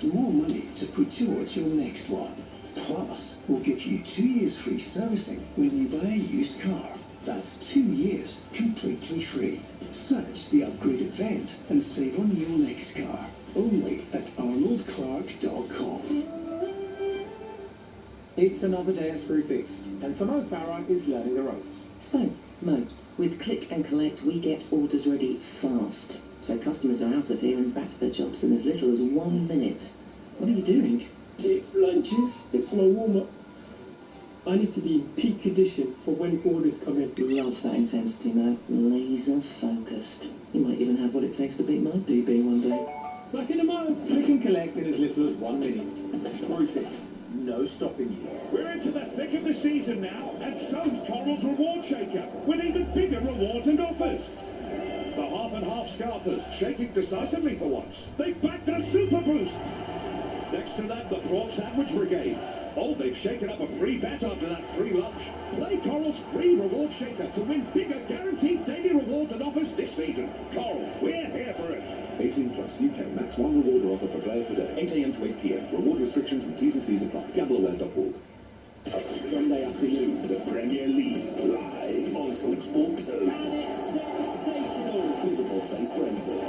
That's more money to put towards your next one. Plus, we'll give you 2 years free servicing when you buy a used car. That's 2 years completely free. Search the upgrade event and save on your next car. Only at arnoldclark.com. It's another day at Screwfix, and Mo Farah is learning the ropes. So, Mo, with Click and Collect, we get orders ready fast. So customers are out of here and back to their jobs in as little as 1 minute. What are you doing? Tip lunches. It's my warm-up. I need to be in peak condition for when orders come in. Love that intensity, Mo. Laser focused. You might even have what it takes to beat my PB one day. Back in a moment. Click and Collect in as little as 1 minute. Screwfix. No stopping you. We're into the thick of the season now, and so's Coral's Reward Shaker, with even bigger rewards and offers. The half and half scalpers, shaking decisively for once. They backed a super boost. Next to that, the Prawn Sandwich Brigade. Oh, they've shaken up a free bet after that free lunch. Play Coral's free Reward Shaker to win bigger guaranteed daily rewards and offers this season. Coral, we're here for it. 18 plus UK max one rewarder offer per player per day. 8 AM to 8 PM. Reward restrictions and T's and C's apply. Gambleaware.org. Sunday afternoon, the Premier League live on TalkSport 2. And it's sensational. Liverpool face Brentford.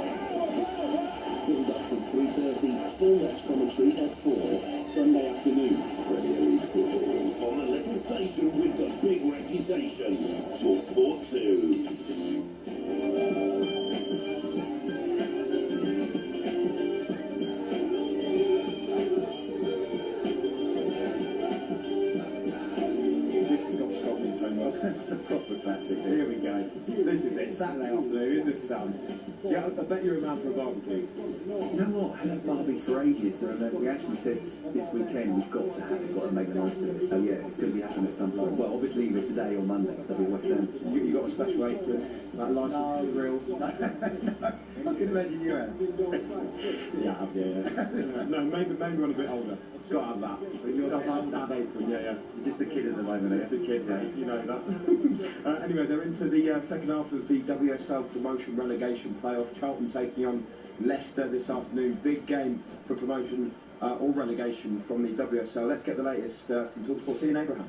Build up from 3:30. Full match commentary at 4. Sunday afternoon, Premier League football on the little station with the big reputation. TalkSport 2. It's a proper classic. Here we go. This is it. Saturday afternoon in the sun. Yeah, I bet you're a man for a barbecue. You know what? I had a barbecue for ages, and we actually said this weekend we've got to have it, got to make the most of it. So yeah, it's going to be happening at some point. Well, obviously either today or Monday, so it'll be West End. You got a special apron, that license grill. I can imagine you have. Yeah. No, maybe when a bit older. Got to have that. That apron, yeah. You're just a kid at the moment, just a kid, yeah. You know that. Anyway, they're into the second half of the WSL promotion relegation playoff. Charlton taking on Leicester this afternoon. Big game for promotion or relegation from the WSL. Let's get the latest from TalkSport. Ian Abraham.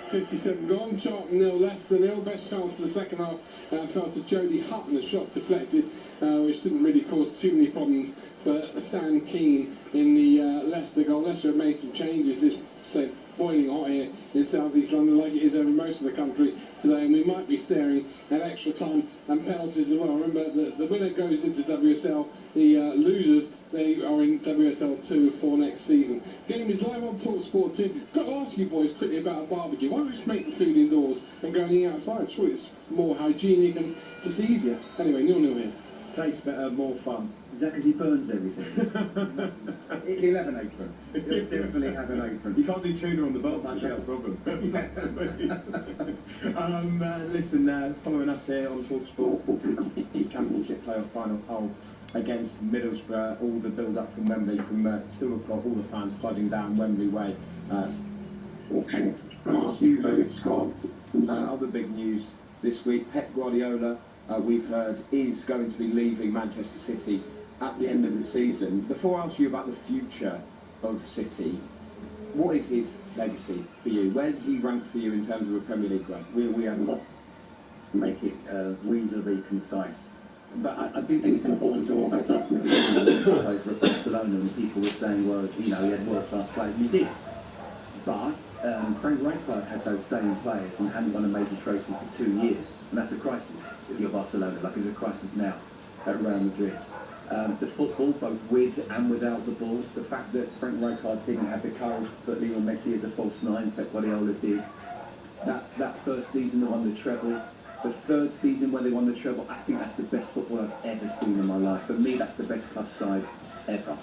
57 gone, Charlton 0, Leicester 0. Best chance for the second half fell to Jodie Hutton, a shot deflected, which didn't really cause too many problems for Stan Keane in the Leicester goal. Leicester have made some changes. This say boiling hot here in South East London, like it is over most of the country today, and we might be staring at extra time and penalties as well. Remember, the winner goes into WSL, the losers, they are in WSL 2 for next season. Game is live on TalkSport 2. Got to ask you boys quickly about a barbecue. Why don't we just make the food indoors and go and eat outside? Surely it's more hygienic and just easier. Anyway, 0-0 here. Tastes better, more fun. Is that because he burns everything? He'll have an apron. He'll definitely have an apron. You can't do tuna on the boat, that's a problem. Listen, following us here on TalkSport, Championship playoff final poll against Middlesbrough, all the build-up from Wembley, from 2 o'clock, all the fans flooding down Wembley Way. Other big news this week, Pep Guardiola, we've heard, is going to be leaving Manchester City at the end of the season. Before I ask you about the future of City, what is his legacy for you? Where does he rank for you in terms of a Premier League run? We have to make it reasonably concise. But I do think it's important to all back up over at Barcelona, and people were saying, well, you know, he had world-class players, and he did. But Frank Rijkaard had those same players and hadn't won a major trophy for 2 years. And that's a crisis if you're Barcelona, like it's a crisis now at Real Madrid. The football, both with and without the ball, the fact that Frank Rijkaard didn't have the courage to put Lionel Messi as a false nine, Pep Guardiola did. That first season they won the treble, the third season where they won the treble, I think that's the best football I've ever seen in my life. For me, that's the best club side ever.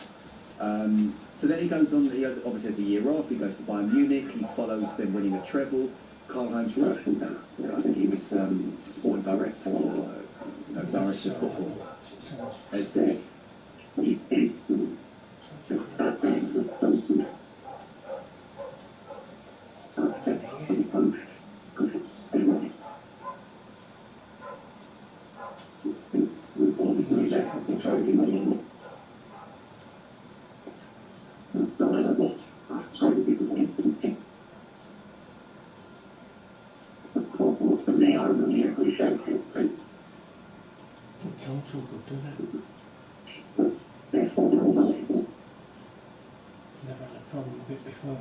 So then he goes on, he obviously has a year off, he goes to Bayern Munich, he follows them winning a treble. Karl-Heinz Rummenigge, I think he was sporting director or director of football. As They are nearly shouting. It sounds so good, does it? Never had a problem with it before.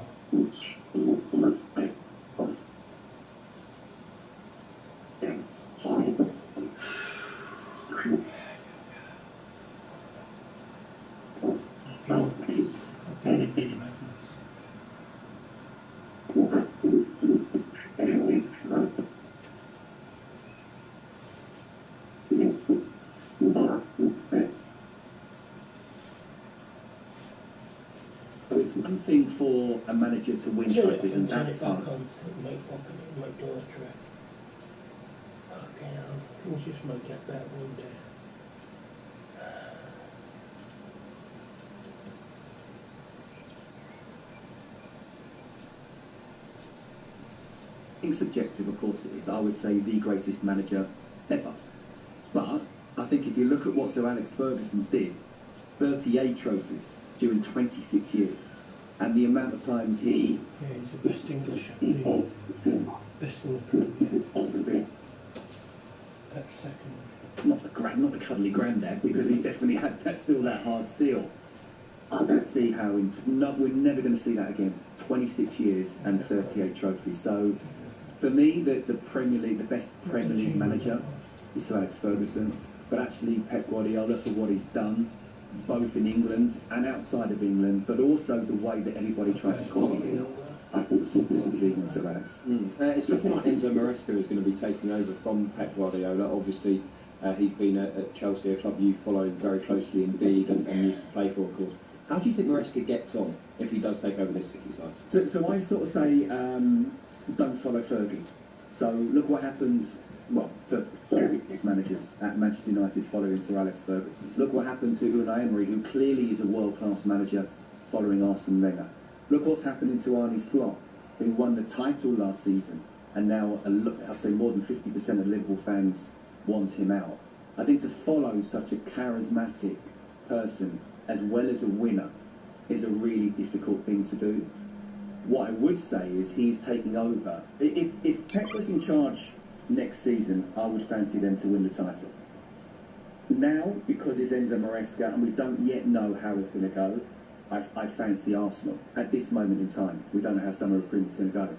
It's one thing for a manager to win trophies, and that's Turn it hard. back on. It might do a trick. Okay, we'll just make that better one day. It's subjective, of course it is. I would say the greatest manager ever. But I think if you look at what Sir Alex Ferguson did, 38 trophies during 26 years, and the amount of times he... Yeah, he's the best English, best in the Premier. Pep second. Not the cuddly granddad, because he definitely had that hard steel. I don't see how... we're never going to see that again. 26 years and 38 trophies. So, for me, the Premier League, the best Premier League manager is Sir Alex Ferguson. But actually, Pep Guardiola, for what he's done, both in England and outside of England, but also the way that everybody tried to copy him, I thought was even Sir Alex. It's looking like Enzo Maresca is going to be taking over from Pep Guardiola. Obviously, he's been at Chelsea, a club you follow very closely indeed, and used to play for, of course. How do you think Maresca gets on if he does take over this City side? So I sort of say, don't follow Fergie. So look what happens, well, to previous managers at Manchester United following Sir Alex Ferguson. Look what happened to Unai Emery, who clearly is a world-class manager, following Arsene Wenger. Look what's happening to Arne Slot, who won the title last season, and now I'd say more than 50% of Liverpool fans want him out. I think to follow such a charismatic person as well as a winner is a really difficult thing to do. What I would say is he's taking over. If Pep was in charge next season, I would fancy them to win the title. Now, because it's Enzo Maresca and we don't yet know how it's going to go, I fancy Arsenal at this moment in time. We don't know how summer recruitment's going to go.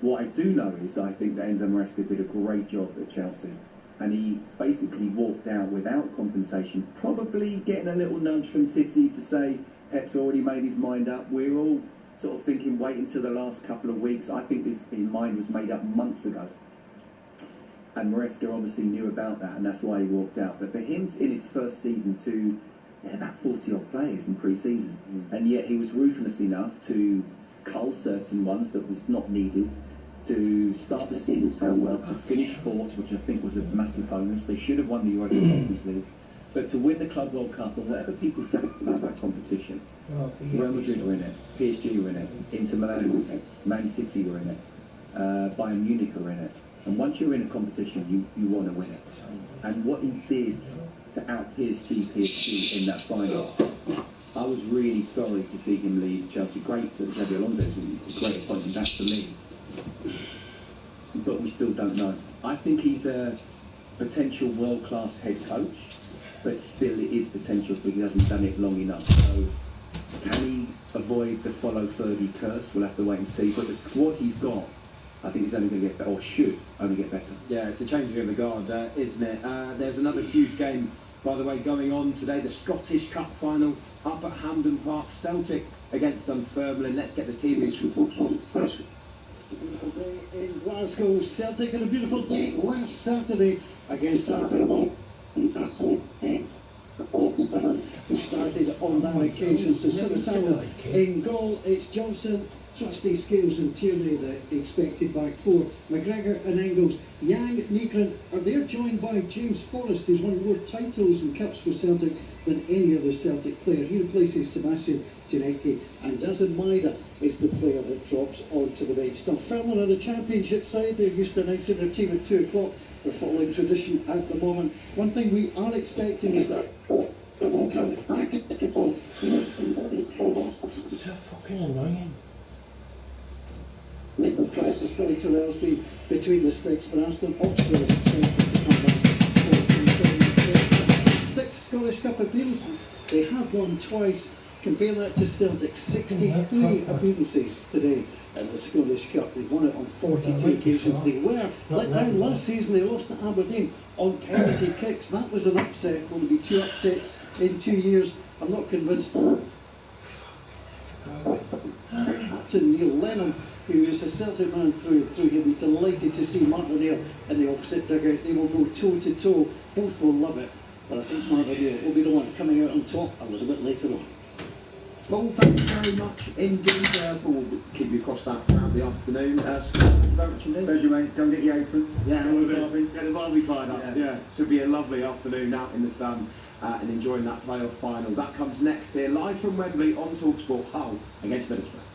What I do know is I think that Enzo Maresca did a great job at Chelsea, and he basically walked out without compensation, probably getting a little nudge from City to say Pep's already made his mind up. We're all sort of thinking wait until the last couple of weeks. I think his mind was made up months ago. And Maresca obviously knew about that, and that's why he walked out. But for him, in his first season, he had about 40-odd players in pre-season. And yet he was ruthless enough to cull certain ones that was not needed, to start the season so well, to finish fourth, which I think was a massive bonus. They should have won the Europa Conference League. But to win the Club World Cup, and whatever people say about that competition, Real Madrid were in it, PSG were in it, Inter Milan were in it, Man City were in it, Bayern Munich were in it. And once you're in a competition, you want to win it. And what he did to out PSG in that final, I was really sorry to see him leave Chelsea. Great that Xabi Alonso is a great appointment, that's for me. But we still don't know. I think he's a potential world-class head coach, but still it is potential because he hasn't done it long enough. So can he avoid the follow Fergie curse? We'll have to wait and see. But the squad he's got, I think it's only going to get better, or should only get better. Yeah, it's a changing of the guard, isn't it? There's another huge game, by the way, going on today, the Scottish Cup final up at Hampden Park, Celtic against Dunfermline. Let's get the team news report on first. Beautiful day in Glasgow, Celtic, and a beautiful day last Saturday against Dunfermline. Started on that occasion, so Sinisawa in goal. It's Johnson, Trusty, Scales and Tierney, the expected back four. McGregor and Engels, Yang, Nygren are there, joined by James Forrest, who's won more titles and cups for Celtic than any other Celtic player. He replaces Sebastian Jarecki, and Dazan Maida is the player that drops onto the bench. Dunfermline are the championship side. They're used to announcing their team at 2 o'clock. They're following tradition at the moment. One thing we are expecting is that fucking annoying. The press is Billy Terrell's been between the sticks, but Aston Oxford is expected to come back. 6 Scottish Cup appearances. They have won twice. Compare that to Celtic, 63 appearances today in the Scottish Cup. They've won it on 42 occasions. They were let down last season. They lost to Aberdeen on penalty kicks. That was an upset. Will there be 2 upsets in 2 years? I'm not convinced. Captain Neil Lennon, who is a Celtic man through and through, he'll be delighted to see Martin O'Neill in the opposite dugout. They will go toe to toe. Both will love it. But I think Martin O'Neill will be the one coming out on top a little bit later on. Well, thank you very much indeed. We'll keep you across that throughout the afternoon. Thank you very much indeed. Pleasure, mate. Go and get your apron. Yeah, get the Barbie fired up. Yeah, should be a lovely afternoon out in the sun and enjoying that playoff final. That comes next here, live from Wembley on TalkSport. Hull against Middlesbrough.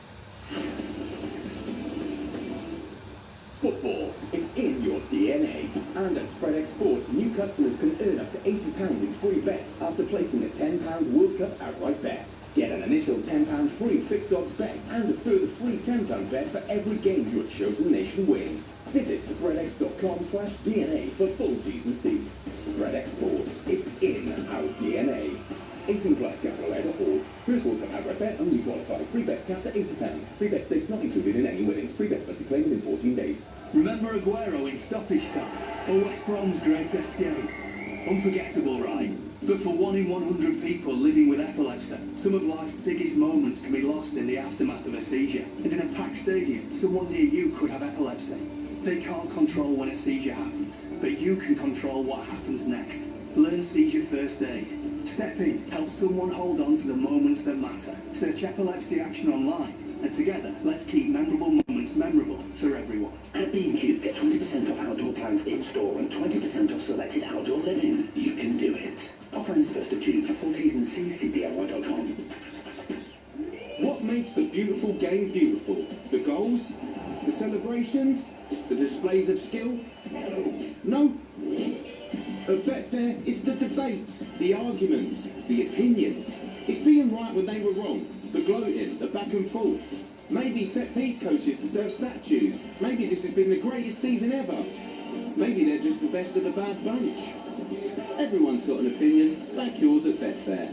Football, it's in your DNA. And at SpreadX Sports, new customers can earn up to £80 in free bets after placing a £10 World Cup outright bet. Get an initial £10 free fixed odds bet and a further free £10 bet for every game your chosen nation wins. Visit spreadx.com/DNA for full T's and C's. SpreadX Sports, it's in our DNA. 18 plus gambleware.org. First World Cup outright bet only qualifies. Free bets capped at £80. Free bet stakes not included in any winnings. Free bets must be claimed within 14 days. Remember Aguero in stoppage time? Or West Brom's great escape? Unforgettable, right? But for 1 in 100 people living with epilepsy, some of life's biggest moments can be lost in the aftermath of a seizure. And in a packed stadium, someone near you could have epilepsy. They can't control when a seizure happens, but you can control what happens next. Learn seizure first aid. Step in, help someone hold on to the moments that matter. Search Epilepsy Action online, and together, let's keep memorable moments memorable for everyone. At B&Q, get 20% off outdoor plants in-store and 20% off selected outdoor living. You can do it. Offer ends 1st of June. For full T's and C's, see DIY.com. What makes the beautiful game beautiful? The goals? The celebrations? The displays of skill? No? At Betfair, it's the debates, the arguments, the opinions. It's being right when they were wrong, the gloating, the back and forth. Maybe set-piece coaches deserve statues. Maybe this has been the greatest season ever. Maybe they're just the best of the bad bunch. Everyone's got an opinion. Back yours at Betfair.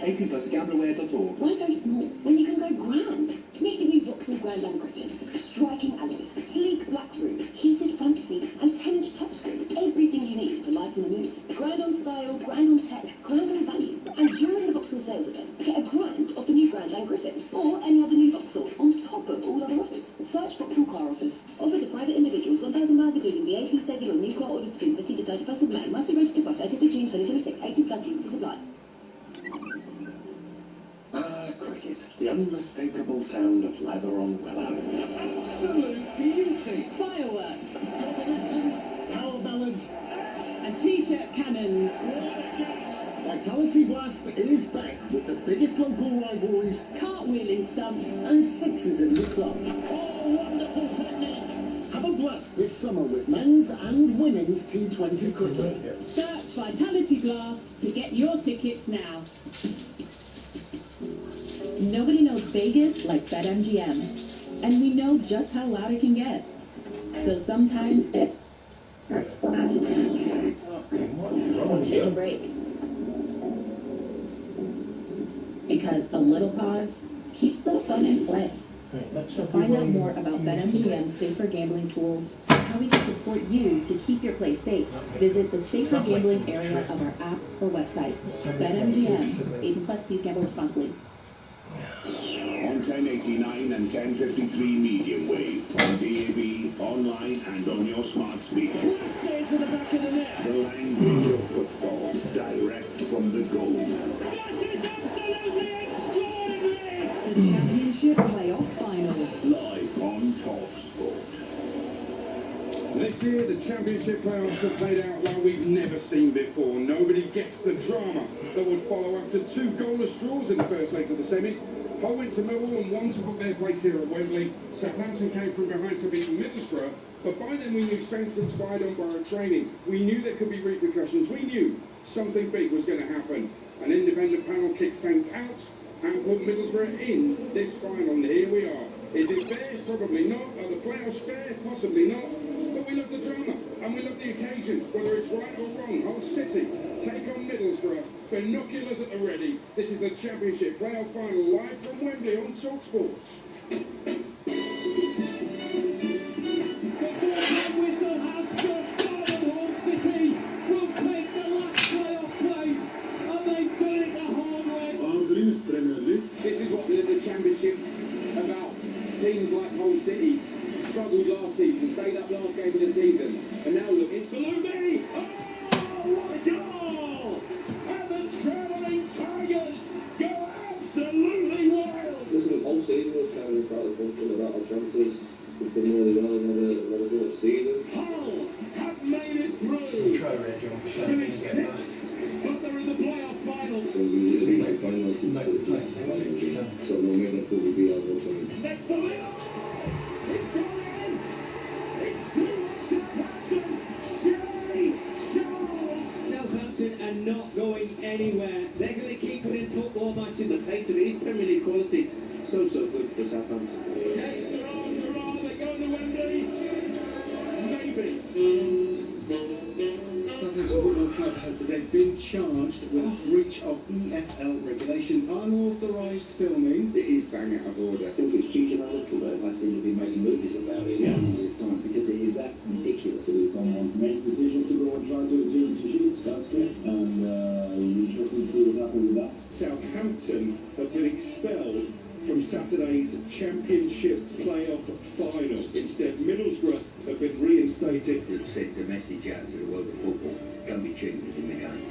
18 plus gambleware.org. Why go small when you can go grand? Meet the new Vauxhall Grand Am Griffin. Striking alloys, sleek black roof, heated front seats, and 10-inch touchscreen. Everything you need for life on the move. Grand on style, grand on tech, grand on value. And during the Vauxhall sales event, get a grand off the new Grand Am Griffin or any other new Vauxhall on top of all other offers. Search Vauxhall Car Offers. Offered to private individuals, £1,000 including VAT saving on new car orders between 15th to 31st of May. Must be registered by 30th of June 2026. 18 plus T's to supply. Cricket, the unmistakable sound of leather on willow. Absolute beauty. Fireworks. It's got the distance. Power ballads. And T-shirt cannons. Vitality Blast is back with the biggest local rivalries. Cartwheeling stumps. And sixes in the sun. Oh, wonderful technique. Have a blast this summer with men's and women's T20 cricket. Search Vitality Blast to get your tickets now. Nobody knows Vegas like BetMGM, and we know just how loud it can get. So sometimes it... Take a break. Because a little pause keeps the fun in play. To find out more about BetMGM's safer gambling tools and how we can support you to keep your play safe, visit the safer gambling area of our app or website. BetMGM. 18 plus, please gamble responsibly. On 1089 and 1053 medium wave, on DAB, online and on your smart speaker. Straight to the back of the net. The language of football, direct from the goal. The Championship Playoff Final. Live on TalkSport. This year, the Championship playoffs have played out like we've never seen before. Nobody gets the drama that would follow after 2 goalless draws in the first legs of the semis. Hull went to Millwall and won to book their place here at Wembley. Southampton came from behind to beat Middlesbrough, but by then we knew Saints inspired on Borough training. We knew there could be repercussions. We knew something big was going to happen. An independent panel kicked Saints out, and put Middlesbrough in this final. And here we are. Is it fair? Probably not. Are the playoffs fair? Possibly not. But we love the drama and we love the occasion, whether it's right or wrong. Hull City take on Middlesbrough. Binoculars at the ready. This is the Championship playoff final live from Wembley on TalkSport. This is what the Championship's about. Teams like Hull City struggled last season, stayed up last game of the season, and now look, it's below me. Oh, what a goal! And the travelling Tigers go absolutely wild. Listen, the whole season was kind of proud of the about our chances. We've done really well in another good season. Hull have made it through. Try red, John. Finished sixth, but they're in the playoff final. We just made finals so no matter who will be our opponent. Next to Leo! It's gone in! It's 2-1 Southampton! Shea Charles! Southampton are not going anywhere. They're going to keep it in football matching the pace of his Premier League quality. So good for Southampton. Hey, Sarah, they go to Wembley? Maybe. Southampton Football Club have today been charged with breach of EFL regulations. Unauthorised filming. It is bang out of order. I think you'll be making movies about it in a few years' time because it is that ridiculous. If someone makes decisions to go and try to shoot, that's good. And it'll be interesting to see what's happening with that. Southampton have been expelled from Saturday's Championship playoff final. Instead, Middlesbrough have been reinstated. It sends a message out to the world of football. Don't be cheated in the game.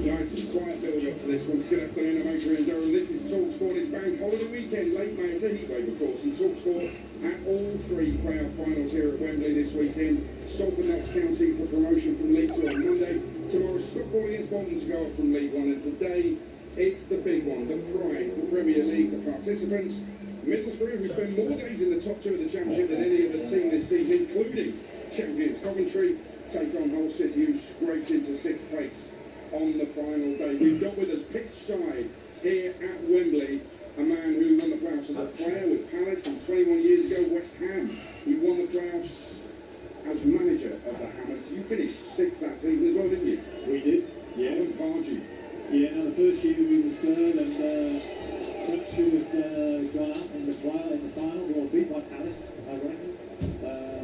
Nice, quiet build-up to this one. Good afternoon, I'm Adrian Durham. This is TalkSport. It's Bank Holiday Weekend. Late May, it's a heatwave, of course. And TalkSport at all three playoff finals here at Wembley this weekend. Salford Notts County for promotion from League 2 on Monday. Tomorrow, Stockport against Bolton to go up from League 1. And today, it's the big one, the prize, the Premier League, the participants. Middlesbrough, who spend more days in the top two of the Championship than any other team this season, including champions Coventry, take on Hull City, who scraped into sixth place on the final day. We've got with us pitch side here at Wembley a man who won the playoffs as a player with Palace, and 21 years ago West Ham. He won the playoffs as manager of the Hammers. You finished sixth that season as well, didn't you? We did, yeah. And Pardew. Yeah, no, the first year we were third, and perhaps should have gone out in the final. We were beat by Palace, I reckon.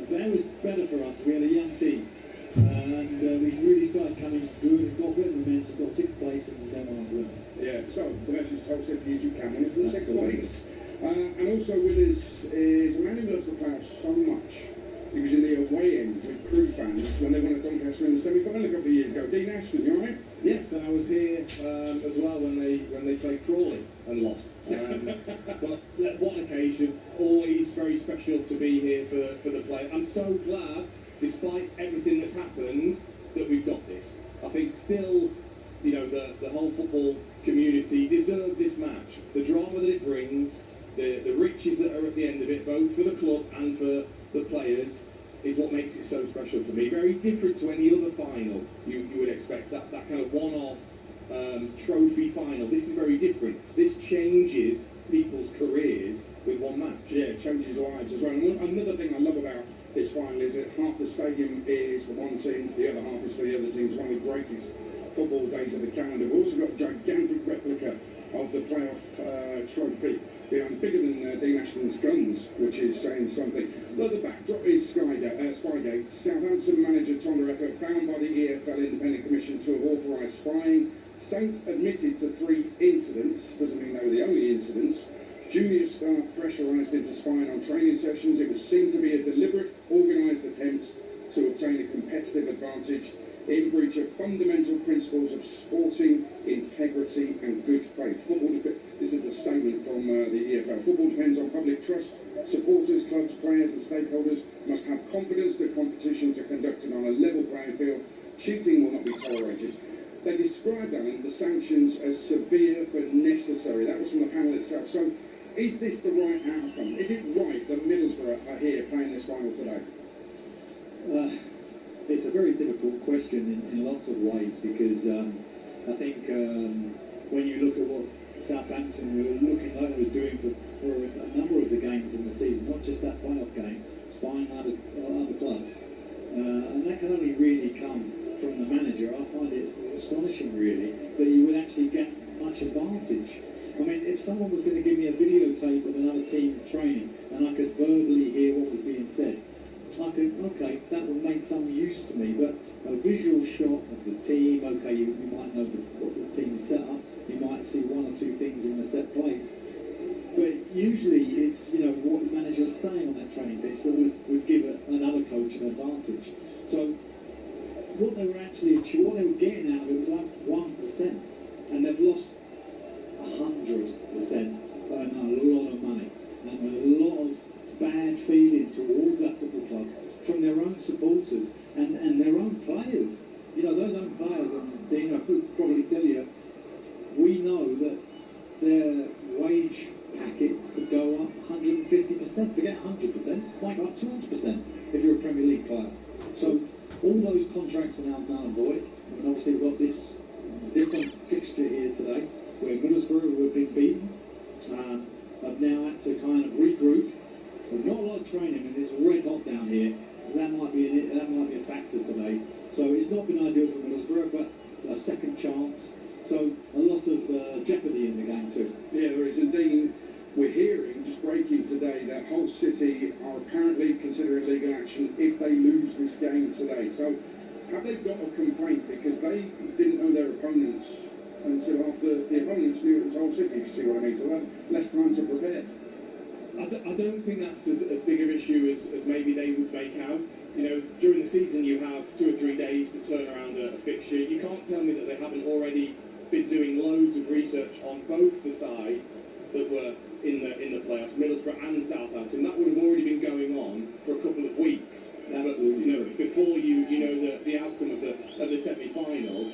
But it was better for us. We had a young team. And we really started coming good and got good momentum, got sixth place and then on to win. Yeah, so the message to Hull City is you can win it from sixth place. And also with us is a man who loves the playoffs so much. He was in the away end with Crew fans when they won at Doncaster in the semi-final a couple of years ago. Dean Ashton, you alright? Yes, and I was here as well when they played Crawley and lost. But what an occasion! Always very special to be here for the play. I'm so glad, despite everything that's happened, that we've got this. I think still, you know, the whole football community deserve this match. The drama that it brings, the riches that are at the end of it, both for the club and for the players, is what makes it so special for me. Very different to any other final you would expect, that kind of one-off trophy final. This is very different. This changes people's careers with one match. Yeah, it changes lives as well. And another thing I love about this final is that half the stadium is for one team, the other half is for the other team. It's one of the greatest football days of the calendar. We've also got a gigantic replica of the playoff trophy behind, bigger than Dean Ashton's guns, which is saying something. Look, the backdrop is spygate. Southampton manager Tom Recker found by the EFL Independent Commission to have authorised spying. Saints admitted to 3 incidents. Doesn't mean they were the only incidents. Junior staff pressurised into spying on training sessions. It was seen to be a deliberate, organised attempt to obtain a competitive advantage in breach of fundamental principles of sporting integrity and good faith. This is the statement from the EFL. Football depends on public trust. Supporters, clubs, players and stakeholders must have confidence that competitions are conducted on a level playing field. Cheating will not be tolerated. They described, Alan, the sanctions as severe but necessary. That was from the panel itself. So, is this the right outcome? Is it right that Middlesbrough are here playing this final today? it's a very difficult question in lots of ways, because I think when you look at what Southampton were looking like they were doing for a number of the games in the season, not just that playoff game, spying other clubs, and that can only really come from the manager. I find it astonishing, really, that you would actually get much advantage. I mean, if someone was going to give me a videotape of another team training and I could verbally hear what was being said, I could, okay, that would make some use to me, but a visual shot of the team, okay, you might know what the team's set up, you might see one or two things in the set place, but usually it's, you know, what the manager's saying on that training pitch that would give another coach an advantage. So what they were getting out of it was like 1%, and they've lost 100% and a lot of money and a lot of bad feeling towards that football club from their own supporters and their own players. You know, those own players, and Dean, I could probably tell you, we know that their wage packet could go up 150%, forget 100%, might go up 200% if you're a Premier League player. So all those contracts are now null and void. I mean, obviously we've got this different fixture here today, where Middlesbrough, who have been beaten, have now had to kind of regroup. We've not a lot of training, and it's red hot down here. That might be a factor today. So it's not been ideal for Middlesbrough, but a second chance. So a lot of jeopardy in the game too. Yeah, there is indeed. We're hearing, just breaking today, that Hull City are apparently considering legal action if they lose this game today. So have they got a complaint? Because they didn't know their opponents until after the opponents knew it was Hull City, if you see what I mean. So less time to prepare. I don't think that's as big of an issue as maybe they would make out. You know, during the season you have 2 or 3 days to turn around a fixture. You can't tell me that they haven't already been doing loads of research on both the sides that were in the playoffs, Middlesbrough and Southampton. That would have already been going on for a couple of weeks. Absolutely. But, you know, before you know the outcome of the semi-final.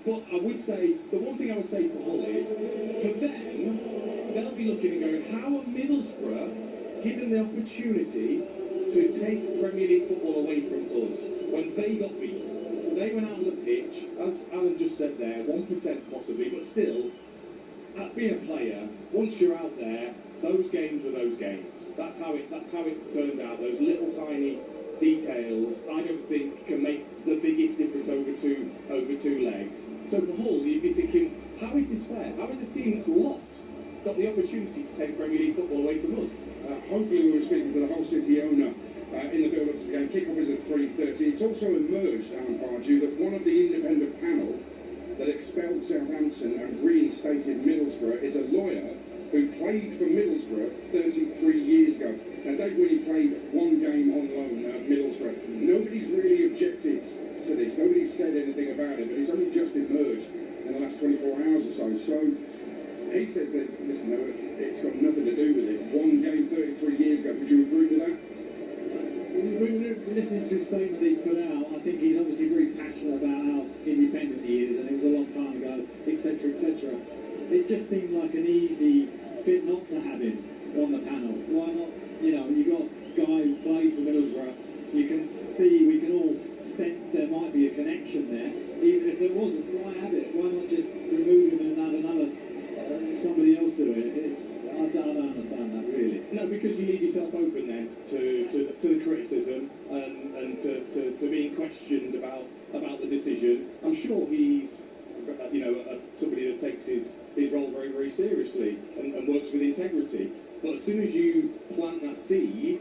But I would say, the one thing I would say for Hull is, for them, they'll be looking and going, how are Middlesbrough given the opportunity to take Premier League football away from us when they got beat? They went out on the pitch, as Alan just said there, 1% possibly, but still, being a player, once you're out there, those games were those games. That's how it turned out. Those little tiny details, I don't think, can make the biggest difference over two legs. So for Hull, you'd be thinking, how is this fair? How is a team that's lost got the opportunity to take Premier League football away from us? Hopefully we were speaking to the Hull City owner in the build-up to the game. Kick-off is at 3:30. It's also emerged, Alan Pardew, that one of the independent panel that expelled Southampton and reinstated Middlesbrough is a lawyer who played for Middlesbrough 33 years ago. Now, Dave Winnie played one game on loan at Middlesbrough. Nobody's really objected to this. Nobody's said anything about it, but it's only just emerged in the last 24 hours or so. So he said that, listen, no, it's got nothing to do with it. One game 33 years ago. Would you agree with that? Listening to the statement he's put out, I think he's obviously very passionate about how independent he is, and it was a long time ago, etc., etc. It just seemed like an easy fit not to have him on the panel. Why not? You know, you got guys playing for Middlesbrough. You can see, we can all sense there might be a connection there. Even if there wasn't, why have it? Why not just remove him and have another somebody else do it? I don't understand that, really. No, because you leave yourself open then to the criticism and to being questioned about the decision. I'm sure he's somebody that takes his role very, very seriously and works with integrity. But as soon as you plant that seed,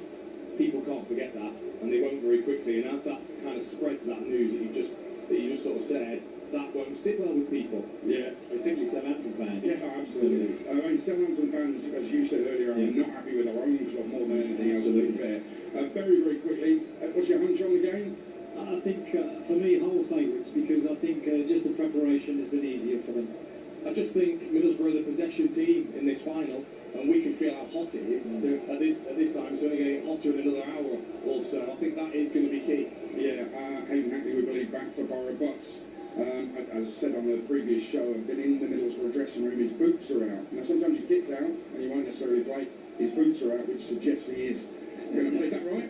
people can't forget that, and they won't very quickly. And as that kind of spreads that news that you just sort of said, that won't sit well with people. Yeah, particularly Southampton fans. Yeah, absolutely. I mean, Southampton fans, as you said earlier, are not happy with their own club more than anything else, to be fair. Very, very quickly, what's your hunch on the game? I think, for me, Hull favourites, because I think just the preparation has been easier for them. I just think Middlesbrough are the possession team in this final, and we can feel how hot it is at this time. It's only going to get hotter in another hour or so. I think that is going to be key. Yeah, Hayden Hackney, we believe, back for Borough, but as I said on the previous show, I've been in the Middlesbrough dressing room. His boots are out. Now, sometimes your kit's out, and you won't necessarily play. His boots are out, which suggests he is Is that right?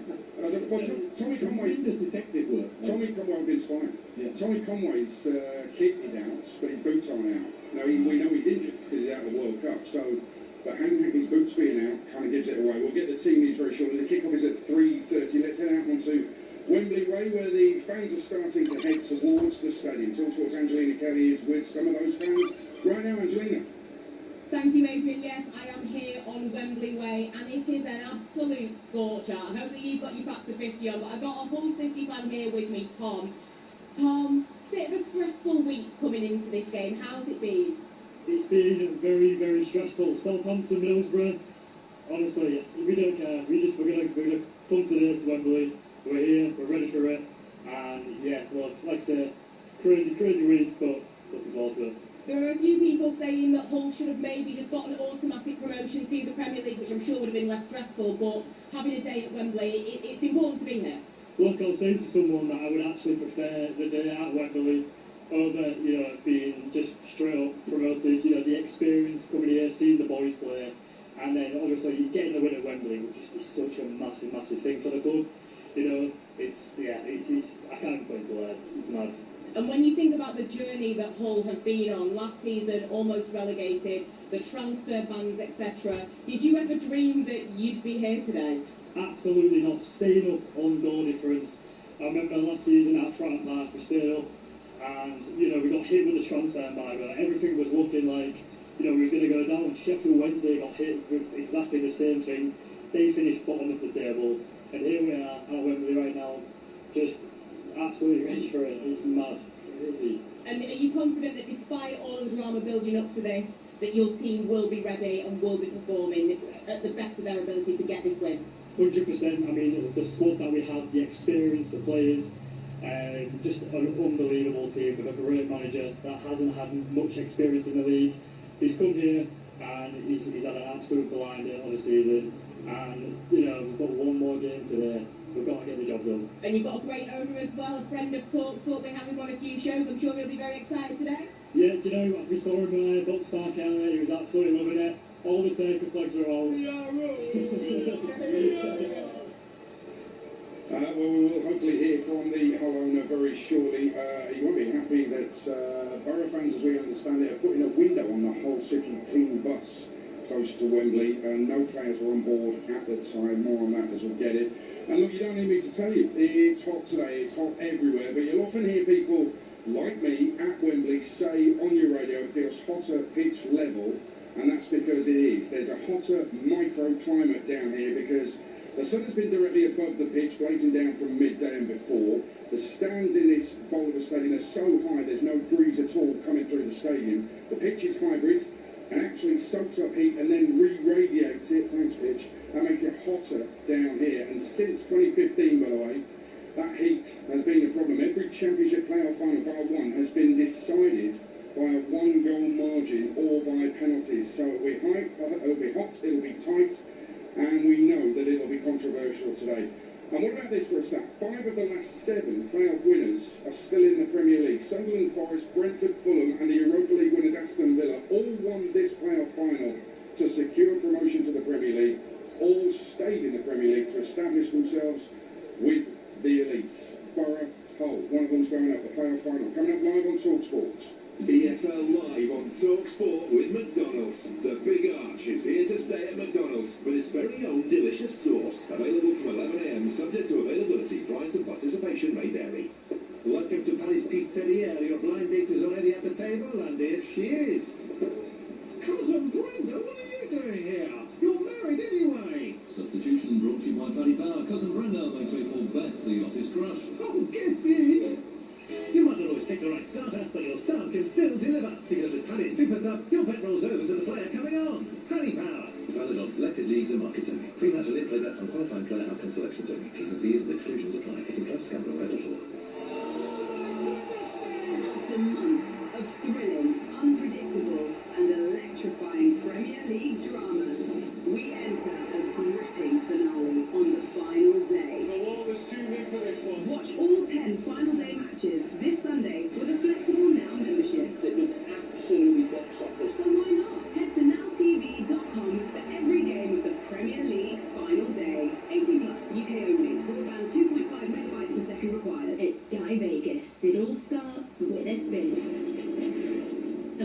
Tommy Conway's detective work. Tommy Conway's been spying. Yeah. Tommy Conway's kit is out, but his boots aren't out. Now we know he's injured because he's out of the World Cup. So, but his boots being out kind of gives it away. We'll get the team news very shortly. The kickoff is at 3:30. Let's head out onto Wembley Way, where the fans are starting to head towards the stadium. Talksport's Angelina Kelly is with some of those fans right now. Angelina. Thank you, Adrian. Yes, I am here on Wembley Way, and it is an absolute scorcher. I hope that you've got your Factor 50 on, but I've got a Hull City fan here with me, Tom. Tom, bit of a stressful week coming into this game. How's it been? It's been very, very stressful. Southampton, Middlesbrough, honestly, we don't care. We're gonna come today to Wembley. We're here, we're ready for it, and yeah, well, like I said, crazy week, but looking forward to it. There are a few people saying that Hull should have maybe just got an automatic promotion to the Premier League, which I'm sure would have been less stressful, but having a day at Wembley, it's important to be here. Look, I was saying to someone that I would actually prefer the day at Wembley over, being just straight up promoted. The experience coming here, seeing the boys play, and then obviously getting the win at Wembley would just be such a massive thing for the club. It's I can't even put into words. It's mad. And when you think about the journey that Hull have been on, last season almost relegated, the transfer bans, etc., did you ever dream that you'd be here today? Absolutely not. Staying up on goal difference. I remember last season at Fratton Park, we stayed up, and we got hit with the transfer embargo. Everything was looking like we was going to go down. Sheffield Wednesday got hit with exactly the same thing. They finished bottom of the table, and here we are at Wembley right now, just absolutely ready for it. It's mad. Crazy. And are you confident that despite all the drama building up to this, that your team will be ready and will be performing at the best of their ability to get this win? 100%. I mean, the squad that we have, the experience, the players, just an unbelievable team with a great manager that hasn't had much experience in the league. He's come here and he's had an absolute blinder of the season. And, we've got one more game today. We've got to get the job done. And you've got a great owner as well, a friend of Talksport. They haven't won a few shows. I'm sure he'll be very excited today. Yeah, do you know what? We saw him at Box Park earlier. He was absolutely loving it. All the circle flags were on. Well, we will hopefully hear from the Hull owner very shortly. He won't be happy that Borough fans, as we understand it, have put in a window on the Hull City team bus close to Wembley, and no players were on board at the time. More on that as we'll get it. And look, you don't need me to tell you, it's hot today, it's hot everywhere, but you'll often hear people like me at Wembley say on your radio it feels hotter pitch level, and that's because it is. There's a hotter microclimate down here because the sun has been directly above the pitch, blazing down from midday and before. The stands in this bowl of the stadium are so high there's no breeze at all coming through the stadium. The pitch is hybrid and actually soaks up heat and then re-radiates it, thanks pitch, that makes it hotter down here. And since 2015, by the way, that heat has been a problem. Every championship playoff final bar one has been decided by a one-goal margin or by penalties. So it'll be hot, it'll be tight, and we know that it'll be controversial today. And what about this for a stat? 5 of the last 7 playoff winners are still in the Premier League. Sunderland, Forest, Brentford, Fulham and the Europa League winners Aston Villa all won this playoff final to secure promotion to the Premier League. All stayed in the Premier League to establish themselves with the elites. Borough, Hull, one of them's going up, the playoff final. Coming up live on Talksport. EFL Live on Talksport with McDonald's. The Big Arch is here to stay at McDonald's with its very own delicious sauce. Available from 11 a.m. subject to availability, price and participation may vary. Welcome to Paris Pizzeria. Your blind date is already at the table, and there she is. Cousin Brenda, what are you doing here? You're married anyway. Substitution brought to you by Paddy Power. Cousin Brenda makes way for Beth, the office crush. Oh, get in. You might not always pick the right starter, but your sub can still deliver. Because with Paddy's Super Sub, your bet rolls over to the player coming on. Paddy Power. Valid on selected leagues and markets only. Pre-match and in-play bets on qualifying player outcome selections only. T's and C's and exclusions apply. See plus Cameron Bet.org. After months of thrilling, unpredictable and electrifying Premier League drama, we enter a gripping finale on the final day. The world is too big for this one. Watch all 10 final day matches this Sunday with a flexible Now membership. It was absolutely box office. So why not? Head to nowtv.com for every game of the Premier League final day. 18+.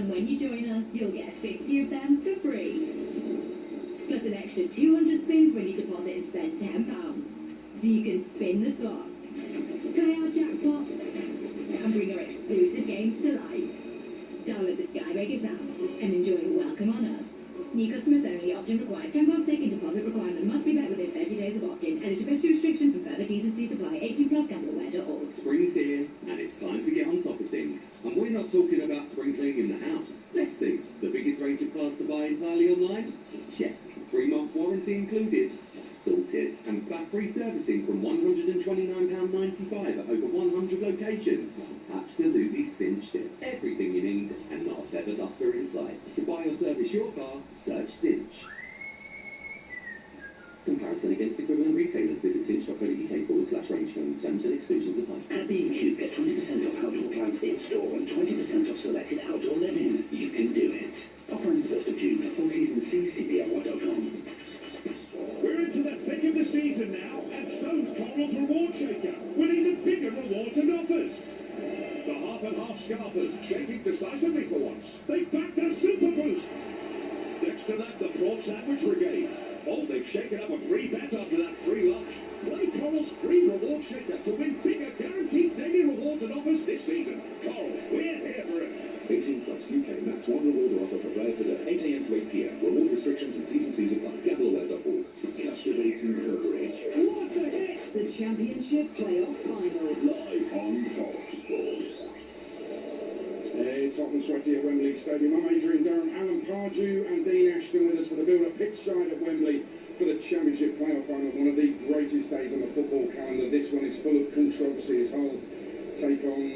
And when you join us, you'll get 50 of them for free. Plus an extra 200 spins when you deposit and spend £10. So you can spin the slots, play our jackpots, and bring your exclusive games to life. Download the Sky Vegas app and enjoy Welcome on Us. New customers only. Opt-in required. £10 stake deposit requirement must be met within 30 days of opt-in. Eligibility restrictions and further T's and C's apply. 18 plus gambleware.org. Spring's here, and it's time to get on top of things. And we're not talking about sprinkling in the house. Let's see. The biggest range of cars to buy entirely online? Check. 3-month warranty included. Sorted. And fat-free servicing from £129.95 at over 100 locations. Absolutely cinched it. Everything you need, and not a feather duster in sight. To buy or service your car, search Cinch. Comparison against equivalent retailers. Visit cinch.co.uk/range phone. Terms and exclusions apply. At B&Q, get 20% off outdoor appliance in-store and 20% off selected outdoor living. You can do it. Offer ends 1st of June. Full T's and C's, cbly.com. We're into the thick of the season now, and so's Coral's Reward Shaker, with even bigger rewards and offers. The half-and-half scarpers shaking decisively for once. They backed their super boost. Next to that, the prawn sandwich brigade. Oh, they've shaken up a free bet after that free lunch. Play Coral's free reward shaker to win bigger guaranteed daily rewards and offers this season. Coral, we're here for it. 18 plus UK max one reward offer per player per day. 8 AM to 8 PM. Reward restrictions and T's and C's apply. Gambleware.org. Captivating coverage. What a hit! The Championship Playoff Final. Live on Top Sport. It's hot and sweaty at Wembley Stadium. I'm Adrian Durham, Alan Pardew and Dean Ashton with us for the build-up pitchside at Wembley for the Championship Playoff Final. One of the greatest days on the football calendar. This one is full of controversy as Hull take on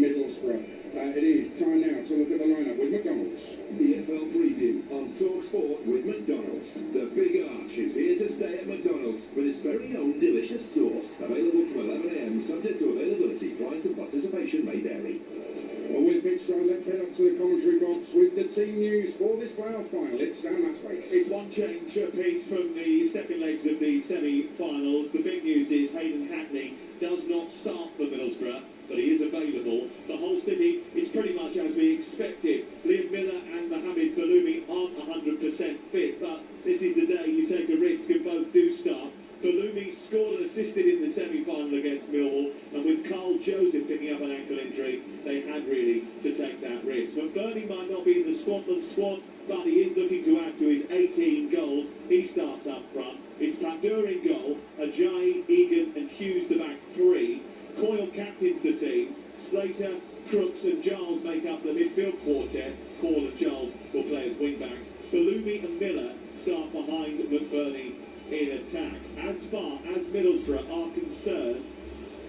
Middlesbrough. It is time now to look at the lineup with McDonald's. The FL preview on Talk Sport with McDonald's. The Big Arch is here to stay at McDonald's with its very own delicious sauce. Available from 11 AM, subject to availability. Price and participation may vary. Well, with pitchside, let's head up to the commentary box with the team news for this playoff final. It's Sam Matchface. It's one change apiece from the second legs of the semi-finals. The big news is Hayden Hackney does not start for Middlesbrough, but he is available. The whole city is pretty much as we expected. Liam Miller and Mohamed Baloumi aren't 100% fit, but this is the day you take a risk and both do start. Baloumi scored and assisted in the semi-final against Millwall, and with Carl Joseph picking up an ankle injury, they had really to take that risk. McBurnie might not be in the Scotland squad, but he is looking to add to his 18 goals. He starts up front. It's Pandur in goal, Ajayi, Egan and Hughes the back three. Coyle captains the team. Slater, Crooks and Giles make up the midfield quartet. Coyle and Giles will play as wing-backs. Baloumi and Miller start behind McBurnie in attack. As far as Middlesbrough are concerned,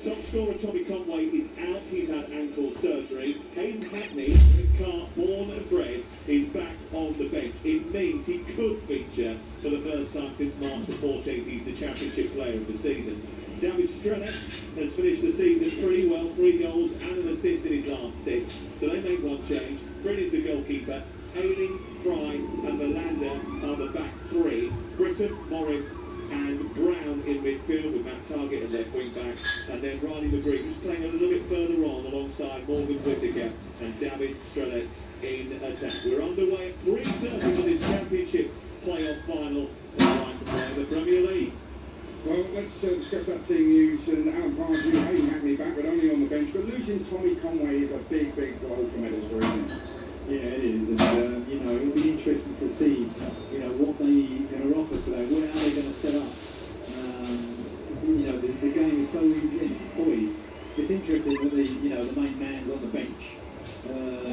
top scorer Tommy Conway is out. He's had ankle surgery. Hayden Hackney, car born and bred, is back on the bench. It means he could feature for the first time since March the 14th. He's the Championship player of the season. David Strelec has finished the season pretty well, 3 goals and an assist in his last 6. So they make one change. Bryn is the goalkeeper. Ayling, Fry and Melander are the back 3. Britton, Morris and Brown in midfield with Matt Targett as their wing back. And then Riley McGree, who's playing a little bit further on alongside Morgan Whittaker and David Strelec in attack. We're underway at 3:30 for this Championship playoff final. Trying to play the Premier League. Well, let's discuss that team news. And Alan Pardew, Hayden Hackney back, but only on the bench. But losing Tommy Conway is a big, big blow for Middlesbrough, isn't it? Yeah, it is, and you know, it'll be interesting to see, you know, what they're going to offer today. How they're going to set up. You know, the game is so poised. It's interesting that the main man's on the bench.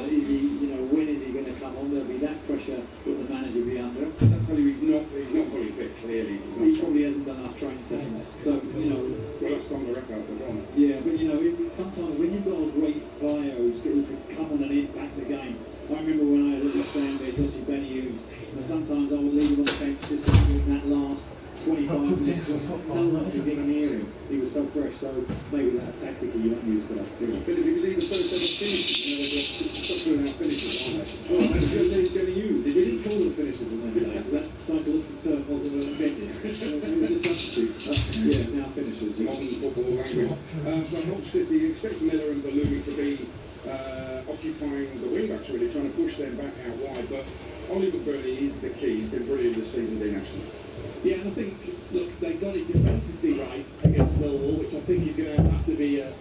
Is he, when is he going to come on? There'll be that pressure that the manager will be under. I'll tell you, he's not fully fit. Clearly, he probably hasn't done enough training sessions. So well, that's on the record, but yeah, but sometimes when you've got a great player who can come on and impact the game. I remember when I had a little stand there, Jossie Benny, and sometimes I would leave him on the bench just in that last 25 minutes. No one could get near him. He was so fresh, so maybe that tactically you aren't used to that. He was the first ever finisher. Top 2.5 finishers, aren't they? Well, that's just going to use. They didn't call them finishers in them days. That psychological term wasn't invented. They were just substitutes. Yeah, now finishers. Modern football language. So Hull City, you expect Miller and Baloumi to be occupying the wing backs, really trying to push them back out wide. But Ollie McBurnie is the key. He's been brilliant this season, being actually. Yeah, and I think, look, they got it defensively right against Millwall, which I think is going to have to be a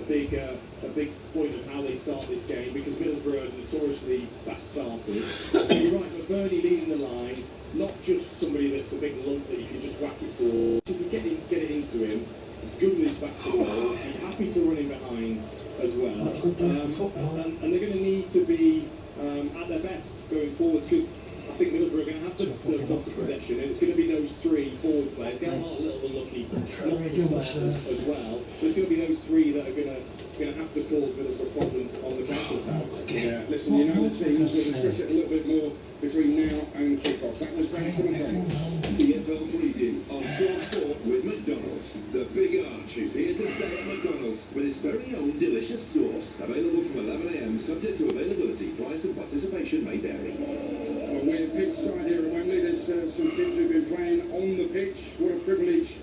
big point of how they start this game, because Middlesbrough are notoriously fast starters. You're right, McBurnie leading the line, not just somebody that's a big lump that you can just whack it to. If you get it into him, he's good with his back to goal. He's happy to run in behind as well. And they're going to need to be at their best going forward, because I think Middlesbrough are going to have the possession, and it's going to be those three forward players. Get a little unlucky not to start as well. There's going to be those three that are going to have to cause Middlesbrough problems on the counter-attack. Yeah, listen, you know the teams will discuss it a little bit more between now and kick-off. That was thanks to McDonald's. EFL preview on Talk Sport with McDonald's. The Big Arch is here to stay at McDonald's with its very own delicious sauce. Available from 11 a.m, subject to availability, price and participation may vary. Well, we're pitch side here at Wembley. There's some kids who've been playing on the pitch. What a privilege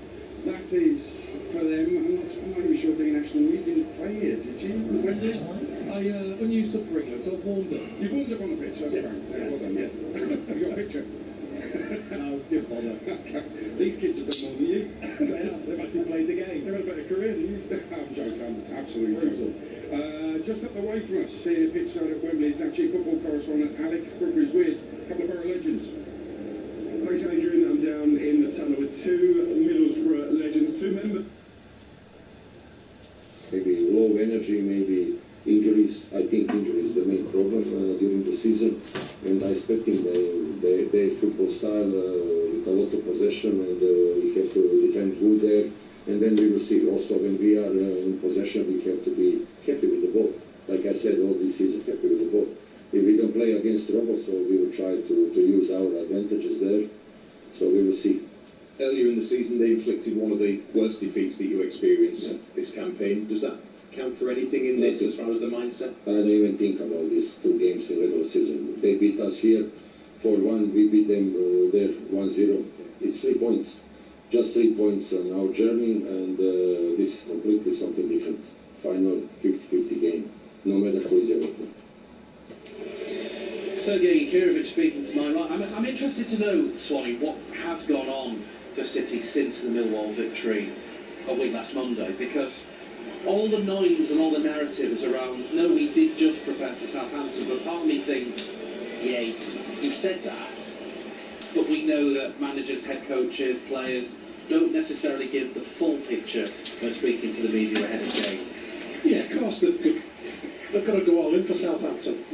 that is for them. I'm not even sure, Dean Ashton, you didn't play here, did you? Wembley? I unused submarine, so I've warmed up. You've warmed up on the pitch, that's yes. Right. Yeah, well done, yeah. Have you got a picture? No, didn't bother. These kids have done more than you. They've actually played the game. They've had a better career than you. I'm joking, I'm absolutely joking. Just up the way from us, here pitch side at Wembley, is actually football correspondent Alex Brookery's with a couple of Borough legends. Thanks, Adrian. I'm down in the tunnel with two Middlesbrough legends, two members. Maybe low energy, maybe injuries. I think injury is the main problem during the season, and I'm expecting their football style with a lot of possession, and we have to defend good there, and then we will see. Also, when we are in possession, we have to be happy with the ball. Like I said, all this season, happy with the ball. If we don't play against robots, so we will try to use our advantages there. So we will see. Earlier in the season, they inflicted one of the worst defeats that you experienced this campaign. Does that count for anything in this as far as the mindset? I don't even think about these 2 games in regular season. They beat us here 4-1, we beat them there 1-0. It's 3 points. Just 3 points on our journey, and this is completely something different. Final 50-50 game, no matter who is ever. Sergei Kirovic speaking to my right. I'm interested to know, Swanee, what has gone on for City since the Millwall victory a week last Monday, because all the noise and all the narrative is around, no, we did just prepare for Southampton, but part of me thinks, yeah, you said that, but we know that managers, head coaches, players don't necessarily give the full picture when speaking to the media ahead of games. Yeah, of course, they've got to go all in for Southampton.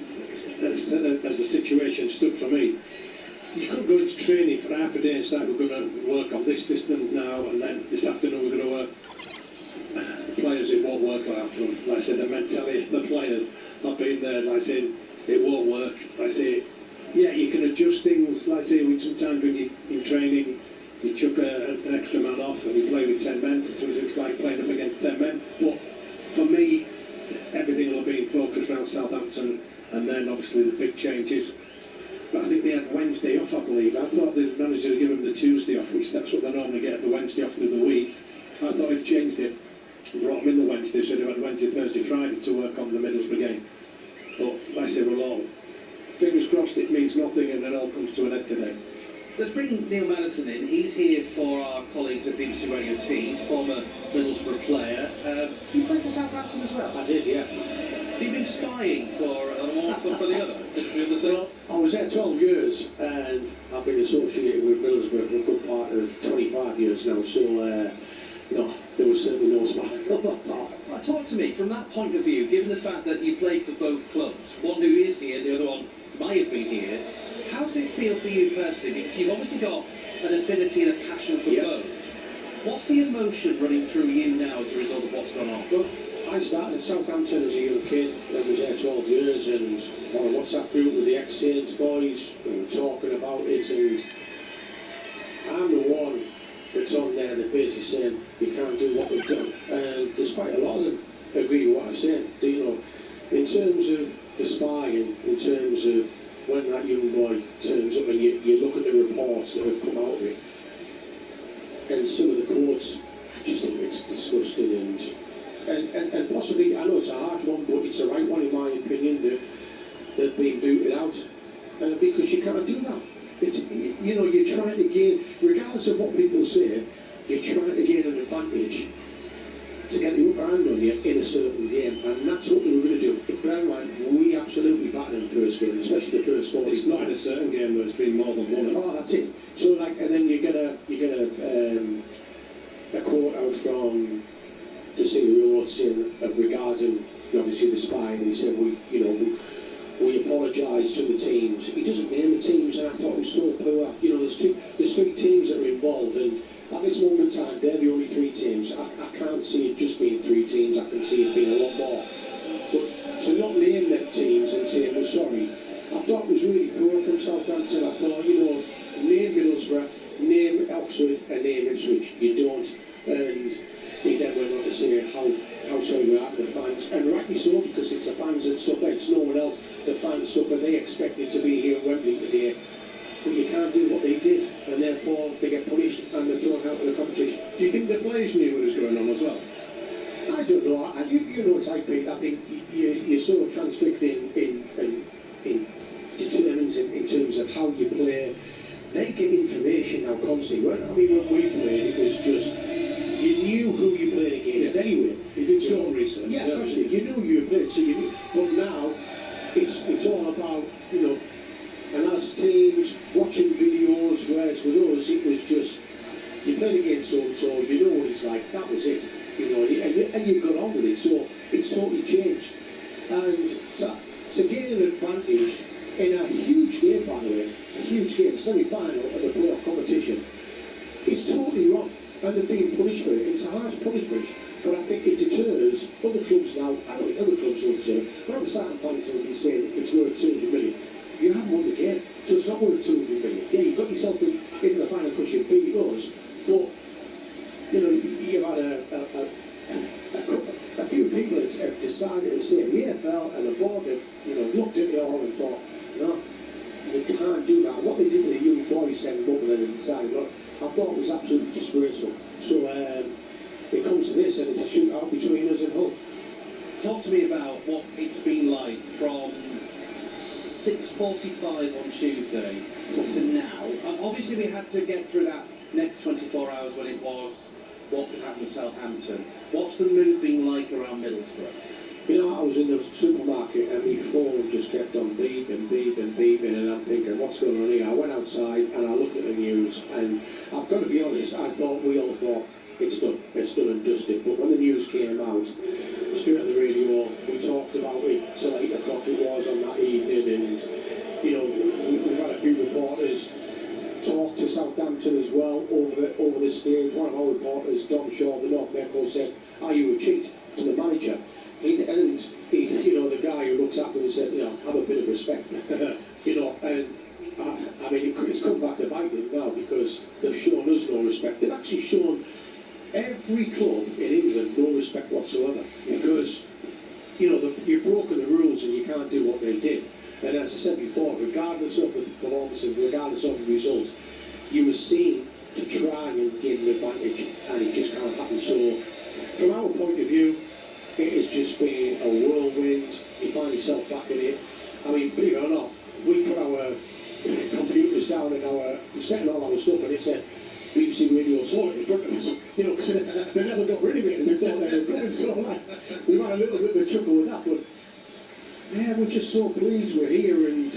As the situation stood for me, you couldn't go into training for half a day and start, we're going to work on this system now, and then this afternoon we're going to work. The players, it won't work like that. Like I said, the mentality of the players, not being there, like I said, it won't work. Like I say, yeah, you can adjust things. Like I say, sometimes when you're in training, you chuck an extra man off and you play with 10 men, so it's like playing up against 10 men. But for me, everything will have been focused around Southampton, and then obviously the big changes. But I think they had Wednesday off, I believe. I thought the manager would give them the Tuesday off, which that's what they normally get, the Wednesday off through the week. I thought he'd changed it, brought them in the Wednesday, so they had Wednesday, Thursday, Friday to work on the Middlesbrough game. But like I say, we'll all, fingers crossed, it means nothing and it all comes to an end today. Let's bring Neil Madison in. He's here for our colleagues at BBC Radio T. He's former Middlesbrough player. You played for Southampton as well? I did, yeah. Have you been spying for one club for the other? Well, I was there 12 years, and I've been associated with Middlesbrough for a good part of 25 years now, so, you know, there was certainly no spying on that part. Well, talk to me, from that point of view, given the fact that you played for both clubs, one who is here, the other one might have been here, how does it feel for you personally? Because you've obviously got an affinity and a passion for both. What's the emotion running through you now as a result of what's gone on? Well, I started at Southampton as a young kid, I was there 12 years, and on a WhatsApp group with the ex-Saints boys, and we're talking about it, and I'm the one that's on there that basically saying, you can't do what we've done. And there's quite a lot of them agree with what I'm saying. You know, in terms of the spying, in terms of when that young boy turns up and you look at the reports that have come out of it, and some of the quotes, I just think it's disgusting, and and possibly, I know it's a harsh one, but it's the right one in my opinion, that they've been booted out, because you can't do that. It's, you know, you're trying to gain, regardless of what people say, you're trying to gain an advantage to get the upper hand on you in a certain game, and that's what we were going to do. But bear in mind, we absolutely battered them the first game, especially the first one. It's not in a certain game where it's been more than one. Oh, that's it. So like, and then you get a quote out from the CEO saying regarding obviously the spine, and he said we apologise to the teams. He doesn't name the teams, and I thought it was so poor. You know, there's three teams that are involved, and at this moment in time, they're the only three teams. I can't see it just being three teams. I can see it being a lot more. But to not name them teams and say we're sorry, I thought it was really poor from Southampton. I thought, you know, name Middlesbrough, name Oxford, and name Ipswich. You don't. And he then went on to say how sorry we are to the fans, and rightly so, because it's the fans that suffer, it's no one else. The fans suffer. They expected to be here at Wembley today, but you can't do what they did, and therefore they get punished and they're thrown out of the competition. Do you think the players knew what was going on as well? I don't know. You know, it's like Pete. I think you're so transfixed in determinants in terms of how you play. They get information now constantly. I mean, when we played, it was just you knew who you played against anyway. You did some research. Yeah, of course you did. You knew you played, so you knew. But now it's all about, you know, and as teams watching videos, whereas with us it was just you played against so you know what it's like. That was it, you know, and you got on with it. So it's totally changed, and to gain an advantage in a huge game, by the way, a huge game, semi-final of the playoff competition, it's totally wrong, and they're being punished for it. It's a harsh punishment, but I think it deters other clubs now. I don't think other clubs will deter. When I'm starting fans will be saying it's worth 200 million. You haven't won the game, so it's not worth 200 million. Yeah, you got yourself into the final because you beat us, but you know you've had a few people have decided to say the EFL and the board have, you know, looked at it all and thought, no, you can't do that. What they did with the young boys sending them up and then decided, look, I thought it was absolutely disgraceful. So it comes to this, and it's a shootout between us and Hull. Talk to me about what it's been like from 6:45 on Tuesday to now. Obviously we had to get through that next 24 hours when it was what could happen to Southampton. What's the mood been like around Middlesbrough? You know, I was in the supermarket and my phone just kept on beeping, and I'm thinking, what's going on here? I went outside and I looked at the news, and I've got to be honest, we all thought it's done and dusted. But when the news came out, straight on the radio, we talked about it till 8 o'clock it was on that evening, and you know, we've had a few reporters talk to Southampton as well over the stage. One of our reporters, Dom Shaw, the North Echo, said, "Are you a cheat?" to the manager. And he, you know, the guy who looks after him said, you know, have a bit of respect, you know. And I mean, it's come back to bite them now, because they've shown us no respect. They've actually shown every club in England no respect whatsoever, because you know you've broken the rules and you can't do what they did. And as I said before, regardless of the performance and regardless of the result, you were seen to try and gain an advantage, and it just can't happen. So from our point of view, it has just been a whirlwind. You find yourself back in it. I mean, believe it or not, we put our computers down and we set all our stuff, and it said BBC Radio Sorted in front of us. You know, they never got rid of it, and they thought they were coming. So like, we've had a little bit of a chuckle with that, but yeah, we're just so pleased we're here, and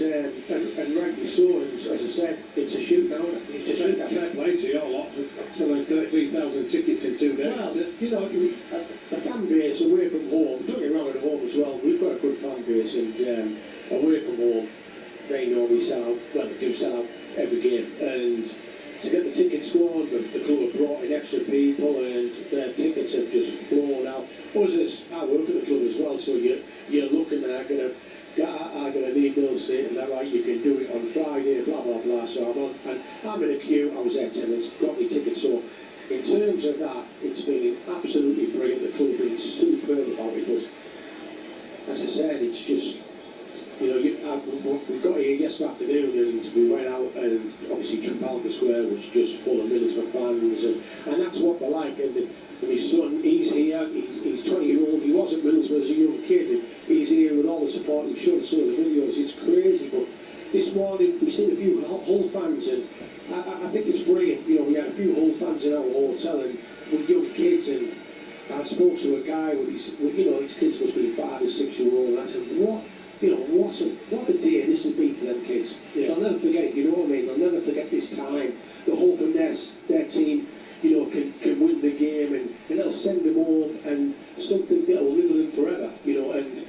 rightly so. And as I said, it's a shootout. It's a shootout. Fair play to you a lot. Selling 33,000 tickets in 2 days. Well, you know, the fan base away from home, don't get me wrong, at home as well, we've got a good fan base, and away from home, they normally sell out, well, they do sell out every game, and to get the tickets going, the club have brought in extra people, and their tickets have just flown out. Us, I work at the club as well, so you're looking at, I'm going to need those seats, and that right, you can do it on Friday, blah, blah, blah. So I'm in a queue, I was there 10 minutes, got my ticket. So in terms of that, it's been absolutely brilliant. The club have been superb about it, but as I said, it's just, You know, we got here yesterday afternoon and we went out, and obviously Trafalgar Square was just full of Middlesbrough fans, and that's what they're like. And his son, he's here, he's 20-year-old, he was at Middlesbrough as a young kid, and he's here with all the support. He's showed some of the videos, it's crazy. But this morning we've seen a few Hull fans, and I think it's brilliant. You know, we had a few Hull fans in our hotel and with young kids, and I spoke to a guy with his kids must be 5 or 6 year old, and I said, what a day this will be for them kids. Yeah. They'll never forget it, you know what I mean? They'll never forget this time. The hope in their team, you know, can win the game, and it'll send them home, and something that'll live with them forever, you know. And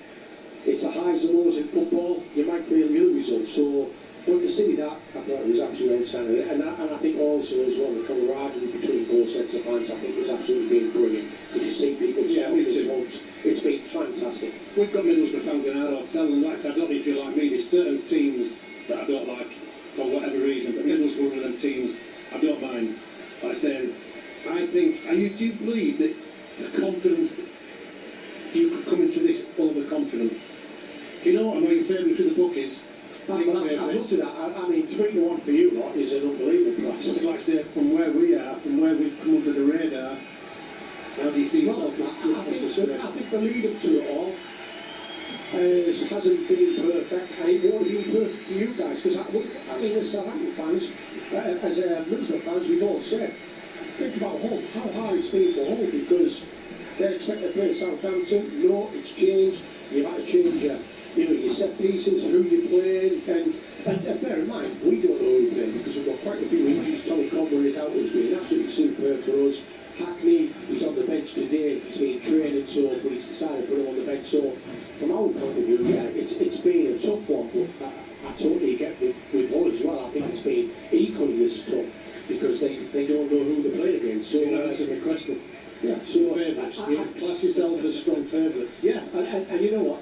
it's the highs and lows in football. You might fail the other result. So, but to see that, I thought it was absolutely outstanding. And I think also as well, the camaraderie between both sets of fans, I think, has absolutely been brilliant. Because you see people talking in pubs, it's been fantastic. We've got Middlesbrough fans in our hotel, and like I said, I don't know if you're like me, there's certain teams that I don't like for whatever reason, but Middlesbrough are them teams I don't mind. Like saying, I think, do you believe that the confidence that you could come into this overconfident? You know, I know your favourite for the book is. I've looked at that. I mean, 3-1 for you lot is an unbelievable price. Just like I say, from where we are, from where we've come under the radar, how do you see yourself? I think the lead up to it all hasn't been perfect, and it won't be perfect for you guys, because I mean, as Southampton fans, as Middlesbrough fans, we've all said, think about Hull, how hard it's been for Hull, because they expect to play Southampton. No, it's changed. You've had to change your set pieces, who you're playing, and bear in mind, we don't know who we're playing, because we've got quite a few injuries. Tommy Conway is out, has been absolutely superb for us. Hackney, he's on the bench today, he's been training, so but he's decided to put him on the bench. So from our point of view, yeah, it's been a tough one, but I totally get with Hull as well. I think it's been equally as tough, because they don't know who they're playing against. So that's a question. Yeah, so favourites. You class yourself as strong favourites. Yeah, and you know what?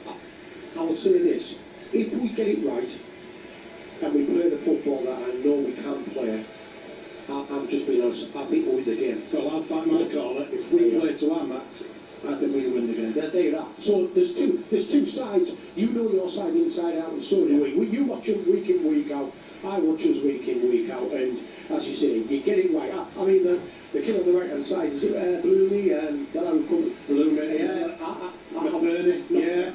I will say this: if we get it right and we play the football that I know we can play, I'm just being honest, I think we'll win the game. Well, I'll fight my corner. If we play to our max, I think we'll win the game. There you are. So there's two sides. You know your side inside out, and so do we. You watch us week in, week out. I watch us week in, week out, and as you say, you get it right. I mean, the kid on the right hand side, is it Bloomie and that I would call it Bloomie? Yeah, McBurnie. Yeah,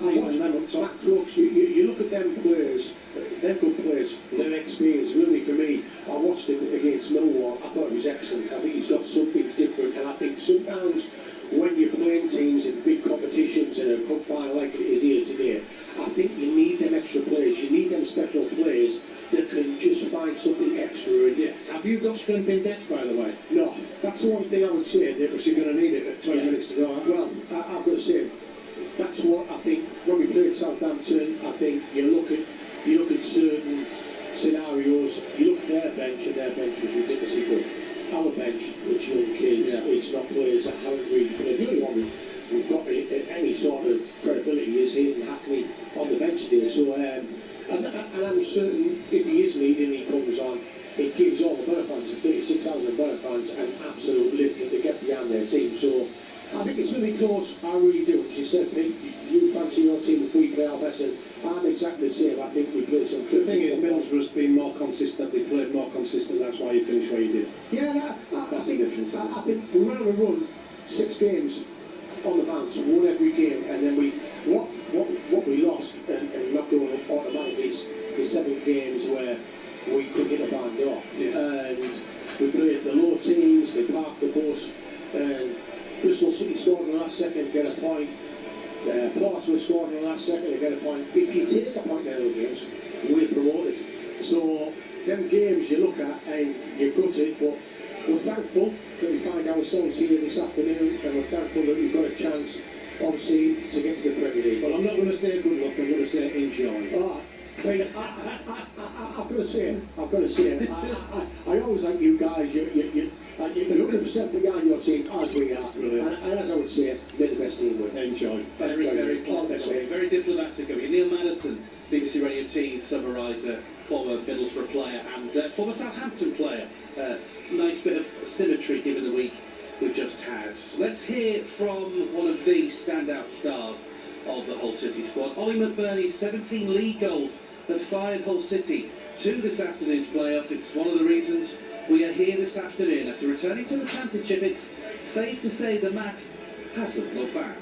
Matt Crooks. You look at them players. They're good players. They're experienced. Bloomie, for me, I watched him against Millwall. I thought he was excellent. I think he's got something different, and I think sometimes when you're playing teams in big competitions and a cup final like it is here today, I think you need them extra players. You need them special players that can just find something extra. And have you got strength in depth, by the way? No, that's the one thing I would say. Because you're going to need it at 20 minutes to go. Well, I've got to say, that's what I think. When we played Southampton, I think you look at certain scenarios. You look at their bench, and their bench was ridiculously good. Our bench, it's young kids, it's not players that haven't really played. The only one we've got any sort of credibility is Hayden Hackney on the bench there. So, and I'm certain if he is leading, he comes on, it gives all the Borough fans, the 36,000 Borough fans, an absolute lift that they get behind their team. So I think it's really close. I really do. As you said, Pete, you fancy your team if we play our best, and I'm exactly the same. I think we play some. The thing is, Middlesbrough's been more consistent. They played more consistent. That's why you finished where you did. Yeah, that's the difference. I think we ran a run 6 games on the bounce, won every game, and then what we lost and not going up automatically is the 7 games where we couldn't hit a barn door. And we played the low teams. They parked the bus, and Bristol City scored in the last second to get a point. Portsmouth scored in the last second to get a point. If you take a point in those games, we're promoted. So them games you look at and you gut it, but we're thankful that we find ourselves here this afternoon, and we're thankful that we've got a chance, obviously, to get to the Premier League. Well, I'm not going to say good luck. I'm going to say enjoy. I've got to say, I always like you guys. You're 100% behind your team, as we are. And as I would say, they're the best team win. Enjoy. Very positive, very diplomatic of you. Neil Madison, BBC Radio T's summariser, former Middlesbrough player and former Southampton player. Nice bit of symmetry given the week we've just had. Let's hear from one of the standout stars of the Hull City squad. Ollie McBurnie's 17 league goals have fired Hull City to this afternoon's playoff. It's one of the reasons we are here this afternoon. After returning to the Championship, it's safe to say the Mac hasn't looked back.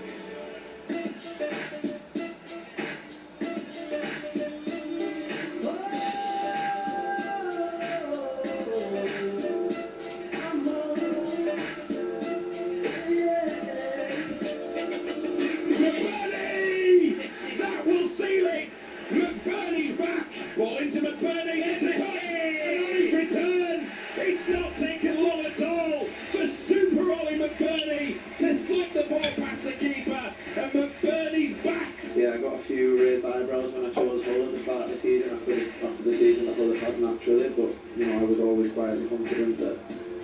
Ball into McBurnie, it's a hit! And on his return, it's not taken long at all for Super Ollie McBurnie to slip the ball past the keeper, and McBurnie's back! Yeah, I got a few raised eyebrows when I chose Hull at the start of the season, after the season that Hull had had naturally, but, you know, I was always quietly confident that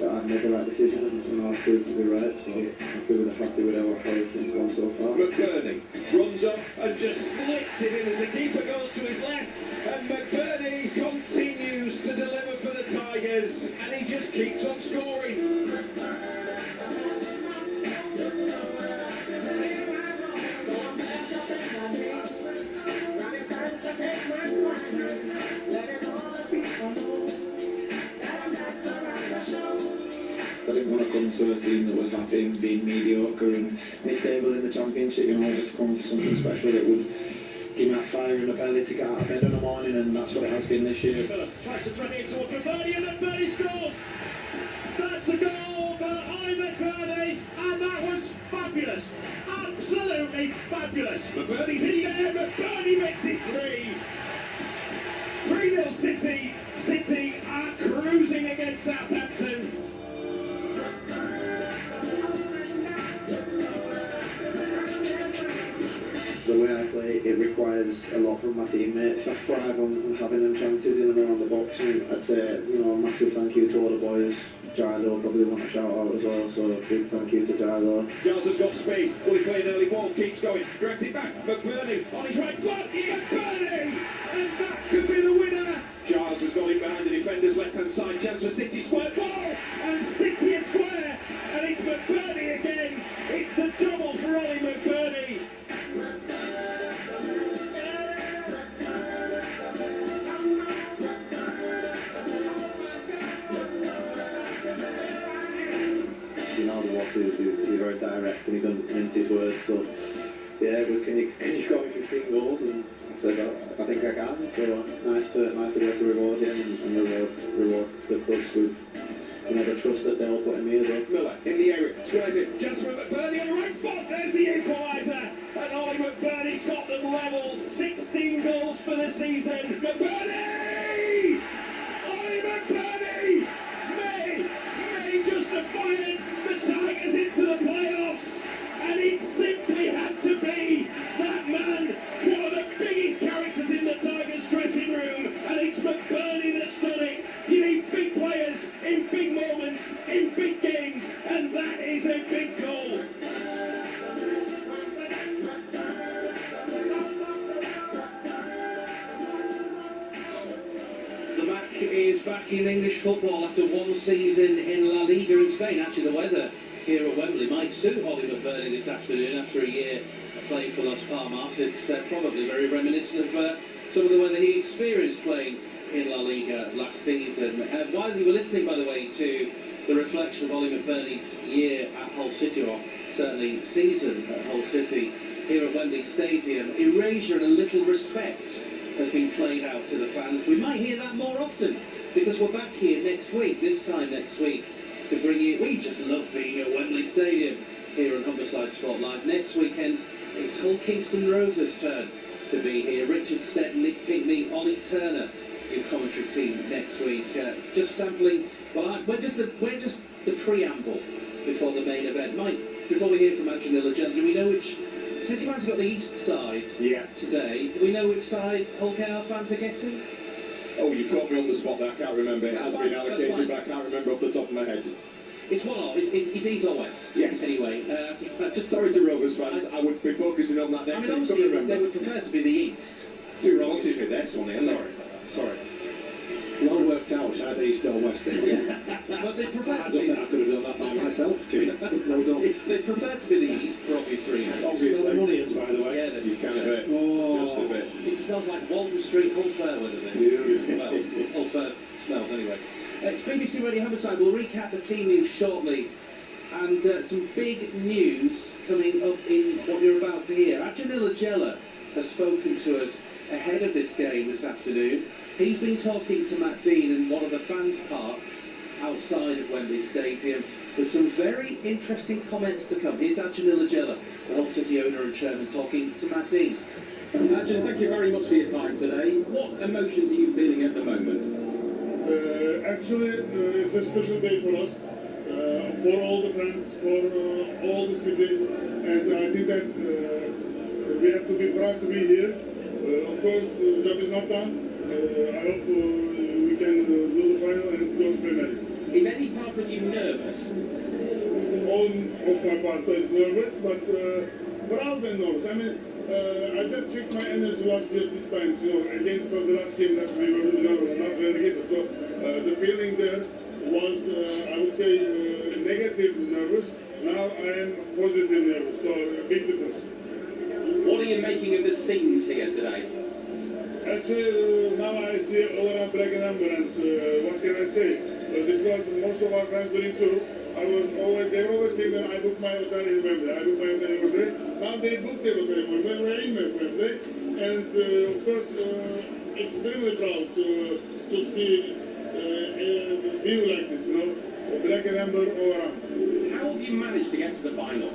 I'd made the right decision, and, you know, I've proved to be right, so happy with how it's gone so far. McBurnie runs up and just slips it in as the keeper goes to his left, and McBurnie continues to deliver for the Tigers, and he just keeps on scoring. I didn't want to come to a team that was happy and being mediocre and mid-table in the Championship. You know, I wanted to come for something special that would give me that fire in the belly to get out of bed in the morning, and that's what it has been this year. Tries to thread it towards McBurnie, and McBurnie scores! That's a goal for Ollie McBurnie, and that was fabulous! Absolutely fabulous! McBurnie's in there, McBurnie makes it 3-0 City. City are cruising against Southampton. The way I play, it requires a lot from my teammates. I thrive on having them chances in and around the box, and I'd say, you know, a massive thank you to all the boys. Gilo probably want a shout out as well, so big thank you to Gilo. Giles has got space, fully playing early ball, keeps going, grabs it back, McBurnie on his right foot, McBurnie! And that could be the winner! Giles has got it behind the defender's left-hand side, chance for City, square ball, and City is square, and it's McBurnie again, it's the double for Ollie McBurnie! You know, the losses he's very direct and he doesn't mince his words, so yeah, it was can you score me 15 goals, and I said I think I can, so nice to be able to reward him and reward the clubs with, you know, the trust that they'll put in me as well. Miller in the area, squares it, chance for McBurnie on the right foot, there's the equaliser, and Ollie McBurnie's got them level, 16 goals for the season, McBurnie! Ollie McBurnie may just have fired the Tigers into the playoffs, and it simply had to be that man, one of the biggest characters in the Tigers dressing room, and it's McBurnie that's done it. You need big players in big moments, in big games, and that is a big goal. The Mac is back in English football after one season in La Liga in Spain. Actually, the weather here at Wembley might suit Ollie McBurnie this afternoon after a year playing for Las Palmas. It's probably very reminiscent of some of the weather he experienced playing in La Liga last season. While you were listening, by the way, to the reflection of Ollie McBurnie's year at Hull City, or certainly season at Hull City, here at Wembley Stadium, erasure and a little respect has been played out to the fans. We might hear that more often, because we're back here next week, this time next week, to bring you, we just love being at Wembley Stadium here on Humberside Sport Live. Next weekend, it's Hull Kingston Rovers' turn to be here. Richard Stead, Nick Pinkney, Ollie Turner in commentary team next week. Just sampling, well, we're just the preamble before the main event. Mike, before we hear from Managerial legend, do we know which City fans got the east side today? Do we know which side Hull KR fans are getting? Oh, you've got me on the spot there, I can't remember. It has been allocated, but I can't remember off the top of my head. It's one off, it's east or west. Yes. Anyway, just sorry to Rovers fans, I would be focusing on that next. I mean, obviously, they would prefer to be the east. Two wrongs in me there, Swanee. Sorry. It all worked out. choice. Either East or West. But they prefer I to don't be... think I could have done that by myself. No done. They prefer to be the East for obvious reasons. Obviously. The onions, by the way. Yeah, You can a bit. Just a bit. It smells like Walton Street Hull Fair weather, this. Well, Hull Fair smells anyway. It's BBC Radio Humberside. We'll recap the team news shortly. And some big news coming up in what you're about to hear. Managerial has spoken to us ahead of this game this afternoon. He's been talking to Matt Dean in one of the fans' parks outside of Wembley Stadium. There's some very interesting comments to come. Here's Managerial, the Hull City owner and chairman, talking to Matt Dean. Ajahn, thank you very much for your time today. What emotions are you feeling at the moment? Actually, it's a special day for us, for all the fans, for all the city, and I think that we have to be proud to be here. Of course, the job is not done. I hope we can do the final and go to Premier League. Is any part of you nervous? All of my part is nervous, but proud and nervous. I mean, I just checked my energy last year this time. Again, it was the last game that we were not relegated. So the feeling there was, I would say, negative nervous. Now I am positive nervous. So a big difference. What are you making of the scenes here today? Actually, now I see all around black and amber, and what can I say? This was most of our fans doing too. They were always saying that I booked my hotel in Wembley. Now they booked their hotel in Wembley. We're in Wembley, and of course, extremely proud to see a view like this, black and amber all around. How have you managed to get to the final?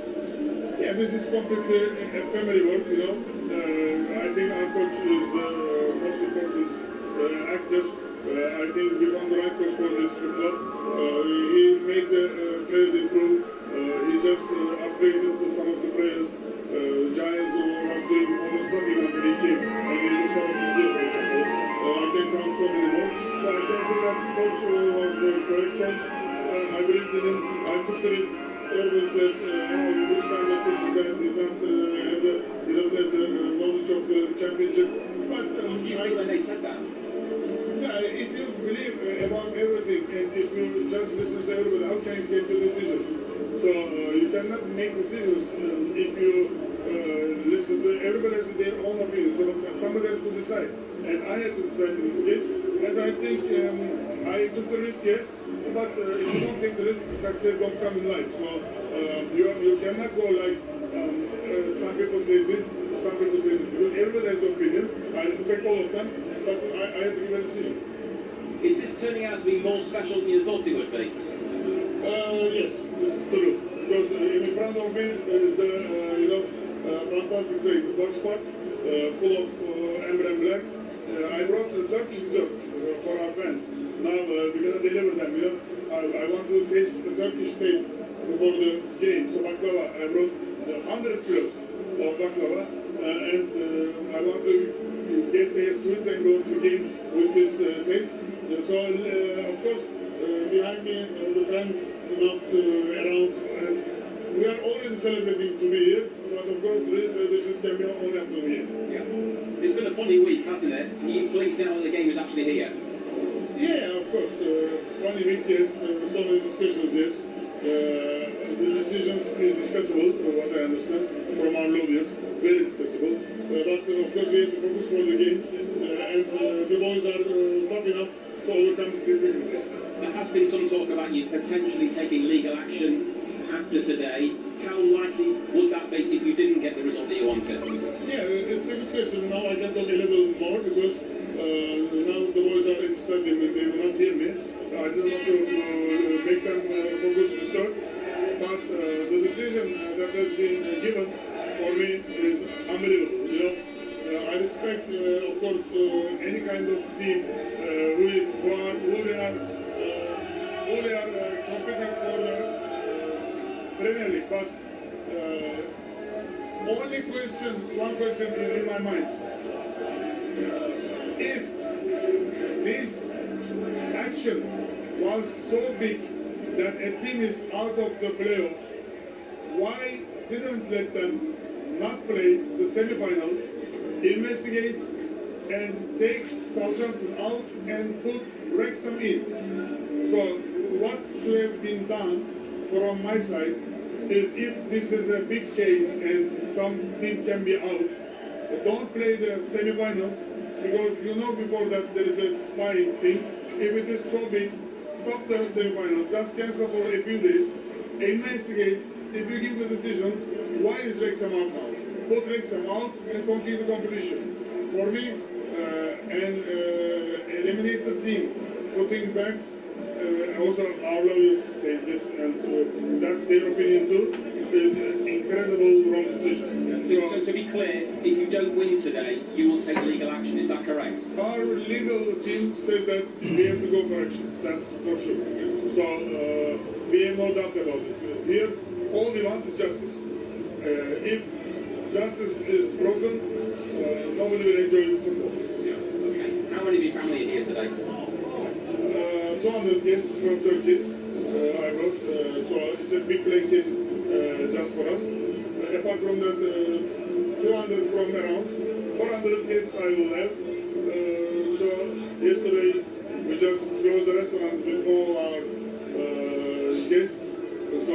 Yeah, this is completely a family work, I think our coach is the most important actor. I think we found the right coach for this club. He made the players improve. He just upgraded some of the players. Giants was doing almost nothing until he came. And he just started this year, for example. I can count so many more. So I can say that coach was the correct choice. I believed in him. I took the risk. Everyone said, which kind of coach is that? He doesn't have the knowledge of the championship. But what do you think when they said that? If you believe about everything and if you just listen to everybody, how can you get the decisions? So you cannot make decisions if you listen to everybody has their own opinion. So somebody has to decide, and I had to decide in this case. And I think I took the risk, yes. But if you don't take the risk, success don't come in life. So you cannot go like some people say this, some people say this, because everybody has an opinion. I respect all of them, but I have to give a decision. Is this turning out to be more special than you thought it would be? Yes, this is true. Because in front of me is the fantastic box spot, full of amber and black. I brought the Turkish dessert for our fans. Now we're gonna deliver them. I want to taste the Turkish taste before the game. So baklava, I brought 100 kilos of baklava, and I want to get their sweets and go to the game with this taste. So of course, behind me the fans not around, and we are already celebrating to be here. But of course, this is can be only after the game. Yeah. It's been a funny week, hasn't it? Are you pleased now that the game is actually here? Yeah, of course. Funny week, yes. So many discussions, yes. The decisions is discussable, what I understand, from our lawyers. Very discussable. But of course, we have to focus for the game. And the boys are tough enough to overcome these difficulties. There has been some talk about you potentially taking legal action after today. How likely would that be if you didn't get the result that you wanted? Yeah, it's a good question. Now I can talk a little more because now the boys are in the stadium and they will not hear me. I didn't want to make them focus to start. But the decision that has been given for me is unbelievable. I respect, of course, any kind of team who they are competing for the Premier League. But one question is in my mind. If this action was so big that a team is out of the playoffs, why didn't let them not play the semi-final, investigate and take Southampton out and put Wrexham in. So what should have been done from my side is, if this is a big case and some team can be out, don't play the semi-finals, because you know before that there is a spying thing. If it is so big, stop the semi-finals, just cancel for a few days, investigate. If you give the decisions, why is Wrexham out now? Put Wrexham out and continue the competition. For me, an eliminated team putting back, also our lawyers say this, and that's their opinion too, is an incredible wrong decision. So to be clear, if you don't win today, you will take legal action, is that correct? Our legal team says that we have to go for action, that's for sure. So we have no doubt about it. Here, all we want is justice. If justice is broken, nobody will enjoy football. Yeah. Okay. How many of your family are here today? 200 guests from Turkey, I brought, so it's a big playing team just for us. Apart from that, 200 from around, 400 guests I will have. So yesterday we just closed the restaurant with all our guests. So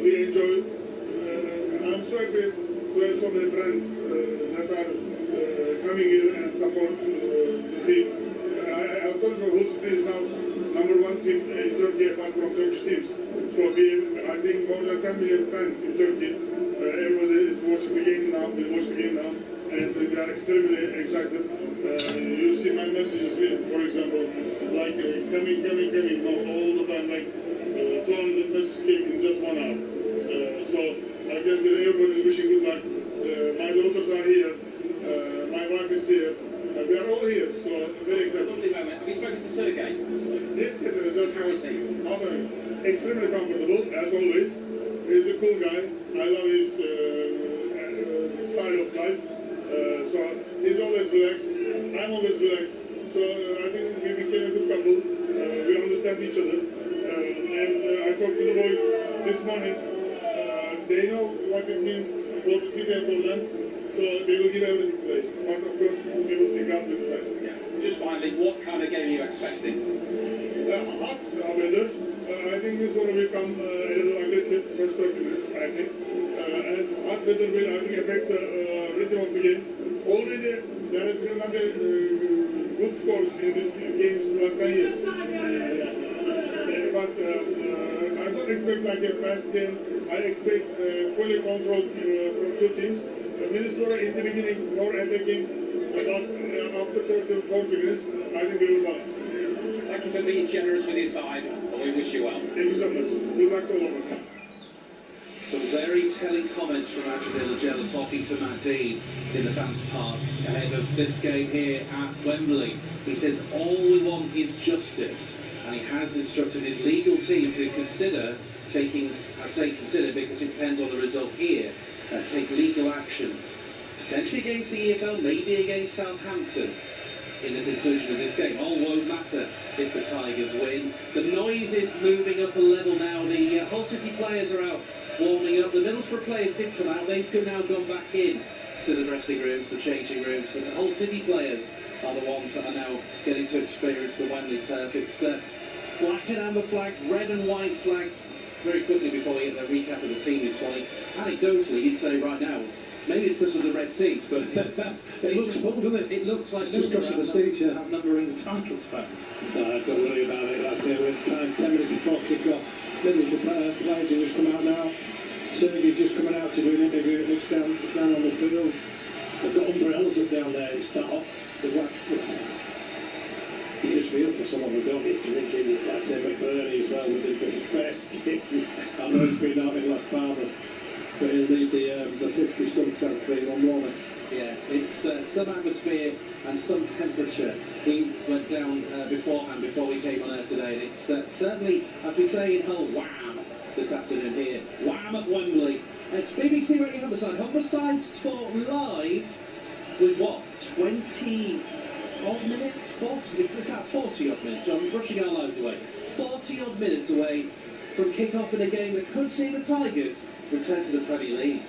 we enjoy. I'm so happy to have so many friends that are coming here and support the team. I told you, Hull is now #1 team in Turkey apart from Turkish teams. So we have, I think, more than 10 million fans in Turkey. Everybody is watching the game now, we watch the game now, and they are extremely excited. You see my messages, for example, like coming, no, all the time, like 200 messages came in just 1 hour. So I guess everybody is wishing good luck. My daughters are here, my wife is here. We are all here, so very excited. Lovely moment. Have you spoken to Sergei? Yes, just how is he? Extremely comfortable, as always. He's a cool guy. I love his style of life. So he's always relaxed. I'm always relaxed. So I think we became a good couple. We understand each other. And I talked to the boys this morning. They know what it means for the city and for them. So they will give everything today. But of course, we will see God will decide. Yeah. Just finally, what kind of game are you expecting? Hot weather. I think it's going to become a little aggressive first 30 minutes, I think. And hot weather will, I think, affect the rhythm of the game. Already there has been another good scores in these games last 10 years. But I don't expect like a fast game. I expect fully controlled from two teams. Middlesbrough in the beginning more attacking, but after 30-40 minutes, I think we will balance. Thank you for being generous with your time, and we wish you well. Thank you so much. Good luck to all of us. Some very telling comments from Managerial talking to Matt Dean in the fans' park ahead of this game here at Wembley. He says all we want is justice, and he has instructed his legal team to consider taking, I say consider because it depends on the result here, take legal action, potentially against the EFL, maybe against Southampton in the conclusion of this game. All won't matter if the Tigers win. The noise is moving up a level now. The Hull City players are out warming up. The Middlesbrough players did come out. They've now gone back in to the dressing rooms, the changing rooms. But the Hull City players are the ones that are now getting to experience the Wembley turf. It's black and amber flags, red and white flags. Very quickly before we get the recap of the team this morning, anecdotally, you'd say right now, maybe it's because of the red seats, but it looks full, doesn't it? It looks like just because of the seats, yeah. Numbering the titles, fans. Don't worry about it. That's it. We're in time, 10 minutes before kick-off. Middlesbrough players have just come out now. Sergey's just coming out to do an interview. It looks down on the field. They've got umbrellas up down there. It's that hot. You just feel for someone who don't get to thinking, let's say McBurnie as well, with the first game. I know he's been out in Las Palmas, but he'll need the 50 sunset cream on water. Yeah, it's some atmosphere and some temperature. We went down beforehand before we came on air today, and it's certainly, as we say in Hull, wham this afternoon here. Wham at Wembley. It's BBC Radio Humberside. Humberside Sport Live with what? 20 odd minutes? 40 odd minutes. So I'm brushing our lives away. 40 odd minutes away from kick-off in a game that could see the Tigers return to the Premier League.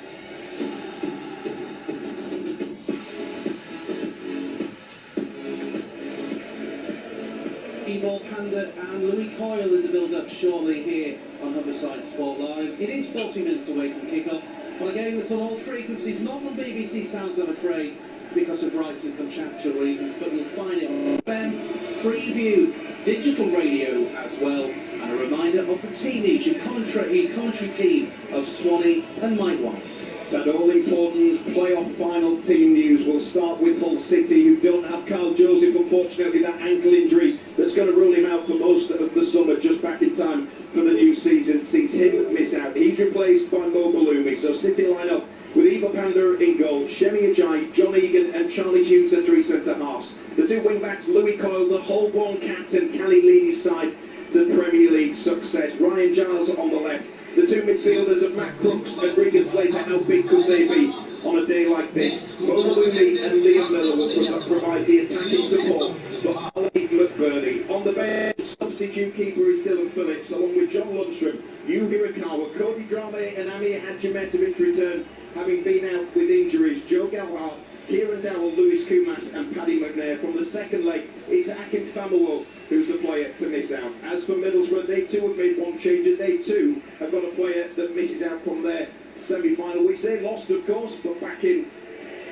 Ivor Panda and Louis Coyle in the build-up shortly here on Humberside Sport Live. It is 40 minutes away from kick-off on a game that's on all frequencies, not on BBC Sounds, I'm afraid, because of rights and contractual reasons, but you'll find it on FM, Freeview, digital radio as well, and a reminder of the team news, your commentary team of Swanee and Mike White. That all-important playoff final team news will start with Hull City, who don't have Carl Joseph, unfortunately, that ankle injury that's going to rule him out for most of the summer, just back in time for the new season, sees him miss out. He's replaced by Mo Balumi, so City line up with Eva Panda in goal, Shemi Ajayi, John Egan and Charlie Hughes, the three centre-halves. The two wing-backs, Louis Coyle, the Holborn captain, can he lead his side to Premier League success? Ryan Giles on the left. The two midfielders of Matt Crooks and Regan Slater, how big could they be on a day like this? Mo Balumi and Liam Miller will provide the attacking support for Ali McBurnie. On the bench, substitute keeper is Dylan Phillips, along with John Lundstrom, Yubi Rikawa, Cody Drame and Amir Hadjimetovic return, having been out with injuries. Joe Galhar, Kieran Dowell, Lewis Kumas and Paddy McNair. From the second leg, it's Akim Famuwo who's the player to miss out. As for Middlesbrough, they too have made one change, and they too have got a player that misses out from their semi-final, which they lost, of course, but back in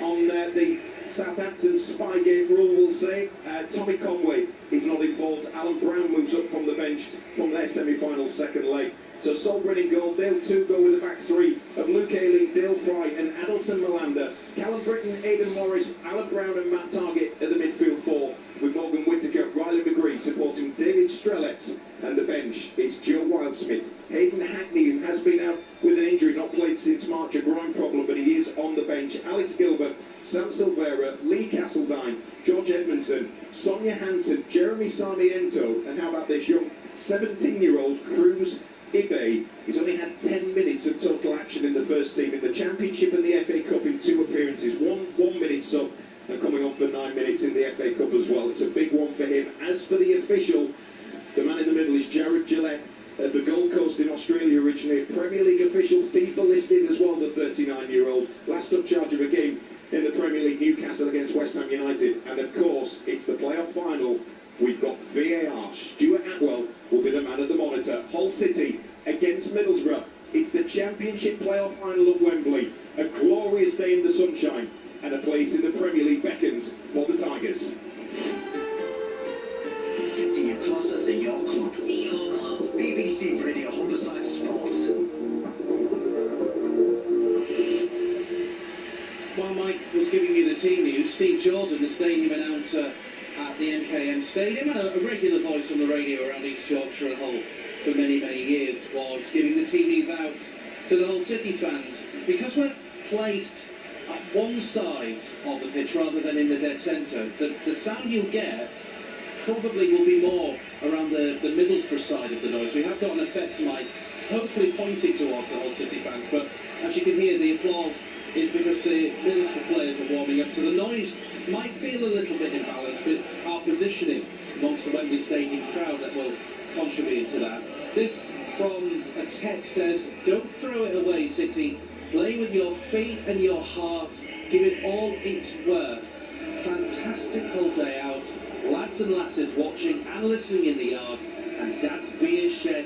on the Southampton spygate rule, we'll say. Tommy Conway is not involved. Alan Brown moves up from the bench from their semi-final second leg. So Solbrin in goal, they'll too go with the back three of Luke Ayling, Dale Fry and Adelson Malander. Callum Britton, Aidan Morris, Alan Brown and Matt Targett at the midfield four, with Morgan Whittaker, Riley McGree supporting David Strelett, and the bench is Joe Wildsmith. Hayden Hackney, who has been out with an injury, not played since March, a groin problem, but he is on the bench. Alex Gilbert, Sam Silvera, Lee Castledine, George Edmondson, Sonia Hansen, Jeremy Sarmiento, and how about this young 17-year-old Cruz Ibe, who's only had 10 minutes of total action in the first team in the Championship and the FA Cup in 2 appearances. One minute sub and coming on for 9 minutes in the FA Cup as well. It's a big one for him. As for the official, the man in the middle is Jared Gillette of the Gold Coast in Australia originally, a Premier League official, FIFA listed as well, the 39-year-old. Last up charge of a game in the Premier League, Newcastle against West Ham United. And of course, it's the playoff final. We've got VAR. Stuart Atwell will be the man at the monitor. Hull City against Middlesbrough. It's the Championship playoff final at Wembley. A glorious day in the sunshine, and a place in the Premier League beckons for the Tigers. Getting you closer to your club. To your club. BBC Radio Humberside Sports. While Mike was giving you the team news, Steve Jordan, the stadium announcer at the MKM Stadium, and a regular voice on the radio around East Yorkshire and Hull for many, many years, was giving the team news out to the Hull City fans. Because we're placed at one side of the pitch rather than in the dead centre, the sound you'll get probably will be more around the Middlesbrough side of the noise. We have got an effect, Mike, hopefully pointing towards the Hull City fans, but as you can hear, the applause is because the Middlesbrough players are warming up, so the noise might feel a little bit imbalanced, but it's our positioning amongst the Wembley Stadium crowd that will contribute to that. This from a text says, "Don't throw it away, City. Play with your feet and your heart. Give it all it's worth. Fantastic whole day out. Lads and lasses watching and listening in the yard, and Dad's beer shed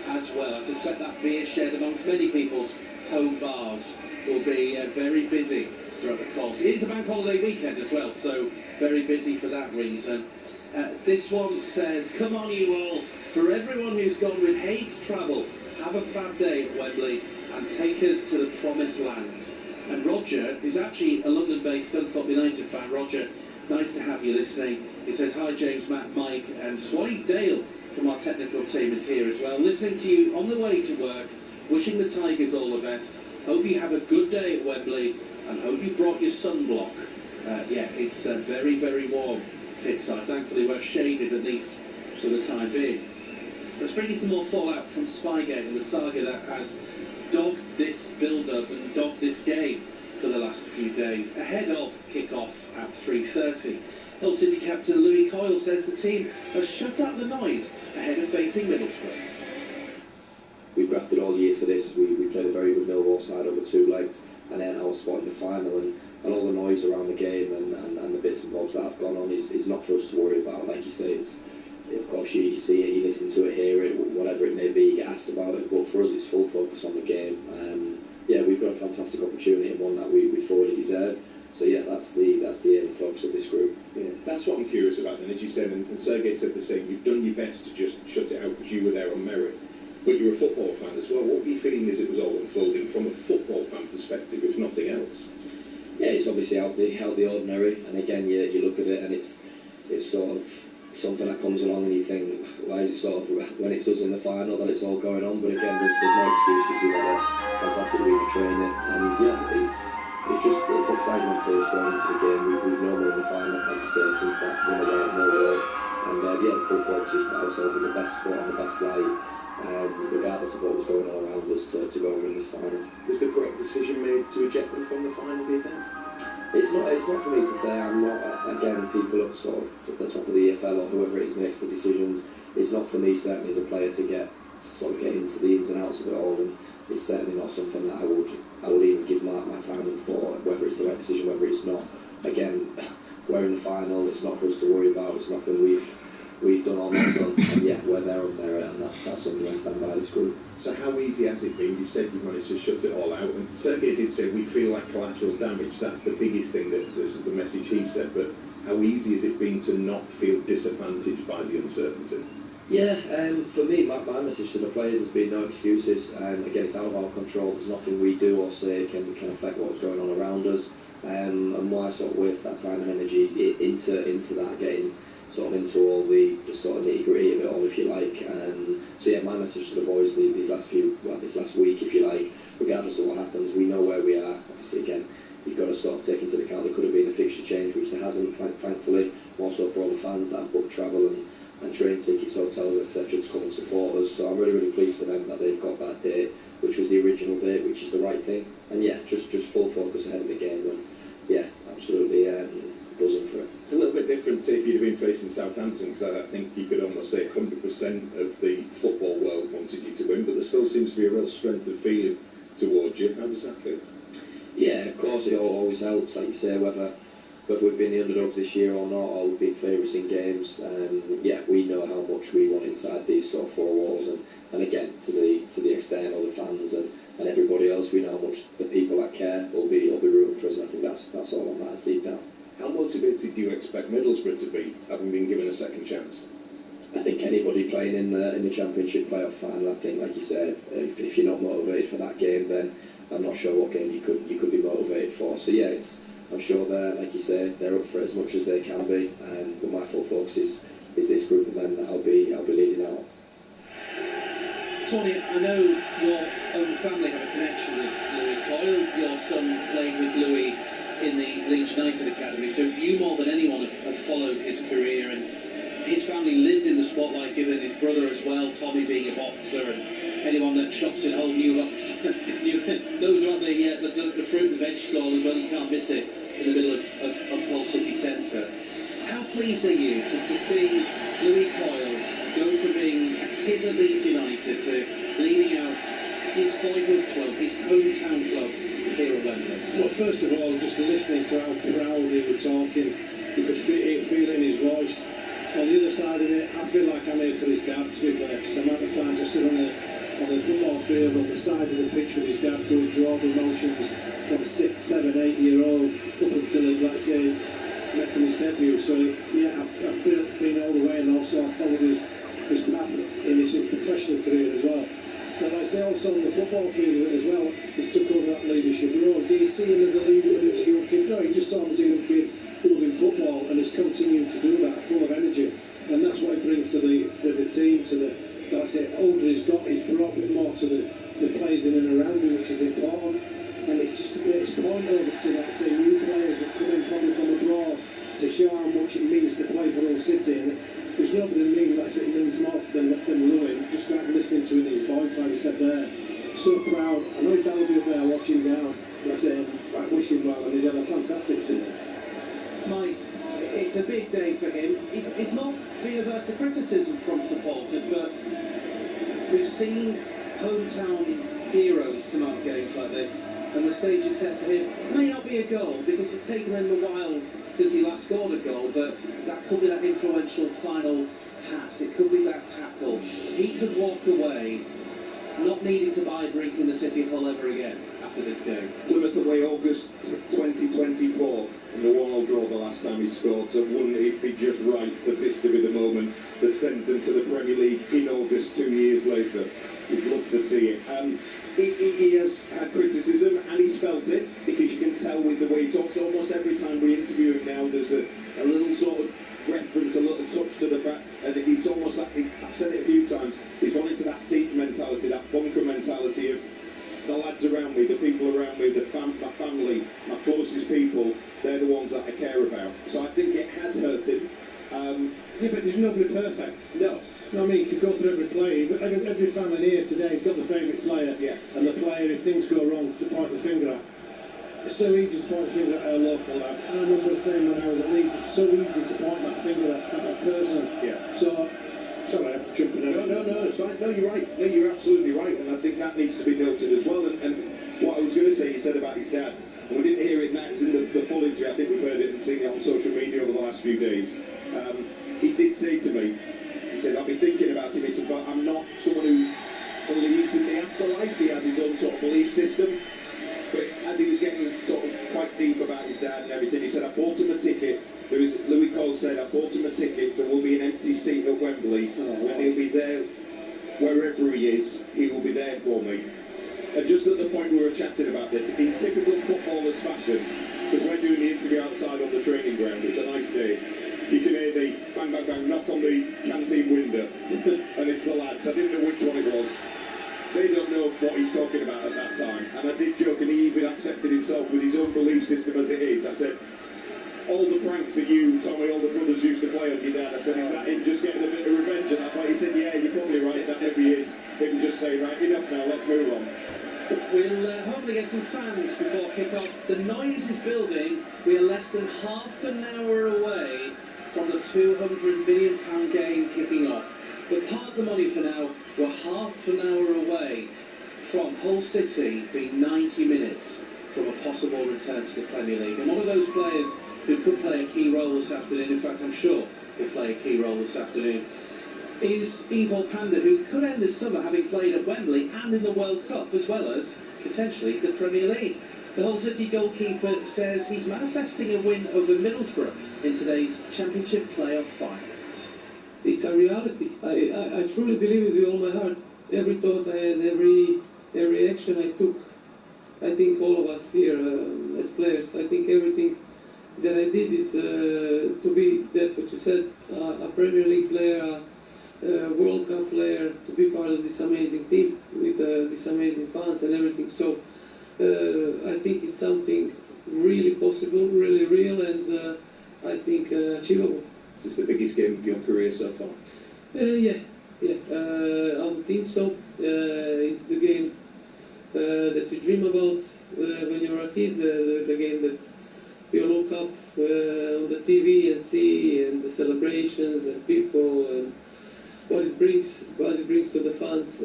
as well." I suspect that beer shed amongst many people's home bars will be very busy throughout the course. It is a bank holiday weekend as well, so very busy for that reason. This one says, "Come on you all, for everyone who's gone with Hague's travel, have a fab day at Wembley and take us to the promised land." And Roger, who's actually a London-based Scunthorpe United fan, Roger, nice to have you listening. He says, "Hi James, Matt, Mike and Swanee Dale from our technical team is here as well, listening to you on the way to work, wishing the Tigers all the best. Hope you have a good day at Wembley and hope you brought your sunblock." Yeah, it's very, very warm pitchside. Thankfully we're shaded at least for the time being. Let's bring you some more fallout from Spygate and the saga that has dogged this build-up and dogged this game for the last few days. Ahead of kick-off at 3:30, Hull City captain Louis Coyle says the team has shut out the noise ahead of facing Middlesbrough. We've grafted all year for this. We played a very good Millwall side over 2 legs and then our spot in the final, and all the noise around the game and the bits and bobs that have gone on is not for us to worry about. Like you say, it's of course you see it, you listen to it, hear it, whatever it may be, you get asked about it. But for us, it's full focus on the game. Yeah, we've got a fantastic opportunity and one that we fully deserve. So yeah, that's the aim and focus of this group. Yeah, that's what I'm curious about. And as you said, and Sergei said the same, you've done your best to just shut it out because you were there on merit. But you're a football fan as well. What were you feeling as it was all unfolding from a football fan perspective, if nothing else? Yeah, it's obviously out the ordinary. And again, you look at it and it's sort of something that comes along and you think, why is it sort of when it's us in the final that it's all going on? But again, there's no excuses. We've had a fantastic week of training, and yeah, it's excitement for us going into the game. We've known we're in the final, like you say, since that win away at Millwall, and yeah, the full focus is put ourselves in the best spot on the best light, regardless of what was going on around us to go and win this final. Was the correct decision made to eject them from the final, do you think? It's not for me to say. I'm not, again, people at sort of at the top of the EFL or whoever it is makes the decisions. It's not for me, certainly as a player, to sort of get into the ins and outs of it all, and it's certainly not something that I would even give my time and thought, whether it's the right decision, whether it's not. Again, we're in the final, it's not for us to worry about, it's nothing we've done or not done, and yeah, we're there on merit, and that's something I stand by this group. So how easy has it been? You said you've managed to shut it all out, and Sergei did say we feel like collateral damage. That's the biggest thing, that this is the message he said, but how easy has it been to not feel disadvantaged by the uncertainty? Yeah, for me, my message to the players has been no excuses. Again, it's out of our control. There's nothing we do or say can affect what's going on around us. And why sort of waste that time and energy into that, getting sort of into all the sort of nitty gritty of it all, if you like. So yeah, my message to the boys this last week, if you like, regardless of what happens, we know where we are. Obviously, again, you've got to sort of take into account there could have been a fixture change, which there hasn't, thankfully. Also for all the fans that have booked travel and train tickets, hotels, etc. to come and support us. So I'm really, really pleased for them that they've got that date, which was the original date, which is the right thing. And yeah, just full focus ahead of the game, and yeah, absolutely buzzing for it. It's a little bit different if you'd have been facing Southampton, because I think you could almost say 100% of the football world wanted you to win, but there still seems to be a real strength of feeling towards you. How does that feel? Yeah, of course, it always helps, like you say, whether we've been the underdogs this year or not, or we've been favourites in games. Yeah, we know how much we want inside these sort of four walls, and again, to the external, the fans and everybody else, we know how much the people that care will be rooting for us, and I think that's all that matters deep down. How motivated do you expect Middlesbrough to be, having been given a second chance? I think anybody playing in the Championship playoff final, I think, like you said, if you're not motivated for that game, then I'm not sure what game you could be motivated for. So yeah, I'm sure they're, like you say, they're up for it as much as they can be. But my full focus is this group of men that I'll be leading out. Tony, I know your own family have a connection with Louis Coyle. Your son played with Louis in the Leeds United Academy, so you more than anyone have followed his career, and his family lived in the spotlight, given his brother as well, Tommy being a boxer, and anyone that shops in Hull knew those are on the fruit and veg stall as well. You can't miss it in the middle of Hull City Centre. How pleased are you to see Louis Coyle go from being a kid at Leeds United to leading out his boyhood club, his hometown club here at Wembley? Well, first of all, just listening to how proud he was talking, you could feel in his voice. On the other side of it, I feel like I'm here for his dad, to be fair, because the amount of times I stood on the football field, on the side of the pitch with his dad, going through all the emotions from 6, 7, 8 year old up until he, like say, making his debut. So yeah, I've been all the way, and also I followed his path in his professional career as well. But like I say, also on the football field as well, he's took over that leadership role. Do you see him as a leader when he was a young kid? No, he just saw him as a young kid loving football, and is continuing to do that, full of energy. And that's what he brings to the team, like I say, older he's got, he's brought a bit more to the players in and around him, which is important. And it's just a great point over to, like I say, new players that come in probably from abroad to show how much it means to play for Hull City. And there's nobody in me, like I say, it means more than Louis. Just like listening to him in his voice, like he said there. So proud. I know his dad will be up there watching now. Like I say, I wish him well, and he's had a fantastic season. Mike, it's a big day for him. He's not being averse to criticism from supporters, but we've seen hometown heroes come out games like this, and the stage is set for him. It may not be a goal because it's taken him a while since he last scored a goal, but that could be that influential final pass. It could be that tackle. He could walk away not needing to buy a drink in the City of Hull ever again after this game. Plymouth away August 2024, and the 1-1 draw the last time he scored, so wouldn't it be just right for this to be the moment that sends them to the Premier League in August 2 years later? We'd love to see it. He has had criticism, and he's felt it, because you can tell with the way he talks. Almost every time we interview him now, there's a little sort of reference, a little touch to the fact, and it's almost like, I've said it a few times, he's gone into that seat mentality, that bunker mentality of the lads around me, the people around me, my family, my closest people, they're the ones that I care about. So I think it has hurt him. Yeah, but there's nobody perfect. No. No, I mean, you could go through every player. Every fan in here today has got the favourite player. Yeah. And the player, if things go wrong, to point the finger at. It's so easy to point the finger at a local lad. I remember saying when I was at Leeds, it's so easy to point that finger at that person. Yeah. So, sorry, I'm jumping over. No, it's fine. No, you're right. No, you're absolutely right. And I think that needs to be noted as well. And what I was going to say, he said about his dad, and we didn't hear it, that was in the full interview. I think we've heard it and seen it on social media over the last few days. He did say to me, he said, I've been thinking about him. He said, but I'm not someone who believes in the afterlife. He has his own sort of belief system. But as he was getting sort of quite deep about his dad and everything, he said, I bought him a ticket. Louis Cole said, I bought him a ticket. There will be an empty seat at Wembley, and he'll be there wherever he is. He will be there for me. And just at the point we were chatting about this, in typical footballers' fashion, because we're doing the interview outside on the training ground, it's a nice day. You can hear the bang, bang, bang knock on the canteen window, and it's the lads. I didn't know which one it was. They don't know what he's talking about at that time. And I did joke, and he even accepted himself with his own belief system as it is. I said, all the pranks that you, Tommy, all the brothers used to play on your dad, I said, is that him just getting a bit of revenge? And I thought, he said, yeah, you're probably right, that maybe is. Him just saying, right, enough now, let's move on. We'll hopefully get some fans before kick-off. The noise is building. We are less than half an hour away from the £200 million game kicking off. But part of the money for now, we're half an hour away from Hull City being 90 minutes from a possible return to the Premier League. And one of those players who could play a key role this afternoon, in fact I'm sure will play a key role this afternoon, is Evil Panda, who could end this summer having played at Wembley and in the World Cup, as well as potentially the Premier League. The Hull City goalkeeper says he's manifesting a win over Middlesbrough in today's Championship playoff final. It's a reality. I truly believe it with all my heart. Every thought I had, every action I took, I think all of us here as players, I think everything that I did is to be that what you said, a Premier League player, a World Cup player, to be part of this amazing team with these amazing fans and everything. So I think it's something really possible, really real, and I think achievable. Is this the biggest game of your career so far? Yeah. I would think so. It's the game that you dream about when you're a kid, the game that you look up on the TV and see, and the celebrations and people and what it brings to the fans.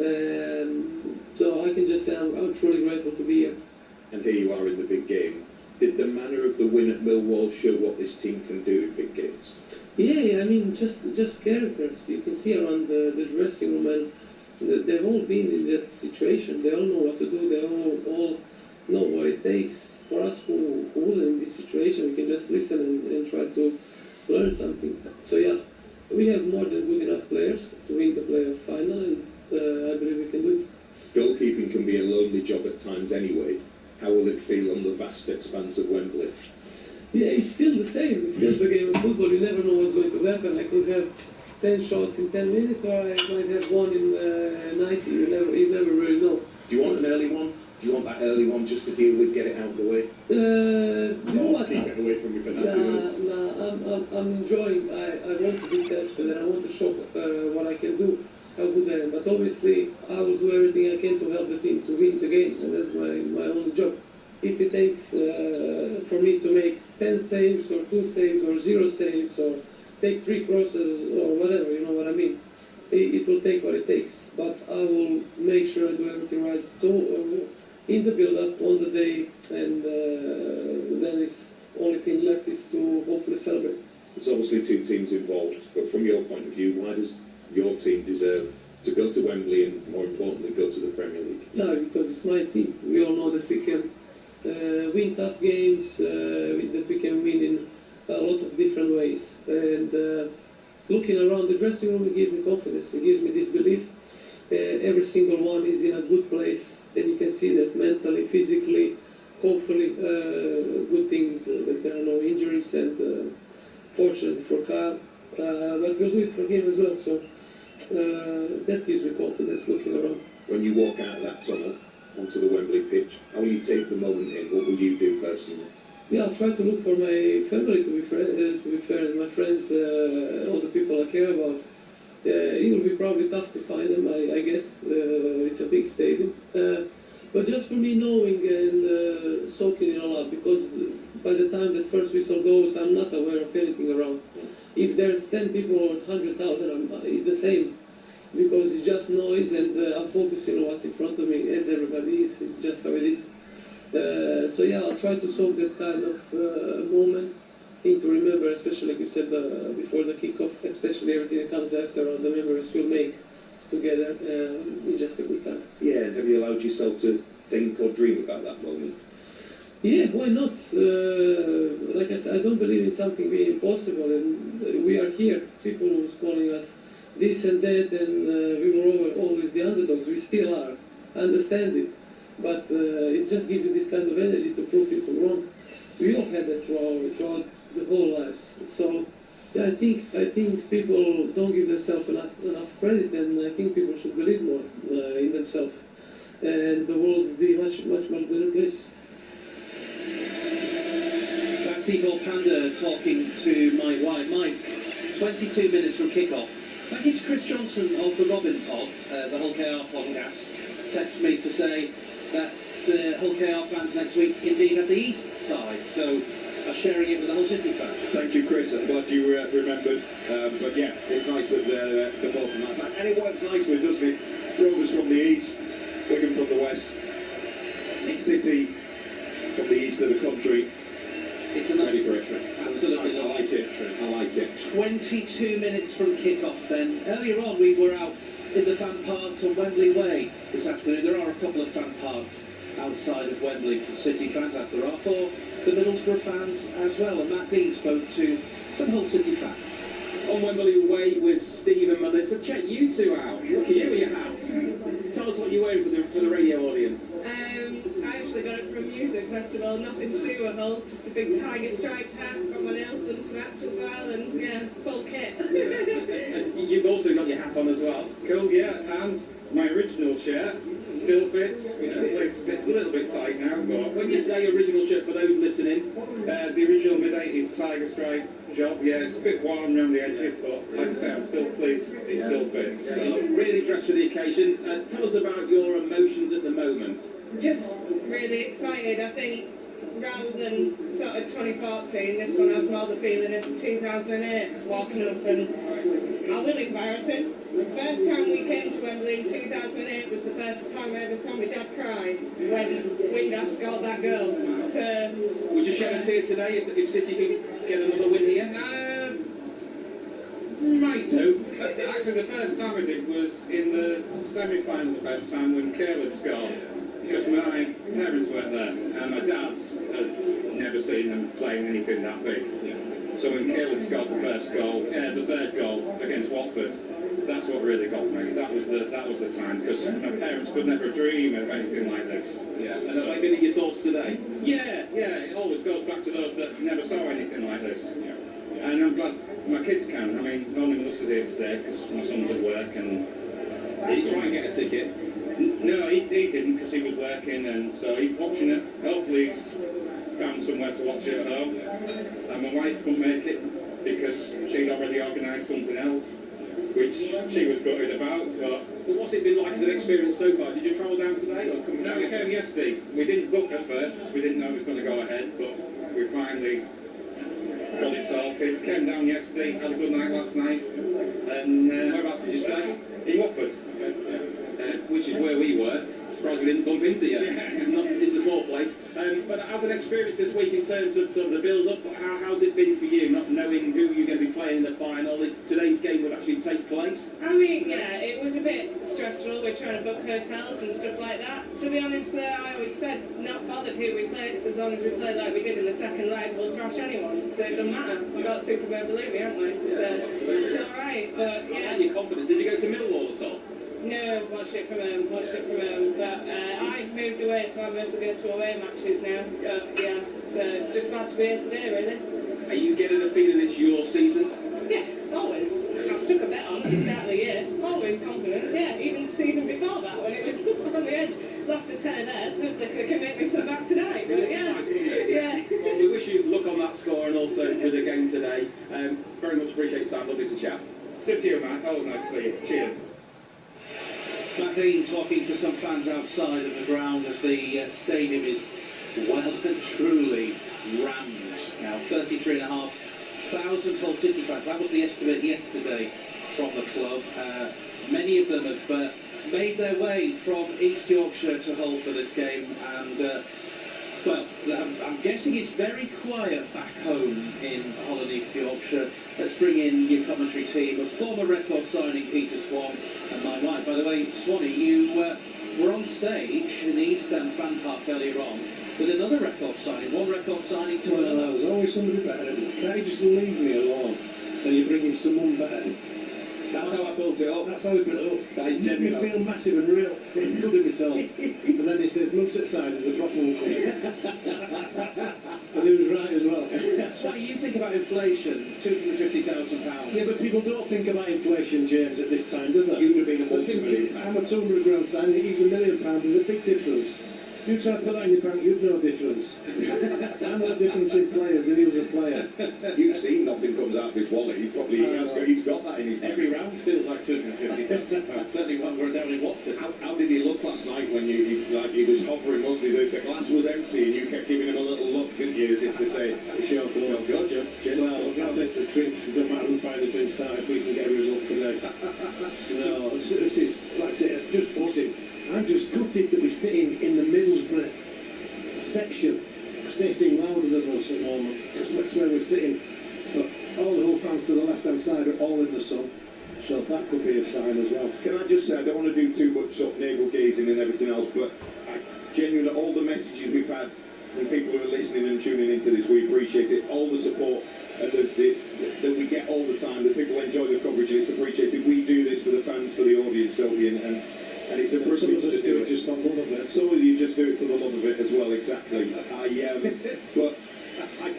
So I can just say I'm truly grateful to be here. And here you are in the big game. Did the manner of the win at Millwall show what this team can do in big games? Yeah, I mean, just characters. You can see around the dressing room, and they've all been in that situation. They all know what to do. They all know what it takes. For us who wasn't in this situation, we can just listen and try to learn something. So yeah, we have more than good enough players to win the playoff final, and I believe we can do it. Goalkeeping can be a lonely job at times anyway. How will it feel on the vast expanse of Wembley? Yeah, it's still the same. It's still the game of football. You never know what's going to happen. I could have 10 shots in 10 minutes, or I might have one in 90. You never really know. Do you want an early one? Do you want that early one just to deal with, get it out of the way? You know what? Keep it away from you for 90 minutes. I'm enjoying. I want to be tested, and I want to show what I can do, how good I am. But obviously, I will do everything I can to help the team to win the game, and that's my only job. If it takes for me to make 10 saves or 2 saves or 0 saves or take 3 crosses or whatever, you know what I mean, it will take what it takes. But I will make sure I do everything right in the build-up, on the day, and then it's only thing left is to hopefully celebrate. There's obviously two teams involved, but from your point of view, why does your team deserve to go to Wembley and, more importantly, go to the Premier League? No, because it's my team. We all know that we can win tough games, that we can win in a lot of different ways. And looking around the dressing room, it gives me confidence. It gives me this belief. Every single one is in a good place, and you can see that mentally, physically, hopefully, good things, that there are no injuries, and fortunately for Kyle, but we'll do it for him as well. So that gives me confidence looking around. When you walk out of that tunnel onto the Wembley pitch, how will you take the moment in? What will you do personally? Yeah, I'll try to look for my family, to be fair, and my friends, all the people I care about. It will be probably tough to find them, I guess. It's a big stadium. But just for me knowing and soaking it all up, because by the time that first whistle goes, I'm not aware of anything around. If there's 10 people or 100,000, it's the same, because it's just noise, and I'm focusing on what's in front of me, as everybody is. It's just how it is. So yeah, I'll try to soak that kind of moment, thing to remember, especially like you said before the kickoff, especially everything that comes after, all the memories we'll make together. It's just a good time. Yeah, and have you allowed yourself to think or dream about that moment? Yeah, why not? Like I said, I don't believe in something being impossible, and we are here. People who's calling us this and that, and we were always the underdogs. We still are. I understand it, but it just gives you this kind of energy to prove people wrong. We all had that throughout the whole lives. So yeah, I think people don't give themselves enough credit, and I think people should believe more in themselves, and the world would be much better place. That's Evil Panda talking to Mike White. Mike, 22 minutes from kickoff. Thank you to Chris Johnson of the Robin Pod, the Hull KR podcast. Texts me to say that the Hull KR fans next week indeed have the east side, so are sharing it with the Hull City fans. Thank you, Chris. I'm glad you remembered. But yeah, it's nice that they're both from that side. And it works nicely, doesn't it? Rovers from the east, Wigan from the west, City from the east of the country. It's a nice trip. Absolutely I like it. I like it. 22 minutes from kickoff then. Earlier on we were out in the fan parks on Wembley Way this afternoon. There are a couple of fan parks outside of Wembley for City fans, as there are for the Middlesbrough fans as well. And Matt Dean spoke to some Hull City fans. On Wembley Way with Steve and Melissa. Check you two out. Look at you with your hats. Tell us what you're wearing for the radio audience. I actually got it from a music festival, nothing to do with Hull, just a big tiger striped hat, got my nails done to match as well, and yeah, full kit. And you've also got your hat on as well. Cool, yeah, and my original shirt still fits, which sits a little bit tight now, but... When you say original shirt, for those listening... the original mid-80s tiger stripe job, yeah, it's a bit warm around the edges, but like I say, I'm still pleased it still fits. So. You look really dressed for the occasion. Tell us about your emotions at the moment. Just really excited. I think rather than sort of 2014, this one has more the feeling of 2008, walking up, and I will embarrass him. The first time we came to Wembley in 2008 was the first time I ever saw my dad cry when Windass scored that goal. So, would you shed a tear today if City could get another win here? Might do. Actually, the first time I did was in the semi-final the first time when Caleb scored. Because my parents weren't there, and my dad had never seen them playing anything that big. So when Caleb scored the third goal against Watford, that's what really got me. That was the time, because my parents could never dream of anything like this. Yeah. And have they been in your thoughts today? Yeah. It always goes back to those that never saw anything like this. Yeah. And I'm glad my kids can. I mean, only Melissa's here today because my son's at work, and did he try and get a ticket? No, he didn't, because he was working, and so he's watching it. Hopefully he's found somewhere to watch it at home. And my wife couldn't make it because she'd already organised something else, which she was gutted about. But what's it been like as an experience so far? Did you travel down today? Or no, we came yesterday. We didn't book at first because we didn't know it was going to go ahead, but we finally got it sorted. Came down yesterday, had a good night last night, and whereabouts did you stay? In Watford. Which is where we were. Surprised we didn't bump into you. It's a small place. But as an experience this week in terms of the build-up, how's it been for you, not knowing who you're going to be playing in the final? If today's game would actually take place? I mean, yeah, it was a bit stressful. We're trying to book hotels and stuff like that. To be honest, I always said, not bothered who we played, so as long as we play like we did in the second leg, we'll thrash anyone. So it doesn't matter. We've got Super Bowl Belubi, haven't we? So it's all right. But yeah. Your confidence. Did you go to Millwall at all? No, watched it from home. But I moved away, so I mostly go to away matches now. But yeah, so just glad to be here today, really. Are you getting a feeling it's your season? Yeah, always. I stuck a bet on at the start of the year. Always confident. Yeah, even the season before that, when it was on the edge. Lost a tenner there, so hopefully they can make me so back tonight. But yeah, yeah. Well, we wish you luck on that score and also with the game today. Very much appreciate Sam. Lovely to chat. Sit to you, man. Always nice to see you. Cheers. Matt Dean talking to some fans outside of the ground as the stadium is well and truly rammed. Now 33,500 Hull City fans. That was the estimate yesterday from the club. Many of them have made their way from East Yorkshire to Hull for this game, and well, I'm guessing it's very quiet back home in Hull and East Yorkshire. Let's bring in your commentary team of former record signing Peter Swan and my wife. By the way, Swanee, you were on stage in the East End fan park earlier on with another record signing, one record signing to another. Well, there's always somebody better. Can't you just leave me alone and you bring in someone better? That's how I built it up. That's how we built it up. That is it made me feel massive and real. Good at myself. And then he says, look at the side, there's a proper one coming. And he was right as well. So what do you think about inflation? £250,000. Yeah, but people don't think about inflation, James, at this time, do they? You would have been a multi-million. I'm a £200 grand signing, he's £1 million. There's a big difference. You try to put that in your bank, you'd know difference. I know the difference in players, and he was a player. You've seen nothing comes out of his wallet. He's got that in his bank. Every round feels like £250,000. Certainly when we're down in Watford. How did he look last night when he was hovering, wasn't he? The glass was empty and you kept giving him a little look, didn't you, as if to say, it's your fault. Good, Jim. Well, I think the drinks, it doesn't matter who buy the drinks out if we can get a result today. No, this is, like I say, just buzzing. I'm just gutted that we're sitting in the Middlesbrough section, because they seem louder than us at the moment, because that's where we're sitting. But all the Hull fans to the left-hand side are all in the sun, so that could be a sign as well. Can I just say, I don't want to do too much sort of navel-gazing and everything else, but I genuinely, all the messages we've had from people who are listening and tuning into this, we appreciate it. All the support that we get all the time, that people enjoy the coverage, and it's appreciated. We do this for the fans, for the audience, don't we? And it's a privilege to do it. Just for the love of it. Some of you just do it for the love of it as well, exactly. But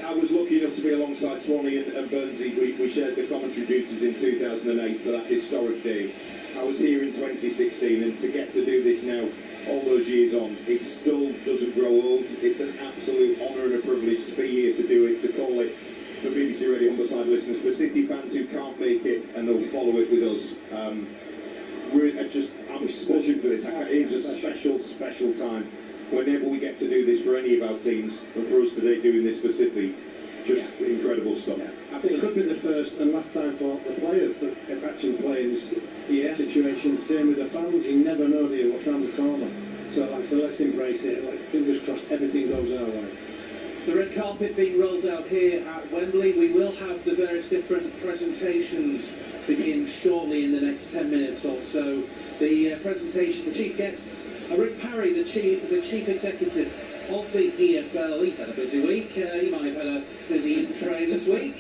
I was lucky enough to be alongside Swanee and Burnsy. We shared the commentary duties in 2008 for that historic day. I was here in 2016, and to get to do this now, all those years on, it still doesn't grow old. It's an absolute honour and a privilege to be here to do it, to call it for BBC Radio Humberside listeners, for City fans who can't make it and they'll follow it with us. I'm buzzing for this. It is a special, special time whenever we get to do this for any of our teams, and for us today doing this for City. Just incredible stuff. It could be the first and last time for the players that actually play in this situation. Same with the fans, you never know, do you, what's around the corner. So let's embrace it. Fingers crossed everything goes our way. The red carpet being rolled out here at Wembley. We will have the various different presentations begin shortly in the next 10 minutes or so. The presentation, the chief guests are Rick Parry, the chief executive of the EFL. He's had a busy week. He might have had a busy train this week,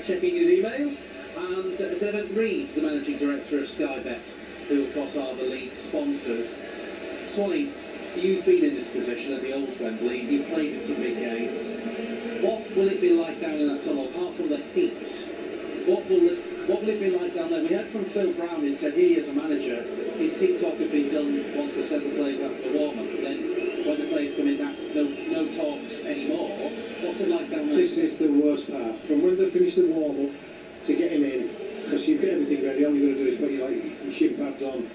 checking his emails. And Devon Reed, the managing director of Sky Bet, who of course are the lead sponsors. Swanee, you've been in this position at the old Wembley. You've played in some big games. What will it be like down in that tunnel, apart from the heat? What will it be like down there? We heard from Phil Brown, who said he, as a manager, his team talk had been done once they sent the players out for the warm-up. But then when the players come in, that's no talks anymore. What's it like down there? This is the worst part. From when they finish the warm-up to getting in, because you've got everything ready, all you've got to do is put your shin pads on,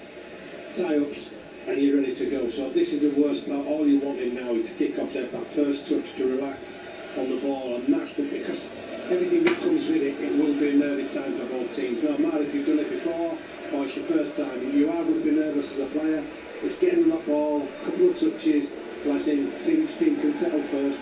tie-ups, and you're ready to go. So this is the worst part. All you're wanting now is to kick off that first touch, to relax on the ball, and that's because everything that comes with it, it will be a nervy time for both teams. No matter if you've done it before or it's your first time, you are going to be nervous as a player, It's getting on that ball, a couple of touches, like saying, see which team can settle first.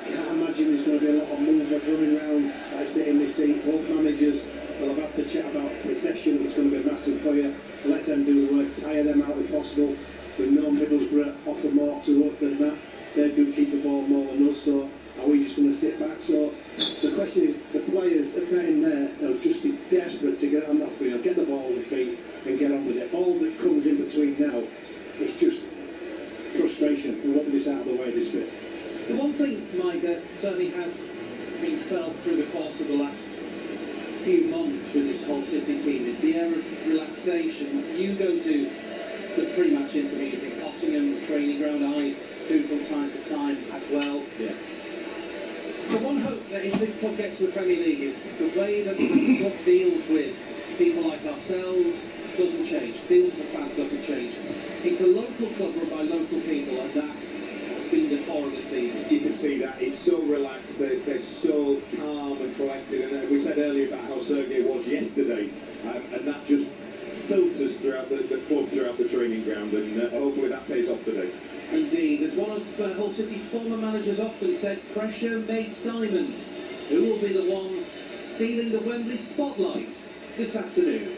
Can't imagine there's going to be a lot of movement running around, like I say, in this seat. Both managers will have had the chat about possession. It's going to be massive for you. Let them do the work, tire them out if possible. We know Middlesbrough offer more to us than that. They do keep the ball more than us, so are we just going to sit back? So the question is, the players that are in there, they'll just be desperate to get on that field, get the ball on the feet and get on with it. All that comes in between now is just frustration. We want this out of the way this bit. The one thing, Mike, that certainly has been felt through the course of the last few months with this whole City team is the air of relaxation. You go to the pre-match interviews in Cottingham, the training ground. I do from time to time as well. Yeah. The one hope that if this club gets to the Premier League is the way that the club deals with people like ourselves doesn't change. Deals with the fans doesn't change. It's a local club run by local people, and that has been the core of the season. You can see that. It's so relaxed. They're so calm and collected. And we said earlier about how Sergei was yesterday, and that just filters throughout the club, throughout the training ground, and hopefully that pays off today. Indeed, as one of Hull City's former managers often said, pressure makes diamonds. Who will be the one stealing the Wembley spotlight this afternoon?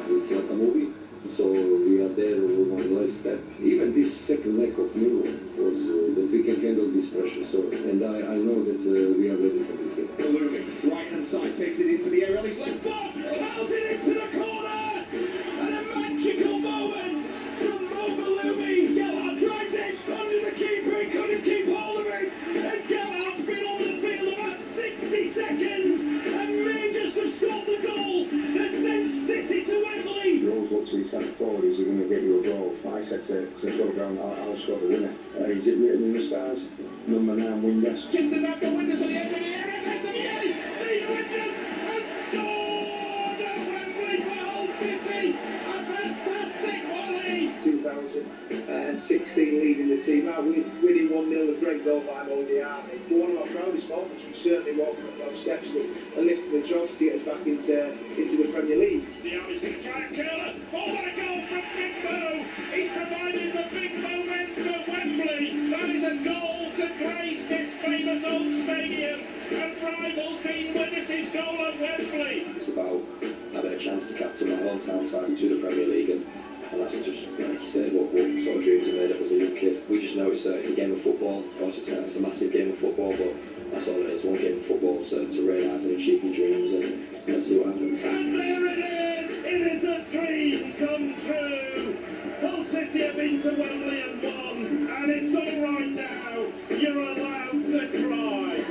It's like a movie, so we are there one last step. Even this second leg of Millwall was that we can handle this pressure. So, and I know that we are ready for this game. Malumi, right hand side, takes it into the area on his left foot, curls it into the corner, and a magical moment from Malumi. Gellhardt drives it under the keeper, he couldn't keep hold of it, and Gellhardt's been on the field about 60 seconds, and may just have scored the goal that sends City to Wembley. You always look to your step forward, is he going to get you a goal? I said to go down, I'll score the winner. He's written in the stars, number 9 winger. Chips it back the windows for the edge of the area, left of the area, Lee Richards has scored at Wembley for Hull City, a fantastic volley! 2016 leading the team out, winning 1-0, a great goal by Modiani. But one of our proudest moments was certainly walking up those steps and lifting the trophy to get us back into the Premier League. Diallo's going to try and curl it. Oh, what a goal from Big Mo! He's provided the big moment at Wembley. That is a goal to grace this famous old stadium and rival Dean Windass's goal at Wembley. It's about having a chance to captain my hometown side to the Premier League, and that's just, like you said, what sort of dreams are made of as a young kid. We just know it's a game of football. Of course, it's a massive game of football, but that's all it is, one game of football to realise any cheeky dreams and see what happens. And there it is! It is a dream come true! Hull City have been to Wembley and won, and it's all right now. You're allowed to cry.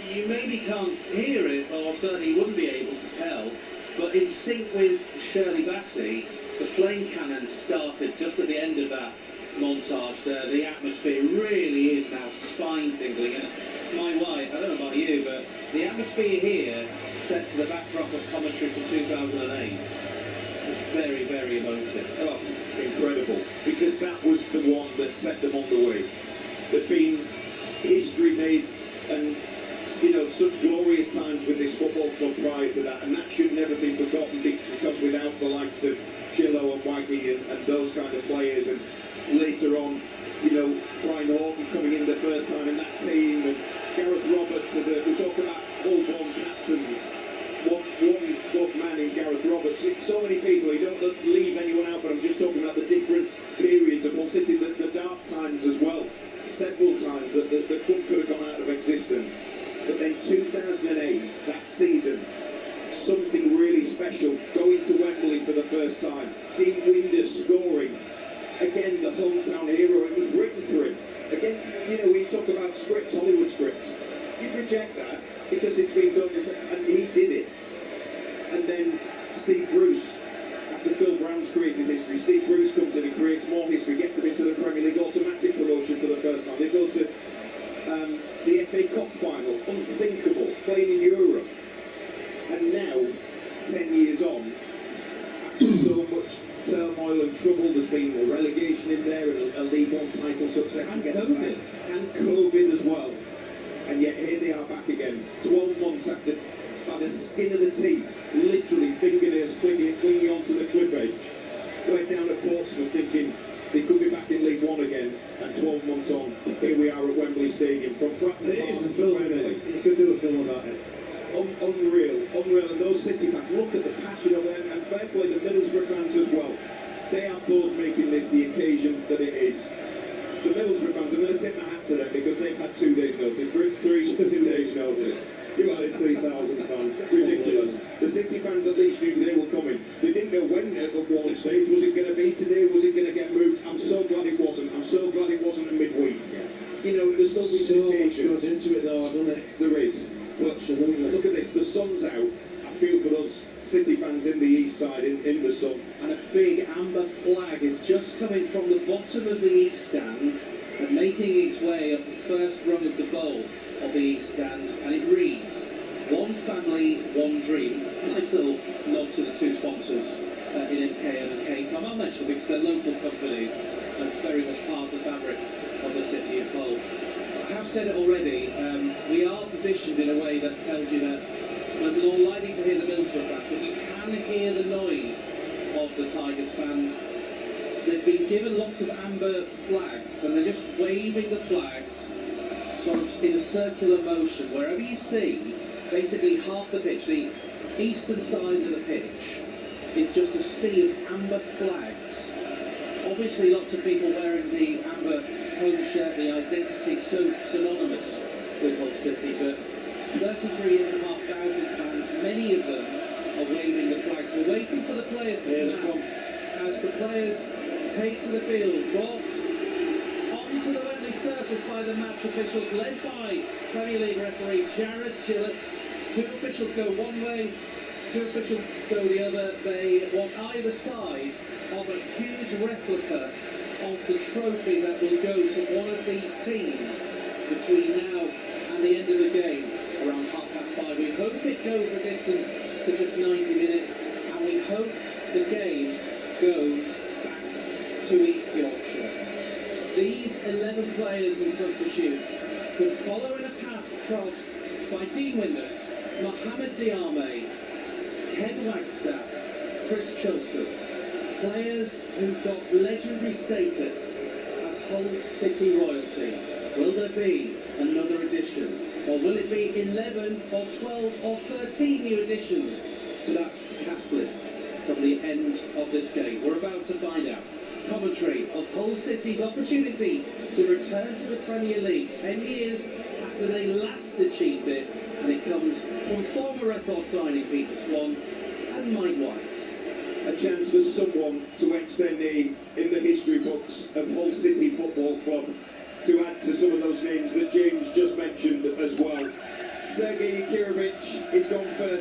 You maybe can't hear it, or certainly wouldn't be able to tell, but in sync with Shirley Bassey, the flame cannon started just at the end of that montage there. The atmosphere really is now spine-tingling, and my wife, I don't know about you, but the atmosphere here, set to the backdrop of commentary from 2008, was very, very emotive. Oh, incredible. Because that was the one that set them on the way. There'd been history made and, you know, such glorious times with this football club prior to that, and that should never be forgotten, because without the likes of Gillo and Waggy and those kind of players, and later on, you know, Brian Horton coming in the first time in that team, and Gareth Roberts we talk about Hull-born captains, one club man in Gareth Roberts. So many people, you don't leave anyone out, but I'm just talking about the different periods of Hull City, the dark times as well. Several times that the club could have gone out of existence. But then 2008, that season, something really special, going to Wembley for the first time, Dean Windass scoring, again, the hometown hero, it was written for him. Again, you know, when you talk about scripts, Hollywood scripts, you reject that because it's been done, and he did it. And then Steve Bruce, after Phil Brown's created history, Steve Bruce comes in and creates more history, gets them into the Premier League, automatic promotion for the first time. They go to the FA Cup final, unthinkable, playing in Europe. And now, 10 years on, after so much turmoil and trouble, there's been a relegation in there and a League One title success. And COVID. And COVID as well. And yet here they are back again, 12 months after, by the skin of the teeth, literally fingernails clinging onto the cliff edge. Went down at Portsmouth thinking they could be back in League One again, and 12 months on, here we are at Wembley Stadium. From Fratton It is a to film, Wembley. isn't it? You could do a film about it. Unreal, and those City fans, look at the passion of them, and fair play the Middlesbrough fans as well. They are both making this the occasion that it is. The Middlesbrough fans, I'm going to tip my hat to them because they've had 2 days notice, 2 days notice. You had 3,000 fans. Ridiculous. The City fans at least knew they were coming. They didn't know when at one stage. Was it going to be today? Was it going to get moved? I'm so glad it wasn't. I'm so glad it wasn't a midweek. You know, it was still the occasion. Goes into it though, doesn't it? There is. But look at this, the sun's out. I feel for those City fans in the east side in the sun. And a big amber flag is just coming from the bottom of the east stands and making its way up the first rung of the bowl of the east stands, and it reads, "One family, one dream." Nice little nod to the two sponsors in MKM and KCOM. I'll mention because they're local companies and very much part of the fabric of the city of Hull. I have said it already, we are positioned in a way that tells you that we're more likely to hear the Middlesbrough fans, but you can hear the noise of the Tigers fans. They've been given lots of amber flags, and they're just waving the flags sort of in a circular motion. Wherever you see, basically half the pitch, the eastern side of the pitch, is just a sea of amber flags. Obviously lots of people wearing the amber home shirt, the identity so synonymous with Hull City, but 33,500 fans, many of them are waving the flags. We're waiting for the players to come out as the players take to the field, brought onto the Wembley surface by the match officials, led by Premier League referee Jared Gillett. 2 officials go one way, 2 officials go the other. They want either side of a huge replica of the trophy that will go to one of these teams between now and the end of the game, around 5:30. We hope it goes the distance to just 90 minutes, and we hope the game goes back to East Yorkshire. These 11 players and substitutes could follow in a path trod by Dean Windus, Mohamed Diame, Ken Wagstaff, Chris Chilton, players who've got legendary status as Hull City royalty. Will there be another edition? Or will it be 11 or 12 or 13 new additions to that cast list from the end of this game? We're about to find out. Commentary of Hull City's opportunity to return to the Premier League 10 years after they last achieved it, and it comes from former record signing Peter Swan and Mike White. A chance for someone to etch their name in the history books of Hull City Football Club, to add to some of those names that James just mentioned as well. Sergei Yakirovich, he's gone for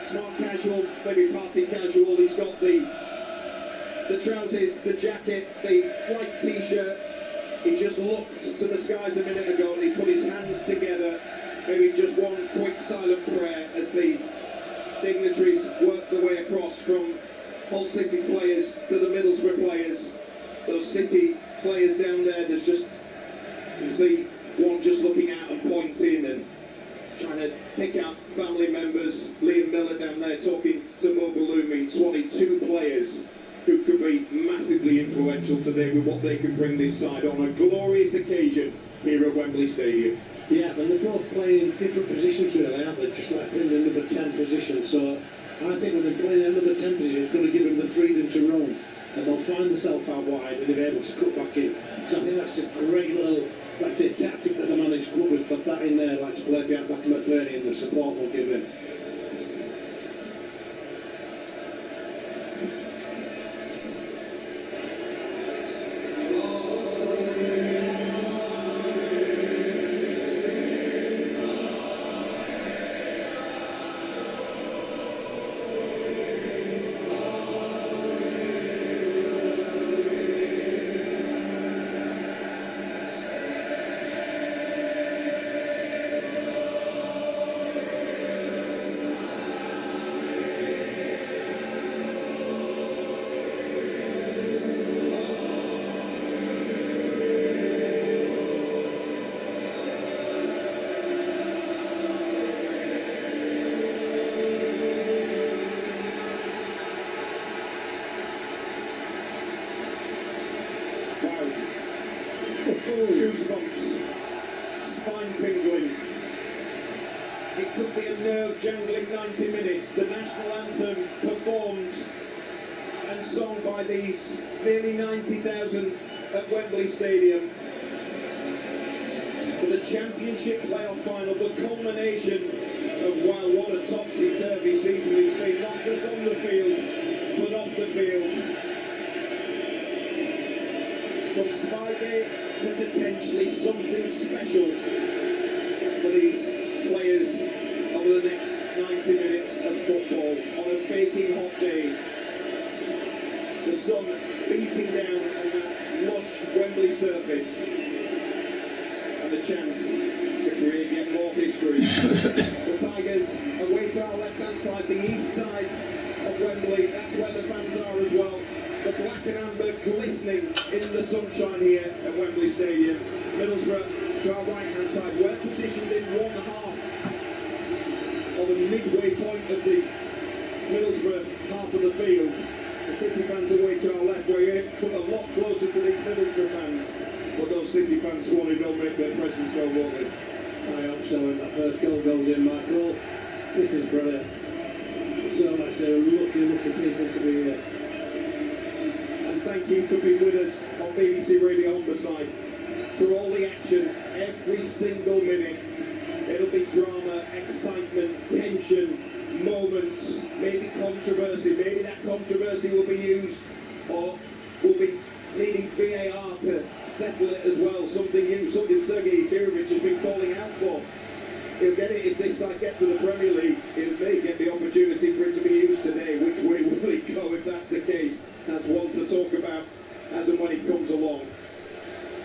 smart casual, maybe party casual. He's got the trousers, the jacket, the white t-shirt. He just looked to the skies a minute ago and he put his hands together, maybe just one quick silent prayer as the dignitaries worked their way across from Hull City players to the Middlesbrough players. Those City players down there, there's just, you can see one just looking out and pointing and trying to pick out family members. Liam Miller down there talking to Mo Balumi. Swanee, 2 players who could be massively influential today with what they can bring this side on a glorious occasion here at Wembley Stadium. Yeah, and they're both playing in different positions really, aren't they? Just like in the number 10 position. So I think when they're playing in the number 10 position, it's going to give them the freedom to roam. And they'll find themselves out wide and they'll be able to cut back in. So I think that's a great little, let's say, tactic that the manager's come up with for that in there, like to play behind back McBurnie and the support they'll give him. Goosebumps. Spine tingling. It could be a nerve-jangling 90 minutes. The national anthem performed and sung by these nearly 90,000 at Wembley Stadium. For the Championship playoff final, the culmination of, wow, what a topsy-turvy season it's been, not just on the field, but off the field. From spygate to potentially something special for these players over the next 90 minutes of football on a baking hot day. The sun beating down on that lush Wembley surface, and the chance to create yet more history. The Tigers away to our left-hand side, the east side of Wembley. That's where the fans are as well. The black and amber glistening in the sunshine here at Wembley Stadium. Middlesbrough to our right-hand side. We're positioned in one half of the midway point of the Middlesbrough half of the field. The City fans away to our left. We're a lot closer to these Middlesbrough fans. But those City fans, Swanee, don't make their presence known, won't they? I hope so. When that first goal goes in, Michael, this is brilliant. So much they're lucky people to be here. And thank you for being with us on BBC Radio Humberside for all the action, every single minute. It'll be drama, excitement, tension, moments, maybe controversy. Maybe that controversy will be used, or will be needing VAR to settle it as well. Something new, something Sergei Kirovic has been calling out for. He'll get it if this side get to the Premier League. He may get the opportunity for it to be used today. Which way will it go if that's the case? That's one to talk about as and when it comes along.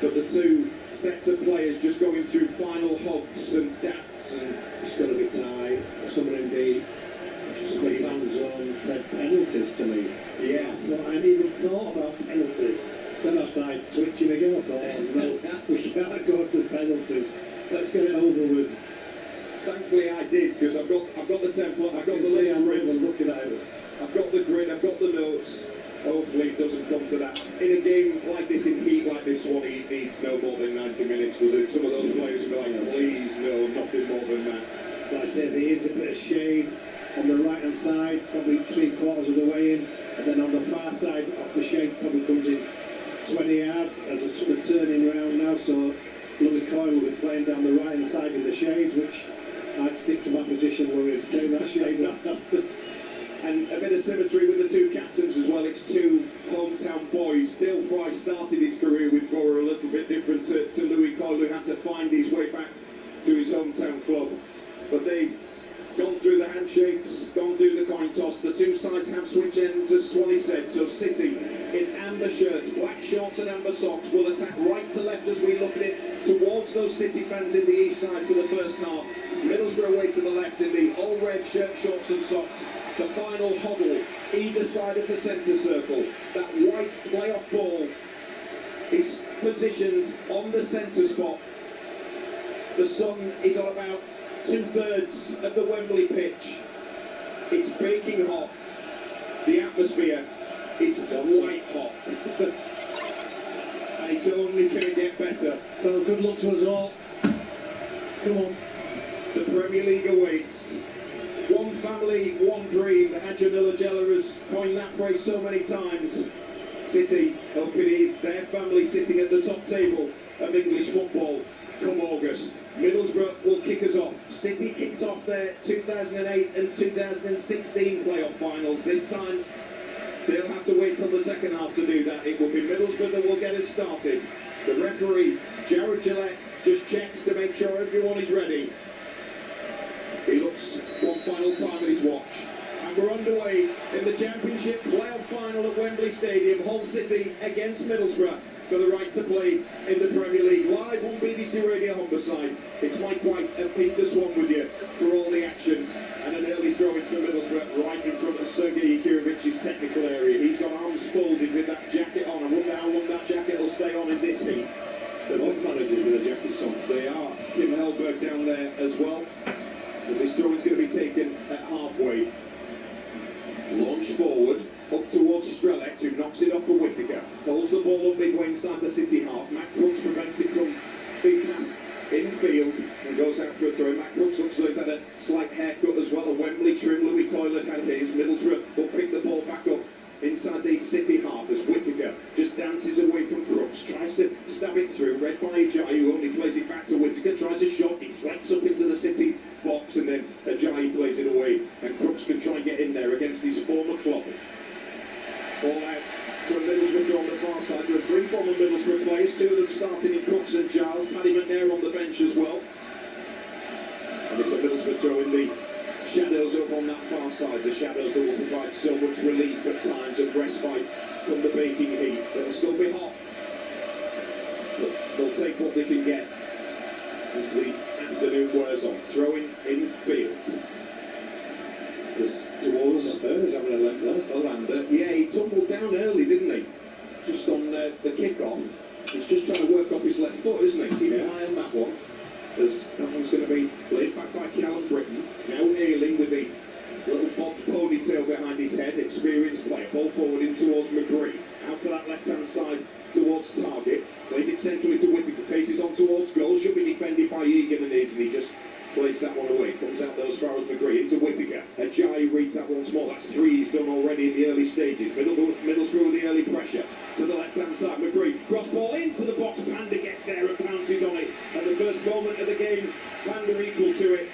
But the two sets of players just going through final hugs and daps, and it's going to be tight. Someone indeed, somebody fans on said penalties to me. Yeah, I hadn't even thought about penalties. Then I started twitching again. I thought, oh no, we can't go to penalties. Let's get it over with. Thankfully I did, because I've got the template, I've got the layout, I'm looking at it. I've got the grid, I've got the notes. Hopefully it doesn't come to that. In a game like this, in heat like this one, it needs no more than 90 minutes, does it? Some of those players will be like, please, no, nothing more than that. Like I said, there is a bit of shade on the right-hand side, probably 3/4 of the way in, and then on the far side of the shade probably comes in 20 yards as it's sort of turning round now, so Louis Coyle will be playing down the right-hand side in the shade, which I'd stick to my position where it's stay in that shade. And a bit of symmetry with the two captains as well. It's two hometown boys. Dale Fry started his career with Borough, a little bit different to Louis Coyle, who had to find his way back to his hometown club. But they've gone through the handshakes, gone through the coin toss. The two sides have switch ends, as Swanee said. So City in amber shirts, black shorts and amber socks will attack right to left as we look at it towards those City fans in the east side for the first half. Middlesbrough away to the left in the all red shirt, shorts and socks. The final huddle either side of the centre circle. That white playoff ball is positioned on the centre spot. The sun is on about 2/3 of the Wembley pitch. It's baking hot. The atmosphere, it's white hot. And it's only going to get better. Well, good luck to us all. Come on. The Premier League awaits. One family, one dream. Adjanilla Jella has coined that phrase so many times. City hope it is their family sitting at the top table of English football come August. Middlesbrough will kick us off. City kicked off their 2008 and 2016 playoff finals. This time they'll have to wait till the second half to do that. It will be Middlesbrough that will get us started. The referee, Jared Gillette, just checks to make sure everyone is ready. He looks one final time at his watch. And we're underway in the Championship playoff final at Wembley Stadium. Hull City against Middlesbrough for the right to play in the Premier League. Live on BBC Radio Humberside. It's Mike White and Peter Swan with you for all the action. And an early throw in for Middlesbrough right in front of Sergei Kirovic's technical area. He's got arms folded with that jacket on. I wonder how long that jacket will stay on in this heat. There's both managers with the jackets on. They are. Kim Hellberg down there as well. As this throw is going to be taken at halfway. Launch forward, up towards Strelec, who who knocks it off for Whittaker. Holds the ball up midway inside the City half. Matt Crooks prevents it from being passed infield and goes out for a throw. Matt Crooks looks like he's had a slight haircut as well. A Wembley trim. Louis Coylan had his. Middlesbrough will pick the ball back up inside the City half as Whittaker just dances away from Crooks, tries to stab it through, read by Ajayi, who only plays it back to Whittaker, tries a shot, deflects up into the City box, and then Ajayi plays it away, and Crooks can try and get in there against his former club. All out from Middlesbrough on the far side. There are 3 former Middlesbrough players, 2 of them starting in Crooks and Giles, Paddy McNair on the bench as well. And it's a Middlesbrough throw in the shadows up on that far side, the shadows that will provide so much relief at times and respite from the baking heat. It'll still be hot, but they'll take what they can get as the afternoon wears on. Throwing in field. Towards Spurs having a leg there. Olander. Yeah, he tumbled down early, didn't he? Just on the kick-off. He's just trying to work off his left foot, isn't he? Keep an eye on that one. As that one's going to be laid back by Callum Britton. Now Ayling with the little bobbed ponytail behind his head. Experienced player. Ball forward in towards McBurnie. Out to that left-hand side towards target. Plays it centrally to Whittaker. Faces on towards goal. Should be defended by Egan and Izzy. He just plays that one away. Comes out though as far as McGree. Into Whittaker. Ajayi reads that once more. That's 3 he's done already in the early stages. Middlesbrough with the early pressure. To the left-hand side, McGree. Cross ball into the box. Panda gets there and pounces on it. At the first moment of the game, Panda equal to it.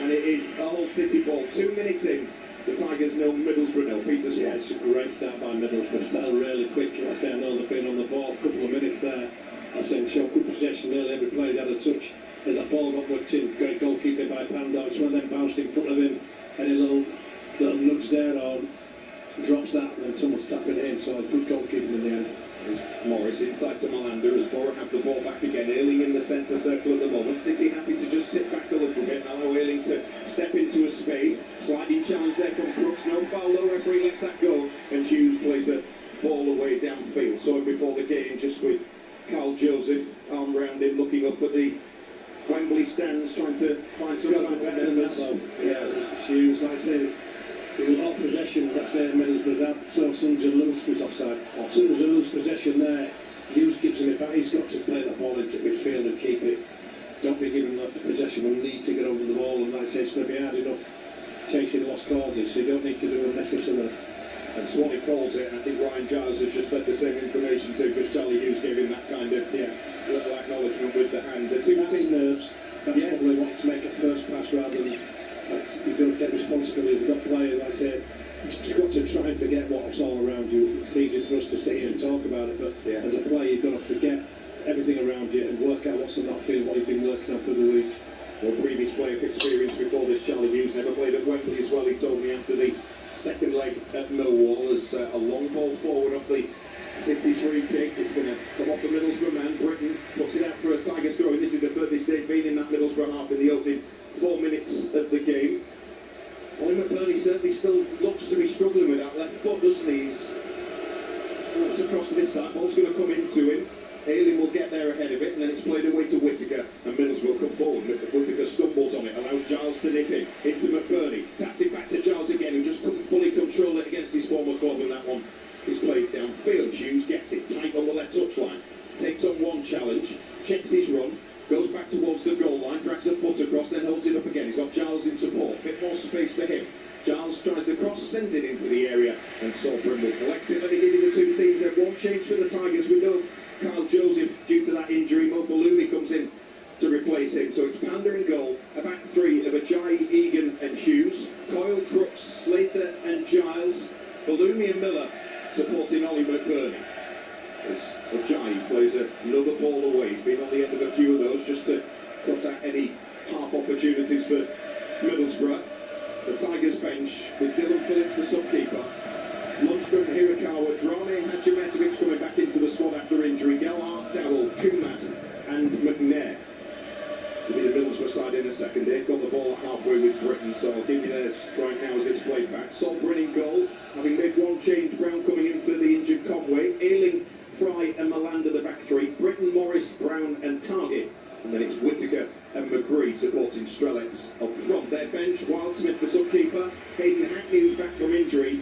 And it is a Hull City ball. 2 minutes in. The Tigers 0, Middlesbrough 0. Peter Swan. Yeah, it's a great start by Middlesbrough. Started really quick. I say I know they've been on the ball a couple of minutes there. I say show good possession. Nearly every player's had a touch. As that ball got whipped in, great goalkeeping by Panda. It's when they bounced in front of him. Any little nudge there or drops that and someone's tapping it in. So good goalkeeping in the end. Morris inside to Malander as Borough have the ball back again. Ayling in the centre circle at the moment. City happy to just sit back a little bit. Now Ayling to step into a space. Sliding challenge there from Crooks. No foul though. Referee lets that go. And Hughes plays a ball away downfield. Saw him before the game just with Carl Joseph arm round him looking up at the Wembley stands trying to find some kind of members. Yes, Hughes, like I say, with a lot of possession, let's say Middlesbrough's had, so Sunders loose was offside. Sunders a loose possession there, Hughes gives him it back, he's got to play that ball into midfield and keep it. Don't be giving that possession, we need to get over the ball, and like I say, it's going to be hard enough chasing lost causes, so you don't need to do unnecessary. And Swanee calls it, and I think Ryan Giles has just fed the same information too, because Charlie Hughes gave him that kind of little acknowledgement with the hand. That's nerves, that's probably what to make a first pass rather than you've got to take responsibility. You've got players, like I said, you've got to try and forget what's all around you. It's easy for us to sit here and talk about it, but as a player you've got to forget everything around you and work out what's on that field, what you've been working on for the week. Well, previous player of experience before this, Charlie Hughes, never played at Wembley as well. He told me after the second leg at Millwall as a long ball forward off the City free kick. It's going to come off the Middlesbrough man. Britain puts it out for a Tigers throw, and this is the furthest they've been in that Middlesbrough half in the opening 4 minutes of the game. Ollie McBurnie certainly still looks to be struggling with that left foot, doesn't he? He's walked across to this side. Ball's going to come into him. Ayling will get there ahead of it, and then it's played away to Whittaker, and Middlesbrough come forward. Whittaker stumbles on it, allows Giles to nip in, into McBurnie, taps it back to Giles again, who just couldn't fully control it against his former club, and that one is played downfield. Hughes gets it tight on the left touchline, takes on one challenge, checks his run, goes back towards the goal line, drags a foot across, then holds it up again. He's got Giles in support, bit more space for him. Giles tries the cross, sends it into the area, and Solbrin will collect it. Let me give you the two teams there. One change for the Tigers. We know Carl Joseph, due to that injury, Mo Balumi comes in to replace him. So it's Panda in goal, a back three of Ajayi, Egan and Hughes, Coyle, Crooks, Slater and Giles, Balumi and Miller supporting Ollie McBurnie. As Ajayi plays another ball away. He's been on the end of a few of those just to cut out any half opportunities for Middlesbrough. The Tigers bench with Dylan Phillips, the sub-keeper. Lundstrom, Hirakawa, Drame and Hadjimetovic coming back into the squad after injury. Gelhardt, Dowell, Kumas and McNair. Will be the Middlesbrough side in a second. They've got the ball halfway with Britain, so I'll give you theirs right now as it's played back. Solbrin in goal, having made one change. Brown coming in for the injured Conway. Ayling, Fry and Malander the back three. Britton, Morris, Brown and Target. And then it's Whittaker and McGree supporting Strelets up front. Their bench, Wildsmith the sub-keeper. Hayden Hackney, who's back from injury.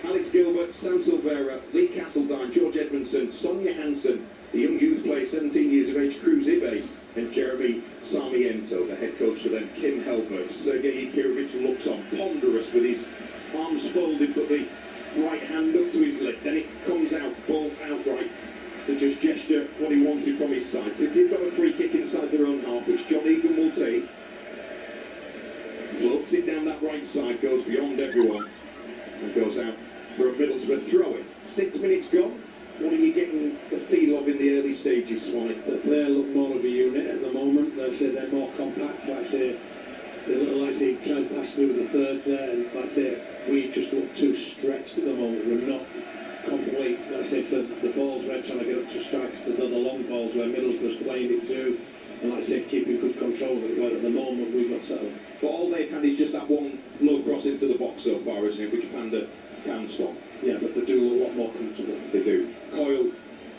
Alex Alex Gilbert, Sam Silvera, Lee Castledine, George Edmondson, Sonia Hansen, the young youth player, 17 years of age, Cruz Ibe, and Jeremy Sarmiento, the head coach for them, Kim Helberg. Sergei Kirovich looks on, ponderous with his arms folded, but the right hand up to his lip. Then it comes out, ball outright, to just gesture what he wanted from his side. City have got a free kick inside their own half, which John Egan will take. Floats it down that right side, goes beyond everyone, and goes out for a Middlesbrough throw-in. 6 minutes gone. What are you getting the feel of in the early stages, Swanee? They look more of a unit at the moment. Like I say, they're more compact. Like I say, they look like they try and pass through the thirds there, and like I say, we just look too stretched at the moment. We're not complete. Like I say, so the balls we're trying to get up to strikes, the long balls where Middlesbrough's playing it through, and like I say, keeping good control of it. Where at the moment we've not settled. But all they've had is just that one low cross into the box so far, isn't it? Which Panda pounced on. Yeah, but they do look a lot more comfortable. They do. Coyle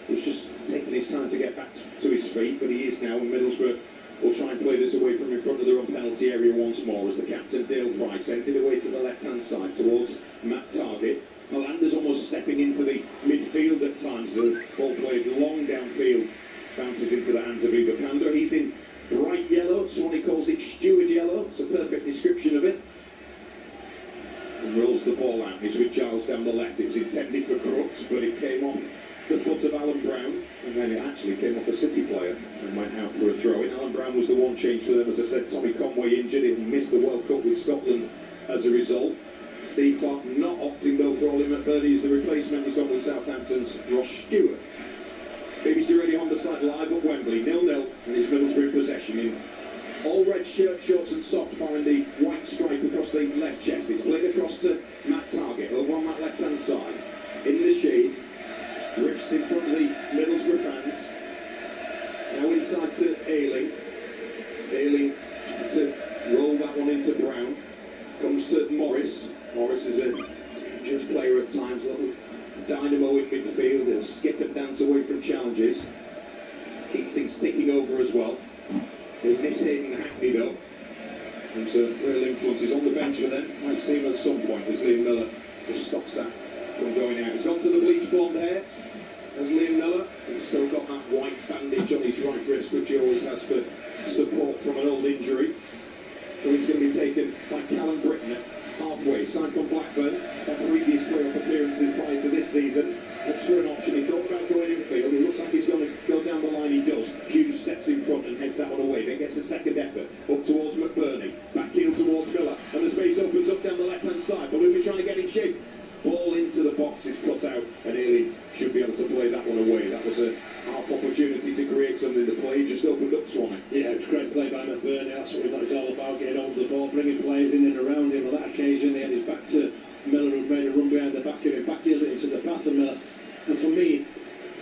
was just taking his time to get back to his feet, but he is now, and Middlesbrough will try and play this away from in front of their own penalty area once more as the captain, Dale Fry, sent it away to the left-hand side towards Matt Targett. Melander's almost stepping into the midfield at times. The ball played long downfield, bounces into the hands of Ivo Panda. He's in bright yellow, Swanee calls it steward yellow. It's a perfect description of it. And rolls the ball out. It's with Giles down the left. It was intended for Crooks, but it came off the foot of Alan Brown, and then it actually came off a City player and went out for a throw-in. Alan Brown was the one change for them. As I said, Tommy Conway injured. He missed the World Cup with Scotland as a result. Steve Clark not opting though for Ollie McBurnie as the replacement. He's gone with Southampton's Ross Stewart. BBC Radio Humberside live at Wembley, 0-0, and it's Middlesbrough in possession in all red shirt, shorts and socks, behind the white stripe across the left chest. It's played across to Matt Targett over on that left-hand side. In the shade, just drifts in front of the Middlesbrough fans. Now inside to Ayling. Ayling to roll that one into Brown. Comes to Morris. Morris is a dangerous player at times, a little dynamo in midfield. He'll skip and dance away from challenges. Keep things ticking over as well. He'll miss Hayden Hackney though. And some real influences on the bench for them. Might see him at some point as Liam Miller just stops that from going out. He's gone to the bleach blonde hair as Liam Miller. He's still got that white bandage on his right wrist, which he always has for support from an old injury. So he's going to be taken by Callum Britton at halfway. Signed from Blackburn on previous playoff appearances prior to this season. Looks for an option. He thought about going infield. It looks like he's going to go down the line. He does. Hughes steps in front and heads that one away. Then gets a second effort up towards McBurnie. Back heel towards Miller. And the space opens up down the left-hand side. Balumi trying to get in shape. Ball into the box is cut out, and Haley should be able to play that one away. That was a half opportunity to create something. The play just opened up, Swanee. Yeah, it was great play by McBurnie. That's what it's all about, getting over the ball, bringing players in and around him. On that occasion, he had his back to Miller, who made a run behind the back of him, backheeled it into the path of Miller. And for me,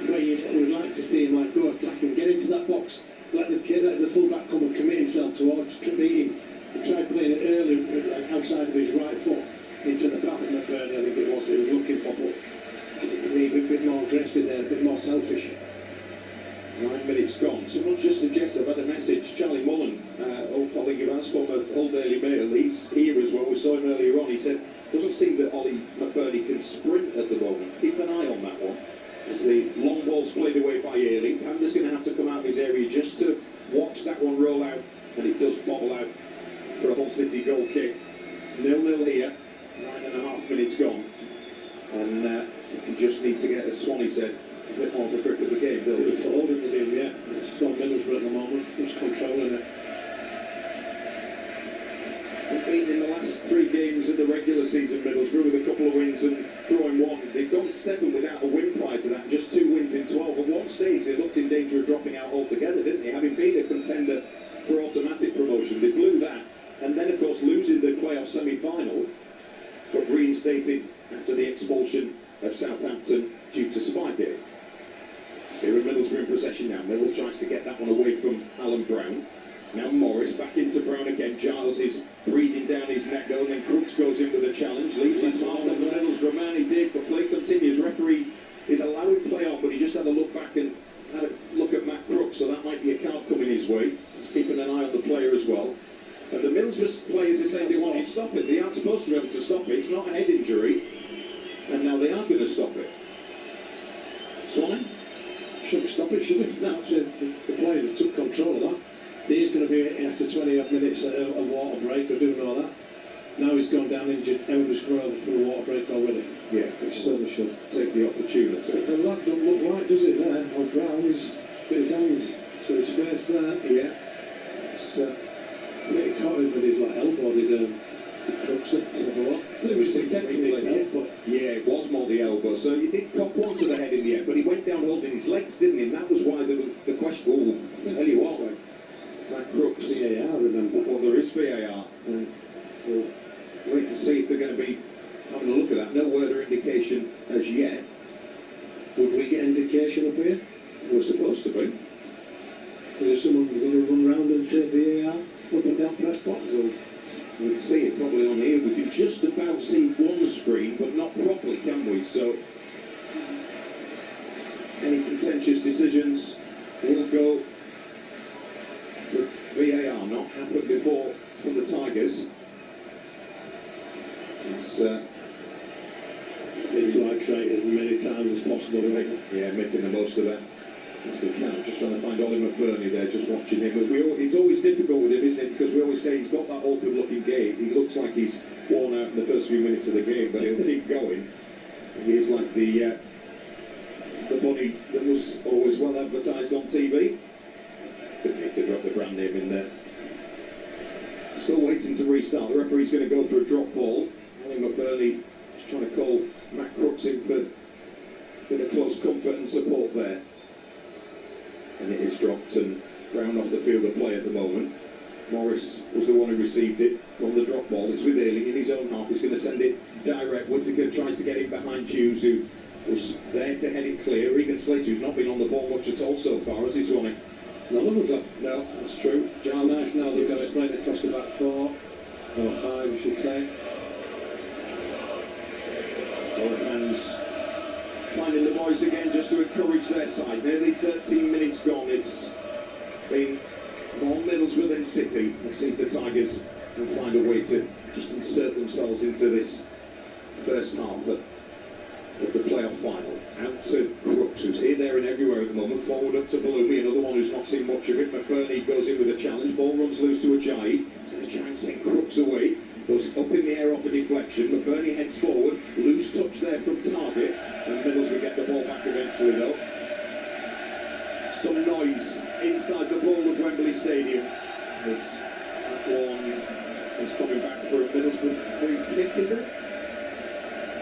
where you would like to see him go attack him, get into that box, let the full-back come and commit himself towards beating. He tried playing it early outside of his right foot into the path of McBurnie, I think it was looking for, but I think for me a bit more aggressive there, a bit more selfish. 9 minutes gone. Someone just suggested, I've had a message, Charlie Mullen, old colleague of ours, former Old Daily Mail, he's here as well, we saw him earlier on. He said, doesn't seem that Ollie McBurnie can sprint at the moment. Keep an eye on that one. As the long ball's played away by Ayling, Panda's going to have to come out of his area just to watch that one roll out, and it does bobble out for a Hull City goal kick. 0-0 here. 9.5 minutes gone, and City just need to get, as Swanee said, a bit more of a grip of the game, Bill. It's all in the game, yeah. It's on Middlesbrough at the moment, just controlling it. They've been in the last 3 games of the regular season, Middlesbrough, with a couple of wins and drawing 1. They've gone 7 without a win prior to that, just 2 wins in 12. At one stage, they looked in danger of dropping out altogether, didn't they? Having been a contender for automatic promotion, they blew that, and then, of course, losing the playoff semi-final, but reinstated after the expulsion of Southampton due to spygate. Here in Middlesbrough in possession now. Mills tries to get that one away from Alan Brown. Now Morris back into Brown again. Giles is breathing down his neck though, and then Crooks goes in with a challenge. Leaves his mark on the Middlesbrough man. He did, but play continues. Referee is allowing play on, but he just had a look back and had a look at Matt Crooks, so that might be a card coming his way. He's keeping an eye on the player as well. And the Middlesbrough players are saying they want it to stop it. They aren't supposed to be able to stop it. It's not a head injury. And now they are going to stop it. Swanee? Shouldn't stop it, should it? No, the players that took control of that. He's going to be after 20 odd minutes at a water break, I do know that. Now he's gone down injured, everybody's come over for the water break already. Yeah, which certainly should take the opportunity. But the lad don't look right, does it, there? Oh, Brown, he's got his hands to his face there. Yeah. It's, I think he caught him with his like elbow, did Crooks. Let's have a look. It was technically, but yeah, it was more the elbow. So he did cop one to the head in the end, but he went down holding his legs, didn't he? And that was why the question. Oh, I tell you what, that Crooks. VAR, remember? Well, there is VAR. We'll wait and see if they're going to be having a look at that. No word or indication as yet. Would we get indication up here? We're supposed to be. Is there someone going to run round and say VAR up and down press box? Or? We'd see it probably on here. We can just about see one screen, but not properly, can we? So, any contentious decisions will go to VAR. Not happened before for the Tigers. It's things like trade as many times as possible. Yeah, making the most of that. As they can. Just trying to find Ollie McBurnie there, just watching him. But it's always difficult with him, isn't it? Because we always say he's got that awkward-looking gait. He looks like he's worn out in the first few minutes of the game, but he'll keep going. He is like the bunny that was always well advertised on TV. Didn't need to drop the brand name in there. Still waiting to restart. The referee's going to go for a drop ball. Ollie McBurnie just trying to call Matt Crooks in for a bit of close comfort and support there. And it is dropped and Brown off the field of play at the moment. Morris was the one who received it from the drop ball. It's with Ealing in his own half. He's going to send it direct. Whittaker tries to get it behind Hughes, who was there to head it clear. Regan Slater, who's not been on the ball much at all so far, has he, Swanee? None of us have. No, that's true. Giles nice now they've got it playing across the back four. Or five, I should say. All the fans finding the boys again just to encourage their side. Nearly 13 minutes gone. It's been more Middlesbrough than City. I think the Tigers will find a way to just insert themselves into this first half of the playoff final. Out to Crooks, who's here, there and everywhere at the moment. Forward up to Bloomy, another one who's not seen much of it. McBurnie goes in with a challenge. Ball runs loose to Ajayi. He's going to try and send Crooks away. Goes up in the air off a deflection. McBurnie heads forward. Loose touch there from target. And Middlesbrough get the ball back eventually, though. Some noise inside the ball of Wembley Stadium. As that one is coming back for a Middlesbrough free kick, is it?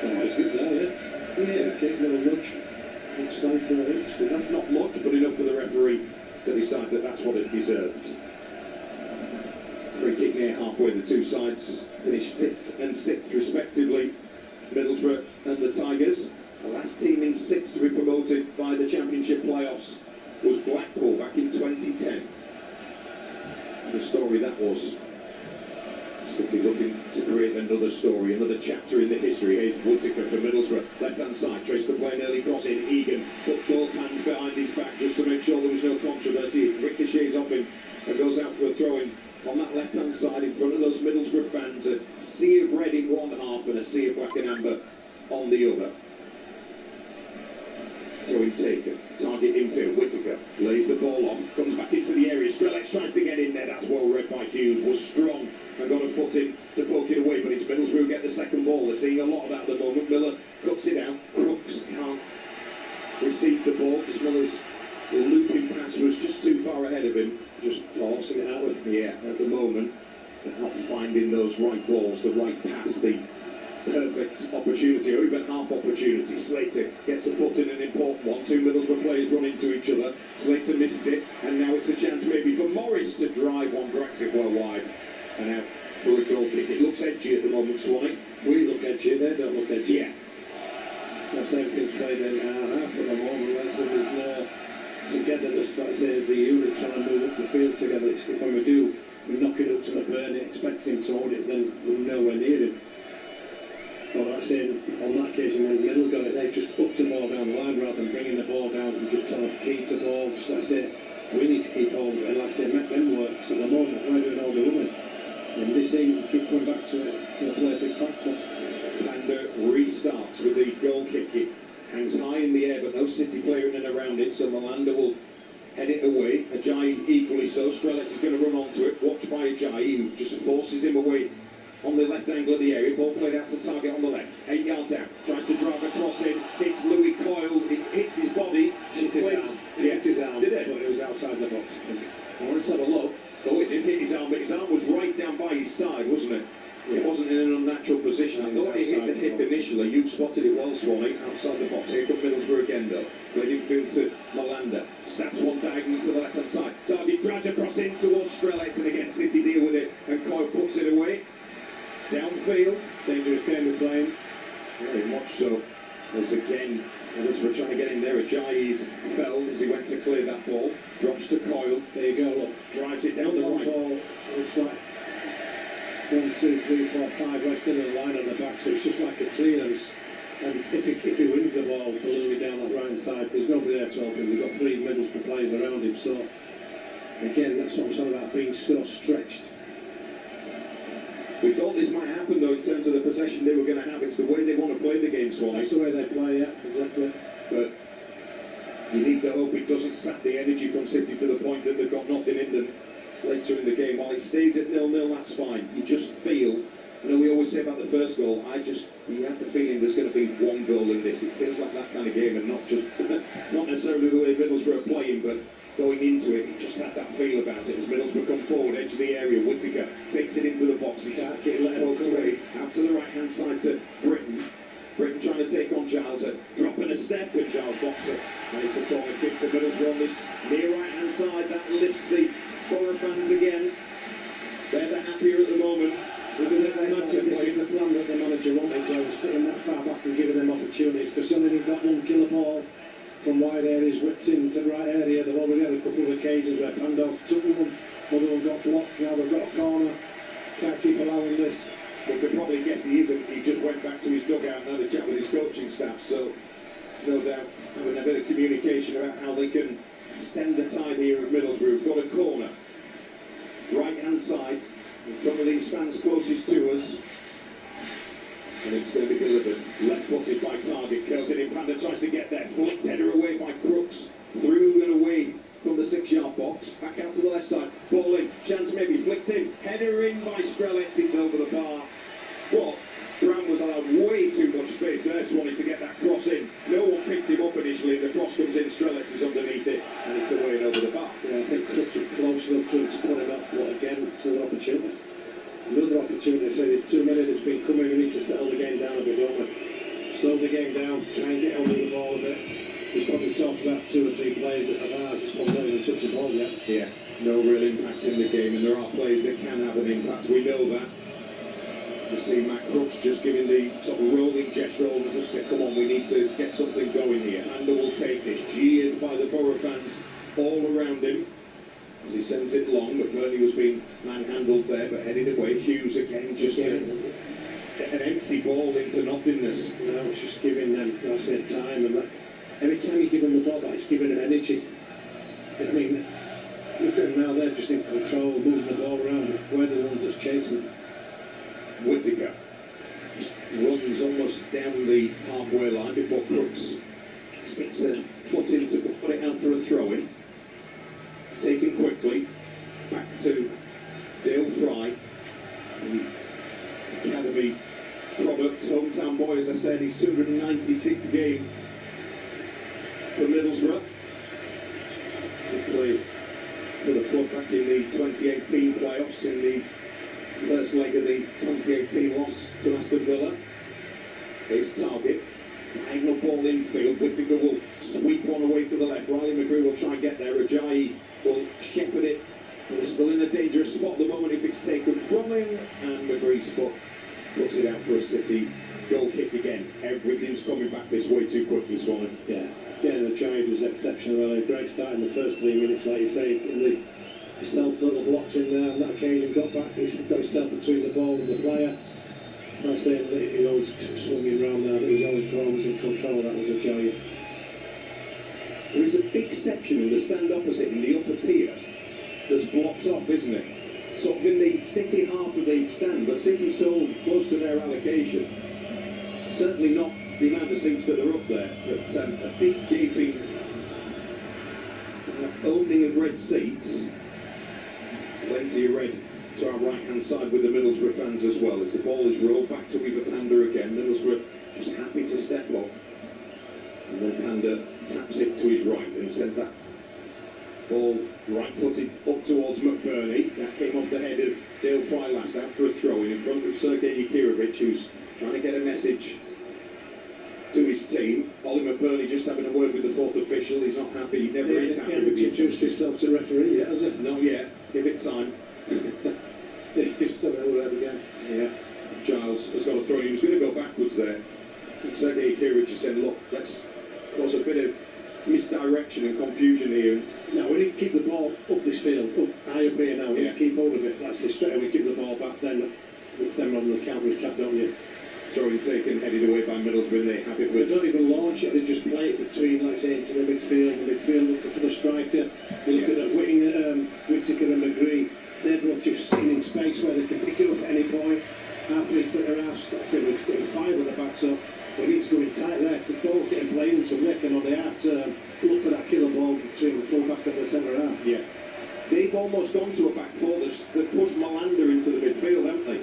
Just get there, yeah. Yeah, kick, little nudge. Just enough, not much, but enough for the referee to decide that that's what it deserved. Free kick near halfway. The two sides finished 5th and 6th respectively. Middlesbrough and the Tigers. The last team in 6th to be promoted by the Championship playoffs was Blackpool back in 2010. The story that was. City looking to create another story, another chapter in the history. Here's Whittaker for Middlesbrough. Left-hand side, trace the play, nearly crossing. Egan put both hands behind his back just to make sure there was no controversy. It ricochets off him and goes out for a throw-in on that left-hand side in front of those Middlesbrough fans. A sea of red in one half and a sea of black and amber on the other. Throw-in taken. Target infield. Whittaker lays the ball off. Comes back into the area. Strelec tries to get in there. That's well read by Hughes. Was strong and got a foot in to poke it away. But it's Middlesbrough who get the second ball. They're seeing a lot of that at the moment. Miller cuts it out. Crooks can't receive the ball because Miller's looping pass was just too far ahead of him. Just forcing it out with him. Yeah, at the moment. Not finding those right balls, the right pass, the perfect opportunity or even half opportunity. Slater gets a foot in an important one. Two Middlesbrough players run into each other. Slater missed it and now it's a chance maybe for Morris to drive one, drags it well wide and out for a goal kick. It looks edgy at the moment, Swanee. We look edgy, they don't look edgy. Yeah. That's everything played in half at the moment. Let's say there's no togetherness, let's say as a unit trying to move up the field together. It's, when we do, we knock it up to McBurnie, expect him to hold it, then we're nowhere near him. Or that's in, on that occasion when the middle got it, they just upped the ball down the line rather than bringing the ball down and just trying to keep the ball. So that's it. We need to keep hold of it and like I say, make them work. So at the moment, we're doing all the running. And this evening, keep coming back to it, will play a big factor. Panda restarts with the goal kick. It hangs high in the air, but no City player in and around it, so Malanda will head it away. Ajayi equally so. Strelec is going to run onto it, watched by Ajayi, who just forces him away on the left angle of the area. Ball played out to target on the left. 8 yards out. Tries to drive a cross in. Hits Louis Coyle. It hits his body. Hit his arm. Did it? But it was outside the box, I think. Well, let's have a look. Oh, it did hit his arm, but his arm was right down by his side, wasn't it? It wasn't in an unnatural position. I thought it hit the hip initially. You spotted it well, Swanee, outside the box. Here comes Middlesbrough again, though. Played infield to Malanda. Stabs one diagonally to the left-hand side. Target drives across in towards Strelec, and again City deal with it, and Coyle puts it away. Downfield. Dangerous game of playing. Very much so. As again, Middlesbrough trying to get in there. Ajayi's fell as he went to clear that ball. Drops to Coyle. There you go, look. Drives it down the right. Ball, it's like 1, 2, 3, 4, 5 rest in the line on the back, so it's just like a clearance. And if he wins the ball for Louis down that right hand side, there's nobody there to help him. We've got 3 Middlesbrough players around him, so again, that's what I'm talking about, being so stretched. We thought this might happen though in terms of the possession they were going to have. It's the way they want to play the game, Swanee. That's the way they play, yeah, exactly. But you need to hope it doesn't sap the energy from City to the point that they've got nothing in them later in the game. While it stays at 0-0, that's fine. You just feel, you know, we always say about the first goal, you have the feeling there's going to be 1 goal in this. It feels like that kind of game, and not just, not necessarily the way Middlesbrough are playing, but going into it, it just had that feel about it. As Middlesbrough come forward, edge of the area, Whittaker takes it into the box. He can't get it away, out to the right-hand side to Britton. Britton trying to take on Giles, dropping a step with Giles Boxer. And it's a corner kick to Middlesbrough on this near right-hand side. That lifts the Borough fans again. They're the happier at the moment. This is the plan that the manager wanted, though, sitting that far back and giving them opportunities, because only they've got 1 killer ball from wide areas whipped into the right area. They've already had a couple of occasions where Pando took one, other one got blocked, now they've got a corner. Can't keep allowing this. We could probably guess he isn't. He just went back to his dugout and had a chat with his coaching staff, so no doubt having a bit of communication about how they can extend the time here at Middlesbrough. We've got a corner, right hand side, in front of these fans closest to us, and it's going to be delivered. Left-footed by Target, curls it in. Panda tries to get there, flicked header away by Crooks, through and away from the 6-yard box, back out to the left side, ball in, chance maybe, flicked in, header in by Strelec, it's over the bar. But Brown was allowed way too much space there, Swanee, to get that cross in. No one picked him up initially, the cross comes in, Strelec is underneath it, and it's away and over the bar. Yeah, I think Crooks was close enough to him to put him up, but again, it's another opportunity. Another opportunity. I say there's too many that's been coming. We need to settle the game down a bit, don't we? Slow the game down, try and get under the ball a bit. We've probably talked about 2 or 3 players of ours that's probably not even touched the ball yet. Yeah, no real impact in the game, and there are players that can have an impact. We know that. You see Matt Crooks just giving the sort of rolling gesture, as I said, come on, we need to get something going here. Panda will take this, jeered by the Borough fans all around him as he sends it long. McBurnie was being manhandled there, but headed away. Hughes again, just an empty ball into nothingness. You know, it's just giving them, I say, time, and that, every time you give them the ball back, it's giving them energy. I mean, look at them now, they're just in control, moving the ball around, we're the ones just chasing. Whittaker just runs almost down the halfway line before Crooks sticks a foot in to put it out for a throw-in. It's taken quickly, back to Dale Fry, the Academy product, hometown boy, as I said, his 296th game for Middlesbrough. He played for the club back in the 2018 playoffs in the first leg of the 2018 loss to Aston Villa. Here's Target. Diagonal ball infield. Whittaker will sweep one away to the left. Riley McGrew will try and get there. Ajayi will shepherd it. But it's still in a dangerous spot at the moment if it's taken from him. And McGree's foot puts it out for a City goal kick again. Everything's coming back this way too quickly, Swanee. Yeah. Again, Ajayi was exceptional. A great start in the first 3 minutes, like you say, in the himself little blocks in there. On that occasion, got back, he's got himself between the ball and the player. I say that he always swung him round there, that he was always always in control. That was Ajayi. There is a big section in the stand opposite in the upper tier that's blocked off, isn't it? sort of in the City half of the stand, but City so close to their allocation. Certainly not the amount of seats that are up there, but a big gaping opening of red seats. Plenty of red to our right-hand side with the Middlesbrough fans as well. As the ball is rolled back to Weaver Panda again. Middlesbrough just happy to step up. And then Panda taps it to his right and sends that ball right-footed up towards McBurnie. That came off the head of Dale Frylas out for a throw-in in front of Sergei Yakirovich, who's trying to get a message to his team. Ollie McBurnie just having a word with the fourth official. He's not happy. He never is happy with the introduced himself to referee yet, has it? Not yet. Give it time. He's still over again. Yeah. Giles has got a throw. He was going to go backwards there. Sergei Yakirovich is saying, look, let's cause a bit of misdirection and confusion here. No, we need to keep the ball up this field, up high up here now. We need to keep hold of it. That's it. Straight away, keep the ball back, then on the counter attack, don't you? Throwing taken, headed away by Middlesbrough, and they have it with. They don't even launch it, they just play it between, let's say, into the midfield looking for the striker. You look at Whittaker and McGree, they're both just sitting in space where they can pick it up at any point. Halfway centre half, like I said, we're sitting 5 on the back, so we need to go in tight there. The ball's getting played into Wick, and they have to look for that killer ball between the full back and the centre half. Yeah. They've almost gone to a back four. They've pushed Malander into the midfield, haven't they?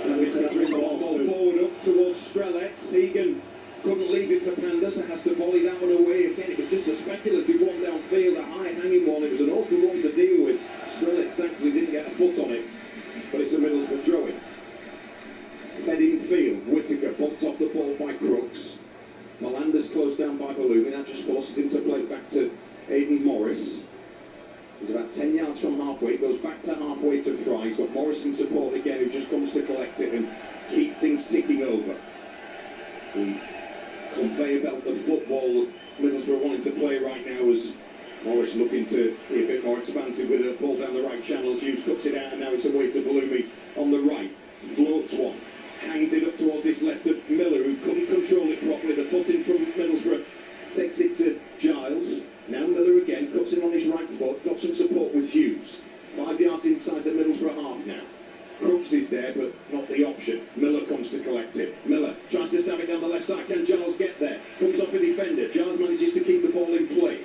And they've brings the ball forward up towards Strelets. Egan couldn't leave it for Panda, so has to volley that one away again. It was just a speculative one downfield, a high hanging one. It was an awkward one to deal with. Strelets thankfully didn't get a foot on it, but it's a Middlesbrough throw-in. Fed in field, Whittaker bumped off the ball by Crooks. Malander's closed down by Balloon, that just forces him to play back to Aidan Morris. He's about 10 yards from halfway, it goes back to halfway to Fry. He's got Morris in support again, who just comes to collect it and keep things ticking over. The conveyor belt of football that Middlesbrough wanting to play right now as Morris looking to be a bit more expansive with a ball down the right channel. Hughes cuts it out, and now it's away to Bloomy on the right. Floats one. Hangs it up towards this left of Miller, who couldn't control it properly. The foot in from Middlesbrough takes it to Giles. Now Miller again, cuts in on his right foot, got some support with Hughes. 5 yards inside the Middlesbrough half now. Crooks is there, but not the option. Miller comes to collect it. Miller tries to stab it down the left side. Can Giles get there? Comes off a defender. Giles manages to keep the ball in play.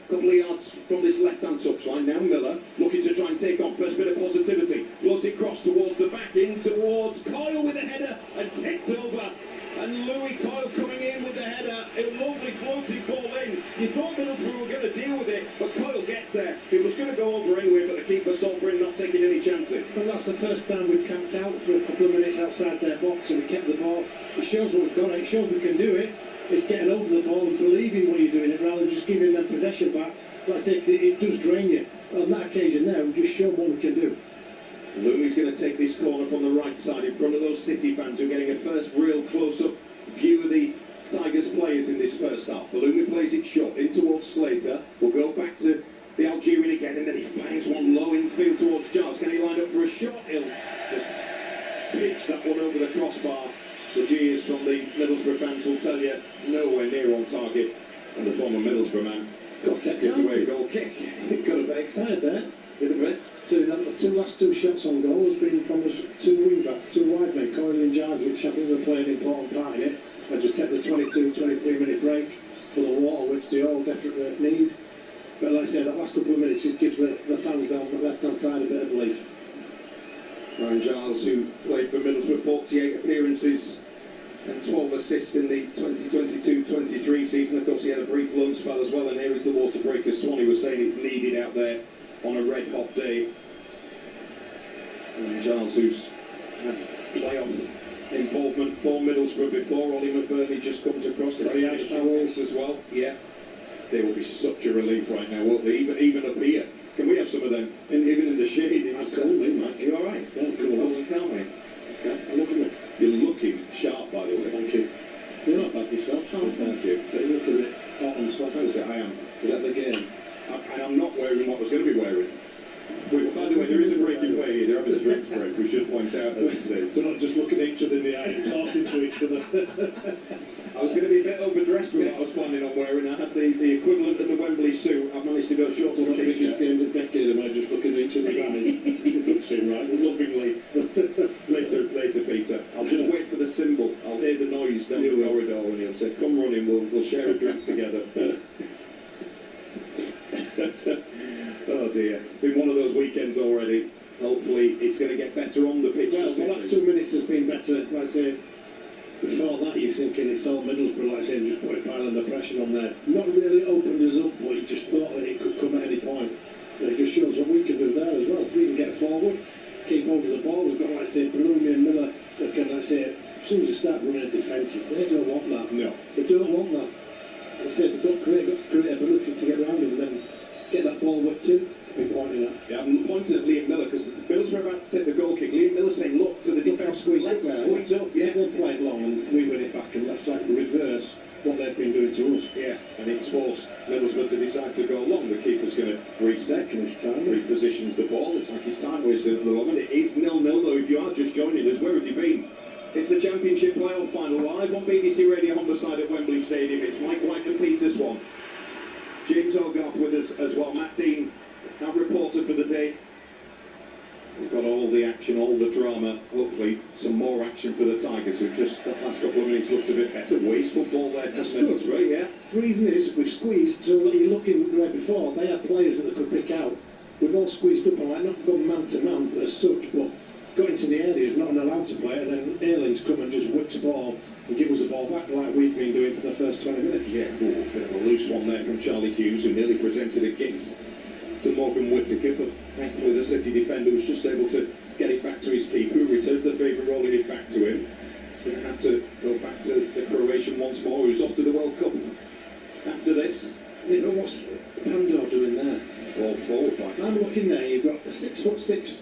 Couple of yards from this left-hand touchline. Now Miller looking to try and take on. First bit of positivity. Floated cross towards the back, in towards Coyle with a header and tipped over. And Louis Coyle coming in with the header. A lovely floated ball in. You thought Middlesbrough were going to deal with it, but Coyle gets there. It was going to go over anyway, but the keeper, Saltbryn, not taking any chances. But that's the first time we've camped out for a couple of minutes outside their box and we kept the ball. It shows what we've got. It shows we can do it. It's getting over the ball and believing what you're doing it rather than just giving them possession back. Like I say, it does drain you. On that occasion there, we've just shown what we can do. Looney's going to take this corner from the right side in front of those City fans who are getting a first real close-up view of the Tigers players in this first half. Balloon plays it short in towards Slater. We'll go back to the Algerian again, and then he fires one low infield towards Giles. Can he line up for a shot? He'll just pitch that one over the crossbar. The jeers from the Middlesbrough fans will tell you nowhere near on target. And the former Middlesbrough man got that away goal kick. Got a bit excited there, didn't it? So the last two shots on goal has been from us two wing backs, two wide men, Coyle and Giles, which I think will play an important part in it as we take the 22-23 minute break for the water, which they all definitely need. But like I said, that last couple of minutes it gives the fans down the left hand side a bit of relief. Ryan Giles, who played for Middlesbrough, 48 appearances and 12 assists in the 2022-23 season. Of course, he had a brief loan spell as well, and here is the water break, as Swanee was saying, it's needed out there on a red-hot day. And Giles, who's had playoff involvement for Middlesbrough before. Ollie McBurnie just comes across the ice towels as well. Yeah, they will be such a relief right now, won't they? Even up here. Can we have some of them? Even in the shade. Absolutely, Mike. You all right? Yeah, cool. Can't we? Okay. Look at me. You're looking sharp, by the way. Thank you. You're not bad yourself, thank you. But you look a bit hot on the spot. I am. Is that the game? And I'm not wearing what I was going to be wearing. By the way, there is a break in play here. They're having a drinks break. We should point out at this stage. They're not just looking at each other in the eye and talking to each other. I was going to be a bit overdressed with what I was planning on wearing. I had the equivalent of the Wembley suit. I've managed to go shorts and t-shirt. Biggest games of the decade, am I just looking at each other's eyes? Good seeing share a drink together. Oh dear, been one of those weekends already. Hopefully it's going to get better on the pitch. Well, the last 2 minutes has been better. Like I say, before that you're thinking it's all Middlesbrough, like I say, just piling the pressure on there. Not really opened us up, but you just thought that it could come at any point. It just shows what we can do there as well. If we can get forward, keep hold of the ball, we've got, like I say, Bruni and Miller that can, like I say, as soon as they start running defensive, they don't want that. No. They don't want that. Like I said, they've got great ability to get around him and then get that ball whipped in. Yeah, I'm pointing at Liam Miller because Middlesbrough about to take the goal kick. Liam Miller saying, look to the defence, let's squeeze up. Yeah, they'll play it long and we win it back, and that's like reverse what they've been doing to us. Yeah, and it's forced Middlesbrough to decide to go long. The keeper's going to reset, repositions the ball. It's like his time wasted at the moment. It is 0-0 though. If you are just joining us, where have you been? It's the Championship playoff final live on BBC Radio Humberside at Wembley Stadium. It's Mike White and Peter Swan. James Hogarth with us as well. Matt Dean, our reporter for the day. We've got all the action, all the drama. Hopefully some more action for the Tigers, who just the last couple of minutes looked a bit better. Wasteful ball there from Middlesbrough, yeah. The reason is we've squeezed, so you're looking right before, they had players that they could pick out. We've all squeezed up and like not gone man to man as such, but got into the areas, not allowed to play, and then Airling's come and just whipped the ball and give us the ball back like we've been doing for the first 20 minutes. Yeah, ooh, a bit of a loose one there from Charlie Hughes, who nearly presented a gift to Morgan Whittaker, but thankfully the City defender was just able to get it back to his keeper, who returns the favour, rolling it back to him. He's going to have to go back to the Croatian once more, who's off to the World Cup after this. You know what's Pandor doing there? Ball forward by I'm looking there, you've got a 6'6"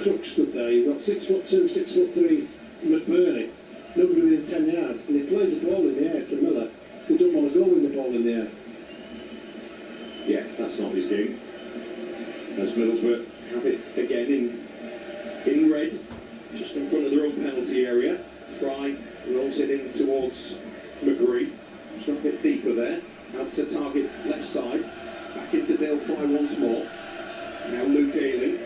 Crook stood there, you've got 6'2", 6'3" McBurnie, nobody within 10 yards, and he plays the ball in the air to Miller, who don't want to go with the ball in the air. Yeah, that's not his game. As Middlesbrough have it again in red, just in front of their own penalty area. Fry rolls it in towards McGree. Just got a bit deeper there. Out to target left side. Back into Dale Fry once more. Now Luke Ayling.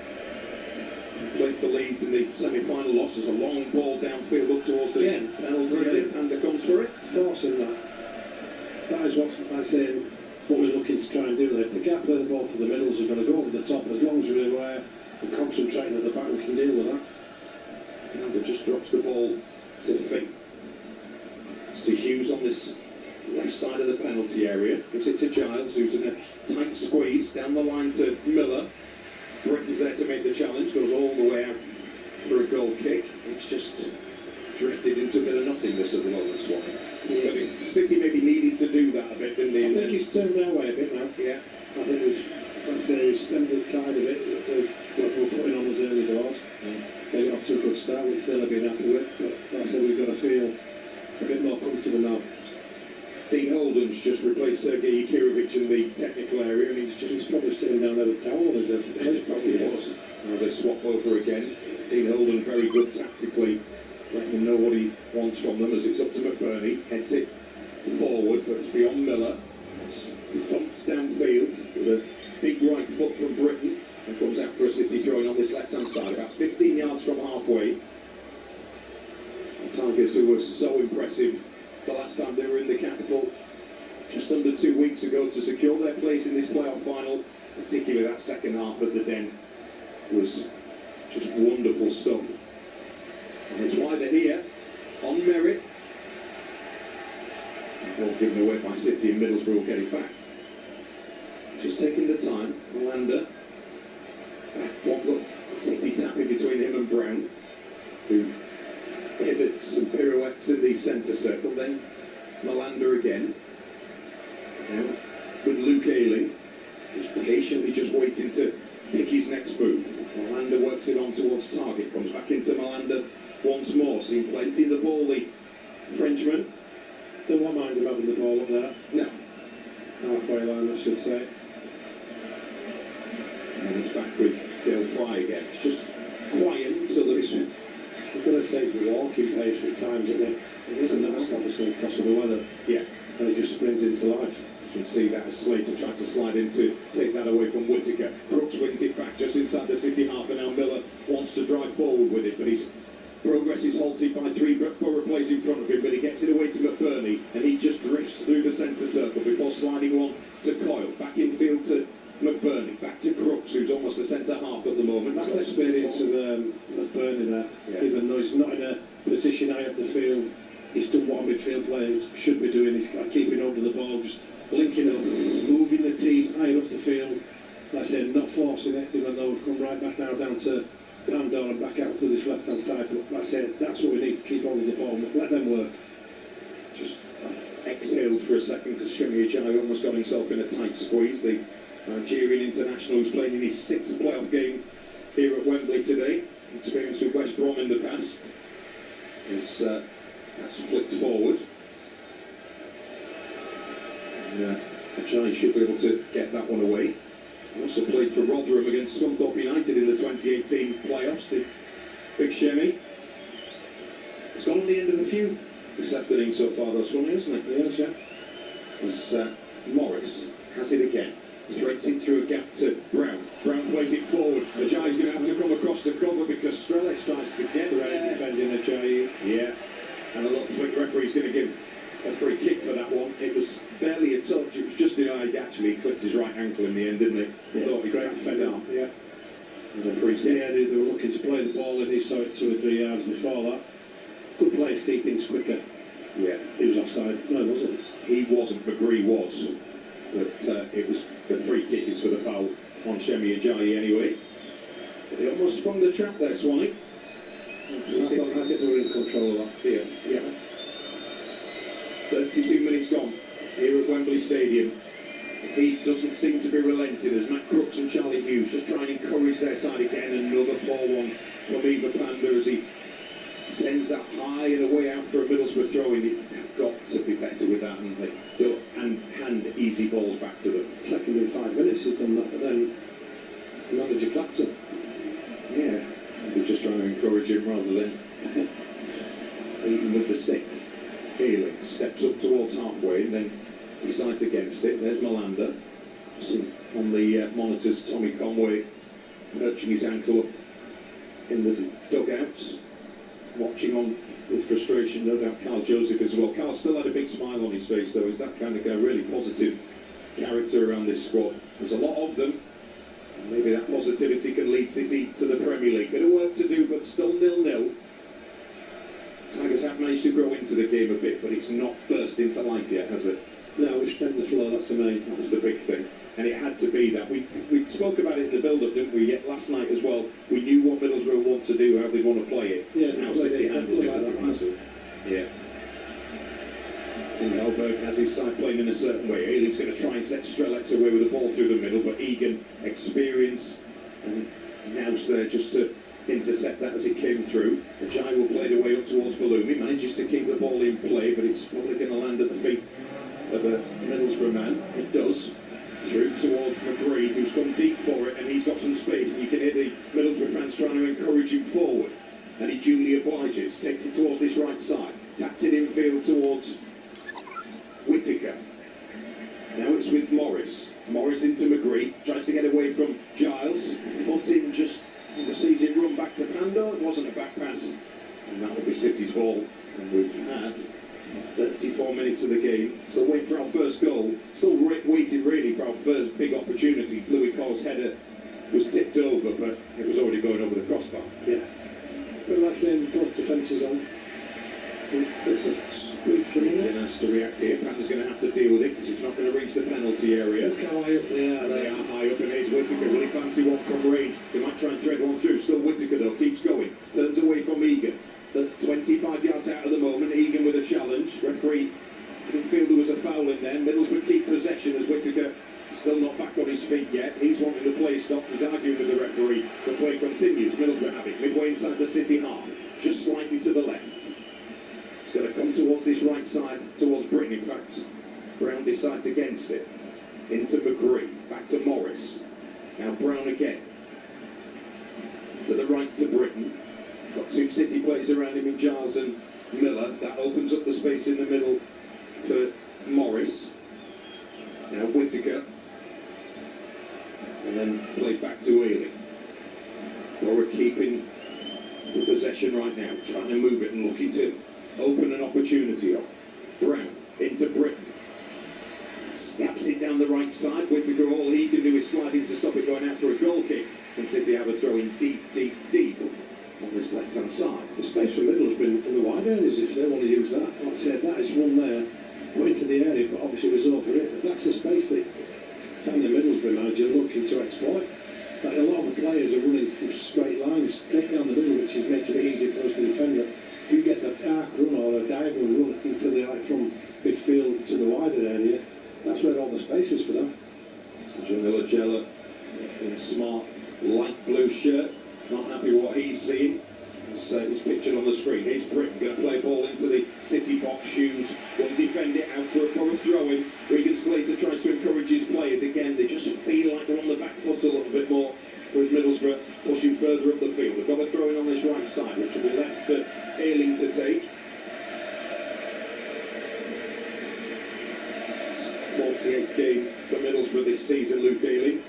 Played for Leeds in the semi-final loss. There's a long ball downfield up towards the penalty area. Panda comes for it. Forcing that. That is what I say. What we're looking to try and do there. If they can't play the ball for the middles, we're going to go over the top. As long as we're aware and concentrating at the back, we can deal with that. Amber just drops the ball to feet. It's to Hughes on this left side of the penalty area. Gives it to Giles, who's in a tight squeeze. Down the line to Miller. Britton's there to make the challenge. Goes all the way out for a goal kick. It's just drifted into a bit of nothingness at the moment, Swanee. Yeah. But City maybe needed to do that a bit, didn't they? I think he's turned our way a bit now. Yeah. I think we've, like I say, we've stemmed the tide of it. What we're putting on as early doors. They got off to a good start, which they'll have been happy with. But like I said, we've got to feel a bit more comfortable now. Dean Holden's just replaced Sergei Yakirovich in the technical area, and he's probably sitting down there with a towel as if he probably was. Now they swap over again. Dean Holden very good tactically, letting him know what he wants from them as it's up to McBurnie. Heads it forward, but it's beyond Miller. It's thumps downfield with a big right foot from Britton, and comes out for a City throwing on this left-hand side, about 15 yards from halfway. The Tigers, who were so impressive the last time they were in the capital, just under 2 weeks ago, to secure their place in this playoff final, particularly that second half at the Den, was just wonderful stuff. And it's why they're here, on merit. Ball given away by City, and Middlesbrough will get it back. Just taking the time, Melander. One look, tippy-tappy between him and Brown, who pivots and pirouettes in the centre circle. Then Melander again. Now with Luke Ayling, who's patiently just waiting to pick his next move. Melander works it on towards target, comes back into Melander once more. Seen plenty of the ball, the Frenchman. Don't want mind him having the ball up there. No. Halfway line, I should say. And he's back with Dale Fry again. It's just quiet so that it's... We've got to take the walking pace at times, isn't it? It isn't, that's obviously because of the weather. Yeah. And it just springs into life. You can see that as Slater tried to slide in to take that away from Whittaker. Crooks wins it back just inside the City half, and now Miller wants to drive forward with it, but he's Progress is halted by 3 Borough players in front of him, but he gets it away to McBurnie, and he just drifts through the centre circle before sliding on to Coyle. Back in field to McBurnie, back to Crooks, who's almost a centre half at the moment. That's the experience of McBurnie there. Yeah. Even though he's not in a position high up the field, he's done what a midfield player should be doing. He's keeping hold of the ball, just linking up, moving the team higher up the field. Like I said, not forcing it, even though we've come right back now down to Pandora and back out to this left-hand side. But like I said, that's what we need to keep hold of the ball, let them work. Just exhaled for a second because Shemi Ajayi almost got himself in a tight squeeze. The Nigerian international who's playing in his 6th playoff game here at Wembley today, experience with West Brom in the past, that's flicked forward. And Ajayi should be able to get that one away. He also played for Rotherham against Scunthorpe United in the 2018 playoffs, the big Shemi. It's gone on the end of a few this afternoon so far, though, Swanee, hasn't it? Yes, yeah. As Morris has it again. Threads it through a gap to Brown. Brown plays it forward. Ajayi's going to have to come across to cover because Strelec tries to get there. Defending Ajayi. Yeah. And a lot of the referee's going to give a free kick for that one. It was barely a touch. It was just denied, actually. He clipped his right ankle in the end, didn't he? He thought he tapped his arm. Yeah. And the free kick. Yeah, they were looking to play the ball and he saw it 2 or 3 yards before that. Good play, see things quicker. Yeah. He was offside. No, he wasn't. He wasn't. McGree was. But it was the free kick is for the foul on Shemi Ajayi anyway. But they almost sprung the trap there, Swanee. I think they were in control of that. Here. Yeah. 32 minutes gone here at Wembley Stadium. The heat doesn't seem to be relenting as Matt Crooks and Charlie Hughes just try and encourage their side again. Another poor one from Eva Panda as he sends that high and away out for a Middlesbrough throw-in. They've got to be better with that, and they don't hand easy balls back to them. Second in 5 minutes he's done that, but then manager clapped him. Yeah, we're just trying to encourage him rather than beating with the stick. Healing steps up towards halfway and then decides against it. There's Malander. See on the monitors Tommy Conway perching his ankle up in the dugouts, watching on with frustration, no doubt Carl Joseph as well. Carl still had a big smile on his face though. He's that kind of guy, really positive character around this squad. There's a lot of them. And maybe that positivity can lead City to the Premier League. Bit of work to do, but still 0-0. Tigers have managed to grow into the game a bit, but it's not burst into life yet, has it? No, we've spent the floor, that's the main. That was the big thing. And it had to be that. We spoke about it in the build-up, didn't we? Yet last night as well. We knew what Middlesbrough want to do, how they want to play it. Yeah, and how City handled it. Massive. Yeah. And Hellberg has his side playing in a certain way. Ailey's going to try and set Strelec away with the ball through the middle, but Egan, experience, and now's there just to intercept that as it came through. Ajayi will play the way up towards Balloumi, manages to keep the ball in play, but it's probably going to land at the feet of a Middlesbrough man. It does. Through towards McBurnie, who's come deep for it, and he's got some space, and you can hear the Middlesbrough fans trying to encourage him forward. And he duly obliges, takes it towards this right side, taps it infield towards Whittaker. Now it's with Morris. Morris into McGree, tries to get away from Giles. Foot in, just sees it run back to Pando. It wasn't a back pass, and that will be City's ball. And we've had 34 minutes of the game. Still waiting for our first goal. Still waiting really for our first big opportunity. Louis Cole's header was tipped over, but it was already going over the crossbar. Yeah. But like saying, both defences on. It's a squeak from He has to react here. Panda's going to have to deal with it because it's not going to reach the penalty area. Look how high up they are. They are high up, and here's Whittaker. Will he fancy one from range? They might try and thread one through. Still Whittaker though, keeps going. Turns away from Egan. 25 yards out of the moment. Egan with a challenge. Referee didn't feel there was a foul in there. Middlesbrough keep possession as Whittaker still not back on his feet yet. He's wanting the play stopped. He's arguing with the referee. The play continues. Middlesbrough have it midway inside the City half, just slightly to the left. It's going to come towards this right side, towards Britton. In fact, Brown decides against it. Into McGree, back to Morris. Now Brown again. To the right to Britton. Got two City players around him in Giles and Miller. That opens up the space in the middle for Morris. Now Whittaker. And then played back to Ealing. Borough keeping the possession right now, trying to move it and looking to open an opportunity up. Brown into Britain. Stabs it down the right side. Whittaker, all he can do is slide in to stop it going out for a goal kick. And City have a throw in deep on this left-hand side. The space for Middlesbrough in the wide areas, if they want to use that. Like I said, that is one there, put into the area, but obviously it was over it. But that's the space that the Middlesbrough manager looking to exploit. Like a lot of the players are running straight lines, straight down the middle, which is making it easy for us to defend it. If you get the arc run or a diagonal run into the, like, from midfield to the wider area, that's where all the space is for them. Janilla Jella in a smart light blue shirt, not happy with what he's seeing. As it was pictured on the screen. Here's Britain going to play ball into the City box. Hughes will defend it out for a throw-in. Regan Slater tries to encourage his players again. They just feel like they're on the back foot a little bit more, with Middlesbrough pushing further up the field. They've got a throw-in on this right side, which will be left for Ayling to take. 48th game for Middlesbrough this season, Luke Ayling.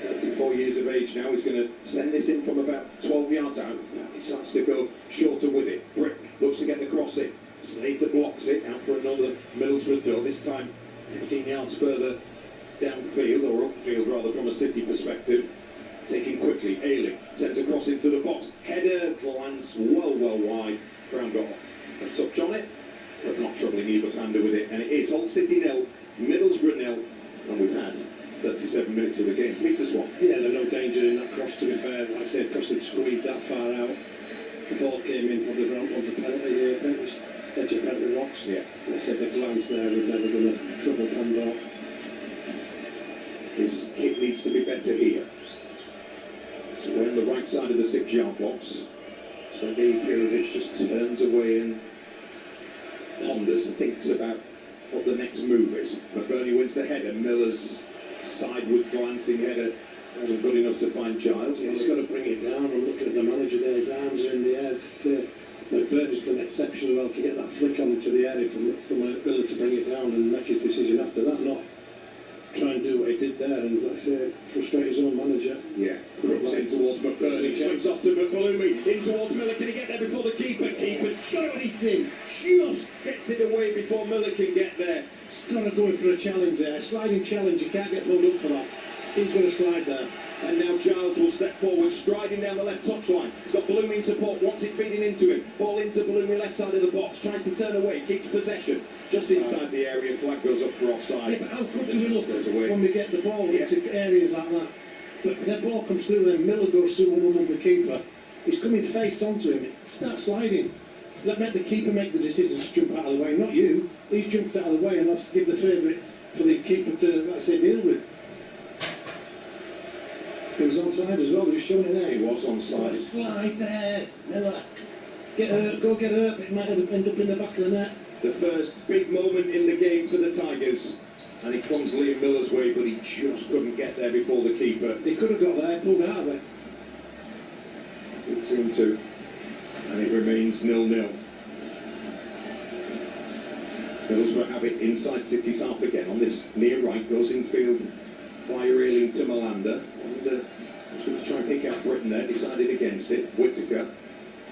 34 years of age now. He's going to send this in from about 12 yards out. He starts to go shorter with it. Brick looks to get the cross in. Slater blocks it out for another Middlesbrough throw. This time 15 yards further downfield, or upfield rather, from a City perspective. Taking quickly. Ayling sends a cross into the box. Header, glance, well wide. Brown got a touch on it, but not troubling either Panda with it. And it is Hull City 0, Middlesbrough 0, and we've had 37 minutes of the game. Peter Swan. Yeah, there's no danger in that cross, to be fair. Like I said, because they'd squeezed that far out. The ball came in probably around on the penalty. I think it was edge of penalty box. Yeah. Like I said, the glance there was never going to trouble Pandora. His hit needs to be better here. So we're on the right side of the 6-yard box. So Pirovic just turns away and ponders, thinks about what the next move is. McBurnie wins the header. Miller's sideward glancing header wasn't good enough to find Giles. Yeah, he's got to bring it down. I'm looking at the manager there, his arms are in the air. McBurnie's done exceptionally well to get that flick onto the area from Miller to bring it down and make his decision after that, not try and do what he did there and, let's say, frustrate his own manager. Yeah, Crooks in towards McBurnie, swings off to McBurnie, in towards Miller. Can he get there before the keeper? Keeper just gets it away before Miller can get there. He's got to go in for a challenge there, a sliding challenge. You can't get pulled up for that. He's going to slide there. And now Giles will step forward, striding down the left touchline. He's got Blooming in support, wants it feeding into him. Ball into Blooming, left side of the box, tries to turn away, keeps possession. Just inside the area, flag goes up for offside. Yeah, but how good do we look when we get the ball into areas like that? But the ball comes through, then Miller goes through one of the keeper. He's coming face onto him, starts sliding. Let the keeper make the decision to jump out of the way, not you. He's jumped out of the way and I'll give the favourite for the keeper to, let's say, deal with. He was onside as well, he was showing it there. He was onside. Slide there, Miller. Get hurt, go get hurt, it might end up in the back of the net. The first big moment in the game for the Tigers. And it comes Liam Miller's way, but he just couldn't get there before the keeper. He could have got there, pulled out of it. It seemed to. And it remains 0-0. Middlesbrough have it inside City's half again. On this near right, goes in field via Ayling to Malanda. And was going to try and pick out Britain there, decided against it. Whittaker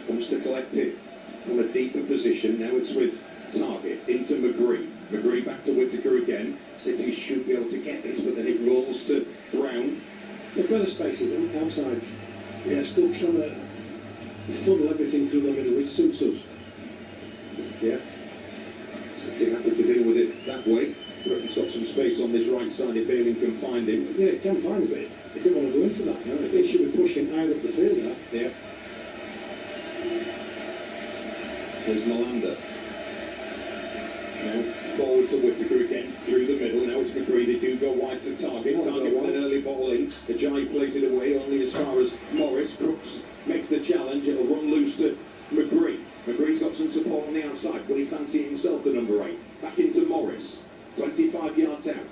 comes to collect it from a deeper position. Now it's with Target into McGree. McGree back to Whittaker again. City should be able to get this, but then it rolls to Brown. Look where the space is on the outsides. Yeah, still trying to funnel everything through the middle, which suits us. Yeah. City happy to deal with it that way. Britain's got some space on this right side if Ayling can find him. Yeah, he can find him, but they don't want to go into that. No, they should be pushing high up the field there. Yeah. There's Malanda. Now forward to Whittaker again, through the middle. Now it's McGree. They do go wide to Target. Target with an early ball in. Ajayi plays it away only as far as Morris. Crooks makes the challenge. It'll run loose to McGree. McGree's got some support on the outside. Will he fancy himself the number 8? Back into Morris. 25 yards out.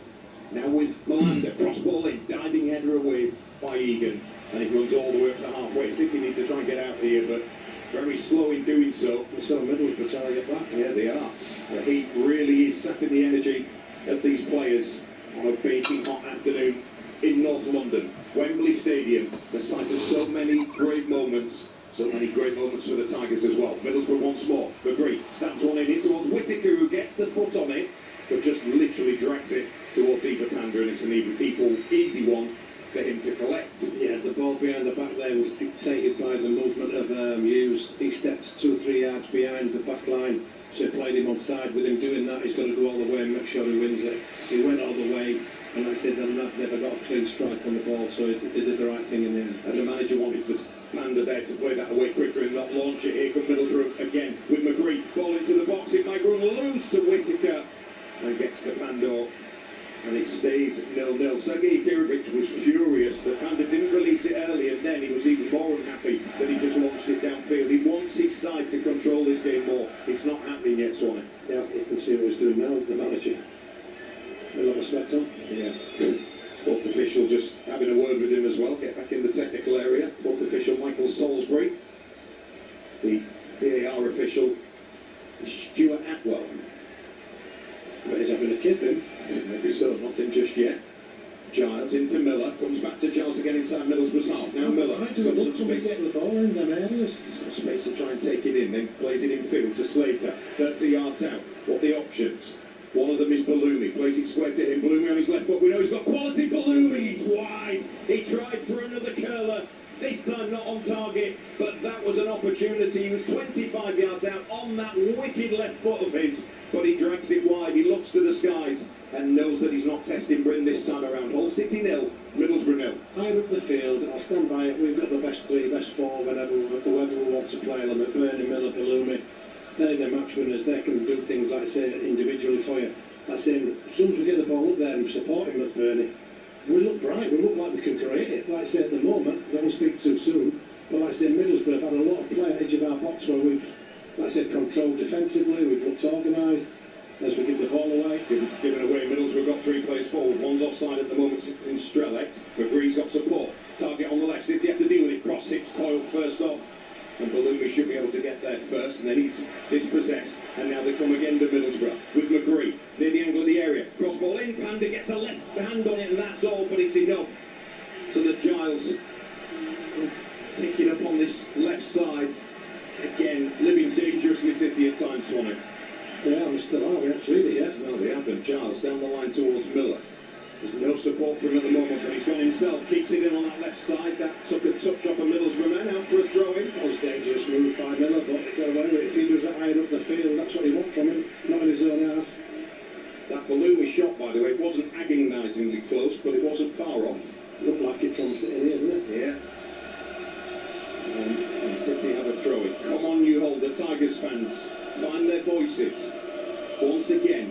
Now with Malanda. Cross ball in. Diving header away by Egan. And it runs all the way up to halfway. City need to try and get out here, but very slow in doing so. So Middlesbrough trying to get back. Yeah, they are. The heat really is sapping the energy of these players on a baking hot afternoon in North London. Wembley Stadium, the site of so many great moments. So many great moments for the Tigers as well. Middlesbrough once more. McBurnie stamps one in towards Whittaker, who gets the foot on it, but just literally drags it towards Eva Panda, and it's an easy one for him to collect. Yeah, the ball behind the back there was dictated by the movement of Hughes. He steps 2 or 3 yards behind the back line, so he played him on side. With him doing that, he's got to go all the way and make sure he wins it. He went all the way, and like I said, they've never got a clean strike on the ball, so they did the right thing in the end. And the manager wanted the Panda there to play that away quicker and not launch it. Here comes Middlesbrough again with McBurnie. Ball into the box, it might run loose to Whittaker, and gets to Panda. And it stays 0-0. Sergei Kirovic was furious that Panda didn't release it early, and then he was even more unhappy that he just launched it downfield. He wants his side to control this game more. It's not happening yet, Swanee. Yeah, you can see what he's doing now, the manager. A lot of sweat on. Yeah. Fourth official just having a word with him as well. Get back in the technical area. Fourth official Michael Salisbury. The VAR official is Stuart Atwell. But he's having a kip in. Maybe so, nothing just yet. Giles into Miller, comes back to Giles again inside Middlesbrough's half. Now Miller, he's got some space. Get the ball in them areas. He's got space to try and take it in, then plays it in field to Slater, 30 yards out. What are the options? One of them is Bellumi, plays it square to him. Bellumi on his left foot, we know he's got quality. Bellumi, he's wide. He tried for another curler, this time not on target, but that was an opportunity. He was 25 yards out on that wicked left foot of his, but he drags it wide. He looks to the skies and knows that he's not testing Bryn this time around. Hull City 0, Middlesbrough 0. Higher up the field, I'll stand by it. We've got the best 3, best 4, whoever we want to play them. McBurnie, Miller, Bellumi. They're the match winners. They can do things like, say, individually for you. Like saying, as soon as we get the ball up there and supporting McBurnie, we look bright. We look like we can create it. Like I say, at the moment, I don't speak too soon, but like I say, Middlesbrough have had a lot of play at the edge of our box where we've, like I said, controlled defensively. We've looked organised as we give the ball away. Given away, Middlesbrough got 3 plays forward. One's offside at the moment in Strelec. McBurnie's got support. Target on the left. City have to deal with it. Cross hits Coyle first off. And Bellumi should be able to get there first, and then he's dispossessed. And now they come again to Middlesbrough with McBurnie near the angle of the area. Cross ball in, Panda gets a left hand on it, and that's all, but it's enough. So that Giles picking up on this left side. Again, living dangerously, City at times, Swanee. Yeah, we still are. We haven't really yet. No, they haven't. Giles down the line towards Miller. There's no support for him at the moment, but he's gone himself. Keeps it in on that left side. That took a touch off a Middlesbrough man. Out for a throw-in. That was a dangerous move by Miller, but he got away with it. If he does that higher up the field, that's what he wants from him. Not in his own half. That Bellumi shot, by the way, wasn't agonisingly close, but it wasn't far off. Looked like it from sitting here, didn't it? Yeah. And City have a throw-in. Come on, you Hull, the Tigers fans. Find their voices. Once again,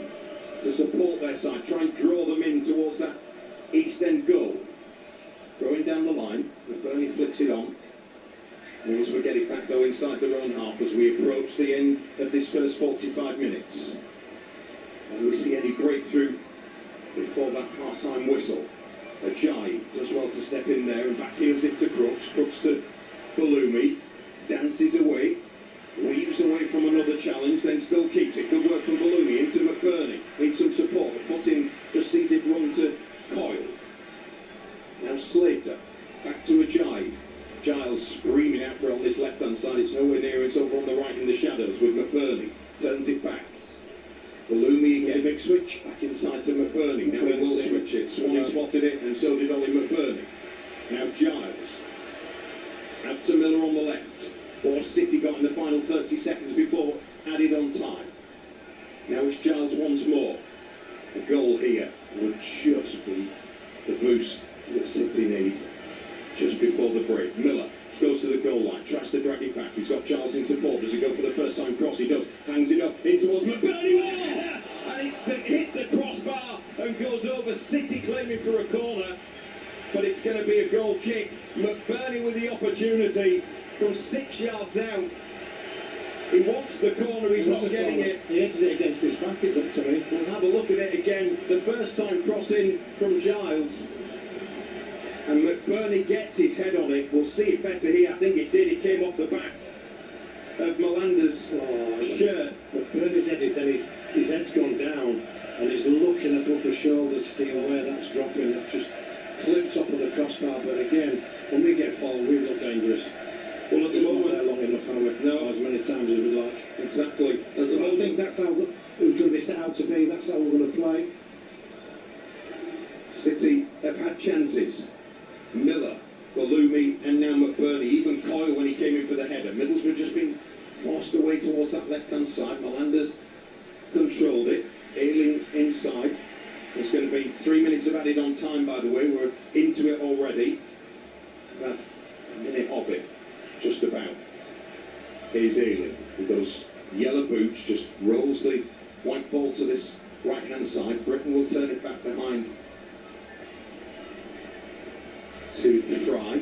to support their side, try and draw them in towards that East End goal. Throwing down the line, McBurnie flicks it on. Middlesbrough get it back though inside their own half as we approach the end of this first 45 minutes. And we see any breakthrough before that half-time whistle. Ajayi does well to step in there and back heels it to Crooks. Crooks to Bellumi, dances away. Weaves away from another challenge, then still keeps it. Good work from Bellumi into McBurnie. Needs some support. Foot in, just sees it run to Coyle. Now Slater, back to Ajayi. Giles screaming out for it on this left-hand side. It's nowhere near. It's over on the right in the shadows with McBurnie. Turns it back. Bellumi again. Big switch. Back inside to McBurnie. Now he will switch it. Swanee spotted it, and so did Ollie McBurnie. Now Giles. Out to Miller on the left. Or City got in the final 30 seconds before added on time. Now it's Giles once more. A goal here would just be the boost that City need just before the break. Miller goes to the goal line, tries to drag it back. He's got Giles in support. Does he go for the first time cross? He does. Hangs it up in towards McBurnie. And it's hit the crossbar and goes over. City claiming for a corner. But it's going to be a goal kick. McBurnie with the opportunity. From 6 yards out, he wants the corner, he's not getting it. He hit it against his back, it looked to me. We'll have a look at it again. The first time crossing from Giles. And McBurnie gets his head on it. We'll see it better here. I think it did. It came off the back of Melander's shirt. McBurnie's headed, then his head's gone down, and he's looking above the shoulder to see where that's dropping. It just clips up on the crossbar, but again, when we get forward, we look dangerous. Well, at the Just moment, not there long enough, have we? No. As many times as we'd like. Exactly. At the I moment, think that's how it was going to be set out to be. That's how we're going to play. City have had chances. Miller, Balumi, and now McBurnie. Even Coyle when he came in for the header. Middlesbrough just been forced away towards that left-hand side. Melander's controlled it. Ayling inside. There's going to be 3 minutes of added on time, by the way. We're into it already. About a minute of it, just about. Here's Ayling with those yellow boots, just rolls the white ball to this right-hand side. Britain will turn it back behind to Fry.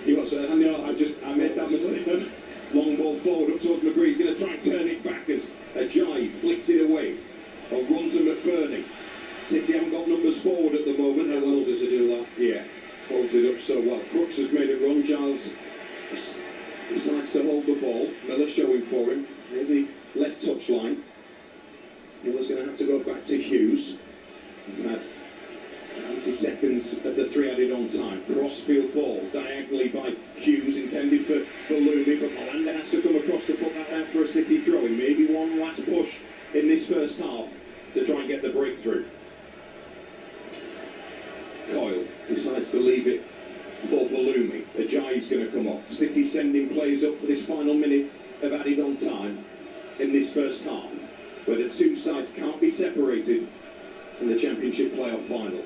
You got to, I made that mistake. Long ball forward up towards McGree. He's going to try and turn it back as Ajayi flicks it away. A run to McBurnie. City haven't got numbers forward at the moment. How well does he do that? Yeah, holds it up so well. Crooks has made a run. Giles just decides to hold the ball. Miller showing for him near the left touch line. Miller's going to have to go back to Hughes. We've had 90 seconds of the 3 added on time. Crossfield ball diagonally by Hughes, intended for Balumi, but Melander has to come across to put that out for a City throw-in. Maybe one last push in this first half to try and get the breakthrough. Coyle decides to leave it for Balumi. Ajayi's going to come up. City sending players up for this final minute of added on time in this first half, where the two sides can't be separated in the Championship playoff final.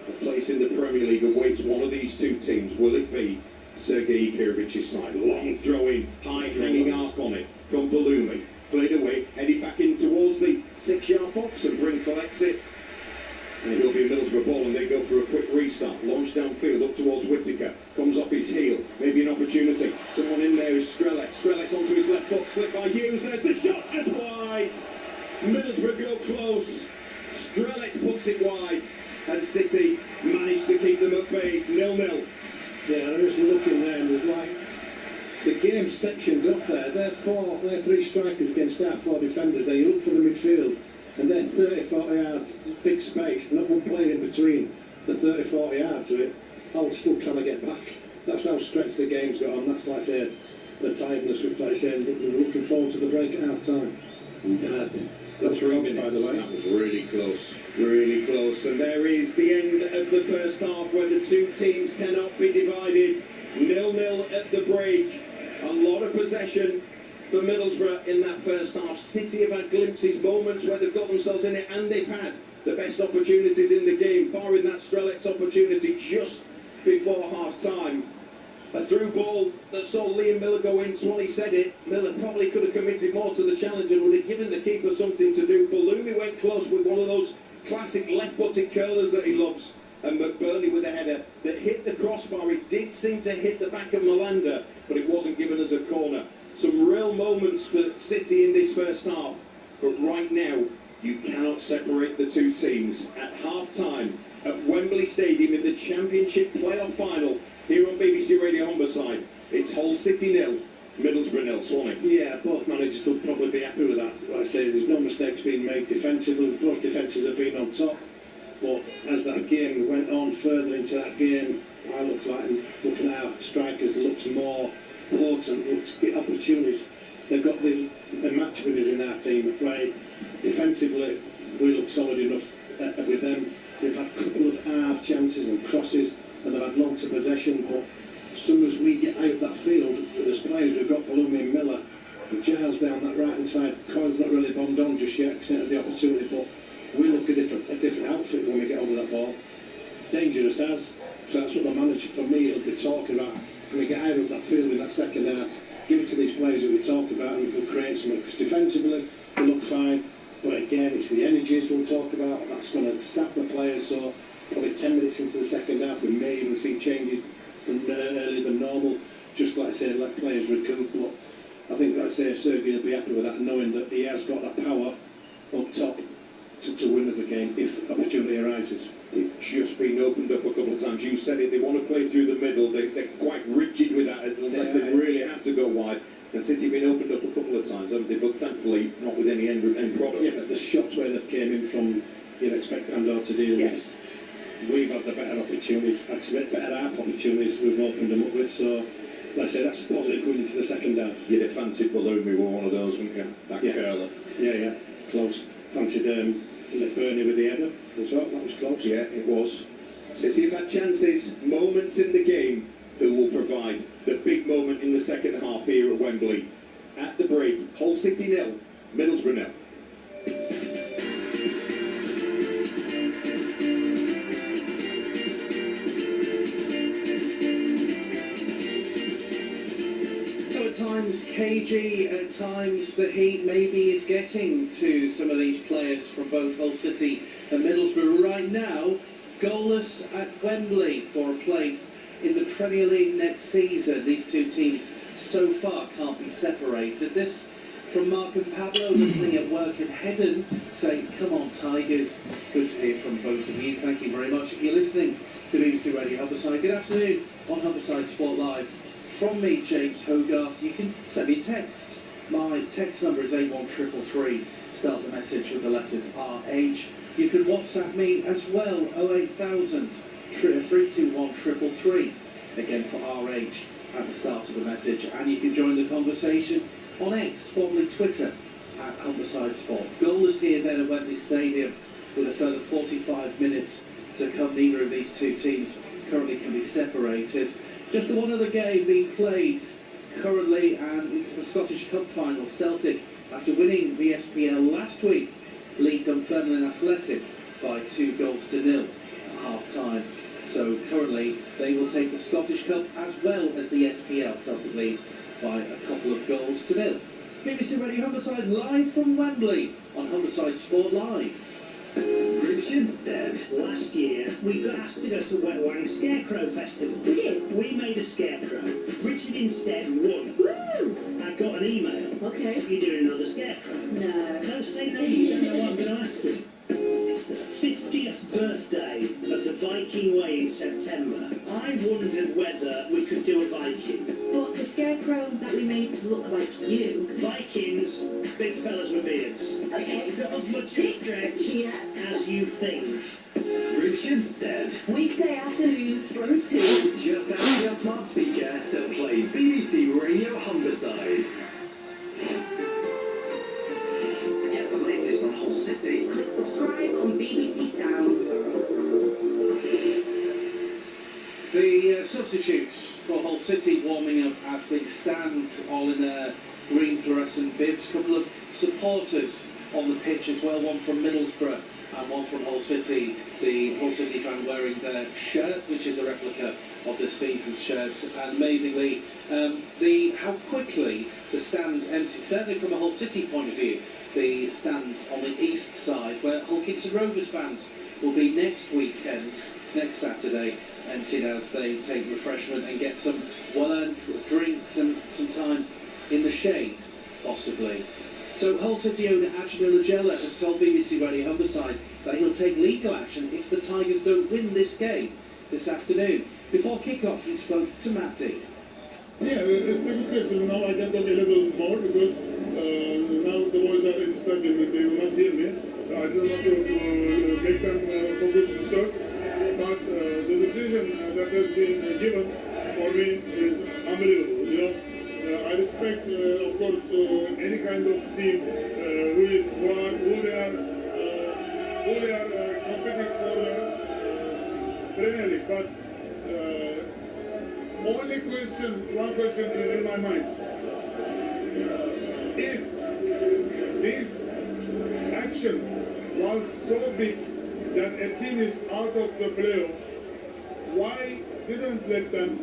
A place in the Premier League awaits one of these two teams. Will it be Sergei Ikirovic's side? Long throw-in, high hanging arc on it from Balumi. Played away, headed back in towards the 6-yard box, and Bryn collects it. And it will be a Middlesbrough ball, and they go for a quick restart. Launched downfield up towards Whittaker. Comes off his heel. Maybe an opportunity. Someone in there is Strelec. Strelec onto his left foot. Slipped by Hughes. There's the shot. Just wide. Middlesbrough go close. Strelec puts it wide. And City managed to keep them at bay. 0-0. Yeah, I was looking there, and there's like the game's sectioned up there. They're 3 strikers against our 4 defenders. Then you look for the midfield, and they're 30-40 yards, big space, not one player in between the 30-40 yards of it. All still trying to get back. That's how stretched the game's got on. That's like I said, the tiredness we play. Saying we're looking forward to the break at half time. The 3 minutes, by the way. That was really close. Really close. And there is the end of the first half, where the two teams cannot be divided. 0-0 at the break. A lot of possession for Middlesbrough in that first half. City have had glimpses, moments where they've got themselves in it, and they've had the best opportunities in the game, barring that Strelec's opportunity just before half-time. A through ball that saw Liam Miller go in. Swanee said it. Miller probably could have committed more to the challenge and would have given the keeper something to do. Balumi went close with one of those classic left-footed curlers that he loves. And McBurnie with a header that hit the crossbar. It did seem to hit the back of Melander, but it wasn't given as a corner. Some real moments for City in this first half. But right now, you cannot separate the two teams. At half-time at Wembley Stadium in the Championship playoff final, here on BBC Radio Humberside, it's Hull City 0, Middlesbrough 0. Swanee. Yeah, both managers will probably be happy with that. Like I say, there's no mistakes being made defensively. Both defences have been on top. But as that game went on further into that game, I looked like, looking at our strikers, looked more potent, looked get opportunities. They've got the match winners in our team. Right, defensively, we look solid enough with them. They've had a couple of half chances and crosses, and they've had lots of possession. But as soon as we get out that field, there's players we've got Balumi and Miller, and Giles down that right hand side. Coyle's not really bombed on just yet because he had the opportunity, but we look a different outfit when we get over that ball. Dangerous as. So that's what the manager, for me, will be talking about. When we get out of that field in that second half, give it to these players that we talk about, and we can create something. Because defensively, they look fine. But again, it's the energies we'll talk about. That's going to sap the players. So probably 10 minutes into the second half, we may even see changes earlier than normal. Just like I say, let players recoup. But I think that Sergei will be happy with that, knowing that he has got that power up top to win us a game if opportunity arises. They've just been opened up a couple of times. You said it, they want to play through the middle. They're quite rigid with that unless they really have to go wide. And City have been opened up a couple of times, haven't they? But thankfully not with any end product. Yeah, but the shots where they've came in from, you'd expect Pandor to deal with. Yes. we've had the better opportunities, had to make better half opportunities we've opened them up with, so like I say, that's positive going into the second half. You'd have fancied Balloon were one of those, wouldn't you? That curler. Yeah, close. Fancied McBurnie with the header as well, that was close. Yeah, it was. City have had chances, moments in the game. Who will provide the big moment in the second half here at Wembley? At the break, Hull City 0, Middlesbrough 0. So at times cagey, at times the heat maybe is getting to some of these players from both Hull City and Middlesbrough. Right now, goalless at Wembley for a place in the Premier League next season. These two teams so far can't be separated. This from Mark and Pablo, listening at work in Hedden, saying, come on Tigers. Good to hear from both of you. Thank you very much. If you're listening to BBC Radio Humberside, good afternoon on Humberside Sport Live. From me, James Hogarth, you can send me a text. My text number is 81333. Start the message with the letters RH. You can WhatsApp me as well, 08000 321 333. Again, put RH at the start of the message. And you can join the conversation on X, formerly Twitter, at Humberside Sport. Goalless here then at Wembley Stadium with a further 45 minutes to come. Neither of these two teams currently can be separated. Just the one other game being played currently, and it's the Scottish Cup final. Celtic, after winning the SPL last week, lead Dunfermline Athletic by 2-0 at half-time. So currently they will take the Scottish Cup as well as the SPL. Celtic leads by a couple of goals to nil. BBC Radio Humberside live from Wembley on Humberside Sport Live. Richard said last year we got asked to go to Wet Wang Scarecrow Festival. We did? We made a scarecrow. Richard instead won. Woo! I got an email. Okay. You're doing another scarecrow? No. No, say no, you don't know what I'm going to ask you. It's the 50th birthday of the Viking Way in September. I wondered whether we could do a Viking. What, the scarecrow that we made to look like you? Vikings, big fellas with beards. Okay. It's not as much of a stretch as you think. Richard said. Weekday afternoons from 2. Just ask your smart speaker to play BBC Radio Humberside. To get the latest on Hull City, Click subscribe on BBC Sounds. The substitutes for Hull City warming up as things stand, all in their green fluorescent bibs. A couple of supporters on the pitch as well, one from Middlesbrough and one from Hull City. The Hull City fan wearing their shirt, which is a replica of this season's shirt. And amazingly, how quickly the stands empty, certainly from a Hull City point of view. The stands on the east side, where Hull Kingston Rovers fans will be next weekend, next Saturday, emptied as they take refreshment and get some well-earned drinks and some time in the shade, possibly. So Hull City owner Achille Lagella has told BBC Radio Humberside that he'll take legal action if the Tigers don't win this game this afternoon. Before kick-off, he spoke to Matt D. Yeah, it's a good question. Now I can talk a little more because now the boys are in the stadium and they will not hear me. I don't want to make them focus to start. But the decision that has been given for me is unbelievable. You know, I respect, of course, any kind of team who they are competing for the Premier League. But one question is in my mind. If this action was so big that a team is out of the playoffs, why didn't let them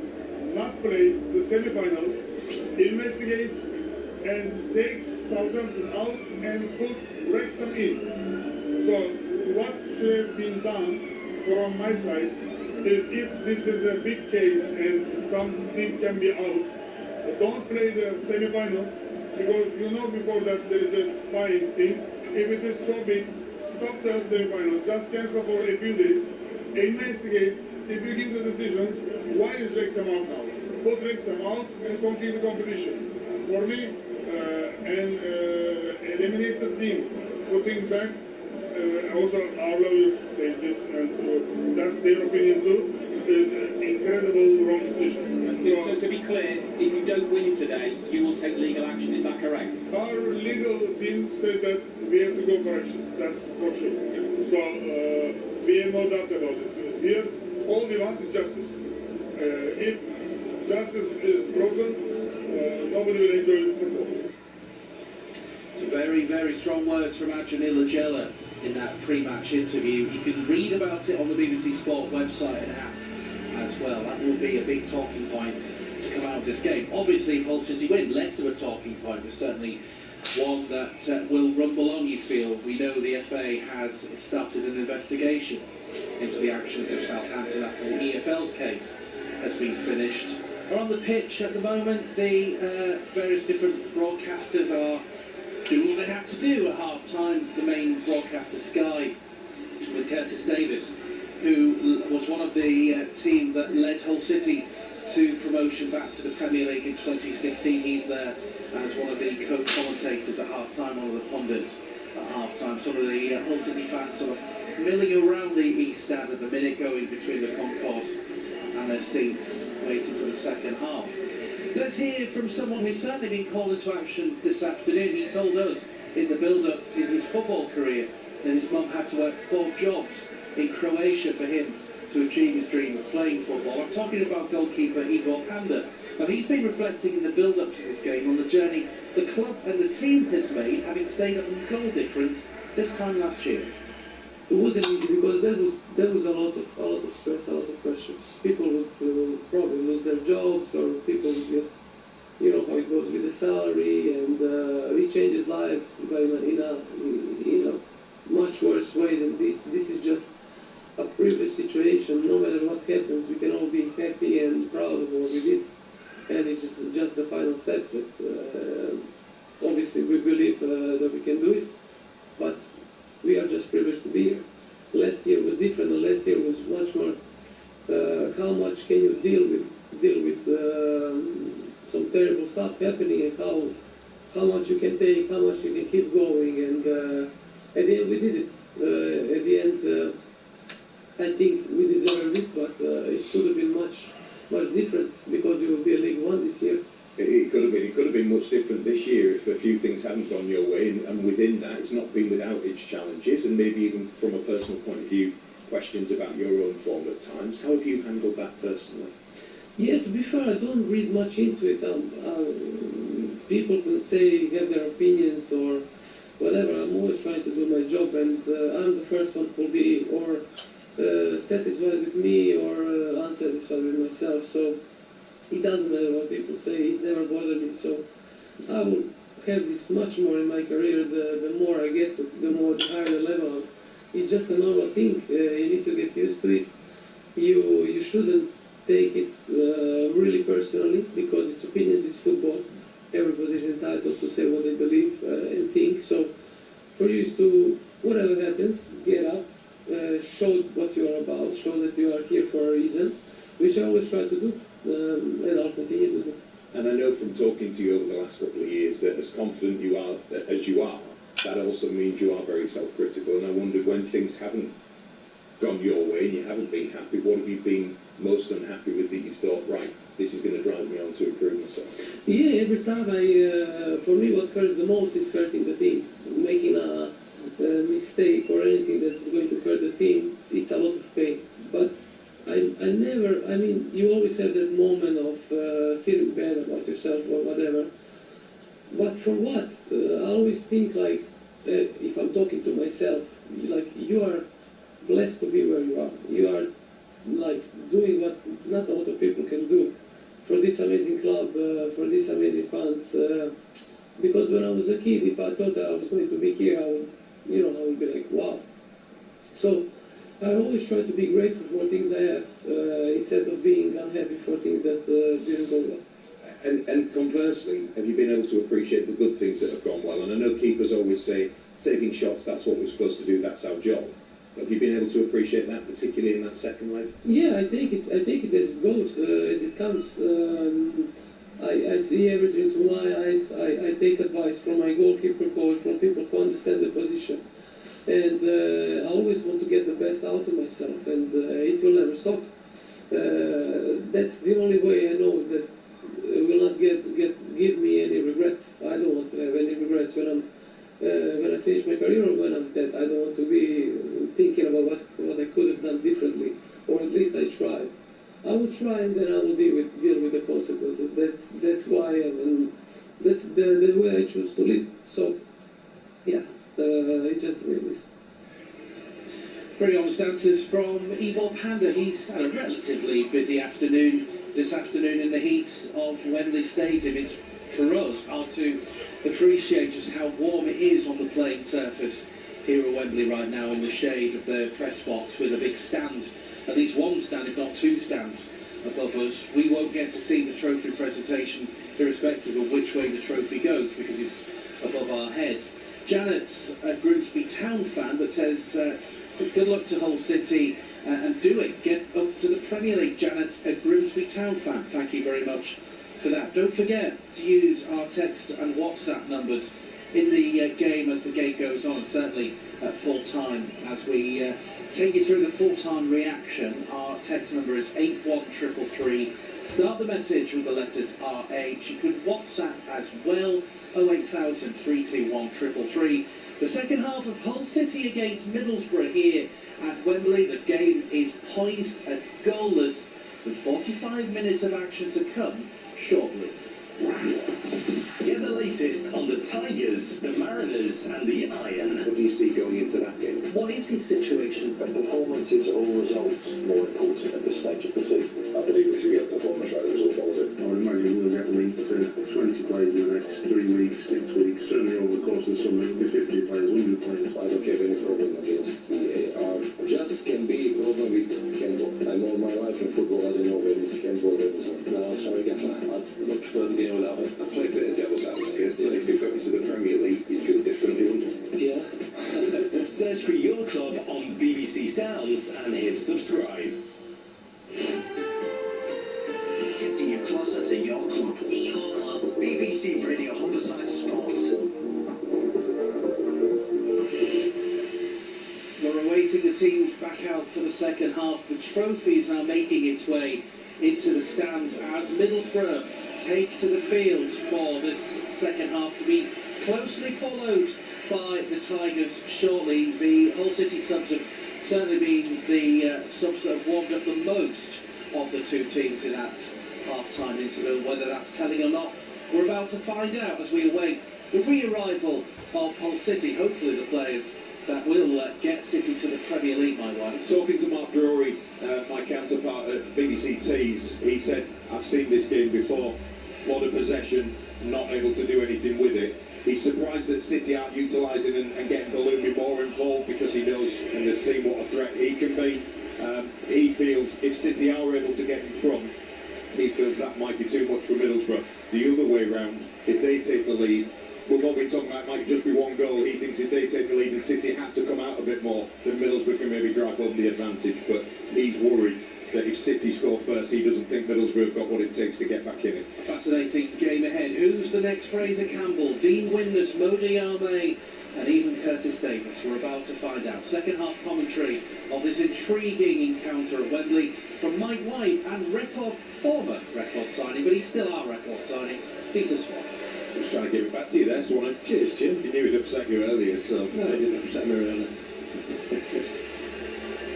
not play the semi-final, investigate and take Southampton out and put Wrexham in? So what should have been done from my side is, if this is a big case and some team can be out, don't play the semi-finals, because you know before that there is a spying thing. If it is so big, stop the semi-finals, just cancel for a few days, investigate. If you give the decisions, why is Wrexham out now? Put Wrexham out and continue the competition. For me, an eliminated team putting back also our lawyers say this, and that's their opinion too. Is an incredible wrong decision. So to be clear, if you don't win today, you will take legal action. Is that correct? Our legal team says that we have to go for action. That's for sure. So we have no doubt about it. Here, all we want is justice. If justice is broken, nobody will enjoy football. Some very, very strong words from Managerial in that pre-match interview. You can read about it on the BBC Sport website and app as well. That will be a big talking point to come out of this game. Obviously, if Hull City win, less of a talking point, but certainly one that will rumble on, you feel. We know the FA has started an investigation into the actions of Southampton after the EFL's case has been finished. Are on the pitch at the moment, the various different broadcasters are doing what they have to do at half-time. The main broadcaster, Sky, with Curtis Davis, who was one of the team that led Hull City to promotion back to the Premier League in 2016. He's there as one of the co-commentators at half-time, one of the pundits at half-time. Some of the Hull City fans sort of milling around the East Stand at the minute, going between the concourse and their seats, waiting for the second half. Let's hear from someone who's certainly been called into action this afternoon. He told us in the build-up in his football career that his mum had to work 4 jobs in Croatia for him to achieve his dream of playing football. I'm talking about goalkeeper Ivo Panda. Now, he's been reflecting in the build-up to this game on the journey the club and the team has made, having stayed up in goal difference this time last year. It wasn't easy because there was a lot of stress, a lot of pressure. People would probably lose their jobs, or people would get, you know how it goes with the salary, and it changes lives in a much worse way than this. This is just a previous situation. No matter what happens, we can all be happy and proud of what we did, and it's just the final step. But obviously, we believe that we can do it, but we are just privileged to be here. Last year was different, and last year was much more. How much can you deal with some terrible stuff happening, and how much you can take, how much you can keep going, and at the end we did it. At the end, I think we deserved it, but it could have been much different because we will be a League One this year. It could have been much different this year if a few things hadn't gone your way, and within that it's not been without its challenges, and maybe even from a personal point of view, questions about your own form at times. How have you handled that personally? Yeah, to be fair, I don't read much into it. People can say, have their opinions or whatever. I'm always trying to do my job, and I'm the first one who will be or satisfied with me or unsatisfied with myself. So it doesn't matter what people say, it never bothered me. So I will have this much more in my career. The more I get to, the higher the level. It's just a normal thing. You need to get used to it. You shouldn't take it really personally, because it's opinions, it's football. Everybody's entitled to say what they believe and think. So for you is to, whatever happens, get up, show what you are about, show that you are here for a reason, which I always try to do. And I'll continue to do. And I know from talking to you over the last couple of years that as confident you are as you are, that also means you are very self-critical. And I wondered, when things haven't gone your way and you haven't been happy, what have you been most unhappy with that you thought, right, this is going to drive me on to improve myself? Yeah, every time for me what hurts the most is hurting the team. Making a mistake or anything that is going to hurt the team, it's a lot of pain. But I never, I mean, you always have that moment of feeling bad about yourself or whatever. But for what? I always think like, if I'm talking to myself, like, you are blessed to be where you are. You are like doing what not a lot of people can do for this amazing club, for these amazing fans. Because when I was a kid, if I thought that I was going to be here, I would be like, wow. So I always try to be grateful for things I have, instead of being unhappy for things that didn't go well. And conversely, have you been able to appreciate the good things that have gone well? And I know keepers always say, saving shots, that's what we're supposed to do, that's our job. Have you been able to appreciate that, particularly in that second leg? Yeah, I take it as it goes, as it comes. I see everything through my eyes. I take advice from my goalkeeper coach, from people who understand the position. and I always want to get the best out of myself, and it will never stop. That's the only way I know that it will not give me any regrets. I don't want to have any regrets when I finish my career or when I'm dead. I don't want to be thinking about what I could have done differently, or at least I tried. I will try, and then I will deal with the consequences. That's why I am, and that's the way I choose to live. So, yeah, it just the way it is. Very honest answers from Ivor Panda. He's had a relatively busy afternoon this afternoon in the heat of Wembley Stadium. It's, for us, hard to appreciate just how warm it is on the playing surface here at Wembley right now in the shade of the press box, with a big stand, at least one stand, if not two stands, above us. We won't get to see the trophy presentation irrespective of which way the trophy goes, because it's above our heads. Janet's a Grimsby Town fan that says, good luck to Hull City and do it. Get up to the Premier League, Janet, a Grimsby Town fan. Thank you very much for that. Don't forget to use our text and WhatsApp numbers in the game as the game goes on, certainly at full time. As we take you through the full-time reaction, our text number is 81333. Start the message with the letters RH. You can WhatsApp as well, 08000 321 333. The second half of Hull City against Middlesbrough here at Wembley. The game is poised at goalless, with 45 minutes of action to come shortly. Get the latest on the Tigers, the Mariners and the Iron. What do you see going into that game? What is his situation? Are performances or results more important at this stage of the season? I believe we should get performance rather than result. I would imagine we'll get linked to 20 players in the next 3 weeks, 6 weeks. Certainly over the course of the summer, it'll be 50 players, 100 players. I don't have any problem against the AR. Just can be a problem with handball. I'm all my life in football, I don't know where it's handball represents. No, sorry, Gaffer. I'd much prefer the game without it. I play a bit of devil's advocate. If you got into the Premier League, you'd feel differently, wouldn't you? Yeah. Search for your club on BBC Sounds and hit subscribe. Getting you closer to your club. BBC Radio Humberside Sports. We're awaiting the teams back out for the second half. The trophy is now making its way into the stands as Middlesbrough take to the field for this second half, to be closely followed by the Tigers shortly. The Hull City subs have certainly been the subs that have warmed up the most of the two teams in that half-time interval. Whether that's telling or not, we're about to find out as we await the re-arrival of Hull City. Hopefully the players that will get City to the Premier League, my wife. Talking to Mark Drury, my counterpart at BBC Tees, he said, I've seen this game before. A lot of possession, not able to do anything with it. He's surprised that City aren't utilising and getting Balloumi more involved, because he knows and has seen what a threat he can be. He feels if City are able to get in front, he feels that might be too much for Middlesbrough. The other way round, if they take the lead, well, what we're talking about might just be one goal. He thinks if they take the lead and City have to come out a bit more, then Middlesbrough can maybe drive home the advantage. But he's worried that if City score first, he doesn't think Middlesbrough have got what it takes to get back in it. Fascinating game ahead. Who's the next Fraser Campbell, Dean Windus, Modi Arme, and even Curtis Davis? We're about to find out. Second half commentary of this intriguing encounter at Wembley from Mike White and former record signing, but he's still our record signing, Peter Swan. I was trying to give it back to you there, Swan. Cheers, Jim. You knew it upset you earlier, so... No, it didn't upset me earlier.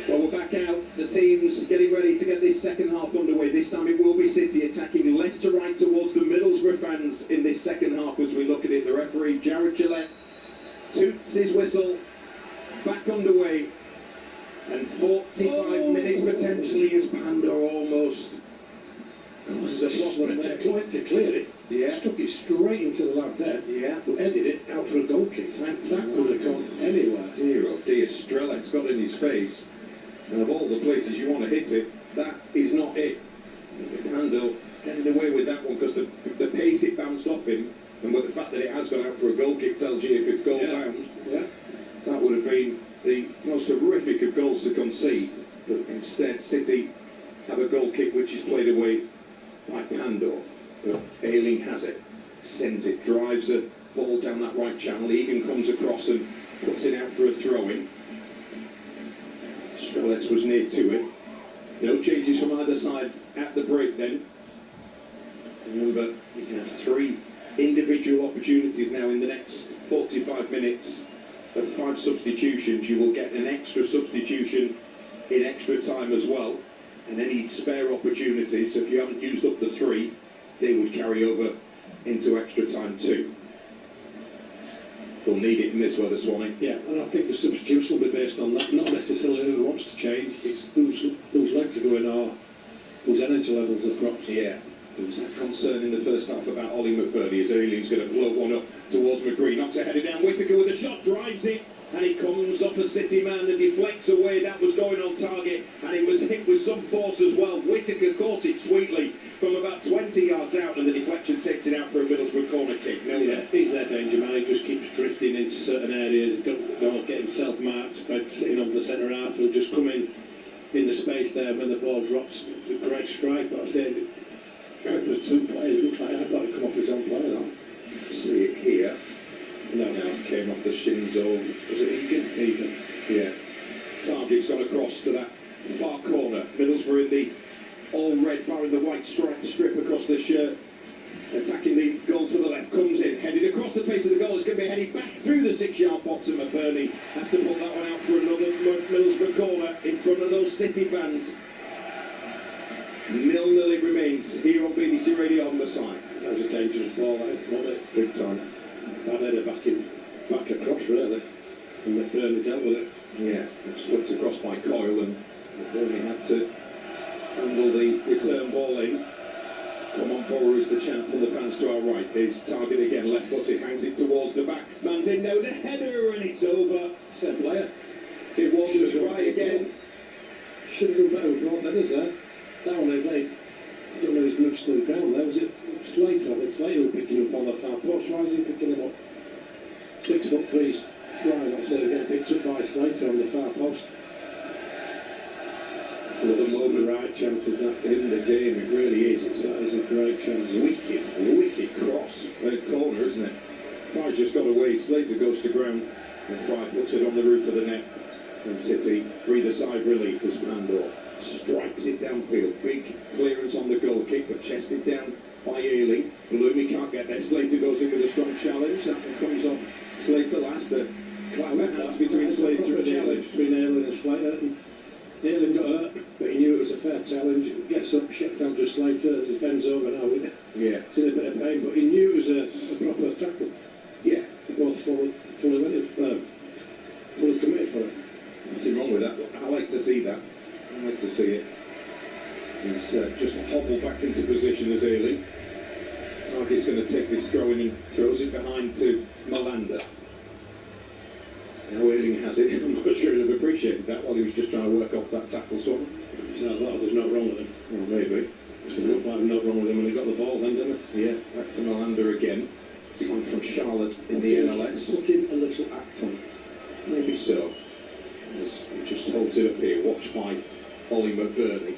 Well, we're back out. The team's getting ready to get this second half underway. This time it will be City attacking left to right towards the Middlesbrough fans in this second half as we look at it. The referee, Jared Gillette, toots his whistle. Back underway. And 45 minutes potentially as Panda almost... Tried to clear it. Yeah. Struck it straight into the lad's head. Yeah. But headed it out for a goal kick. That could have gone anywhere. Dear, oh dear, Strelek's got in his face. And of all the places you want to hit it, that is not it. Handel getting away with that one because the pace it bounced off him, and with the fact that it has gone out for a goal kick tells you if it's goal bound, that would have been the most horrific of goals to concede. But instead, City have a goal kick which is played away by Pandor. But Ayling has it, sends it, drives a ball down that right channel. He even comes across and puts it out for a throw-in. Strelets was near to it. No changes from either side at the break then. Remember, you can have 3 individual opportunities now in the next 45 minutes of 5 substitutions. You will get an extra substitution in extra time as well, and any spare opportunities. So if you haven't used up the 3, they would carry over into extra time too. They'll need it in this weather, Swanee. Yeah, and I think the substitution will be based on that, not necessarily who wants to change. It's whose legs are going or whose energy levels have dropped. Yeah. There was that concern in the first half about Ollie McBurnie as Ealing's going to float one up towards McGree, knocks it headed down, Whittaker with a shot, drives it, and he comes off a City man and deflects away. That was going on target, and it was hit with some force as well. Whittaker caught it sweetly from about 20 yards out, and the deflection takes it out for a Middlesbrough corner kick. Yeah, he's their danger man. He just keeps drifting into certain areas. He don't get himself marked by sitting on the centre half. He'll just come in the space there when the ball drops. A great strike, but I say the 2 players look like I thought he'd come off his own player though. See it here. No, came off the shins of, was it Egan? Egan. Yeah. Target's gone across to that far corner. Middlesbrough in the all red bar in the white strip across the shirt. Attacking the goal to the left, comes in, headed across the face of the goal. It's going to be headed back through the 6-yard box, and McBurnie has to pull that one out for another Middlesbrough corner in front of those City fans. 0-0 it remains here on BBC Radio Humberside. That was a dangerous ball, wasn't it? Big time. Bad header back across really, and McBurnie dealt with it. Yeah, it's flipped across by Coyle, and McBurnie had to handle the return ball in. Come on, Borough is the champ from the fans to our right. His target again, left footed, hangs it towards the back. Man's in now, the header, and it's over. Fair player. It was try again. Should have done better with both headers there. That one is like, I don't know his much to the ground there. Was it Slater? I think Slater was picking him up on the far post. Why is he picking him up? 6'3", flying, like I said, getting picked up by Slater on the far post. Well, the moment right chances that in the game, it really is. That is a great chance. Wicked cross. Red corner, isn't it? Fry's just got away. Slater goes to ground, and Fry puts it on the roof of the net. And City breathe a sigh of relief as Pandor strikes it downfield. Big clearance on the goal kick, but chested down by Ealing. Bloomy can't get there. Slater goes in with a strong challenge. That one comes off Slater last. The clap hands between Slater and challenge between Ealing and Slater. Ealing got hurt, but he knew it was a fair challenge. Gets up, shuts out to Slater, just bends over now with it. Yeah. It's in a bit of pain, but he knew it was a proper tackle. Yeah. They both fully committed for it. Nothing wrong with that. I like to see that. I like to see it. He's just hobbled back into position as Ealing. Target's going to take this throw in and throws it behind to Malander. Now Ealing has it. I'm not sure he'd have appreciated that while he was just trying to work off that tackle swung. There's no wrong with him. Well, maybe. So looked like no wrong with him when he got the ball then, didn't it? Yeah, back to Malander again. Sign from Charlotte in the MLS. Put in a little act on. Maybe so. As he just holds it up here, watched by Ollie McBurnie.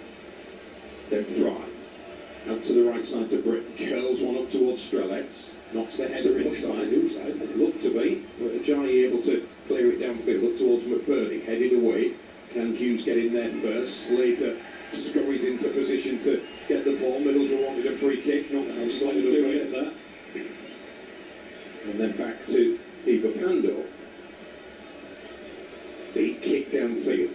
Then Fry. Out to the right side to Britt. Curls one up towards Strelets. Knocks the header inside. It looked to be. But Ajayi able to clear it downfield. Up towards McBurnie. Headed away. Can Hughes get in there first? Slater scurries into position to get the ball. Middlesbrough wanted a free kick. Not Slater doing that. And then back to Eva Pandor. Big kick downfield.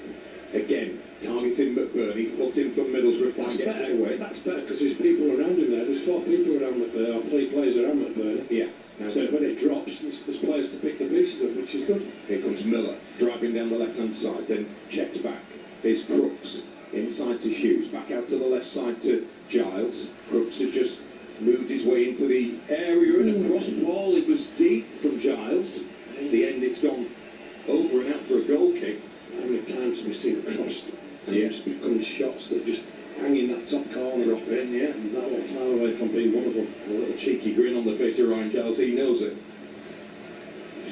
Again, targeting McBurnie, foot in from Middlesbrough, Fry gets it away. That's better because there's people around him there. There's 4 people around McBurnie, or 3 players around McBurnie. Yeah. So when it drops, there's players to pick the pieces up, which is good. Here comes Miller, driving down the left-hand side, then checks back. Here's Crooks, inside to Hughes, back out to the left side to Giles. Crooks has just moved his way into the area, and a cross ball. It was deep from Giles. In the end, it's gone over and out for a goal kick. How many times have we seen a cross? Yes, becoming shots that just hang in that top corner. Drop in, yeah. And that one far away from being one of them. A little cheeky grin on the face of Ryan Giles, he knows it.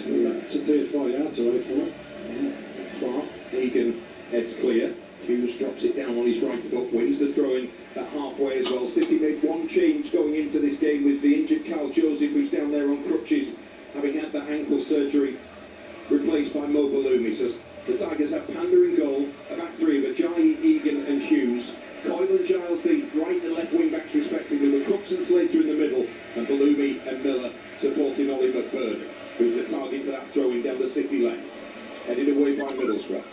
It's 3 or 4 yards away from it. Yeah, far. Egan heads clear. Hughes drops it down on his right foot, wins the throw-in at halfway as well. City made one change going into this game with the injured Carl Joseph, who's down there on crutches, having had that ankle surgery replaced by Mo Balloumi. So the Tigers have Panda in goal, a back three of Ajayi, Egan and Hughes. Coyle and Giles, the right and left wing backs respectively, with Crooks and Slater in the middle, and Balloumi and Miller supporting Ollie McBurnie, who's the target for that throw-in down the City lane. Headed away by Middlesbrough.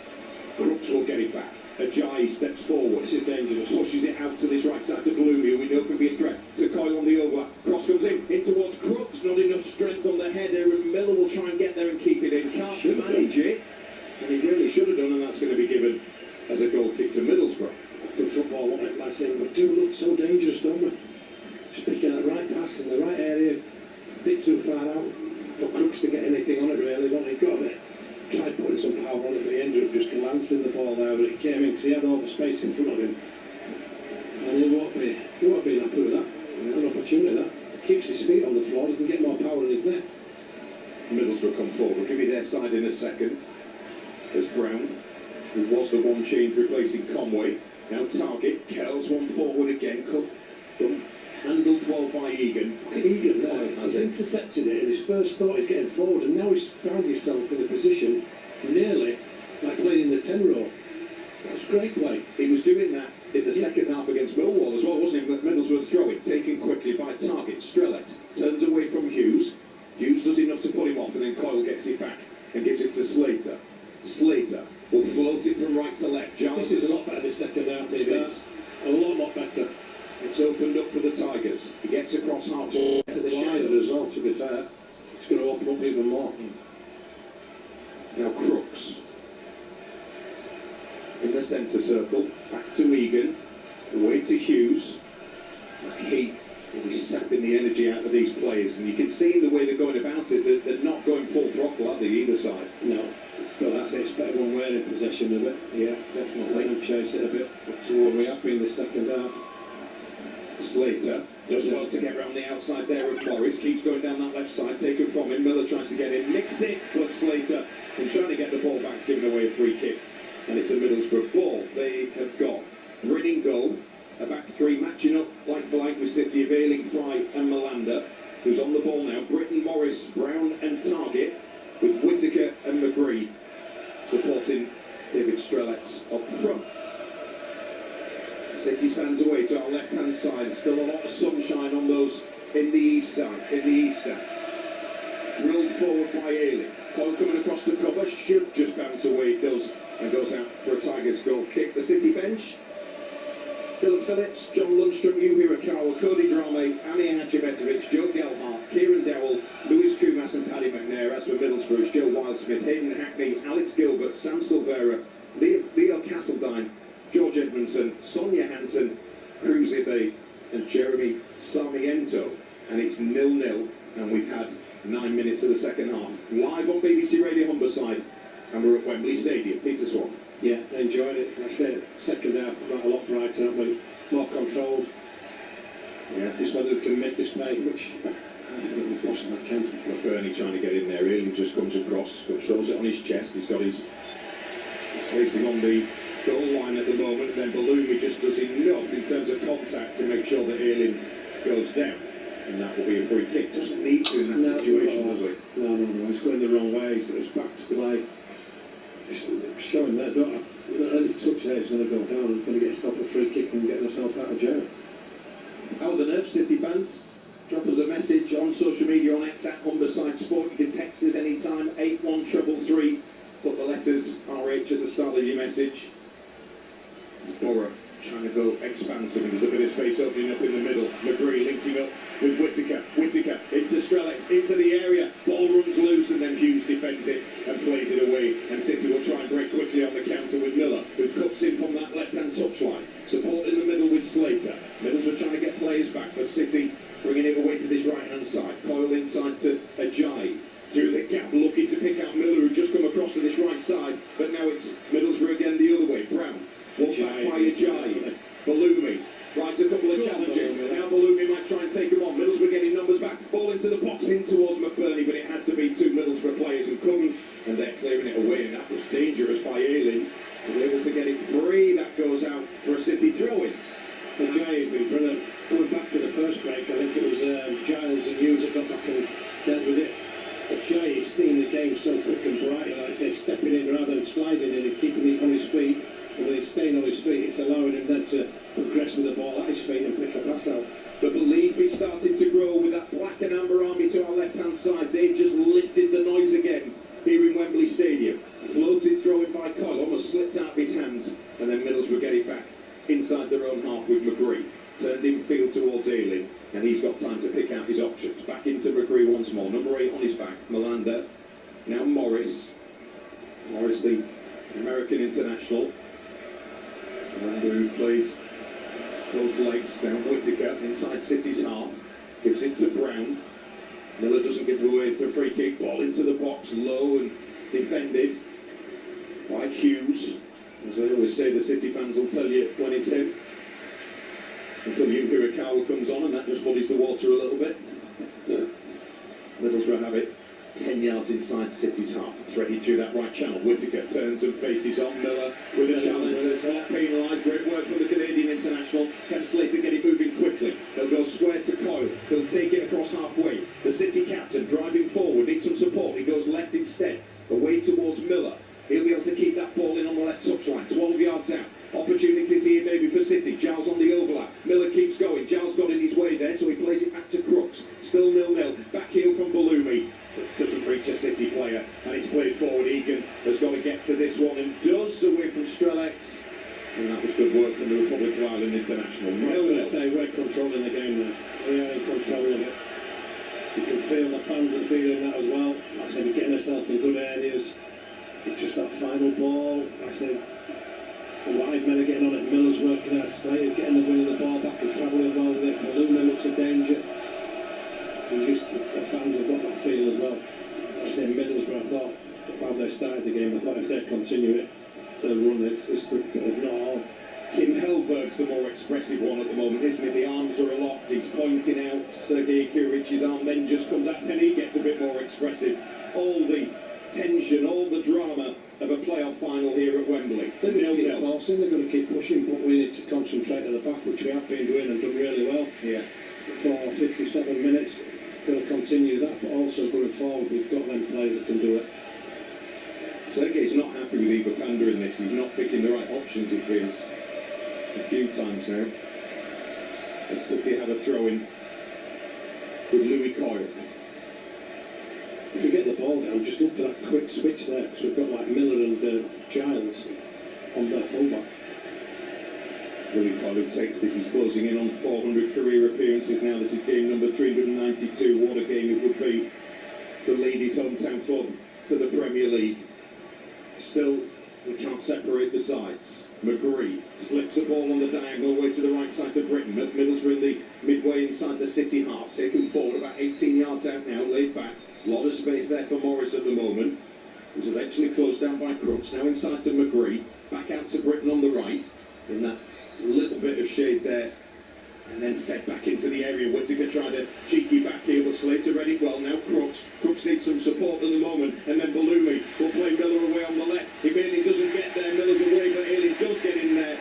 Crooks will get it back. Ajayi steps forward. This is dangerous. Pushes it out to this right side to Balloumi, who we know can be a threat. To Coyle on the overlap. Cross comes in towards Crooks. Not enough strength on the header, and Miller will try and get there and keep it in. Can't manage it. And he really should have done, and that's going to be given as a goal kick to Middlesbrough. Good football, what am I saying? We do look so dangerous, don't we? Just picking that right pass in the right area, a bit too far out for Crooks to get anything on it, really. But he got a bit, tried putting some power on it, but he ended up just glancing the ball there, but it came in because he had all the space in front of him. And he won't be happy with that. An opportunity, that. He keeps his feet on the floor, he can get more power in his neck. Middlesbrough come forward. We'll give you their side in a second. There's Brown, who was the one change replacing Conway. Now target, curls one forward again, handled well by Egan. Look at Egan there, he's intercepted it, and his first thought is getting forward, and now he's found himself in a position nearly like playing in the 10 row. That's great play. He was doing that in the second half against Millwall as well, wasn't he? Middlesbrough throw it, taken quickly by target. Strelec turns away from Hughes. Hughes does enough to put him off, and then Coyle gets it back and gives it to Slater. Slater will float it from right to left. This is a lot better this second half. It is a lot better. It's opened up for the Tigers. He gets across half to the wider as well, to be fair. It's going to open up even more. Now Crooks in the centre circle. Back to Egan. Away to Hughes. He will be sapping the energy out of these players. And you can see in the way they're going about it that they're not going full throttle, are they, either side? No. But that's it, it's better when we're in possession of it. Yeah, definitely. Let them chase it a bit up toward we have been in the second half. Slater does well to get around the outside there of Morris. Keeps going down that left side, taken from him. Miller tries to get in, nicks it, but Slater, in trying to get the ball back, is giving away a free kick. And it's a Middlesbrough ball. They have got Bryn in goal, a back three matching up like for like with City of Ayling, Fry and Malander, who's on the ball now. Britton, Morris, Brown and Target, with Whittaker and McGree supporting David Strelec up front. City spans away to our left-hand side. Still a lot of sunshine on those in the east side. Drilled forward by Ayling. Coyle coming across the cover. Should just bounce away. It does, and goes out for a Tigers goal kick. The City bench. Dylan Phillips, John Lundstrom, Yu Hirakawa, Cody Drame, Amir Hadjibetovic, Joe Gelhart, Kieran Dowell, Lewis Kumas and Paddy McNair. As for Middlesbrough, it's Joe Wildsmith, Hayden Hackney, Alex Gilbert, Sam Silvera, Leo Castledine, George Edmondson, Sonia Hansen, Cruz Ibe and Jeremy Sarmiento. And it's 0-0, and we've had 9 minutes of the second half. Live on BBC Radio Humberside, and we're at Wembley Stadium. Peter Swan. Yeah, I enjoyed it. Like I said, second half quite a lot brighter, haven't we? More controlled. Yeah, just whether we can make this play, which I think we possibly can. McBurnie trying to get in there. Ayling just comes across, controls it on his chest. He's got he's facing on the goal line at the moment, and then Balloumi just does enough in terms of contact to make sure that Ayling goes down. And that will be a free kick. Doesn't need to in that situation, does he? No. He's going the wrong way. He's got his back to play. Showing that, any touch there is going to go down. He's going to get himself a free kick and get himself out of jail. How are the nerves, City fans? Drop us a message on social media on X at Humberside Sport. You can text us anytime, 81333. Put the letters RH at the start of your message. Borough trying to go expansive. There's a bit of space opening up in the middle. McGree linking up with Whittaker. Whittaker into Strelec, into the area. Ball runs loose and then Hughes defends it and plays it away. And City will try and break quickly on the counter with Miller, who cuts in from that left-hand touchline. Support in the middle with Slater. Middlesbrough trying to get players back, but City bringing it away to this right-hand side. Coyle inside to Ajayi. Through the gap, looking to pick out Miller, who just come across to this right side. But now it's Middlesbrough again the other way. Brown. Walk back by Ajayi. Balloumi. Right, a couple of challenges. Now Balloumi might try and take him on. Middlesbrough getting numbers back. Ball into the box in towards McBurnie, but it had to be two Middlesbrough players who couldn't. And they're clearing it away, and that was dangerous by Ayling. They're able to get it free. That goes out for a City throw-in. Ajayi has been brilliant. Going back to the first break, I think it was Giles and Hughes that got back and dealt with it. Ajayi's seen the game so quick and bright rather than sliding in and keeping it on his feet, and with his staying on his feet, it's allowing him then to progress with the ball at his feet and pick a pass out. The belief is starting to grow with that black and amber army to our left-hand side. They've just lifted the noise again here in Wembley Stadium. Floated throw-in by Coyle, almost slipped out of his hands, and then Middlesbrough get it back inside their own half with McGree. Turned infield towards Ealing, and he's got time to pick out his options. Back into McGree once more. Number 8 on his back, Melander. Now Morris. Morris, the American international. Melander, who played both legs. Now Whittaker inside City's half. Gives it to Brown. Miller doesn't give away for a free kick. Ball into the box, low and defended by Hughes. As I always say, the City fans will tell you when it's in. Until Yuhirikawa comes on, and that just muddies the water a little bit. Middlesbrough have it 10 yards inside City's half. Threaded through that right channel. Whittaker turns and faces on. Miller with a challenge that's not penalised. Great work from the Canadian international. Can Slater get it moving quickly? They'll go square to Coyle. He'll take it across halfway. The City captain driving forward. Needs some support. He goes left instead. Away towards Miller. He'll be able to keep that ball in on the left touchline. 12 yards out. Opportunities here maybe for City. Giles on the overlap. Miller keeps going. Giles got in his way there, so he plays it back to Crooks. Still 0-0. Back heel from Balumi. Doesn't reach a City player, and it's played forward. Egan has got to get to this one and does, away from Strelec. And that was good work from the Republic of Ireland international. I'm going to say we're controlling the game now. We are in control of it. You can feel the fans are feeling that as well. I said we're getting ourselves in good areas. It's just that final ball. I said the wide men are getting on it. Miller's working out. Slater's getting the win of the ball back and travelling well with it. Maluma looks a danger. And just the fans have got that feel as well. I said Middlesbrough, I thought, while they started the game, I thought if they continue it, they'll run it. It's good, but if not all. Kim Hellberg's the more expressive one at the moment, isn't he? The arms are aloft. He's pointing out Sergei Kuric's arm, then just comes out and he gets a bit more expressive. All the tension, all the drama of a playoff final here at Wembley. They're going to keep forcing, they're going to keep pushing, but we need to concentrate at the back, which we have been doing and done really well. Yeah. For 57 minutes, going to continue that, but also going forward, we've got them players that can do it. Sergei's not happy with Ivo Panda in this. He's not picking the right options, he feels. A few times now. As City had a throw-in with Louis Coyle. If we get the ball down, just look for that quick switch there, because we've got like Miller and Giles on their fullback. Louis Coyle who takes this, he's closing in on 400 career appearances now. This is game number 392. What a game it would be to lead his hometown club to the Premier League. Still, we can't separate the sides. McGree slips the ball on the diagonal way to the right side to Britain. Middlesbrough in the midway inside the City half. Taken forward about 18 yards out now, laid back. A lot of space there for Morris at the moment. It was eventually closed down by Crooks. Now inside to McGree. Back out to Britain on the right. In that little bit of shade there. And then fed back into the area. Whittaker tried a cheeky back heel, but Slater read it well. Now Crooks. Crooks needs some support at the moment. And then Balumi will play Miller away on the left. If Ealing doesn't get there, Miller's away, but Ealing does get in there.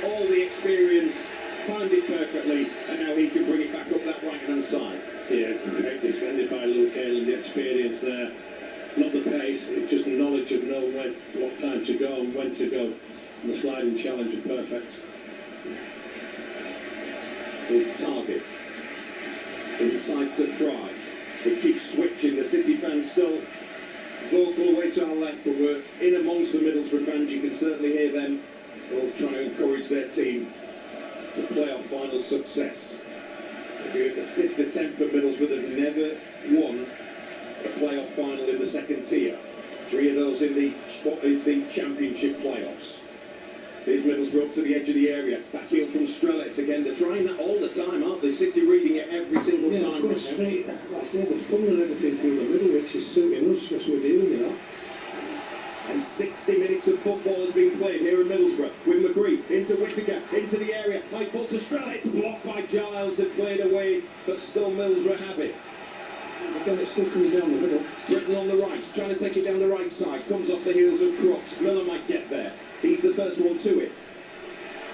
All the experience, timed it perfectly, and now he can bring it back up that right-hand side. Yeah, great defended by Luke Ealing, the experience there. Not the pace, it's just the knowledge of knowing what time to go and when to go. And the sliding challenge is perfect. His target inside to Fry. They keep switching. The City fans still vocal away to our left, but we're in amongst the Middlesbrough fans. You can certainly hear them all trying to encourage their team to playoff final success. They're at the 5th attempt for Middlesbrough. They've never won a playoff final in the second tier. 3 of those in the Championship playoffs. Here's Middlesbrough up to the edge of the area. Back heel from Strelec again. They're trying that all the time, aren't they? City reading it every single time. Go straight, like I say, the fun and everything through the middle, which is suiting us because we're dealing with that. And 60 minutes of football has been played here in Middlesbrough with McGree into Whittaker, into the area. High foot to Strelec, blocked by Giles and cleared away, but still Middlesbrough have it. Again, it's still coming down the middle. Britain on the right, trying to take it down the right side. Comes off the heels of Crooks. Miller might get there. He's the first one to it.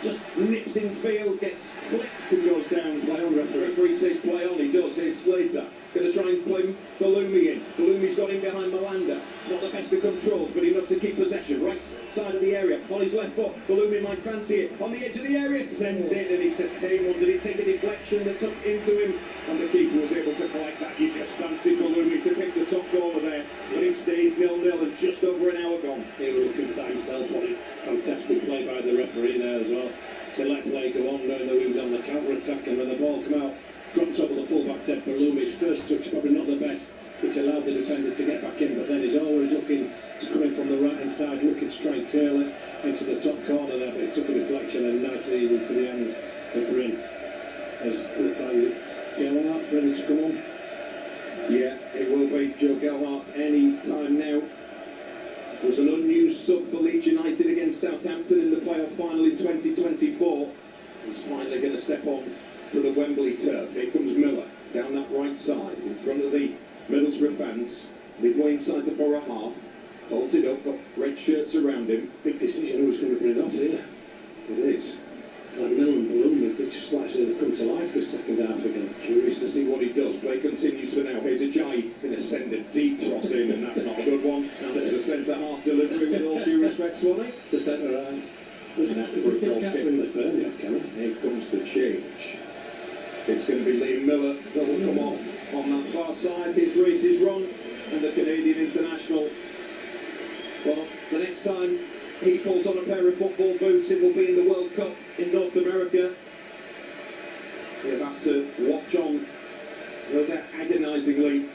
Just nips in field, gets clipped and goes down. Play on, referee. Referee says play on, he does. Here's Slater. Going to try and play Balumi in. Balumi's got in behind Malanda. Not the best of controls, but enough to keep possession. Right side of the area. On his left foot. Balumi might fancy it. On the edge of the area. Sends it, and it's a tame one. Did he take a deflection that took into him? And the keeper was able to collect that. You just fancied Balumi to pick the top corner there. But he stays 0-0 and just over an hour gone. He was looking for that himself. What a fantastic play by the referee there as well. To let play go on, knowing that he was on the counter-attack, and when the ball come out, drops over the full-back Ted Balumi's first touch probably not the best, which allowed the defender to get back in, but then he's always looking to come in from the right-hand side, looking to try and curl it into the top corner there, but he took a deflection and nice and easy to the hands of Bryn. As the player Gelhart ready to come on. Yeah, it will be Joe Gelhart any time now. Was an unused sub for Leeds United against Southampton in the playoff final in 2024. He's finally going to step on to the Wembley turf. Here comes Miller down that right side in front of the Middlesbrough fans, midway inside the Borough half. Holds it up, got red shirts around him. Big decision who's going to bring it off here. It is. Like Miller and Balumi, they just like they've come to life this second half again. Curious to see what he does. Play continues for now. Here's a Jai going to send a deep cross in, and that's not a good one. There's a centre-half delivery with all due respect, Swanee. To centre-half. Listen after a goal kick. McBurnie off, can Here comes the change. It's going to be Liam Miller that will come off on that far side. His race is run, and the Canadian international. Well, the next time he pulls on a pair of football boots, it will be in the World Cup in North America. He'll have to watch on rather agonisingly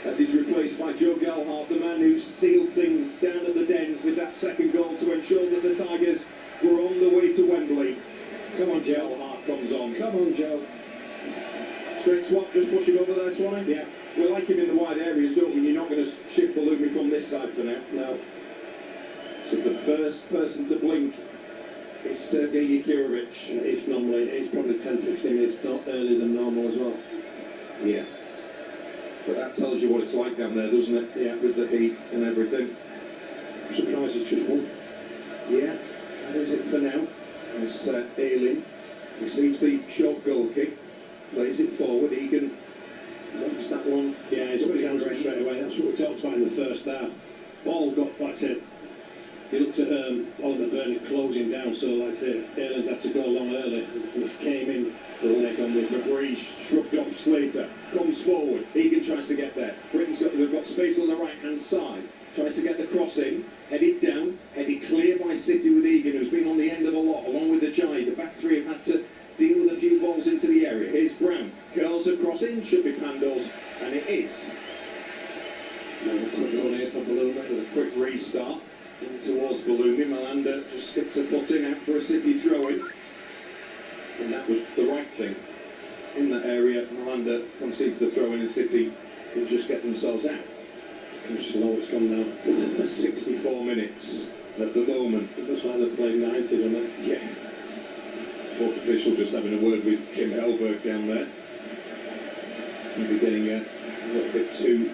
as he's replaced by Joe Gelhart, the man who sealed things down at the Den with that second goal to ensure that the Tigers were on the way to Wembley. Come on, Joe. Gelhart comes on. Come on, Joe. Straight swap, just pushing over there, Swanee. Yeah. We like him in the wide areas, don't we? You're not going to shift Balumi from this side for now. No. So the first person to blink is Sergei Yakirovich. It's probably 10-15 minutes not earlier than normal as well. Yeah. But that tells you what it's like down there, doesn't it? Yeah. With the heat and everything. I'm surprised it's just one. Yeah, that is it for now. As Ayling receives the short goal kick, plays it forward. Egan wants that one. Yeah, he's put his hands up straight away. That's what we talked about in the first half. Ball got, like I said, you looked at Oliver McBurnie closing down, so like I said, Ayling's had to go along early, and this came in the leg on the McBurnie shrugged off Slater, comes forward, Egan tries to get there. They've got space on the right hand side, tries to get the cross in, headed down, headed clear by City with Egan, who's been on the end of a lot, along with the Jai. The back three have had to deal with a few balls into the area. Here's Brown, curls across in, should be Pandals, and it is. Another quick goal here for Balumi with a quick restart. In towards Balumi. Malanda just sticks a foot in out for a City throw-in. And that was the right thing. In that area, Malanda concedes the throw-in and City can just get themselves out. How slow it's gone now. 64 minutes at the moment. It looks like they're playing 90, doesn't it? Yeah. Fourth official just having a word with Kim Hellberg down there. Maybe getting a little bit too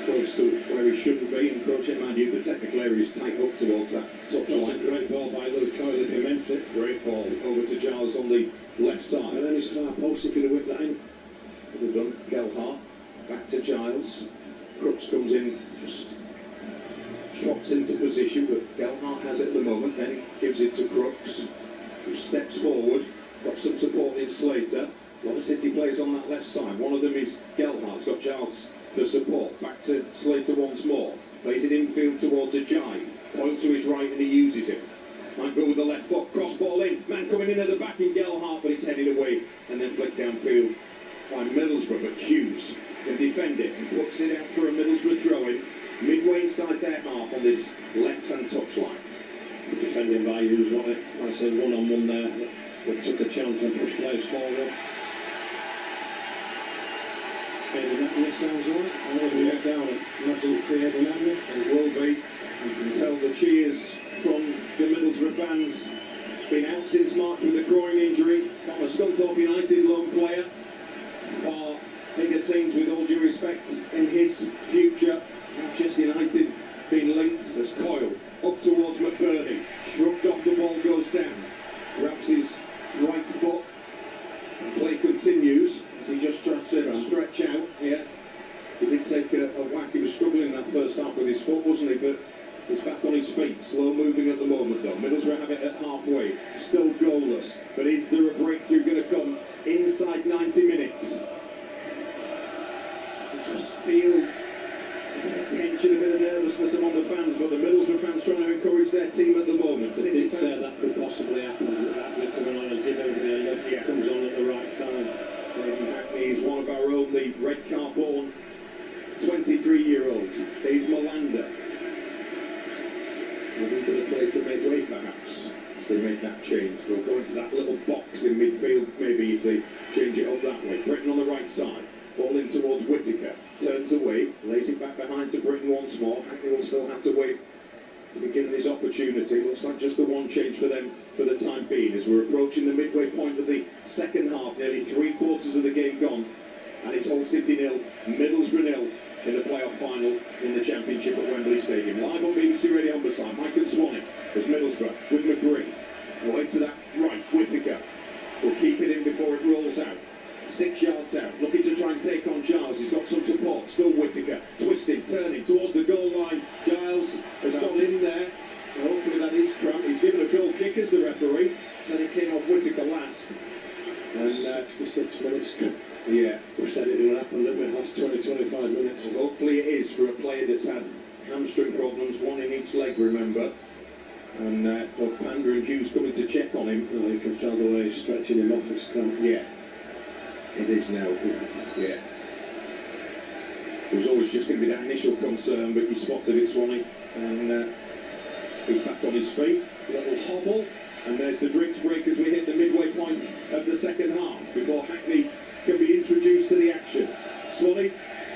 close to where he shouldn't be, encroaching, mind you, the technical area is tight up towards that touch line. A great ball by Luke Coyle if he meant it. Great ball over to Giles on the left side. And then his far post if he'd have whipped that in. Could have done. Gelhart back to Giles. Crooks comes in, just trots into position, but Gelhart has it at the moment, then gives it to Crooks, who steps forward, got some support in Slater. A lot of City players on that left side. One of them is Gelhart's got Giles for support. Back to Slater once more. Plays it infield towards a Jai. Point to his right and he uses it. Might go with the left foot. Cross ball in. Man coming in at the back in Gelhart, but it's headed away and then flicked downfield by Middlesbrough. But Hughes can defend it and puts it out for a Middlesbrough throw-in. Midway inside their half on this left-hand touchline. Defending by Hughes, what I said, one-on-one there. They took a chance and pushed players forward. That sounds right. I want to walk down it. Imagine creating that. It will be. You can tell the cheers from the Middlesbrough fans. He's been out since March with a groin injury. From a Scunthorpe United lone player. Far bigger things, with all due respect, in his future. Manchester United being linked as Coyle up towards McBurnie. Shrugged off, the ball goes down. Grabs his right foot. And play continues as he just tries to stretch out. Middlesbrough have it at halfway, still goalless. But is there a breakthrough going to come inside 90 minutes? I just feel a bit of tension, a bit of nervousness among the fans, but the Middlesbrough fans trying to encourage their team at the moment. I did say that could possibly happen, that coming on and give everybody a lift. It comes on at the right time. Hayden Hackney is one of our own, the red car born 23-year-old. He's Melander. Are we going to play to make way, perhaps, as they make that change? They'll go into that little box in midfield, maybe, if they change it up that way. Britton on the right side. Ball in towards Whittaker. Turns away. Lays it back behind to Britton once more. Hackney will still have to wait to be given his opportunity. Looks like just the one change for them for the time being, as we're approaching the midway point of the second half. Nearly 3/4 of the game gone. And it's Hull City 0, Middlesbrough 0 in the playoff final in the Championship at Wembley Stadium. Live on BBC Radio Humberside, Mike and Swanee as Middlesbrough with McBurnie. Away to that right, Whittaker will keep it in before it rolls out. 6 yards out, looking to try and take on Giles. He's got some support. Still Whittaker, twisting, turning towards the goal line. Giles has gone in there. Hopefully that is cramped. He's given a goal kick as the referee. Said it came off Whittaker last. And 66 minutes. Yeah. We said it would happen, didn't we? Last 20-25 minutes. Well, hopefully it is for a player that's had hamstring problems, one in each leg, remember. And well, Pander and Hughes coming to check on him. You can tell the way he's stretching him off his cramp. Yeah. It is now. Yeah. It was always just going to be that initial concern, but you spotted it, Swanee. And he's back on his feet. A little hobble. And there's the drinks break as we hit the midway point of the second half, before Hackney can be introduced to the action. Swanee,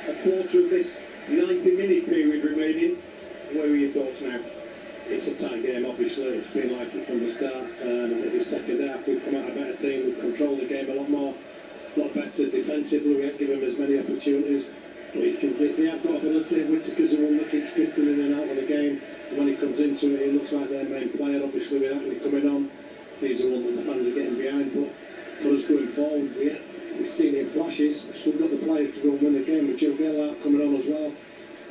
a quarter of this 90-minute period remaining. Where are your thoughts now? It's a tight game, obviously. It's been like it from the start. In the second half, we've come out a better team. We've controlled the game a lot better defensively. We haven't given them as many opportunities. But they have got ability. Whittaker's the one that keeps drifting in and out of the game. And when he comes into it, he looks like their main player, obviously, with Hackney coming on. He's the one that the fans are getting behind. But for us going forward, we've seen in flashes. We've still got the players to go and win the game, with Joe Gellhart coming on as well.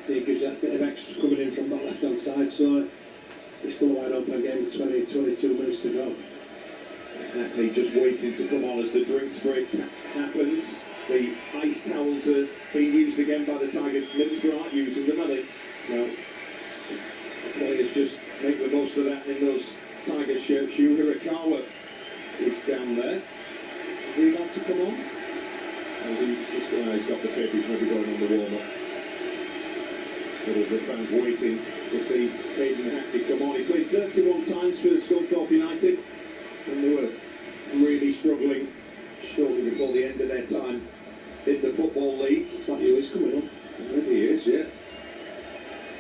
He gives that bit of extra coming in from that left-hand side. So it's still a wide open game with 22 minutes to go. Hackney just waiting to come on as the drinks break happens. The ice towels are being used again by the Tigers. Middlesbrough aren't using them, are they? No. The players just make the most of that in those Tigers shirts. Shu Hirakawa is down there. Is he about to come on? Or is he just, he's got the pip, he's maybe going on the warm-up. Middlesbrough fans waiting to see Hayden Hackney come on. He played 31 times for Scunthorpe United, and they were really struggling shortly before the end of their time in the Football League. It's like he is coming on. Maybe he is, yeah.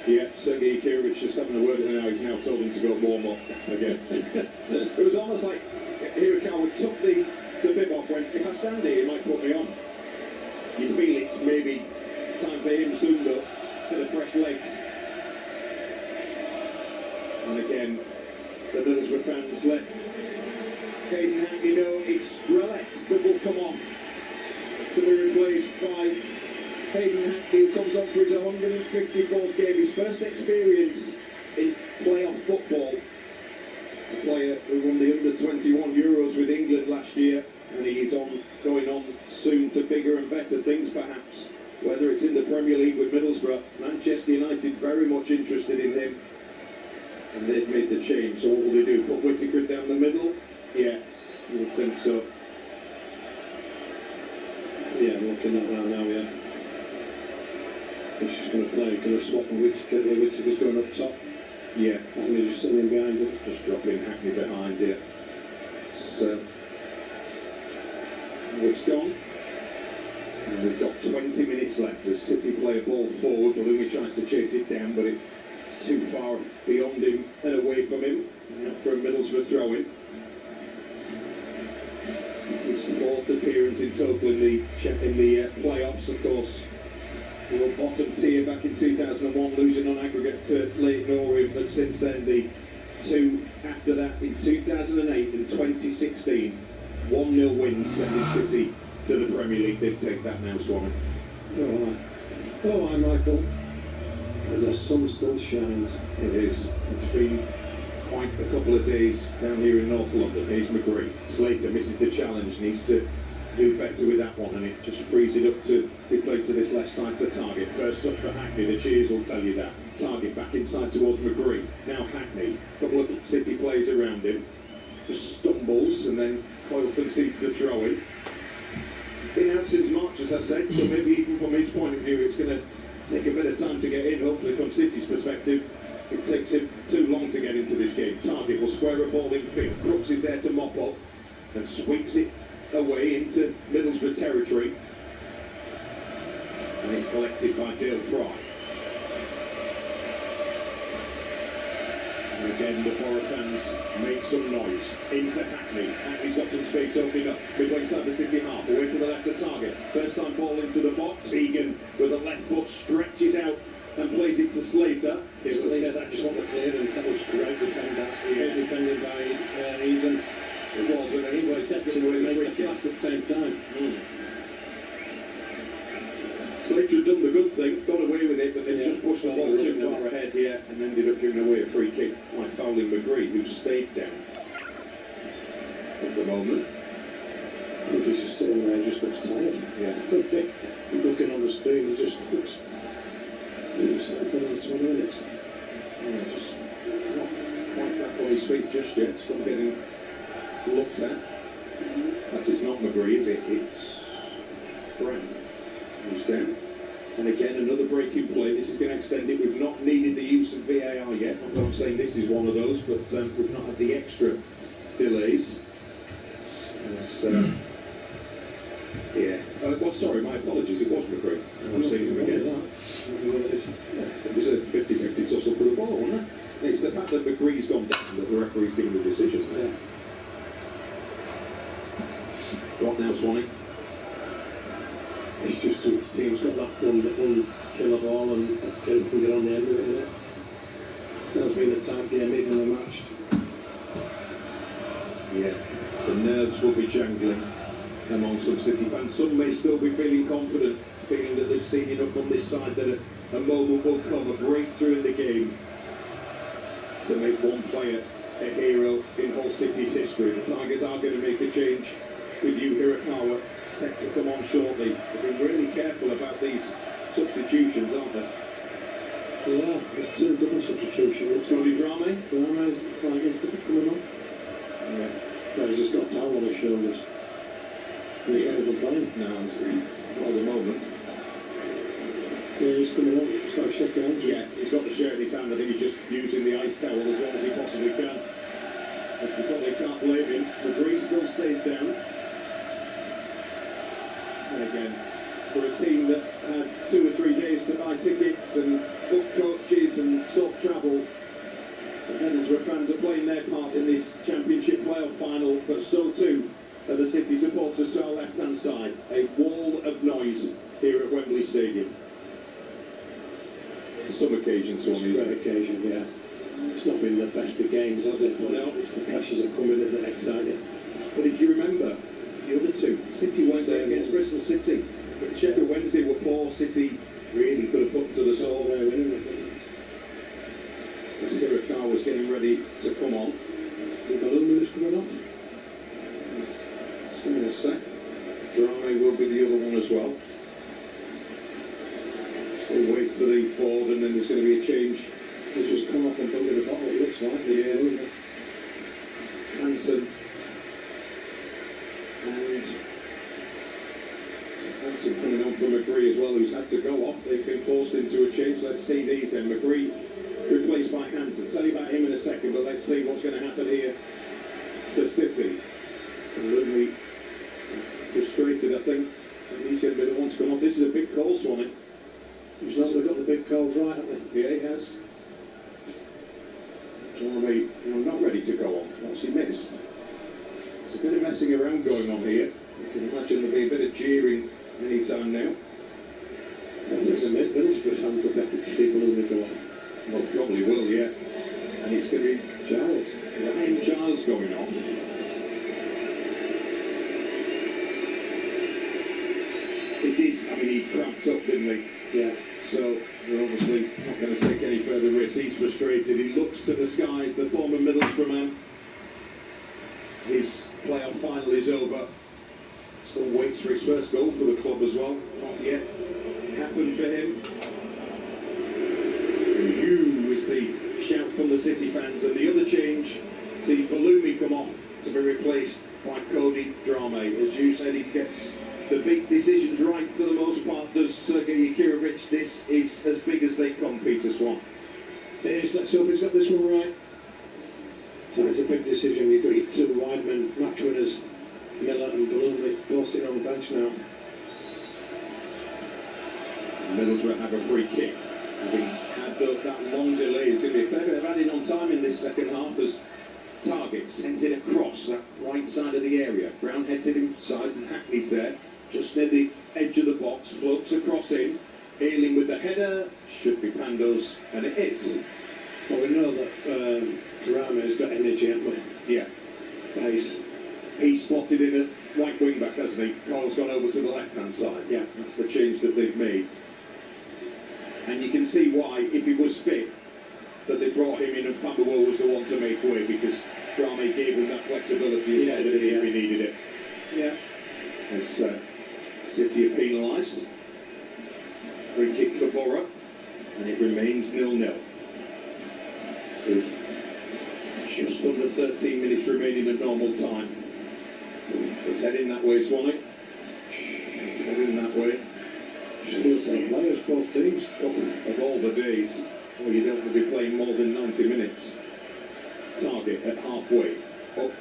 Yeah, Sergei Kirovich just having a word with him now. He's now told him to go warm up again. It was almost like Hirakawa took the bib off, when if I stand here, he might put me on. You feel it's maybe time for him soon, though, for the fresh legs. And again, the Middlesbrough fans let Hayden Hackney know it's Strelex that will come off to be replaced by Hayden Hackney, who comes on for his 154th game, his first experience in playoff football. A player who won the under-21 Euros with England last year, and he is going on soon to bigger and better things, perhaps. Whether it's in the Premier League with Middlesbrough, Manchester United very much interested in him, and they've made the change. So what will they do? Put Whittaker down the middle? Yeah, you would think so. Yeah, I'm looking at that now, yeah. He's just going to play, going to swap with Whittaker. Whittaker's going up top. Yeah. Hackney just sitting behind him. Just dropping Hackney behind, yeah. So, it's gone. And we've got 20 minutes left as City play a ball forward. Balumi tries to chase it down, but it's too far beyond him and away from him. Out for a Middlesbrough throw-in. City's fourth appearance in total in the playoffs, of course. They were bottom tier back in 2001, losing on aggregate to Leyton Orient, but since then the two after that in 2008 and 2016, 1-0 wins sending City to the Premier League. They take that now, Swanee. Oh, hi, Michael. As the sun still shines. It is. It's been quite a couple of days down here in North London. Here's McGree. Slater misses the challenge, needs to do better with that one, and it just frees it up to be played to this left side to Target. First touch for Hackney, the cheers will tell you that. Target back inside towards McGree. Now Hackney, a couple of City players around him, just stumbles and then Coyle concedes the throw in. Been out since March, as I said, so maybe even from his point of view it's going to take a bit of time to get in. Hopefully from City's perspective it takes him too long to get into this game. Target will square a ball in field. Crooks is there to mop up and sweeps it away into Middlesbrough territory, and it's collected by Dale Fry. And again the Borough fans make some noise. Into Hackney. Hackney's got some space opening up midway inside the City half, away to the left of Target. First time ball into the box. Egan with the left foot stretches out and plays it to Slater. Slater says, I just want to clear, and that was great defending by Egan. It was, but then he was set to make the pass at the same time. Slater had done the good thing, got away with it, but then just pushed the ball too far ahead here and ended up giving away a free kick by fouling McGree, who stayed down at the moment. I think he's just sitting there, just looks tired. Yeah. Looking on the screen, he just looks. He's been on 20 minutes. Yeah, just not quite back on his feet just yet, still getting looked at. That's it's not McGree, is it? It's Brown who's down. And again, another breaking play. This is going to extend it. We've not needed the use of VAR yet. I'm saying this is one of those, but we've not had the extra delays. Yeah. Well, sorry, my apologies. It was McGree. I'm seeing him again. It was a 50-50 tussle for the ball, wasn't it? It's the fact that McGree's gone down that the referee's given the decision. Yeah. What now, Swanee? It's just his team's got that one killer ball and can get on the end of it. So it's been a tight game, even the match. Yeah, the nerves will be jangling among some City fans. Some may still be feeling confident, feeling that they've seen enough on this side that a moment will come, a breakthrough in the game to make one player a hero in Hull City's history. The Tigers are going to make a change with Yu Hirakawa set to come on shortly. They've been really careful about these substitutions, aren't they? Yeah, there's two double substitutions. Cody Drame? Drame, Tigers coming on. Yeah. No, he's just got a towel on his shoulders. He's not even playing. No, not at the moment. Yeah, he's coming on, so shut down. Yeah, he's got the shirt in his hand. I think he's just using the ice towel as well as he possibly can. But you probably can't blame him. McGree still stays down. And again, for a team that had 2 or 3 days to buy tickets and book coaches and sort travel, the Middlesbrough fans are playing their part in this Championship playoff final, but so too are the City supporters to our left-hand side. A wall of noise here at Wembley Stadium. Some occasions, It's a great occasion, yeah. It's not been the best of games, has it? But no. It's the pressures are coming in that excite you. But if you remember, the other two, City went there against Bristol City. But Sheffield Wednesday were poor. City really could have put them to the sword there, winning. As Hirakawa was getting ready to come on. The balloon is coming off. See in a sec. Drame will be the other one as well. Still wait for the forward, and then there's going to be a change. He's just come off and done with the bottle, it looks like. Yeah. Hansen. And Hansen coming on from McGree as well, who's had to go off. They've been forced into a change. Let's see these then. McGree replaced by Hansen. Tell you about him in a second, but let's see what's going to happen here for City. Ludwig frustrated, I think. And he's going to be the one to come off. This is a big call, Swanee. He's also got the big calls right, haven't they? Yeah, he has. Drame, not ready to go on. What's he missed? There's a bit of messing around going on here. You can imagine there'll be a bit of jeering any time now. I think the Middlesbrough fans will get to see Balloon go off. Well, probably will, yeah. And it's going to be Giles. Ryan Giles going off. If he did. I mean, he cramped up, didn't he? Yeah. So they're obviously not going to take any further risks. He's frustrated. He looks to the skies. The former Middlesbrough man. His playoff final is over. Still waits for his first goal for the club as well. Not yet happened for him. And you is the shout from the City fans. And the other change, see Balumi come off to be replaced by Cody Drame. As you said, he gets the big decisions right for the most part. Does Sergei Yakirovich? This is as big as they come, Peter Swan. It is. Let's hope he's got this one right. So it's a big decision. You've got your two widemen match winners, Miller and Balumi, both sitting on the bench now. Middlesbrough have a free kick. Having had that long delay, it's going to be a fair bit of adding on time in this second half as Target sends it across that right side of the area. Brown heads it inside and Hackney's there, just near the edge of the box, floats across in. Ailing with the header, should be Pando's, and it is. Well, we know that Drame has got energy, haven't we? Yeah. Pace. He's slotted in at right wing back, hasn't he? Cole's gone over to the left hand side. Yeah. That's the change that they've made. And you can see why, if he was fit, that they brought him in and Fabulo was the one to make way, because Drame gave him that flexibility as well, didn't he, if he needed it. Yeah. As City are penalised. Free kick for Borough, and it remains 0-0. With just under 13 minutes remaining of normal time. It's heading that way, Swanee. It's heading that way. Same players, both teams. Of all the days, well, you don't want to be playing more than 90 minutes. Target at halfway. Up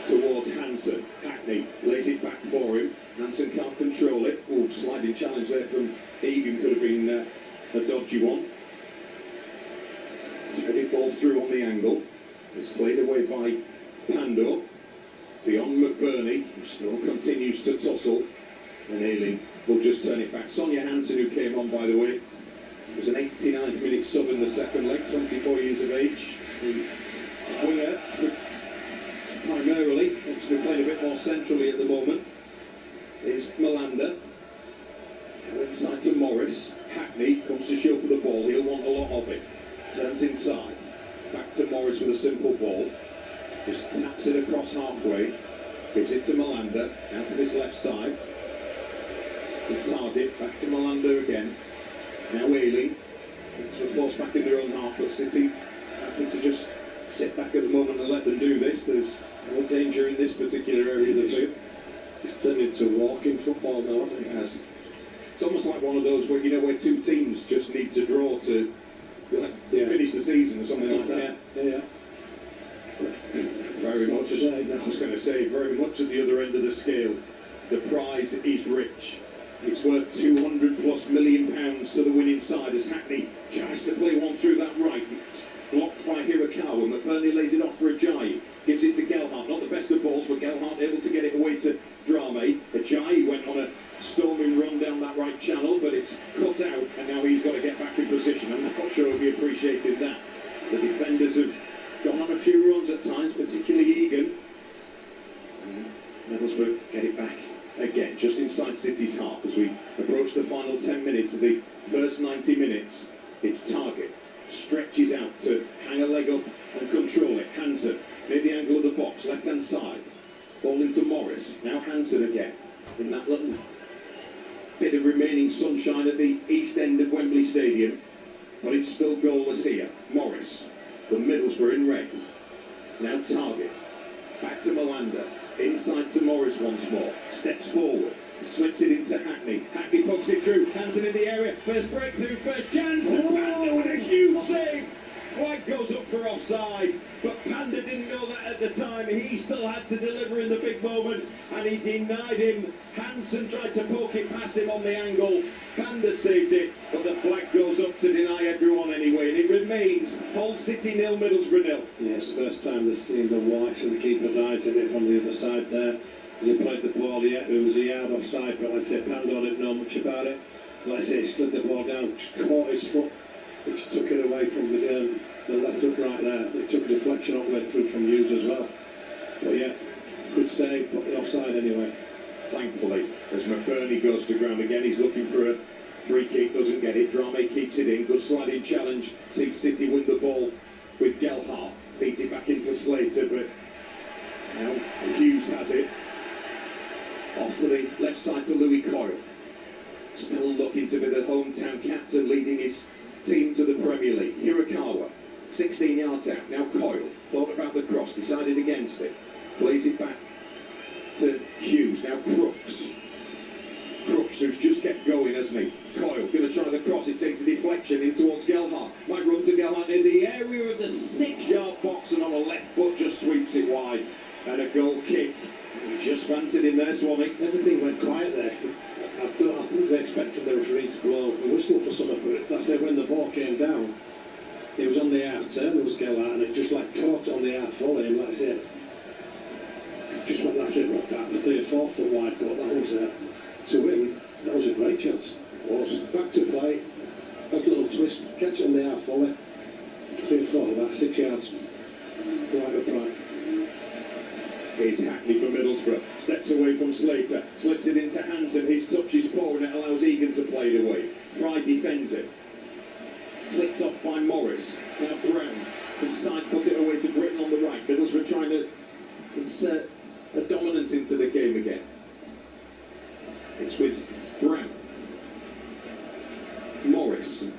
towards Hansen. Hackney lays it back for him. Hansen can't control it. Oh, sliding challenge there from Egan, could have been a dodgy one. Headed ball through on the angle. It's played away by Pando. Beyond McBurnie, who still continues to tussle. And Ailing will just turn it back. Sonia Hansen, who came on, by the way, was an 89th minute sub in the second leg, 24 years of age. The winger, primarily, wants to be playing a bit more centrally at the moment, is Melander. Now inside to Morris. Hackney comes to show for the ball. He'll want a lot of it. Turns inside. Back to Morris with a simple ball. Just taps it across halfway. Gives it to Melander. Out to this left side. To Target. Back to Melander again. Now Ailing. It's forced back in their own half, but City happy to just sit back at the moment and let them do this. There's no danger in this particular area of the field. It's turned into walking football now, I think it has. It's almost like one of those where, you know, where two teams just need to draw to finish the season or something like that. Yeah. Very much, I was going to say, very much at the other end of the scale. The prize is rich. It's worth £200+ million to the winning side as Hackney tries to play one through that right. It's blocked by Hirakawa. McBurnie lays it off for Ajayi. Gives it to Gelhardt. Not the best of balls, but Gelhardt able to get it away to Drame. Ajayi went on a storming run down that right channel, but it's cut out, and now he's got to get back in position. I'm not sure he'll be appreciating that. The defenders have gone on a few runs at times, particularly Egan. Middlesbrough get it back again, just inside City's half as we approach the final 10 minutes of the first 90 minutes. It's Target. Stretches out to hang a leg up and control it. Hansen near the angle of the box, left-hand side. Ball into Morris. Now Hansen again. In that little bit of remaining sunshine at the east end of Wembley Stadium. But it's still goalless here. Morris. The Middlesbrough in red. Now Target. Back to Melander. Inside to Morris once more. Steps forward. Slips it into Hackney. Hackney pokes it through. Hansen in the area. First breakthrough. First chance. And Panda with a huge save. Flag goes up for offside. But Panda didn't know that at the time. He still had to deliver in the big moment. And he denied him. Hansen tried to poke it past him on the angle. Panda saved it. But the flag goes up to deny everyone anyway. And it remains Hull City 0, Middlesbrough 0. Yes, first time they've seen the whites of the keeper's eyes in it from the other side there. As he played the ball, it was a yard offside, but like I said, Pando didn't know much about it. Like I say, he slid the ball down, caught his foot, which took it away from the left upright there. It took a deflection all the way through from Hughes as well. But yeah, good save, but the offside anyway. thankfully, as McBurnie goes to ground again. He's looking for a free kick, doesn't get it. Drame keeps it in. Good sliding challenge. Sees City win the ball with Gelhardt. Feeds it back into Slater, but now Hughes has it. Off to the left side to Louis Coyle. Still looking to be the hometown captain, leading his team to the Premier League. Hirakawa, 16 yards out. Now Coyle. Thought about the cross, decided against it. Plays it back to Hughes. Now Crooks. Crooks, who's just kept going, hasn't he? Coyle going to try the cross. It takes a deflection in towards Gelhardt. Might run to Gelhardt in the area of the 6-yard box, and on a left foot just sweeps it wide. And a goal kick. He just fancied him there, Swanee. Everything went quiet there. I think they expected the referee to blow a whistle for something, but that's it. When the ball came down, it was on the half turn. It was Gelhardt, and it just like caught on the half volley, and that's it. Just went like it, about 3 or 4 foot wide, but that was to win. That was a great chance. It was back to play. That little twist, catch it on the half volley. 3 or 4, about 6 yards. Right upright. Here's Hackney from Middlesbrough. Steps away from Slater. Slips it into Hansen. His touch is poor and it allows Egan to play it away. Fry defends it. Flicked off by Morris. Now Brown can side foot it away to Britton on the right. Middlesbrough trying to insert a dominance into the game again. It's with Brown. Morris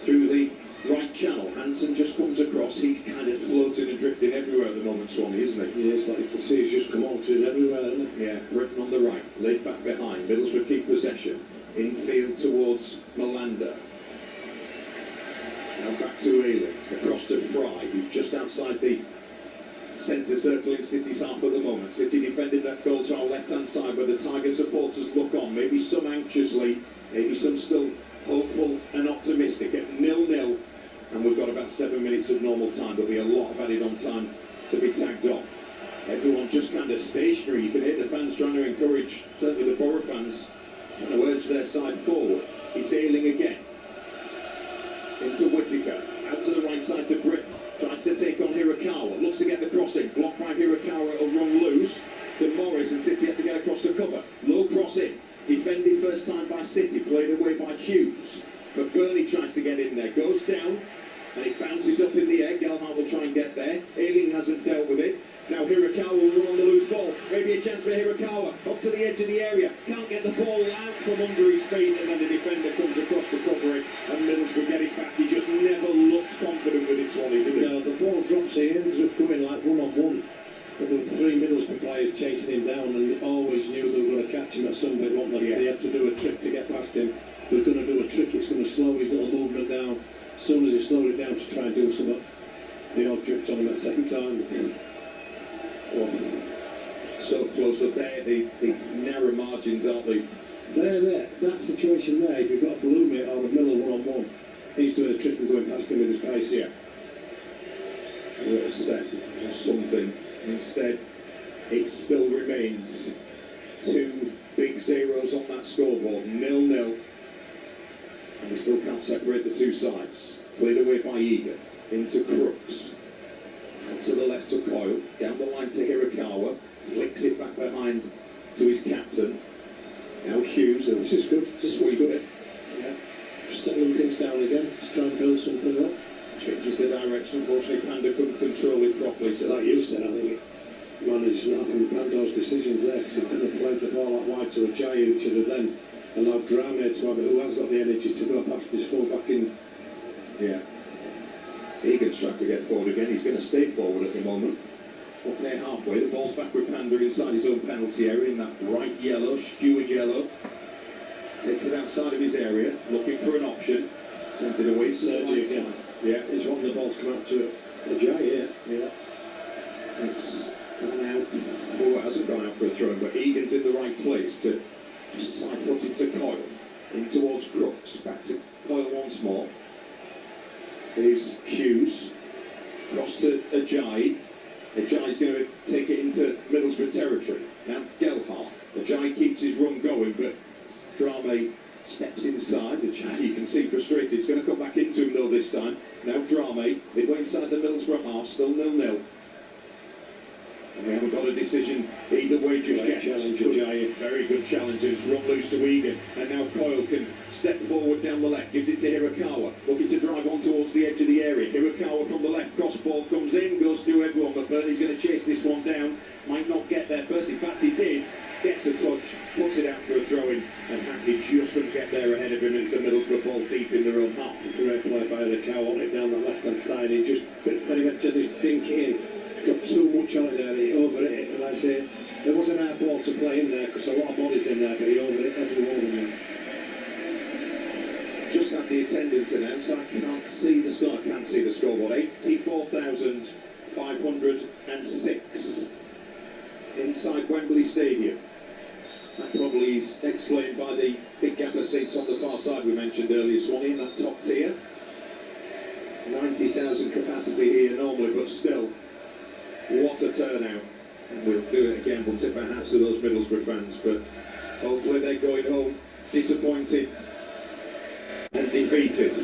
through the right channel. Hansen just comes across. He's kind of floating and drifting everywhere at the moment, Swanee, isn't he? Yeah, it's like you can see he's just come on to us everywhere, isn't it? Yeah, Britton on the right, laid back behind. Middlesbrough keep possession. Infield towards Melander. Now back to Ealing. Across to Fry, who's just outside the centre circle in City's half at the moment. City defending that goal to our left-hand side where the Tiger supporters look on. Maybe some anxiously, maybe some still hopeful and optimistic at 0-0. And we've got about 7 minutes of normal time. There'll be a lot of added on time to be tagged on. Everyone just kind of stationary. You can hear the fans trying to encourage, certainly the Borough fans, trying to urge their side forward. It's Ealing again. Into Whittaker. Out to the right side to Britton. Tries to take on Hirakawa. Looks to get the crossing. Blocked by Hirakawa. It'll run loose to Morris, and City have to get across the cover. Low crossing. Defended first time by City. Played away by Hughes. McBurnie tries to get in there. Goes down. And it bounces up in the air. Gelhardt will try and get there. Ealing hasn't dealt with it. Now Hirakawa will run on the loose ball. Maybe a chance for Hirakawa. Up to the edge of the area. Can't get the ball out from under his feet. And then the defender comes across to cover it. And Middlesbrough get it back. He just never looks confident with it, Swanee, did he? No, the ball drops. He ends up going like one-on-one. But there were 3 Middlesbrough players chasing him down, and always knew they were going to catch him at some bit, weren't they? Yeah. They had to do a trick to get past him. They're going to do a trick. It's going to slow his little movement down. As soon as he slowed it down to try and do something, the odd drift on him at the second time. Oh, so close up there, the narrow margins, aren't they? There, that situation there, if you've got a blue mate or a Miller one-on-one, he's doing a trick and going past him with his pace. Yeah. What a step or something. Instead, it still remains 2 big zeros on that scoreboard, 0-0. And we still can't separate the 2 sides. Cleared away by Egan, into Crooks. Out to the left to Coyle, down the line to Hirakawa, flicks it back behind to his captain. Now Hughes, and this is good. Sweep it. Yeah. Settling things down again, just trying to build something up. Changes the direction. Unfortunately, Panda couldn't control it properly. So like you said, I think it managed not having Pando's decisions there, because he could have played the ball out wide to Ajayi, who should have then allowed Drame to have it, who has got the energy to go past his full-back in. Yeah. Egan's trying to get forward again. He's going to stay forward at the moment. Up near halfway. The ball's back with Panda inside his own penalty area in that bright yellow, steward yellow. Takes it outside of his area, looking for an option. Sends it away. Sergi again. Yeah, he's wanting the ball to come out to Ajayi, yeah. It's gone out. Oh, it hasn't gone out for a throw, but Egan's in the right place to just side foot it to Coyle. In towards Crooks. Back to Coyle once more. Here's Hughes. Cross to Ajayi. Ajayi's going to take it into Middlesbrough territory. Now Gelhardt. Ajayi keeps his run going, but Drame steps inside. Ajayi, you can see frustrated. It's going to come back into him though this time. Now Drame, midway inside the Middlesbrough half, still 0-0. And we haven't got a decision either way just yet. Very good challenge, and it's run loose to Egan. And now Coyle can step forward down the left, gives it to Hirakawa, looking to drive on towards the edge of the area. Hirakawa from the left, cross ball comes in, goes through everyone, but McBurnie's going to chase this one down. Might not get there first, in fact he did. Gets a touch, puts it out for a throw-in, and Hackney just couldn't get there ahead of him. It's a Middlesbrough ball deep in their own half. Great play by Hirakawa on it down the left-hand side. He just, when he went to this dink in, got too much on it there, he over it, and I say there wasn't our ball to play in there because a lot of bodies in there, but he over it every one of them. Just had the attendance announced. I can't see the score. I can't see the scoreboard. 84,506 inside Wembley Stadium. That probably is explained by the big gap of seats on the far side we mentioned earlier, Swanee, in that top tier. 90,000 capacity here normally, but still, what a turnout. And we'll do it again, we'll tip our hats to those Middlesbrough fans, but hopefully they're going home disappointed and defeated.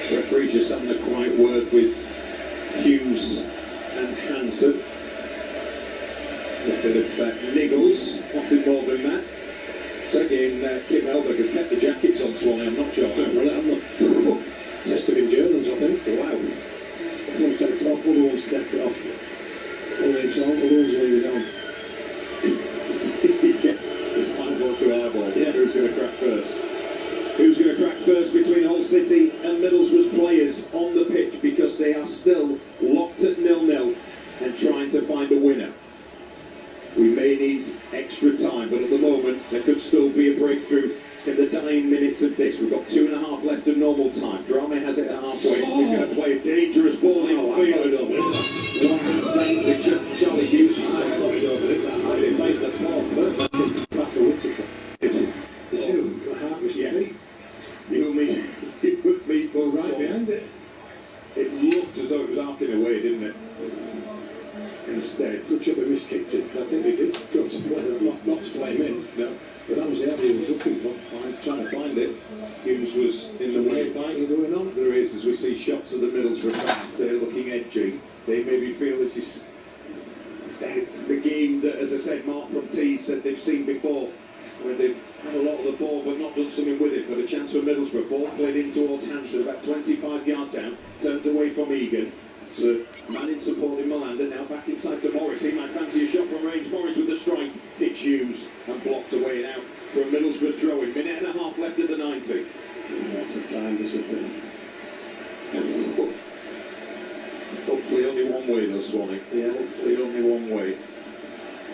Referee's just having a quiet word with Hughes and Hansen. A bit of niggles, nothing more than that. So again, Kim Elberg have kept the jackets on, Swanee, I'm not sure. Tested endurance, I think. Wow. One takes it off, other ones kept it off. One leaves on, other ones leave it on. It's eyeball to eyeball. Yeah. Who's going to crack first? Who's going to crack first between Hull City and Middlesbrough's players on the pitch, because they are still locked at 0-0 and trying to find a winner. We may need extra time, but at the moment there could still be a breakthrough in the dying minutes of this. We've got 2.5 left of normal time. Drame has it at halfway. He's going to play a dangerous ball in field. Thanks to Charlie Hughes. He's going to defend the ball. Perfect into the back of Whittaker. You meet both right behind it. It looked as though it was arcing away, didn't it? Instead, Kutcher miskicked it. I think he did go to play, not to play him in. No. But that was the area he was looking for. Trying to find it. Hughes was in the way. Biting going on. There is, as we see shots of the Middlesbrough fans, they're looking edgy. They maybe feel this is the game that, as I said, Mark from T said they've seen before, where they've had a lot of the ball but not done something with it. But a chance for Middlesbrough. Ball played in towards Hansen, about 25 yards out, turns away from Egan. So, man in supporting Malander, now back inside to Morris. He might fancy a shot from range. Morris with the strike, hits Hughes and blocked away and out for a Middlesbrough throw-in. Minute and a half left of the 90. Lots of time disappearing. Hopefully only one way though, Swanee. Yeah, hopefully only one way.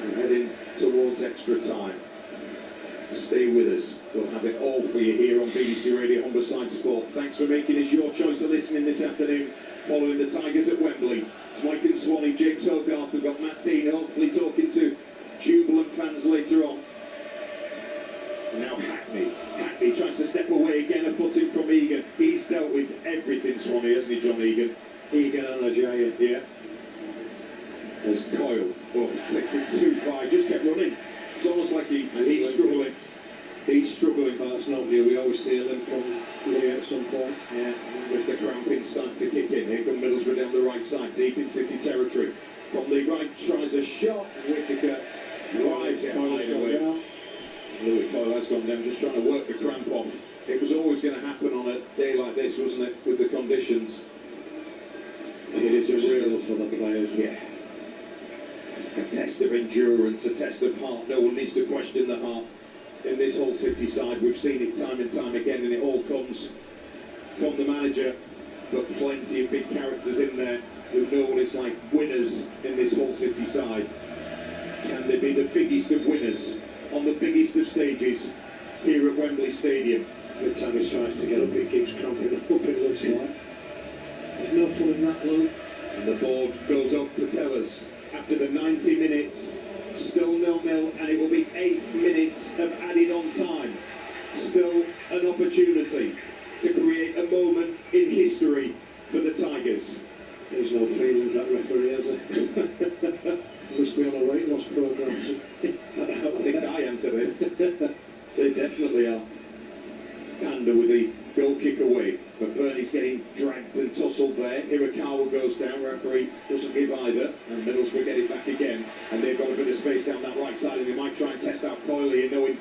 We're heading towards extra time. Stay with us. We'll have it all for you here on BBC Radio Humberside Sport. Thanks for making us your choice of listening this afternoon, following the Tigers at Wembley. Mike and Swanee, James Hogarth, we've got Matt Dean hopefully talking to jubilant fans later on. And now Hackney. Hackney tries to step away again, a foot in from Egan. He's dealt with everything, Swanee, hasn't he, John Egan? Egan and a giant. Yeah. There's Coyle. Oh, takes it too far. He just kept running. It's almost like he's struggling. He's struggling. But that's not new. We always see a limp from Lee at some point. Yeah. With the cramping starting to kick in. Here come Middlesbrough down the right side, deep in City territory. From the right, tries a shot. Whittaker drives it high away. Louis Coyle has gone down, just trying to work the cramp off. It was always going to happen on a day like this, wasn't it, with the conditions? It is a real for the players. Yeah. A test of endurance, a test of heart. No one needs to question the heart in this whole City side. We've seen it time and time again, and it all comes from the manager. But plenty of big characters in there who know what it's like, winners in this whole City side. Can they be the biggest of winners on the biggest of stages here at Wembley Stadium? Every time he tries to get up, it keeps cramping up, it looks like. There's no fun in that, Lou. And the board goes up to tell us, after the 90 minutes, still 0-0, and it will be 8 minutes of added on time. Still an opportunity to create a moment in history for the Tigers. There's no feelings, that referee, has it? Must be on a weight loss programme. I think I am today. They definitely are. Panda with the goal kick away. McBurnie's getting dragged and tossed whistled there. Hirakawa goes down, referee doesn't give either, and Middlesbrough get it back again, and they've got a bit of space down that right side, and they might try and test out Coyley and knowing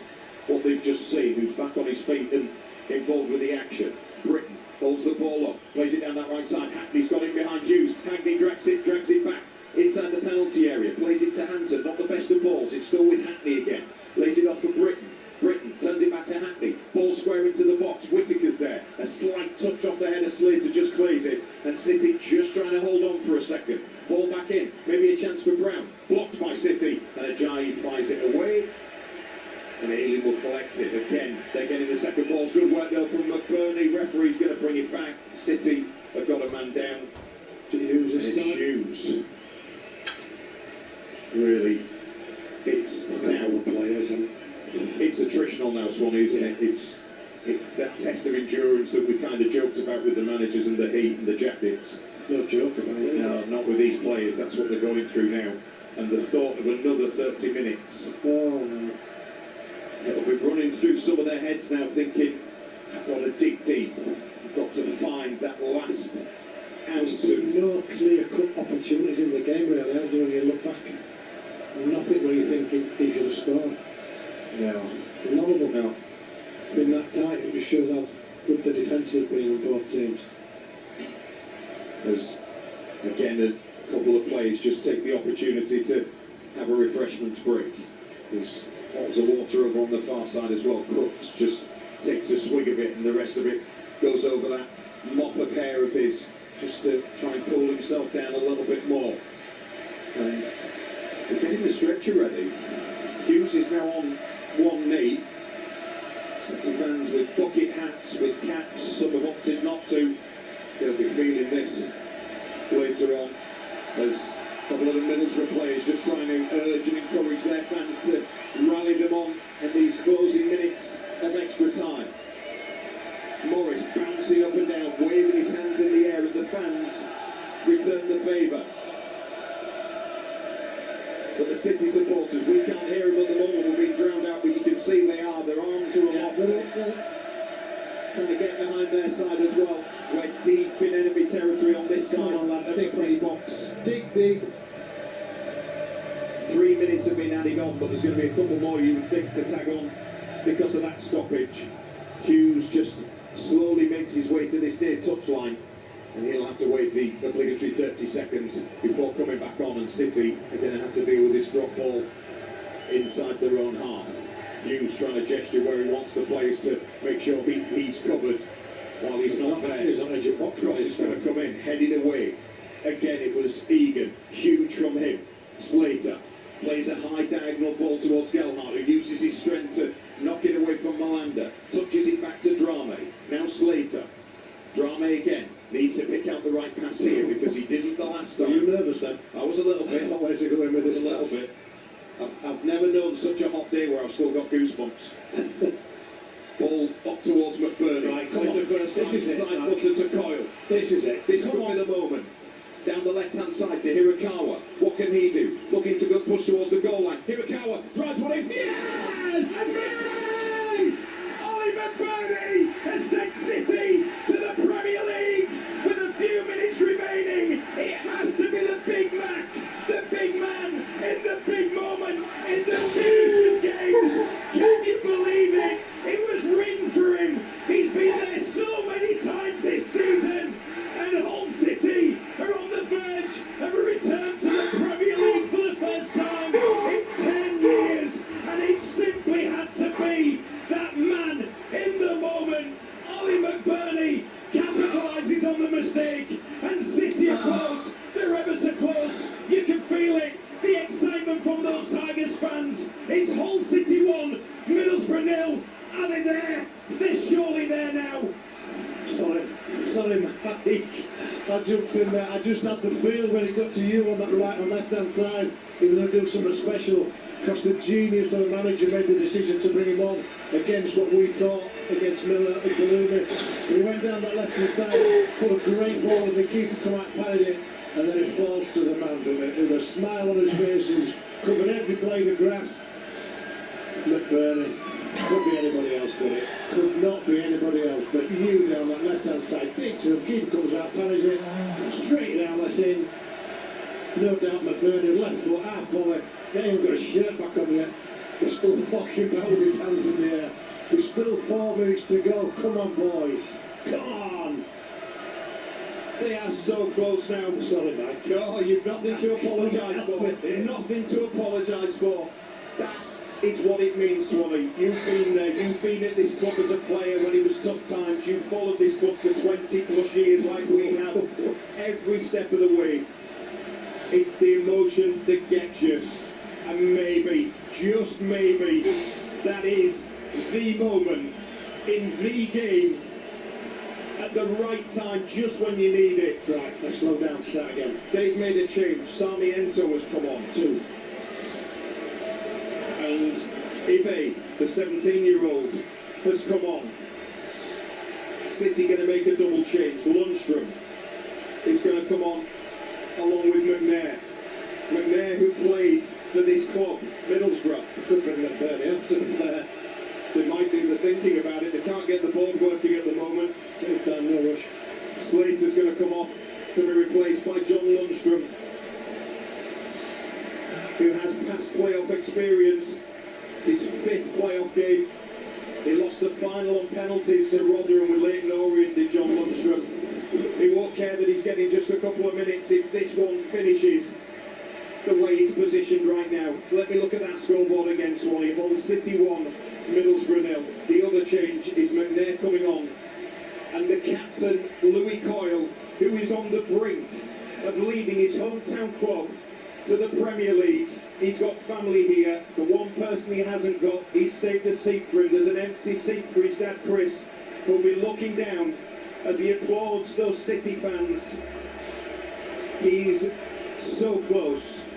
what they've just seen, who's back on his feet and involved with the action. Britton holds the ball up, plays it down that right side. Hackney's got in behind Hughes. Hackney drags it back inside the penalty area, plays it to Hansen. Not the best of balls, it's still with Hackney again. Lays it off for Britton. Britton turns it back to Hackney. Ball square into the box. Whittaker's there. A slight touch off the head of Slater just clears it. And City just trying to hold on for a second. Ball back in. Maybe a chance for Brown. Blocked by City. And Ajayi fires it away. And Ealing will collect it again. They're getting the second ball. It's good work though from McBurnie. Referee's going to bring it back. City have got a man down. It's Hughes. Really, it's now the players, and it's attritional now, Swanee, isn't it? It's that test of endurance that we kind of joked about with the managers and the heat and the jackets. No joke about it. No, not with these players. That's what they're going through now. And the thought of another 30 minutes. Oh no. It'll be running through some of their heads now, thinking, I've got to dig deep. I've got to find that last ounce of... No clear-cut opportunities in the game, really, has there, when you look back? Nothing where you think he should have scored. No. None of them. No. It's been that tight. It just shows how good the defence has been in both teams. As, again, a couple of players just take the opportunity to have a refreshment break. There's bottles of water over on the far side as well. Crooks just takes a swig of it, and the rest of it goes over that mop of hair of his, just to try and cool himself down a little bit more. And they're getting the stretcher ready. Hughes is now on one knee. City fans with bucket hats, with caps, some have opted not to. They'll be feeling this later on, as a couple of the Middlesbrough players just trying to urge and encourage their fans to rally them on in these closing minutes of extra time. Morris bouncing up and down, waving his hands in the air, and the fans return the favour. But the City supporters, we can't hear them at the moment, we're being drowned out, but you can see they are, their arms are aloft. Trying to get behind their side as well. We're deep in enemy territory on this side of the press box. Dig deep. 3 minutes have been added on, but there's going to be a couple more, you would think, to tag on because of that stoppage. Hughes just slowly makes his way to this near touchline, and he'll have to wait the obligatory 30 seconds before coming back on, and City are going to have to deal with this drop ball inside their own half. Hughes trying to gesture where he wants the players to make sure he's covered while he's not there. Cross is going to come in, headed away. Again, it was Egan, huge from him. Slater plays a high diagonal ball towards Gelhardt, who uses his strength to knock it away from Malander. Touches it back to Drame. Now Slater. Drame again. Needs to pick out the right pass here because he didn't the last time. Were you nervous then? I was a little bit. Where's he going with this? A little bit. I've never known such a hot day where I've still got goosebumps. Ball up towards McBurnie. Right, Clitter first time, side footer to Coyle. This is it. This could be the moment. Down the left-hand side to Hirakawa. What can he do? Looking to go push towards the goal line. Hirakawa drives one in. Yes! And missed! Ollie McBurnie has sent City to the Premier League with a few minutes remaining. It has to be the Big Mac, the big man, in the big moment, in the biggest games. Can you believe it? It was written for him. He's been there so many times this season. And Hull City are on the verge of a return to the Premier League for the first time in 10 years. And it simply had to be that man in the moment. Ollie McBurnie capitalises on the mistake. And City are close. They're ever so close. You can feel it. The excitement from those Tigers fans. It's Hull City 1, Middlesbrough 0. Are they there? They're surely there now. Sorry, Mike. I jumped in there. I just had the feel when it got to you on that right and left-hand side. He was going to do something special because the genius of the manager made the decision to bring him on against what we thought against Miller and Galumi. He went down that left-hand side, put a great ball and the keeper come out and parried it, and then it falls to the man with a smile on his face who's covered every blade of grass. McBurnie. Could be anybody else, could it? Could not be anybody else, but you down that left-hand side. Big to him, keeper comes out, parries it. Straight down, that's in. No doubt McBurnie, left foot, half volley. They ain't even got a shirt back on yet. He's still fucking about with his hands in the air. There's still 4 minutes to go. Come on, boys. Come on. They are so close now. Sorry, Mike. No, you've nothing to apologise for. Nothing to apologise for. That is what it means, Swanee. You've been there. You've been at this club as a player when it was tough times. You've followed this club for 20 plus years like we have. Every step of the way. It's the emotion that gets you. And maybe, just maybe, that is the moment in the game at the right time, just when you need it. Right, let's slow down, start again. They've made a change. Sarmiento has come on too. And Ibe, the 17-year-old, has come on. City going to make a double change. Lundstrom is going to come on along with McNair. McNair, who played for this club, Middlesbrough. Could bring McBurnie off, to be fair. They might do the thinking about it. They can't get the board working at the moment. Take time, no rush. Slater's going to come off to be replaced by John Lundstrom, who has past playoff experience. It's his 5th playoff game. He lost the final on penalties to Rotherham with Leighton Orient, did John Lundstrom. He won't care that he's getting just a couple of minutes if this one finishes the way it's positioned right now. Let me look at that scoreboard again, Swanee. Hull City 1, Middlesbrough 0. The other change is McNair coming on. And the captain, Louis Coyle, who is on the brink of leading his hometown club to the Premier League. He's got family here. The one person he hasn't got, he's saved a seat for him. There's an empty seat for his dad, Chris, who'll be looking down as he applauds those City fans. He's so close,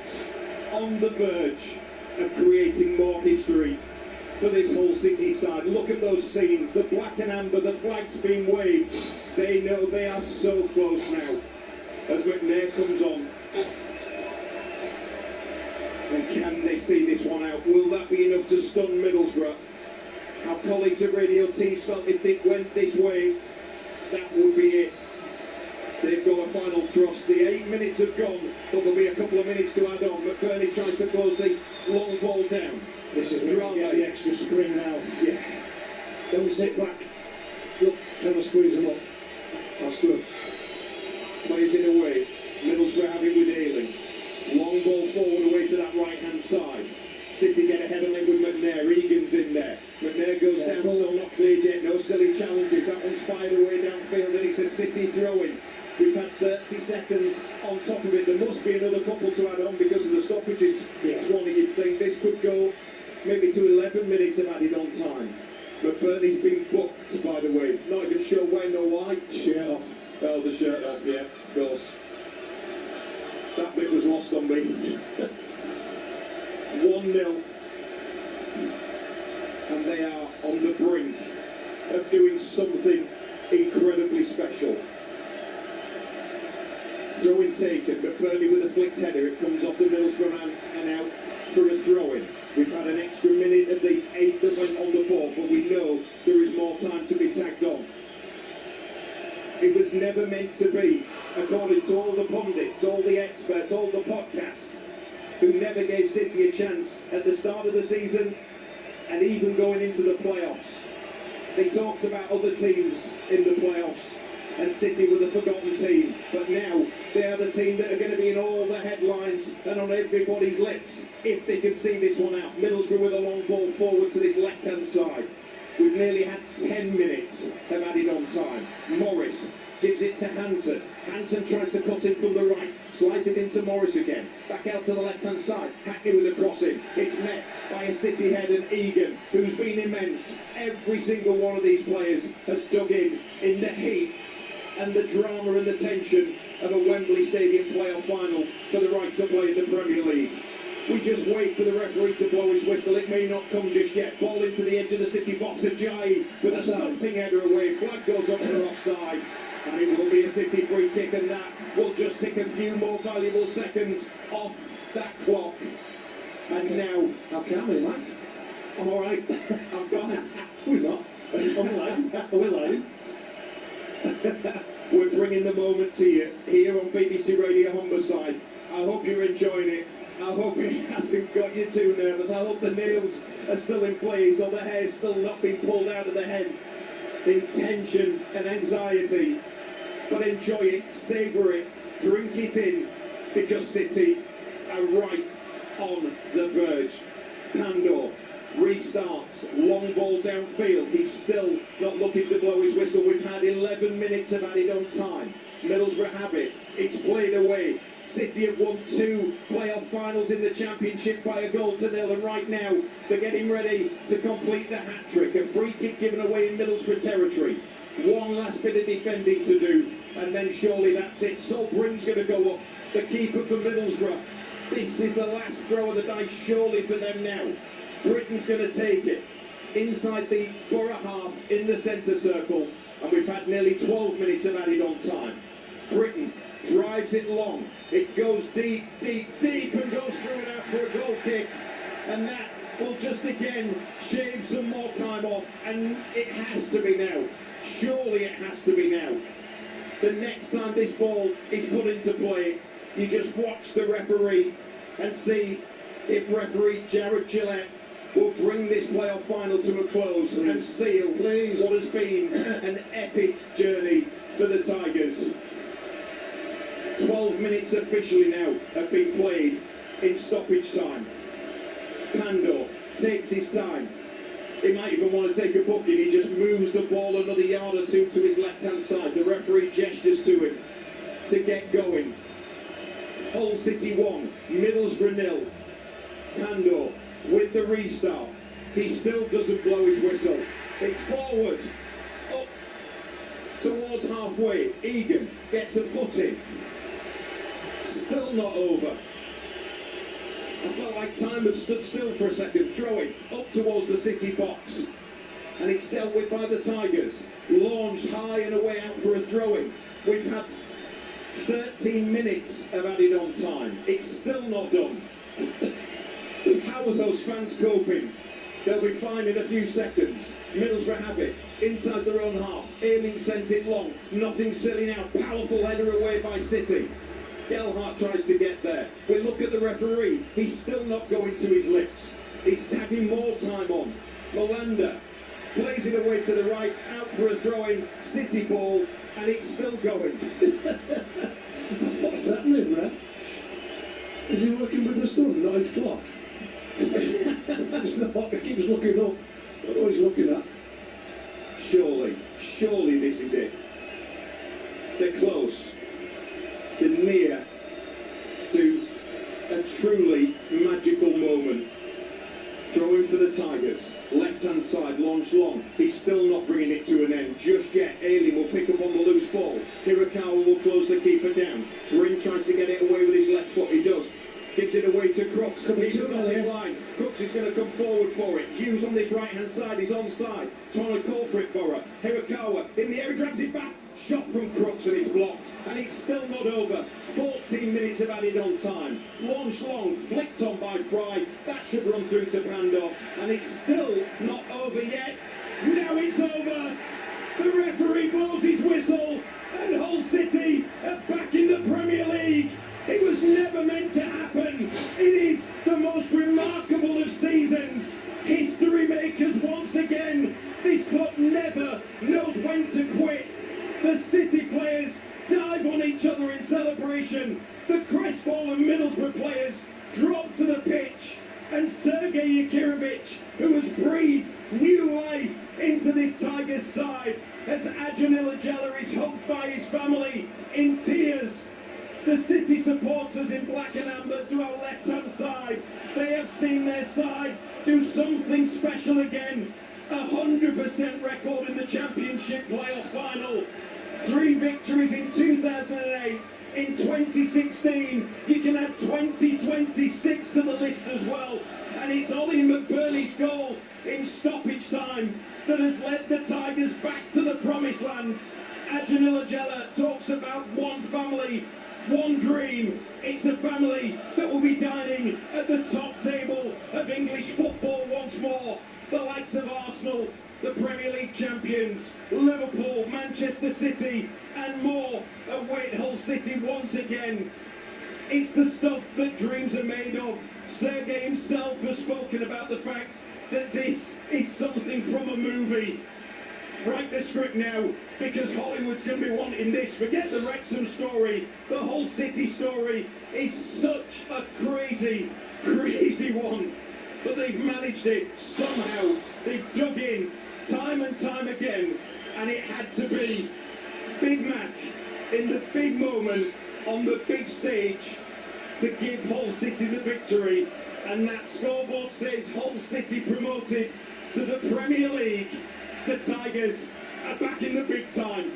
on the verge of creating more history for this whole City side. Look at those scenes, the black and amber, the flags being waved. They know they are so close now as McNair comes on. And can they see this one out? Will that be enough to stun Middlesbrough? Our colleagues at Radio T's felt if it went this way, that would be it. They've got a final thrust. The 8 minutes have gone, but there'll be a couple of minutes to add on. McBurnie tries to close the long ball down. This is drama. The extra spring now. Yeah. Don't sit back. Look, trying to squeeze them up. That's good. Plays it away. Middlesbrough have it with Ayling. Long ball forward away to that right-hand side. City get ahead on it with McNair. Egan's in there. McNair goes down, so not cleared yet. No silly challenges. That one's fired away downfield, and it's a City throw-in. We've had 30 seconds on top of it. There must be another couple to add on because of the stoppages. Swanee, you'd think this could go maybe to 11 minutes of added on time. McBurnie's been booked, by the way. Not even sure when or why. Shirt off. Oh, the shirt off, yeah, of course. That bit was lost on me. 1-0. And they are on the brink of doing something incredibly special. Throw-in taken, McBurnie with a flicked header. It comes off the Middlesbrough man and out for a throw-in. We've had an extra minute of the 8 that went on the board, but we know there is more time to be tagged on. It was never meant to be, according to all the pundits, all the experts, all the podcasts, who never gave City a chance at the start of the season and even going into the playoffs. They talked about other teams in the playoffs, and City were the forgotten team, but now they are the team that are going to be in all the headlines and on everybody's lips if they can see this one out. Middlesbrough with a long ball forward to this left-hand side. We've nearly had 10 minutes of added on time. Morris gives it to Hansen. Hansen tries to cut in from the right, slides it into Morris again. Back out to the left-hand side. Hackney with a crossing. It's met by a City head and Egan, who's been immense. Every single one of these players has dug in the heat and the drama and the tension of a Wembley Stadium playoff final for the right to play in the Premier League. We just wait for the referee to blow his whistle. It may not come just yet. Ball into the edge of the City box. Ajayi with a stomping header away. Flag goes up for offside. And it will be a City free kick, and that will just take a few more valuable seconds off that clock. And now, how can we, Mike? I'm all right. I'm fine. We're not. Are we lying? We're bringing the moment to you here on BBC Radio Humberside. I hope you're enjoying it. I hope it hasn't got you too nervous. I hope the nails are still in place or the hair's still not being pulled out of the head in tension and anxiety. But enjoy it, savour it, drink it in, because City are right on the verge. Pandor restarts, long ball downfield. He's still not looking to blow his whistle. We've had 11 minutes of added on time. Middlesbrough have it. It's played away. City have won 2 playoff finals in the Championship by 1-0, and right now they're getting ready to complete the hat-trick. A free kick given away in Middlesbrough territory. One last bit of defending to do, and then surely that's it. Saltbrum's going to go up, the keeper for Middlesbrough. This is the last throw of the dice, surely for them now. Britain's going to take it inside the Borough half in the centre circle, and we've had nearly 12 minutes of added on time. Britain drives it long. It goes deep, deep, deep, and goes through and out for a goal kick, and that will just again shave some more time off, and it has to be now. Surely it has to be now. The next time this ball is put into play, you just watch the referee and see if referee Jared Gillette will bring this playoff final to a close and seal what has been an epic journey for the Tigers. 12 minutes officially now have been played in stoppage time. Pandor takes his time. He might even want to take a booking. He just moves the ball another yard or two to his left-hand side. The referee gestures to him to get going. Hull City 1, Middlesbrough 0. Pandor with the restart. He still doesn't blow his whistle. It's forward, up towards halfway. Egan gets a foot in. Still not over. I felt like time had stood still for a second. Throwing up towards the City box. And it's dealt with by the Tigers. Launched high and away out for a throw-in. We've had 13 minutes of added on time. It's still not done. How are those fans coping? They'll be fine in a few seconds. Middlesbrough have it. Inside their own half. Ayling sends it long. Nothing silly now. Powerful header away by City. Gelhardt tries to get there. We look at the referee. He's still not going to his lips. He's tagging more time on. Molander plays it away to the right. Out for a throw-in. City ball. And it's still going. What's happening, ref? Is he working with the sun, not his clock? It's not. He keeps looking up. What he's looking at. Surely this is it. They're close. They're near to a truly magical moment. Throwing for the Tigers. Left-hand side, launched long. He's still not bringing it to an end just yet. Ayling will pick up on the loose ball. Hirakawa will close the keeper down. Bryn tries to get it away with his left foot. He does. Gives it away to Crooks. He's on his line. Crooks is going to come forward for it. Hughes on this right-hand side. He's onside. Trying to call for it, Borough. Hirakawa in the air. He drags it back. Shot from Crooks and it's blocked. And it's still not over. 14 minutes of added on time. Launched long. Flicked on by Fry. That should run through to Pandor. And it's still not over yet. Now it's over. The referee blows his whistle. And Hull City are back in the Premier League. It was never meant to happen. It is the most remarkable of seasons. History makers once again. This club never knows when to quit. The City players dive on each other in celebration. The crestfallen Middlesbrough players drop to the pitch. And Sergei Yakirovich, who has breathed new life into this Tigers side, as Ajanil Ajala is hugged by his family in tears. The City supporters in black and amber to our left-hand side, they have seen their side do something special again. 100% record in the Championship playoff final. 3 victories in 2008. In 2016, you can add 2026 to the list as well. And it's Ollie McBurnie's goal in stoppage time that has led the Tigers back to the promised land. Ajanil Ajala talks about one family, one dream. It's a family that will be dining at the top table of English football once more. Leicester City and more await Hull City once again. It's the stuff that dreams are made of. Sergei himself has spoken about the fact that this is something from a movie. Write the script now, because Hollywood's going to be wanting this. Forget the Wrexham story. The Hull City story is such a crazy, crazy one. But they've managed it somehow. They've dug in time and time again, and it had to be Big Mac in the big moment on the big stage to give Hull City the victory. And that scoreboard says Hull City promoted to the Premier League. The Tigers are back in the big time.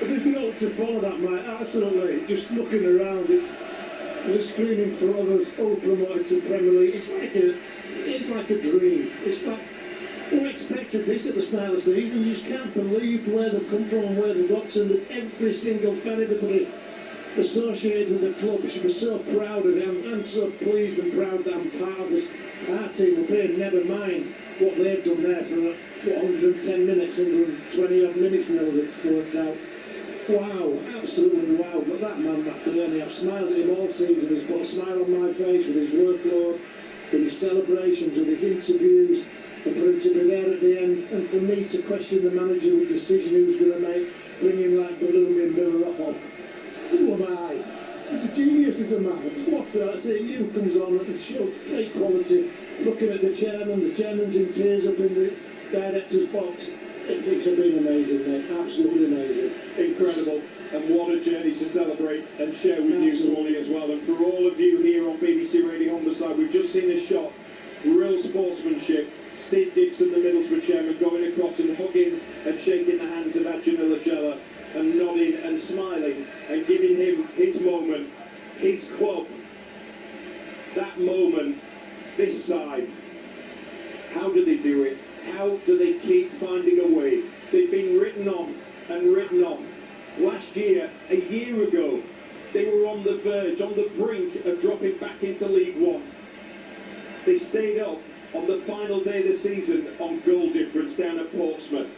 There's no to follow that, mate. Absolutely. Just looking around, it's just screaming for others, all promoted to the Premier League. It's like a dream. It's like, who expected this at the start of the season? You just can't believe where they've come from and where they've got to. And every single fan, everybody associated with the club should be so proud of them. I'm so pleased and proud that I'm part of this. Our team will be, never mind what they've done there for 110 minutes, 120 odd minutes now that's worked out. Wow, absolutely wow. But that man, McBurnie, I've smiled at him all season. He's put a smile on my face with his workload, with his celebrations, with his interviews, and for him to be there at the end, and for me to question the managerial decision he was going to make, bringing like Balloon and Bill. Who am I? He's a genius, he's a man. What's that? See, you comes on and shows great quality. Looking at the chairman's in tears up in the director's box. It's been amazing, mate. Absolutely amazing. Incredible. And what a journey to celebrate and share with you, Swanee, as well. And for all of you here on BBC Radio Humberside, we've just seen a shot. Real sportsmanship. Steve Gibson, the Middlesbrough chairman, going across and hugging and shaking the hands of Adjanilla and nodding and smiling and giving him his moment, his club. That moment, this side. How do they do it? How do they keep finding a way? They've been written off and written off. Last year, a year ago, they were on the verge, on the brink of dropping back into League One. They stayed up on the final day of the season on goal difference down at Portsmouth.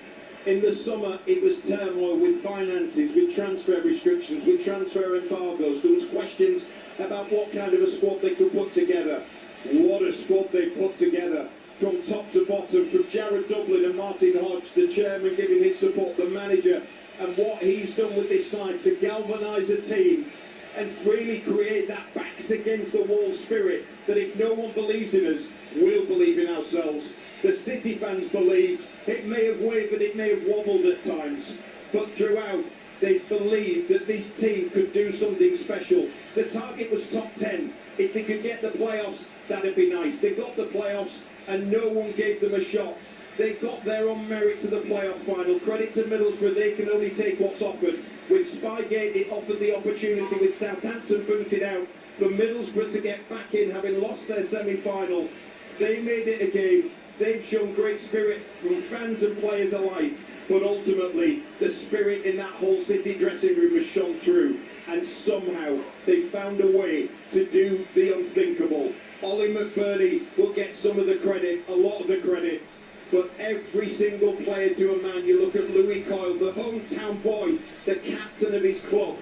In the summer, it was turmoil with finances, with transfer restrictions, with transfer embargoes. There was questions about what kind of a squad they could put together. What a squad they put together. From top to bottom, from Jared Dublin and Martin Hodge, the chairman giving his support, the manager, and what he's done with this side to galvanise a team and really create that backs against the wall spirit that if no one believes in us, we'll believe in ourselves. The City fans believed. It may have wavered, it may have wobbled at times, but throughout they believed that this team could do something special. The target was top 10. If they could get the playoffs, that'd be nice. They got the playoffs and no one gave them a shot. They got there on merit to the playoff final. Credit to Middlesbrough, they can only take what's offered. With Spygate, it offered the opportunity with Southampton booted out for Middlesbrough to get back in, having lost their semi-final. They made it a game. They've shown great spirit from fans and players alike. But ultimately, the spirit in that Hull City dressing room has shone through. And somehow, they found a way to do the unthinkable. Ollie McBurnie will get some of the credit, a lot of the credit. But every single player to a man, you look at Louis Coyle, the hometown boy, the captain of his club.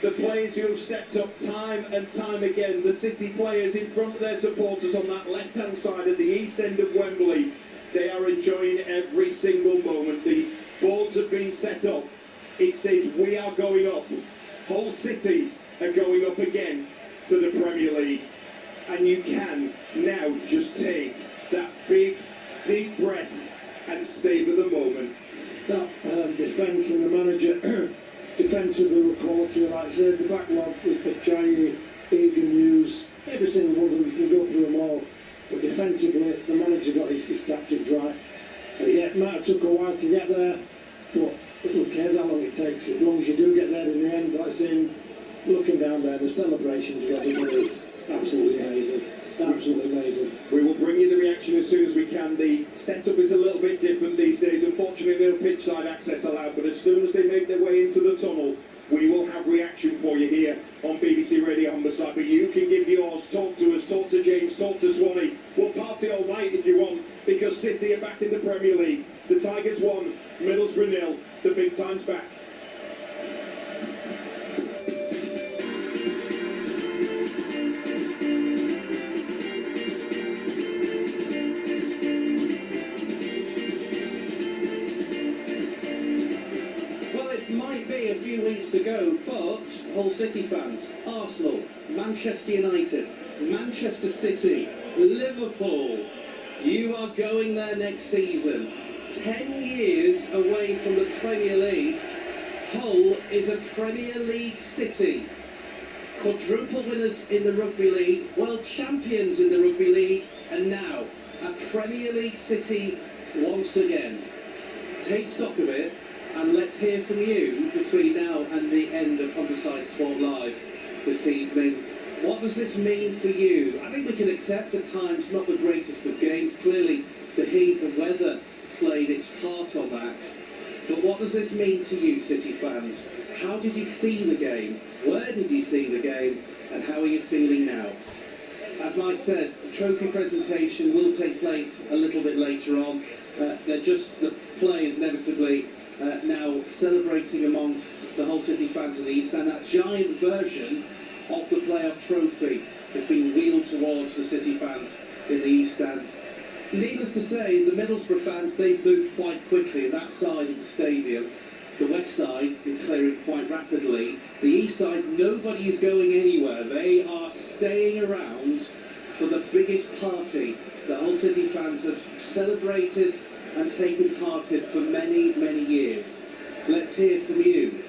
The players who have stepped up time and time again, the City players in front of their supporters on that left-hand side at the east end of Wembley, they are enjoying every single moment. The boards have been set up. It says we are going up. Hull City are going up again to the Premier League. And you can now just take that big, deep breath and savour the moment. That defence and the manager, defensively quality, like I said, the backlog with Jai, Egan, Hughes, every single one of them, you can go through them all. But defensively, the manager got his tactics right. Yeah, it might have took a while to get there, but who cares how long it takes? As long as you do get there in the end, like I say, looking down there, the celebrations you got is absolutely amazing. Absolutely amazing. We will bring you the reaction as soon as we can. The setup is a little bit different these days. Unfortunately, no pitch side access allowed, but as soon as they make their way into the tunnel, we will have reaction for you here on BBC Radio Humberside. But you can give yours, talk to us, talk to James, talk to Swanee. We'll party all night if you want, because City are back in the Premier League. The Tigers 1, Middlesbrough 0. The big time's back. Well, it might be a few weeks to go, but Hull City fans, Arsenal, Manchester United, Manchester City, Liverpool, you are going there next season. 10 years away from the Premier League, Hull is a Premier League city. Quadruple winners in the Rugby League, world champions in the Rugby League, and now a Premier League city once again. Take stock of it, and let's hear from you between now and the end of Humberside Sport Live this evening. What does this mean for you? I think we can accept at times not the greatest of games. Clearly, the heat, the weather played its part on that. But what does this mean to you, City fans? How did you see the game? Where did you see the game? And how are you feeling now? As Mike said, the trophy presentation will take place a little bit later on. They're just the players inevitably now celebrating amongst the Hull City fans in the East, and that giant version of the playoff trophy has been wheeled towards the City fans in the East Stand. Needless to say, the Middlesbrough fans, they've moved quite quickly. That side of the stadium, the west side, is clearing quite rapidly. The east side, nobody is going anywhere. They are staying around for the biggest party that Hull City fans have celebrated and taken part in for many, many years. Let's hear from you.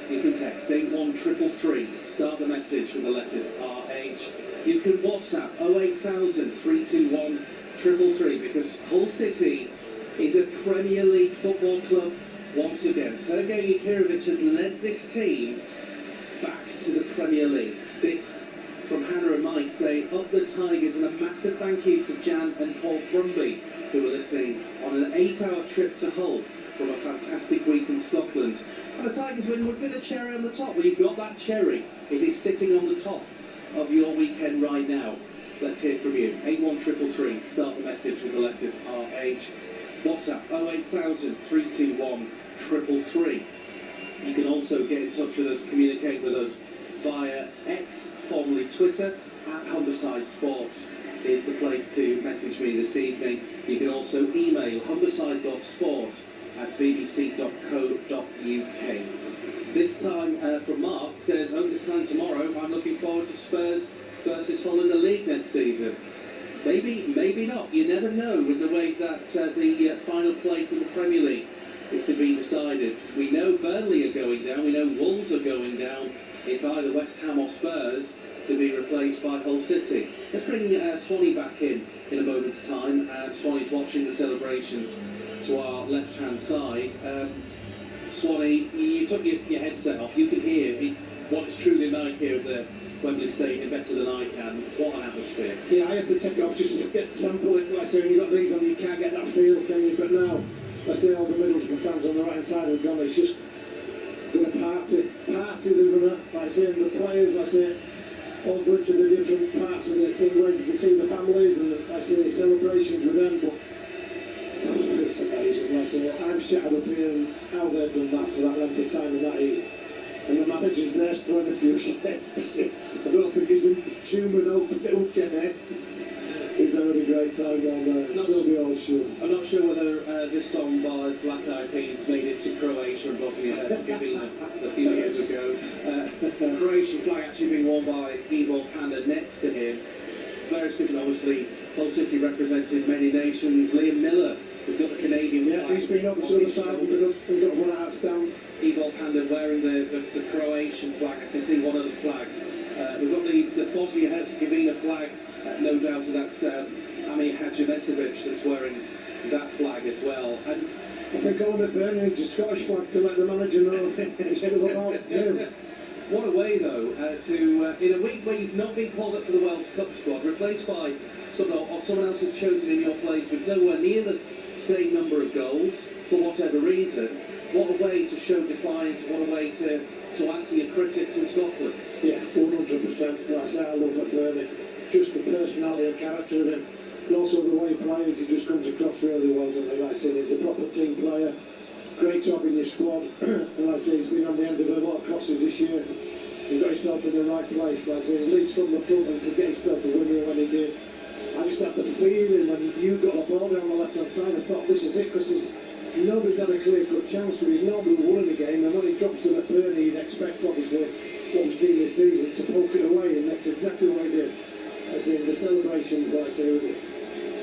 You can text 81333, start the message with the letters RH. You can WhatsApp 08000 321 333, because Hull City is a Premier League football club once again. Sergei Yakirovich has led this team back to the Premier League. This from Hannah and Mike say, up the Tigers, and a massive thank you to Jan and Paul Brumby, who were listening on an 8-hour trip to Hull from a fantastic week in Scotland. And the Tigers win would be the cherry on the top. Well, you've got that cherry. It is sitting on the top of your weekend right now. Let's hear from you. 81333, start the message with the letters RH. WhatsApp 08000 321 333. You can also get in touch with us, communicate with us via X, formerly Twitter, at Humberside Sports is the place to message me this evening. You can also email humberside.sports@bbc.co.uk. This time from Mark says, oh, this time tomorrow, I'm looking forward to Spurs versus Hull in the league next season. Maybe, maybe not. You never know with the way that the final place in the Premier League is to be decided. We know Burnley are going down. We know Wolves are going down. It's either West Ham or Spurs to be replaced by Hull City. Let's bring Swanee back in a moment's time. Swanee's watching the celebrations to our left-hand side. Swanee, you took your headset off. You can hear what is truly like here at the Wembley Stadium better than I can. What an atmosphere. Yeah, I had to take it off just to get sample it. Like I say, when you've got these on, you can't get that feel, can you? But now, I see all the Middlesbrough fans on the right-hand side have gone. It's just been a party they've run at. Like I say, and the players, like I say, all going to the different parts of the thing where you can see the families and, like I say, celebrations with them. But it's amazing. Like I say, I'm shattered up here and how they've done that for that length of time in that heat. And the manager's there throwing a few shots. I don't think he's in tune with Open He's having a great time down there. Still be all sure. I'm not sure whether this song by Black Eyed Peas made it to Croatia and Bosnia-Herzegovina a few years ago. The Croatian flag actually being worn by Ivo Panda next to him. Very different, obviously. Hull City representing many nations. Liam Miller has got the Canadian flag. Yeah, he's been over to the other side. We've got one out stand. Ivo Panda wearing the Croatian flag. I can see one of the flag. We've got the Bosnia-Herzegovina flag. No doubt that's Amir Hadjimetovic that's wearing that flag as well. And I think Owen McBurnie needs a Scottish flag to let the manager know instead of about him. What a way, though, to in a week where you've not been called up for the World Cup squad, replaced by someone else has chosen in your place with nowhere near the same number of goals for whatever reason. What a way to show defiance, what a way to answer your critics in Scotland. Yeah, 100%. Like I say, I love McBurnie. Just the personality and character of him. And also the way he plays, he just comes across really well, doesn't he? Like I said, he's a proper team player. Great job in your squad. And like I say, he's been on the end of a lot of crosses this year. He got himself in the right place. Like I say, he leads from the front, and to get himself a winner when he did. I just had the feeling when you got the ball down the left-hand side, I thought this is it, because nobody's had a clear-cut chance. He's normally won the game, and when he drops to McBurnie, you'd expect, obviously, what we've seen this season, to poke it away, and that's exactly what he did. As in the celebration, like I say,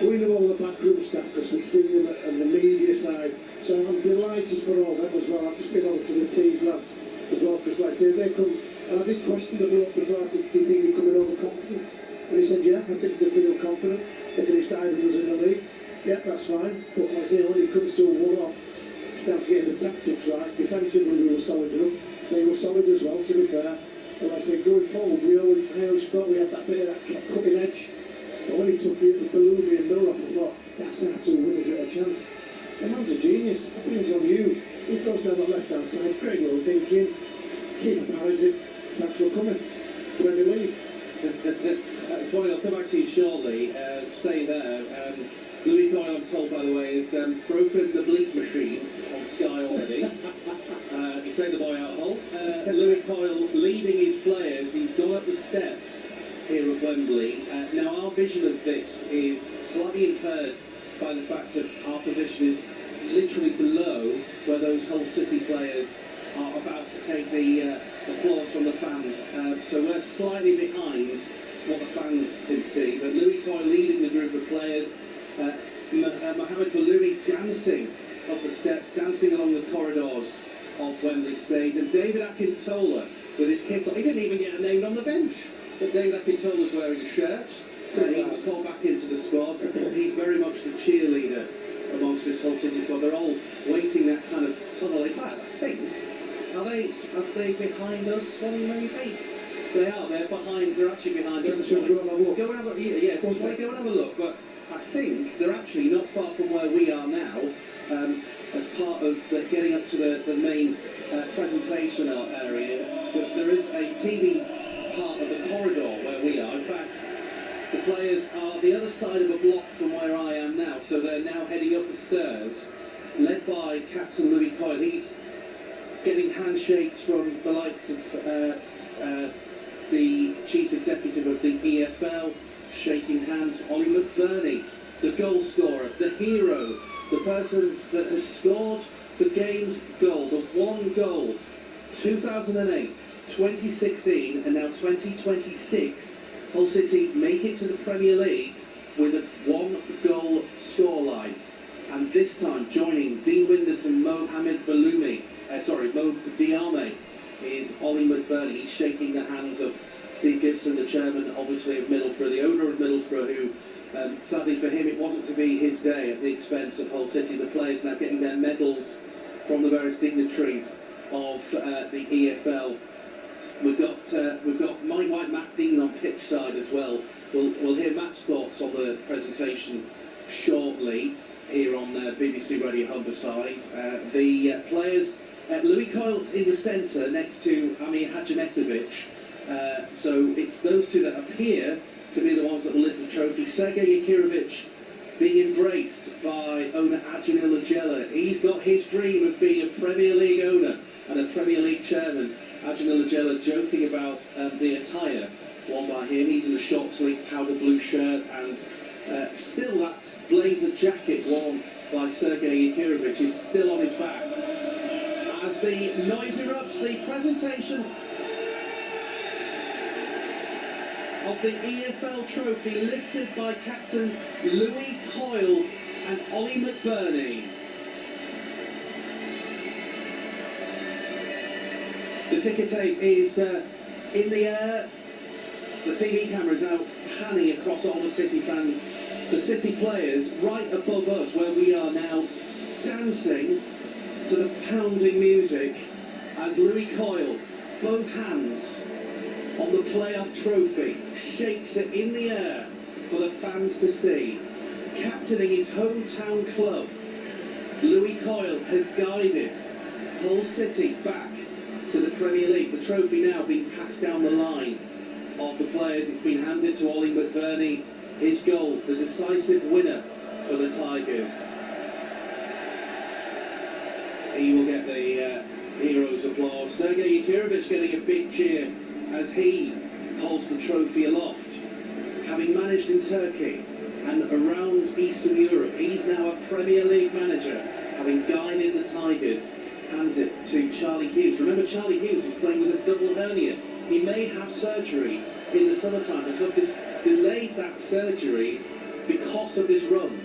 we know all the backroom staff, because we see them on the media side. So I'm delighted for all them as well. I've just been over to the Tees lads as well, because like I say, they come, and I did question the bloke as well. I said, do you think you're coming over confident? And he said, yeah, I think they feel confident. They finished diving us in the league. Yeah, that's fine. But like I say, when it comes to a one-off, it's down to getting the tactics right. Defensively, we were solid enough. They were solid as well, to be fair. And like I say, going forward, I always thought we had that bit of that cutting edge. But when he took it, the Belubi and Miller, I thought, that's how to win us at a chance. The man's a genius. The brings on you. He goes down the left-hand side. Great little thinking. Keep it. Thanks for coming. Premier League. Sorry, I'll come back to you shortly. Stay there. Louis Coyle, I'm told, by the way, has broken the bleep machine on Sky already. He take the boy out hole. Louis Coyle leading his players. He's gone up the steps here at Wembley. Now, our vision of this is slightly impaired by the fact that our position is literally below where those Hull City players are about to take the applause from the fans. So we're slightly behind what the fans can see. But Louis Coyle leading the group of players. Mohamed Beloumi dancing up the steps, dancing along the corridors of Wembley Stadium. And David Akintola with his kit on. He didn't even get a name on the bench. But David Akintola's wearing a shirt. He was called back into the squad. He's very much the cheerleader amongst this Hull City squad. They're all waiting that kind of tunnel. In fact, I think, are they behind us, Swanee, maybe? They are, they're behind, they're actually behind us. Go and have a look. Go and have a look. But I think they're actually not far from where we are now, as part of getting up to the main presentation area. But there is a TV part of the corridor where we are. In fact, the players are the other side of a block from where I am now, so they're now heading up the stairs, led by Captain Louis Coyle. He's getting handshakes from the likes of the chief executive of the EFL, shaking hands. Ollie McBurnie, the goal scorer, the hero, the person that has scored the game's goal, the one goal, 2008, 2016 and now 2026. Hull City make it to the Premier League with a one-goal scoreline. And this time, joining Dean Windus and Mohamed Beloumi, Mo Diame, is Ollie McBurnie. He's shaking the hands of Steve Gibson, the chairman, obviously, of Middlesbrough, the owner of Middlesbrough, who, sadly for him, it wasn't to be his day at the expense of Hull City. The players now getting their medals from the various dignitaries of the EFL. We've got Mike White, Matt Dean on pitch side as well. We'll hear Matt's thoughts on the presentation shortly here on BBC Radio Humberside. The players, Louis Coyle's in the centre next to Amir Hadjimetovic. So it's those two that appear to be the ones that will lift the trophy. Sergei Yakirovic being embraced by owner Adrian Lagella. He's got his dream of being a Premier League owner and a Premier League chairman. Adrian Lagella joking about the attire worn by him. He's in a short sleeve powder blue shirt, and still that blazer jacket worn by Sergei Yakirovic is still on his back. As the noise erupts, the presentation of the EFL trophy lifted by Captain Louis Coyle and Ollie McBurnie. The ticker tape is in the air. The TV camera is now panning across all the City fans. The City players right above us, where we are now, dancing to the pounding music as Louis Coyle, both hands on the playoff trophy, shakes it in the air for the fans to see. Captaining his hometown club, Louis Coyle has guided Hull City back to the Premier League. The trophy now being passed down the line of the players. It's been handed to Ollie McBurnie his goal, the decisive winner for the Tigers. He will get the hero's applause. Sergei Yakirovich getting a big cheer as he holds the trophy aloft. Having managed in Turkey and around Eastern Europe, he's now a Premier League manager, having guided the Tigers. Hands it to Charlie Hughes. Remember, Charlie Hughes is playing with a double hernia. He may have surgery in the summertime. The club has delayed that surgery because of his run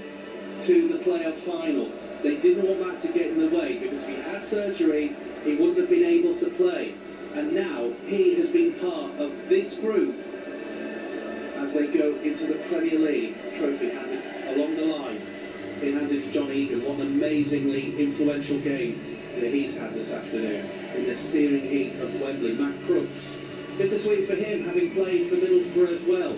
to the playoff final. They didn't want that to get in the way, because if he had surgery, he wouldn't have been able to play. And now he has been part of this group as they go into the Premier League. Trophy handed along the line, being handed to John Egan. What an amazingly influential game that he's had this afternoon in the searing heat of Wembley. Matt Crooks, bittersweet for him, having played for Middlesbrough as well.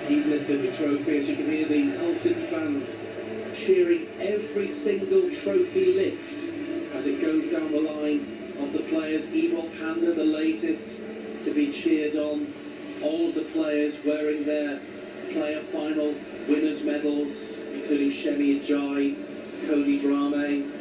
He's lifted the trophy. As you can hear, the Hull City fans cheering every single trophy lift as it goes down the line of the players. Ivo Panda, the latest to be cheered on. All of the players wearing their player final winners' medals, including Shemi Ajayi, Cody Drame,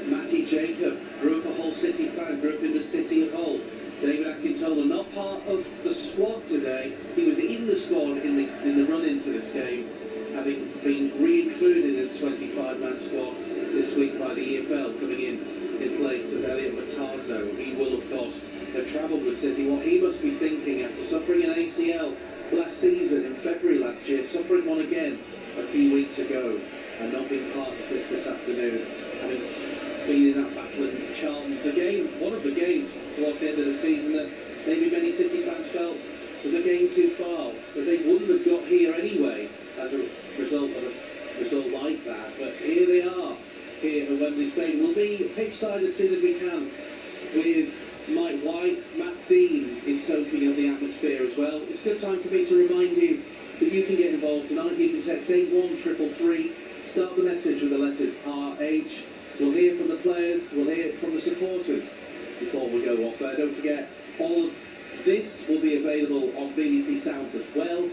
Matty Jacob, grew up a Hull City fan, grew up in the city of Hull. David Akintola, not part of the squad today. He was in the squad in the run into this game, having been re-included in the 25-man squad this week by the EFL, coming in place of Elliot Matazzo. He will, of course, have travelled with City. What he must be thinking after suffering an ACL last season, in February last year, suffering one again a few weeks ago, and not being part of this afternoon, having been in that battle in Charlton. The game, one of the games towards the end of the season that maybe many City fans felt was a game too far, that they wouldn't have got here anyway as a result of a result like that. But here they are, here at Wembley Stadium. We'll be pitchside as soon as we can with Mike White. Matt Dean is soaking up the atmosphere as well. It's a good time for me to remind you that you can get involved tonight. You can text 81333, start the message with the letters RH. We'll hear from the players, we'll hear from the supporters before we go off there. Don't forget, all of this will be available on BBC Sounds as well.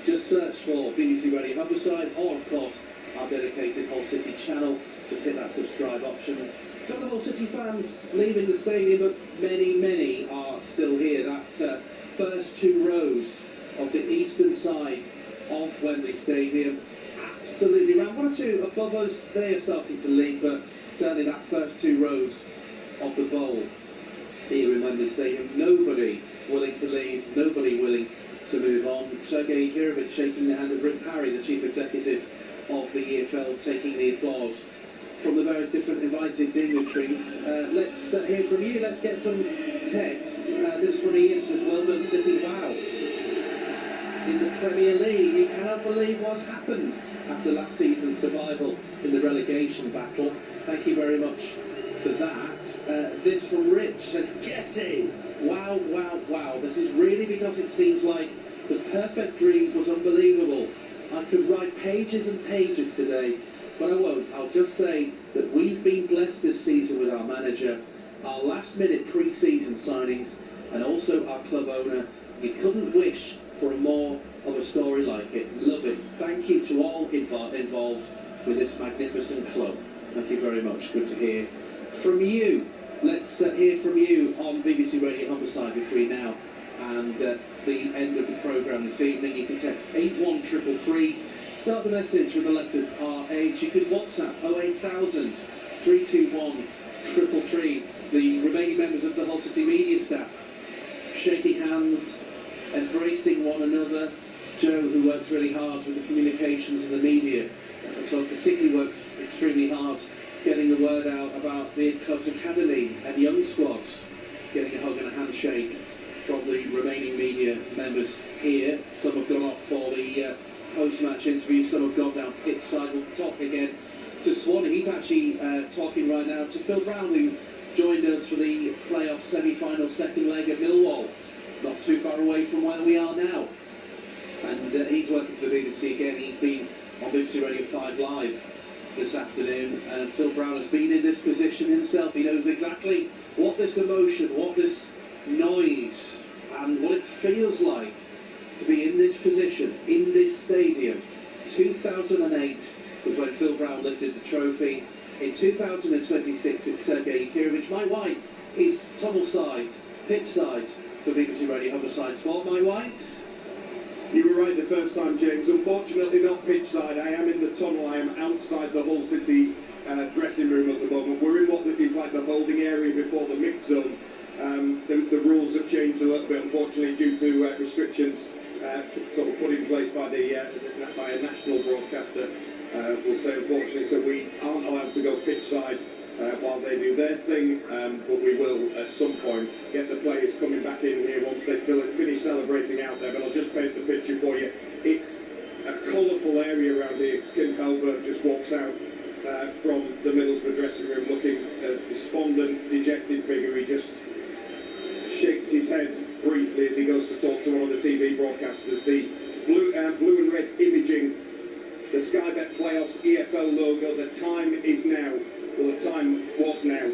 Just search for BBC Radio Humberside, or of course our dedicated Hull City channel. Just hit that subscribe option. Some of the Hull City fans leaving the stadium, but many are still here. That first two rows of the eastern side of Wembley Stadium, absolutely rammed. One or two above us, they are starting to leak, but certainly that first two rows of the bowl here in Wembley Stadium, nobody willing to leave, nobody willing to move on. Sergei Yakirovich shaking the hand of Rick Parry, the chief executive of the EFL, taking the applause from the various different invited dignitaries. Let's hear from you. Let's get some texts. This from Ian says, well done City, wow. In the Premier League, you cannot believe what's happened after last season's survival in the relegation battle. Thank you very much for that. This from Rich says, Jesse, wow. This is really because it seems like the perfect dream was unbelievable. I could write pages and pages today, but I won't. I'll just say that we've been blessed this season with our manager, our last-minute pre-season signings, and also our club owner. You couldn't wish for a more of a story like it. Love it. Thank you to all involved with this magnificent club. Thank you very much. Good to hear from you. Let's hear from you on BBC Radio Humberside between now and the end of the programme this evening. You can text 81333. Start the message with the letters RH. You can WhatsApp 08000 321 333. The remaining members of the Hull City media staff shaking hands, embracing one another. Joe, who works really hard with the communications and the media at the club, particularly works extremely hard getting the word out about the club's academy and young squads, getting a hug and a handshake from the remaining media members here. Some have gone off for the post-match interview, some have gone down pitch side. We'll talk again to Swanee. He's actually talking right now to Phil Brown, who joined us for the playoff semi-final second leg at Millwall, not too far away from where we are now. And he's working for the BBC again. He's been on BBC Radio 5 Live this afternoon, and Phil Brown has been in this position himself. He knows exactly what this emotion, what this noise, and what it feels like to be in this position, in this stadium. 2008 was when Phil Brown lifted the trophy. In 2026 it's Sergei Kirovich. My White is tunnel sides, pitch sides for BBC Radio Humberside Sport. My White? You were right the first time, James. Unfortunately not pitch side. I am in the tunnel. I am outside the Hull City dressing room at the moment. We're in what is like the holding area before the mix zone. The rules have changed a little bit, unfortunately, due to restrictions sort of put in place by a national broadcaster. We'll say, unfortunately, so we aren't allowed to go pitch side while they do their thing, but we will at some point get the players coming back in here once they finish celebrating out there. But I'll just paint the picture for you. It's a colourful area around here. Skim Halbert just walks out from the Middlesbrough dressing room looking a despondent, dejected figure. He just shakes his head briefly as he goes to talk to one of the TV broadcasters. The blue and red imaging, the Sky Bet Playoffs EFL logo. The time is now. Well, the time was now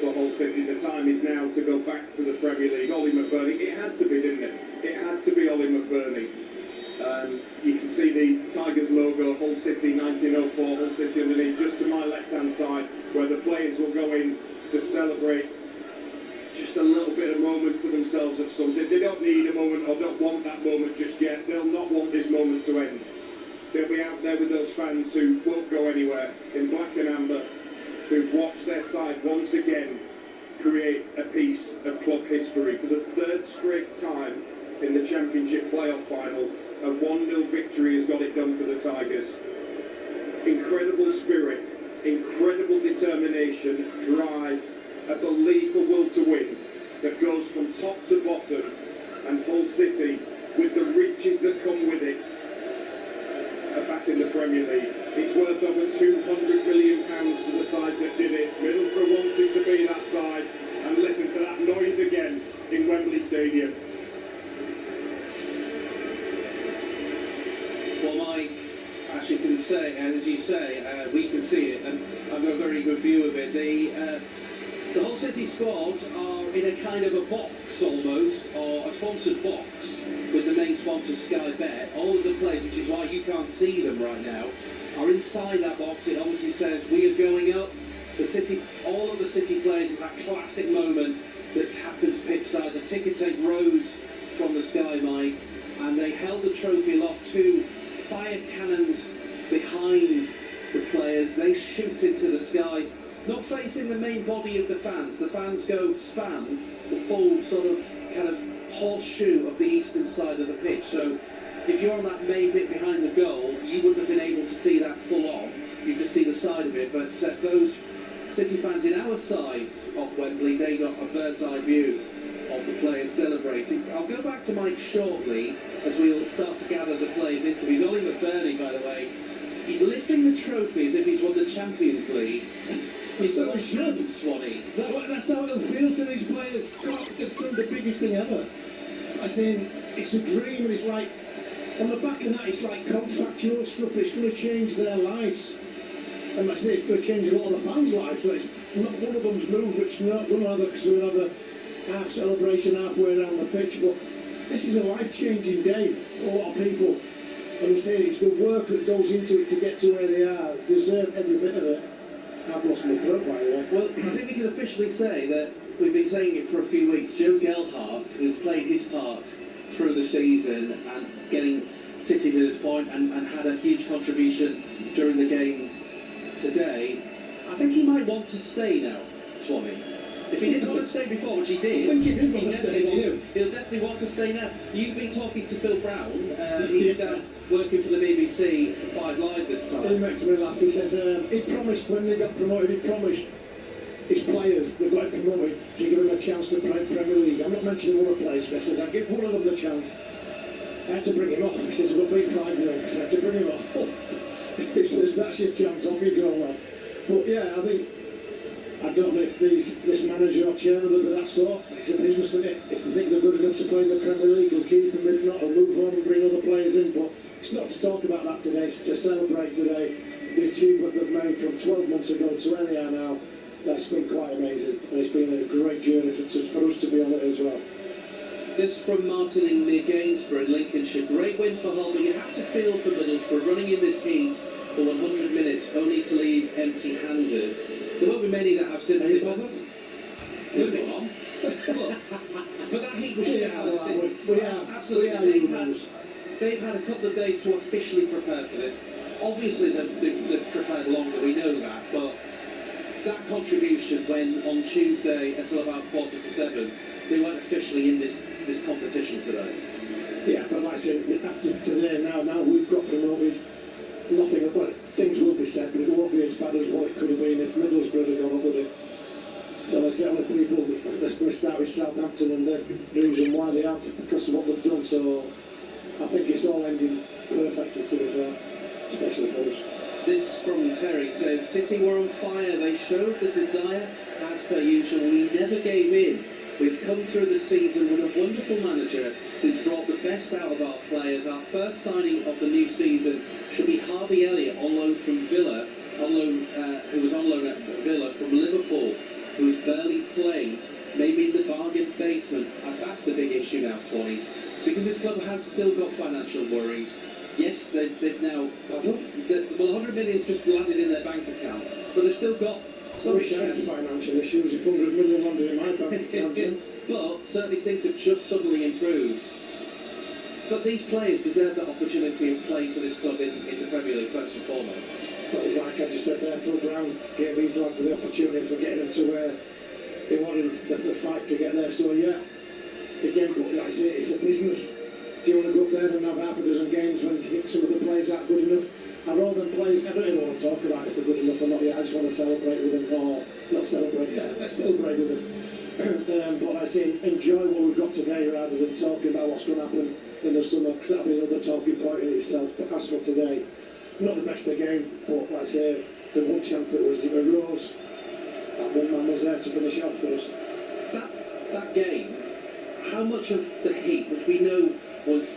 for Hull City. The time is now to go back to the Premier League. Ollie McBurnie. It had to be, didn't it? It had to be Ollie McBurnie. You can see the Tigers logo, Hull City 1904, Hull City underneath, just to my left-hand side, where the players will go in to celebrate just a little bit of moment to themselves at some stage. They don't need a moment or don't want that moment just yet. They'll not want this moment to end. They'll be out there with those fans who won't go anywhere in black and amber, who've watched their side once again create a piece of club history for the third straight time in the Championship playoff final. A 1-0 victory has got it done for the Tigers. Incredible spirit, incredible determination, drive, a belief, a will to win that goes from top to bottom, and Hull City, with the riches that come with it, are back in the Premier League. It's worth over £200 million to the side that did it. Middlesbrough wanted to be that side, and listen to that noise again in Wembley Stadium. Well, Mike, as you can say, and as you say, we can see it, and I've got a very good view of it. The Hull City squad are in a kind of a box almost, or a sponsored box with the main sponsor Sky Bet. All of the players, which is why you can't see them right now, are inside that box. It obviously says we are going up. The City, all of the City players in that classic moment that happens pitch side. The ticker tape rose from the sky, Mike, and they held the trophy aloft. Two fire cannons behind the players. They shoot into the sky, not facing the main body of the fans. The fans go span the full sort of kind of horseshoe of the eastern side of the pitch. So if you're on that main bit behind the goal, you wouldn't have been able to see that full on. You just see the side of it. But those City fans in our sides of Wembley, they got a bird's eye view of the players celebrating. I'll go back to Mike shortly as we'll start to gather the players' interviews. Ollie McBurnie, by the way, he's lifting the trophy as if he's won the Champions League. He's so should, Swanee. That's how it'll feel to these players. God, they've done the biggest thing ever. I say, it's a dream, and it's like, on the back of that, it's like contractual stuff. It's going to change their lives. And I say, it's going to change a lot of the fans' lives. So it's not one of them's moved, it's not one of them, because we'll have a half celebration halfway around the pitch. But this is a life-changing day for a lot of people. And I say, it's the work that goes into it to get to where they are. They deserve every bit of it. I've lost my throat, by the way. Well, I think we can officially say that we've been saying it for a few weeks. Joe Gelhardt, who's played his part through the season and getting City to this point and had a huge contribution during the game today, I think he might want to stay now, Swanee. If he didn't want to stay before, which he did, I think he did want to stay. He'll definitely want to stay now. You've been talking to Phil Brown. He's working for the BBC for 5 Live this time. He makes me laugh. He says he promised when they got promoted, he promised his players that got promoted to give him a chance to play Premier League. I'm not mentioning other players, but he says, I'll give one of them the chance. I had to bring him off. He says, we'll beat 5-0. So I had to bring him off. He says, that's your chance. Off you go, lad. But yeah, I don't know if this manager or chairman will be that sort. It's a business, isn't it? If they think they're good enough to play in the Premier League, they'll keep them. If not, they'll move on and bring other players in. But it's not to talk about that today. It's to celebrate today the achievement they've made from 12 months ago to where they are now. That's been quite amazing, and it's been a great journey for us to be on it as well. This from Martin in near Gainsborough in Lincolnshire. Great win for Hull, but you have to feel for Middlesbrough running in this heat for 100 minutes only to leave empty-handed. There won't be many that have sympathy. Moving on. But that heat was shit out. Absolutely. They've had a couple of days to officially prepare for this. Obviously, they've prepared longer, we know that, but that contribution when on Tuesday until about 6:45, they weren't officially in this competition today. Yeah, but like I said, after today, now we've got promoted, nothing, but things will be said, but it won't be as bad as what it could have been if Middlesbrough had gone up with it. So let's get on with people, let's going to start with Southampton and the reason why they have, because of what they've done, so I think it's all ended perfectly to be fair, especially for us. This from Terry says, City were on fire, they showed the desire, as per usual, we never gave in. We've come through the season with a wonderful manager who's brought the best out of our players. Our first signing of the new season should be Harvey Elliott, on loan from Villa, who was on loan at Villa from Liverpool, who's barely played, maybe in the bargain basement. That's the big issue now, Swanee, because this club has still got financial worries. Yes, they've now, well, 100 million's just landed in their bank account, but they've still got some financial issues. If 100 million landed in my bank account, but certainly things have just suddenly improved. But these players deserve that opportunity of playing for this club in the Premier League first and foremost. Well, like I just said there, Phil Brown gave these lads the opportunity for getting them to where they wanted the fight to get there. So yeah, again, like I say, it's a business. Do you want to go up there and have half a dozen games when you think some of the players aren't good enough? I'd rather than players, I don't even want to talk about if they're good enough or not yet. I just want to celebrate with them, or not celebrate, yeah, let's celebrate with them. But I say enjoy what we've got today rather than talking about what's going to happen in the summer, because that'll be another talking point in itself. But as for today, not the best of the game, but like I say, the one chance that was arose, that one man was there to finish out for us. That game, how much of the heat, which we know was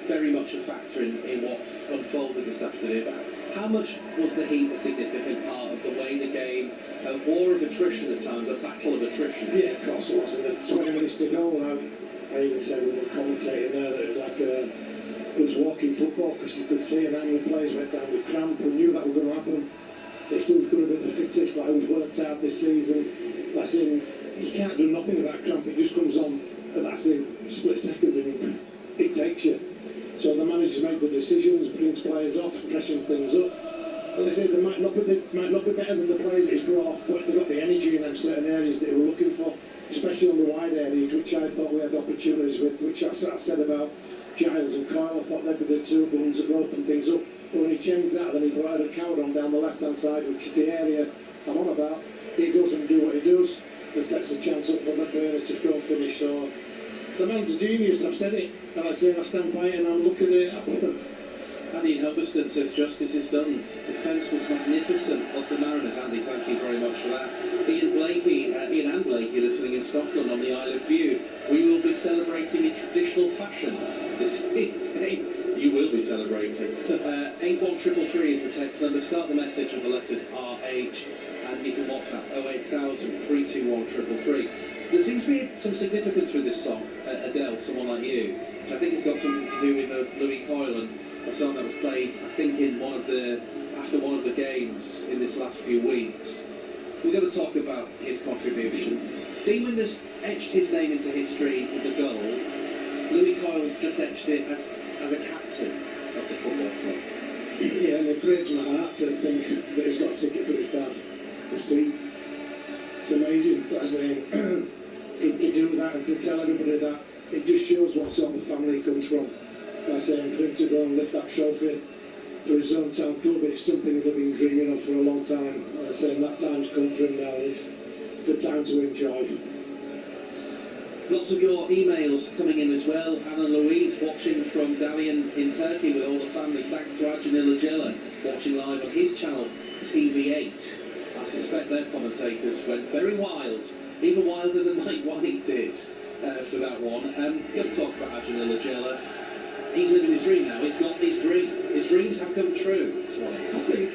very much a factor in what's unfolded this afternoon, but how much was the heat a significant part of the way the game, a war of attrition at times, a battle of attrition? Yeah, of course it was. In the 20 minutes to go, and I even said we were commentating there that it was like it was walking football, because you could see how many players went down with cramp and knew that was going to happen. It seems going to be the fittest, like who's worked out this season. That's in, you can't do nothing about cramp, it just comes on, and that's in a split second, and it takes you. So the managers make the decisions, brings players off, freshens things up. As I say, they might not be better than the players that he's brought off, but they've got the energy in them certain areas that they were looking for, especially on the wide areas, which I thought we had opportunities with, which I said about Giles and Kyle. I thought they'd be the two ones that would open things up. But when he changed that, then he brought a coward on down the left-hand side, which is the area I'm on about. He goes and do what he does, and sets a chance up for McBurnie to go finish. So the man's genius, I've said it, and I say I stand by it, and I'm looking at it. Andy in Humberside says justice is done. Defence was magnificent of the Mariners. Andy, thank you very much for that. Ian and Blakey listening in Scotland on the Isle of Bute. We will be celebrating in traditional fashion this evening. You will be celebrating. 81333 is the text number. Start the message with the letters RH, and you can WhatsApp 08000 321 333. There seems to be some significance with this song, Adele, Someone Like You, which I think has got something to do with Louis Coyle, and a song that was played, I think, after one of the games in this last few weeks. We're going to talk about his contribution. Dean Winder's etched his name into history with the goal. Louis Coyle's just etched it as a captain of the football club. Yeah, and it breaks my heart to think that he's got a ticket for his dad. You see, it's amazing. But I say, to do that and to tell everybody that, it just shows what sort of family he comes from. Like I say, for him to go and lift that trophy for his own town club, it's something that we've been dreaming of for a long time. Like I say, and that time's come for him now, and it's a time to enjoy. Lots of your emails coming in as well. Anna Louise watching from Dalian in Turkey with all the family. Thanks to Adjanil Ajela watching live on his channel TV8. I suspect their commentators went very wild, even wilder than Mike White did for that one. Going to talk about Adjanil Ajela. He's living his dream now. He's got his dream. His dreams have come true. I think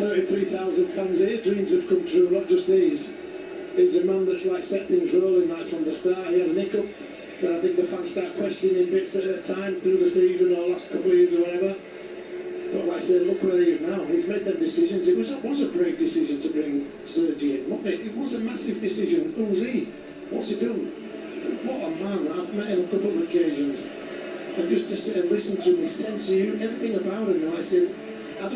33,000 fans here, dreams have come true, not just his. He's a man that's like set things rolling right from the start. He had an hiccup But I think the fans start questioning bits at a time through the season or last couple of years or whatever. But like I say, look where he is now. He's made them decisions. It was a brave decision to bring Sergi in, wasn't it? It was a massive decision. Who's he? What's he done? What a man. I've met him a couple of occasions. And just to sit and listen to him, his sense of you, everything about him. Like I said,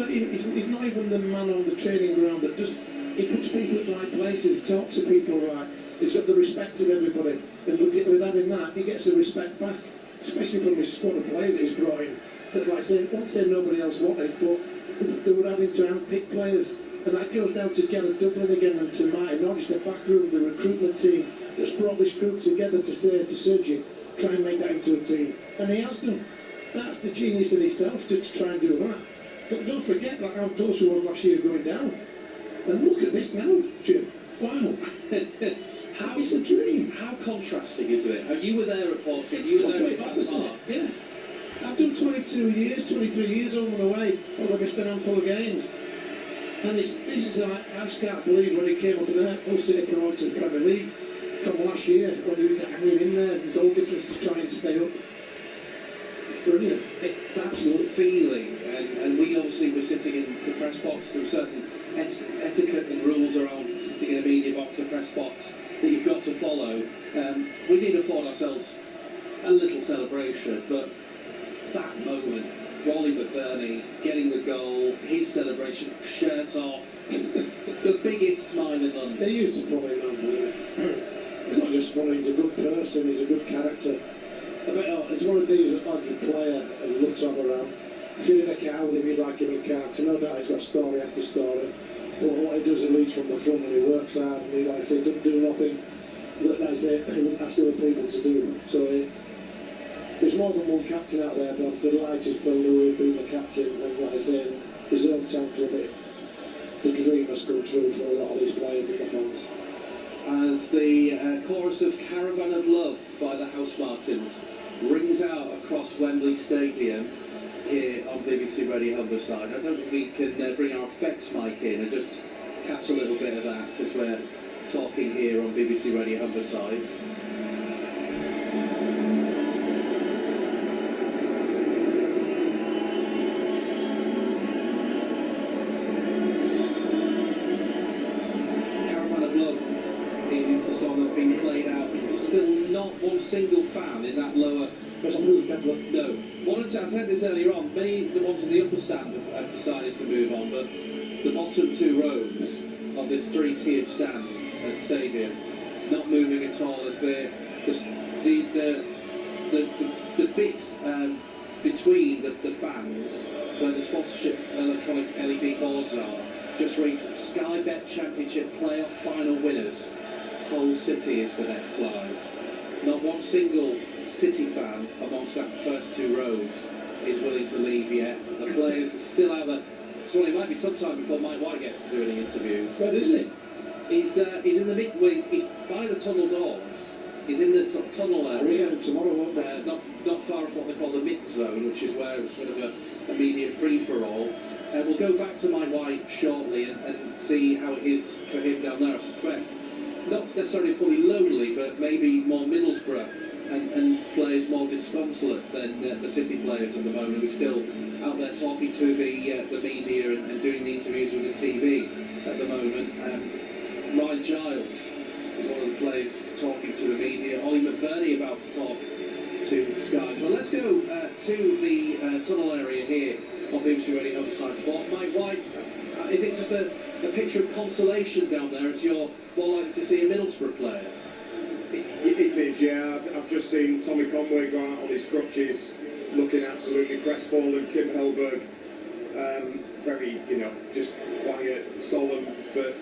he's not even the man on the training ground that just, he puts people at the right places, talks to people right. He's got the respect of everybody. And with having that, he gets the respect back, especially from his squad of players that he's brought in. That, like I said, I won't say nobody else wanted, but they were having to handpick players. And that goes down to Gareth Dublin again and to Martin, not just the back room, the recruitment team that's brought this group together to say to Sergi, try and make that into a team. And he has done. That's the genius in itself to try and do that. But don't forget like how close we were last year going down. And look at this now, Jim. Wow. It's a dream. How contrasting, isn't it? You were there at Portsmouth, you were there at that part. Yeah. I've done 22 years, 23 years home and away. I've missed a handful of games. And this is like, I just can't believe when he came up there, Hull City promoted to the Premier League from last year, when he was hanging in there, the goal difference to try and stay up. Brilliant. That's your feeling, and we obviously were sitting in the press box. There were certain etiquette and rules around sitting in a media box, a press box, that you've got to follow. We did afford ourselves a little celebration, but that moment, Wally McBurnie getting the goal, his celebration, shirt off, the biggest smile in London. He used to probably know. He's not just funny, he's a good person, he's a good character. It's one of these that like a player and love to have around. If you're in a car with him, you'd like him in a car, because no doubt he's got story after story. But what he does, he leads from the front and he works hard, and he, like I say, doesn't do nothing that, like I say, he wouldn't ask other people to do. So there's more than one captain out there, but I'm delighted for Louis being the captain, and like I say, his own time to it. The dream has come true for a lot of these players and the fans. As the chorus of Caravan of Love by the House Martins rings out across Wembley Stadium here on BBC Radio Humberside. I don't think we can bring our effects mic in and just catch a little bit of that as we're talking here on BBC Radio Humberside. The song has been played out, still not one single fan in that lower. No, I said this earlier on, many of the ones in the upper stand have decided to move on, but the bottom two rows of this three-tiered stand at Stadium not moving at all, as the bits between the fans where the sponsorship electronic LED boards are just reads Sky Bet Championship playoff final winners. Hull City is the next slide. Not one single City fan amongst that first two rows is willing to leave yet. The players are still out there. So it might be sometime before Mike White gets to do any interviews. Where is he? He's in the mid. Well, he's by the tunnel doors. He's in the sort of tunnel area. Tomorrow, not far off what they call the mid zone, which is where it's a bit of a media free for all. We'll go back to Mike White shortly and see how it is for him down there. I suspect not necessarily fully lonely, but maybe more Middlesbrough and players more disconsolate than the City players at the moment, who are still out there talking to the media and doing the interviews with the TV at the moment. Ryan Giles is one of the players talking to the media. Ollie McBurnie about to talk to Sky. Well, let's go to the tunnel area here on BBC Radio Humberside Sport. Mike White, is it just a picture of consolation down there as you're more likely to see a Middlesbrough player? It is, yeah. I've just seen Tommy Conway go out on his crutches, looking absolutely crestfallen. Kim Hellberg, very, just quiet, solemn, but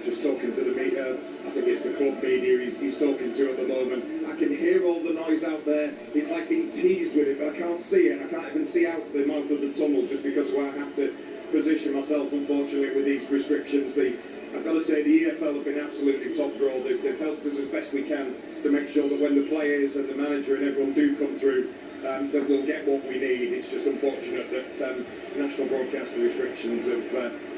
just talking to the media. I think it's the club media he's talking to at the moment. I can hear all the noise out there. It's like being teased with it, but I can't see it. I can't even see out the mouth of the tunnel just because of where I have to position myself, unfortunately, with these restrictions. I've got to say, the EFL have been absolutely top draw. They've helped us as best we can to make sure that when the players and the manager and everyone do come through, that we'll get what we need. It's just unfortunate that national broadcasting restrictions have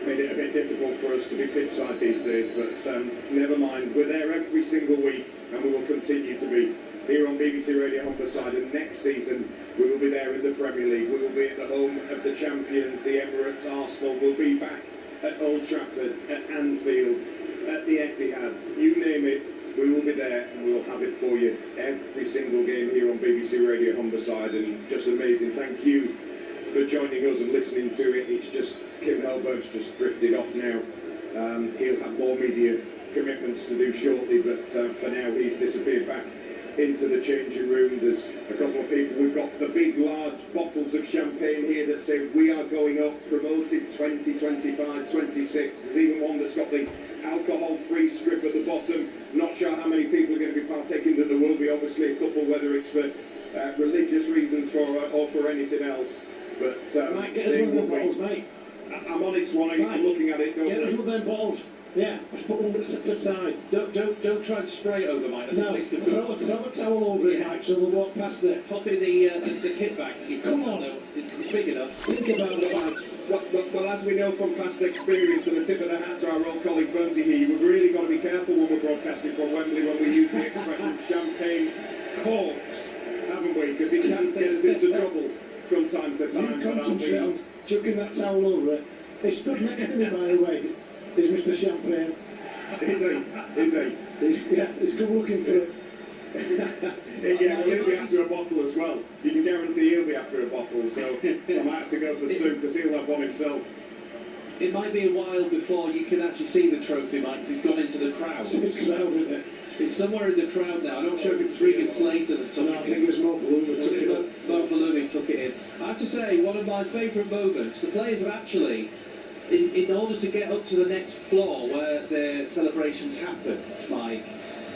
made it a bit difficult for us to be pitchside these days, but never mind. We're there every single week, and we will continue to be. here on BBC Radio Humberside, and next season we will be there in the Premier League. We will be at the home of the champions, the Emirates, Arsenal. We'll be back at Old Trafford, at Anfield, at the Etihad. You name it, we will be there and we will have it for you every single game here on BBC Radio Humberside. And just amazing. Thank you for joining us and listening to it. It's just, Kim Helberg's just drifted off now. He'll have more media commitments to do shortly, but for now he's disappeared back into the changing room. There's a couple of people. We've got the big, large bottles of champagne here that say we are going up, promoted 2025, 26. There's even one that's got the alcohol-free strip at the bottom. Not sure how many people are going to be partaking, but there will be obviously a couple, whether it's for religious reasons or for anything else. But Mate, get us one of them bottles, mate. I'm on it, Swanee. I'm looking at it. Get us one of them bottles. Yeah, just put one to the side. Don't try to spray it over, Mike. That's No, throw a towel over it, Mike, so they'll walk past it. Pop in the kit bag. Come on. It's big enough. Think about it, Mike. Well, as we know from past experience, and a tip of the hat to our old colleague Bertie here, we've really got to be careful when we're broadcasting from Wembley when we use the expression champagne corks, haven't we? Because it can get us into trouble from time to time. You concentrate on chucking that towel over it. He stood next to me, by the way, is Mr. Champagne. Is he? He's come looking for it. Yeah, well, he'll be after a bottle as well. You can guarantee he'll be after a bottle, so I might have to go for two because he'll have one himself. It might be a while before you can actually see the trophy, Mike, because he's gone into the crowd. It's somewhere in the crowd now. I'm not sure if it was Regan Slater that took it in. I think it was Mark Balloon that took it in. Mark Balloon took it in. I have to say, one of my favourite moments, the players have actually, in order to get up to the next floor where their celebrations happened, Mike,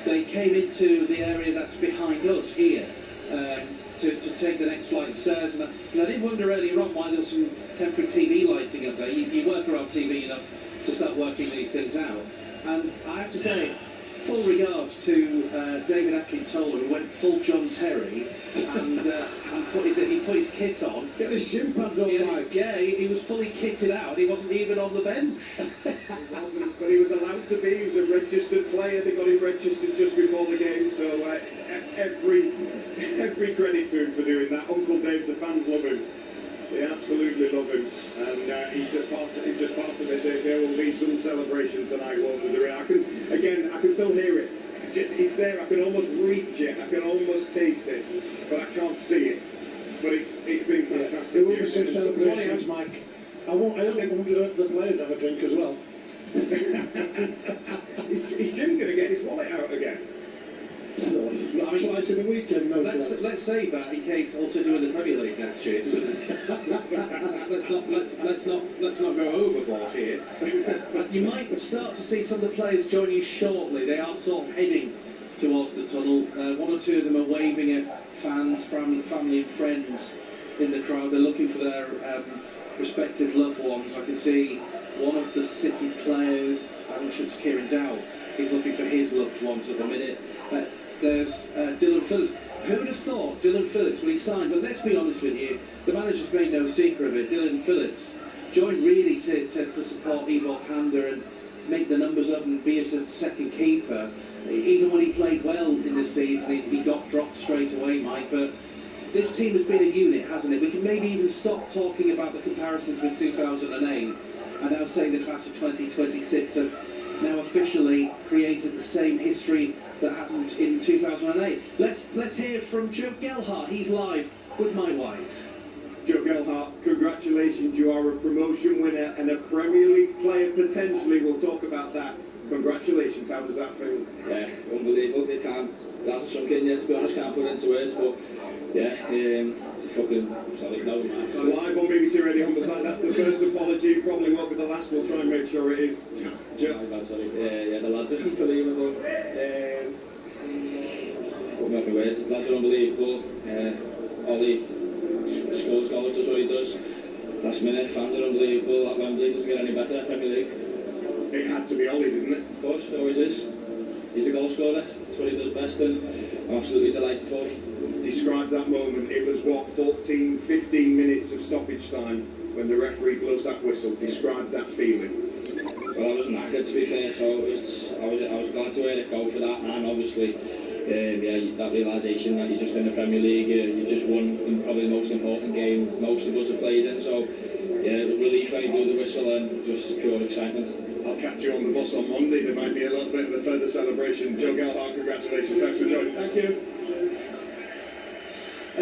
they came into the area that's behind us here to take the next flight of stairs. And I did wonder earlier on why there was some temporary TV lighting up there. You work around TV enough to start working these things out. And I have to say, full regards to David Akintola, who went full John Terry and put his kit on. Get his shin pads on, Mike. Yeah, he was fully kitted out. He wasn't even on the bench. He wasn't, but he was allowed to be. He was a registered player. They got him registered just before the game. So every credit to him for doing that. Uncle Dave, the fans love him. They absolutely love him, and he's just part of it. There will be some celebration tonight, won't there? I can still hear it. It's there. I can almost reach it. I can almost taste it, but I can't see it. But it's been fantastic. There will be some celebrations, Mike. I won't let the players have a drink as well. Is Jim going to get his wallet out again? Twice in a weekend, no. Let's save that in case also doing the Premier League next year. let's not go overboard here. You might start to see some of the players join you shortly. They are sort of heading towards the tunnel. One or two of them are waving at fans, family and friends in the crowd. They're looking for their respective loved ones. I can see one of the City players, I'm sure it's Kieran Dow, he's looking for his loved ones at the minute. There's Dylan Phillips. Who would have thought Dylan Phillips, when he signed, but let's be honest with you, the manager's made no secret of it. Dylan Phillips joined really to support Ivo Panda and make the numbers up and be a second keeper. Even when he played well in this season, he got dropped straight away, Mike. But this team has been a unit, hasn't it? We can maybe even stop talking about the comparisons with 2008 and now saying the class of 2026 have now officially created the same history that happened in 2008. Let's hear from Joe Gelhardt. He's live with My Wise. Joe Gelhardt, congratulations. You are a promotion winner and a Premier League player potentially. We'll talk about that. Congratulations. How does that feel? Yeah, unbelievable. It hasn't sunk in yet, to be honest. Can't put it into words, but yeah, it's a fucking solid note, man. Live on BBC Radio Humberside. That's the first apology. It probably won't be the last. We'll try and make sure it is. Joe. Yeah, the lads are unbelievable. Put me off my words. The lads are unbelievable. Ollie scores goals, does what he does. Last minute, fans are unbelievable. At Wembley doesn't get any better. Premier League. It had to be Ollie, didn't it? Of course, it always is. He's a goal scorer. That's what he does best, and I'm absolutely delighted for him. Describe that moment. It was what, 14, 15 minutes of stoppage time when the referee blows that whistle. Describe that feeling. Well, I was knackered, to be fair, so I was glad to hear it go for that, and obviously, yeah, that realisation that you're just in the Premier League, you just won in probably the most important game most of us have played in, so yeah, it was relief when he blew the whistle and just pure excitement. I'll catch you on the bus on Monday. There might be a little bit of a further celebration. Joe Gelhardt, congratulations. Thanks for joining. Thank you.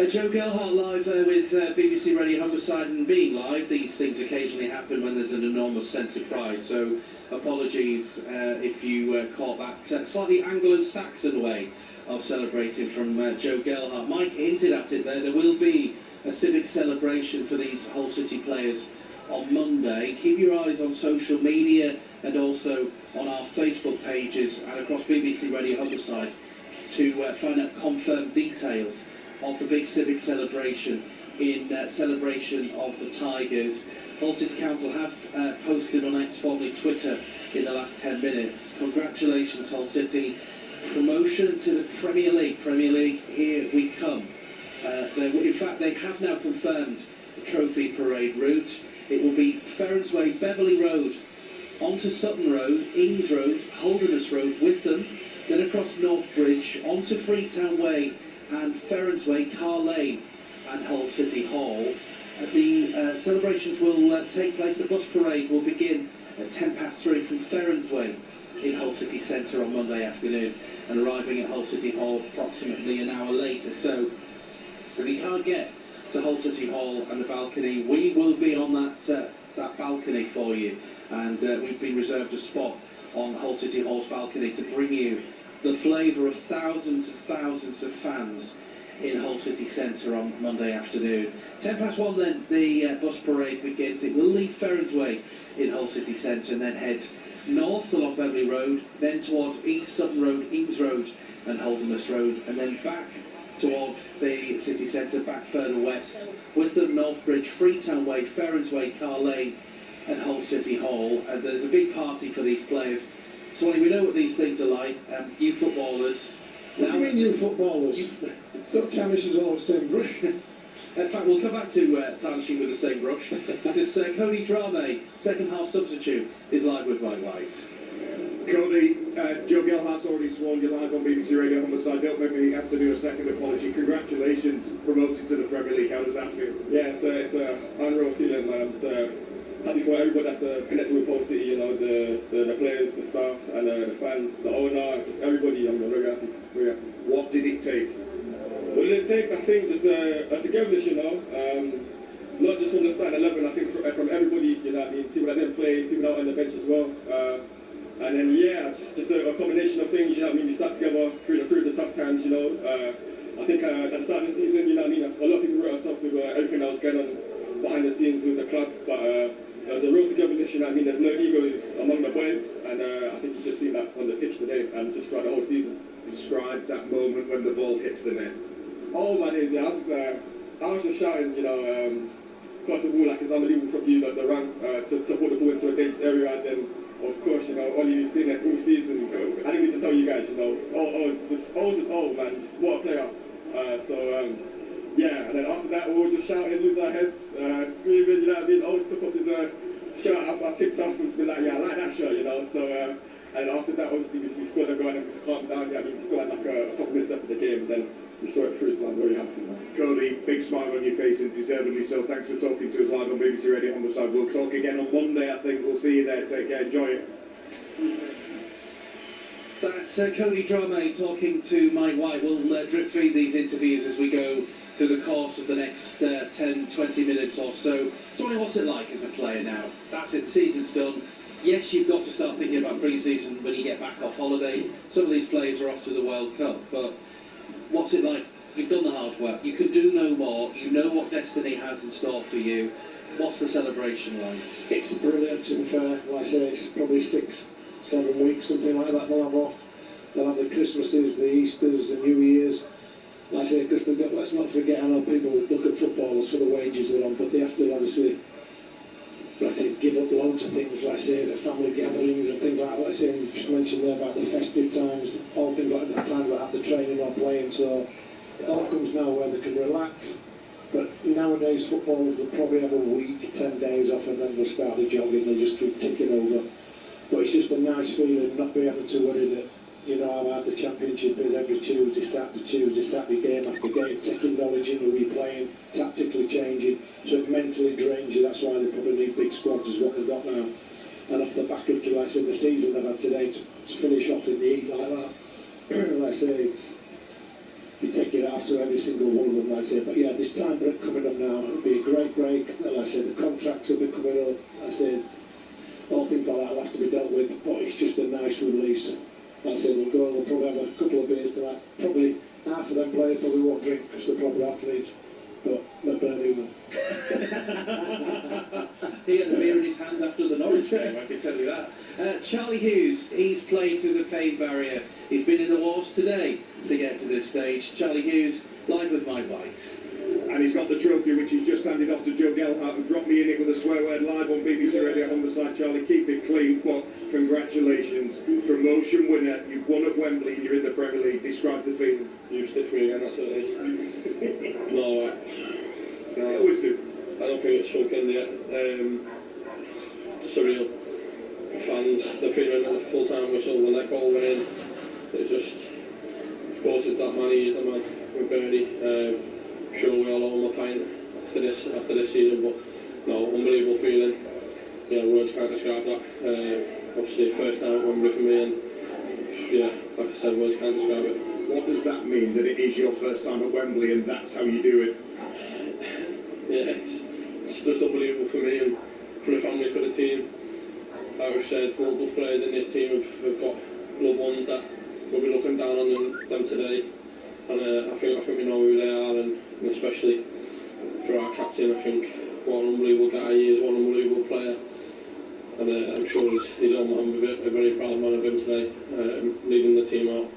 Joe Gelhardt live with BBC Radio Humberside, and being live, these things occasionally happen when there's an enormous sense of pride, so apologies if you caught that slightly Anglo-Saxon way of celebrating from Joe Gelhardt. Mike hinted at it there will be a civic celebration for these Hull City players on Monday. Keep your eyes on social media and also on our Facebook pages and across BBC Radio Humberside to find out confirmed details of the big civic celebration in celebration of the Tigers. Hull City Council have posted on X, formerly Twitter, in the last 10 minutes. Congratulations, Hull City. Promotion to the Premier League. Premier League, here we come. In fact, they have now confirmed the trophy parade route. It will be Ferrens Way, Beverley Road, onto Sutton Road, Ings Road, Holderness Road, Witham, then across North Bridge, onto Freetown Way and Ferrens Way, Carr Lane and Hull City Hall. The celebrations will take place. The bus parade will begin at 3:10 from Ferrens Way in Hull City Centre on Monday afternoon and arriving at Hull City Hall approximately an hour later. So if you can't get to Hull City Hall and the balcony, we will be on that balcony for you, and we've been reserved a spot on Hull City Hall's balcony to bring you the flavour of thousands of fans in Hull City Centre on Monday afternoon. 1:10 then the bus parade begins. It will leave Ferrens Way in Hull City Centre and then head north along Beverley Road, then towards East Sutton Road, Ings Road and Holderness Road, and then back towards the city centre, back further west, Witham, North Bridge, Freetown Way, Ferrens Way, Carr Lane and Hull City Hall. And there's a big party for these players. Swanee, we know what these things are like. You footballers... What do you mean, you footballers? Don't tarnish us all the same brush. In fact, we'll come back to tarnishing with the same brush, because Cody Drame, second half substitute, is live with my whites. Cody, Joe Gelhardt's already sworn you live on BBC Radio Humberside. Don't make me have to do a second apology. Congratulations, promoted to the Premier League. How does that feel? Yeah, it's an unreal feeling, man. So happy for everybody that's connected with Hull City, you know, the players, the staff, and the fans, the owner, just everybody. I'm very happy. Very happy. What did it take? What did it take? I think just a togetherness, you know. Not just from the starting 11, I think from everybody, you know what I mean? People that didn't play, people out on the bench as well. And then, yeah, it's just a combination of things, you know what I mean? We start together through the tough times, you know. I think at the start of the season, you know what I mean? A lot of people wrote us off with everything that was going on behind the scenes with the club, but there's a real togetherness, you know what I mean? There's no egos among the boys, and I think you just seen that on the pitch today and just throughout the whole season. Describe that moment when the ball hits the net. Oh my days, yeah, I was just shouting, you know, across the ball like it's unbelievable from you, the run to put the ball into a dangerous area, and then of course, you know, Ollie, you've seen it all season. I didn't need to tell you guys, you know. It's just man, just what a player. Yeah, and then after that, we were just shouting, losing our heads, screaming, you know what I mean? Always took off his shirt I picked up and just been like, yeah, I like that shirt, you know. So, and after that, obviously, we scored a goal and it calmed down. You know, I mean, we still had like a couple minutes left of the game, and then we saw it through, so I'm very happy. Cody, big smile on your face and deservedly so. Thanks for talking to us live on BBC Radio Humberside. We'll talk again on Monday, I think. We'll see you there. Take care. Enjoy it. That's Cody Drame talking to Mike White. We'll drip feed these interviews as we go through the course of the next 10-20 minutes or so. So what's it like as a player now? That's it, the season's done. Yes, you've got to start thinking about pre-season when you get back off holidays. Some of these players are off to the World Cup, but what's it like? You've done the hard work. You can do no more. You know what destiny has in store for you. What's the celebration like? It's brilliant, to be fair. Like I say, it's probably 6-7 weeks, something like that they'll have off. They'll have the Christmases, the Easters, the New Years. Like I say, because let's not forget, I know people look at footballers for the wages they're on, but they have to obviously, let's say, give up loads of things, let's say, the family gatherings and things like that. Let's say, you just mentioned there about the festive times, all things like that, time that after training or playing, so it all comes now where they can relax. But nowadays, footballers will probably have a week, 10 days off, and then they'll start the jogging, they'll just keep ticking over. But it's just a nice feeling not being able to worry that, you know, how hard the Championship is every Tuesday, Saturday, game after game, taking knowledge in who we're playing, tactically changing, so it mentally drains you. That's why they probably need big squads as what they've got now. And off the back of, like I said, the season they've had today to finish off in the heat like that, like I say, you take it after every single one of them, like I say. But yeah, this time break coming up now, it'll be a great break. Like I said, the contracts will be coming up. Like I said, all things like that will have to be dealt with. But it's just a nice release. Like I said, they'll go, they'll probably have a couple of beers tonight. Probably half of them players probably won't drink because they're proper athletes. But McBurnie will. He had a beer in his hand after the Norwich game, I can tell you that. Charlie Hughes, he's played through the fade barrier. He's been in the wars today to get to this stage. Charlie Hughes, live with Mike White. And he's got the trophy, which he's just handed off to Joe Gelhardt, who dropped me in it with a swear word live on BBC Radio Humberside. Charlie, keep it clean, but congratulations. Promotion winner, you've won at Wembley and you're in the Premier League. Describe the feeling. You stitch me again, that's what it is. No, I always do. I don't think it's sunk in yet. Surreal. Fans, the feeling of the full-time whistle when that goal went in. It's just, of course, it's that man, he's the man with Bernie. Sure we all owe him a pint after this season, but no, unbelievable feeling. Yeah, words can't describe that. Obviously, first time at Wembley for me, and yeah, like I said, words can't describe it. What does that mean, that it is your first time at Wembley and that's how you do it? Yeah, it's just unbelievable for me and for the family, for the team. Like we've said, multiple players in this team have got loved ones that will be looking down on them today. And I think we know who they are, and especially for our captain, I think what an unbelievable guy he is, what an unbelievable player. And I'm sure he's on. I'm a very proud man of him today, leading the team out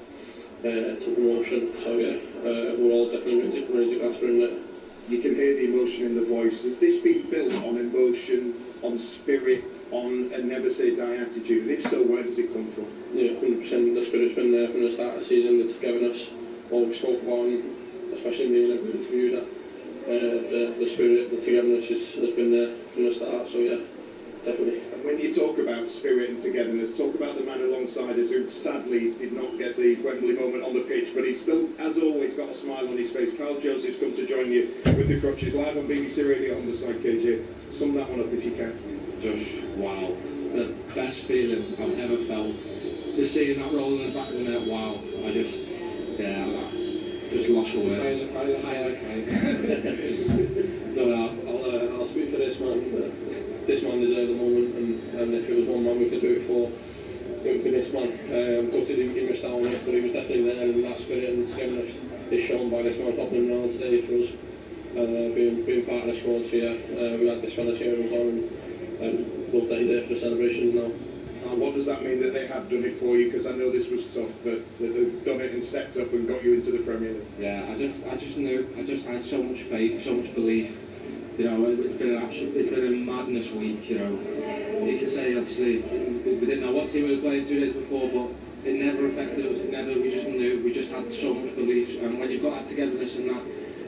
to promotion. So yeah, we'll all definitely raise a glass for him there. You can hear the emotion in the voice. Has this been built on emotion, on spirit, on a never say die attitude? And if so, where does it come from? Yeah, 100%. The spirit's been there from the start of the season. It's given us what we spoke about, and especially me in every interview, that the spirit, the togetherness has been there from the start. So yeah, definitely. And when you talk about spirit and togetherness, talk about the man alongside us who sadly did not get the Wembley moment on the pitch, but he's still, as always, got a smile on his face. Carl Joseph's come to join you with the crutches, live on BBC Radio on the side. KJ, sum that one up if you can. Josh, wow, the best feeling I've ever felt. Just seeing that roll in the back of the net, wow, I just lost for words. No, I'll speak for this man. This man deserved the moment, and if it was one man we could do it for, it would be this man. Gutted he missed out on it, but he was definitely there, and that spirit and togetherness is shown by this man hopping around today for us, being part of the squad. So yeah, we had this fella cheering us on, and love that he's there for the celebrations now. And what does that mean that they have done it for you? Because I know this was tough, but that they've done it and stepped up and got you into the Premier League. Yeah, I just knew, I just had so much faith, so much belief. You know, it's been a madness week. You know, you can say obviously we didn't know what team we were playing 2 days before, but it never affected us. It never. We just knew. We just had so much belief, and when you've got that togetherness and that,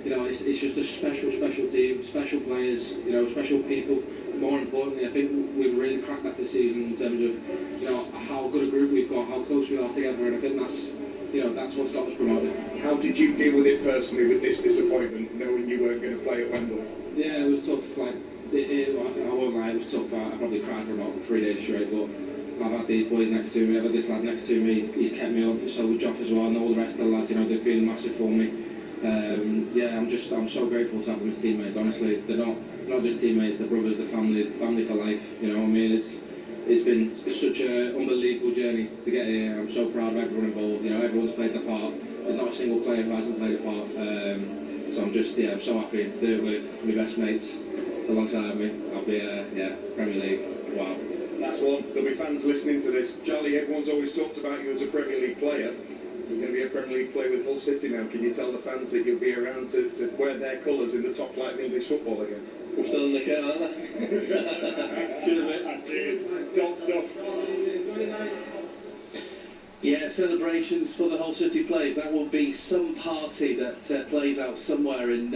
you know, it's just a special team, special players, you know, special people. More importantly, I think we've really cracked that this season in terms of, you know, how good a group we've got, how close we are together, and I think that's, you know, that's what's got us promoted. How did you deal with it personally, with this disappointment, knowing you weren't going to play at Wembley? Yeah, it was tough. Like, I won't lie, it was tough. I probably cried for about 3 days straight, but I've had these boys next to me, I've had this lad next to me, he's kept me up, so with Joff as well, and all the rest of the lads, you know, they've been massive for me. Yeah, I'm so grateful to have them as teammates. Honestly, they're not just teammates, they're brothers, they're family for life. You know what I mean? It's been such an unbelievable journey to get here. I'm so proud of everyone involved. You know, everyone's played their part. There's not a single player who hasn't played a part. So I'm so happy to do it with my best mates alongside me. I'll be Premier League. Wow. That's one. There'll be fans listening to this. Charlie, everyone's always talked about you as a Premier League player. You're going to be a Premier League player with Hull City now. Can you tell the fans that you'll be around to wear their colours in the top flight of English football again? We're still in the kit, aren't they? Cheers, mate. Cheers. Top stuff. Yes, celebrations for the whole City players. That will be some party that plays out somewhere in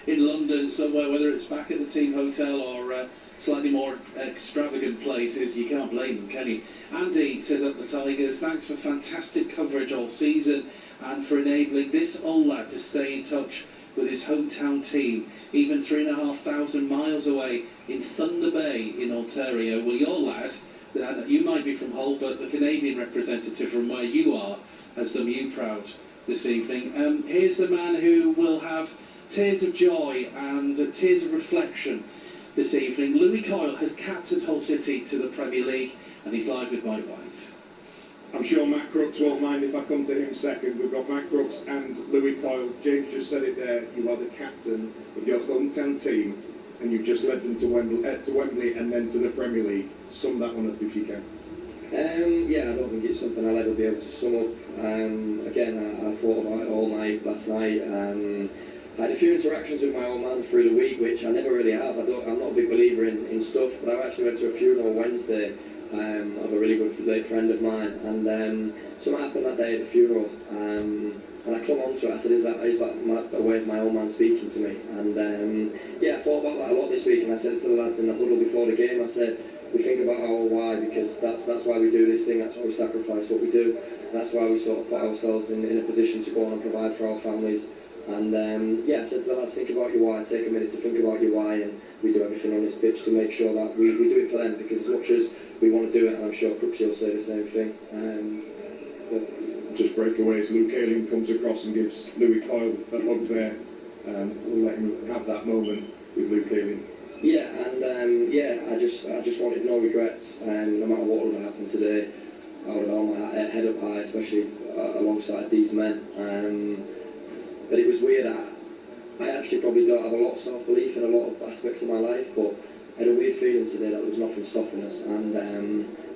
London, somewhere, whether it's back at the team hotel or slightly more extravagant places. You can't blame them, can you? Andy says up the Tigers, thanks for fantastic coverage all season and for enabling this old lad to stay in touch with his hometown team, even 3,500 miles away in Thunder Bay in Ontario. Well, your lad, you might be from Hull, but the Canadian representative from where you are has done you proud this evening. Here's the man who will have tears of joy and tears of reflection this evening. Louis Coyle has captained Hull City to the Premier League, and he's live with Mike White. I'm sure Matt Crooks won't mind if I come to him second. We've got Matt Crooks and Louis Coyle. James just said it there. You are the captain of your hometown team, and you've just led them to Wembley and then to the Premier League. Sum that one up if you can. Yeah, I don't think it's something I'll ever be able to sum up. Again, I thought about it all night last night. I had a few interactions with my old man through the week, which I never really have. I'm not a big believer in stuff, but I actually went to a funeral Wednesday of a really good late friend of mine, and something happened that day at the funeral, and I clung on to it. I said, is that a way of my old man speaking to me? And yeah, I thought about that a lot this week, and I said it to the lads in the huddle before the game. I said, we think about our why, because that's why we do this thing, that's why we sacrifice what we do, and that's why we sort of put ourselves in a position to go on and provide for our families. And yeah, I said to the lads, think about your why, take a minute to think about your why, and we do everything on this pitch to make sure that we do it for them, because as much as we want to do it, and I'm sure Crooksy will say the same thing. Just break away as Luke Ayling comes across and gives Louis Coyle a hug there. We'll let him have that moment with Luke Ayling. Yeah, and yeah, I just wanted no regrets, no matter what would have happened today. I would have held my head up high, especially alongside these men. But it was weird. I actually probably don't have a lot of self-belief in a lot of aspects of my life, but I had a weird feeling today that there was nothing stopping us, and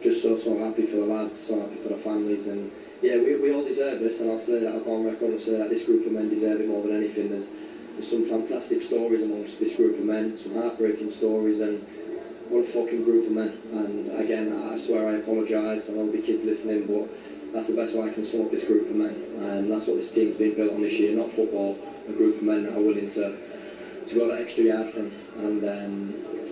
just so happy for the lads, so happy for the families, and yeah, we all deserve this, and I'll say that, I'll go on record and say that this group of men deserve it more than anything. There's some fantastic stories amongst this group of men, some heartbreaking stories, and what a fucking group of men. And again, I swear I apologise, I know there'll be kids listening, but that's the best way I can sum up this group of men, and that's what this team's been built on this year, not football, a group of men that are willing to go that extra yard for them, and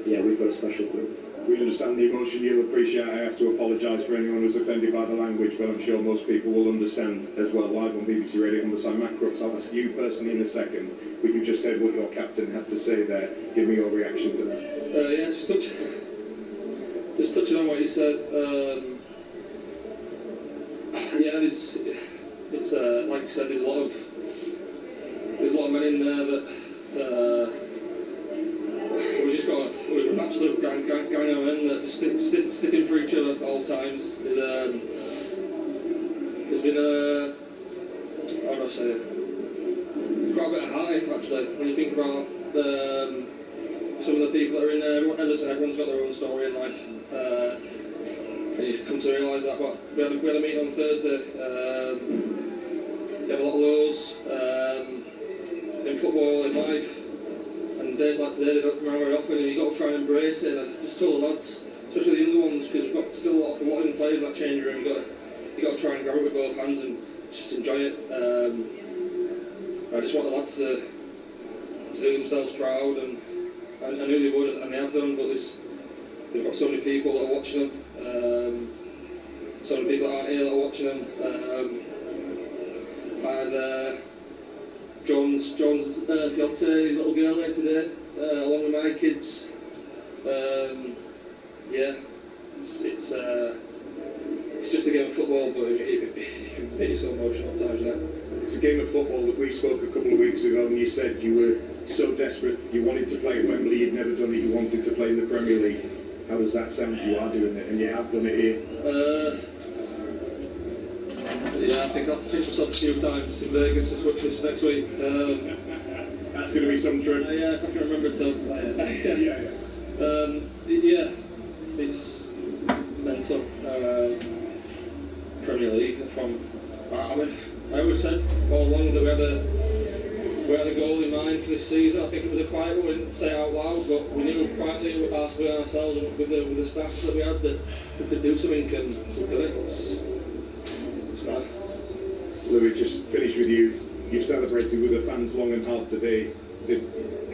yeah, we've got a special group. We understand the emotion, you'll appreciate. I have to apologise for anyone who's offended by the language, but I'm sure most people will understand as well. Live on BBC Radio Humberside. Matt Crooks, I'll ask you personally in a second, but you just heard what your captain had to say there. Give me your reaction to that. Yeah, just touching on what you said. Yeah, it's like you said, there's a lot of men in there that we just got an absolute gang of men that sticking for each other at all times. There's been how do I say it? Quite a bit of heartache actually when you think about some of the people that are in there. Everyone's got their own story in life, and you come to realise that. But we had a meeting on Thursday. You have a lot of lows in football, in life. And days like today, they don't come around very often, and you've got to try and embrace it. And I just told the lads, especially the younger ones, because we've got still a lot of young players in that changing room, you've got to try and grab it with both hands and just enjoy it. I just want the lads to do themselves proud, and I knew they would, and they have done, but they've got so many people that are watching them, so many people that aren't here that are watching them. I had John's fiance, his little girl there today, along with my kids. Yeah, it's just a game of football, but it can make you so emotional at times. Yeah. It's a game of football that we spoke a couple of weeks ago, and you said you were so desperate, you wanted to play at Wembley, you'd never done it, you wanted to play in the Premier League. How does that sound? You are doing it, and you have done it here. Yeah, I think I'll pitch myself a few times in Vegas this next week. That's going to be some trip. Yeah, if I can remember to. Yeah, it's mental. Premier League. I always said all along that we had a goal in mind for this season. I think it was a quiet one. We didn't say it out loud, but we knew quietly with ourselves and with the staff that we had that we could do something, and we did it. Louis, just finish with you. You've celebrated with the fans long and hard today. They've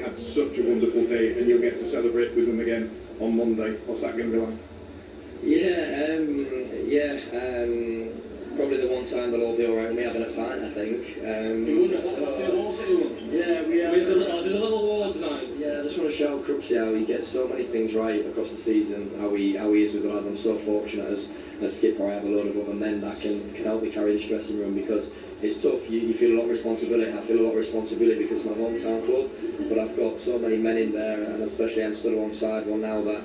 had such a wonderful day, and you'll get to celebrate with them again on Monday. What's that going to be like? Probably the one time they'll all be alright with me having a pint, I think. We did a little award tonight. Yeah, I just want to shout Crooksy how he gets so many things right across the season, how he is with the lads. I'm so fortunate as skipper. I have a load of other men that can help me carry this dressing room, because it's tough. You feel a lot of responsibility. I feel a lot of responsibility because it's my hometown club, but I've got so many men in there, and especially I'm stood alongside one now that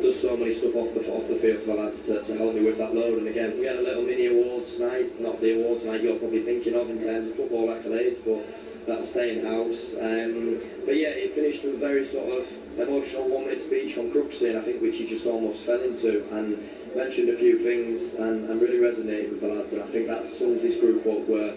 does so many stuff off the field for the lads to help me with that load. And again, we had a little mini awards night, not the awards night you're probably thinking of in terms of football accolades, but that'll stay in house. But yeah, it finished with a very sort of emotional 1 minute speech from Crooksy, and I think which he just almost fell into, and mentioned a few things and really resonated with the lads. And I think that sums this group up. We're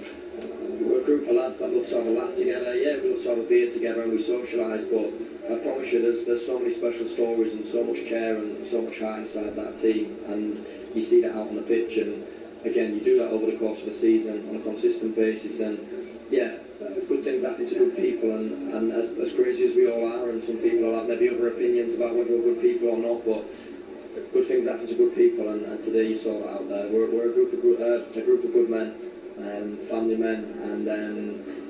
a group of lads that love to have a laugh together. Yeah, we love to have a beer together and we socialise, but I promise you there's so many special stories and so much care and so much heart inside that team, and you see that out on the pitch. And again, you do that over the course of the season on a consistent basis, and yeah, good things happen to good people, and as crazy as we all are, and some people will have maybe other opinions about whether we're good people or not, but good things happen to good people, and today you saw that out there. We're a group of good men, family men, and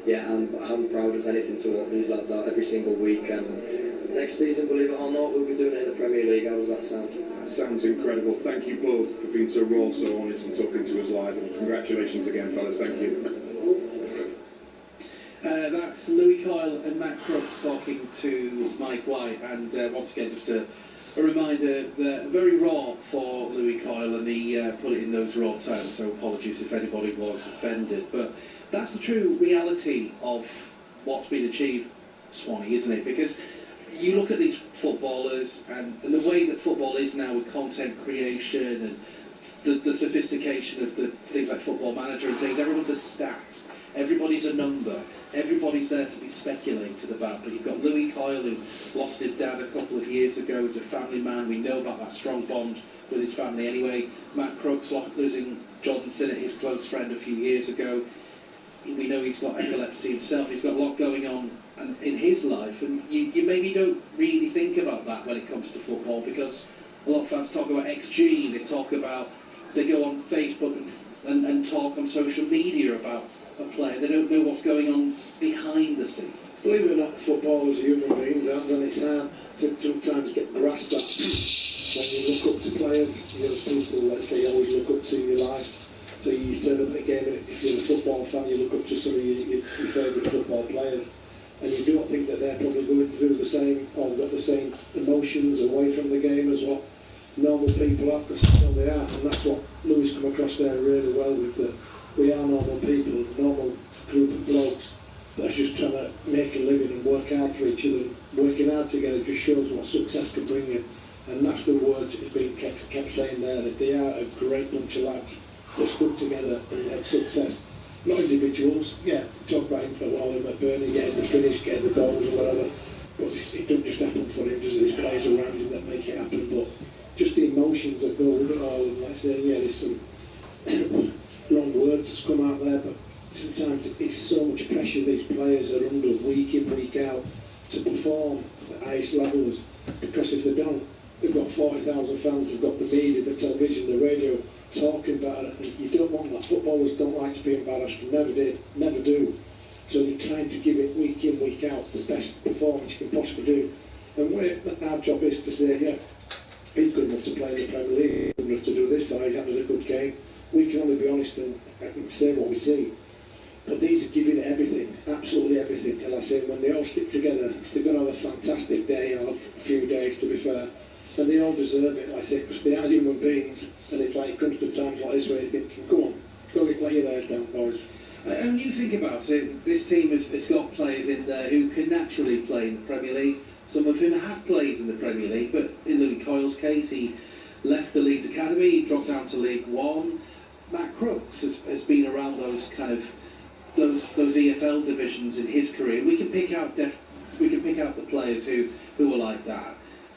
yeah, I'm proud as anything to walk these lads out every single week. And next season, believe it or not, we'll be doing it in the Premier League. How does that sound? Sounds incredible. Thank you both for being so raw, so honest, and talking to us live. And congratulations again, fellas. Thank you. That's Louis Coyle and Matt Crooks talking to Mike White, and once again, just a reminder that very raw for Louis Coyle, and he put it in those raw terms, so apologies if anybody was offended. But that's the true reality of what's been achieved, Swanee, isn't it? Because you look at these footballers and the way that football is now with content creation and the sophistication of the things like Football Manager and things. Everyone's a stat, everybody's a number, everybody's there to be speculated about. But you've got Louis Coyle, who lost his dad a couple of years ago as a family man. We know about that strong bond with his family anyway. Matt Crooks losing John Sinnott, his close friend, a few years ago. We know he's got epilepsy himself. He's got a lot going on in his life, and you maybe don't really think about that when it comes to football, because a lot of fans talk about XG, they go on Facebook and talk on social media about a player. They don't know what's going on behind the scenes. Believe it or not, footballers are human beings, aren't they? It's hard to sometimes get grasped at when you look up to players. There's people, let's say, you always look up to in your life. So you turn up at a game, if you're a football fan, you look up to some of your favourite football players, and you don't think that they're probably going through the same, or got the same emotions away from the game as what normal people have, because that's what they are. And that's what Louis come across there really well with, that we are normal people, a normal group of blokes that are just trying to make a living and work hard for each other. Working hard together just shows what success can bring you, and that's the words that have been kept saying there, that they are a great bunch of lads that stuck together and had success. Not individuals, yeah, talk about him for a while, McBurnie getting the finish, getting the goals or whatever, but it doesn't just happen for him, does it? There's players around him that make it happen, but just the emotions that go with it all, and like saying, yeah, there's some wrong words that's come out there, but sometimes it's so much pressure these players are under week in, week out to perform at the highest levels, because if they don't, they've got 40,000 fans, they've got the media, the television, the radio talking about it, and you don't want that. Footballers don't like to be embarrassed, never did, never do. So you're trying to give it week in, week out, the best performance you can possibly do. And our job is to say, yeah, he's good enough to play in the Premier League, good enough to do this, or he's having a good game. We can only be honest and say what we see. But these are giving it everything, absolutely everything. And I say, when they all stick together, they're going to have a fantastic day, or a few days to be fair. And they all deserve it, like I say, because they are human beings. And it's like, it comes to times like this where you're thinking, come on, go get lay your layers down, boys. And when you think about it, this team has got players in there who can naturally play in the Premier League. Some of whom have played in the Premier League, but in Louis Coyle's case, he left the Leeds Academy, he dropped down to League One. Matt Crooks has been around those kind of those EFL divisions in his career. We can pick out the players who are like that.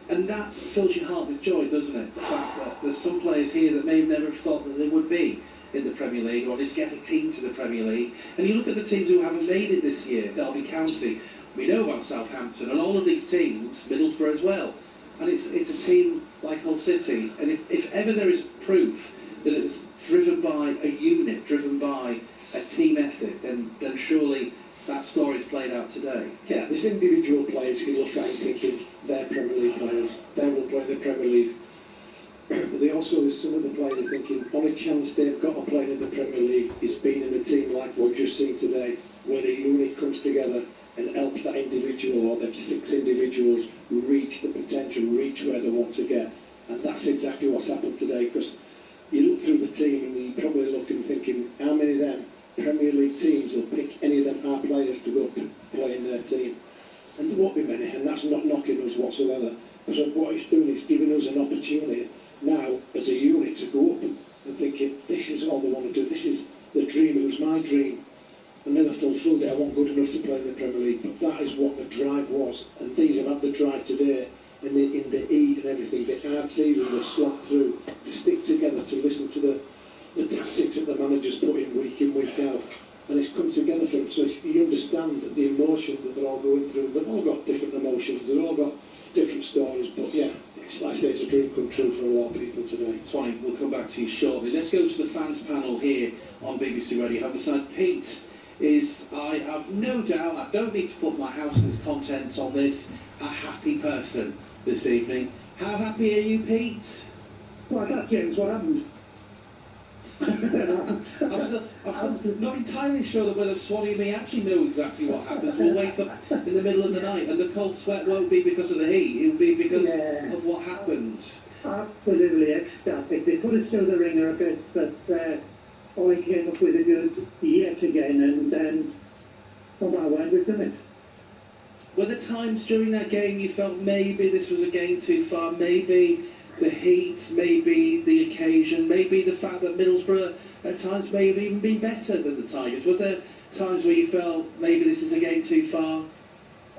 And that fills your heart with joy, doesn't it? The fact that there's some players here that may have never thought that they would be in the Premier League, or just get a team to the Premier League. And you look at the teams who haven't made it this year, Derby County, we know about Southampton, and all of these teams, Middlesbrough as well. And it's a team like Hull City, and if ever there is proof that it's driven by a unit, driven by a team ethic, then surely that story's played out today. Yeah, there's individual players you look at and thinking they're Premier League players, they will play in the Premier League. But there's some of the players thinking, on a chance they've got to play in the Premier League is being in a team like what we've just seen today, where the unit comes together and helps that individual or them 6 individuals reach the potential, reach where they want to get. And that's exactly what's happened today, because you look through the team and you probably look and thinking, how many of them Premier League teams will pick any of them our players to go play in their team? And there won't be many, and that's not knocking us whatsoever. So what it's doing is giving us an opportunity now as a unit to go up and thinking, this is all they want to do, this is the dream, it was my dream. I never fulfilled it, I wasn't good enough to play in the Premier League, but that is what the drive was, and these have had the drive today in the heat and everything, the hard season they've slogged through, to stick together, to listen to the tactics that the managers put in, week out, and it's come together for them. So you understand the emotion that they're all going through. They've all got different emotions, they've all got different stories, but yeah, it's like I say, it's a dream come true for a lot of people today. Tony, we'll come back to you shortly. Let's go to the fans panel here on BBC Radio Humberside. Pete is, I have no doubt, I don't need to put my house and its contents on this, a happy person this evening. How happy are you, Pete? Well, that's James, what happened? I'm still not entirely sure that whether Swanee and me actually know exactly what happens. We'll wake up in the middle of the night and the cold sweat won't be because of the heat, it'll be because of what happened. Absolutely ecstatic. They put us through the ringer a bit, but I came up with a good yet again, and on my word, we've done it. Were there times during that game you felt maybe this was a game too far, maybe the heat, maybe the occasion, maybe the fact that Middlesbrough at times may have even been better than the Tigers? Were there times where you felt maybe this is a game too far?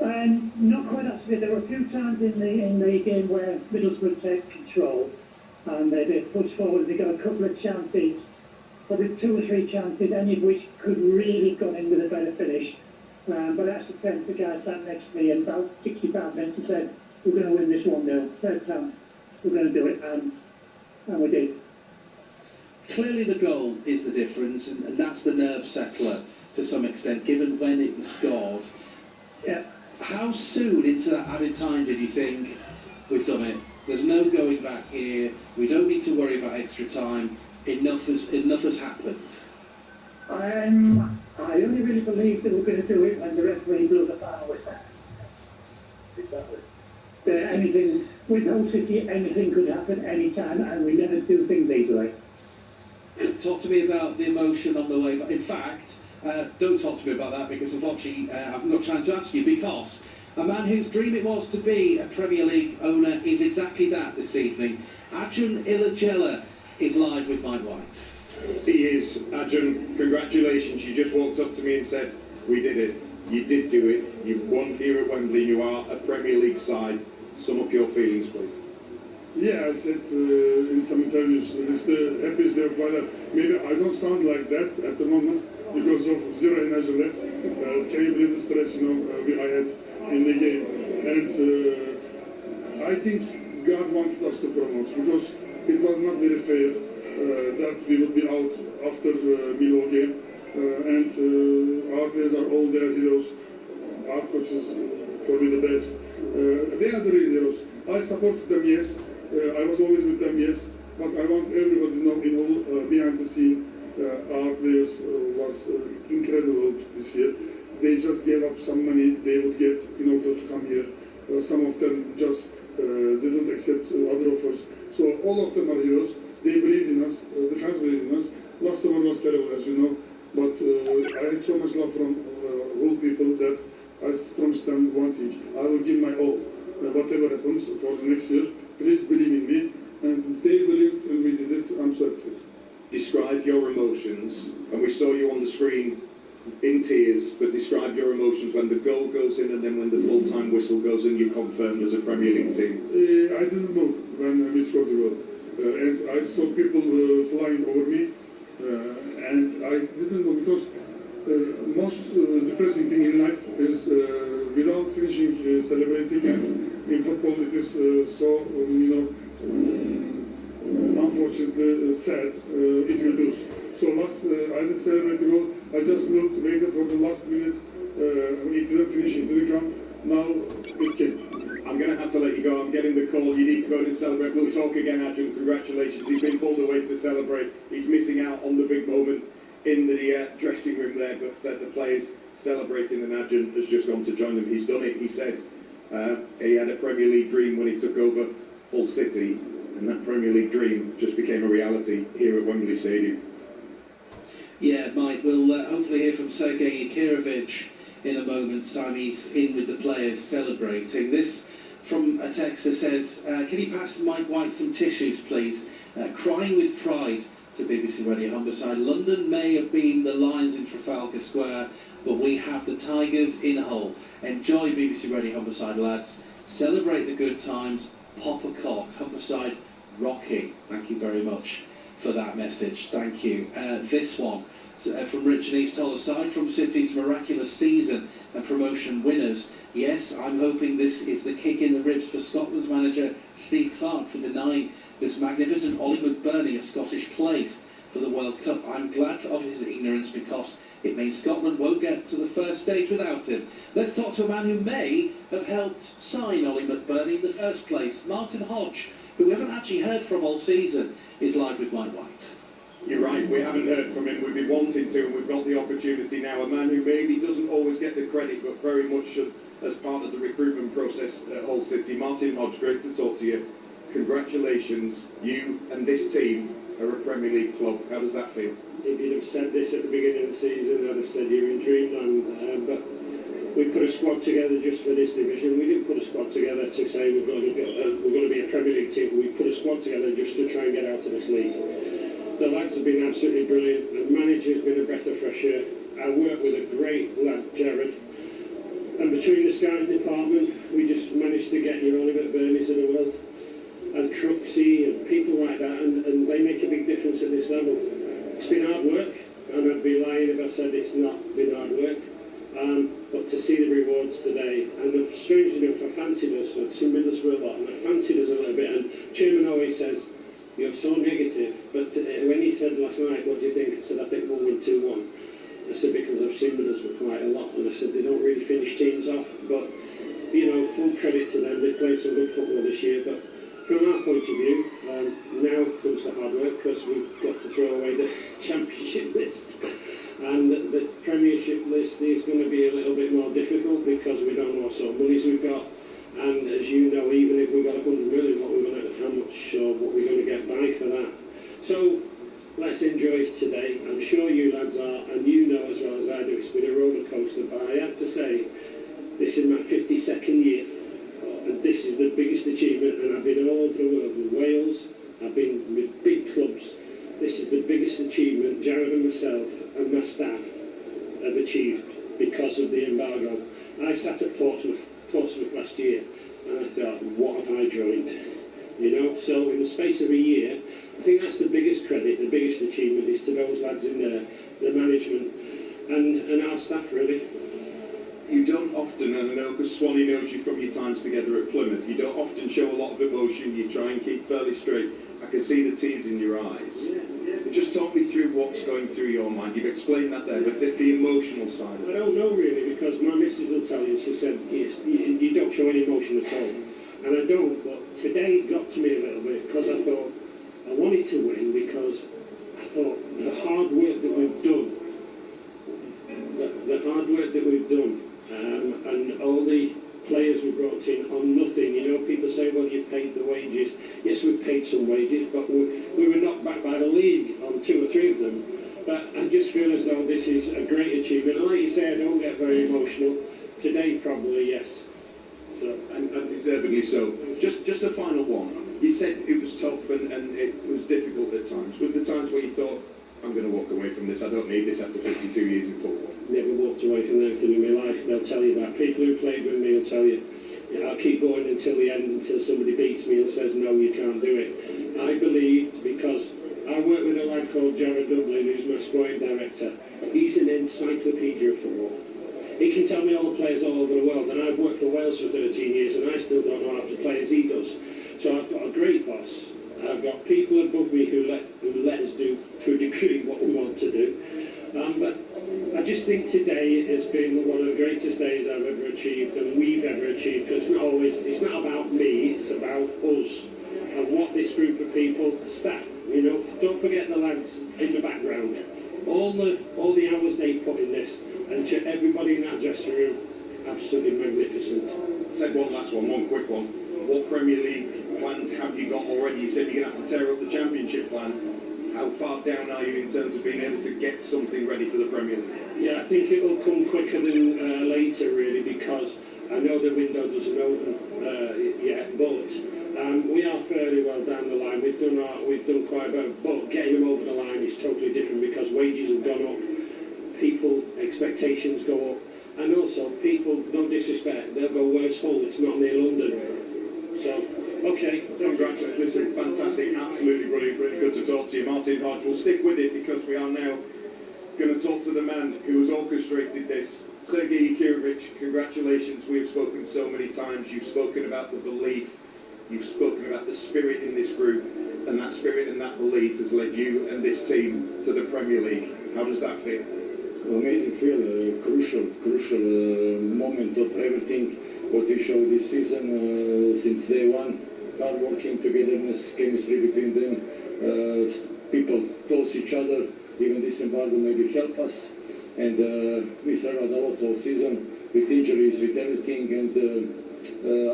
Not quite actually. There were a few times in the game where Middlesbrough take control and they push forward. They got a couple of chances, probably 2 or 3 chances, any of which could really have gone in with a better finish. But I actually turned to the guy sat next to me in about 65 minutes and said, we're going to win this 1-0. Third time, we're going to do it, and we did. Clearly the goal is the difference, and that's the nerve settler to some extent, given when it was scored. Yeah. How soon into that added time did you think, we've done it, there's no going back here, we don't need to worry about extra time, enough has happened? I only really believed that we were going to do it when the referee blew the final whistle. Exactly. Anything, with Hull City, anything could happen anytime, and we never do things easily. Talk to me about the emotion on the way, but in fact, don't talk to me about that, because unfortunately I'm not trying to ask you, because a man whose dream it was to be a Premier League owner is exactly that this evening. Adrian Ilagella is live with Mike White. He is. Adrian, congratulations. You just walked up to me and said, we did it. You did do it. You've won here at Wembley. You are a Premier League side. Sum up your feelings, please. Yeah, I said in some interviews, it's the happiest day of my life. Maybe I don't sound like that at the moment because of 0 energy left. Can you believe the stress, I had in the game? And I think God wanted us to promote, because it was not very fair that we would be out after the Millwall game. And our players are all their heroes. Our coaches, for me, the best. They are the real heroes. I supported them, yes. I was always with them, yes. But I want everybody to know, behind the scene, our players was incredible this year. They just gave up some money they would get in order to come here. Some of them just didn't accept other offers. So all of them are heroes. They believed in us. The fans believed in us. Last summer was terrible, as you know. But I had so much love from all people that I promised them one thing. I will give my all. Whatever happens for the next year, please believe in me. And they believed, and we did it. I'm so happy. Describe your emotions, and we saw you on the screen in tears, but describe your emotions when the goal goes in and then when the full-time whistle goes and you're confirmed as a Premier League team. I didn't move when we scored the goal, and I saw people flying over me, and I didn't move because most depressing thing in life is without finishing celebrating, and in football it is so unfortunately sad if you lose. So I didn't celebrate the goal. I just looked, waited for the last minute. It didn't finish, it didn't come. Now it came. I'm going to have to let you go. I'm getting the call. You need to go and celebrate. We'll talk again, Adrian. Congratulations. He's been pulled away to celebrate. He's missing out on the big moment in the dressing room there, but the players celebrating, and Adrian has just gone to join them. He's done it. He said he had a Premier League dream when he took over Hull City, and that Premier League dream just became a reality here at Wembley Stadium. Yeah, Mike, we'll hopefully hear from Sergei Yakirovich in a moment's time. He's in with the players celebrating. This from a texter says, can you pass Mike White some tissues, please? Crying with pride to BBC Radio Humberside. London may have been the Lions in Trafalgar Square, but we have the Tigers in Hull. Enjoy BBC Radio Humberside, lads. Celebrate the good times. Pop a cock. Humberside rocking. Thank you very much for that message. Thank you. This one from Rich and East Hull. Aside from City's miraculous season and promotion winners, yes, I'm hoping this is the kick in the ribs for Scotland's manager Steve Clarke for denying this magnificent Ollie McBurnie a Scottish place for the World Cup. I'm glad of his ignorance because it means Scotland won't get to the first stage without him. Let's talk to a man who may have helped sign Ollie McBurnie in the first place. Martin Hodge, who we haven't actually heard from all season, is live with Mike White. You're right, we haven't heard from him. We've been wanting to, and we've got the opportunity now. A man who maybe doesn't always get the credit, but very much as part of the recruitment process at Hull City. Martin Hodge, great to talk to you. Congratulations, you and this team are a Premier League club. How does that feel? If you'd have said this at the beginning of the season, I'd have said you're in dreamland. But we put a squad together just for this division. We didn't put a squad together to say we're going to be a Premier League team. We put a squad together just to try and get out of this league. The lads have been absolutely brilliant. The manager's been a breath of fresh air. I work with a great lad, Jared. And between the scouting department, we just managed to get your Ollie McBurnies of the world, and Truxy and people like that, and they make a big difference at this level. It's been hard work, and I'd be lying if I said it's not been hard work. But to see the rewards today, and strangely enough, I fancied us. I'd seen Middlesbrough a lot, and I fancied us a little bit. And Chairman always says, you're so negative. But when he said last night, what do you think? I said, I think we'll win 2-1. I said, because I've seen Middlesbrough quite a lot, and I said, they don't really finish teams off. But, you know, full credit to them. They've played some good football this year. But from our point of view, now comes the hard work, because we've got to throw away the championship list. And the Premiership list is going to be a little bit more difficult because we don't know what sort of monies we've got. And as you know, even if we got 100 million, how much or what we're going to get by for that. So let's enjoy today. I'm sure you lads are, and you know as well as I do, it's been a roller coaster. But I have to say, this is my 52nd year, and this is the biggest achievement. And I've been all over the world with Wales. I've been with big clubs. This is the biggest achievement Jared and myself and my staff have achieved because of the embargo. I sat at Portsmouth last year, and I thought, what have I joined? You know, so in the space of a year, I think that's the biggest credit, the biggest achievement is to those lads in there, the management, and our staff, really. You don't often, and I know because Swanee knows you from your times together at Plymouth, you don't often show a lot of emotion. You try and keep fairly straight. I can see the tears in your eyes. Yeah. Just talk me through what's going through your mind. You've explained that there, but the emotional side of it. I don't know really, because my missus will tell you, she said, yes, you don't show any emotion at all. And I don't, but today it got to me a little bit, because I thought, I wanted to win, because I thought the hard work that we've done, and all the players we brought in on nothing. You know, people say, well, you paid the wages. Yes, we paid some wages, but we were knocked back by the league on 2 or 3 of them. But I just feel as though this is a great achievement. And like you say, I don't get very emotional. Today, probably, yes. So, and deservedly so. Just a final one. You said it was tough and it was difficult at times. Were there times where you thought, I'm going to walk away from this. I don't need this after 52 years in football. Never walked away from anything in my life. They'll tell you that. People who played with me will tell you, I'll keep going until the end, until somebody beats me and says, no, you can't do it. I believed, because I work with a lad called Jared Dublin, who's my scoring director. He's an encyclopedia of football. He can tell me all the players all over the world, and I've worked for Wales for 13 years, and I still don't know half the players he does. So I've got a great boss. I've got people above me who let us do, to a degree, what we want to do. But I just think today has been one of the greatest days I've ever achieved, and we've ever achieved, because it's not about me, it's about us, and what this group of people, staff, don't forget the lads in the background, all the hours they put in this, and to everybody in that dressing room, absolutely magnificent. Said one last one, one quick one. What Premier League plans have you got already? You said you're going to have to tear up the Championship plan. How far down are you in terms of being able to get something ready for the Premier League? Yeah, I think it will come quicker than later, really, because I know the window doesn't open yet, but we are fairly well down the line. We've done quite a bit, but getting them over the line is totally different, because wages have gone up, people expectations go up, and also people, no disrespect, they'll go where's Hull? It's not near London. So, okay. Congratulations. Listen, fantastic, absolutely brilliant, really good to talk to you. Martin Hodge, we'll stick with it, because we are now going to talk to the man who has orchestrated this. Sergei Yakirovich, congratulations. We have spoken so many times. You've spoken about the belief, you've spoken about the spirit in this group, and that spirit and that belief has led you and this team to the Premier League. How does that feel? Amazing feel, crucial moment of everything what we showed this season since day one. Hard working, togetherness, chemistry between them, people close each other. Even this embargo maybe help us, and we struggled a lot all season with injuries, with everything, and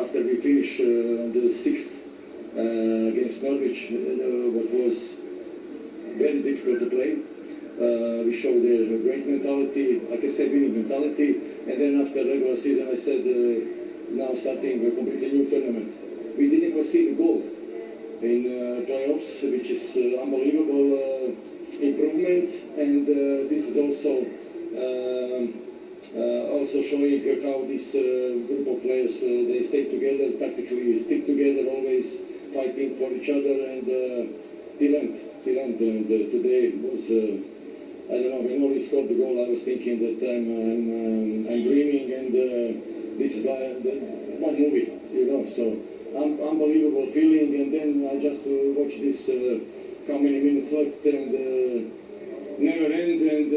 after we finished on the 6th against Norwich, what was very difficult to play, we showed a great mentality, like I said, winning mentality, and then after regular season I said, now starting a completely new tournament. We didn't concede a goal in playoffs, which is unbelievable improvement, and this is also showing how this group of players they stay together, tactically stick together, always fighting for each other, and till end. And today was I don't know, when Oli scored the goal, I was thinking that I'm dreaming, and this is one movie, so unbelievable feeling. And then I just watched this how many minutes left, and never end, and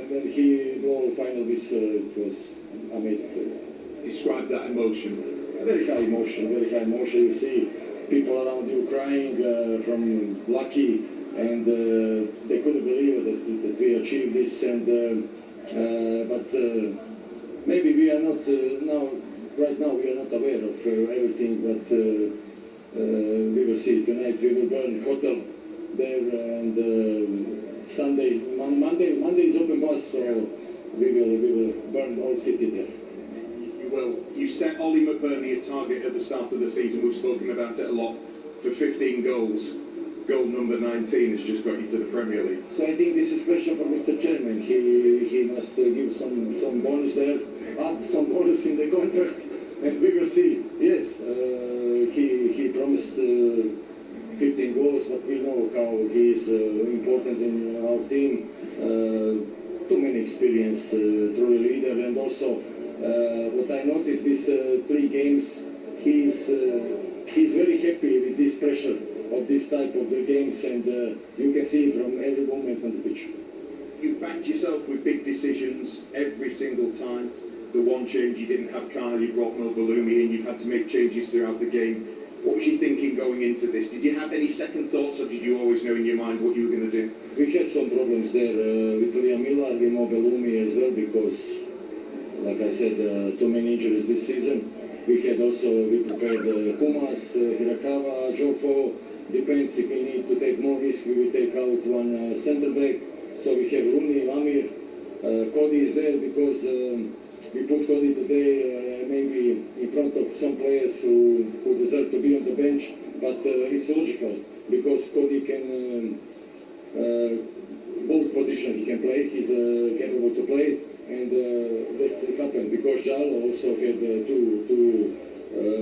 when he goal final, this it was amazing. Describe that emotion. Very high emotion. You see people around you crying from lucky, and they couldn't believe it that we achieved this, and but maybe we are not right now we are not aware of everything, but we will see tonight. We will burn hotel there, and Monday is open bus, so we will burn all city there. Well, you set Ollie McBurnie a target at the start of the season. We've spoken about it a lot, for 15 goals. Goal number 19 has just got you to the Premier League. So I think this is special for Mr. Chairman. He must give some bonus there, add some bonus in the contract, and we will see. Yes, he promised 15 goals, but we know how he is important in our team. Too many experience, truly leader, and also what I noticed these 3 games, he's very happy with this pressure of this type of the games, and you can see from every moment on the pitch. You backed yourself with big decisions every single time. The one change, you didn't have Kana, you brought Mo Balumi in, you've had to make changes throughout the game. What was you thinking going into this? Did you have any second thoughts, or did you always know in your mind what you were going to do? We had some problems there with Liam Miller, with Mo Balumi as well, because, like I said, too many injuries this season. We prepared Kumas, Hirakawa, Jofo. Depends if we need to take more risk, we will take out one centre back. So we have Rooney, Amir, Cody is there because we put Cody today maybe in front of some players who deserve to be on the bench, but it's logical because Cody can both position he can play. He's capable to play, and that happened because Jal also had two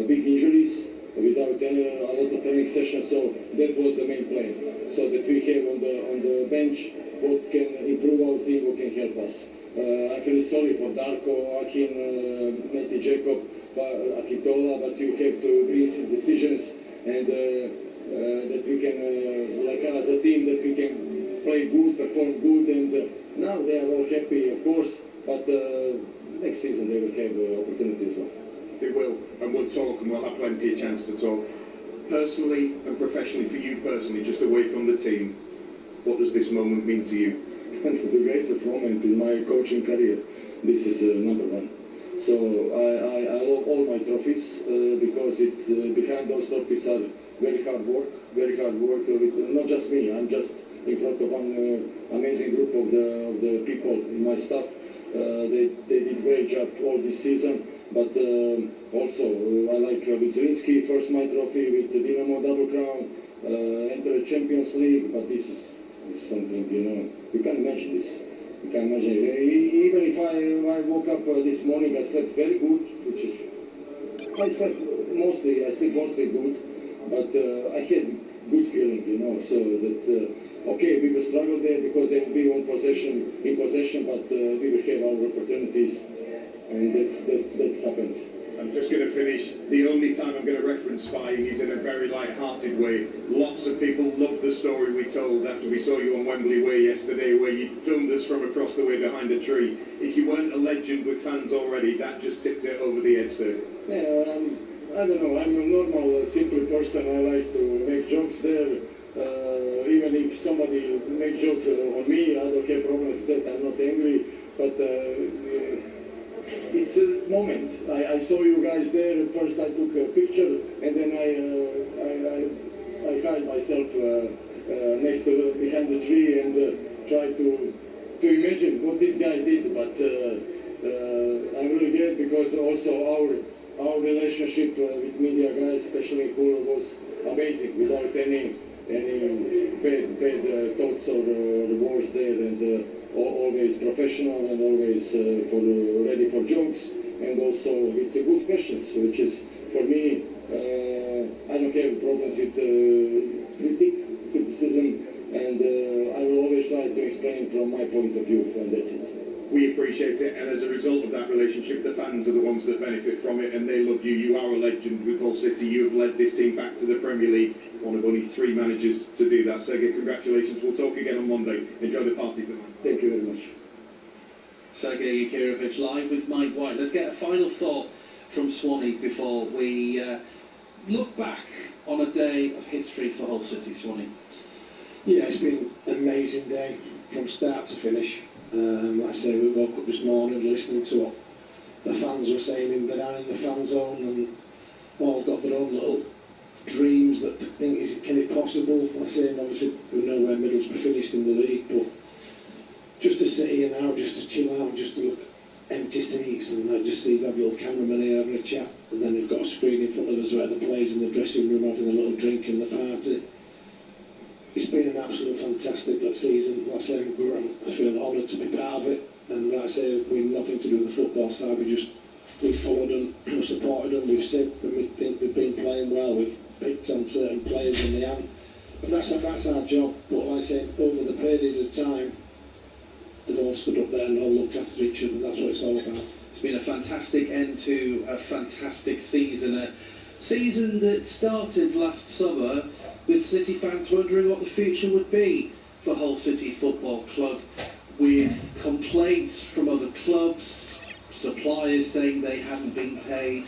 big injuries without a lot of training sessions. So that was the main plan. So that we have on the bench what can improve our team, what can help us. I feel sorry for Darko, Akin, Meti Jacob, Akintola, but you have to bring some decisions and that we can, like as a team, that we can play good, perform good, and now they are all happy, of course, but next season they will have opportunities. They will, and we'll talk, and we'll have plenty of chance to talk. Personally and professionally, for you personally, just away from the team, what does this moment mean to you? The greatest moment in my coaching career. This is number one. So I love all my trophies because behind those trophies are very hard work with not just me. I'm just in front of one amazing group of the people in my staff. They did great job all this season. But also I like with Zrinski, first my trophy with Dinamo double crown, enter the Champions League. But this is something, you can't imagine this. You can't imagine it. Even if I woke up this morning, I slept very good, which is I slept mostly good, but I had good feeling, so that okay, we will struggle there because they will be in possession, but we will have our opportunities, and that happened. I'm just going to finish. The only time I'm going to reference spying is in a very light-hearted way. Lots of people loved the story we told after we saw you on Wembley Way yesterday, where you filmed us from across the way behind a tree. If you weren't a legend with fans already, that just tipped it over the edge, sir. Yeah, I don't know. I'm a normal, simple person. I like to make jokes there. Even if somebody make joke on me, I don't have problems with that. I'm not angry, but it's a moment. I saw you guys there. First I took a picture, and then I hide myself next to behind the tree and try to imagine what this guy did. But I'm really glad because also our relationship with media guys, especially Hull, was amazing without any bad thoughts or words there, and always professional and always ready for jokes, and also with good questions, which is for me, I don't have problems with criticism, and I will always try to explain from my point of view, and that's it. We appreciate it, and as a result of that relationship, the fans are the ones that benefit from it, and they love you. You are a legend with Hull City. You have led this team back to the Premier League, one of only 3 managers to do that. Sergei, congratulations. We'll talk again on Monday. Enjoy the party tonight. Thank you very much. Sergei Yakirovich live with Mike White. Let's get a final thought from Swanee before we look back on a day of history for Hull City. Swanee. Yeah, it's been an amazing day from start to finish. Like I say, we woke up this morning listening to what the fans were saying down in the fan zone, and all got their own little dreams that think, can it possible? Like I say, and obviously we know where Middlesbrough finished in the league, but just to sit here now, just to chill out, just to look empty seats, and I just see the little cameraman here having a chat, and then we've got a screen in front of us where the players in the dressing room having a little drink in the party. It's been an absolute fantastic season. Like I say, I feel honoured to be part of it, and like I say, we've nothing to do with the football side. We followed them, we supported them, we've said that we think they've been playing well. We've picked on certain players in the end, but that's our job. But like I say, over the period of time, they've all stood up there and all looked after each other. That's what it's all about. It's been a fantastic end to a fantastic season. A season that started last summer with City fans wondering what the future would be for Hull City Football Club, with complaints from other clubs, suppliers saying they hadn't been paid,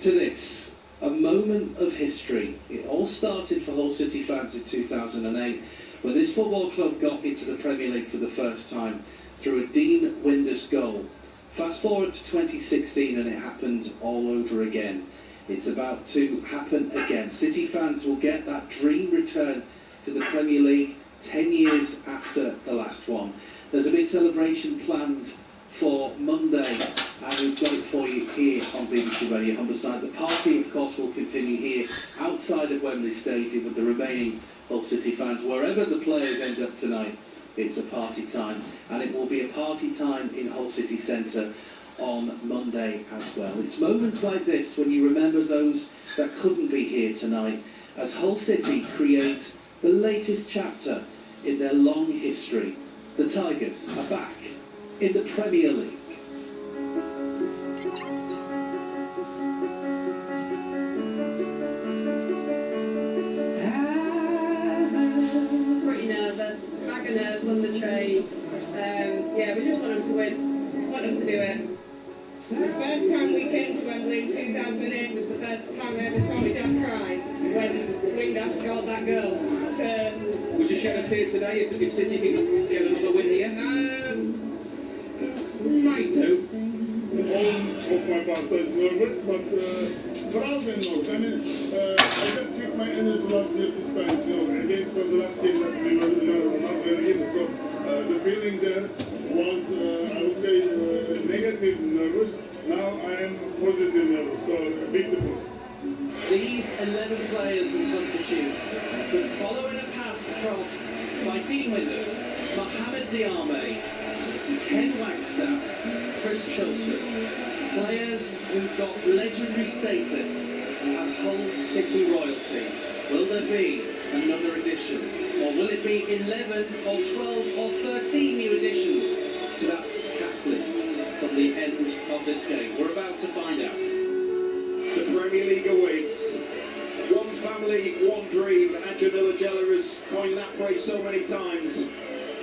to this, a moment of history. It all started for Hull City fans in 2008, when this football club got into the Premier League for the first time through a Dean Windus goal. Fast forward to 2016 and it happened all over again. It's about to happen again. City fans will get that dream return to the Premier League 10 years after the last one. There's a big celebration planned for Monday, and we've got it for you here on BBC Radio Humberside. The party, of course, will continue here outside of Wembley Stadium with the remaining Hull City fans. Wherever the players end up tonight, it's a party time, and it will be a party time in Hull City Centre on Monday as well. It's moments like this when you remember those that couldn't be here tonight, as Hull City create the latest chapter in their long history. The Tigers are back in the Premier League. Pretty nervous, bag of nerves on the train. Yeah, we just want them to win, want them to do it. The first time we came to Wembley in 2008 was the first time I ever saw my dad cry when Lingard scored that goal. So, would you shed a tear today if City can get another win here? Might do. All of my part is nervous, but proud and nervous. I mean, I just took my energy last year this time, again from the last game that we were not really in. So the feeling there was, I would say, negative nervous. Now I am positive nervous, so a big difference. These 11 players and substitutes were following a path trod by team winners Mohamed Diame, Ken Wagstaff, Chris Chilton, players who've got legendary status as Hull City royalty. Will there be another addition, or will it be 11 or 12 or 13 new additions to that cast list from the end of this game? We're about to find out. The Premier League awaits. One family, one dream. Managerial has coined that phrase so many times.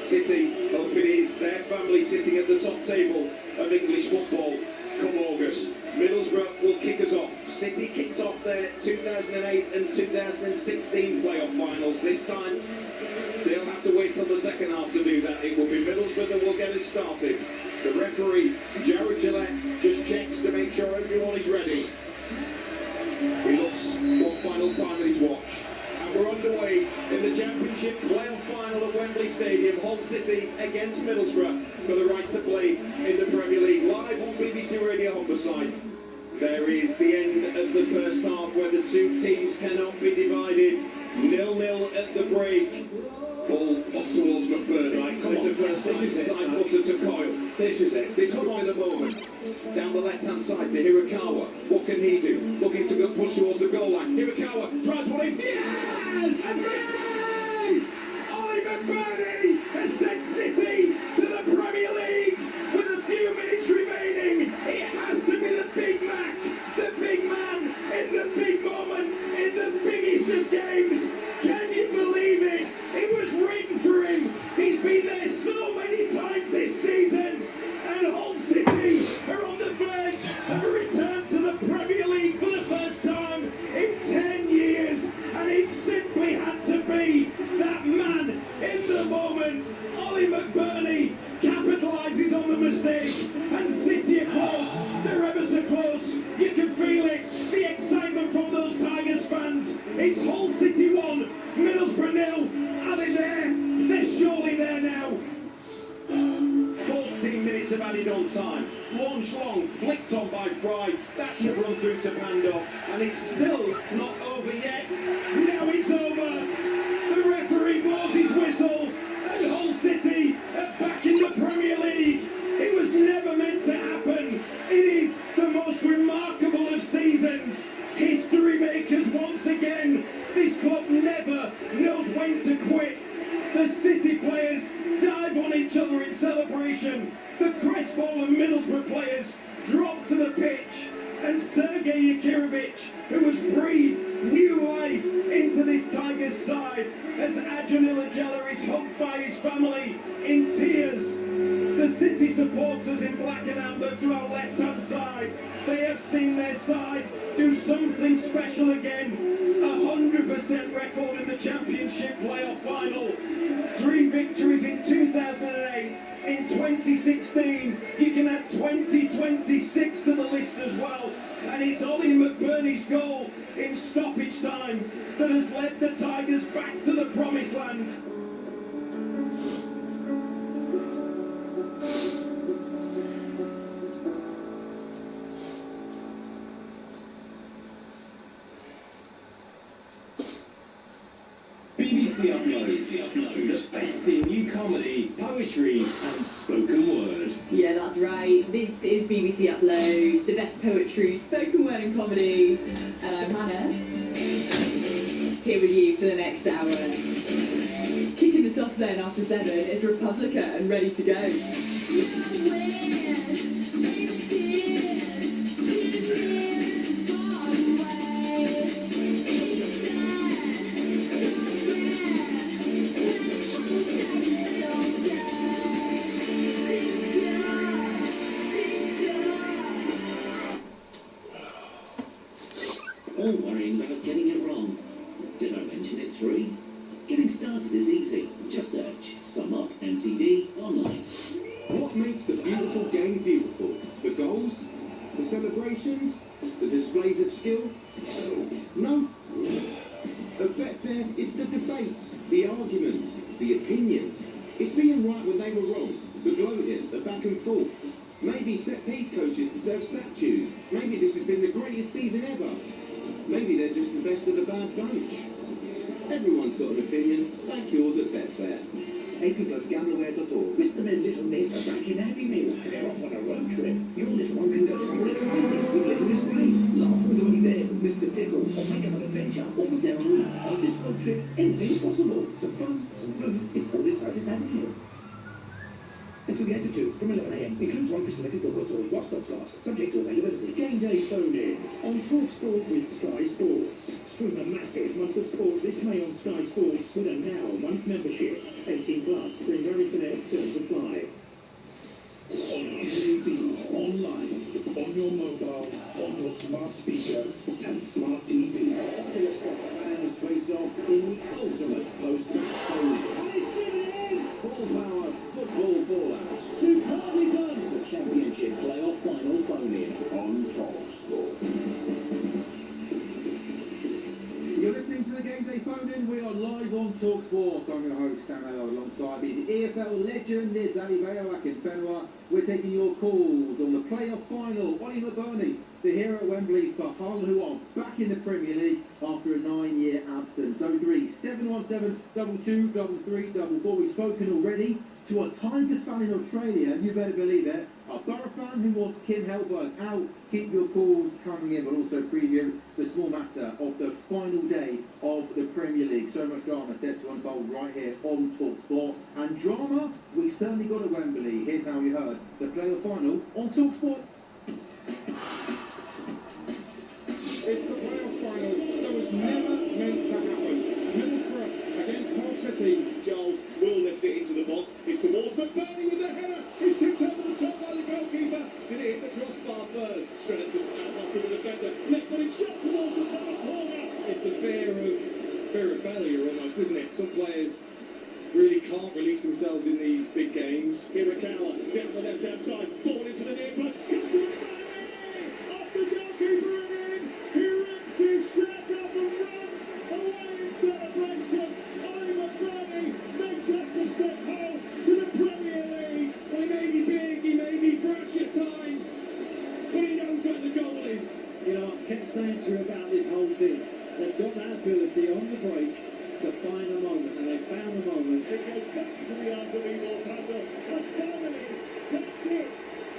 City hope it is their family sitting at the top table of English football come August. Middlesbrough will kick us off. City kicked off their 2008 and 2016 playoff finals. This time they'll have to wait till the second half to do that. It will be Middlesbrough that will get us started. The referee, Jared Gillette, just checks to make sure everyone is ready. He looks one final time at his watch. And we're underway in the Championship playoff final at Wembley Stadium. Hull City against Middlesbrough for the right to play in the Premier League. Live on BBC Radio Humberside. There is the end of the first half where the two teams cannot be divided. 0-0 at the break. Ball up towards McBurnie. Right, it's the first time side footer to Coyle. This is it. This could be the moment. Down the left-hand side to Hirakawa. What can he do? Looking to go push towards the goal line. Hirakawa drives one in. Yes! And yes! Ollie McBurnie has sent City to the Premier League with a few minutes remaining. It has to be the Big Mac, the big man in the big moment, in the biggest of games. Can you believe it? It was written for him. He's been there so many times this season. And Hull City are on the verge of a return to the Premier League for the first time in 10 years. And it simply had to be that man in the moment. Ollie McBurnie capitalises on the mistake. And City, of course, they're ever so close. You can feel it. The excitement from those Tigers fans. It's Hull City 1, Middlesbrough 0. Are they there? They're surely there now. 14 minutes of added on time. Launched long, flicked on by Fry. That should run through to Pando. And it's still not over yet. Now it's over. The referee blows his whistle. And Hull City are back in the Premier League. It was never meant to happen. It is the most remarkable of seasons. History makers once again. This club never knows when to quit. The City players dive on each other in celebration. The crestfallen Middlesbrough players drop to the pitch. And Sergei Yakirovich, who has breathed new life into this Tigers side, as Adjanila is hugged by his family in tears. The City supporters in black and amber to our left-hand side, they have seen their side do something special again. 100% record in the Championship playoff final. 3 victories in 2008. In 2016, you can add 2026 to the list as well. And it's Ollie McBurnie's goal in stoppage time that has led the Tigers back to the promised land. BBC Upload. The best in new comedy, poetry and spoken word. Yeah, that's right. This is BBC Upload, the best poetry, spoken word and comedy. And I'm Hannah, here with you for the next hour. Kicking us off then after 7 is Republica and Ready to Go. All worrying about getting it wrong. Did I mention it's free? Getting started is easy. Just search Sum Up MTD online. What makes the beautiful game beautiful? The goals? The celebrations? The displays of skill? No. At Betfair, it's the debates, the arguments, the opinions. It's being right when they were wrong, the gloating, the back and forth. Maybe set-piece coaches deserve statues. Maybe this has been the greatest season ever. Maybe they're just the best of the bad bunch. Everyone's got an opinion. Like yours at Betfair. 80+ gambleware.org. Mr. and Little Miss are back in Happy Meal. They're off on a road trip. Your little one can go somewhere exciting with Little Miss Brain. Laugh with Ollie there with Mr. Tickle. Or make up an adventure all of their own. On this road trip, anything's possible. Some fun, some food. It's all inside this Happy Meal. Until the 8 to 2 from 11 a.m. Includes one pre-selected book or toy while stocks last. Subject to availability. Game day phone in on TalkSport with Sky Sports. Stream a massive month of sport this May on Sky Sports with a Now month membership. 18+. Bring your internet. Terms apply. On TV, online, on your mobile, on your smart speaker and smart TV. Let's let fans face off in the ultimate post-match phone-in. Full power football fallout. Superbly done. The championship playoff final phone-in on TalkSport. You're listening to the Game Day Phone-In. We are live on TalkSport. I'm your host, Sam Hale, alongside me, the EFL legend, Liz Aliveyo, back in Fenwa. We're taking your calls on the playoff final. Ollie McBurnie, the hero at Wembley for Hull, who are back in the Premier League after a 9-year absence. 03 717 22 33 44. We've spoken already to a Tigers fan in Australia, and you better believe it, a Borough fan who wants Kim Helberg out. Keep your calls coming in, but also preview the small matter of the final day of the Premier League. So much drama set to unfold right here on TalkSport. And drama we certainly got at Wembley. Here's how we heard the playoff final on TalkSport. It's the playoff final that was never meant to happen. Middlesbrough against Hull City. Giles will lift it into the box. It's towards McBurnie with the header. He's tipped over the top by the goalkeeper. Did it hit the crossbar first? Straight up to outside the defender. Left-footed shot towards the far corner. It's the fear of failure almost, isn't it? Some players really can't release themselves in these big games. Hirakawa down the left-hand side. Ball into the near post. Off the goalkeeper and in. He rips his shirt off and runs away in celebration. Ollie McBurnie makes us the step home to the Premier League. He may be big, he may be brash at times, but he knows where the goal is. You know, I kept saying to you about this whole team. They've got that ability on the break to find a moment, and they found the moment. It goes back to the arms of Igor Pablo, and finally, that's it.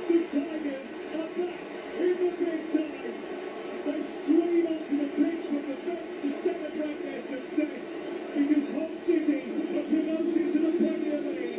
The Tigers are back in the big time. They stream onto the pitch from the bench to celebrate their success, because Hull City are promoted to the Premier League.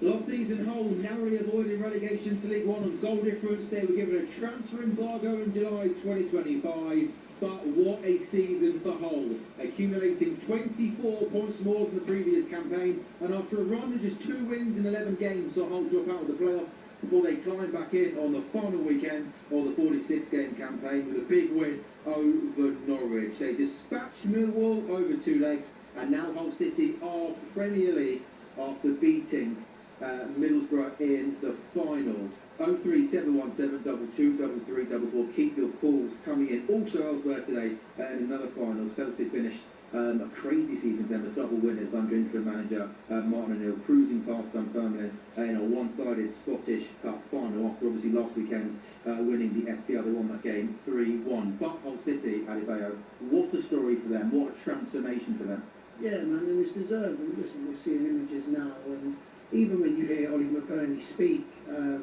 Last season, Hull narrowly avoided relegation to League One on goal difference. They were given a transfer embargo in July 2025. But what a season for Hull, accumulating 24 points more than the previous campaign. And after a run of just 2 wins in 11 games, saw Hull drop out of the playoff before they climb back in on the final weekend of the 46-game campaign with a big win over Norwich. They dispatched Millwall over 2 legs, and now Hull City are Premier League after beating Middlesbrough in the final. 03 717 22 33 44. Keep your calls coming in. Also elsewhere today in another final, Celtic finished a crazy season for them as double winners under interim manager Martin O'Neill, cruising past Dunfermline in a one-sided Scottish Cup final after obviously last weekend winning the SPL. They won that game 3-1. But Hull City, Aliveyo, what a story for them, what a transformation for them. Yeah, man, and it's deserved. And listen, we're seeing images now, and even when you hear Ollie McBurnie speak, to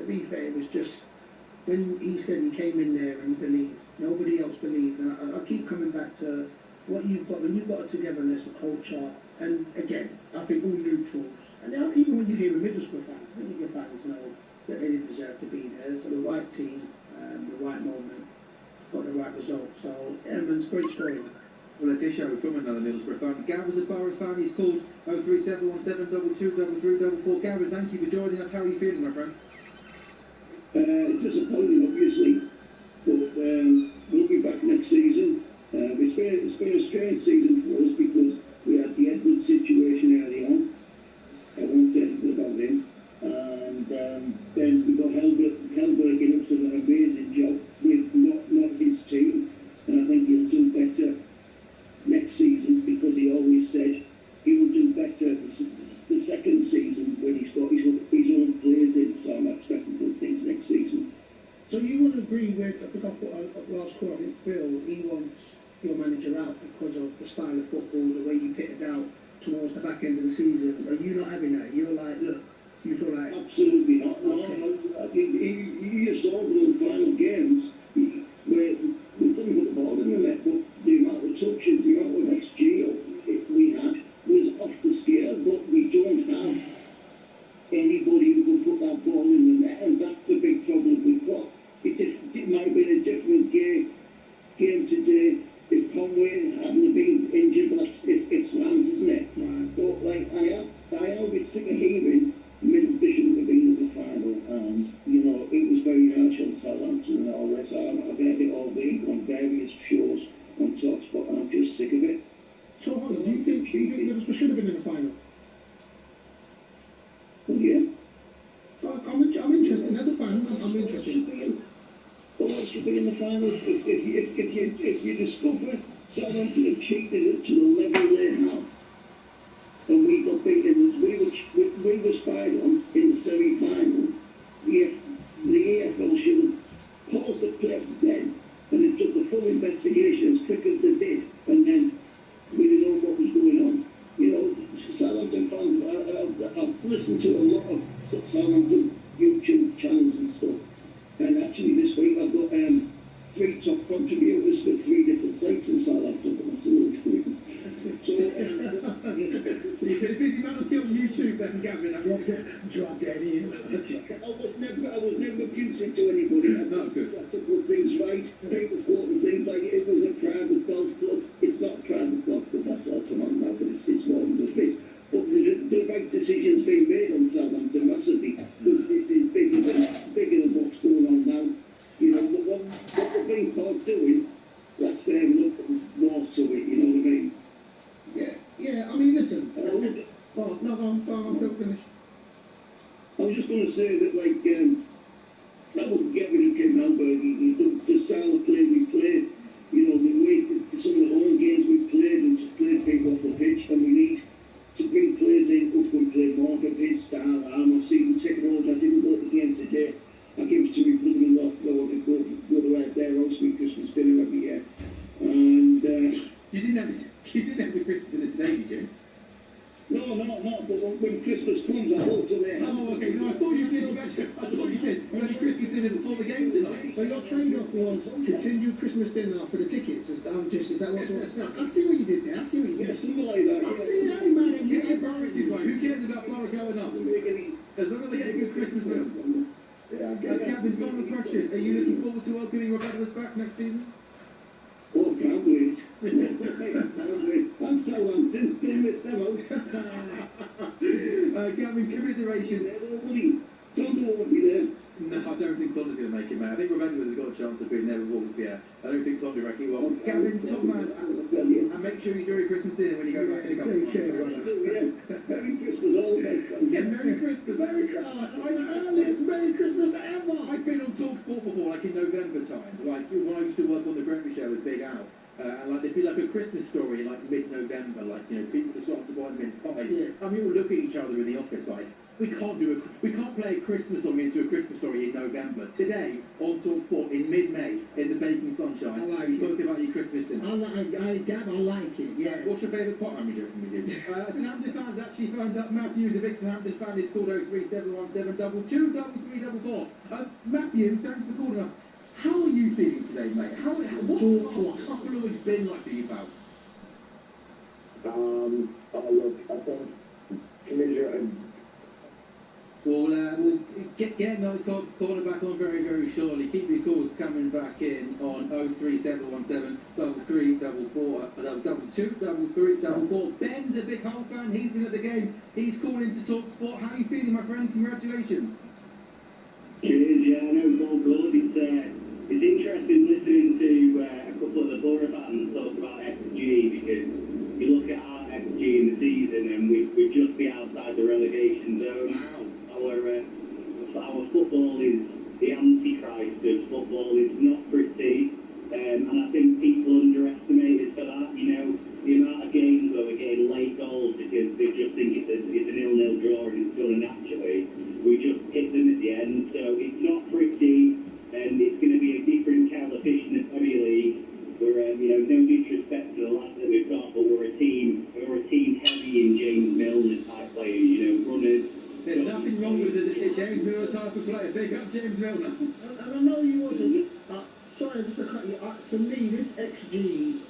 be fair, it was just when he said he came in there and he believed. Nobody else believed, and I keep coming back to what you've got. When you've got a togetherness, a culture, and again, I think all neutrals. And now, even when you hear a Middlesbrough fans, Middlesbrough fans know that they didn't deserve to be there. So the right team, the right moment, got the right result. So yeah, man, it's a great story. Well, let's issue from another Middlesbrough fan. Gav is a Borough fan. He's called 03717223344. Gavin, thank you for joining us. How are you feeling, my friend? Disappointing, obviously, but we'll be back next season. It's been a strange season for us because we had the Edwards situation early on. I won't say anything about him. And then we got Helberg in us an amazing job with not his team. And I think he'll do better next season because he always said he will do better the second season when he's got his own players in. So I'm expecting good things next season. So you wouldn't agree with, I think I thought last call, I think Phil, he wants your manager out because of the style of football, the way you pitted out towards the back end of the season. Are you not having that? You're like, look, you feel like... Absolutely not. Okay. No, I think you saw those final games where we couldn't put the ball in the net, but the amount of touches, the amount of XG we had was off the scale, but we don't have anybody who can put that ball in the net, and that's the big problem we've got. It might have been a different game today if Conway hadn't been injured, but it's land, isn't it? Right. But like I am a bit sick of hearing Middlesbrough shouldn't have been in the final, and it was very harsh on Southampton and all that. So I've heard it all week on various shows on TalkSport, and I'm just sick of it. So hold on, do you think Middlesbrough should have been in the final? Well, yeah. I'm interested. As a fan, I'm interested. Well, what should be in the final? If you discover Southampton have cheated it to the level they have, and we got beaten as we were spied on in the semi-final, the AFL should have paused the play then, and it took the full investigation as quick as they did, and then we didn't know what was going on. Southampton fans, I've listened to a lot of Southampton YouTube channels and stuff, and actually this week I've got 3 top contributors for 3 different sites in Southampton, but that's a little true. You've been a busy man on YouTube then, Gavin. Drop that in. I was never abusive to anybody. No, good. I took good things right. People thought the things like it was a private golf club. It's not a private golf club, that's all come on now, but it's more than just this. But the right decision's being made on Southampton massively. Because this is bigger than what's going on now. What the being called doing, that's fair enough, more to it, you know what I mean? Yeah, I mean, listen. Go on, Phil, finish. I was just going to say that, I wouldn't get rid of Kim Halberg. The style of play we played, the way some of the home games we played and just played people off the pitch, and we need to bring players in who can play more of his style. I've seen him taking over. I didn't go to the game today. I gave it to my brother-in-law to go to their house with Christmas dinner every year. And You didn't have the Christmas dinner today, did you? No, but when Christmas comes, I go to their house. Oh, okay. No, I thought you said you had a Christmas dinner before the game tonight. So your trade-off was continue Christmas dinner for the tickets. Is that what's on? I see what you did there. I see what you did. Something like that. I see how you manage. You get priorities right. Who cares about Borough going up? As long as they get a good Christmas meal. Gavin, final question. Are you looking forward to welcoming Roberto's back next season? Oh, can't wait. I'm Southampton, still with them out. Gavin, commiserations. Don't want to be there. No, I don't think Donna's going to make it, mate. I think Roberto's has got a chance of being there with Wolves, I don't think Donny reckon he will. Gavin, top man, and make sure you enjoy your Christmas dinner when you go back in a couple of months. Merry Christmas, all the best. Merry Christmas. Earliest Merry Christmas ever. I've been on TalkSport before, in November time, when I used to work on the breakfast show with Big Al. And there'd be a Christmas story in mid-November, people would start to buy mince pies, and we all look at each other in the office We can't play a Christmas song into a Christmas story in November. Today, on TalkSport, in mid-May, in the baking sunshine, I like you it. spoke about your Christmas dinner. I like it, yeah. What's your favourite pot? I'm joking with you. Southampton fans actually phoned up. Matthew's a big Southampton fan. He's called 03717223344. Matthew, thanks for calling us. How are you feeling today, mate? What's a couple of weeks been like for you, pal? Look, I think commiserating. We'll get another caller back on very, very shortly. Keep your calls coming back in on 03717 3344. Ben's a big Hull fan. He's been at the game. He's calling in to talk sport. How are you feeling, my friend? Congratulations. Cheers, yeah, I know it's all good. It's interesting listening to a couple of the Borough fans talk about XG, because you look at our XG in the season and we'd just be outside the relegation zone. Wow. Our football is the antichrist of football. It's not pretty, and I think people underestimate us for that. You know, the amount of games where we're getting late goals because they just think it's a 0-0 draw and it's done naturally. We just hit them at the end, so it's not pretty, and it's going to be a different kettle of fish in the Premier League. We're, no disrespect to the lads that we've got, but we're a team heavy in James Milner type players, runners. There's nothing wrong with the James Milner type of player. Big up James Milner. And I know he wasn't. Sorry, just to cut you. For me, this XG,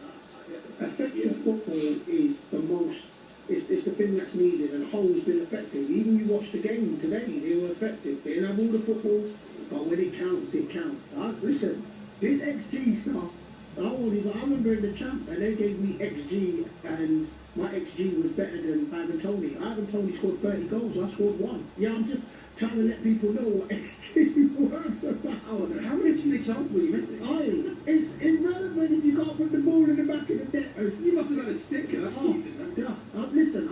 effective football is the most. It's the thing that's needed, and Hull's been effective. Even you watched the game today, they were effective. They didn't have all the football, but when it counts, it counts. Listen, this XG stuff. I remember in the champ, and they gave me XG, and my XG was better than Ivan Toney. Ivan Toney scored 30 goals, I scored 1. Yeah, I'm just trying to let people know what XG works about. How many chances were you missing? It's irrelevant if you can't put the ball in the back of the net. You must have had a sticker that season. Listen,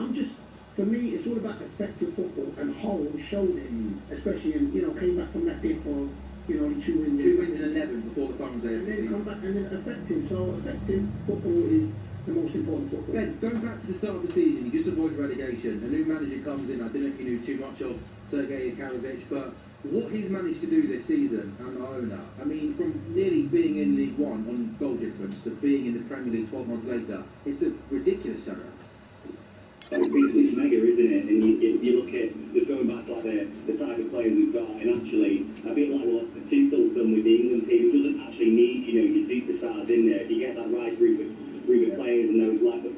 for me, it's all about effective football, and Hull showed it, especially came back from that dip of, only 2 wins. 2 wins in 11 before the final day of the season. season. And then come back, and then effective. So effective football is the most important football. Ben, going back to the start of the season, you just avoided relegation. A new manager comes in. I don't know if you knew too much of Sergei Karovic, but what he's managed to do this season, and the owner, I mean, from nearly being in League One on goal difference to being in the Premier League 12 months later, it's a ridiculous turnaround. It's mega, isn't it? And you look at, just going back to the type of players we've got, and actually, a bit like what Tuchel's done with the England team, it doesn't actually need, your superstars in there. If you get that right group of players and those lads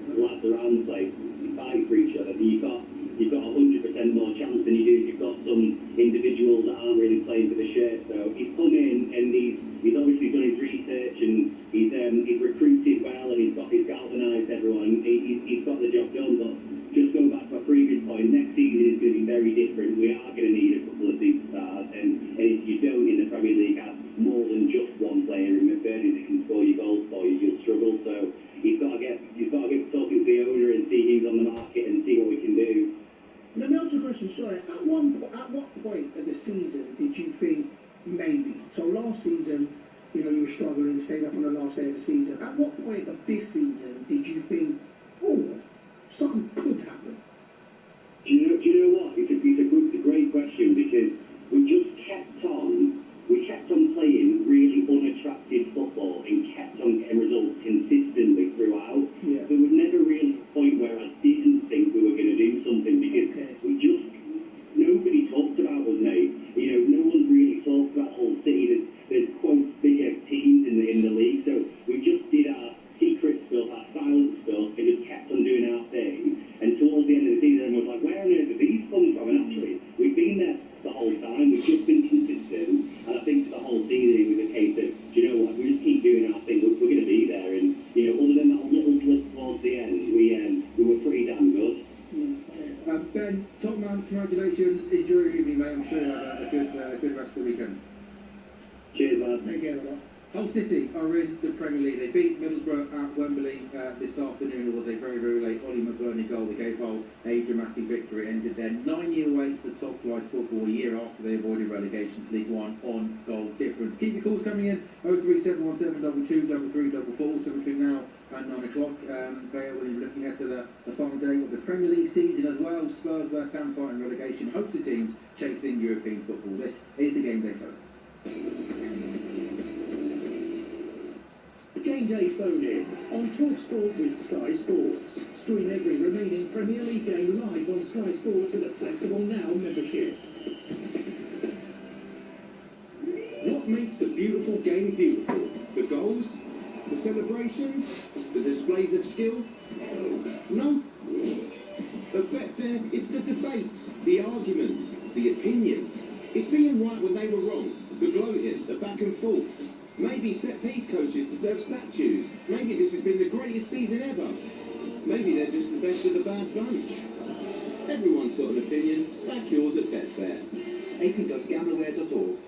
around the place, you fight for each other, you've got 100% more chance than you do if you've got some individuals that aren't really playing for the shirt. So he's come in and he's obviously done his research, and he's recruited well, and he's galvanised everyone. He's got the job done. But just going back to our previous point, next season is going to be very different. We are going to need a couple of superstars, and if you don't in the Premier League have more than just one player in McBurnie that can score your goals for you, you'll struggle. So he's got to get talking to the owner and see who's on the market and see what we can do. Let me ask you a question. Sorry, at what point of the season did you think maybe? So last season, you were struggling, stayed up on the last day of the season. At what point of this season did you think, something could happen? Do you know what? It's a great question, because we just kept on playing really unattractive football and kept on getting results consistently throughout. Yeah. There was never really a point where I didn't think we were going to do something, because nobody talked about us, mate. No one really talked about Hull City. There's quote bigger teams in the league, so we just did our secret stuff, our silent stuff, and just kept on doing our thing. And towards the end of the season, everyone was like, where on earth have these come from? And actually, we've been there the whole time. We've just been consistent. And I think for the whole season, it was a case of, do you know what, we just keep doing our thing. We're going to be there. And, other than that little blip towards the end, we were pretty damn good. Ben, top man, congratulations. Enjoy your evening, mate. I'm sure you'll have a good rest of the weekend. Cheers, man. Take care, man. Hull City are in the Premier League. They beat Middlesbrough at Wembley this afternoon. It was a very, very late Ollie McBurnie goal that gave Hull a dramatic victory. Ended their 9-year wait for top flight football, a year after they avoided relegation to League One on goal difference. Keep your calls coming in, 03717 22 3344. Also between now at 9 o'clock. Vale will be looking ahead to the final day of the Premier League season as well. Spurs versus Southampton in relegation. Hosted teams chasing European football. This is the Game Day Phone. Game Day Phone In on TalkSport with Sky Sports. Stream every remaining Premier League game live on Sky Sports with a flexible Now membership. What makes the beautiful game beautiful? The goals? The celebrations? The displays of skill? No. At Betfair, it's the debates, the arguments, the opinions. It's being right when they were wrong, the gloating, the back and forth. Maybe set-piece coaches deserve statues. Maybe this has been the greatest season ever. Maybe they're just the best of the bad bunch. Everyone's got an opinion. Back yours at Betfair. 18+Gambleware.org.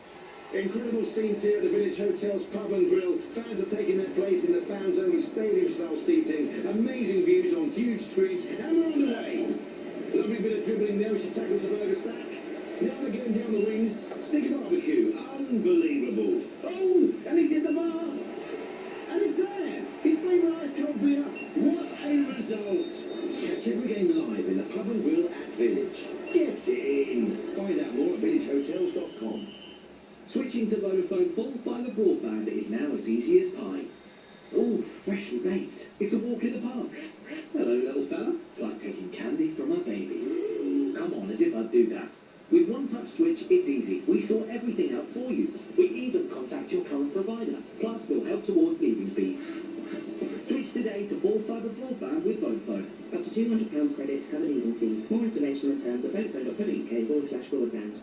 Incredible scenes here at the Village Hotel's Pub and Grill. Fans are taking their place in the fans-only stadium-style seating. Amazing views on huge screens, and we're on the way. Lovely bit of dribbling there as she tackles the burger stack. Now they're getting down the wings. Sticky barbecue. Unbelievable. Oh, and he's hit the bar. And it's there. His favourite ice cold beer. What a result. Catch every game live in the Pub and Grill at Village. Get in. Find out more at villagehotels.com. Switching to Vodafone full fibre broadband is now as easy as pie. Oh, freshly baked. It's a walk in the park. Hello, little fella. It's like taking candy from a baby. Come on, as if I'd do that. With One Touch Switch, it's easy. We sort everything out for you. We even contact your current provider. Plus, we'll help towards leaving fees. Switch today to full fibre broadband with Vodafone. Up to £200 credit to cover leaving fees. More information and terms at vodafone.co.uk/broadband.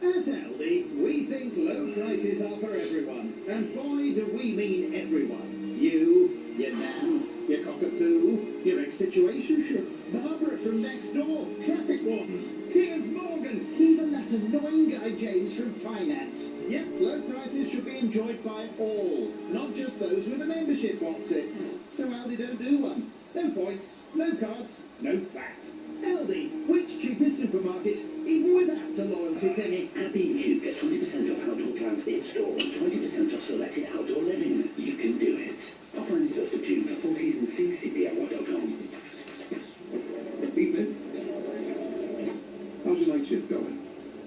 At Aldi, we think low prices are for everyone. And boy, do we mean everyone. You, your nan, your cockapoo, your ex-situationship, Barbara from next door, traffic wardens, Piers Morgan, even that annoying guy James from finance. Yep, low prices should be enjoyed by all, not just those with a membership, what's it? So Aldi don't do one. No points, no cards, no fat. Aldi, which cheapest supermarket, even without a loyalty thingy? At B&Q, get 20% off outdoor plants in-store and 20% off selected outdoor living. You can do it. Offer ends 1st of June for full T's and C's, cply.com. Evening. How's your night shift going?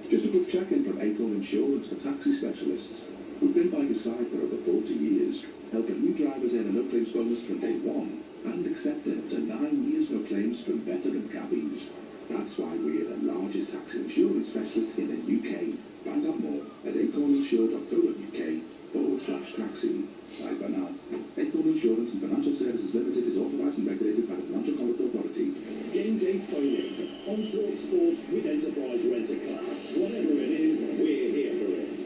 Just a quick check-in from Acorn Insurance for taxi specialists. We've been by your side for over 40 years, helping new drivers earn a no-claims bonus from day one and accepting up to 9 years no claims from veteran cabbies. That's why we're the largest taxi insurance specialist in the UK. Find out more at acorninsure.co.uk/taxi. Bye for now. Acorn Insurance and Financial Services Limited is authorised and regulated by the Financial Conduct Authority. Game Day Phone-In on TalkSport with Enterprise Rent-A-Car. Whatever it is, we're here for it.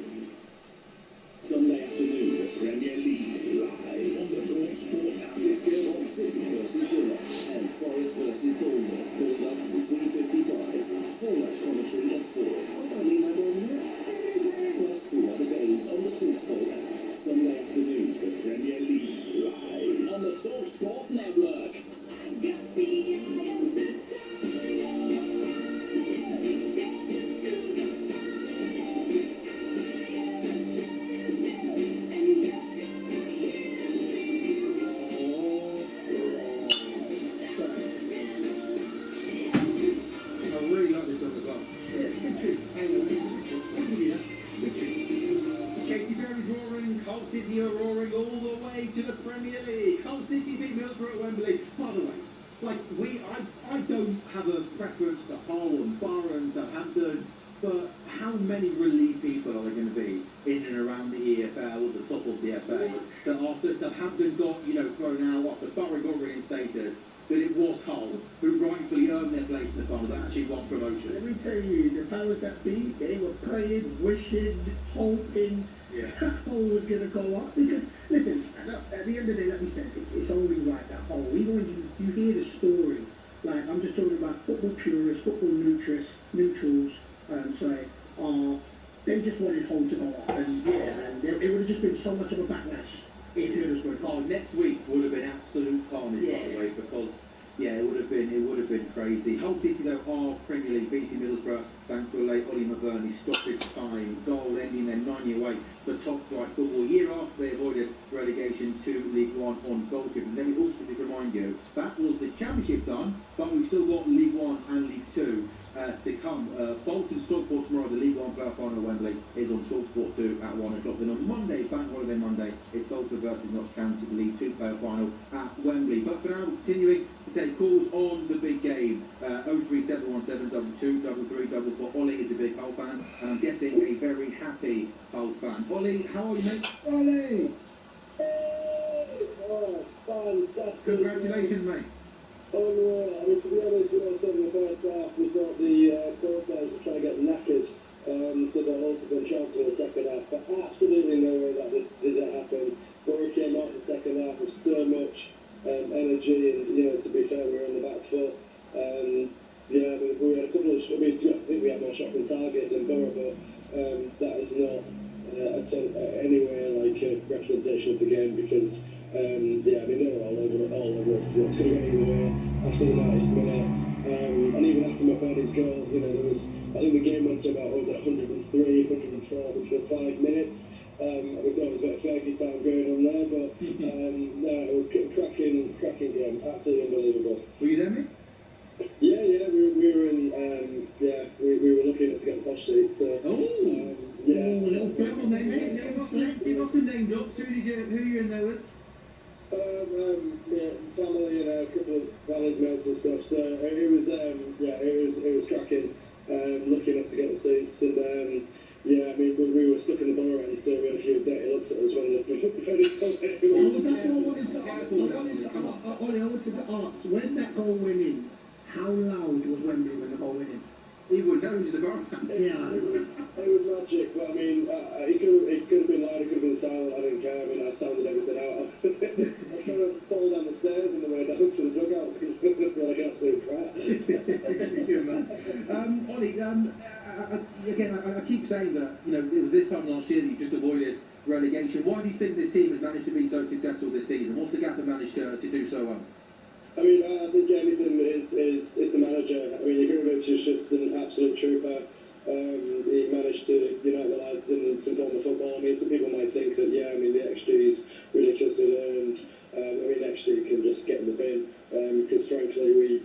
Sunday afternoon, the Premier League live on the TalkSport app. This game on City versus Villa and Forest versus Bournemouth. Build-up to 3:55. Full-match commentary at 4. I don't need no more than that. Plus 2 other games on the TalkSport app. Sunday afternoon, the Premier League live on the TalkSport network. Hull City are roaring all the way to the Premier League. Hull City beat Middlesbrough at Wembley. By the way, I don't have a preference to Hull and Borough and Southampton, but how many relief people are there going to be in and around the EFL, the top of the FA, that after Southampton got, thrown out, after Borough got reinstated, that it was Hull who rightfully earned their place in the final, that actually won promotion. Let me tell you, the powers that be, they were praying, wishing, hoping Hull was going to go up. Because, listen, at the end of the day, like we said, it's only right that Hull, even when you hear the story, like I'm just talking about football purists, football neutrals, they just wanted Hull to go up. And it would have just been so much of a backlash if Middlesbrough. Next week would have been absolute carnage, by the way, because Yeah, it would have been crazy. Hull City though are Premier League beating Middlesbrough thanks to a late Ollie McBurnie stoppage time goal, ending their 9-year wait for top flight football. A year after they avoided relegation to League One on goalkeeping. Let me also just remind you that was the Championship done, but we've still got League One and League Two to come. Bolton Stockport tomorrow. The League One playoff final at Wembley is on Talksport 2 at 1 o'clock. Then on Monday, Bank Holiday Monday, it's Salford versus Notts County League 2 playoff final at Wembley. But for now, continuing to take calls on the big game. 03717 2233 Ollie is a big Hull fan, and I'm guessing a very happy Hull fan. Ollie, how are you, mate? Ollie! Oh, fantastic. Congratulations, mate. Unreal. I mean, to be honest, when I said in the first half, we thought the court guys were trying to get knackered, so the Hull have been chance in the second half. But absolutely no way that this didn't happen. Borough came out in the second half with so much energy, and to be fair, we were on the back foot. Yeah, I mean, we had a couple of. I think we had more shots on target than Borough, but that is not anywhere like a representation of the game because. Yeah, I mean, they were all over it. It's going to go either way after the 90th minute. And even after McBurnie's goal, there was, I think the game went to about 103, 104, which was 5 minutes. We thought there was a bit of Fergie time going on there, but no, it was a cracking game. Absolutely unbelievable. Were you there, mate? Yeah, we were in, we were lucky enough to get the posh seat. So, yeah. Give us some name drops. Who you in there with? Family and a couple of valid mates and stuff. So it was cracking. Lucky enough to get the seats, and yeah, I mean we were stuck in the Borough end, so we had a few dirty looks at us when the That's what I wanted to ask. When that goal went in, how loud was Wembley when the goal went in? He would know he's the Borough. Yeah. It was magic, but I mean, it could have been loud, it could have been silent, I didn't care, I mean, I sounded everything out. I was trying to fall down the stairs on the way down to the dugout, because I feel like an absolute crap. Good man. Ollie, again, I keep saying that, it was this time last year that you just avoided relegation. Why do you think this team has managed to be so successful this season? What's the Gaffer managed to do so well? I mean, I think anything is the manager. I mean, Jurkovic is just an absolute trooper. He managed to unite the lads in some form of football. I mean, some people might think that, yeah, I mean, the XG is ridiculously earned. I mean, XG can just get in the bin because, frankly, we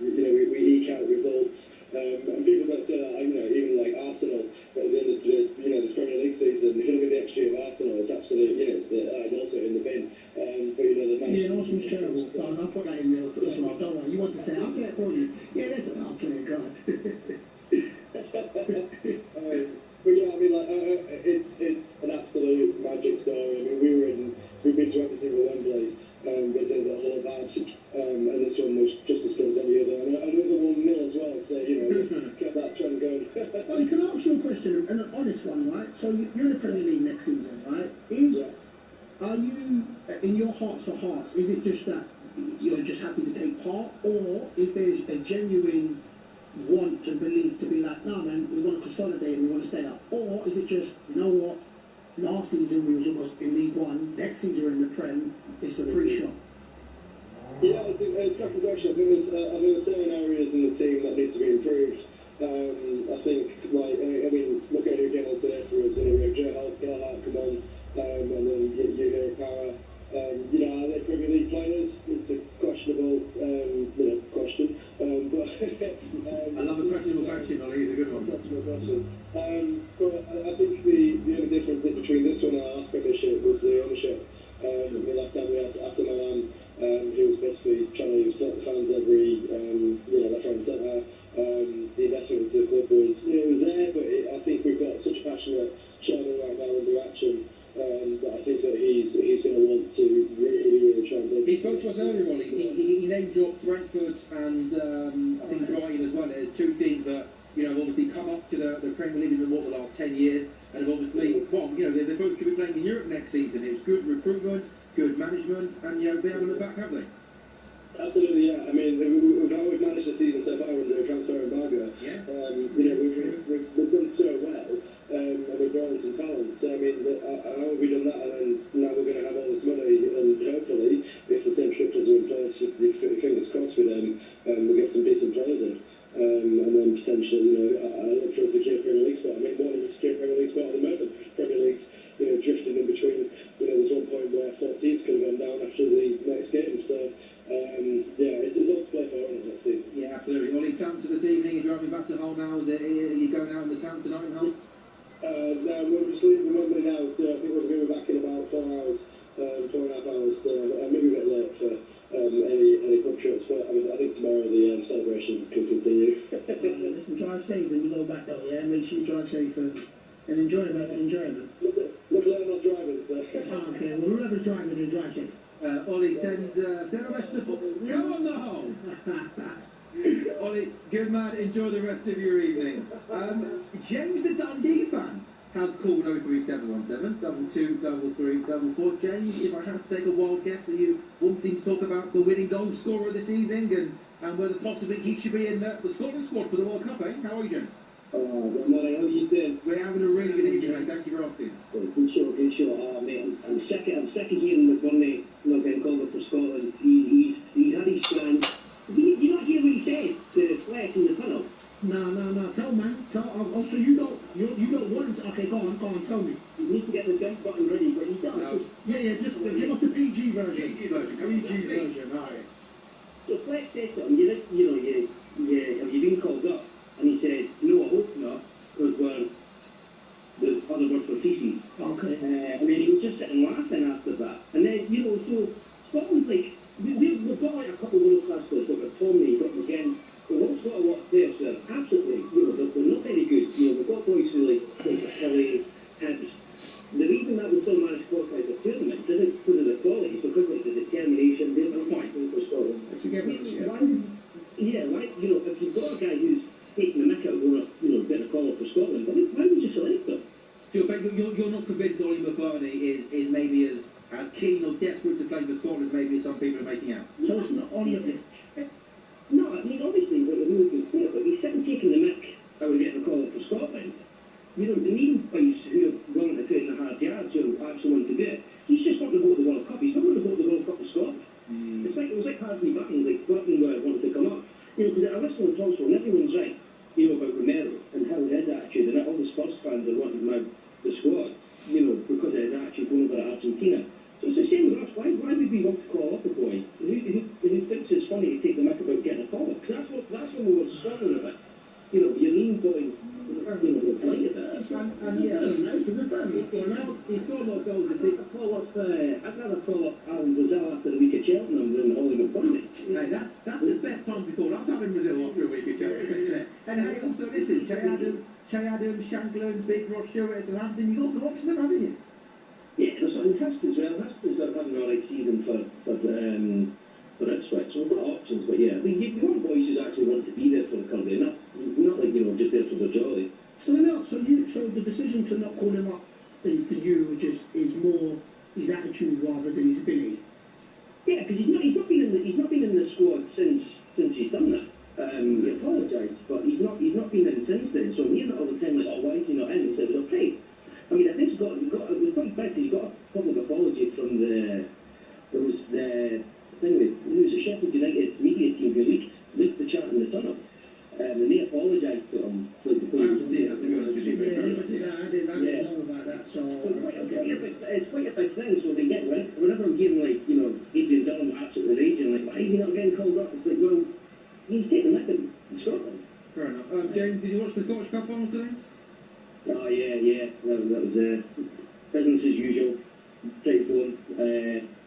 eke out results. And people don't say that, even like Arsenal, at the end of the Premier League season, if you look at the XG of Arsenal, it's absolutely, it's also in the bin. But the man. Yeah, Arsenal's terrible. I'll put that in there for this one. Don't worry. You want to say it? I'll say it for you. Yeah, that's an outplayer, God. But yeah, I mean, like, it's an absolute magic story. I mean, we've been to every single Wembley, but there's a whole batch, and this one was just as good as any other. And another 1-0 as well, so, kept that trend going. Ollie, can I ask you a question, an honest one, right? So you're in the Premier League next season, right? Are you, in your hearts of hearts, is it just that you're just happy to take part, or is there a genuine want and belief to be like, no man, we want to consolidate, we want to stay up? Or is it just, you know what, last season we was almost in League One, next season we're in the Prem, it's a free shot? Yeah, I think it's a question. I think there's certain areas in the team that need to be improved. I think, like, I mean, look at who came on today for us. We have Joe Hart come on, and then you hear Power. Are they Premier League players? It's a questionable, question. But I love a questionable question, Ollie. It's a good one. Questionable question. But I think the only difference between this one and our last Premiership was the ownership. The last time we had after Milan, he was basically trying to sort the fans every, left, right, and centre. The investment into the club was there, but I think we've got such a passionate chairman right now under action. But I think that he's going to want to really try and build. He spoke to us earlier, Ollie. He name dropped Brentford and I think Brighton as well as two teams that have obviously come up to the Premier League in the last 10 years and have obviously they both could be playing in Europe next season. It was good recruitment, good management, and they haven't looked back, have they? Absolutely, yeah. I mean, we've managed the season so far under a transfer embargo. Yeah. We've done so well. And we're growing some talent. So, I mean, how have we done that? And then now we're going to have all this money, and hopefully, if the same structures are in place, fingers crossed with them, evening? If you're having back to Hull now, are you going out in the town tonight in Hull? No, we're just leaving Wembley now. I think we're going to be back in about 4 hours, 4.5 hours. Maybe a bit late for any pub trips, but I think tomorrow the celebration can continue. Listen, drive safe when you go back though, yeah? Make sure you drive safe and enjoy it. Luckily I'm not driving, so... Okay, well whoever's driving, you drive safe. Ollie, send a message to the ball. Go on the hole! Ollie, good man, enjoy the rest of your evening. James the Dundee fan has called 03717 223344. James, if I had to take a wild guess, are you wanting to talk about the winning goal scorer this evening and whether possibly he should be in the Scotland squad for the World Cup, eh? How are you, James? Good morning, how are you doing? We're having a really good evening, mate. Thank you for asking. Good show. Mate, I'm sick of hearing McBurnie not getting called up for Scotland. He's had his chance. Did you not hear what he said to Fleck in the tunnel? No. Tell man. Oh, so you don't want him to. Okay, go on. Tell me. You need to get the jump button ready, but he's done. No. Yeah. Just give us the PG version. PG version. All right. So Fleck said to him, have you been called up? And he said, no, I hope not, because the other word for feces. Okay. And then he was just sitting laughing after that. And then, so Scotland's like, we've got like a couple of world-class players, we've got Tommy, we've got McGinn, we've also got a lot of players that are absolutely, they're not very good. We've got boys who like Kelly, Hibbs. The reason that we still managed to qualify the tournament isn't because of the quality, it's because of the determination, they're fighting for Scotland. It's a game, if you've got a guy who's taking the mick out of going up, getting a call up for Scotland, why would you select them? So you're not convinced Ollie McBurnie is maybe as keen or desperate to play for Scotland maybe as some people are making out? So it's not on the pitch? No, obviously he's a really good player, but he's sitting taking the mick out of getting a call up for Scotland. The main boys who are willing to put in the hard yards who actually want to do it, he's just wanting to hold the World Cup. He's not going to hold the World Cup for Scotland. It was like Harvey Button, Button wanted to come up. Because I listen to Thompson, and everyone's right, about Romero and how his attitude, and all the Spurs fans are wanting the squad, because of his attitude going over to Argentina. So it's the same with us. Why would we want to call up a boy who thinks it's funny to take the mick about getting a call up? Because that's when we were struggling a bit. Your lean boys, playing at that. He's got a lot of goals this season. I'd rather call up Alan Brazil after the week at Cheltenham than Ollie McBurnie. Hey, that's the best time to call up Alan Brazil after a week at Cheltenham, isn't it? And hey, also listen, Che Adams, Shankland, Big Ross Stewart, Southampton, you've got some options there, haven't you? Yeah, there's fantastic as well. That's having a right season for Ipswich. So we've got options, but yeah, you want boys who actually want to be there for the country, not like just there for the jolly. So the decision to not call him up then for you is more his attitude rather than his ability. Yeah, because he's not been in the squad since he's done that. He apologised, but he's not been in since then. So we're not all the time like, oh, why is he not in? He said it was okay. I mean, I think it was quite bad because he got a public apology from the Sheffield United media team who leaked the chat in the tunnel. And they apologised to him. I haven't seen that, to be honest with you. I didn't know about that, so... It's quite a big thing, so they get, whenever I'm hearing, Adrian Dunham absolutely raging, why is he not getting called up? It's like, well, he's taking that in Scotland. Fair enough. James, did you watch the Scottish Cup final today? Oh, yeah. That was business as usual. Type 1.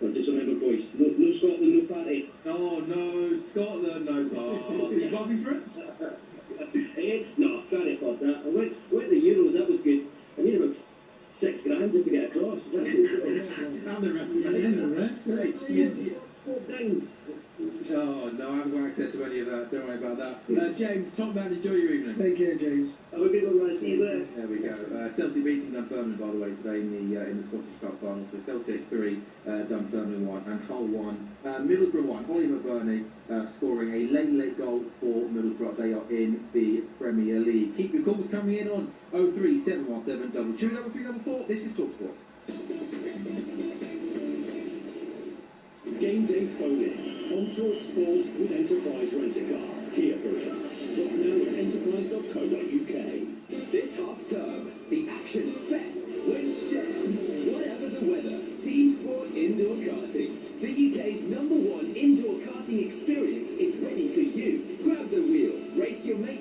But just remember, boys, no Scotland, no party. Oh, no, Scotland, no party. Are you bargaining for it? No, can't afford that. I went to the Euros, that was good. I need about £6,000 just to get across. And the rest. Oh, no, I haven't got access to any of that. Don't worry about that. James, top man, enjoy your evening. Take care, James. Have a good one, see you there. There we go. Celtic beating Dunfermline, by the way, today in the Scottish Cup final. So Celtic 3, Dunfermline 1, and Hull 1. Middlesbrough 1. Ollie McBurnie scoring a late goal for Middlesbrough. They are in the Premier League. Keep your calls coming in on 03717 22334. This is TalkSport. Game day phone-in on TalkSport with Enterprise Rent-A-Car. Here for it. Book now at enterprise.co.uk. This half-term, the action's best when shared. Whatever the weather, Team Sport Indoor Karting, the UK's #1 indoor karting experience, is ready for you. Grab the wheel, race your mate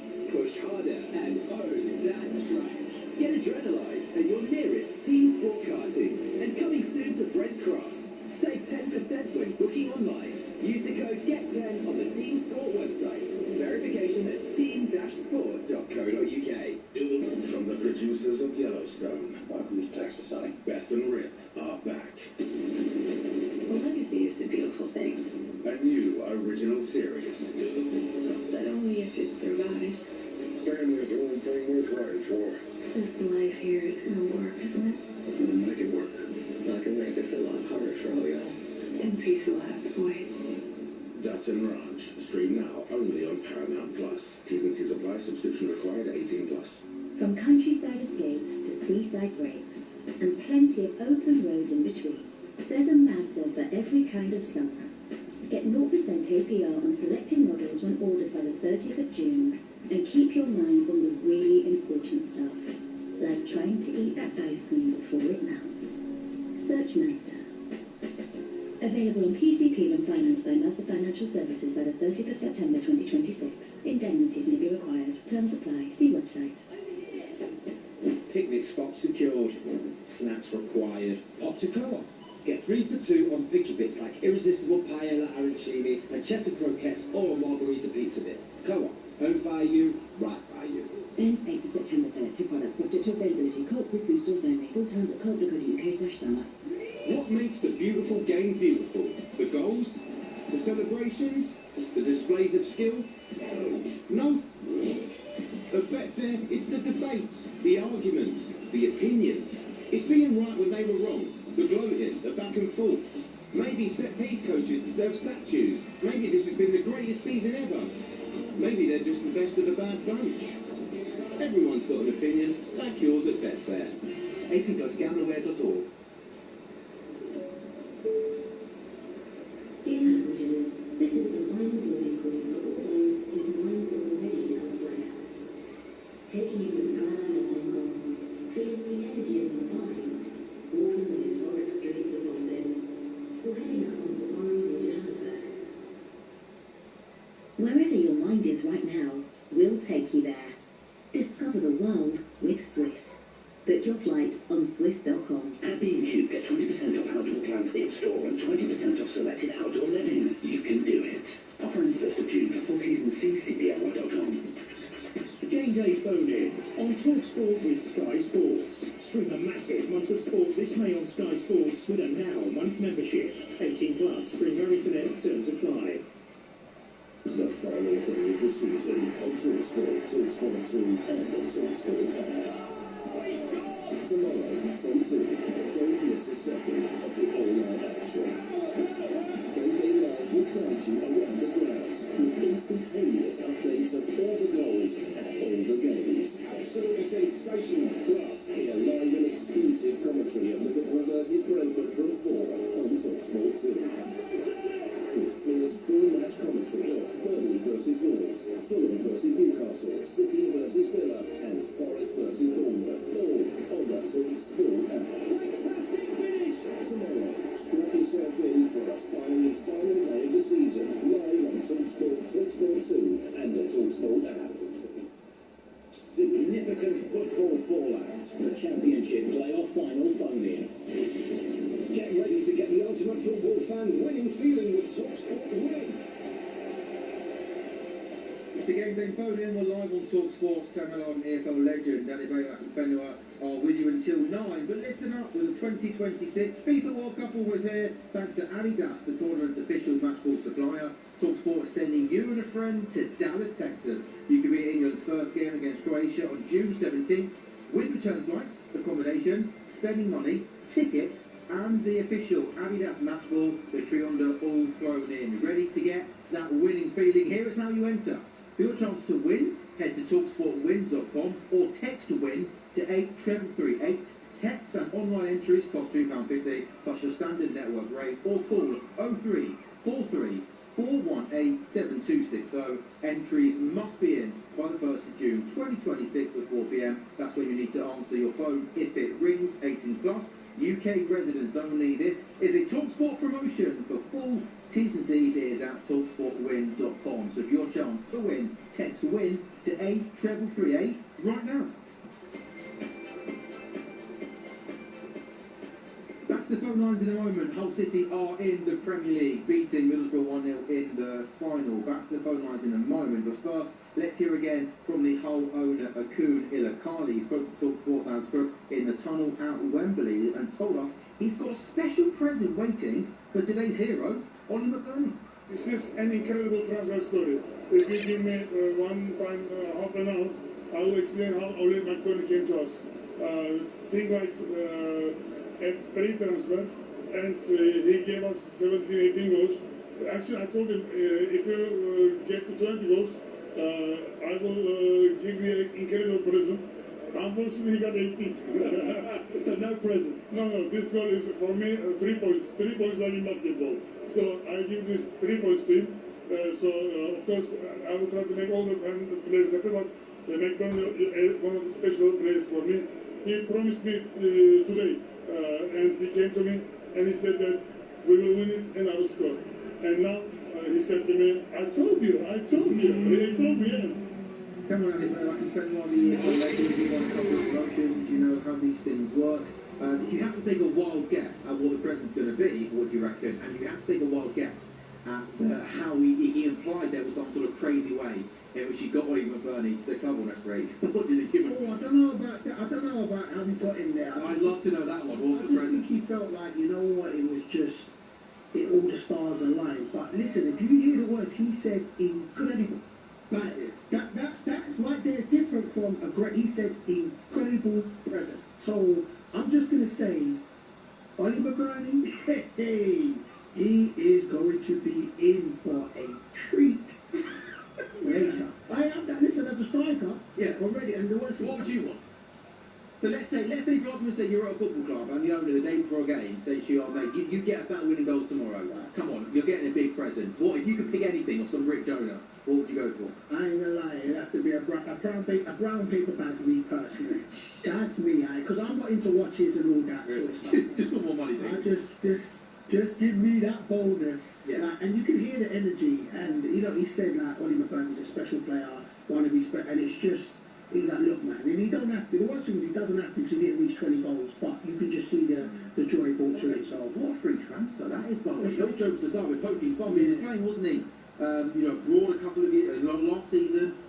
fighting for? This life here is gonna work, isn't it? I'm gonna make it work. I can make this a lot harder for all y'all. And peace will have to wait. Dutch and Ranch. Stream now only on Paramount Plus. T's and C's apply. Subscription required. 18 plus. From countryside escapes to seaside breaks, and plenty of open roads in between, there's a Mazda for every kind of summer. Get 0% APR on selected models when ordered by the 30th of June, and keep your mind on the really important stuff, like trying to eat that ice cream before it melts. Search Mazda. Available on PCP when financed by Mazda Financial Services by the 30th of September 2026. Indemnities may be required. Terms apply. See website. Picnic spot secured. Snacks required. Pop to Co-op. Get 3 for 2 on picky bits like irresistible paella arancini, pancetta croquettes, or a margarita pizza bit. Co-op. Owned by you, right by you. Ends 8th of September. Selected products subject to availability. Co-op with food stores only. Full terms at co.uk/summer. What makes the beautiful game beautiful? The goals? The celebrations? The displays of skill? No. At Betfair, it's the debates, the arguments, the opinions. It's being right when they were wrong. The gloating, the back and forth. Maybe set-piece coaches deserve statues. Maybe this has been the greatest season ever. Maybe they're just the best of the bad bunch. Everyone's got an opinion. Back yours at Betfair. 18 plus gamblerware.org. Dear passengers, this is the final boarding call for all those whose minds are already elsewhere. Taking in the skyline of Hong Kong, feeling the energy of Mumbai, walking the historic streets of Boston, or heading up on safari into Humberside. Wherever your mind is right now, we'll take you there. Discover the world with Swiss. Book your flight on Swiss.com. At B&Q, get 20% off outdoor plans in-store and 20% off selected outdoor living. You can do it. Offer ends 1st of June for full T's and C's, cbly.com. Game day phone-in on TalkSport with Sky Sports. Stream a massive month of sport this May on Sky Sports with a Now month membership. 18 plus. Premier Internet. Terms apply. The final day of the season on TalkSport, TalkSport 2 and the TalkSport app. Tomorrow from 2, don't miss a second of the all-out action. Game Day Live will guide you around the grounds with instantaneous updates of all the goals and all the games. Absolutely sensational. Plus, hear live and exclusive commentary of Liverpool versus Brentford from 4 on TalkSport 2. With Fleur's full match commentary of Burnley versus Wolves, Fulham versus Newcastle, City versus Villa, and Forest versus Bournemouth, all on the TalkSport app. Fantastic finish! Tomorrow, strap yourself in for a final day of the season, live on TalkSport, TalkSport 2, and the TalkSport app. Significant football fallout. The Championship playoff final phone-in. Get ready to get the ultimate football fan winning feeling with TalkSport Win. It's the Game Day phone-in. We're live on TalkSport. Samuel on EFL legend Danny Baylor and Benoit are with you until 9. But listen up, with the 2026 FIFA World Cup always here, thanks to Adidas, the tournament's official matchball supplier. TalkSport is sending you and a friend to Dallas, Texas. You can be at England's first game against Croatia on June 17th with return flights, accommodation, spending money, tickets, and the official Adidas matchball, the Trionder, all thrown in. Ready to get that winning feeling? Here is how you enter. For your chance to win, head to talksportwin.com or text WIN to 83338. Text and online entries cost £2.50 plus your standard network rate, or call 0343 418 7260. Entries must be in by the 1st of June 2026 at 4 p.m. That's when you need to answer your phone if it rings. 18 plus, UK residents only. This is a TalkSport promotion. For full T's and C's is at talksportwin.com. So for your chance to win, text WIN to 83338 right now. Back to the phone lines in a moment. Hull City are in the Premier League, beating Middlesbrough 1-0 in the final. Back to the phone lines in a moment. But first, let's hear again from the Hull owner, Akun Ilakali. He spoke to TalkSport Ansbrook in the tunnel at Wembley and told us he's got a special present waiting for today's hero, Oli McBurnie. This is an incredible transfer story. If you give me one time, half an hour, I will explain how Oli McBurnie came to us. Things like a free transfer, and he gave us 17, 18 goals. Actually, I told him, if you get to 20 goals, I will give you an incredible present. Unfortunately, he got 18. So no present? No, this goal is, for me, 3 points. 3 points like in basketball. So I give this 3 points to him. Of course, I will try to make all the players happy, but McDonald, one of the special players for me, he promised me today, and he came to me and he said that we will win it and I will score. And now he said to me, I told you. He told me yes. Come on, Andy, I can spend one of the years on you on a couple of promotions, you know how these things work. If you have to take a wild guess at what the present's going to be, what do you reckon? And you have to take a wild guess at how he implied there was some sort of crazy way in which he got Oli McBurnie to the club on referee. What do you think? Oh, I don't know about that. I don't know about how he got him there. I'd love to know that one. I just think he felt like, you know what, it was just, all the stars aligned. But listen, if you hear the words, he said incredible. Like, that's right there different from a great, he said incredible present. So, I'm just going to say, Oli McBurnie, hey, he is going to be in for a treat later. I am that. Listen, as a striker, already, and the worst. What would you want? So let's say for argument's sake, you're at a football club and the owner the day before a game says to you, oh mate, you get us that winning goal tomorrow. Come on, you're getting a big present. What if you could pick anything or some rich owner? What would you go for? I ain't gonna lie, it'd have to be a brown paper bag for me personally. That's me, because I'm not into watches and all that sort of stuff. Just for more money. I just give me that bonus. Yeah. Like, and you can hear the energy. And you know, he said like Oli McBurnie's a special player, one of his and it's just. He's like, look, man, and he don't have to. The worst thing is he doesn't have to because he didn't reach 20 goals, but you can just see the joy brought to him. So what a free transfer that is, by the way. No jokes aside, with Pope, he was playing, wasn't he? Abroad a couple of years, last season.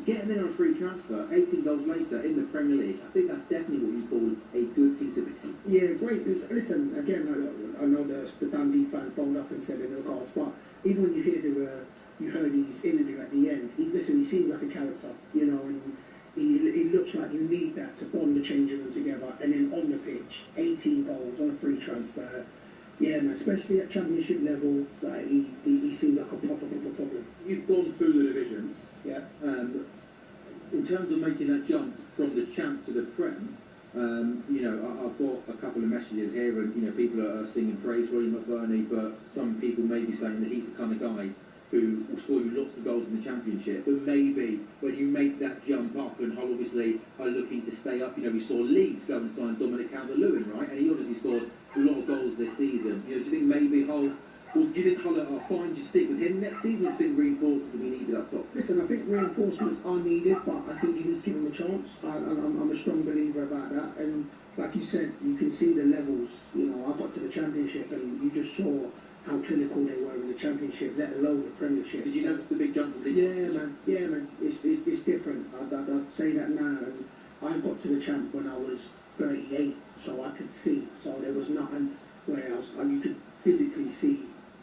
Getting there on a free transfer, 18 goals later in the Premier League. I think that's definitely what you call a good piece of business. Yeah, great. Listen, again, I know the Dundee fan phoned up and said in regards, but even when you hear you heard his interview at the end, he seemed like a character, you know, and it looks like you need that to bond the changing room together. And then on the pitch, 18 goals on a free transfer. Yeah, man, especially at championship level, like he seemed like a proper problem. You've gone through the divisions. Yeah. In terms of making that jump from the champ to the Prem, I've got a couple of messages here, and people are singing praise for Oli McBurnie, but some people may be saying that he's the kind of guy who will score you lots of goals in the Championship, but maybe when you make that jump up, and Hull obviously are looking to stay up, we saw Leeds go and sign Dominic Calvert-Lewin, right, and he obviously scored a lot of goals this season. Do you think maybe Hull, or do you think Hull are fine to stick with him next season, or do you think reinforcements will be needed up top? Listen, I think reinforcements are needed, but I think you need to give him a chance. I'm a strong believer about that, and like you said, you can see the levels. I got to the Championship, and you just saw how clinical they were in the Championship, let alone the Premiership. Did you notice the big jump from Leeds? Yeah, man. It's different. I'd say that now. And I got to the champ when I was 38, so I could see. So there was nothing where you could physically see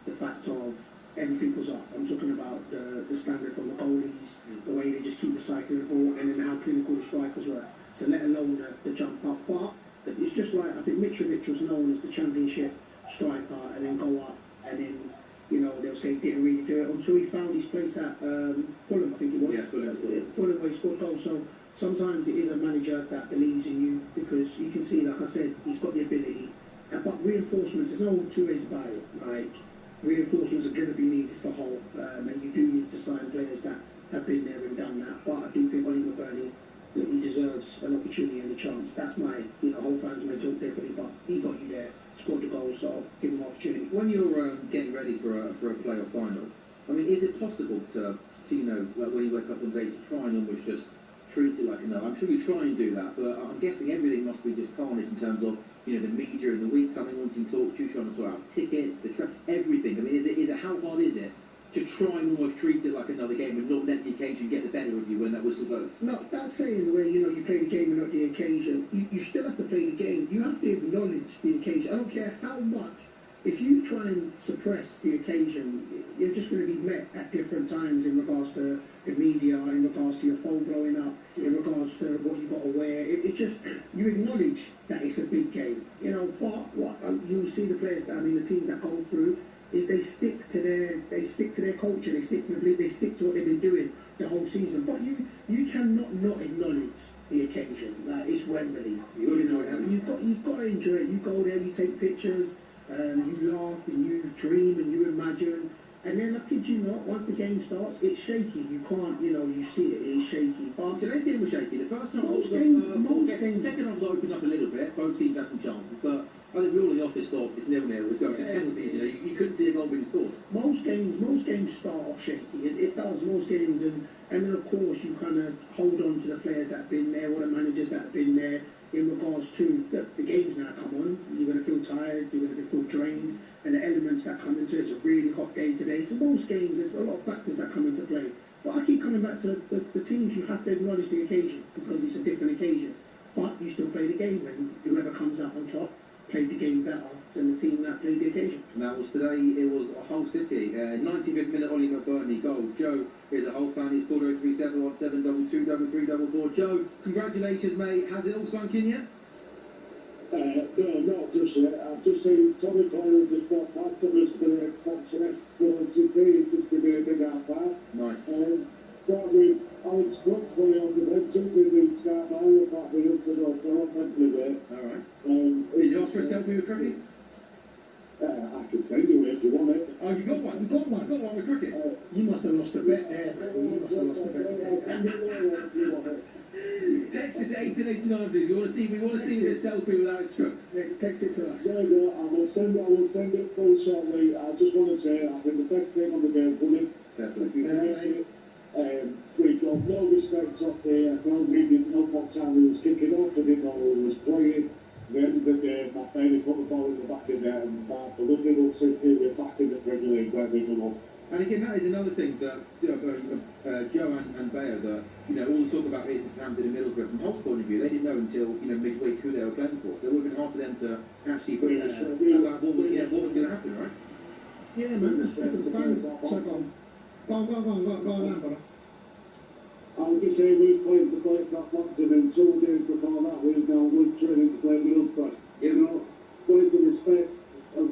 the fact of everything was up. I'm talking about the standard from the goalies, the way they just keep recycling the ball, and then how clinical the strikers were. So let alone the jump up. But it's just like, I think Mitrovic was known as the Championship striker, and then go up. And then, they'll say he didn't really do it until he found his place at Fulham, I think it was. Yeah, Fulham, where he scored goals. So sometimes it is a manager that believes in you, because you can see, like I said, he's got the ability. But reinforcements, there's no two ways about it. Like, reinforcements are going to be needed for Hull, and you do need to sign players that have been there and done that. But I do think Oli McBurnie, he deserves an opportunity and a chance. That's my, Hull fans may talk differently, but he got you there, scored the goals, so I'll give him an opportunity. When you're getting ready for a playoff final, is it possible to like when you wake up one day, to try and almost just treat it like I'm sure you try and do that, but I'm guessing everything must be just carnage in terms of, the media in the week coming wanting to talk to you, trying to sort out tickets, everything. Is it how hard is it to try and almost treat it like another game and not let the occasion get the better of you when that whistle goes? No, that's saying where, you play the game and not the occasion. You still have to play the game. You have to acknowledge the occasion. I don't care how much if you try and suppress the occasion, you're just going to be met at different times in regards to the media, in regards to your phone blowing up, in regards to what you got to wear. It's just, you acknowledge that it's a big game, you know. But what you'll see the players, the teams that go through, is they stick to their culture, they stick to what they've been doing the whole season. But you cannot not acknowledge the occasion. Like, it's Wembley, you know. You've got to enjoy it. You go there, you take pictures. You laugh and you dream and you imagine, and then I kid you not, once the game starts, it's shaky. You can't, you know, you see it, it's shaky. But today's game was shaky. The first time, most games. Second half opened up a little bit. Both teams had some chances, but I think we all in the office thought it's never near. It was going to penalties. You know, you couldn't see a goal being scored. Most games start off shaky. It does, most games, and then of course you kind of hold on to the players that have been there, or the managers that have been there. In regards to the games now come on, you're going to feel tired, you're going to feel drained, and the elements that come into it. It's a really hot day today. So most games, there's a lot of factors that come into play. But I keep coming back to the teams. You have to acknowledge the occasion because it's a different occasion. But you still play the game, and whoever comes out on top played the game better than the team that played the occasion. And that was today. It was a Hull City. 95th minute, Ollie McBurnie goal. Joe is a Hull fan. He's called 03717 2223 Joe, congratulations, mate. Has it all sunk in yet? No, not just yet. I've just seen Tommy Coyle just got back from us for the Xbox and Sports and Cinch. Just give me a big high five. Nice. Start with Alex Brooks playing on the bench. With the start now, we're back with him for the offensive way. All right. Did you ask for a selfie with cricket? I can send you if you want it. Oh, you got one? You got one with cricket? You must have lost a bet there, man. You must have lost a bet to take that. Text it to 1889, please. We want to see this selfie with Alex Crook. Text it to us. There you go. I will send it full shortly. I just want to say I think the best game on the game for me. Definitely. We got no respect off the we didn't know what time we was kicking off. We didn't know who was playing. The end of the game, my family put the ball in the back of there, and the lovely little city, we're back in the Premier League where we belong. And again, that is another thing that Joe and Bayo, that, you know, all the talk about is Southampton and Middlesbrough from Hull's point of view. They didn't know until, you know, midweek who they were playing for. So it would have been hard for them to actually put about what was going to happen, right? Yeah, man. That's a fan. So go on, brother. I was just saying we played to play Southampton, and 2 days before that we were training to play Middlesbrough. You know, with the respect of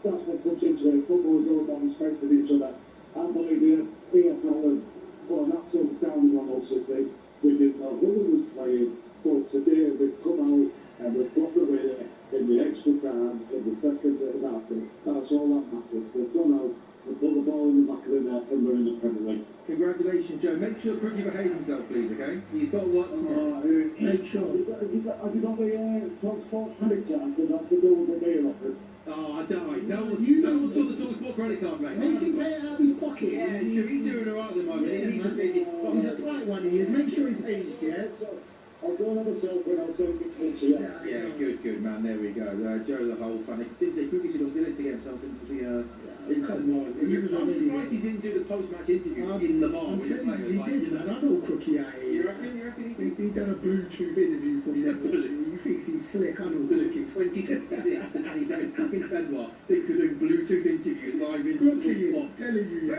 that's what puts into it. Football is all about respecting each other. I believe the EFL have put an absolute down on us today. We didn't know who was playing, but today we've come out and we've got the winner in the extra time, in the second half. That's all that matters. We've gone out, we've put the ball in the back of the net, and we're in the Premier League. Congratulations, Joe. Make sure Crookie behaves himself, please, okay? He's got to work tomorrow. Make sure. Have you got the Talk Sports credit card? Because I have to go with the mail office. Oh, I don't. No one saw the Talk Sport credit card, mate. Make him pay it out of his pocket. Yeah, he's doing all right at the moment. Yeah, he's a tight one, he is. Make sure he pays, yeah? I'll go and have a selfie and I'll send it to you. Yeah, good, man. There we go. Joe the whole fan. Crookie said he was going to get himself into the... Come on. I'm surprised he didn't do the post-match interview in the bar. I'm telling you, he did, man. I know Crookie out here. You reckon he done a Bluetooth interview from Network. He thinks he's slick. I know Crookie. 2026 and he don't have in Benoit. They could do Bluetooth interviews live in Crookie is telling you.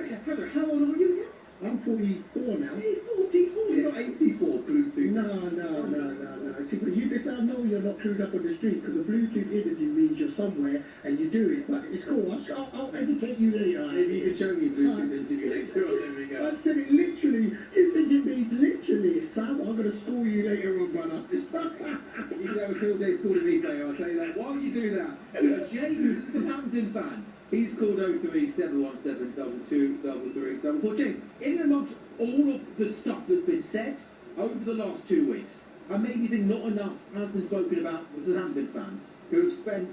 How old are you again? I'm 44 now. He's 44, you're not 84, Bluetooth. No. See, but I know you're not clued up on the street, because a Bluetooth interview means you're somewhere and you do it. But it's cool. I'll educate you later. Maybe you can show me a Bluetooth interview later on. There we go. I said it literally. You think it means literally, Sam? I'm going to school you later on, brother. You can have a field day schooling me, player, I'll tell you that. Why would you do that? James, a Southampton fan. He's called 03717 2233. James, in and amongst all of the stuff that's been said over the last 2 weeks, and maybe think not enough has been spoken about the Southampton fans who have spent,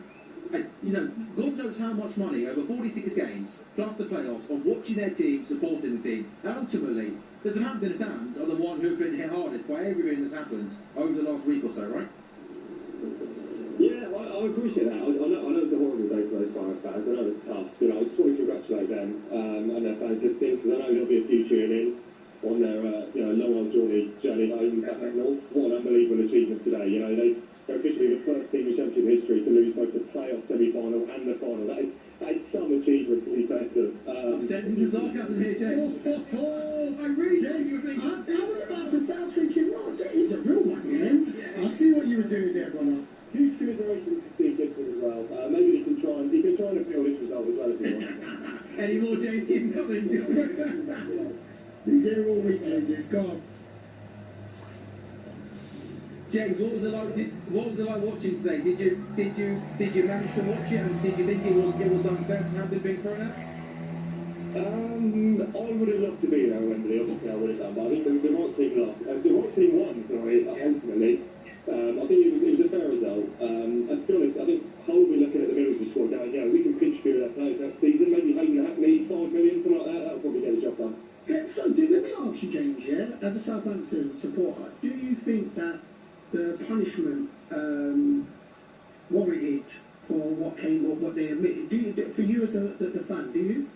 God knows how much money over 46 games, plus the playoffs, on watching their team, supporting the team. And ultimately, the Southampton fans are the one who have been hit hardest by everything that's happened over the last week or so, right? Yeah, I appreciate that. I know it's a horrible day for those fans. I know it's tough. I just want to congratulate them and their fans just because I know there'll be a few tuning in on their long old journey home back north. What an unbelievable achievement today. They're officially the first team in Championship history to lose both the playoff semi-final and the final coming. These are all weekends, gone. James, what was it like? What was it like watching today? Did you manage to watch it, and did you think it was unfair to have been thrown out? I would have loved to be there, Wembley. Obviously, I would have done, but I think the right team lost. The right team won, sorry, ultimately. I think it was a fair result. And to be honest, I think Hull will be looking at the Middlesbrough squad going, yeah, we can pinch through their players next season. Maybe Hayden Hackney, 5 million, something like that. That'll probably get the job done. Yeah, so let me ask you, James, as a Southampton supporter, do you think that the punishment warranted for what they admitted? For you as the fan, do you?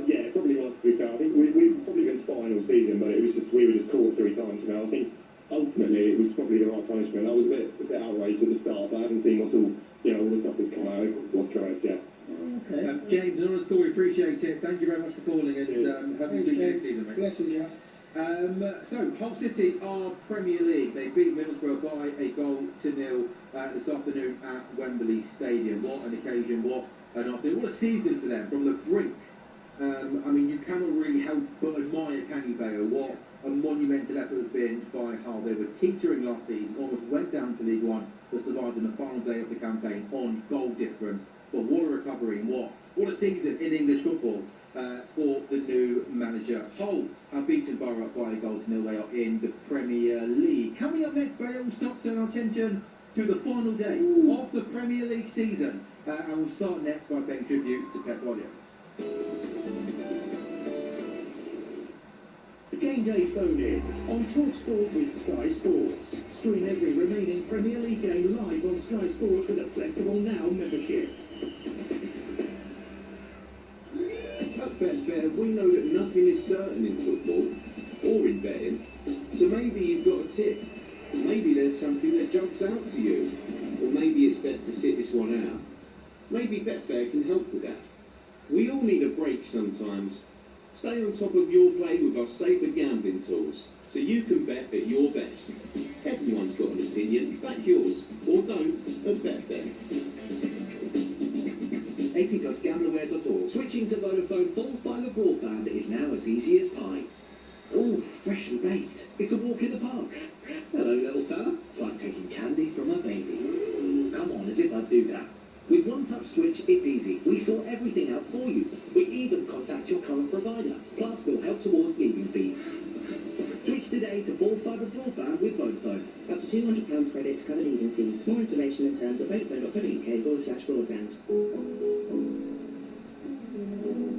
Yeah, probably was, to be fair. I think we've probably been spotting all season, but we were just caught 3 times. I think ultimately it was probably the right punishment. I was a bit outraged at the start, but I haven't seen all the stuff that's come out. What's correct, yeah. Okay. James, another story, appreciate it. Thank you very much for calling, and have a good next season, mate. Blessings, yeah. So, Hull City are Premier League. They beat Middlesbrough by a goal to 0 this afternoon at Wembley Stadium. What an occasion, what an afternoon, what a season for them, from the brink. I mean, you cannot really help but admire, can you, Bayo, what a monumental effort has been by Hull. They were teetering last season, almost went down to League One, but survived in the final day of the campaign on goal difference. But what a recovery, and what a season in English football for the new manager. Hull have beaten Borough by a goal to 0. They are in the Premier League. Coming up next, Bayo, we'll start turning our attention to the final day of the Premier League season. And we'll start next by paying tribute to Pep Guardiola. Game day phone-in on TalkSport with Sky Sports. Stream every remaining Premier League game live on Sky Sports with a flexible Now membership. At Betfair, we know that nothing is certain in football or in betting. So maybe you've got a tip. Maybe there's something that jumps out to you. Or maybe it's best to sit this one out. Maybe Betfair can help with that. We all need a break sometimes. Stay on top of your play with our safer gambling tools, so you can bet at your best. Everyone's got an opinion. Back yours, or don't, at Betfair. 18+ gamblerware.org. Switching to Vodafone full fibre broadband is now as easy as pie. Oh, freshly baked. It's a walk in the park. Hello, little fella. It's like taking candy from a baby. Come on, as if I'd do that. With One Touch Switch, it's easy. We sort everything out for you. We even contact your current provider. Plus, we'll help towards leaving fees. Switch today to full fibre broadband with Vodafone. Up to £200 credit to cover leaving fees. More information in terms of vodafone.co.uk/broadband.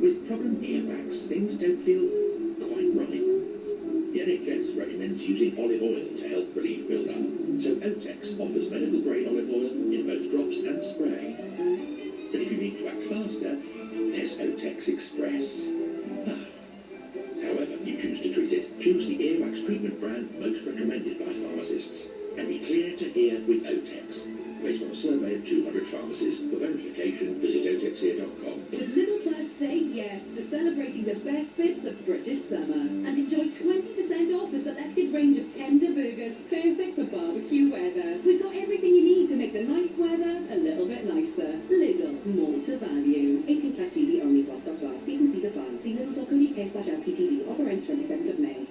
With problem earwax, things don't feel quite right. The NHS recommends using olive oil to help relieve build-up. So Otex offers medical grade olive oil in both drops and spray. But if you need to act faster, there's Otex Express. However you choose to treat it, choose the earwax treatment brand most recommended by pharmacists. And be clear to hear with Otex. Based on a survey of 200 pharmacies. For verification, visit otexear.com. With Lidl Plus, say yes to celebrating the best bits of British summer and enjoy 20% off a selected range of tender burgers, perfect for barbecue weather. We've got everything you need to make the nice weather a little bit nicer. Lidl, more to value. 18+ GB only while stocks last. Season Caesar plans. See lidl.co.uk/LPTV. Offer ends 27th of May.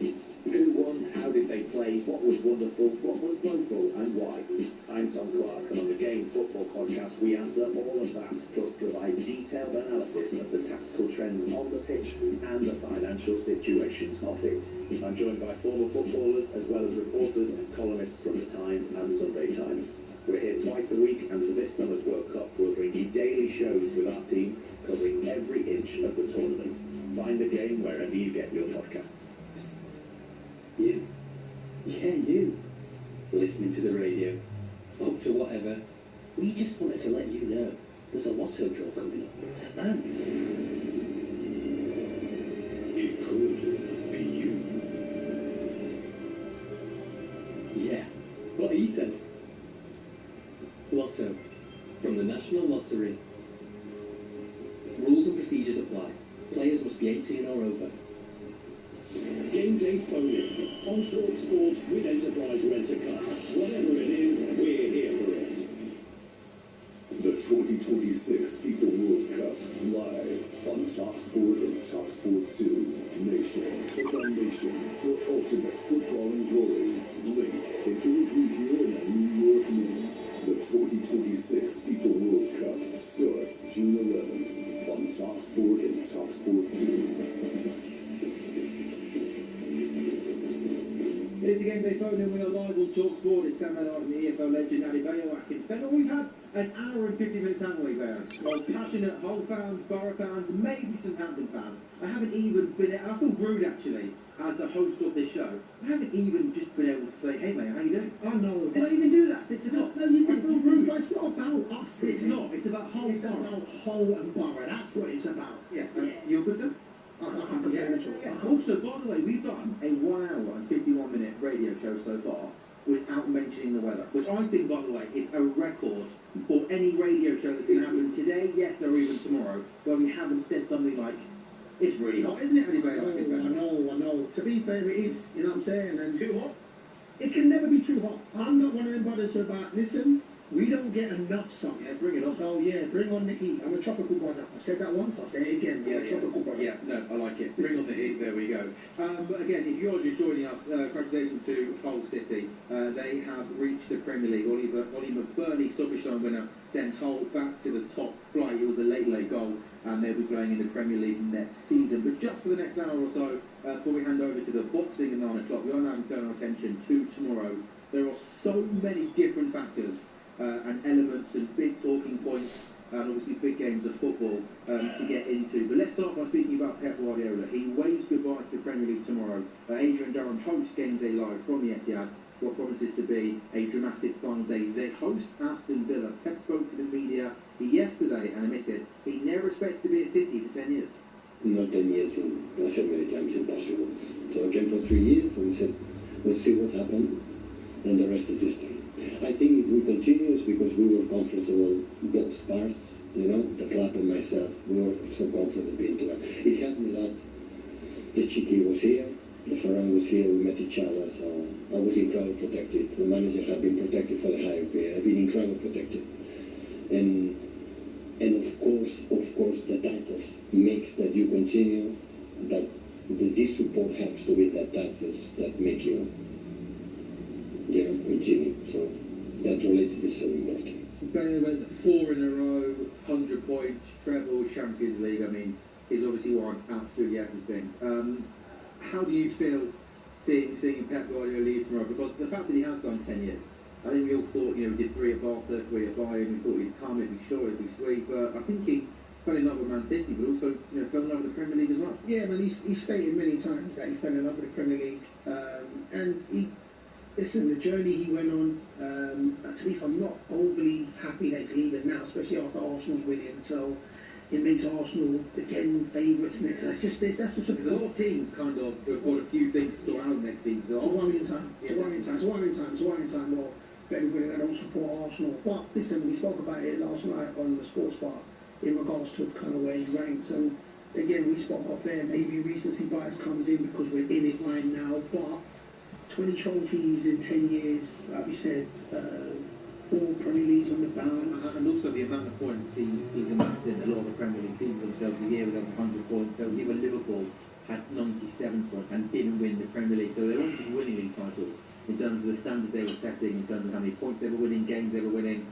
Who won? How did they play? What was wonderful? What was woeful? And why? I'm Tom Clark, and on the Game Football Podcast, we answer all of that, plus provide detailed analysis of the tactical trends on the pitch and the financial situations of it. I'm joined by former footballers, as well as reporters and columnists from the Times and Sunday Times. We're here twice a week, and for this summer's World Cup, we'll bring you daily shows with our team, covering every inch of the tournament. Find the game wherever you get your podcasts. You. Yeah, you. Listening to the radio. Up to whatever. We just wanted to let you know there's a lotto draw coming up. And It could be you. yeah, what he said. Lotto. From the National Lottery. Rules and procedures apply. Players must be 18 or over. Game day phone-in on TalkSport with Enterprise Rent-A-Car. Whatever it is, we're here for it. The 2026 FIFA World Cup live on TalkSport and TalkSport 2. Nation, football nation, for ultimate football and glory. Blink and interview here in the New York Knicks. The 2026 FIFA World Cup starts June 11th on TalkSport and TalkSport 2. It's the game day phone and we are live on TalkSport. It's Sam Allard and the EFL legend Adebayo Akinfenwa. We've had an hour and 50 minutes, haven't we, Bear? Well, passionate Hull fans, Borough fans, maybe some Hampton fans. I haven't even been, I feel rude actually, as the host of this show. I haven't even just been able to say, hey mate, how you doing? I know. Did I even do that? 6 o'clock? No, you I feel rude. But it's not about us. It's not. It's about Hull. It's about Hull and Borough. That's what it's about. Yeah. You're good then? Also, by the way, we've done a 1 hour and 51-minute radio show so far without mentioning the weather, which I think, by the way, is a record for any radio show that's going to happen today, yes, or even tomorrow, where we haven't said something like, it's really hot, isn't it, anybody? I know. To be fair, it is. You know what I'm saying? And too hot? It can never be too hot. I'm not one of them brothers about, listen, we don't get enough sun. Yeah, bring it on. So, yeah, bring on the heat. I'm a tropical brother. I said that once, I'll say it again. I'm a tropical brother. Yeah, no, I like it. Bring on the heat, there we go. But again, if you're just joining us, congratulations to Hull City. They have reached the Premier League. Ollie McBurnie, stoppage time winner, sends Hull back to the top flight. It was a late goal, and they'll be playing in the Premier League next season. But just for the next hour or so, before we hand over to the boxing at 9 o'clock, we are now going to turn our attention to tomorrow. There are so many different factors and elements and big talking points and obviously big games of football to get into. But let's start by speaking about Pep Guardiola. He waves goodbye to the Premier League tomorrow. Adrian Durham hosts Game Day Live from the Etihad, what promises to be a dramatic final day. They host Aston Villa. Pep spoke to the media yesterday and admitted he never expected to be at City for 10 years. Not 10 years, I said many times, impossible. So I came for 3 years and said, let's see what happened, and the rest is history. I think if we continue, it's because we were comfortable, both Spurs, the club and myself, we were so comfortable being together. It helped me a lot. The Chiqui was here, the Ferran was here, we met each other, so I was incredibly protected. The manager had been protected for the higher career. I've been incredibly protected. And of course, the titles makes that you continue, but this support helps to win that titles that make you continue. So that related is so important. Benny went 4 in a row, 100 points, treble, Champions League. I mean, he's obviously won absolutely everything. How do you feel seeing Pep Guardiola leave tomorrow? Because the fact that he has done 10 years, I think we all thought, we did 3 at Barca, 3 at Bayern, we thought he'd come, it'd be short, it'd be sweet, but I think he fell in love with Man City, but also fell in love with the Premier League as well. Yeah, man, he's stated many times that he fell in love with the Premier League, and listen, the journey he went on, to me, I'm not overly happy that he's leaving now, especially after Arsenal's winning. So it makes Arsenal again favourites next. That's just a lot of teams kind of have got a few things to sort out next season. It's a worrying time. Well, for everybody that don't support Arsenal. But listen, we spoke about it last night on the sports bar in regards to kind of where he ranks. And again, we spoke off there. Maybe recency bias comes in because we're in it right now, but 20 trophies in 10 years, like we said, 4 Premier Leagues on the bounce. And also the amount of points he's amassed in a lot of the Premier League seasons. There was a year where there was 100 points. There was even Liverpool had 97 points and didn't win the Premier League. So they weren't just winning league titles in terms of the standards they were setting, in terms of how many points they were winning, games they were winning.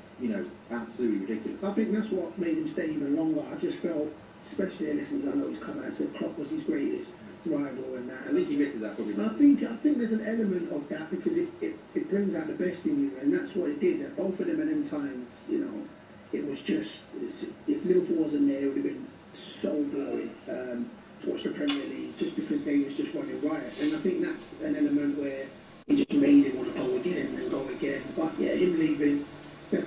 Absolutely ridiculous. I think that's what made him stay even longer. I just felt, especially, listen, I know he's come out and said Klopp was his greatest rival and that. I think he misses that probably. I think there's an element of that because it brings out the best in you, and that's what it did. At both of them at them times, it was just, if Liverpool wasn't there, it would have been so boring to watch the Premier League just because they was just running riot. And I think that's an element where he just made him want to go again and go again. But yeah, him leaving, it's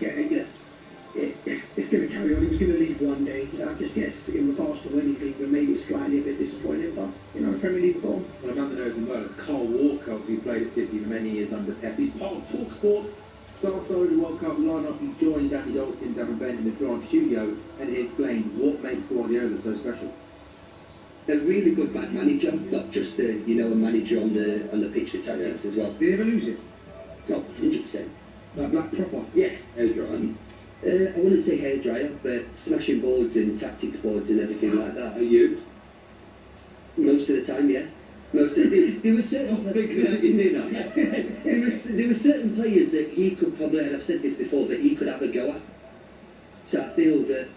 going to carry on. He was going to leave one day. I just guess in regards to when he's leaving, maybe it's slightly a bit disappointing, but the Premier League will go on. Well, among the knows as well as Carl Walker, who played at City for many years under Pep. He's part of TalkSport's Star of the World Cup lineup. He joined Danny Dolson, Darren Bent in the Drive studio, and he explained what makes Guardiola so special. A really good man manager, not just a manager on the pitch for tactics as well. Did he ever lose it? No, 100%. Like proper? Yeah. Adrian. I wouldn't say hairdryer, but smashing boards and tactics boards and everything like that. Are you? Most of the time, yeah. Most of the, there were certain there were certain players that he could probably, and I've said this before, that he could have a go at. So I feel that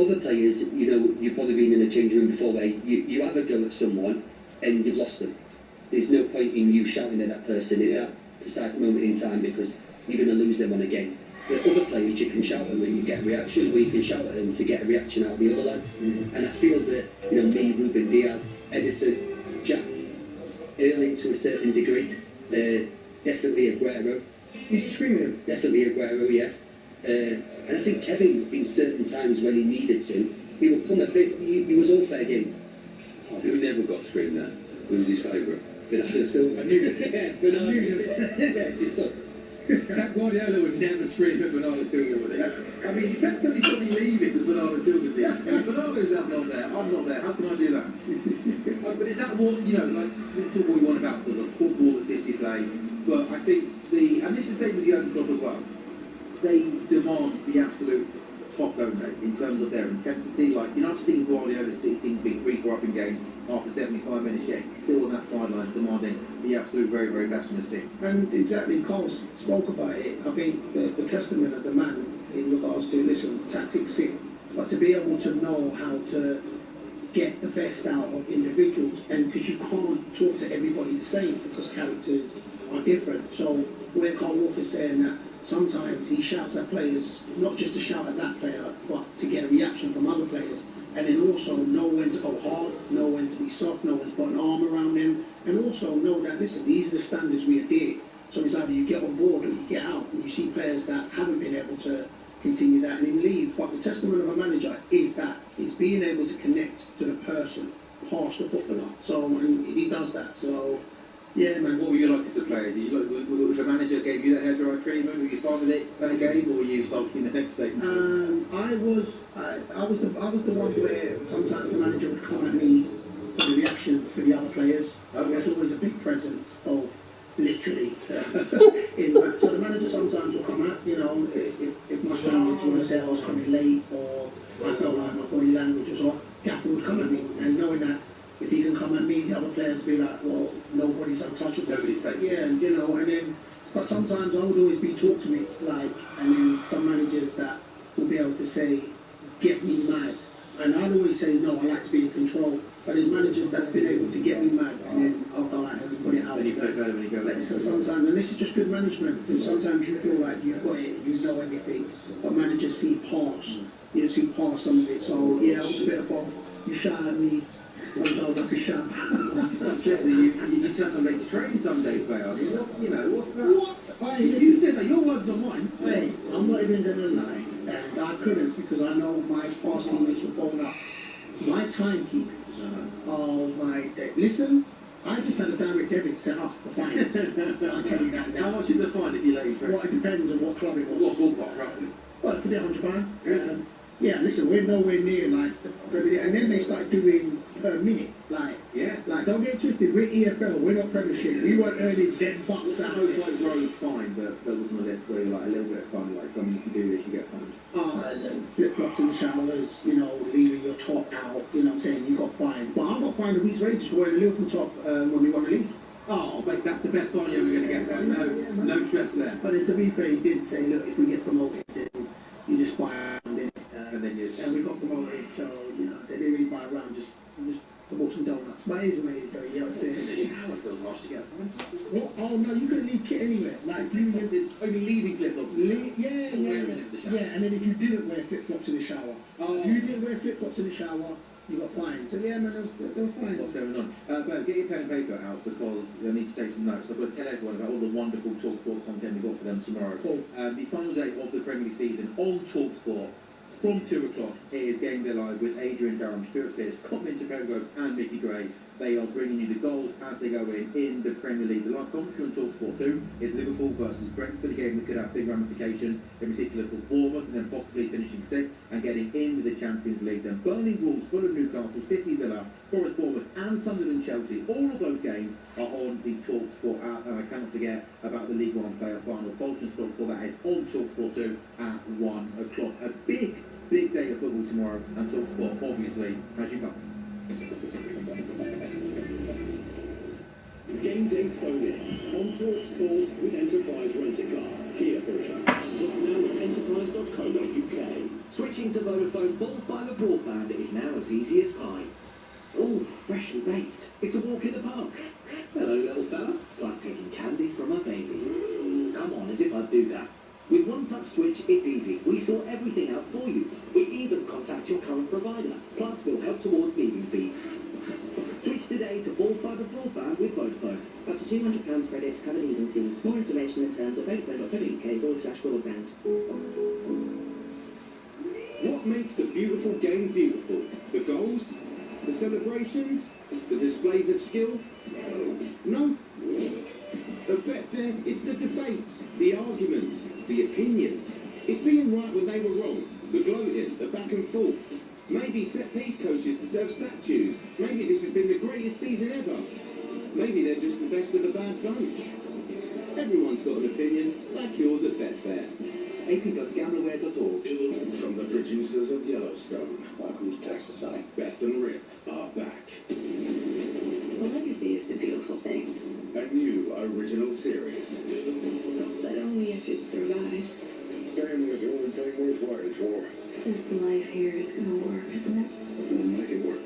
other players, you know, you've probably been in a changing room before where you have a go at someone and you've lost them. There's no point in you shouting at that person at that precise moment in time because you're going to lose them on a game. But other players, you can shout at them and you get a reaction, or you can shout at them to get a reaction out of the other lads. And I feel that, you know, me, Ruben Diaz, Edison, Jack, Erling to a certain degree, definitely Aguero. He's screaming. Definitely Aguero, yeah. And I think Kevin, in certain times when he needed to, he would come a bit, he was all fair game. Who never got screamed at? Who was his favourite? Bernardo Silva. I knew it. Yeah, Bernardo. Yeah, it's his son. Pep Guardiola would never scream at Bernardo Silva, would he? I mean, Pep's only probably leaving because Bernardo Silva's there. If Bernardo's not there, I'm not there. How can I do that? But is that what, you know, like, we talk all we want about the football, the City play, but I think and this is the same with the Open Club as well, they demand the absolute top, don't they, in terms of their intensity. Like, you know, I've seen Guardiola see teams being 3-4 up in games after 75 minutes, yet he's still on that sideline demanding the absolute very, very best from his team. And exactly, Carl spoke about it. I think the testament of the man in regards to, listen, tactics fit, but to be able to know how to get the best out of individuals, and because you can't talk to everybody the same because characters are different. So where Carl Walker's saying that sometimes he shouts at players, not just to shout at that player, but to get a reaction from other players. And then also know when to go hard, know when to be soft, know when to put an arm around them, and also know that, listen, these are the standards we adhere. So it's either you get on board or you get out. And you see players that haven't been able to continue that and then leave. But the testament of a manager is that, is being able to connect to the person past the footballer. So and he does that. So yeah, man. What were you like as a player? Did you like, if a manager gave you that hairdryer treatment, were you fine with it per game, or were you sulking the next day? I was the one where sometimes the manager would come at me for the reactions for the other players. There's always a big presence of literally in that. So the manager sometimes will come at, you know, if my standards want to say I was coming late or I felt like my body language was off, Gaffer would come at me, and knowing that if he can come at me, the other players would be like, well, nobody's untouchable. Nobody's safe. Yeah, you know, and then, but sometimes I would always be taught to me, like, and then some managers that will be able to say, get me mad. And I'd always say, no, I like to be in control. But there's managers that's been able to get me mad, and then I'll go out and put it out. Then you play better when you go back. So sometimes, and this is just good management, because sometimes you feel like you've got it, you know everything, but managers see past, you know, see past some of it. So yeah, I was a bit of both. You shout at me, sometimes I could shout. You turned on late to train some days, player. You know, what's that? What? You said that, your words, not mine. Hey, I'm not even going to lie, and I couldn't, because I know my past teammates were blown up. My timekeeping, oh my day. Listen, I just had a direct debit set up for fines. I'll tell you that now. How much is the fine if you let you train? Well, it depends on what club it was. What ballpark, roughly? Well, it could be £100. Yeah, listen, we're nowhere near like the Premier, and then they start doing per minute, like don't get twisted, we're EFL, we're not Premiership, we weren't earning dead bucks out. It was like road fine, but that was on the list where you're like a little bit of fun, like something you can do this, you get fined. Flip-flops in the showers, you know, leaving your top out, you know what I'm saying, you got fined. But I got fined a week's wages for wearing a Liverpool top when we won the league. Oh, mate, that's the best fine you're ever going to get. No stress there. But then to be fair, he did say, look, if we get promoted, then you just buy around it. And we got promoted, so, you know, so they didn't really buy around, just bought some donuts. But it is what it is, though, you know what I'm saying? The shower feels harsh to get. What? Oh, no, you couldn't leave kit anywhere. Like, you only leaving flip-flops? Yeah, and then if you didn't wear flip-flops in the shower, if you didn't wear flip-flops in the shower, you got fined. So, yeah, man, they were fine. What's going on? But get your pen and paper out, because I need to take some notes. I've got to tell everyone about all the wonderful TalkSport content we've got for them tomorrow. Cool. The final day of the Premier League season on TalkSport. From 2 o'clock, it is Game Day Live with Adrian Durham, Stuart Pearce, Scott Minter, Pep Guardiola and Mickey Gray. They are bringing you the goals as they go in the Premier League. The live commentary on TalkSport 2 is Liverpool versus Brentford, a game that could have big ramifications, in particular for Bournemouth, and then possibly finishing sixth and getting into the Champions League. Then Burnley, Wolves, Fulham, Newcastle, City, Villa, Forest, Bournemouth and Sunderland, Chelsea. All of those games are on the TalkSport app, and I cannot forget about the League One playoff final. Bolton Stockport, that is on TalkSport 2 at 1 o'clock. A big day of football tomorrow, and TalkSport obviously as you come. Game day phone in on TalkSport with Enterprise Rent-A-Car. Here for it. Book now at enterprise.co.uk. Switching to Vodafone full fibre broadband is now as easy as pie. Oh, freshly baked. It's a walk in the park. Hello, little fella. It's like taking candy from a baby. Come on, as if I'd do that. With one touch switch, it's easy. We sort everything out for you. We even contact your current provider. Plus, we'll help towards leaving fees. Switch today to full fibre broadband with Vodafone. Up to £200 credits cover leaving fees. More information and terms at vodafone.co.uk/broadband. What makes the beautiful game beautiful? The goals? The celebrations? The displays of skill? No. At Betfair, it's the debates, the arguments, the opinions. It's being right when they were wrong, the gloating, the back and forth. Maybe set-piece coaches deserve statues. Maybe this has been the greatest season ever. Maybe they're just the best of the bad bunch. Everyone's got an opinion, like yours at Betfair. 18plusgamblerware.org. From the producers of Yellowstone, Welcome to Texas, Sonny. Beth and Rip are back. A legacy is a beautiful thing. A new original series. But only if it survives. Family is the only thing worth fighting for. This life here is gonna work, isn't it? We'll make it work.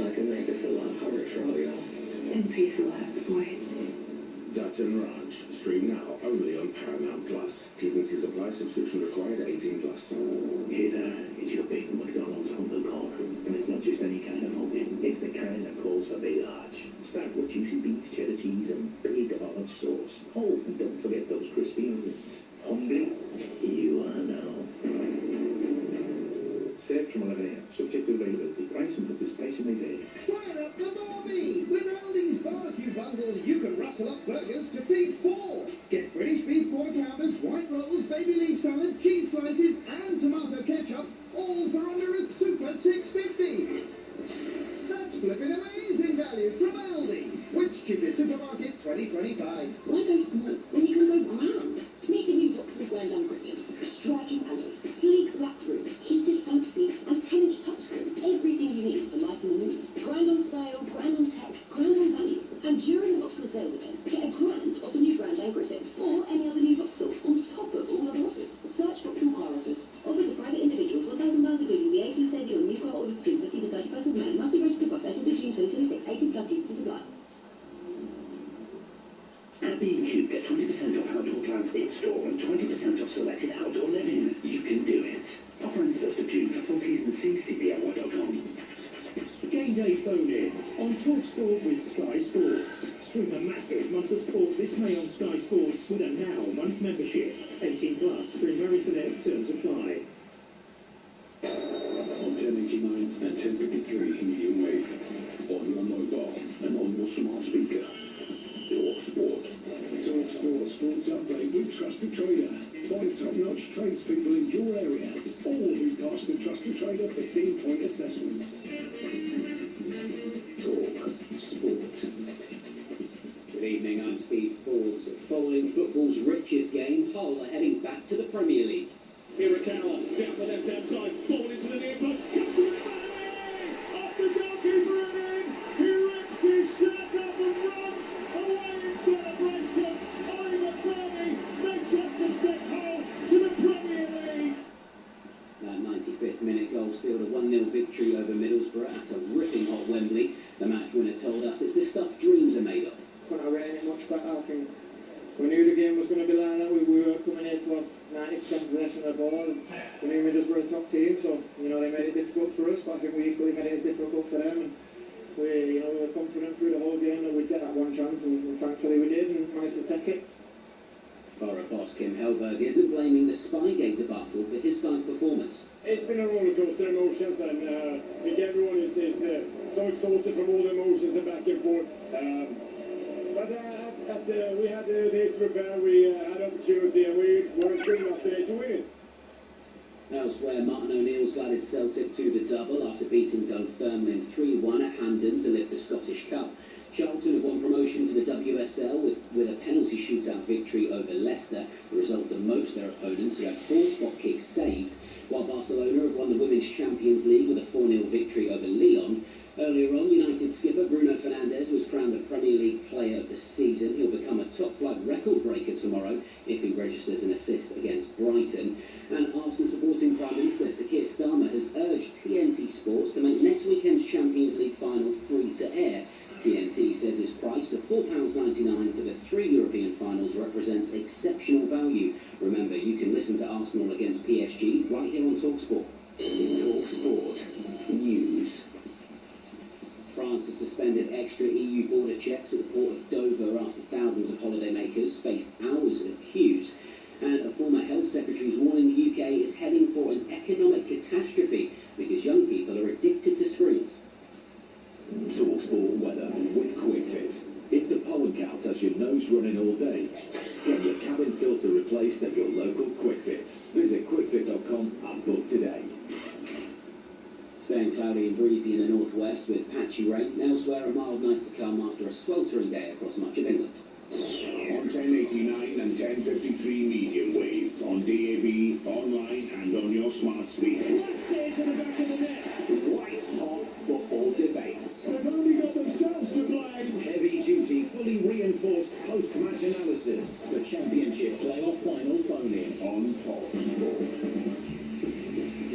I can make this a lot harder for all y'all. And peace will have to wait. Dutch and Ranch. Stream now only on Paramount Plus. T's and C's apply. Subscription required at 18+. Hey there, it's your big McDonald's humble corner. And it's not just any kind of humble. It's the kind that calls for big arch. Stacked with juicy beef, cheddar cheese, and big arch sauce. Oh, and don't forget those crispy onions. Hungry? You are now. Served from 11 a.m. Subject to availability. Price and participation may vary. Fire up the barbie! With Aldi's barbecue bundle, you can rustle up burgers to feed 4. Get British beef quarter pounders, white rolls, baby leaf salad, cheese slices, and tomato ketchup, all for under a super $6.50. That's flipping amazing value from Aldi. Which cheapest supermarket 2025? Why go small when you can go grand? Meet the new Vauxhall Grand and Griffin. Striking alloys, sleek black roof, heated front seats, and 10-inch touchscreen. Everything you need for life on the move. Grand on style, grand on tech, grand on value. And during the Vauxhall sales event, get a grand off the new Grand and Griffin, or any other new Vauxhall, on top of all other offers. Search Vauxhall Car Offers. Offered to private individuals, £1,000 including VAT saving on new car orders between 20 to 31st of May. Must be registered by 1st of June 2026. 18 plus seats to supply. At B&Q, get 20% off outdoor plants in-store and 20% off selected outdoor living. You can do it. Offer ends 1st of June for full T's and C's, cbly.com. Game day phone in on TalkSport with Sky Sports. Stream a massive month of sport this May on Sky Sports with a now month membership. 18 plus. Preliminary internet terms apply. On 1089 and 1053 medium wave. On your mobile and on your smart speaker. TalkSport. TalkSport Sports Update with Trusted Trader. Find top-notch tradespeople in your area. All who pass the Trusted Trader 15-point assessment. Talk Sport. Good evening, I'm Steve Forbes. Following football's richest game, Hull are heading back to the Premier League. Hirakawa down the left-hand side, ball into the near post. Comes to McBurnie! Off the goalkeeper and in! He rips his shirt off and runs away in celebration. Ollie McBurnie, Manchester sent Hull to the Premier League. That 95th minute goal sealed a 1-0 victory over Middlesbrough at a ripping hot Wembley. The match winner told us it's the stuff dreams are made of. Couldn't have written it much better. I think we knew the game was going to be like that. We were coming here to have 90% possession of the ball. We knew Middlesbrough were a top team, so they made it difficult for us. But I think we equally made it as difficult for them. And we were confident through the whole game that we'd get that one chance, and thankfully we did, and managed to take it. Borough boss Kim Helberg isn't blaming the Spygate debacle for his side's performance. It's been a roller coaster of emotions, and I think everyone is so exhausted from all the emotions and back and forth. But we had days to prepare, we had opportunity, and we weren't good enough today to win it. Elsewhere, Martin O'Neill's guided Celtic to the double after beating Dunfermline 3-1 at Hampden to lift the Scottish Cup. Charlton have won promotion to the WSL with a penalty shootout victory over Leicester, the result that most their opponents, who had 4 spot kicks, saved, while Barcelona have won the Women's Champions League with a 4-0 victory over Lyon. Earlier on, United skipper Bruno Fernandes was crowned the Premier League Player of the Season. He'll become a top-flight record breaker tomorrow if he registers an assist against Brighton. And Arsenal supporting Prime Minister Sir Keir Starmer has urged TNT Sports to make next weekend's Champions League final free to air. TNT says its price of £4.99 for the 3 European finals represents exceptional value. Remember, you can listen to Arsenal against PSG right here on TalkSport. TalkSport News. France has suspended extra EU border checks at the port of Dover after thousands of holidaymakers faced hours of queues. And a former health secretary is warning the UK is heading for an economic catastrophe because young people are addicted to screens. TalkSport weather with QuickFit. If the pollen count has your nose running all day, get your cabin filter replaced at your local QuickFit. Visit quickfit.com and book today. Staying cloudy and breezy in the northwest with patchy rain. Elsewhere, a mild night to come after a sweltering day across much of England. On 1089 and 1053 medium wave, on DAB, online and on your smart speaker. Stays in the back of the net. White hot football debates. They've only got themselves to blame. Heavy duty, fully reinforced post-match analysis. The championship playoff final phone-in on TalkSport.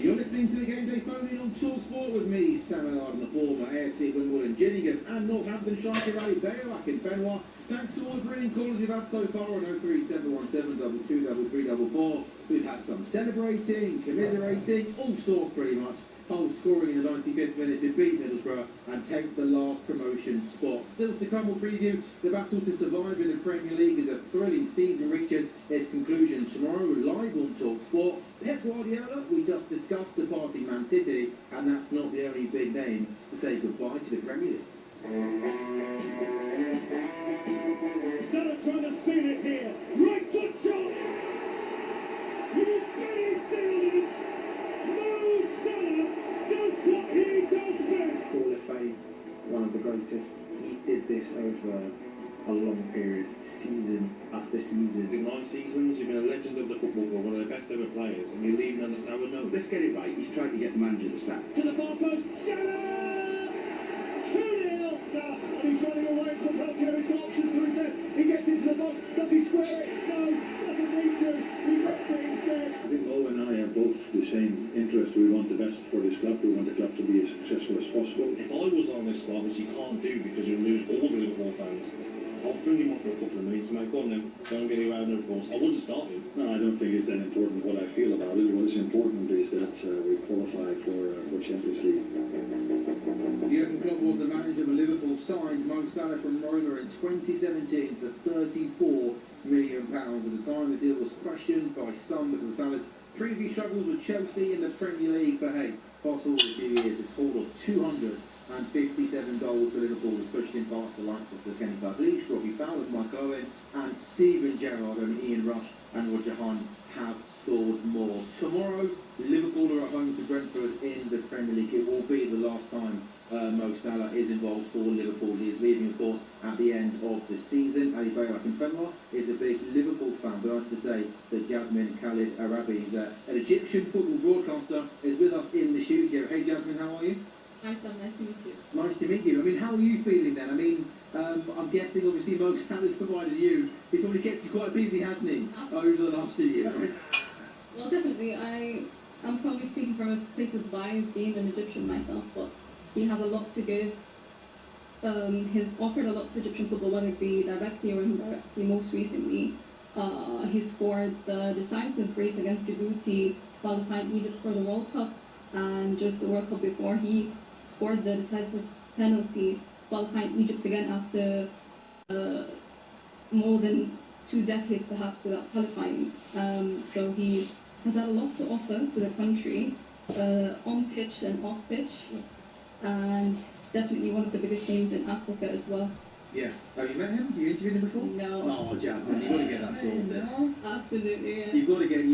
You're listening to the Game Day phone-in on TalkSport with me, Samuel Arden, the former AFC Wimbledon, Gillingham and Northampton striker Rally Bayoak in Benoit. Thanks to all the brilliant callers we've had so far on 03717 223344. We've had some celebrating, commiserating, all sorts pretty much. Hull scoring in the 95th minute to beat Middlesbrough and take the last promotion spot. Still to come, we'll preview the battle to survive in the Premier League as a thrilling season reaches its conclusion tomorrow live on TalkSport. Pep Guardiola, we just discussed departing Man City, and that's not the only big name to say goodbye to the Premier League. Salah trying to seal it here. Right foot shot. You very sealed it. Mo Salah does what he does best. Hall of Fame, one of the greatest. He did this over a long period, season after season. In 9 seasons, you've been a legend of the football world, one of the best ever players, and you're leaving on the sour note. Let's get it right. He's trying to get the manager to sack. To the far post. Salah! 2-0. Salah. And he's running away from Peltier. He's got options for his left. He gets into the box. Does he square it? No. Doesn't need to. He gets it instead. I think Mo and I have both the same interest. We want the best for this club. We want the club to be as successful as possible. If I was on this squad, which you can't do because you lose all the Liverpool fans, I'll bring him on for a couple of minutes and go on then, don't get any round of applause. I wouldn't start him. No, I don't think it's that important what I feel about it. What is important is that we qualify for Champions League. Jurgen Klopp was the manager of Liverpool, signed Mo Salah from Roma in 2017 for £34 million. At the time, the deal was questioned by some because of Salah's previous struggles with Chelsea in the Premier League. But hey, fast forward a few years, his haul of 257 goals for Liverpool was pushed in past the likes of Sir Kenny Dalglish, Robbie Fowler, Mike Owen, and Steven Gerrard and Ian Rush and Roger Hunt have scored more. Tomorrow, Liverpool are at home to Brentford in the Premier League. It will be the last time Mo Salah is involved for Liverpool. He is leaving, of course, at the end of the season. Ali Bayoak in Fenway is a big Liverpool fan, but I have to say that Jasmine Khalid Arabi, is an Egyptian football broadcaster, is with us in the studio. Hey Jasmine, how are you? Hi Sam, nice to meet you. Nice to meet you. I mean, how are you feeling then? I mean, I'm guessing obviously Mo Salah's provided you. He's probably kept you quite busy, hasn't he, over the last 2 years, right? Well, definitely. I'm probably speaking from a place of bias, being an Egyptian myself, but he has a lot to give. He's offered a lot to Egyptian football, whether it be directly or indirectly. Most recently, he scored the decisive brace against Djibouti, qualifying Egypt for the World Cup, and just the World Cup before, he scored the decisive penalty, qualifying Egypt again after more than 2 decades perhaps without qualifying. So he has had a lot to offer to the country, on pitch and off pitch, and definitely one of the biggest names in Africa as well. Yeah. Have you met him? Have you interviewed him before? No. Oh, Jasmine, you've got to get that sorted. Absolutely, yeah. You've got to get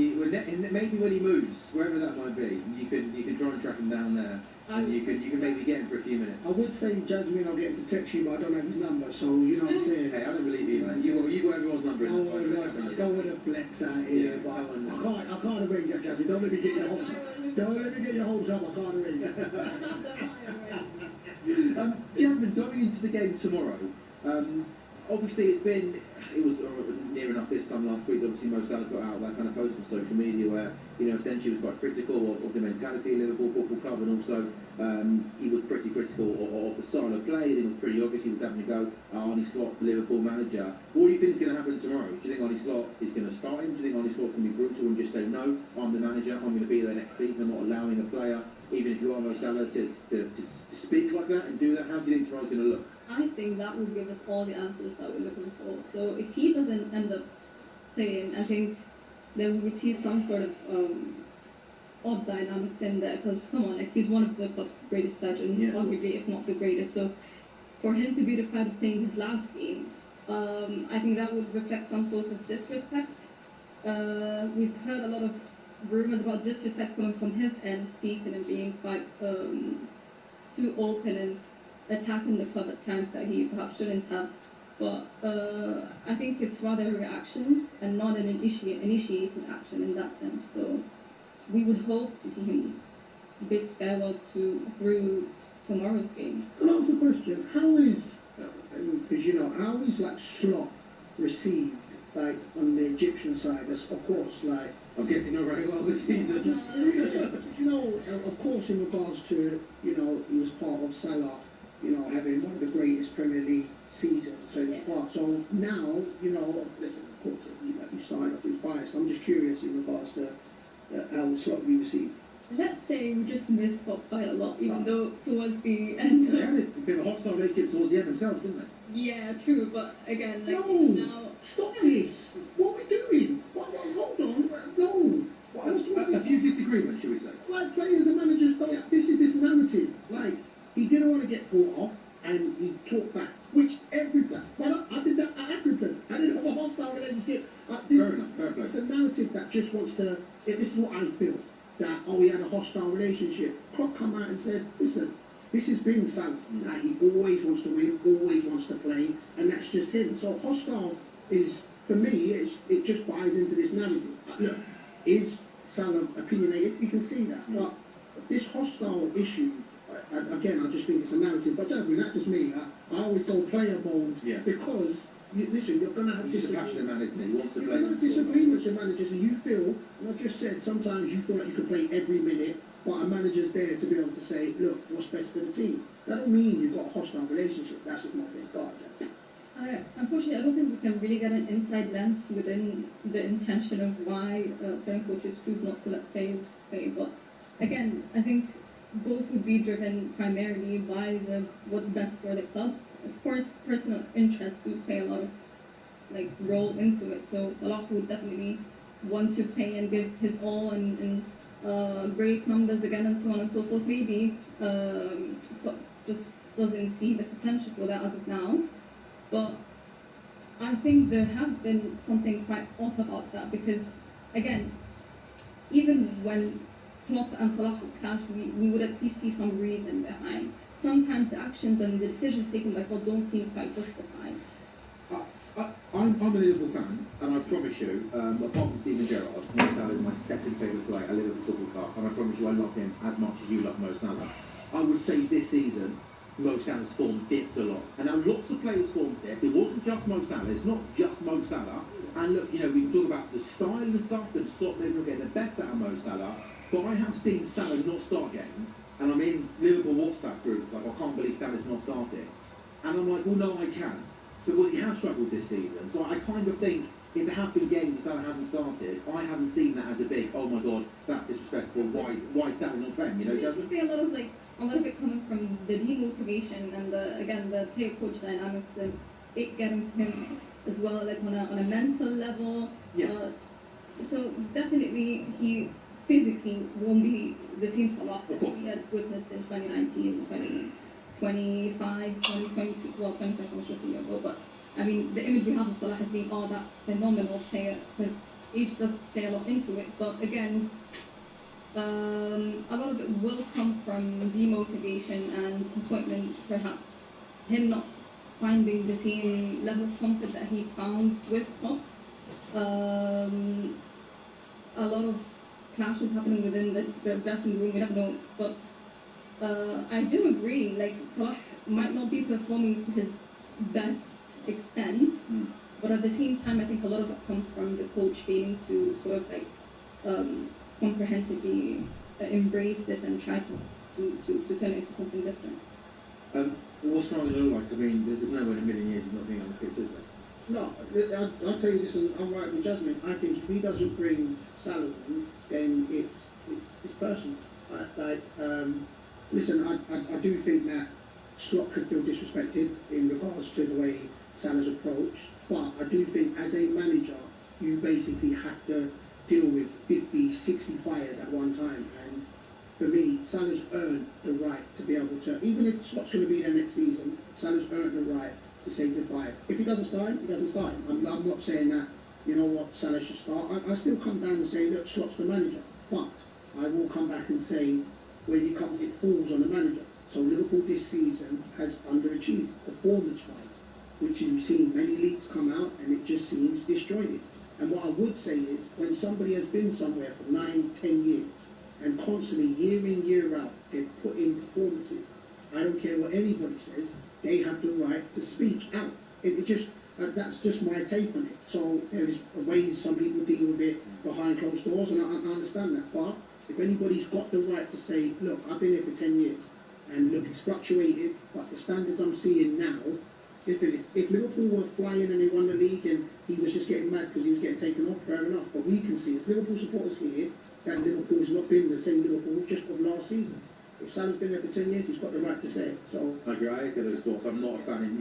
maybe when he moves, wherever that might be, you can try and track him down there, and you can maybe get him for a few minutes. I would say, Jasmine, I'll get him to text you, but I don't have his number, so you know what I'm saying. Hey, I don't believe you, man. You got everyone's number in the phone. I don't want to flex out here, but I can't arrange that, Jasmine. Don't let me get your hopes up. Don't let me get your hopes up. I can't arrange it. Jasmine, going into the game tomorrow, obviously it was near enough this time last week. Obviously, Mo Salah put out that kind of post on social media where essentially he was quite critical of the mentality of Liverpool Football Club, and also he was pretty critical of the style of play. It was pretty obvious he was having to go Arne Slot, the Liverpool manager. What do you think is going to happen tomorrow? Do you think Arne Slot is going to start him? Do you think Arne Slot can be brutal and just say, no, I'm the manager, I'm going to be there next season, I'm not allowing a player, even if you are Mo Salah, to speak like that and do that? How do you think tomorrow's going to look? I think that will give us all the answers that we're looking for. So if he doesn't end up playing, I think then we would see some sort of odd dynamics in there. Because come on, he's one of the club's greatest legends, arguably if not the greatest. So for him to be deprived of playing his last game, I think that would reflect some sort of disrespect. We've heard a lot of rumours about disrespect coming from his end, speaking and being quite too open and attacking the club at times that he perhaps shouldn't have. But I think it's rather a reaction and not an initiated action in that sense. So we would hope to see him bid farewell through tomorrow's game. Can I ask a question? How is, because how is like Slot received like on the Egyptian side? That's of course like. I'm guessing not very well this season. Of course, in regards to he was part of Salah, having one of the greatest Premier League seasons. So now, listen, of course, you started off with bias. I'm just curious in regards to how Slot we received. Let's say we just missed Pop by a lot, even though towards the end. They had a bit of a hostile relationship towards the end themselves, didn't they? Yeah, true, but again, like now. Stop this! What are we doing? Hold on, no. A few disagreements, should we say? Like players and managers don't. Yeah. This is this narrative. Like he didn't want to get brought off, and he talked back, which every player. Well, I did that at Accrington. I didn't have a hostile relationship. Fair enough. It's a narrative that just wants to. This is what I feel. That we had a hostile relationship. Klopp come out and said, listen, this has been Salah. Like, he always wants to win, always wants to play, and that's just him. So hostile is, for me, it just buys into this narrative. Look, is Salah opinionated? You can see that. But this hostile issue, again, I just think it's a narrative. But Jasmine, that's just me. I always go player mode because. Listen, you're going to have He's a passionate man, isn't he? He wants to play. You're going to have disagreements with managers, and you feel, and I just said, sometimes you feel like you can play every minute, but a manager's there to be able to say, look, what's best for the team. That don't mean you've got a hostile relationship. That's just my take. Go on, Jess. Unfortunately, I don't think we can really get an inside lens within the intention of why certain coaches choose not to let players play. But again, I think both would be driven primarily by what's best for the club. Of course, personal interests do play a lot of role into it. So Salah would definitely want to play and give his all and break numbers again and so on and so forth. Maybe just doesn't see the potential for that as of now. But I think there has been something quite off about that because, again, even when Klopp and Salah would clash, we would at least see some reason behind. Sometimes the actions and the decisions taken by Klopp don't seem quite justified. I'm a Liverpool fan, and I promise you, apart from Steven Gerrard, Mo Salah is my second favourite player at Liverpool Football Club, and I promise you I love him as much as you love Mo Salah. I would say this season, Mo Salah's form dipped a lot. And now lots of players' forms dipped. It wasn't just Mo Salah, it's not just Mo Salah. And look, we can talk about the style and stuff, and stop Liverpool getting the best out of Mo Salah, but I have seen Salah not start games. And I'm in Liverpool WhatsApp group, I can't believe Salah's not starting. And I'm like, well, no, I can. Because he has struggled this season. So I kind of think, if there have been games Salah hasn't started, I haven't seen that as a big, oh my God, that's disrespectful, why is Salah not playing, You see a lot of it coming from the demotivation and the player-coach dynamics and it getting to him as well, like on a mental level. Yeah. So definitely he physically won't be the same Salah that we had witnessed in 2019, 2025, 2020. Well, 2025 was just a year ago, but I mean, the image we have of Salah has been all that phenomenal player. His age does play a lot into it, but again, a lot of it will come from demotivation and disappointment, perhaps him not finding the same level of comfort that he found with Klopp. A lot of clashes happening within the dressing room, we don't know, but I do agree, like Salah might not be performing to his best extent, but at the same time I think a lot of it comes from the coach failing to sort of like comprehensively embrace this and try to turn it into something different. What's Ryan going to look like? I mean, there's no way in a million years he's not being on the pitch, is there? No, I'll tell you this, and I'm right with Jasmine. I think if he doesn't bring Salah on, then it's personal. Listen, I do think that Slot could feel disrespected in regards to the way Salah's approached, but I do think as a manager, you basically have to deal with 50, 60 fires at one time. And for me, Salah's earned the right to be able to, even if Slot's going to be there next season, Salah's earned the right to say goodbye. If he doesn't start him, he doesn't start him. I'm not saying that, you know what, Salah should start. I still come down and say, look, Slot's the manager. But I will come back and say, when it comes, it falls on the manager. So Liverpool this season has underachieved performance-wise, which you've seen many leaks come out and it just seems disjointed. And what I would say is, when somebody has been somewhere for 9, 10 years and constantly, year in, year out, they've put in performances, I don't care what anybody says, they have the right to speak out. It just, that's just my take on it. So there's ways some people deal with it behind closed doors, and I understand that. But if anybody's got the right to say, look, I've been here for 10 years, and look, it's fluctuated, but the standards I'm seeing now, if Liverpool were flying and they won the league and he was just getting mad because he was getting taken off, fair enough. But we can see, as Liverpool supporters here, that Liverpool has not been the same Liverpool just of last season. If Salah's been there for 10 years, he's got the right to say it. So I agree. I echo those thoughts. I'm not a fan in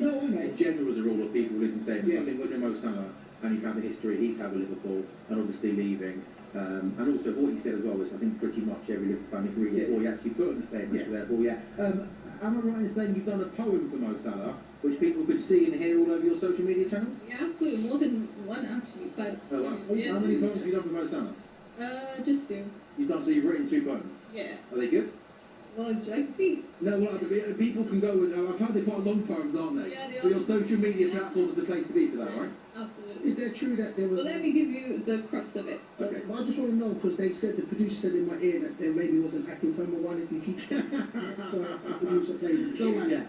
general as a rule of people leaving statements. I think with Mo Salah, and you've had the history he's had with Liverpool, and obviously leaving, and also what he said as well was, I think pretty much every Liverpool fan agreed with what he actually put in the statement. So therefore, am I right in saying you've done a poem for Mo Salah, which people could see and hear all over your social media channels? Yeah, absolutely. More than one, actually. But How many poems have you done for Mo Salah? Just 2. So you've written 2 poems? Yeah. Are they good? Well, do you like to see? No, well, people can go and I've heard they're quite long poems, aren't they? Yeah, they but are. your social media platform is the place to be for that, right? Absolutely. Is that true that there was... Well, let me give you the crux of it. Okay. Well, I just want to know, because they said, the producer said in my ear that there maybe was an acting film or one if you keep... so the producer played it. Don't worry.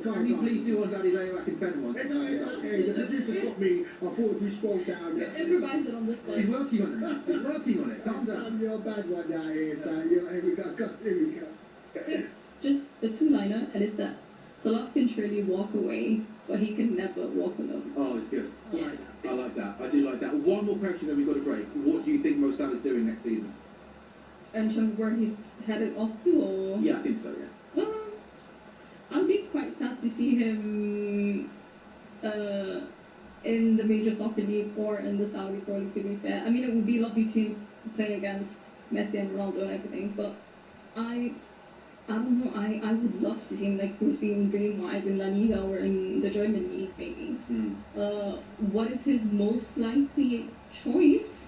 Can you please do one Daddy Ray back in pen once? It's okay. The producer's got me. I thought if we scroll down... Improvise it on this one. She's working on it. She's working on it. You're a bad one down here, son. Here we go. Just the 2-liner, and it's that Salah can surely walk away, but he can never walk alone. Oh, it's good. I like that. I do like that. One more question, then we've got a break. What do you think Mo Salah's doing next season? In terms of where he's headed off to, or? Yeah, I think so, yeah. I'll be quite sad to see him in the major soccer league or in the Saudi Pro League, to be fair. I mean, it would be lovely to see him play against Messi and Ronaldo and everything, but I don't know, I would love to see him, like, being dream-wise in La Liga or in the German league, maybe. What is his most likely choice?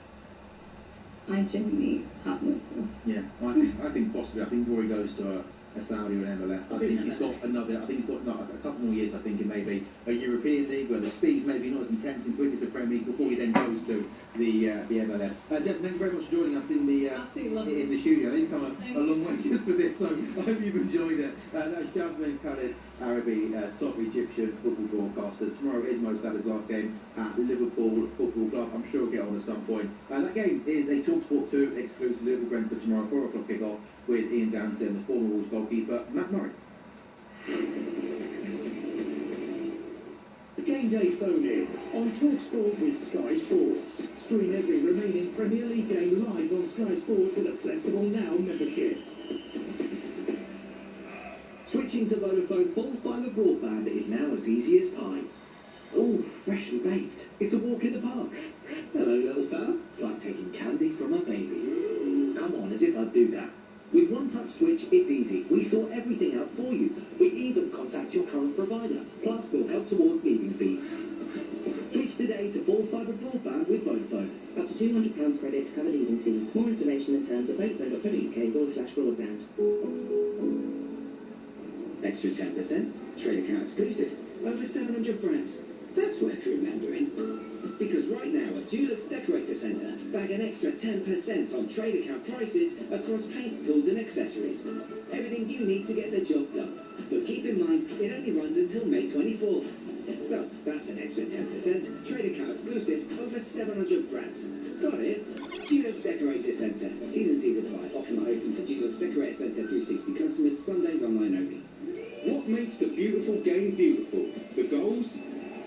I genuinely have no clue. Yeah, I think possibly. I think before he goes to a Saudi or an MLS, I think he's got a couple more years, I think, in maybe a European league where the speed's maybe not as intense and quick as the Premier League before he then goes to the MLS. Deb, thank you very much for joining us in the studio. I think you've come a long way just for this, so I hope you've enjoyed it. That's Jasmine Khalid Arabi, top Egyptian football broadcaster. Tomorrow is Mo Salah's last game at Liverpool Football Club. I'm sure he'll get on at some point. That game is a TalkSport 2 exclusive Liverpool Brentford tomorrow, 4 o'clock kick-off, with Ian Downton, the former Wolves goalkeeper, Matt Murray. Game day phone-in on TalkSport with Sky Sports. Stream every remaining Premier League game live on Sky Sports with a flexible Now membership. Switching to Vodafone full fibre broadband is now as easy as pie. baked. It's a walk in the park. Hello, little fella. It's like taking candy from a baby. Come on, as if I'd do that. With one touch switch, it's easy. We sort everything out for you. We even contact your current provider. Plus, we'll help towards leaving fees. Switch today to full fibre broadband with Vodafone. Up to £200 credit to cover leaving fees. More information and terms at vodafone.co.uk/broadband. Extra 10%. Trade account exclusive. Over 700 brands. That's worth remembering. Because right now at Dulux Decorator Centre, bag an extra 10% on trade account prices across paints, tools and accessories. Everything you need to get the job done. But keep in mind, it only runs until May 24th. So, that's an extra 10%, trade account exclusive, over 700 brands. Got it? Dulux Decorator Centre. T's and C's apply. Offer open to Dulux Decorator Centre 360 customers, Sundays online only. What makes the beautiful game beautiful? The goals?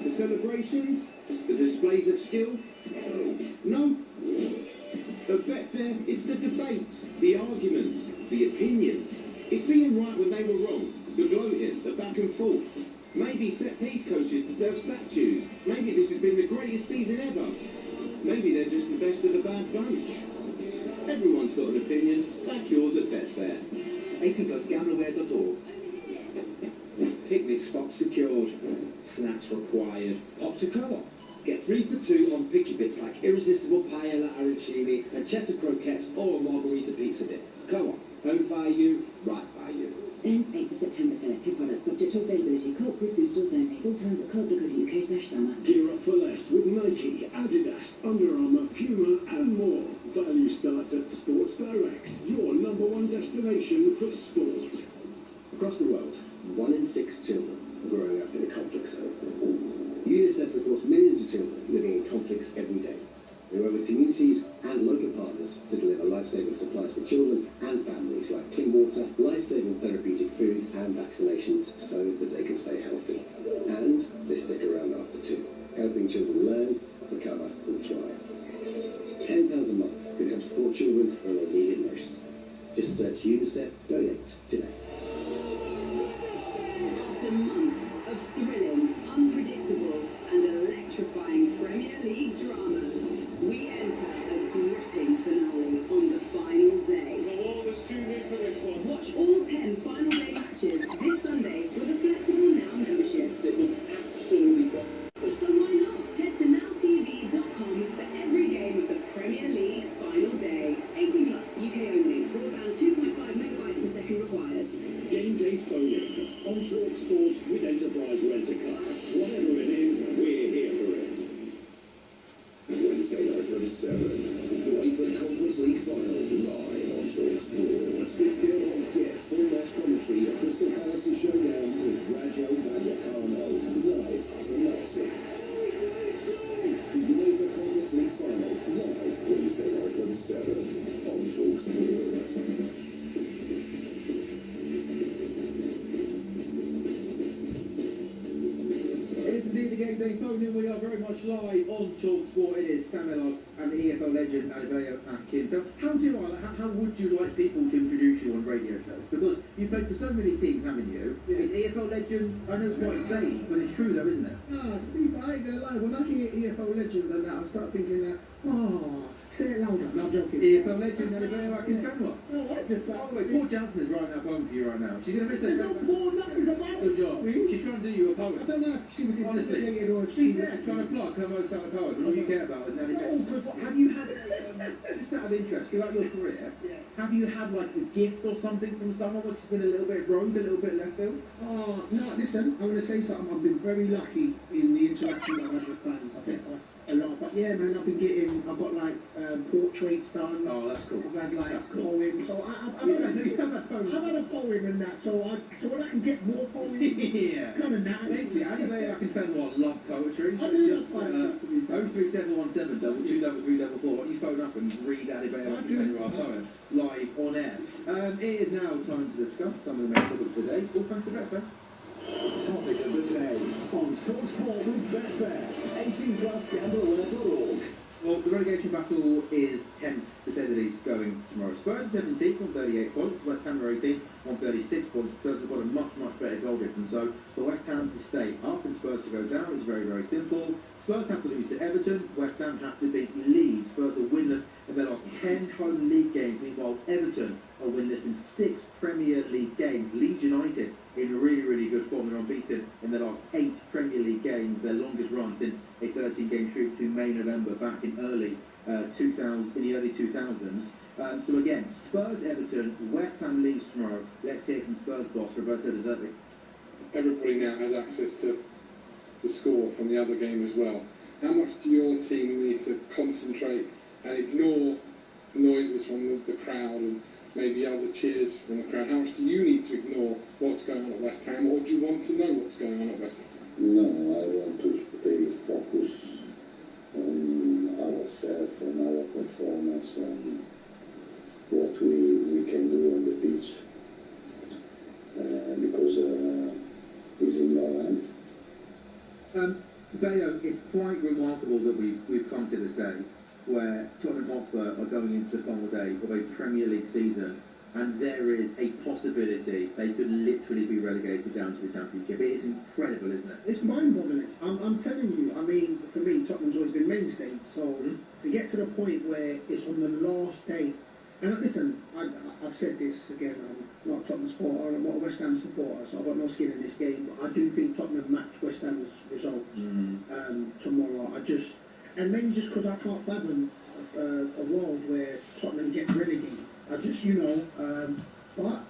The celebrations? The displays of skill? No. At Betfair, it's the debates, the arguments, the opinions. It's being right when they were wrong, the gloating, the back and forth. Maybe set-piece coaches deserve statues. Maybe this has been the greatest season ever. Maybe they're just the best of the bad bunch. Everyone's got an opinion. Back yours at Betfair. 18+gamblerware.org. Picnic spot secured. Snacks required. Hop to Co-op. Get 3 for 2 on picky bits like irresistible paella arancini and cheddar croquettes or margarita pizza dip. Co-op. Home by you, right by you. Ends 8th of September. Selected products subject to availability. Co-op Group food stores only. Full times at co.uk/summer. Gear up for less with Nike, Adidas, Under Armour, Puma and more. Value starts at Sports Direct, your #1 destination for sport. Across the world, 1 in 6 children are growing up in a conflict zone. UNICEF supports millions of children living in conflicts every day. They work with communities and local partners to deliver life-saving supplies for children and families like clean water, life-saving therapeutic food and vaccinations so that they can stay healthy. And they stick around after too, helping children learn, recover and thrive. £10 a month could help support children when they need it most. Just search UNICEF Donate today. After months of thrilling, unpredictable and electrifying Premier League drama, we enter a gripping finale on the final day. Watch all 10 final day matches this Sunday with a flexible Now membership. It was absolutely So why not? Head to nowtv.com for every game of the Premier League final day. 18+, UK only. Broadband 2.5 megabytes per second required. Game day phoning on Talk Sport with Enterprise Rent-A-Car. Whatever it is, we're here for it. Wednesday night from 7, the UEFA Conference League final live on Talk Sport. It's still on get full match commentary at Crystal Palace's showdown with Rajo Vallecano live from Leipzig. The UEFA Conference League final live Wednesday night from 7 on Talk Sport. Indeed, the game day phone-in, we are very much live on Talk Sport. It is Sam Ellis and the EFL legend Adebayo Akinfenwa. How would you like people to introduce you on radio shows? Because you've played for so many teams, haven't you? Yeah. Is EFL legend, I know it's quite vague, but it's true though, isn't it? No, to be fair, I ain't gonna lie. When I hear EFL legend and that, I start thinking that, say it louder. No, I'm joking. EFL legend Adebayo Akinfenwa. No, I just like... Oh, wait, Paul Johnson is writing that poem for you right now. She's going to miss it. There's no Paul Johnson about Good job. She's trying to do you a poem. I don't know if she was Honestly, intimidated or if she's she... there trying to plug her most out of poem. All you care about is now. No, because... Have you had, just out of interest, throughout your career, have you had like a gift or something from someone which has been a little bit rogue, a little bit left field? Oh, no, listen, I'm going to say something. I've been very lucky in the interactions I've had with fans. I've had a lot. But yeah, man, I've got like portraits done. Oh, that's cool. I've had like poems. So I've had a poem and that. So when I can get more poems, yeah. It's kind of nice. Basically, Adebayo Akinfenwa loves poetry. I do love poetry. 03717 23344. You phone up and read Adebayo Akinfenwa poem live on air. It is now time to discuss some of the main topics today. All thanks to Betfair. Topic of the day on Talk Sport with Betfair. 18+gamblerware.org. Well, the relegation battle is tense, to say the least, going tomorrow. Spurs are 17th on 38 points, West Ham are 18th on 36 points. Spurs have got a much, much better goal difference. So for West Ham to stay up and Spurs to go down is very, very simple. Spurs have to lose to Everton, West Ham have to beat Leeds. Spurs are winless in their last 10 home league games, meanwhile Everton are winless in 6 Premier League games. Leeds United in really, really good form. They're unbeaten in their last 8 Premier League games, their longest run since a 13-game trip to May-November back in early 2000, in the early 2000s. So again, Spurs, Everton, West Ham, Leeds tomorrow. Let's hear from Spurs boss Roberto De Zerbi. Everybody now has access to the score from the other game as well. How much do your team need to concentrate and ignore noises from the crowd and maybe other cheers from the crowd? How much do you need to ignore what's going on at West Ham, or do you want to know what's going on at West Ham? No, I want to stay focused on ourselves, on our performance, on what we can do on the pitch, because it's in your hands. Bayo, it's quite remarkable that we've come to this day where Tottenham Hotspur are going into the final day of a Premier League season, and there is a possibility they could literally be relegated down to the Championship. It is incredible, isn't it? It's mind-boggling. I'm telling you. I mean, for me, Tottenham's always been mainstay. So to get to the point where it's on the last day, and listen, I've said this again. I'm not a Tottenham supporter. I'm not a West Ham supporter, so I've got no skin in this game. But I do think Tottenham match West Ham's results tomorrow. And maybe just because I can't fathom a world where Tottenham get relegated. But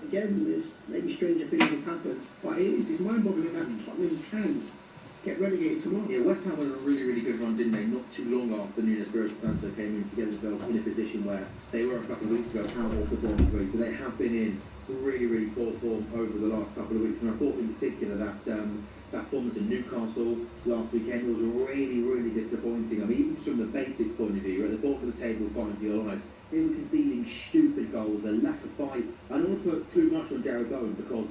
again, there's maybe stranger things have happened. But it's mind-boggling that Tottenham can get relegated tomorrow. Yeah, West Ham went on a really, really good run, didn't they? Not too long after Nunes Santo came in to get themselves in a position where they were a couple of weeks ago out of the bottom three, but they have been in really, really poor form over the last couple of weeks. And I thought in particular that performance in Newcastle last weekend was really, really disappointing. I mean, even from the basics point of view, you're at the bottom of the table fighting for your lives. They were conceding stupid goals, a lack of fight. I don't want to put too much on Jared Bowen because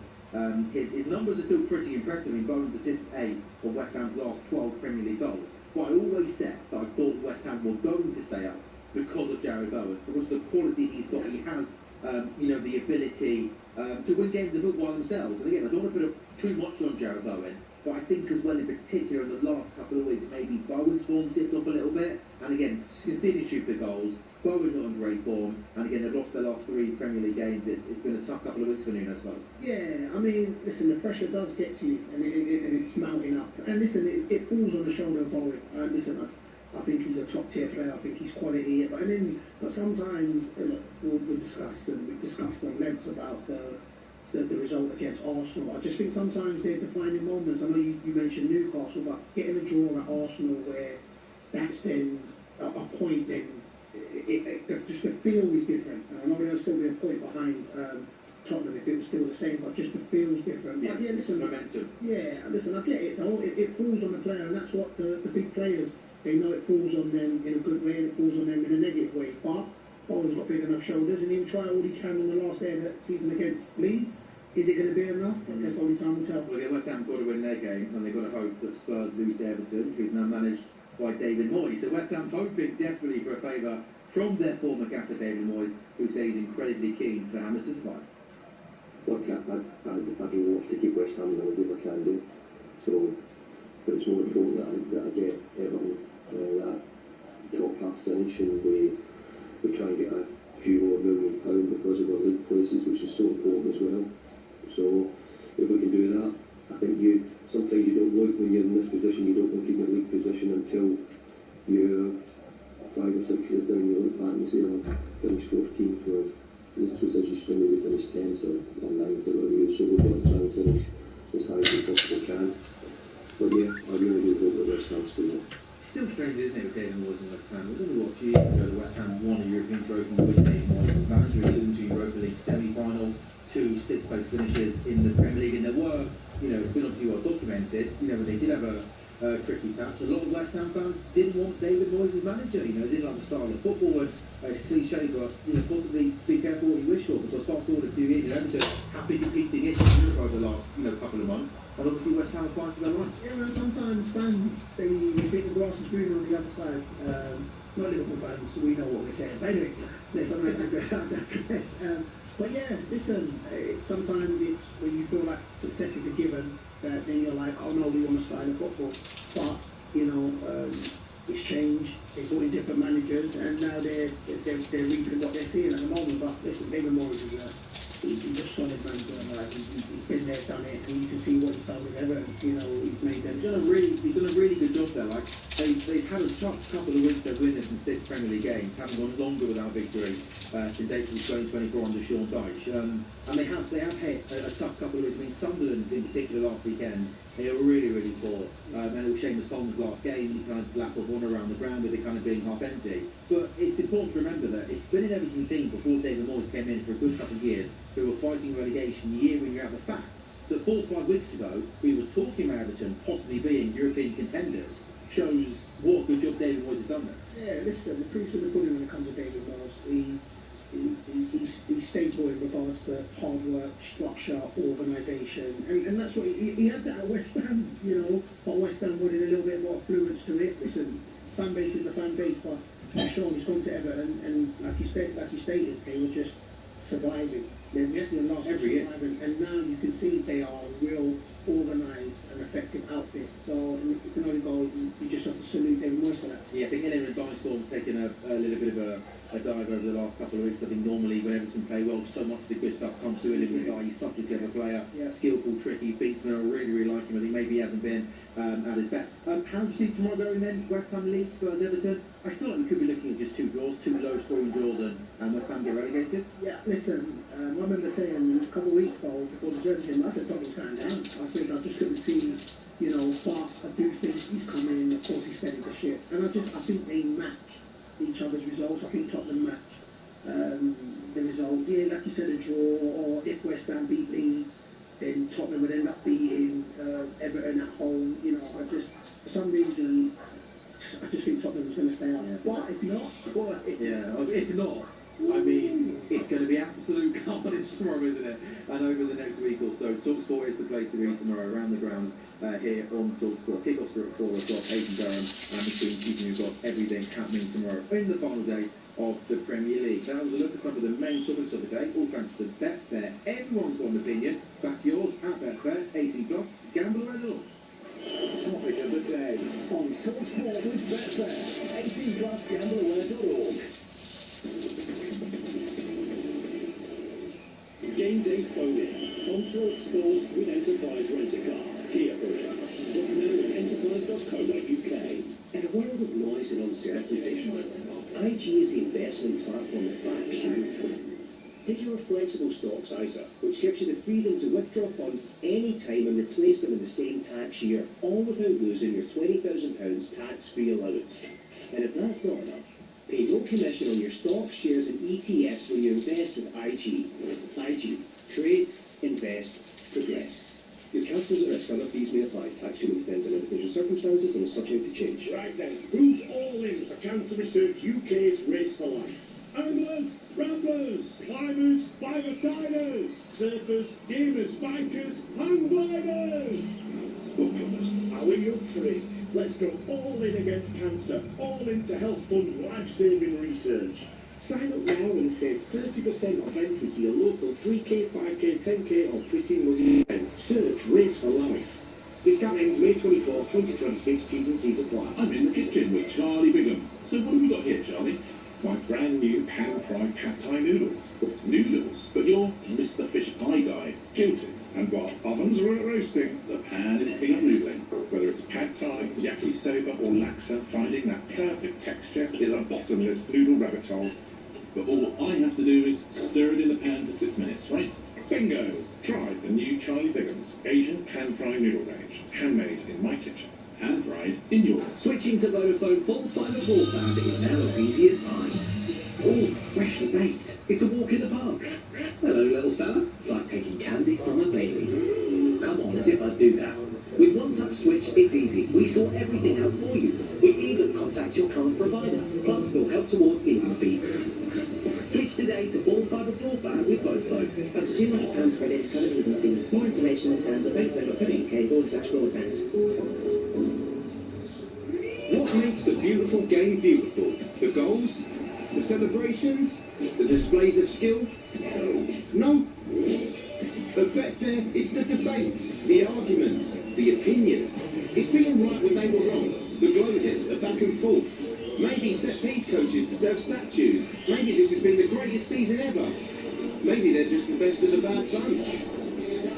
his numbers are still pretty impressive. I mean, Bowen's assists 8 of West Ham's last 12 Premier League goals. But I always said that I thought West Ham were going to stay up because of Jared Bowen, because the quality he's got. He has, the ability to win games of football themselves. And again, I don't want to put too much on Jared Bowen, but I think as well in particular in the last couple of weeks, maybe Bowen's form dipped off a little bit. And again, conceding stupid goals, Bowen not in great form, and again they've lost their last 3 Premier League games. It's been a tough couple of weeks for Nunes. So. Yeah, I mean, listen, the pressure does get to you, and it's mounting up. And listen, it falls on the shoulder of Bowen. Listen, I think he's a top tier player. I think he's quality. But sometimes we'll discuss, and we've discussed on lengths about the result against Arsenal. I just think sometimes they're defining moments. I know you mentioned Newcastle, but getting a draw at Arsenal where that's then a point, then just the feel is different. And I know there'll still be a point behind Tottenham if it was still the same, but just the feel's different. Yeah, but yeah, listen, momentum. Yeah, listen, I get it though. It falls on the player, and that's what the big players, they know it falls on them in a good way and it falls on them in a negative way. But Bowen's got big enough shoulders, and he'll try all he can on the last day of the season against Leeds. Is it going to be enough? I guess only time will tell. Well, again, West Ham got to win their game, and they've got to hope that Spurs lose to Everton, who's now managed by David Moyes. So West Ham hoping desperately for a favour from their former gaffer David Moyes, who says he's incredibly keen for Hammers to survive. Look, I do love to keep West Ham, and I'll do what I can do. So, but it's more important that I get Everton that top half finish, and we try and get a few more £1 million because of our league places, which is so important as well. So, if we can do that, I think sometimes you don't look when you're in this position, you don't look at your league position until you're 5 or 6 years down. You look back and you say, oh, I finished 14th, or this was as you still maybe finished 10th or 9th or whatever you. So we've got to try and finish as high as we possibly can. But yeah, I really do hope that West Ham's still up. Still strange, isn't it, with David Moyes and West Ham? It was only a few years ago that West Ham won a European trophy with David Moyes as manager. He took them to Europa League semi-final, 2 6th place finishes in the Premier League, and there were, it's been obviously well documented, when they did have a tricky patch. A lot of West Ham fans didn't want David Moyes as manager. You know, they didn't like the style of football, and it's cliche, but you know, possibly be careful what you wish for, because fast forward a few years, Everton happy competing in Europe over the last couple of months, and obviously West Ham are fighting for their lives. Yeah, well, sometimes fans they think the grass is greener on the other side. Not Liverpool fans, we know what we're saying. But anyway, let's not digress. But yeah, listen, sometimes it's when you feel like success is a given, that then you're like, oh no, we want to start in football. But, it's changed, they brought in different managers, and now they're reaping what they're seeing at the moment. But listen, David Moyes he's a solid manager. Like, he's been there, done it, and you can see what he's done with Everton. He's made them. He's done a really good job there. Like they've had a tough couple of weeks. They've winners in 6 Premier League games, haven't gone longer without victory since April 2024 under Sean Dyche. And they have hit a tough couple of weeks. I mean, Sunderland in particular last weekend, they were really, really poor. And it was Seamus Coleman's last game. He kind of lap of honour around the ground with it kind of being half empty. But it's important to remember that it's been an Everton team before David Moyes came in for a good couple of years, who were fighting relegation year in, year out. The fact that 4 or 5 weeks ago we were talking about Everton possibly being European contenders shows what a good job David Moyes has done there. Yeah, listen, the proof's in the pudding when it comes to David Moyes. He's stable in regards to hard work, structure, organisation, and that's what he had that at West Ham, but West Ham wanted a little bit more affluence to it. Listen, fan base is the fan base, but Sean has gone to Everton, and like you stated, they were just surviving. They're just the last of surviving, and now you can see they are a real organised and effective outfit. So you can only go. You just have to salute David Moyes for that. Yeah, I think Ellen and Dystorm's taken a little bit of a dive over the last couple of weeks. I think normally when Everton play well, so much of the good stuff comes through. Ellen Guy, he's such a clever player, skillful, tricky, beats me. I really, really like him. I think maybe he hasn't been at his best. How do you see tomorrow going then? West Ham Leeds, Spurs Everton. I feel like we could be looking at just 2 draws, 2 low scoring draws, and West Ham get relegated. Yeah, listen, I remember saying a couple of weeks ago before the Zerbi game, I said Tottenham's going down. I said I just couldn't see, but I do think he's coming in. Of course, he's steady the ship, and I think they match each other's results. I think Tottenham match the results. Yeah, like you said, a draw, or if West Ham beat Leeds, then Tottenham would end up beating Everton at home. For some reason, I just think Tottenham's going to stay up. But if not, if not, I mean, it's going to be absolute carnage tomorrow, isn't it? And over the next week or so, TalkSport is the place to be tomorrow, around the grounds here on TalkSport. Kickoffs are at 4 o'clock, Hayden Durham and the team keeping you got everything happening tomorrow in the final day of the Premier League. That was a look at some of the main topics of the day, all thanks to Betfair. Everyone's got an opinion. Back yours at Betfair, 18+, gamble away the law. Topic of the day on TalkSport with Betfair, 18+, gambleaware.org. Game day phone-in on TalkSport with Enterprise Rent-A-Car. Here for it. Look now at enterprise.co.uk. In a world of noise and uncertainty, IG is the investment platform that backs you. Take your flexible stocks ISA, which gives you the freedom to withdraw funds anytime and replace them in the same tax year, all without losing your £20,000 tax-free allowance. And if that's not enough, pay no commission on your stocks, shares and ETFs when you invest with IG. IG. Trade, invest, progress. Your capital at risk, other fees may apply. Tax shield depends on individual circumstances and is subject to change. Right then, who's all in for Cancer Research UK's Race for Life? Anglers, ramblers, climbers, five-a-siders, surfers, gamers, bikers, hang gliders. Are we up for it? Let's go all in against cancer, all in to help fund life-saving research. Sign up now and save 30% off entry to your local 3K, 5K, 10K or Pretty Muddy event. Search Race for Life. Discount ends May 24th, 2026, T's and C's apply. I'm in the kitchen with Charlie Bigham. So what have we got here, Charlie? My brand new pan-fried pad thai noodles. Noodles? But you're Mr. Fish Pie Guy. Guilty. And while ovens are at roasting, the pan is peanut noodling. Whether it's pad thai, yakisoba or laksa, finding that perfect texture is a bottomless noodle rabbit hole. But all I have to do is stir it in the pan for 6 minutes, right? Bingo! Try the new Charlie Bigham's Asian pan-fried noodle range. Handmade in my kitchen. Hand-fried in yours. Switching to Vodafone full fibre broadband is now as easy as pie. Oh, freshly baked. It's a walk in the park. Hello, little fella. It's like taking candy from a baby. Come on, as if I'd do that. With one-touch switch, It's easy. We sort everything out for you. We even contact your current provider. Plus, we'll help towards legal fees. Switch today to full fibre broadband with Vodafone. Up to £200 credit covered legal fees. More information in terms of vodafone.co.uk/broadband. What makes the beautiful game beautiful? The goals? The celebrations? The displays of skill? No. At Betfair, it's the debates, the arguments, the opinions. It's being right when they were wrong, the gloating, the back and forth. Maybe set-piece coaches deserve statues. Maybe this has been the greatest season ever. Maybe they're just the best of the bad bunch.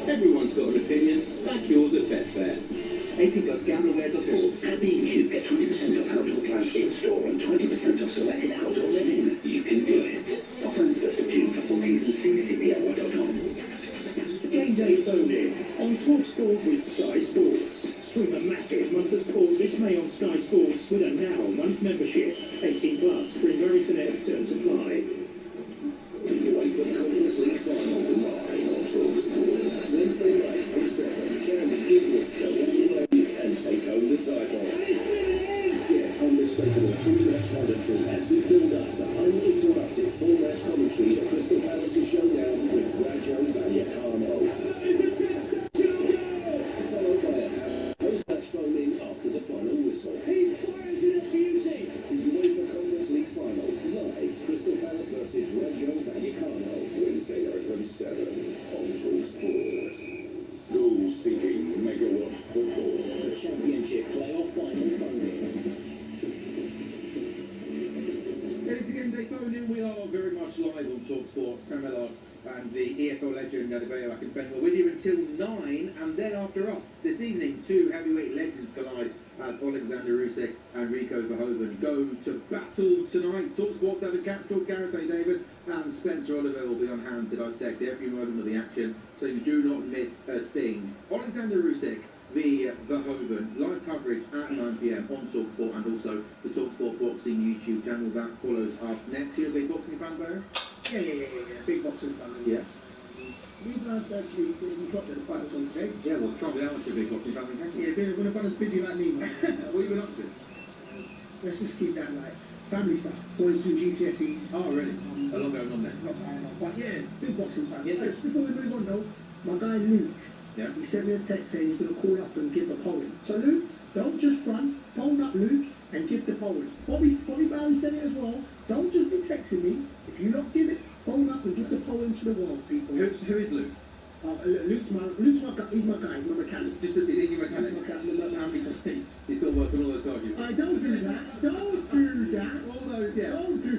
Everyone's got an opinion. Back yours at Betfair. 18 plus gambleware.org. At B&Q, get 20% off outdoor plans in-store and 20% off selected outdoor living. You can do it. Offer ends 1st of June for full T's and C's, cply.com. Game day phone-in on TalkSport with Sky Sports. Stream a massive month of sport this May on Sky Sports with a Now month membership. 18 plus. Bring internet terms apply. UEFA Conference League final live on TalkSport. Wednesday night from 7. Can Gibraltar all the way and take home the title. Get unmistakable pre-match commentary as we build up to uninterrupted full-match commentary at Crystal Palace's showdown with Rajo Vallecano. Followed by a post-match phone-in after the final whistle. He fires it at beauty. The UEFA Conference League final live. Crystal Palace versus Rajo Vallecano. Wednesday night from 7 on TalkSport. Goal-seeking megawatts football. The Championship playoff final phone-in. Ladies and gentlemen, they phone in. We are very much live on TalkSport. Sam Millard and the EFL legend Adebayo Akinfenwa with you until 9, and then after us this evening, two heavyweight legends collide as Alexander Usyk and Rico Verhoeven go to battle tonight. TalkSport's David Capshaw, Gareth A. Davis and Spencer Oliver will be on hand to dissect every moment of the action, so you do not miss a thing. Alexander Usyk v Verhoeven, live coverage at 9 PM on TalkSport and also the TalkSport Boxing YouTube channel that follows us next. You're a big boxing fan, Bear? Yeah. Big boxing fan. Yeah. We've actually been dropped at the finals on today. Yeah, well, can't be that much of a big boxing fan, can you? Yeah, when everyone's busy like me, man. What have you been up to? Let's just keep that like family stuff. Boys do GCSEs. Oh, really? A lot going on there. But yeah, big boxing fan. Yeah, just before we move on though, my guy Luke, he sent me a text saying he's going to call up and give a poem. So Luke, don't just run, phone up Luke and give the poem. Bobby Barry said it as well. Don't just be texting me. If you don't give it, phone up and give the poem to the world, people. Who is Luke? Luke's my guy. He's my mechanic. Just is he your mechanic? He's got to work on all those cars. Don't do that. Don't do that. All those, yeah. Don't do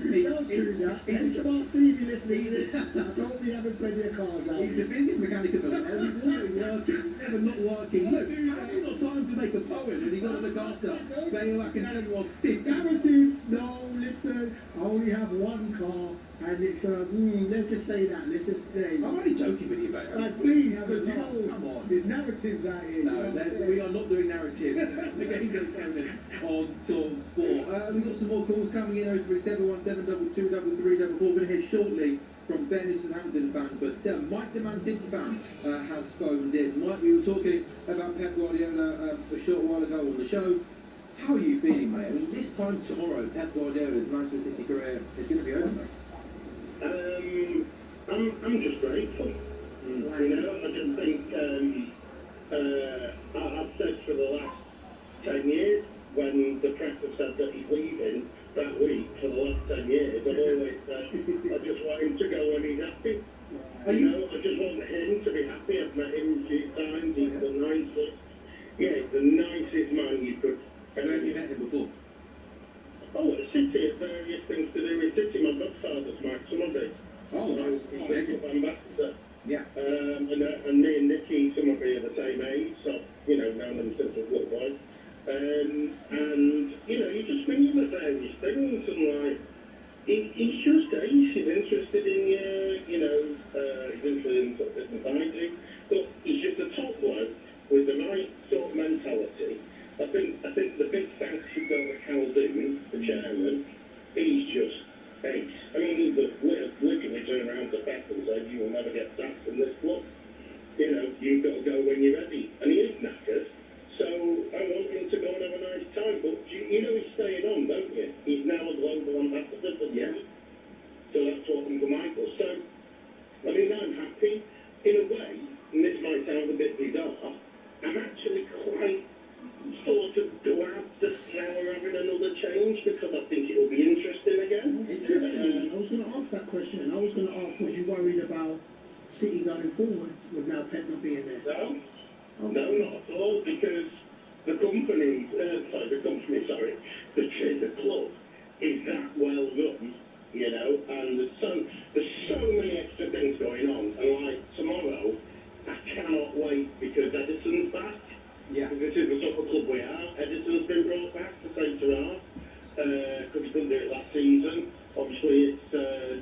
that. HMRC be listening to this. I don't be having plenty of cars out. He's the busiest mechanic in the world. He's always working. He's never not working. Look, how have you got time to make a poem and you've got to look after? Bayo Akinfenwa 50. Guarantees. No, listen. I only have one car. And it's, let's just say that. Let's just say. I'm only joking with you, Bayo. Please, because you know, come on. There's narratives out here. No, we are not doing narratives. The game goes coming on TalkSport. We've got some more calls coming in over 717 22 33 4. We're going to hear shortly from Ben, who's a Southampton fan, but Mike, the Man City fan, has phoned in. Mike, we were talking about Pep Guardiola a short while ago on the show. How are you feeling, mate? I mean, this time tomorrow, Pep Guardiola's Manchester City career is going to be over, mate. I'm just grateful. You know, I just think I've said for the last 10 years, when the press have said that he's leaving that week for the last 10 years, I've always said I just want him to go when he's happy. You know, I just want him to be happy. I've met him a few times. He's the nicest. Yeah, he's the nicest man you could. Where have you met him before? Oh, at City, at various things to do with City. My godfather's Mike Summerby. Oh, nice. Ambassador. Yeah. And me and Nicky Summerby are the same age, so, you know, known them since I was little boy. And, you know, you just ring him at various things, and, like, he's just ace. He's interested in you, you know, he's interested in sort of business I do, but he's just a top bloke with the right sort of mentality. I think the big thanks should go to Caldoon, the chairman. He's just ace. I mean, he would literally turn around to Pep and say, "You will never get sacked in this club. You know, you've got to go when you're ready." And he is knackered, So I want him to go and have a nice time. But you know he's staying on, don't you? He's now a global ambassador for the league. So that's what Uncle Michael. So, I mean, I'm happy. In a way, and this might sound a bit bizarre, I'm actually quite sort of glad that now we're having another change because I think it'll be interesting again. I was going to ask that question. I was going to ask, was you worried about City going forward with now Pep not being there? No, no, not at all, because the company, the club is that well run, you know, and there's so many extra things going on, and like tomorrow, I cannot wait because Edison's back. Yeah. This is the sort of club we are. Edison's been brought back to St. Gerrard, because he couldn't do it last season. Obviously, it's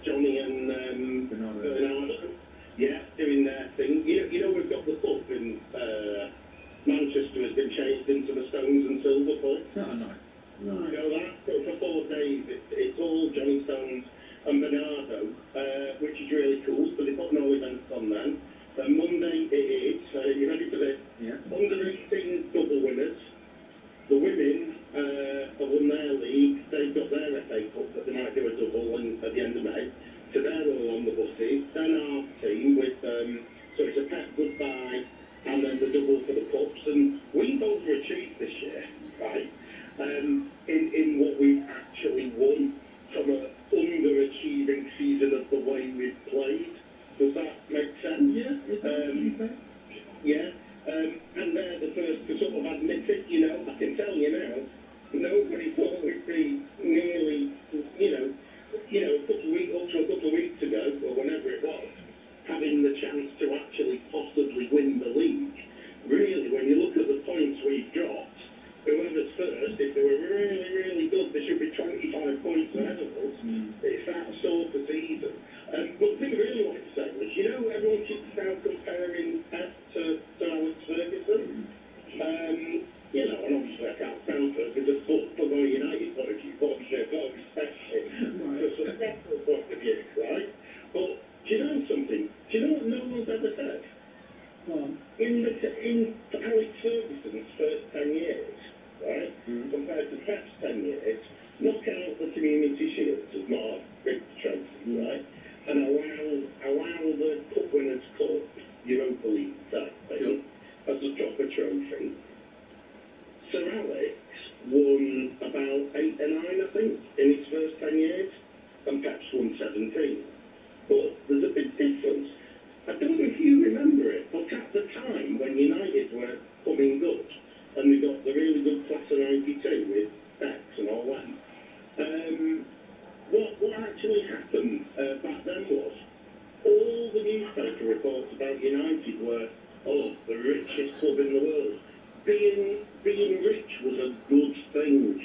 Johnny and Bernardo. Yeah, doing their thing. You know we've got the pub in Manchester has been changed into the Stones and Silver pub. Oh, nice. You know that? So for 4 days, it's all Johnny Stones and Bernardo, which is really cool. So they put no events on then. Monday it is, you ready for this? Yeah. Under 18 double winners. The women have won their league. They've got their FA Cup, but they might do a double at the end of May. So they're all on the buses. Then our team with, so it's a Pep goodbye and then the double for the cups. And we've overachieved this year, right? In what we've actually won from an underachieving season of the way we've played. Does that make sense? Yeah, it does, to be fair. Yeah. And they're the first to sort of admit it, you know. I can tell you now, nobody thought we'd be nearly, up to a couple of weeks ago, or whenever it was, having the chance to actually possibly win the league. Really, when you look at the points we've dropped, whoever's first, if they were really, really good, there should be 25 points ahead of us. It's that sort of season. But the thing I really wanted to say was, everyone keeps now comparing Pep to Alex Ferguson. And obviously I can't stand Ferguson, but from a United point of view, obviously I've got to respect him from a successful point of view, right? But do you know something? Do you know what no one's ever said? In Alex Ferguson's first 10 years, right, compared to Pep's 10 years, knock out the Community Shields as not a big trophy, right, and allow the Cup Winners' Cup, Europa League type thing, as a proper trophy. Sir Alex won about 8 or 9, I think, in his first 10 years, and Pep's won 17. But there's a big difference. I don't know if you remember it, but at the time when United were coming good, and we got the really good class of 92 with Bex and all that, what actually happened back then was all the newspaper reports about United were, the richest club in the world. Being rich was a good thing.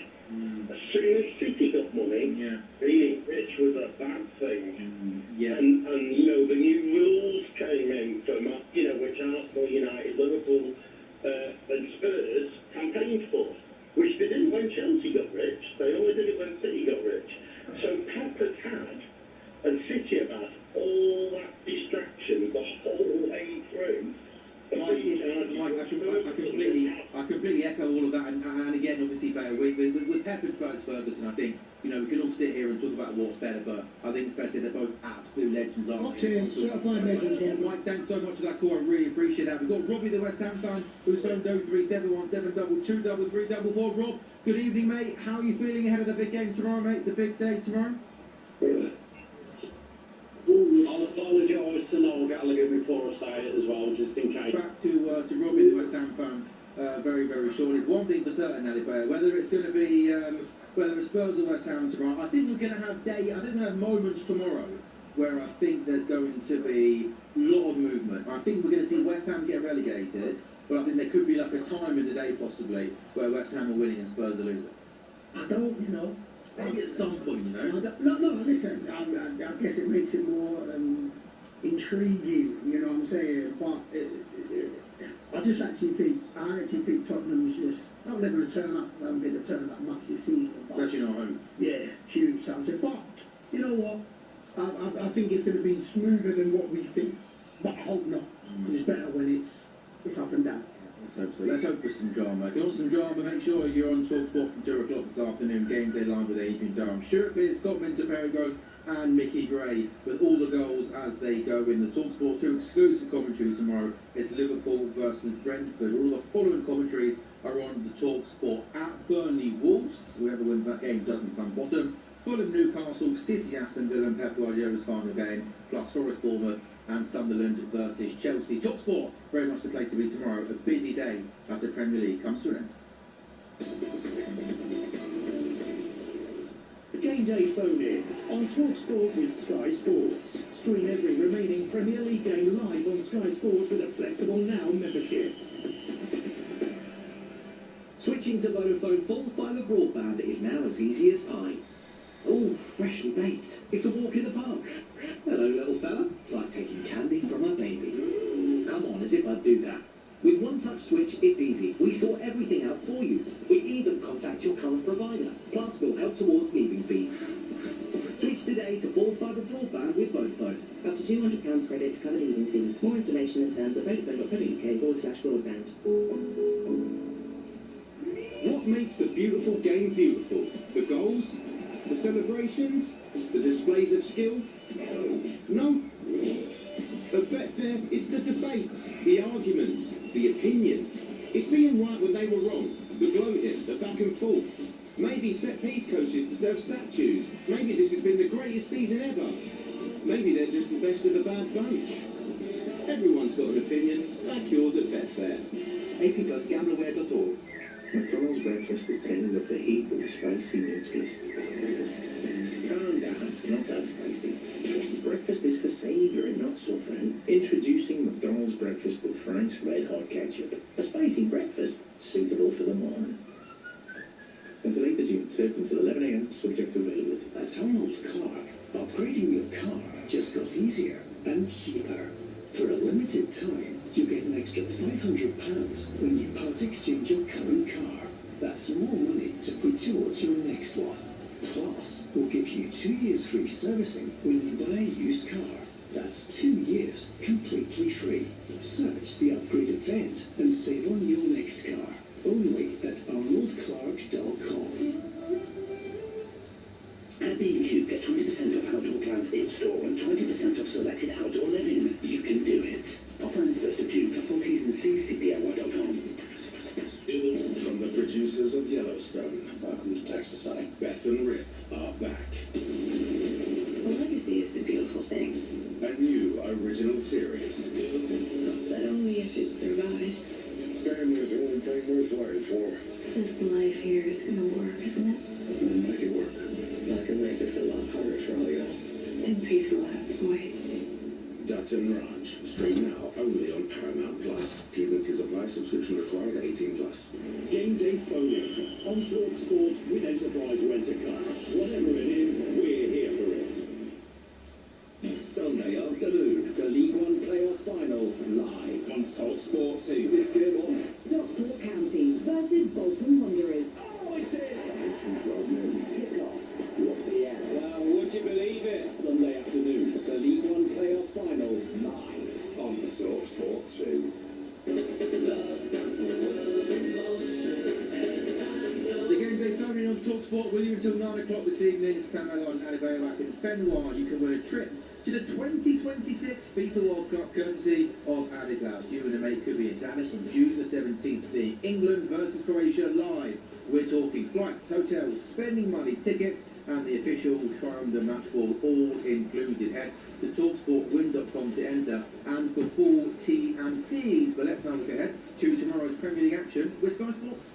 As soon as City got money, being rich was a bad thing. And the new rules came in from, which Arsenal, United, Liverpool and Spurs campaigned for, which they didn't when Chelsea got rich. They only did it when City got rich. So Pep has had, and City have had, all that distraction the whole way through. I completely echo all of that, and again, obviously, with Pep and Ferguson, I think we can all sit here and talk about what's better, but I think it's better to say they're both absolute legends, aren't they? Top tiers, certified legends. Mike, thanks so much for that call. I really appreciate that. We've got Robbie, the West Ham fan, who's phoned 03717223344. Rob, good evening, mate. How are you feeling ahead of the big game tomorrow, mate? The big day tomorrow? I'll apologise to Noel Gallagher before I say it as well, just in case. Back to Robbie, the West Ham fan, very, very shortly. One thing for certain, Nelly Bear, whether it's going to be whether it's Spurs or West Ham tomorrow, I think we're going to have moments tomorrow where I think there's going to be a lot of movement. I think we're going to see West Ham get relegated, but I think there could be like a time in the day possibly where West Ham are winning and Spurs are losing. I don't, maybe at some point, No, listen, I guess it makes it more intriguing, you know what I'm saying? But I actually think Tottenham's just not going to turn up. I don't think they're turning up much this season. But, especially not home. Yeah, huge something. But you know what? I think it's going to be smoother than what we think. But I hope not, because it's better when it's up and down. Let's hope so. Let's hope for some drama. If you want some drama, make sure you're on TalkSport from 2 o'clock this afternoon. Game day live with Adrian Durham, Stuart Pearce, Scott Minter, Perry Grove, and Mickey Gray, with all the goals as they go in the TalkSport 2 exclusive commentary tomorrow. It's Liverpool versus Brentford. All the following commentaries are on the TalkSport at Burnley Wolves. Whoever wins that game doesn't come bottom. Fulham Newcastle, City Aston Villa, and Pep Guardiola's final game, plus Forest Bournemouth and Sunderland versus Chelsea. TalkSport, very much the place to be tomorrow. A busy day as the Premier League comes to an end. Game day phone in on TalkSport with Sky Sports. Stream every remaining Premier League game live on Sky Sports with a flexible Now membership. Switching to Vodafone full fibre broadband is now as easy as pie. Oh, freshly baked. It's a walk in the park. Hello, little fella. It's like taking candy from a baby. Come on, as if I'd do that. With one-touch switch, it's easy. We sort everything out for you. We even contact your current provider. Plus, we'll help towards leaving fees. Switch today to full fibre broadband with Vodafone. Up to £200 credit to cover leaving fees. More information and terms at vodafone.co.uk/broadband. What makes the beautiful game beautiful? The goals? The celebrations? The displays of skill? No. At Betfair, it's the debates, the arguments, the opinions. It's being right when they were wrong, the gloating, the back and forth. Maybe set-piece coaches deserve statues. Maybe this has been the greatest season ever. Maybe they're just the best of the bad bunch. Everyone's got an opinion. Back yours at Betfair. 18+ gamblerware.org. McDonald's breakfast is turning up the heat with a spicy new twist. Calm down, not that spicy. Breakfast is for savouring, not suffering. Introducing McDonald's breakfast with Frank's Red Hot Ketchup. A spicy breakfast suitable for the morning. Until 8th of June, served until 11 AM, subject to availability. At Arnold Clark, upgrading your car just got easier and cheaper. For a limited time, you get an extra £500 when you part exchange your current car. That's more money to put towards your next one. Plus, we'll give you 2 years free servicing when you buy a used car. That's 2 years completely free. Search the upgrade event and save on your next car. Only at arnoldclark.com. At B&Q, get 20% off outdoor plans in-store and 20% off selected outdoor living. You can do it. Offer ends 1st of June for full T's and C's, cply.com. From the producers of Yellowstone, Welcome to Texas, honey. Beth and Rip are back. A legacy is a beautiful thing. A new original series. But only if it survives. Family's the only thing worth fighting for. This life here is gonna work, isn't it? Make it work. I can make this a lot harder for all y'all. Then peace will have to wait. Dutton Ranch, stream now only on Paramount Plus. T's and C's apply, subscription required, 18+. Game day phone in on TalkSport with Enterprise Rent-A-Car. Whatever it is, we're here for it. Sunday afternoon, the League One playoff final, live on TalkSport 2. This game on. Stockport County versus Bolton Wanderers. Oh, it's it! Pre-kickoff. What the air. Well, would you believe it? Sunday afternoon, the League One playoff final, live on TalkSport 2. The game day phone in on TalkSport with you until 9 o'clock this evening. Sam Allen and Adibay back in Fenwar. You can win a trip to the 2026 FIFA World Cup courtesy of Adidas. You and a mate could be in Dallas on June the 17th, seeing England versus Croatia live. We're talking flights, hotels, spending money, tickets, and the official Triumph match ball all included. Head to talksportwin.com to enter and for full T&Cs. But let's now look ahead to tomorrow's Premier League action with Sky Sports.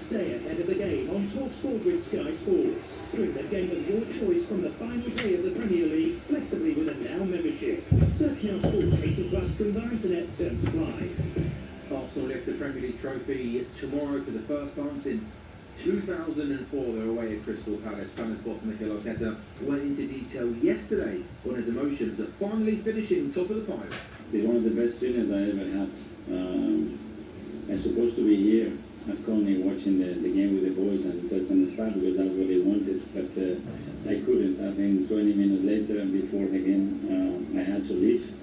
Stay ahead of the game on TalkSport with Sky Sports. Stream the game of your choice from the final day of the Premier League flexibly with a Now membership. Search Now Sports 18+ stream via internet, terms apply. Arsenal lift the Premier League trophy tomorrow for the first time since 2004. They're away at Crystal Palace. Palace boss Mikel Arteta went into detail yesterday on his emotions of finally finishing top of the pile. It's one of the best feelings I ever had. I'm supposed to be here at Coney watching the game with the boys and sets on the start because that's what they wanted, but I couldn't. I think 20 minutes later and before the game I had to leave.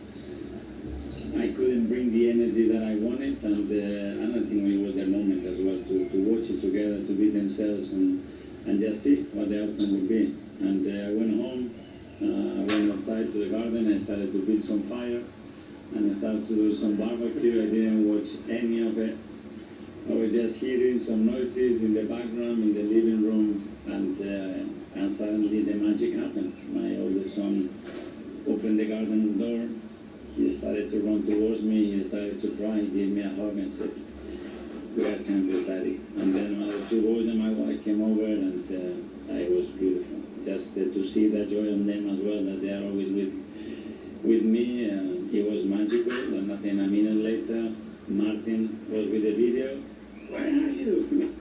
I couldn't bring the energy that I wanted, and I think it was their moment as well to watch it together, to be themselves, and just see what the outcome would be. And I went home, went outside to the garden, I started to build some fire, and I started to do some barbecue. I didn't watch any of it. I was just hearing some noises in the background in the living room, and suddenly the magic happened. My oldest son opened the garden door. He started to run towards me. He started to cry. He gave me a hug and said, "We are champions, Daddy." And then my two boys and my wife came over, and it was beautiful. Just to see that joy on them as well, that they are always with me. It was magical. And nothing a minute later, Martin was with the video. "Where are you?"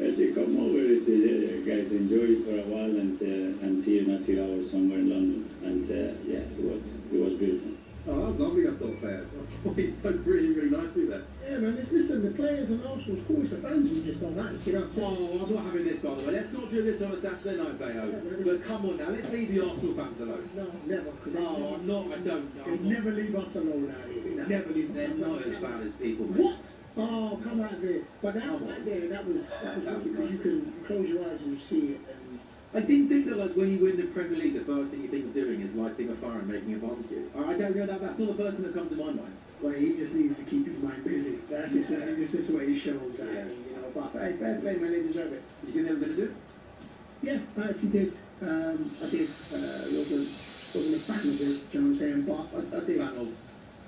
I said, "Come over." I said, "Yeah, guys, enjoy it for a while, and see you in a few hours somewhere in London." And yeah, it was beautiful. Oh, that was lovely, I thought, Fair. He spoke really, really nicely there. Yeah, man, listen, the players and Arsenal's cool, it's the fans who just don't like it, you know. Oh, I'm not having this, by the way. Let's not do this on a Saturday night, Bayo. But come on now, let's leave the Arsenal fans alone. No, never. Oh, I'm not, I don't. They never leave us alone out here. They never leave us alone. They're not as bad as people, mate. What? Oh, come out there. But that right there, that was wicked, because you can close your eyes and you see it. And I didn't think that, like, when you win the Premier League, the first thing you think of doing is lighting a fire and making a barbecue. I don't know that. That's not the first thing that comes to my mind. Well, he just needs to keep his mind busy. That's just what he shows out, you know. But hey, fair play, man. They deserve it. You think they were going to do it? Yeah, I actually did. I did. Wasn't a fan of it, you know what I'm saying? But I did. Fan of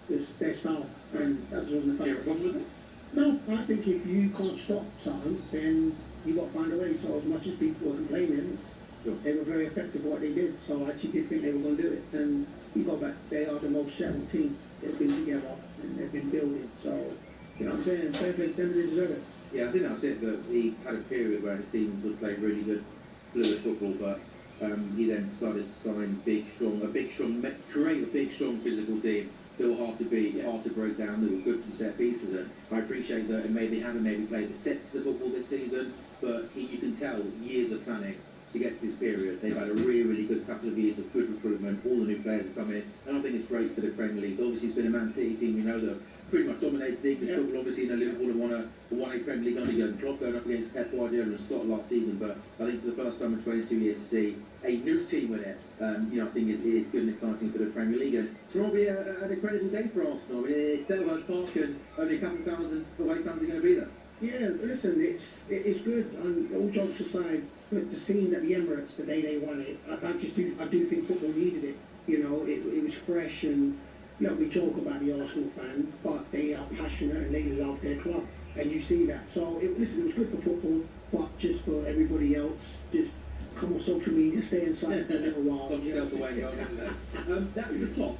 their style, and that wasn't a fan. You have a problem with it? No, I think if you can't stop something, then you got to find a way. So as much as people were complaining, they were very effective at what they did. So I actually did think they were going to do it. And you go back, they are the most settled team. They've been together and they've been building. So, you know what I'm saying? Fair play to them, they deserve it. Yeah, I think that was it. That he had a period where his teams would play really good fluid football, but he then decided to sign create a big, strong physical team. They were hard to beat, hard to break down. They were good from set pieces, and I appreciate that. And maybe they haven't played the set piece of football this season, but you can tell years of planning to get to this period. They've had a really, really good couple of years of good recruitment. All the new players have come in, and I think it's great for the Premier League. Obviously, it's been a Man City team, we know, that pretty much dominated the English football. Obviously, you know, Liverpool have won a Premier League under Jurgen Klopp, going up against Pep Guardiola and Scott last season. But I think for the first time in 22 years to see a new team with it, you know, I think is good and exciting for the Premier League. And tomorrow will be an incredible day for Arsenal. I mean, it's Selhurst Park, and only a couple of thousand away fans are going to be there. Yeah, listen, it's good. All jokes aside, but the scenes at the Emirates the day they won it, I do think football needed it. You know, it was fresh, and you know, we talk about the Arsenal fans, but they are passionate and they love their club, and you see that. So listen, it was good for football, but just for everybody else, just come off social media, stay inside for a little while. Lock yourself away, that's the top.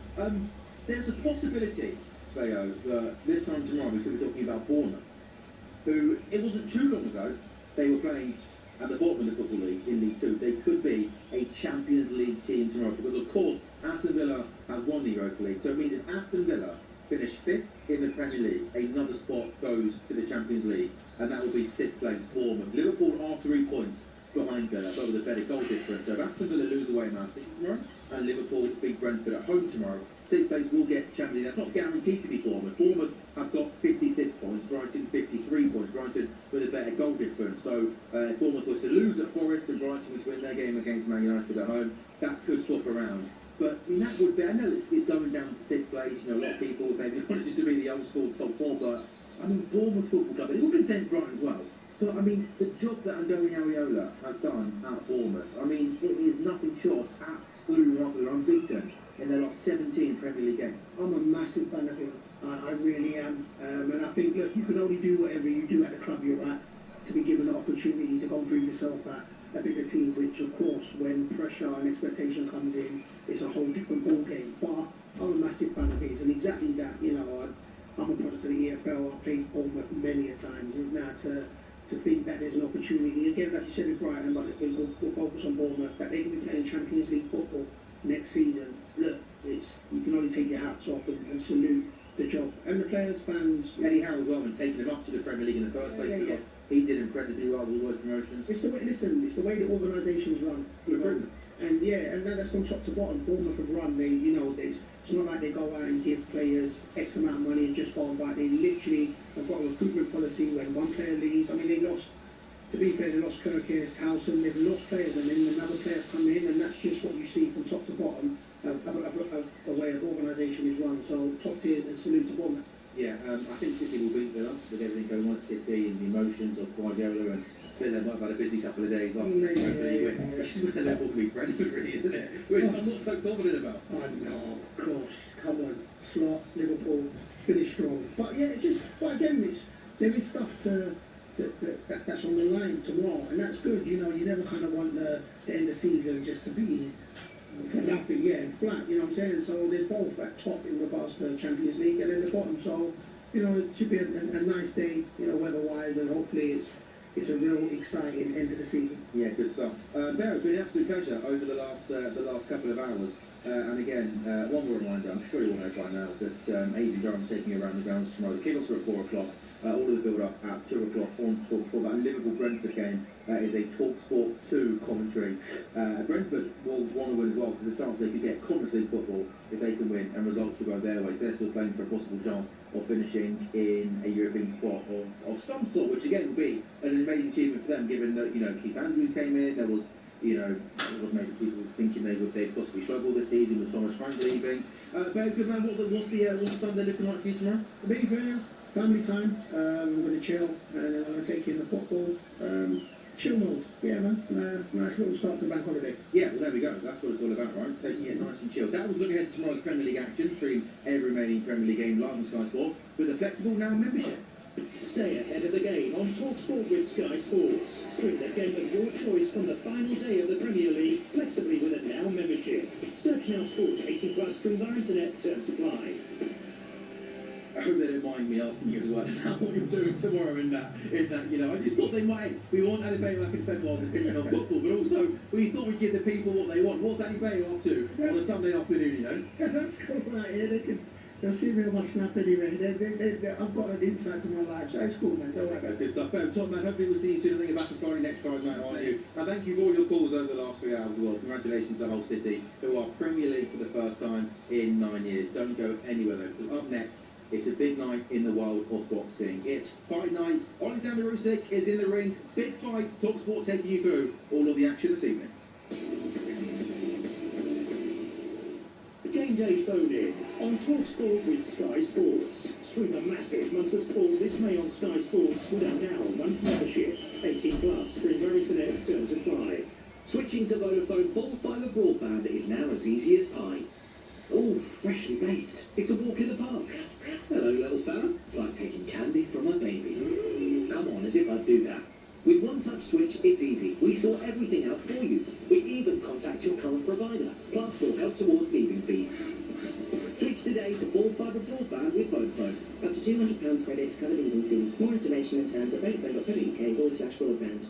There's a possibility, Theo, that this time tomorrow we could be talking about Bournemouth, who, it wasn't too long ago, they were playing at the bottom of the Football League in League Two. They could be a Champions League team tomorrow, because of course Aston Villa have won the Europa League. So it means if Aston Villa finish 5th in the Premier League, another spot goes to the Champions League, and that will be 6th place Bournemouth. Liverpool are 3 points behind Villa, but with a better goal difference. So if Aston Villa lose away at Man City tomorrow, and Liverpool beat Brentford at home tomorrow, 6th place will get Champions League. That's not guaranteed to be Bournemouth. Bournemouth have got 56 points, Brighton 53 points, Brighton with a better goal difference. So if Bournemouth was to lose at Forest and Brighton was to win their game against Man United at home, that could swap around. But I mean, that would be, I know it's going down to 6th place, you know, a lot of people maybe want it just to be the old school top 4, but I mean, Bournemouth Football Club, it will contend Brighton as well. But I mean, the job that Andoni Areola has done at Bournemouth, I mean, it is nothing short of absolutely remarkable. They're unbeaten in their last 17 Premier League games. I'm a massive fan of him. I really am. And I think, look, you can only do whatever you do at the club you're at to be given the opportunity to go and prove yourself at a bigger team, which, of course, when pressure and expectation comes in, it's a whole different ball game. But I'm a massive fan of his, and exactly that, you know, I'm a product of the EFL. I played Bournemouth many a times. Now to think that there's an opportunity, again, like you said with Brighton, but we'll focus on Bournemouth, that they can be playing Champions League football next season. Look, you can only take your hats off and salute the job. And the players, fans... Eddie Howe as well, and taking them up to the Premier League in the first place, because he did incredibly well with world promotions. It's the way, listen, it's the way the organisation's run. Recruitment. And yeah, and that's from top to bottom. Bournemouth have run. They, it's not like they go out and give players X amount of money and just go and buy. They literally have got a recruitment policy. When one player leaves, I mean, they lost. To be fair, they lost Kirkes, Howson. They've lost players, and then another player's come in, and that's just what you see from top to bottom of the way an organisation is run. So top tier and salute to Bournemouth. Yeah, I think City will beat Villa with everything going on at City and the emotions of Guardiola, and Villa might have had a busy couple of days off. Which is where they'll be Brentford, really, isn't it? Which I'm not so confident about. Oh no, gosh, come on, slot, Liverpool, finish strong. But yeah, but again, there is stuff that's on the line tomorrow, and that's good. You never kind of want the end of the season just to be for nothing, flat. You know what I'm saying? So they're both at top in regards to Champions League, and in the bottom. So it should be a nice day, weather-wise, and hopefully it's a real exciting end to the season. Yeah, good stuff. Bear, it's been an absolute pleasure over the last couple of hours. And again, one more reminder, I'm sure you all know by now, that Adrian Durham's taking you around the grounds tomorrow. The kickoffs are at 4 o'clock. All of the build-up at 2 o'clock on TalkSport. That Liverpool-Brentford game is a TalkSport 2 commentary. Brentford will want to win as well, because there's a chance they could get Conference League football if they can win, and results will go their way. So they're still playing for a possible chance of finishing in a European spot of some sort, which again will be an amazing achievement for them, given that Keith Andrews came in. There was maybe people thinking they'd possibly struggle this season with Thomas Frank leaving. Very good, man. What's the Sunday looking like for you tomorrow? To be fair, family time. I'm going to chill, and I'm going to take in the football. Chill mode. Yeah, man. Nice little start to bank holiday. Yeah, well, there we go. That's what it's all about, right? Taking it nice and chilled. That was looking ahead to tomorrow's Premier League action, stream every remaining Premier League game live on Sky Sports with a flexible Now membership. Stay ahead of the game on TalkSport with Sky Sports. Stream the game of your choice from the final day of the Premier League flexibly with a Now membership. Search Now Sports 18 plus, stream via internet, terms apply. I hope they don't mind me asking you as well about what you're doing tomorrow in that, I just thought they might. We want Ali Bayo up in Fenwell's opinion on football, but also we thought we'd give the people what they want. What's Ali Bayo up to on a Sunday afternoon, Yeah, that's cool right here. They'll see me on my snap anyway. I've got an insight to my life, so it's cool, man. Don't worry. Good stuff. Top man, hopefully we'll see you soon. I think you're back on Friday next Friday night, aren't you? And thank you for all your calls over the last 3 hours as well. Congratulations to the whole city, who are Premier League for the first time in 9 years. Don't go anywhere though, because up next, it's a big night in the world of boxing. It's fight night. Alexander Usyk is in the ring. Big fight. TalkSport taking you through all of the action this evening. Game day phone-in on TalkSport with Sky Sports. Stream a massive month of sport this May on Sky Sports with our Now month membership. 18 plus, stream via internet, terms apply. Switching to Vodafone full fibre broadband is now as easy as pie. Oh, freshly baked. It's a walk in the park. Hello, little fella. It's like taking candy from a baby. Come on, as if I'd do that. With one touch switch, it's easy. We sort everything out for you. We even contact your current provider. Plus, we'll help towards leaving fees. Switch today to full fibre broadband with Vodafone. Up to £200 credits covered leaving fees. More information and terms at vodafone.co.uk/broadband.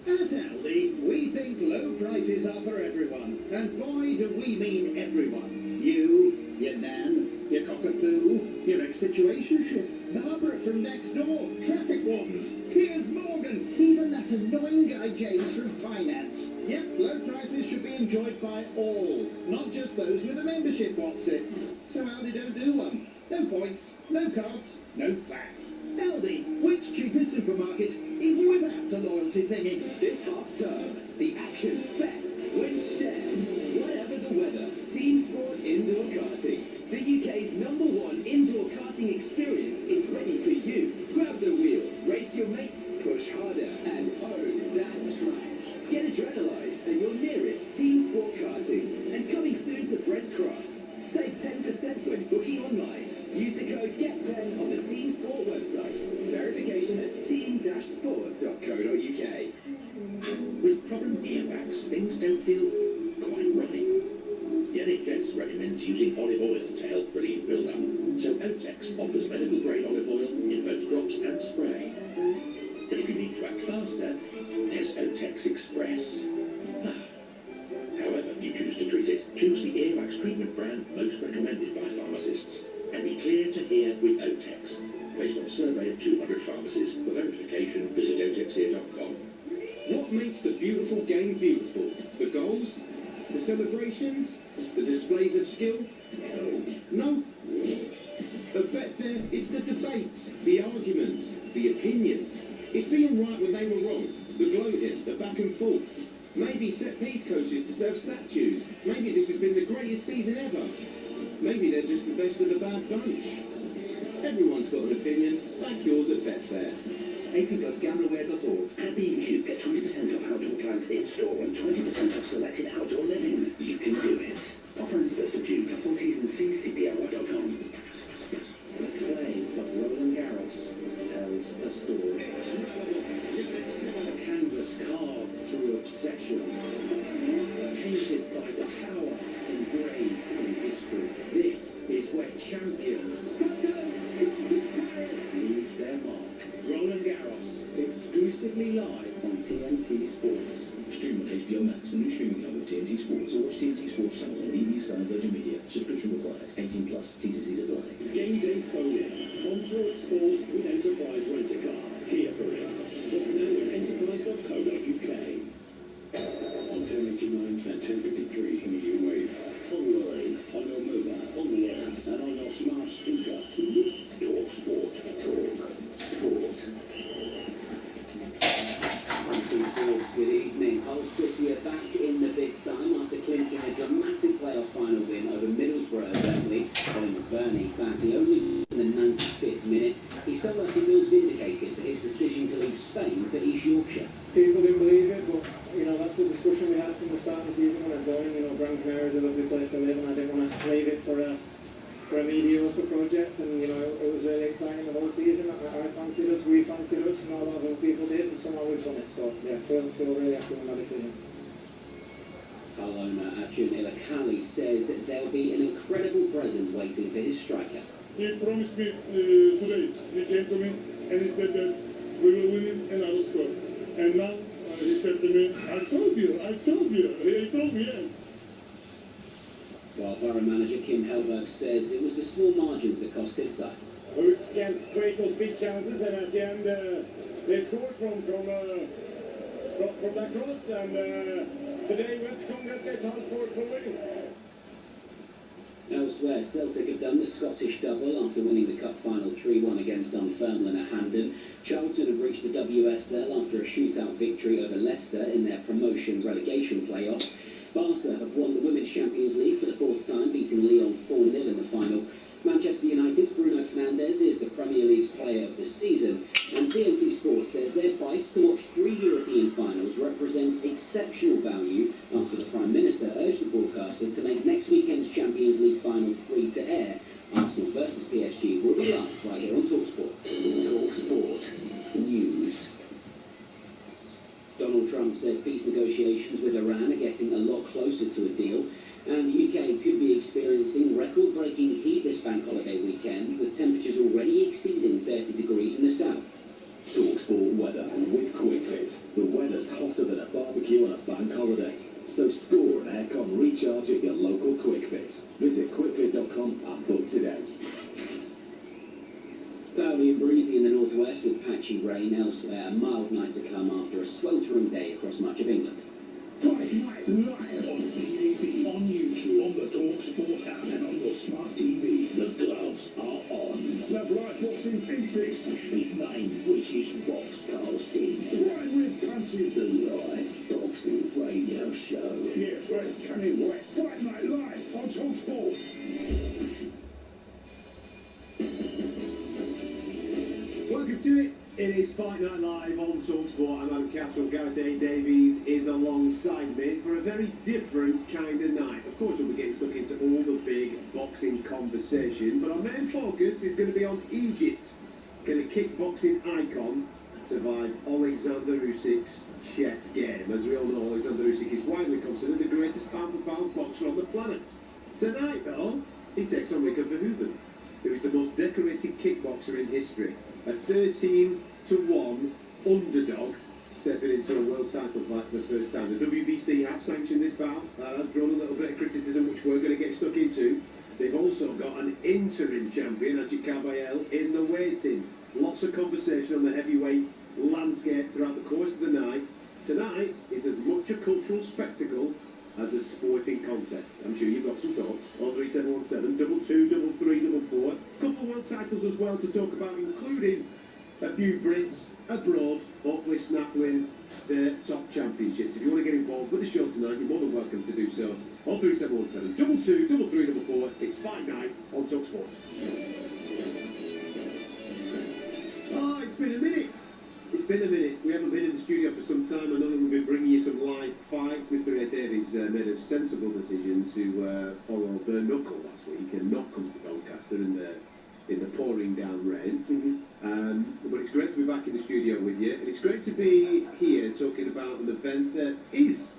At Aldi, we think low prices are for everyone. And boy, do we mean everyone. You, your nan, your cockapoo, your ex-situationship, Barbara from next door, traffic wardens, Piers Morgan, even that annoying guy James from finance. Yep, low prices should be enjoyed by all, not just those with a membership, what's it? So Aldi don't do one. No points, no cards, no fat. Aldi, which cheapest supermarket, even without a loyalty thingy? This half-term, the action's best when shared. Whatever the weather, Team Sport Indoor Karting. The UK's #1 indoor karting experience is ready for you. Grab the wheel, race your mates, push harder, and own that track. Get adrenalised at your nearest Team Sport Karting. And coming soon to Brent Cross. Save 10% when booking online. Use the code GET10 on the Team Sport website. Verification at team-sport.co.uk. With problem earwax, things don't feel quite right. The NHS recommends using olive oil to help relieve build-up. So Otex offers medical grade olive oil in both drops and spray. But if you need to act faster, there's Otex Express. However you choose to treat it, choose the earwax treatment brand most recommended by pharmacists. And be clear to hear with Otex. Based on a survey of 200 pharmacies. For verification, visit otexear.com. What makes the beautiful game beautiful? The goals? The celebrations? The displays of skill? No. At Betfair, it's the debates, the arguments, the opinions. It's being right when they were wrong, the gloating, the back and forth. Maybe set-piece coaches deserve statues. Maybe this has been the greatest season ever. Maybe they're just the best of the bad bunch. Everyone's got an opinion. Back yours at Betfair. 18+gamblerware.org. At B&Q, get 20% off outdoor plants in-store and 20% off selected outdoor living. You can do it. Offer ends 1st of June. For full T's and C's, cpr.com. The clay of Roland Garros tells a story. A canvas carved through obsession, painted by power, engraved in history. This is where champions leave their mark. Roland Garros, exclusively live on TNT Sports. Stream on HBO Max, the new streaming home of TNT Sports, or watch TNT Sports channels on EE, Sky, Virgin Media. Subscription required. 18+. T&Cs apply. Game day phone-in on Talk Sports with Enterprise Rent-A-Car. Here for it. Book now at enterprise.co.uk. On 1089 and 1053 medium wave. Online, on your mobile, on the app, and on your smart speaker. Talk Sport. Talk Sport. Good evening. Hull City are back in the big time after clinching a dramatic playoff final win over Middlesbrough early. Following McBurnie back, the only in the 95th minute. He felt like he was vindicated for his decision to leave Spain for East Yorkshire. People didn't believe it, but that's the discussion we had from the start of the season when I'm going. Gran Canaria is a lovely place to live, and I didn't want to leave it for a mediocre project. And it was really exciting the whole season. I fancied us, we fancied us, and a lot of other people did, and somehow we've done it. So yeah, feel really happy with my decision. Hull owner Acun Ilakali says that there'll be an incredible present waiting for his striker. He promised me today. He came to me and he said that we will win it and I will score. And now he said to me, I told you. He told me yes. While Borough manager Kim Helberg says it was the small margins that cost his side. We can create those big chances, and at the end they scored from that cross. And today we have to congratulate Hull for winning. Elsewhere, Celtic have done the Scottish double after winning the cup final 3-1 against Dunfermline at Hampden. Charlton have reached the WSL after a shootout victory over Leicester in their promotion-relegation playoff. Barca have won the Women's Champions League for the 4th time, beating Lyon 4-0 in the final. Manchester United, Bruno Fernandes is the Premier League's player of the season, and TNT Sports says their price to watch 3 European finals represents exceptional value after the Prime Minister urged the broadcaster to make next weekend's Champions League final free to air. Arsenal versus PSG will be live right here on TalkSport. TalkSport News. Donald Trump says peace negotiations with Iran are getting a lot closer to a deal, and the UK could be experiencing record-breaking heat this bank holiday weekend, with temperatures already exceeding 30 degrees in the south. TalkSport weather with QuickFit. The weather's hotter than a barbecue on a bank holiday. So score an aircon recharge at your local QuickFit. Visit quickfit.com and book today. Cloudy and breezy in the northwest with patchy rain elsewhere. A mild night to come after a sweltering day across much of England. Friday night live on PAB, on YouTube, on the TalkSport app, and on your smart TV. The gloves are on. Love life boxing basics with 9 British box casting. Right with punches. The live boxing radio show. Yes, right. Can't wait. Friday night live on TalkSport. Welcome to it. It is Fight Night Live on TalkSport. I'm Adam Castle. Gareth Davies is alongside me for a very different kind of night. Of course, we'll be getting stuck into all the big boxing conversation, but our main focus is going to be on Egypt. Can a kickboxing icon survive Alexander Usyk's chess game? As we all know, Alexander Usyk is widely considered the greatest pound-for-pound boxer on the planet. Tonight, though, he takes on Ricker Verhoeven, who is the most decorated kickboxer in history. A 13-1 underdog stepping into a world title fight for the first time. The WBC have sanctioned this bout. I've drawn a little bit of criticism, which we're going to get stuck into. They've also got an interim champion, Ajit Kabayel, in the waiting. Lots of conversation on the heavyweight landscape throughout the course of the night. Tonight, such a cultural spectacle as a sporting contest? I'm sure you've got some thoughts. 03717 22 33 44. Couple world titles as well to talk about, including a few Brits abroad, hopefully snaffling the top championships. If you want to get involved with the show tonight, you're more than welcome to do so. 03717 22 33 44. It's Fight Night on TalkSport. Oh, it's been a minute. It's been a minute. We haven't been in the studio for some time. I know that we've been bringing you some live fights. Mr. Ed Davies made a sensible decision to follow Burn Knuckle last week and not come to Doncaster in the pouring down rain. But it's great to be back in the studio with you, and it's great to be here talking about an event that is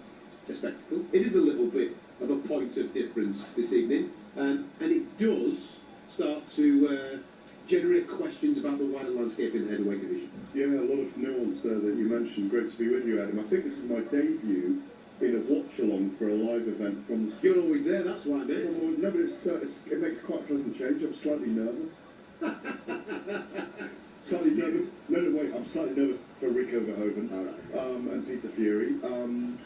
a spectacle. It is a little bit of a point of difference this evening, and it does start to generate questions about the wider landscape in the heavyweight division. Yeah, a lot of nuance there that you mentioned. Great to be with you, Adam. I think this is my debut in a watch-along for a live event from the... You're always there, that's why, mate. No, but it makes quite a pleasant change. I'm slightly nervous. Slightly nervous. No, wait, I'm slightly nervous for Rick Verhoeven and Peter Fury. No,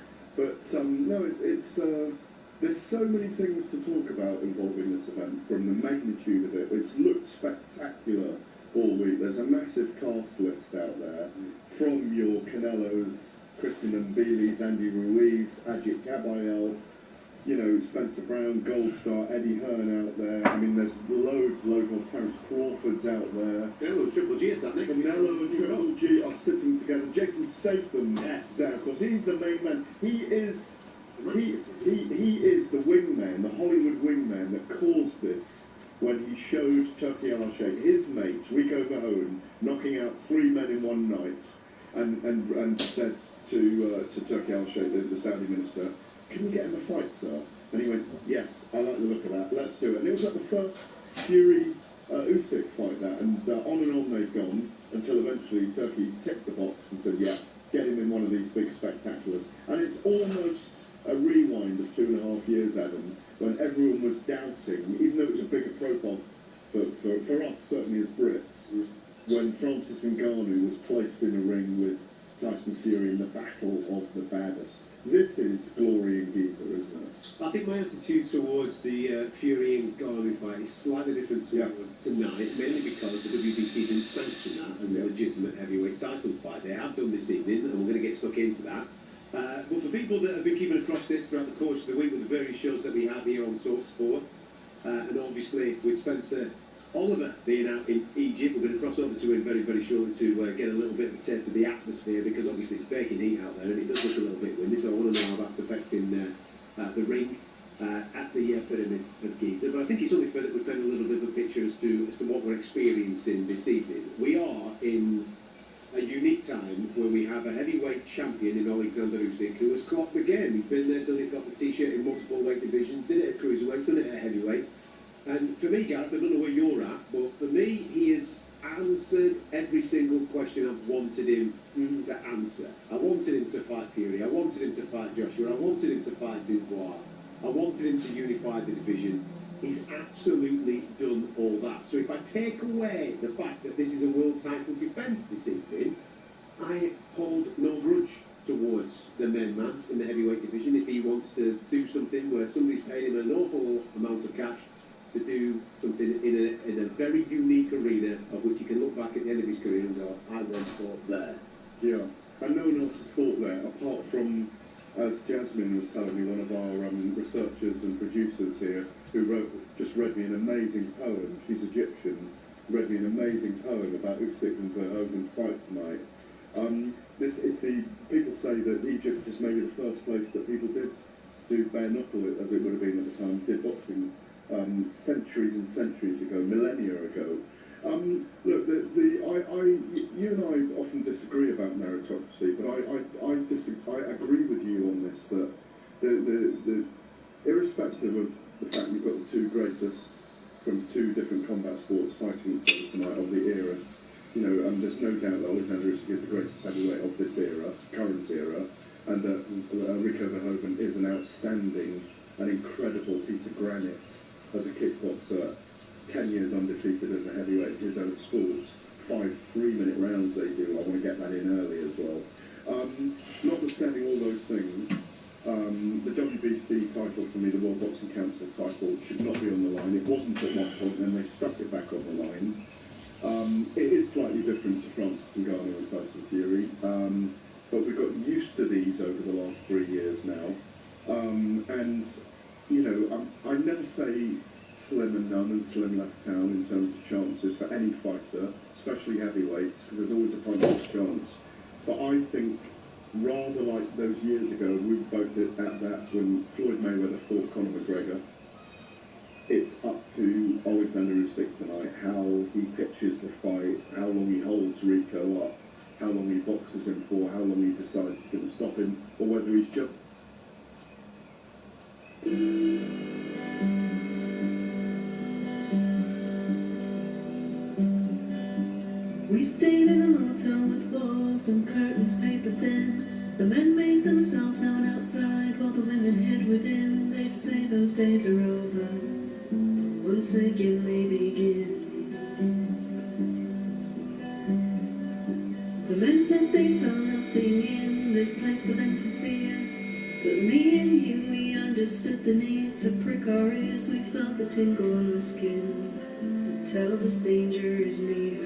it's... there's so many things to talk about involving this event, from the magnitude of it. It's looked spectacular all week. There's a massive cast list out there, from your Canelos, Christian Mbilis, Andy Ruiz, Ajit Kabayel, you know, Spencer Brown, Gold Star, Eddie Hearn out there. I mean, there's loads local. Terence Crawford's out there. Canelo and Triple G is that next. Canelo and Triple G are sitting together. Jason Statham is there, of course. He's the main man. He is the wingman, the Hollywood wingman that caused this when he showed Turki Al-Sheikh, his mate, Rico Verhoeven, knocking out 3 men in one night, and said to Turki Al-Sheikh, the Saudi minister, "Can we get him a fight, sir?" And he went, "Yes, I like the look of that, let's do it." And it was like the first Fury Usyk fight, that, and on they've gone, until eventually Turkey ticked the box and said, "Yeah, get him in one of these big spectaculars." And it's almost a rewind of 2.5 years, Adam, when everyone was doubting, even though it was a bigger profile for us, certainly as Brits, when Francis Ngannou was placed in a ring with Tyson Fury in the battle of the baddest. This is glory in Giza, isn't it? I think my attitude towards the Fury and Ngannou fight is slightly different to tonight, mainly because the WBC didn't sanction that as a legitimate heavyweight title fight. They have done this evening, and we're going to get stuck into that. But for people that have been keeping across this throughout the course of the week with the various shows that we have here on TalkSport, and obviously with Spencer Oliver being out in Egypt, we're going to cross over to him very, very shortly to get a little bit of a taste of the atmosphere, because obviously it's baking heat out there and it does look a little bit windy, so I want to know how that's affecting the ring at the pyramids of Giza. But I think it's only fair that we paint a little bit of a picture as to what we're experiencing this evening. We are in a unique time where we have a heavyweight champion in Alexander Usyk who has clocked the game. He's been there, done it, got the t-shirt in multiple weight divisions, did it at cruiserweight, done it at heavyweight. And for me, Gareth, I don't know where you're at, but for me, he has answered every single question I've wanted him to answer. I wanted him to fight Fury, I wanted him to fight Joshua, I wanted him to fight Dubois, I wanted him to unify the division. He's absolutely done all that. So if I take away the fact that this is a world title defence this evening, I hold no grudge towards the main man in the heavyweight division if he wants to do something where somebody's paying him an awful amount of cash to do something in a very unique arena of which he can look back at the end of his career and go, I once fought there. Yeah, and no one else has fought there apart from, as Jasmine was telling me, one of our researchers and producers here, who just read me an amazing poem. She's Egyptian, read me an amazing poem about Usyk and Verhoeven's fight tonight. This is people say that Egypt is maybe the first place that people did do bare knuckle, as it would have been at the time, did boxing centuries and centuries ago, millennia ago. Look, you and I often disagree about meritocracy, but I agree with you on this, that the irrespective of the fact you've got the two greatest from two different combat sports fighting each other tonight of the era, you know, and there's no doubt that Alexander Usyk is the greatest heavyweight of this era, current era, and that Rico Verhoeven is an outstanding, an incredible piece of granite as a kickboxer, 10 years undefeated as a heavyweight in his own sport, 5 3-minute rounds they do. I want to get that in early as well. Notwithstanding all those things, the WBC title for me, the World Boxing Council title, should not be on the line. It wasn't at one point, then they stuck it back on the line. It is slightly different to Francis Ngannou and Tyson Fury, but we've got used to these over the last 3 years now. And, you know, I never say slim and none and slim left town in terms of chances for any fighter, especially heavyweights, because there's always a puncher's chance. But I think, rather like those years ago, we were both at that when Floyd Mayweather fought Conor McGregor, it's up to Alexander Usyk tonight, how he pitches the fight, how long he holds Rico up, how long he boxes him for, how long he decides he's going to stop him, or whether he's just... We stayed in a motel with walls and curtains paper thin. The men made themselves known outside while the women hid within. They say those days are over, once again they begin. The men said they found nothing in this place for them to fear, but me and you, we understood the need to prick our ears. We felt the tingle on the skin that tells us danger is near.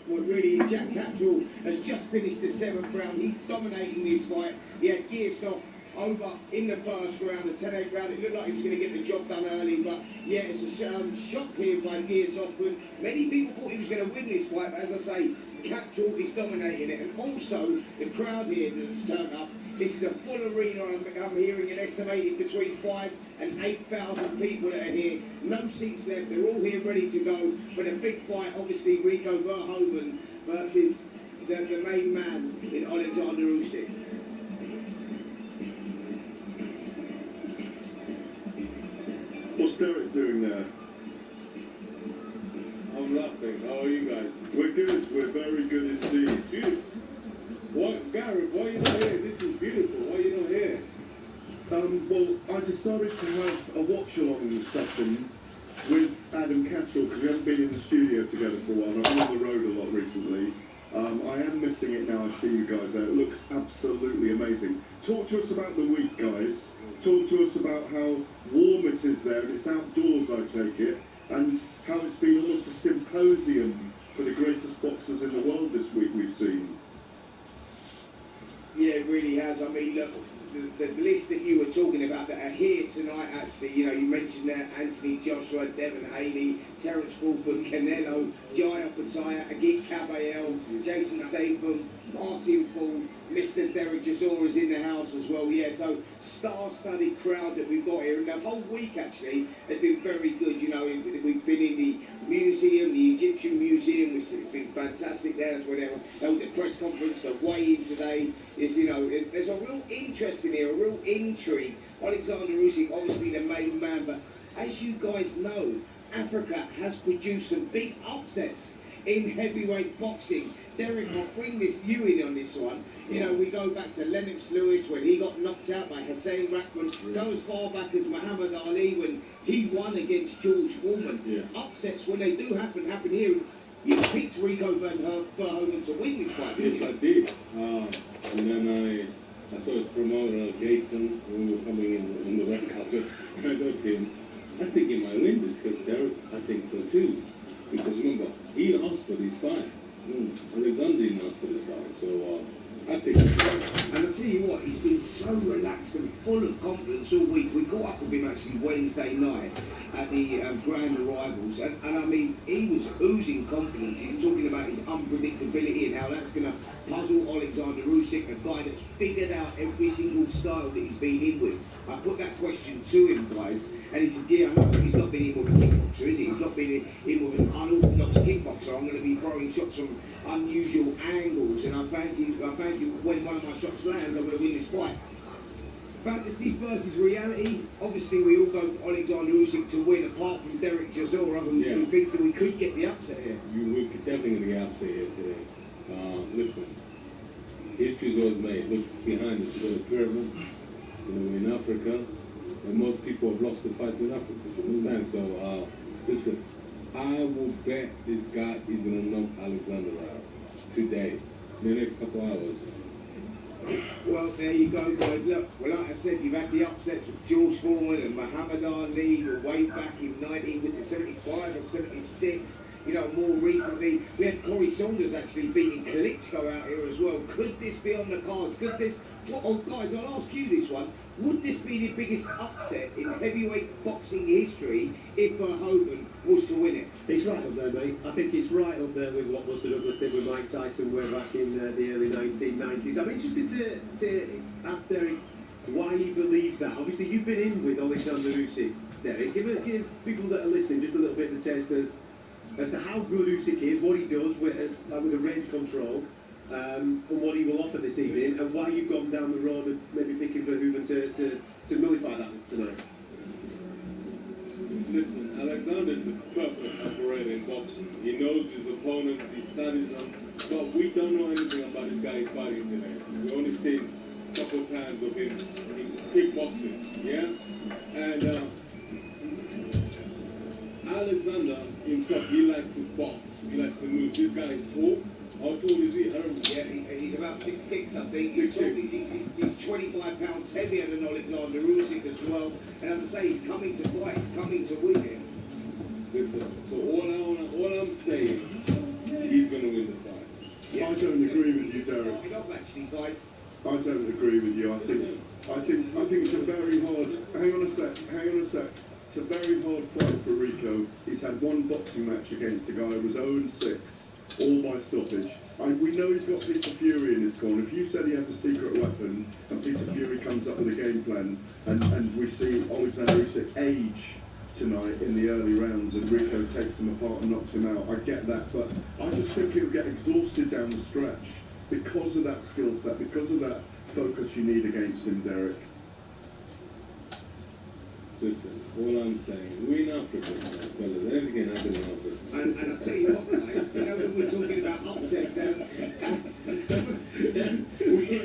Really, Jack Cattrall has just finished the 7th round. He's dominating this fight. He had Gearstoff over in the first round, the 10-8 round. It looked like he was going to get the job done early, but yeah, it's a shock here by Gearstoff. Many people thought he was going to win this fight, but as I say, Cattrall is dominating it. And also, the crowd here that's turned up, this is a full arena. I'm hearing an estimated between 5,000 and 8,000 people that are here. No seats left. They're all here ready to go for the big fight. Obviously, Rico Verhoeven versus the main man in Alexander Usyk. What's Derek doing there? I'm laughing. How are you guys? We're good. We're very good indeed. It's you. What, Gareth, why are you not here? This is beautiful. Why are you not here? Well, I decided to have a watch-along session with Adam Cattrall because we haven't been in the studio together for a while. I've been on the road a lot recently. I am missing it now. I see you guys there. It looks absolutely amazing. Talk to us about the week, guys. Talk to us about how warm it is there, and it's outdoors, I take it, and how it's been almost a symposium for the greatest boxers in the world this week we've seen. Yeah, it really has. I mean, look, the list that you were talking about that are here tonight, actually, you know, you mentioned there Anthony Joshua, Devin Haney, Terence Crawford, Canelo, Jaya Pataya, Agit Kabayel, Jason Statham, Martin Ford, Mr. Derek Chisora is in the house as well. Yeah, so star-studded crowd that we've got here, and the whole week actually has been very good. You know, we've been in the museum, the Egyptian Museum. It's been fantastic there. That's where they held the press conference. The weigh-in today is, you know, there's a real interest in here, a real intrigue. Alexander Usyk, obviously the main man, but as you guys know, Africa has produced some big upsets in heavyweight boxing. Derek, I'll bring you in on this one. You know, we go back to Lennox Lewis when he got knocked out by Hussein Rahman. Go as far back as Muhammad Ali when he won against George Foreman. Yeah. Upsets, when they do happen here. You picked Rico Verhoeven to win this fight, didn't you? Yes, I did. And then I saw his promoter, Jason, when we were coming in on the red carpet. I go to him, I think he might win this, because Derek, I think so too. Because remember, he asked for this fight. Alexander didn't ask for this fight, so I think he's right. And I'll tell you what, he's been so relaxed and full of confidence all week. We caught up with him actually Wednesday night at the Grand Arrivals, and I mean, he was oozing confidence. He's talking about his unpredictability and how that's going to puzzle Alexander Usyk, a guy that's figured out every single style that he's been in with. I put that question to him, guys, and he said, yeah, I know, he's not been in with a kickboxer, is he? He's not been in with an unorthodox kickboxer. I'm going to be throwing shots from unusual angles, and I fancy when one of my shots lands, I'm going to win this fight. Fantasy versus reality. Obviously, we all go for Alexander Usyk to win, apart from Derek Chisora, who thinks that we could get the upset here. We could definitely get the upset here today. Listen, history's always made. Look behind us, you've got the pyramids, you know, in Africa, and most people have lost the fights in Africa. You understand? So, listen, I will bet this guy is going to knock Alexander out today, in the next couple hours. Well, there you go, guys. Look, well, like I said, you've had the upsets with George Foreman and Muhammad Ali way back in 75 or 76. You know, more recently, we had Corey Saunders actually beating Klitschko out here as well. Could this be on the cards? Could this... Well, oh, guys, I'll ask you this one. Would this be the biggest upset in heavyweight boxing history if Verhoeven was to win it? It's right up there, mate. I think it's right up there with what Buster Douglas did with Mike Tyson way back in the early 1990s. I'm interested to ask Derek why he believes that. Obviously, you've been in with Alexander Usyk, Derek. Give people that are listening just a little bit of a taste as to how good Usyk is, what he does with the range control, and what he will offer this evening, and why you've gone down the road of maybe picking Verhoeven to nullify that tonight. Listen, Alexander's a perfect operator in boxing. He knows his opponents, he studies them, but we don't know anything about this guy he's fighting today. We only seen a couple of times of him in kickboxing, yeah? And Alexander himself, he likes to box, he likes to move. This guy is tall. How tall is he? I don't know. Yeah, he's about 6'6", I think. He's 25 pounds heavier than Alexander Usyk as well. And as I say, he's coming to fight. He's coming to win it. Listen, so all I'm saying, he's going to win the fight. Yeah. I don't agree with you, Derek. Started off actually, guys. I don't agree with you. I think it's a very hard. Hang on a sec. It's a very hard fight for Rico. He's had one boxing match against a guy who was 0-6. All by stoppage. We know he's got Peter Fury in his corner. If you said he had a secret weapon and Peter Fury comes up with a game plan and we see Alexander Usyk age tonight in the early rounds and Rico takes him apart and knocks him out, I get that, but I just think he'll get exhausted down the stretch because of that skill set, because of that focus you need against him, Derek. Listen, all I'm saying, we're in Africa, fellas. Anything can happen in Africa. And I'll tell you what, guys, you know when we're talking about upsets, we're in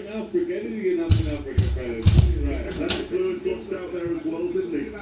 Africa. Anything can happen in Africa, fellas. Right. That's Lewis lost out there as well, didn't he?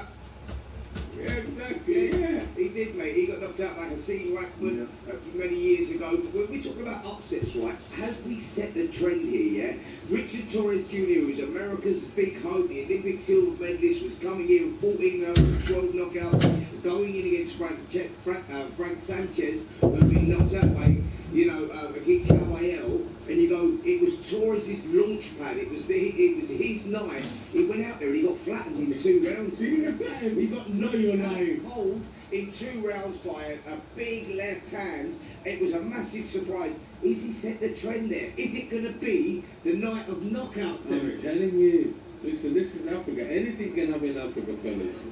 Yeah, exactly. Yeah, he did, mate. He got knocked out by Haseem Rahman many years ago. But when we're talking about upsets, right, have we set the trend here, yeah? Richard Torres Jr., who's America's big homie, Olympic silver medalist, was coming here with 14 12 knockouts, going in against Frank Sanchez, who'd been knocked out by, against Caballero. And you go, it was Torres' launch pad. It was his night. He went out there and he got flattened in 2 rounds. Did he get flattened? He got knocked cold in 2 rounds by a big left hand. It was a massive surprise. Is he set the trend there? Is it going to be the night of knockouts? I'm telling you. Listen, this is Africa. Anything can happen in Africa, fellas.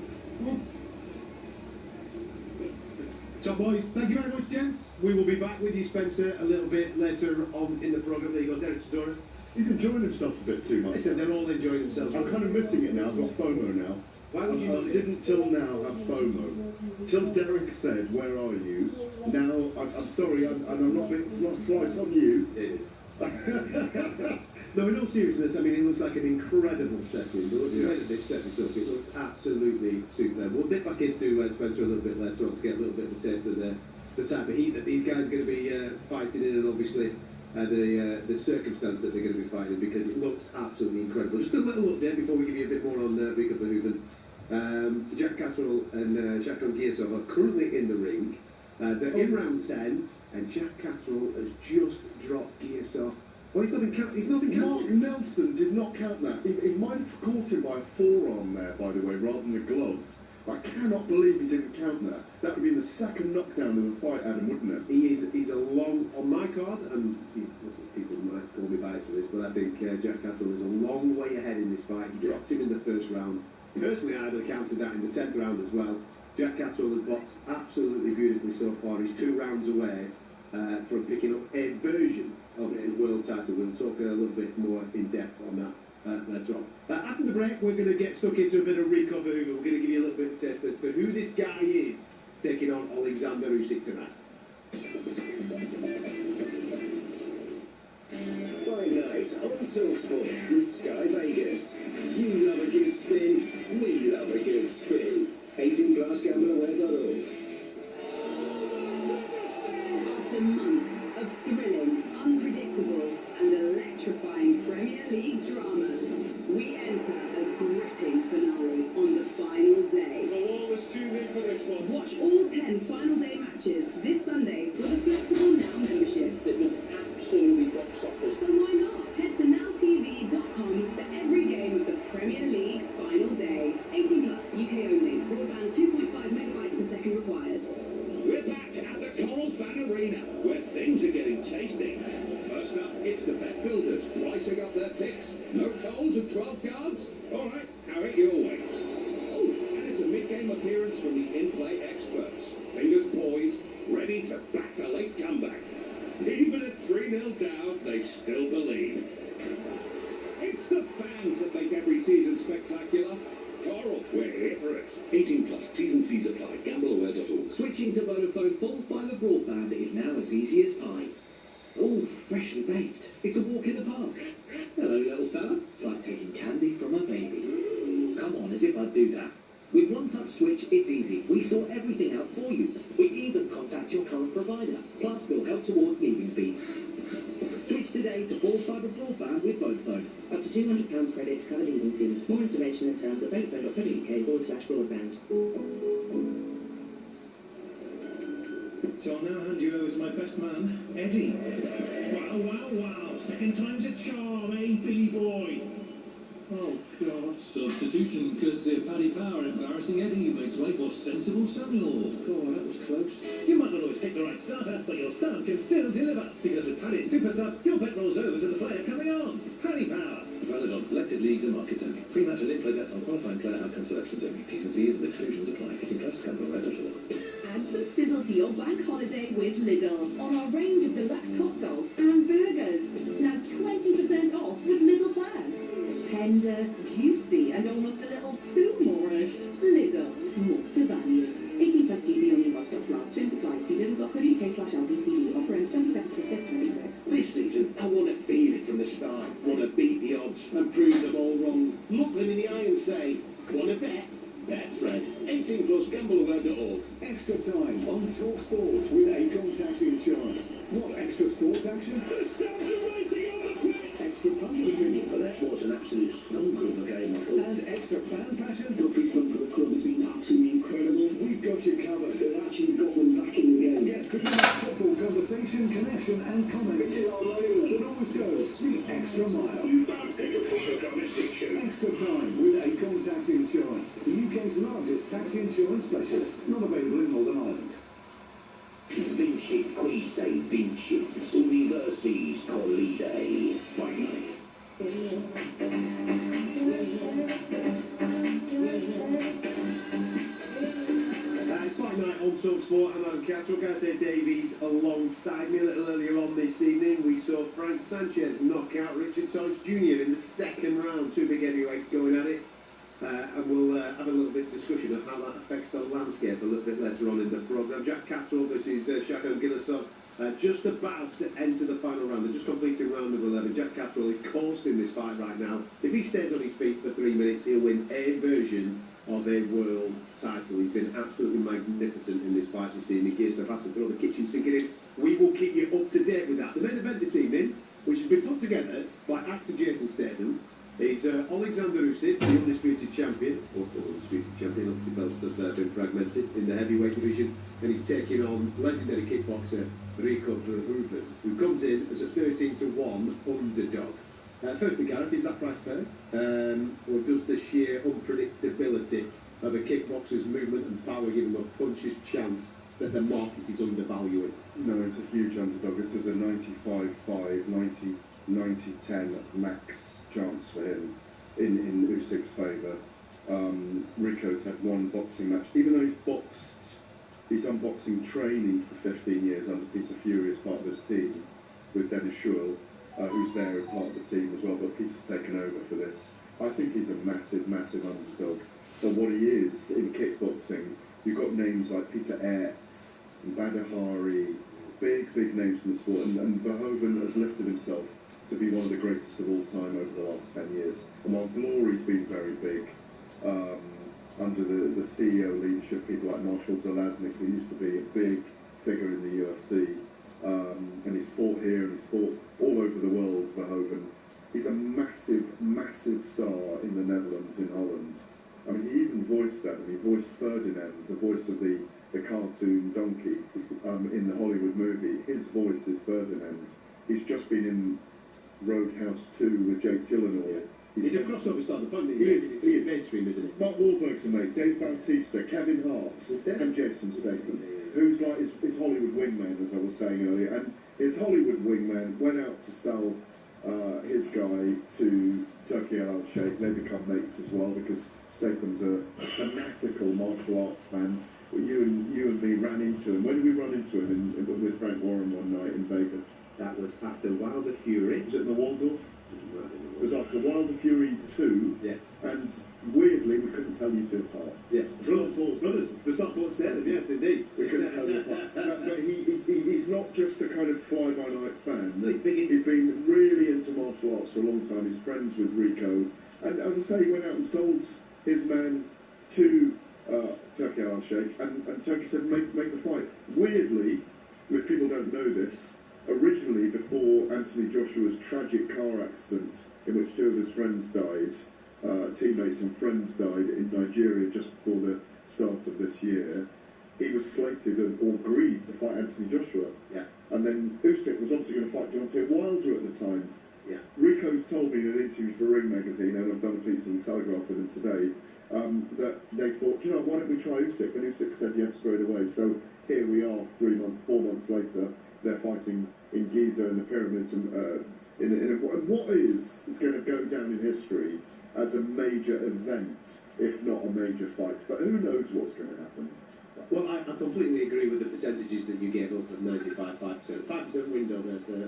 Top boys, thank you very much, gents. We will be back with you, Spencer, a little bit later on in the programme. There you go, Derek Tesoro. He's enjoying himself a bit too much. Listen, they're all enjoying themselves. I'm kind of missing it now. I've got FOMO now. Why would you not? I didn't till now have FOMO. Till Derek said, "Where are you?" Now, I'm sorry, I'm not being, it's not a slice on you. It is. No, in all seriousness, I mean, it looks like an incredible setting. The way that they've set this up, it looks absolutely superb. We'll dip back into Spencer a little bit later on to get a little bit of a taste of the type of heat that these guys are going to be fighting in, and obviously the circumstance that they're going to be fighting, because it looks absolutely incredible. Just a little update before we give you a bit more on Rico Verhoeven. Jack Catterall and Shakron Giasov are currently in the ring. They're in round 10, and Jack Catterall has just dropped Giasov. Well, he's not been counted. Mark Nelson did not count that. He might have caught him by a forearm there, by the way, rather than a glove. I cannot believe he didn't count that. That would be the second knockdown of the fight, Adam, wouldn't it? He's a long, on my card, and listen, people might call me biased for this, but I think Jack Catterall is a long way ahead in this fight. He dropped him in the first round. Personally, I would have counted that in the 10th round as well. Jack Catterall has boxed absolutely beautifully so far. He's 2 rounds away from picking up a version of the world title. We'll talk a little bit more in depth on that later on. After the break, we're going to get stuck into a bit of Rico Verhoeven. We're going to give you a little bit of a taste for who this guy is taking on Alexander Usyk tonight. Friday night on TalkSport with Sky Vegas. You love a good spin, we love a good spin. 18+, gambleaware.org. that ticks. No calls at 12 cards? All right, have it your way. Oh, and it's a mid-game appearance from the in-play experts. Fingers poised, ready to back a late comeback. Even at 3-0 down, they still believe. It's the fans that make every season spectacular. Coral, we're here for it. 18 plus, T's and C's apply. Gambleaware.org. Switching to Vodafone full fibre broadband is now as easy as pie. Oh, freshly baked. It's a walk in the park. Hello, little fella. It's like taking candy from a baby. Come on, as if I'd do that. With one-touch switch, it's easy. We sort everything out for you. We even contact your current provider. Plus, we'll help towards leaving fees. Switch today to full fibre broadband with Vodafone. Up to £200 credit to cover leaving fees. More information and terms at vodafone.co.uk/broadband. So I'll now hand you over to my best man, Eddie. Wow, wow, wow. Second time's a charm, eh, Billy boy? Oh, God. Substitution courtesy of Paddy Power. Embarrassing Eddie makes way for sensible Samuel. God, that was close. You might not always pick the right starter, but your sub can still deliver. Because with Paddy's super sub, your bet rolls over to the player coming on. Paddy Power. Valid on selected leagues and markets only. Pre-match and in-play bets on qualifying player outcome selections only. T's and C's and exclusions apply. Getting close to Gambleaware.org. Add some sizzle to your bank holiday with Lidl on our range of deluxe hot dogs and burgers. Now 20% off with Lidl plans. Tender, juicy, and almost a little too moreish. Lidl, more to value. 18 plus GB on new stocks last. Terms apply. See lidl.co.uk/LBTV. Offer ends 27th to 5th, 26. This season, I want to feel it from the start. Want to beat the odds and prove them all wrong. Look them in the eye and say, want to bet? Betfair. 18 plus, Gambleaware.org. Extra time on Talk Sports with Acorn Tax Insurance. What extra sports action? The sound of racing on the pitch! Extra punch. But that was an absolute stonker of a game, I thought. And extra fan passion. Your treatment for the club has been absolutely incredible. We've got you covered. They've actually got them back in the game. Get the football conversation, connection, and comment. That always goes the extra mile. Extra time with Acorn Tax Insurance, the UK's largest taxi insurance specialist. Not available in Northern Ireland. Vinci, qui sei vinci, universis collide. Finally. It's Fight Night on TalkSport. I'm Adam Cattrall, Gareth Davies alongside me. A little earlier on this evening, we saw Frank Sanchez knock out Richard Torrance Jr. in the second round. Two big heavyweights going at it. And we'll have a little bit of discussion of how that affects the landscape a little bit later on in the programme. Jack Cattrall versus Shako Gillisov. Just about to enter the final round. They're just completing round of 11. Jack Cattrall is coursing this fight right now. If he stays on his feet for 3 minutes, he'll win a version of a world title. He's been absolutely magnificent in this fight this evening. Gears have asked to throw the kitchen sink in. We will keep you up to date with that. The main event this evening, which has been put together by actor Jason Statham, is Alexander Usyk, the undisputed champion, or the undisputed champion, obviously belts have been fragmented in the heavyweight division, and he's taking on legendary kickboxer Rico Verhoeven, who comes in as a 13-1 underdog. Firstly, Gareth, is that price fair? Or does the sheer unpredictability of a kickboxer's movement and power give him a puncher's chance that the market is undervaluing? No, it's a huge underdog. This is a 95-5, 90-10 max chance for him in Usyk's favour. Rico's had one boxing match, even though he's done boxing training for 15 years under Peter Fury as part of his team, with Dennis Schuil, who's there as part of the team as well, but Peter's taken over for this. I think he's a massive underdog. But what he is in kickboxing, you've got names like Peter Aerts and Badr Hari, big names in the sport, and Verhoeven has lifted himself to be one of the greatest of all time over the last 10 years. And while glory's been very big, under the CEO leadership, people like Marshall Zelaznik, who used to be a big figure in the UFC, and he's fought here and he's fought all over the world, Verhoeven. He's a massive star in the Netherlands, in Holland. I mean, he even voiced that, and he voiced Ferdinand, the voice of the cartoon donkey, in the Hollywood movie. His voice is Ferdinand. He's just been in Roadhouse 2 with Jake Gyllenhaal. He's a crossover star, the point he is mainstream, isn't he? Mark Wahlberg's a mate, Dave Bautista, Kevin Hart, and Jason Statham, who's like his Hollywood wingman, as I was saying earlier. And his Hollywood wingman went out to sell his guy to Turkey Al Sheikh. They become mates as well because Statham's a fanatical martial arts fan. You and me ran into him. When did we run into him? With Frank Warren one night in Vegas. That was after Wilder Fury. Was it in the Waldorf? It was after Wilder Fury 2. Yes. And weirdly, we couldn't tell you two apart. Yes. Brothers. The Stockport Steelers, yes, indeed. We couldn't tell you apart. But he's not just a kind of fly-by-night fan. He's big He's been really into martial arts for a long time. He's friends with Rico. And as I say, he went out and sold his man to Turkey Al Sheikh. And Turkey said, make the fight. Weirdly, if people don't know this, originally, before Anthony Joshua's tragic car accident in which two of his friends died, teammates and friends died in Nigeria just before the start of this year, he was slated or agreed to fight Anthony Joshua. Yeah. And then Usyk was obviously going to fight Deontay Wilder at the time. Yeah. Rico's told me in an interview for Ring magazine, and I've done a piece in the Telegraph with him today, that they thought, you know, why don't we try Usyk? And Usyk said yes straight away. So here we are, 4 months later, they're fighting in Giza in the pyramids, and in what is going to go down in history as a major event, if not a major fight. But who knows what's going to happen? Well, I completely agree with the percentages that you gave up of 95, 5%. 5% window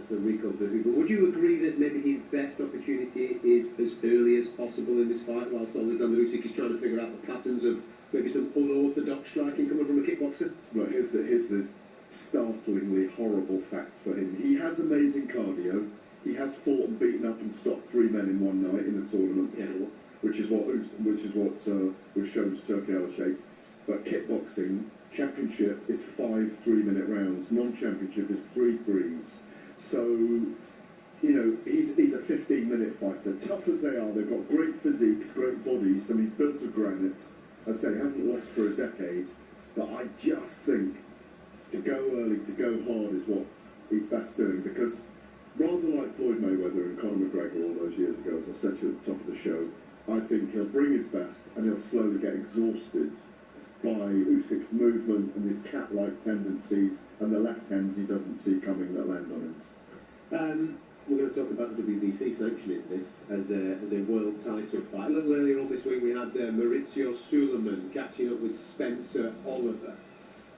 for Rico Berry. But would you agree that maybe his best opportunity is as early as possible in this fight, whilst Alexander Usyk is trying to figure out the patterns of maybe some unorthodox striking coming from a kickboxer? Right, here's the startlingly horrible fact for him. He has amazing cardio. He has fought and beaten up and stopped 3 men in one night in a tournament before, which is what was shown to Turkey Al Sheikh. But kickboxing championship is 5 3-minute rounds. Non-championship is 3 threes. So, you know, he's a 15-minute fighter. Tough as they are, they've got great physiques, great bodies, and he's built of granite. I say he hasn't lost for a decade, but I just think to go early, to go hard is what he's best doing, because rather like Floyd Mayweather and Conor McGregor all those years ago, as I said to you at the top of the show, I think he'll bring his best and he'll slowly get exhausted by Usyk's movement and his cat-like tendencies and the left hands he doesn't see coming that land on him. We're going to talk about the WBC sanctioning this as a world title fight. A little earlier on this week we had Maurizio Suleiman catching up with Spencer Oliver.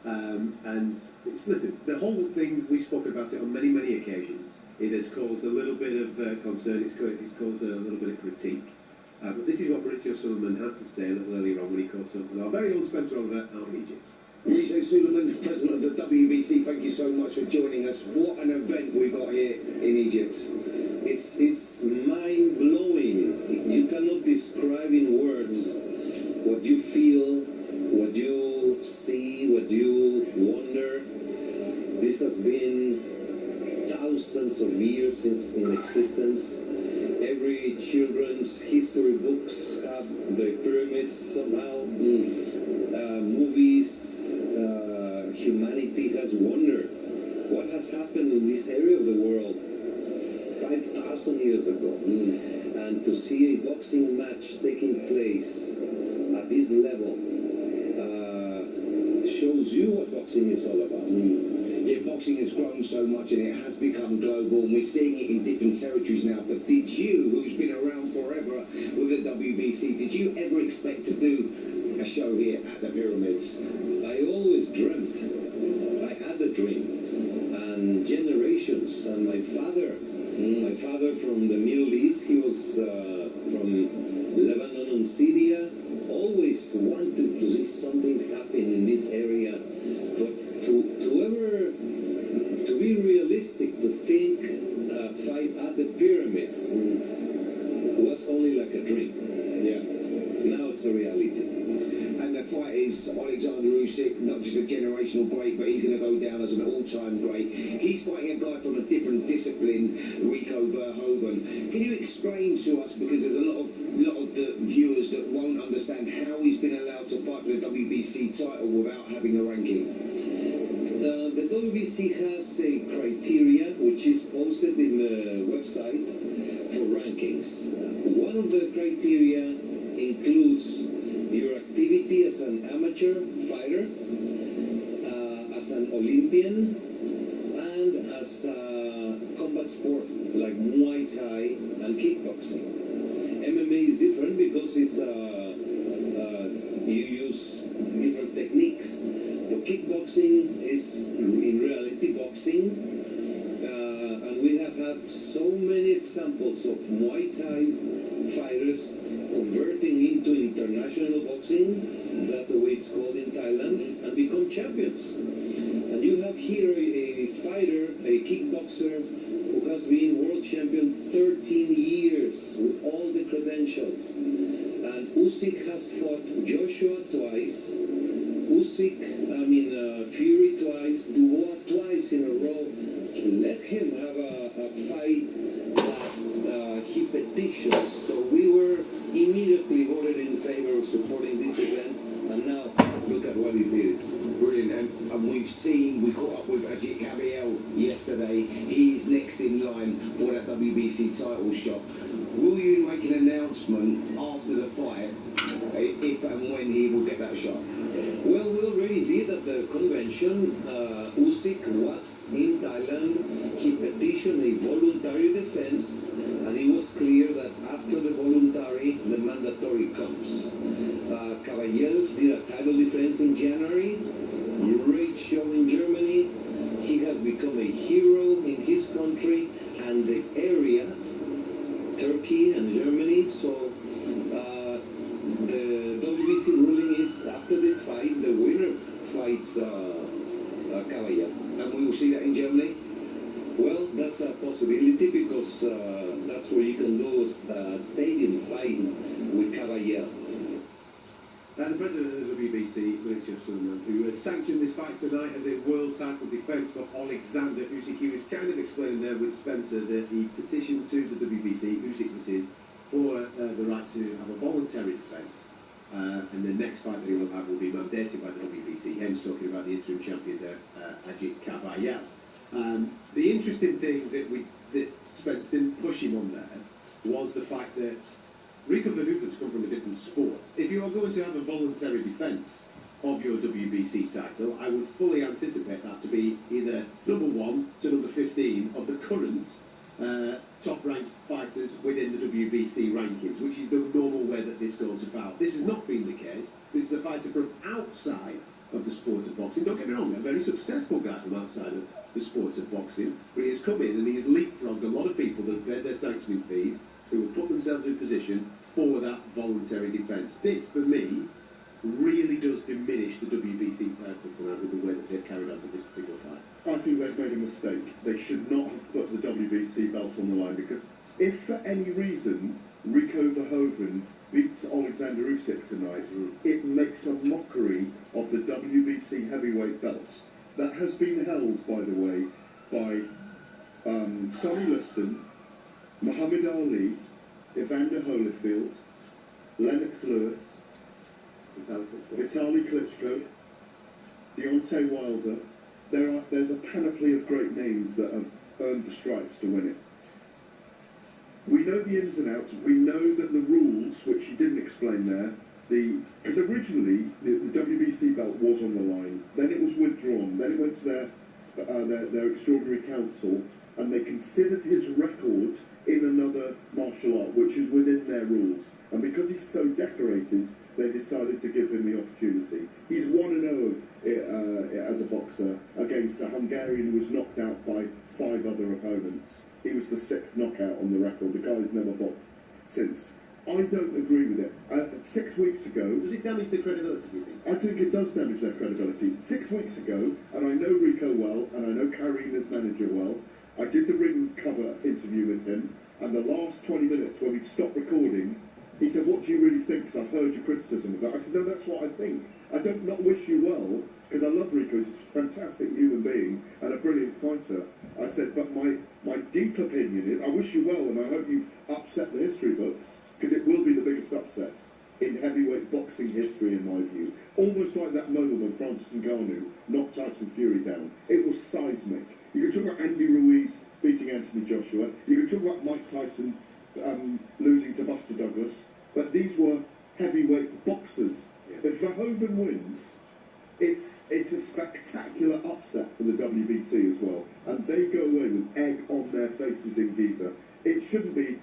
And listen, the whole thing, we spoke about it on many, many occasions. It has caused a little bit of concern, it's caused a little bit of critique. But this is what Maurizio Suleiman had to say a little earlier on when he caught up with our very own Spencer Oliver out of Egypt. Maurizio Suleiman, President of the WBC, thank you so much for joining us. What an event we've got here in Egypt. It's mind-blowing. You cannot describe in words what you feel, what you see, what you wonder. This has been thousands of years since in existence. Every children's history books have the pyramids somehow. Movies, humanity has wondered what has happened in this area of the world 5,000 years ago. And to see a boxing match taking place at this level shows you what boxing is all about. Yeah, boxing has grown so much and it has become global, and we're seeing it in different territories now. But did you, who's been around forever with the WBC, did you ever expect to do a show here at the Pyramids? I always dreamt. I had a dream. And generations. And my father from the Middle East, he was from Lebanon and Syria, always wanted to see something happen in this area. But to be realistic, to think a fight at the Pyramids was only like a dream. Yeah. Now it's a reality. And the fight is Alexander Usyk, not just a generational great, but he's going to go down as an all-time great. He's fighting a guy from a different discipline, Rico Verhoeven. Can you explain to us, because there's a lot of the viewers that won't understand how he's been allowed to fight for the WBC title without having a ranking? The WBC has a criteria which is posted in the website for rankings. One of the criteria includes your activity as an amateur fighter, as an Olympian, and as a combat sport like Muay Thai and kickboxing. MMA is different because it's you use different techniques. But kickboxing is in reality boxing, and we have had so many examples of Muay Thai fighters converting into international boxing. That's the way it's called in Thailand, and become champions. And you have here a fighter, a kickboxer, who has been world champion 13 years with all the credentials. And Usyk has fought Joshua twice, Fury twice, Dubois twice in a row. Let him have a fight that he petitions. So we were immediately voted in favor of supporting this event, and now look at what it is. Brilliant, and we caught up with Ajit Gabriel yesterday. He's next in line for that WBC title shot. Will you make an announcement after the fight if and when he will get that shot? Well, we already did at the convention. Usyk was in Thailand. He petitioned a voluntary defense, and it was clear that after the voluntary, the mandatory comes. Caballel did a title defense in January. Great show in Germany. He has become a hero in his country and the area, Turkey and Germany. So the WBC ruling is after this fight, the winner fights Caballel. And we will see that in Germany? Well, that's a possibility because that's where you can do a stadium fight with Caballel. The president of the WBC, who has sanctioned this fight tonight as a world title defence for Alexander Usyk. He was kind of explaining there with Spencer that he petitioned to the WBC, Usyk this is, for the right to have a voluntary defence. And the next fight that he will have will be mandated by the WBC, hence talking about the interim champion there, Ajit Caballel. The interesting thing that Spence didn't push him on there was the fact that Rico Verhoeven's come from a different sport. If you are going to have a voluntary defence of your WBC title, I would fully anticipate that to be either number 1 to number 15 of the current top-ranked fighters within the WBC rankings, which is the normal way that this goes about. This has not been the case. This is a fighter from outside of the sport of boxing. Don't get me wrong, a very successful guy from outside of the sport of boxing, but he has come in and he has leapfrogged a lot of people that have paid their sanctioning fees, who have put themselves in position for that voluntary defence. This, for me, really does diminish the WBC title tonight with the way that they've carried on with this particular fight. I think they've made a mistake. They should not have put the WBC belt on the line, because if for any reason Rico Verhoeven beats Alexander Usyk tonight, it makes a mockery of the WBC heavyweight belt. That has been held, by the way, by Sonny Liston, Muhammad Ali, Evander Holyfield, Lennox Lewis, Vitaly Klitschko, Deontay Wilder. There's a panoply of great names that have earned the stripes to win it. We know the ins and outs. We know that the rules, which he didn't explain there, because originally the WBC belt was on the line, then it was withdrawn, then it went to their extraordinary council, and they considered his record in another martial art, which is within their rules. And because he's so decorated, they decided to give him the opportunity. He's 1-0 as a boxer against a Hungarian who was knocked out by 5 other opponents. He was the 6th knockout on the record. The guy's never boxed since. I don't agree with it. 6 weeks ago... Does it damage their credibility, do you think? I think it does damage their credibility. 6 weeks ago, and I know Rico well, and I know Karina's manager well, I did the ring cover interview with him, and the last 20 minutes when we'd stopped recording, he said, "What do you really think? Because I've heard your criticism of that." I said, "No, that's what I think. I don't not wish you well, because I love Rico. He's a fantastic human being and a brilliant fighter." I said, "But my deep opinion is, I wish you well, and I hope you upset the history books, because it will be the biggest upset in heavyweight boxing history, in my view." Almost like that moment when Francis Ngannou knocked Tyson Fury down. It was seismic. You can talk about Andy Ruiz beating Anthony Joshua. You can talk about Mike Tyson losing to Buster Douglas. But these were heavyweight boxers. Yeah. If Verhoeven wins, It's a spectacular upset for the WBC as well, and they go away with egg on their faces in Giza. It shouldn't be.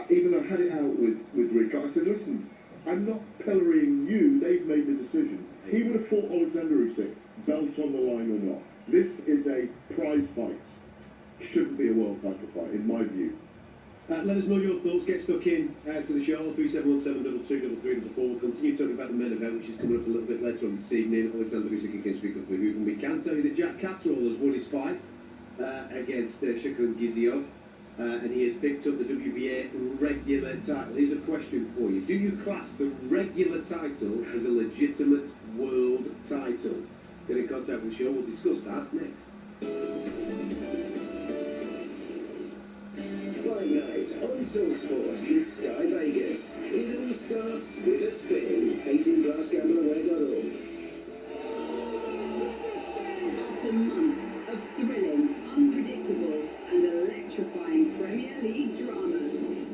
Even I had it out with Rick. I said, listen, I'm not pillorying you. They've made the decision. He would have fought Alexander Usyk, belt on the line or not. This is a prize fight. Shouldn't be a world title fight, in my view. Let us know your thoughts. Get stuck in to the show. 3717 22 3 We'll continue talking about the men event, which is coming up a little bit later on this evening. Alexander Usyk against Rico Verhoeven. And we can tell you that Jack Catterall has won his fight against Shakur Giziev. And he has picked up the WBA regular title. Here's a question for you. Do you class the regular title as a legitimate world title? Get in contact with the show. We'll discuss that next. Fight night on Talksport with Sky Vegas. It all starts with a spin. 18+gambleaware.org. After months of thrilling, unpredictable and electrifying Premier League drama,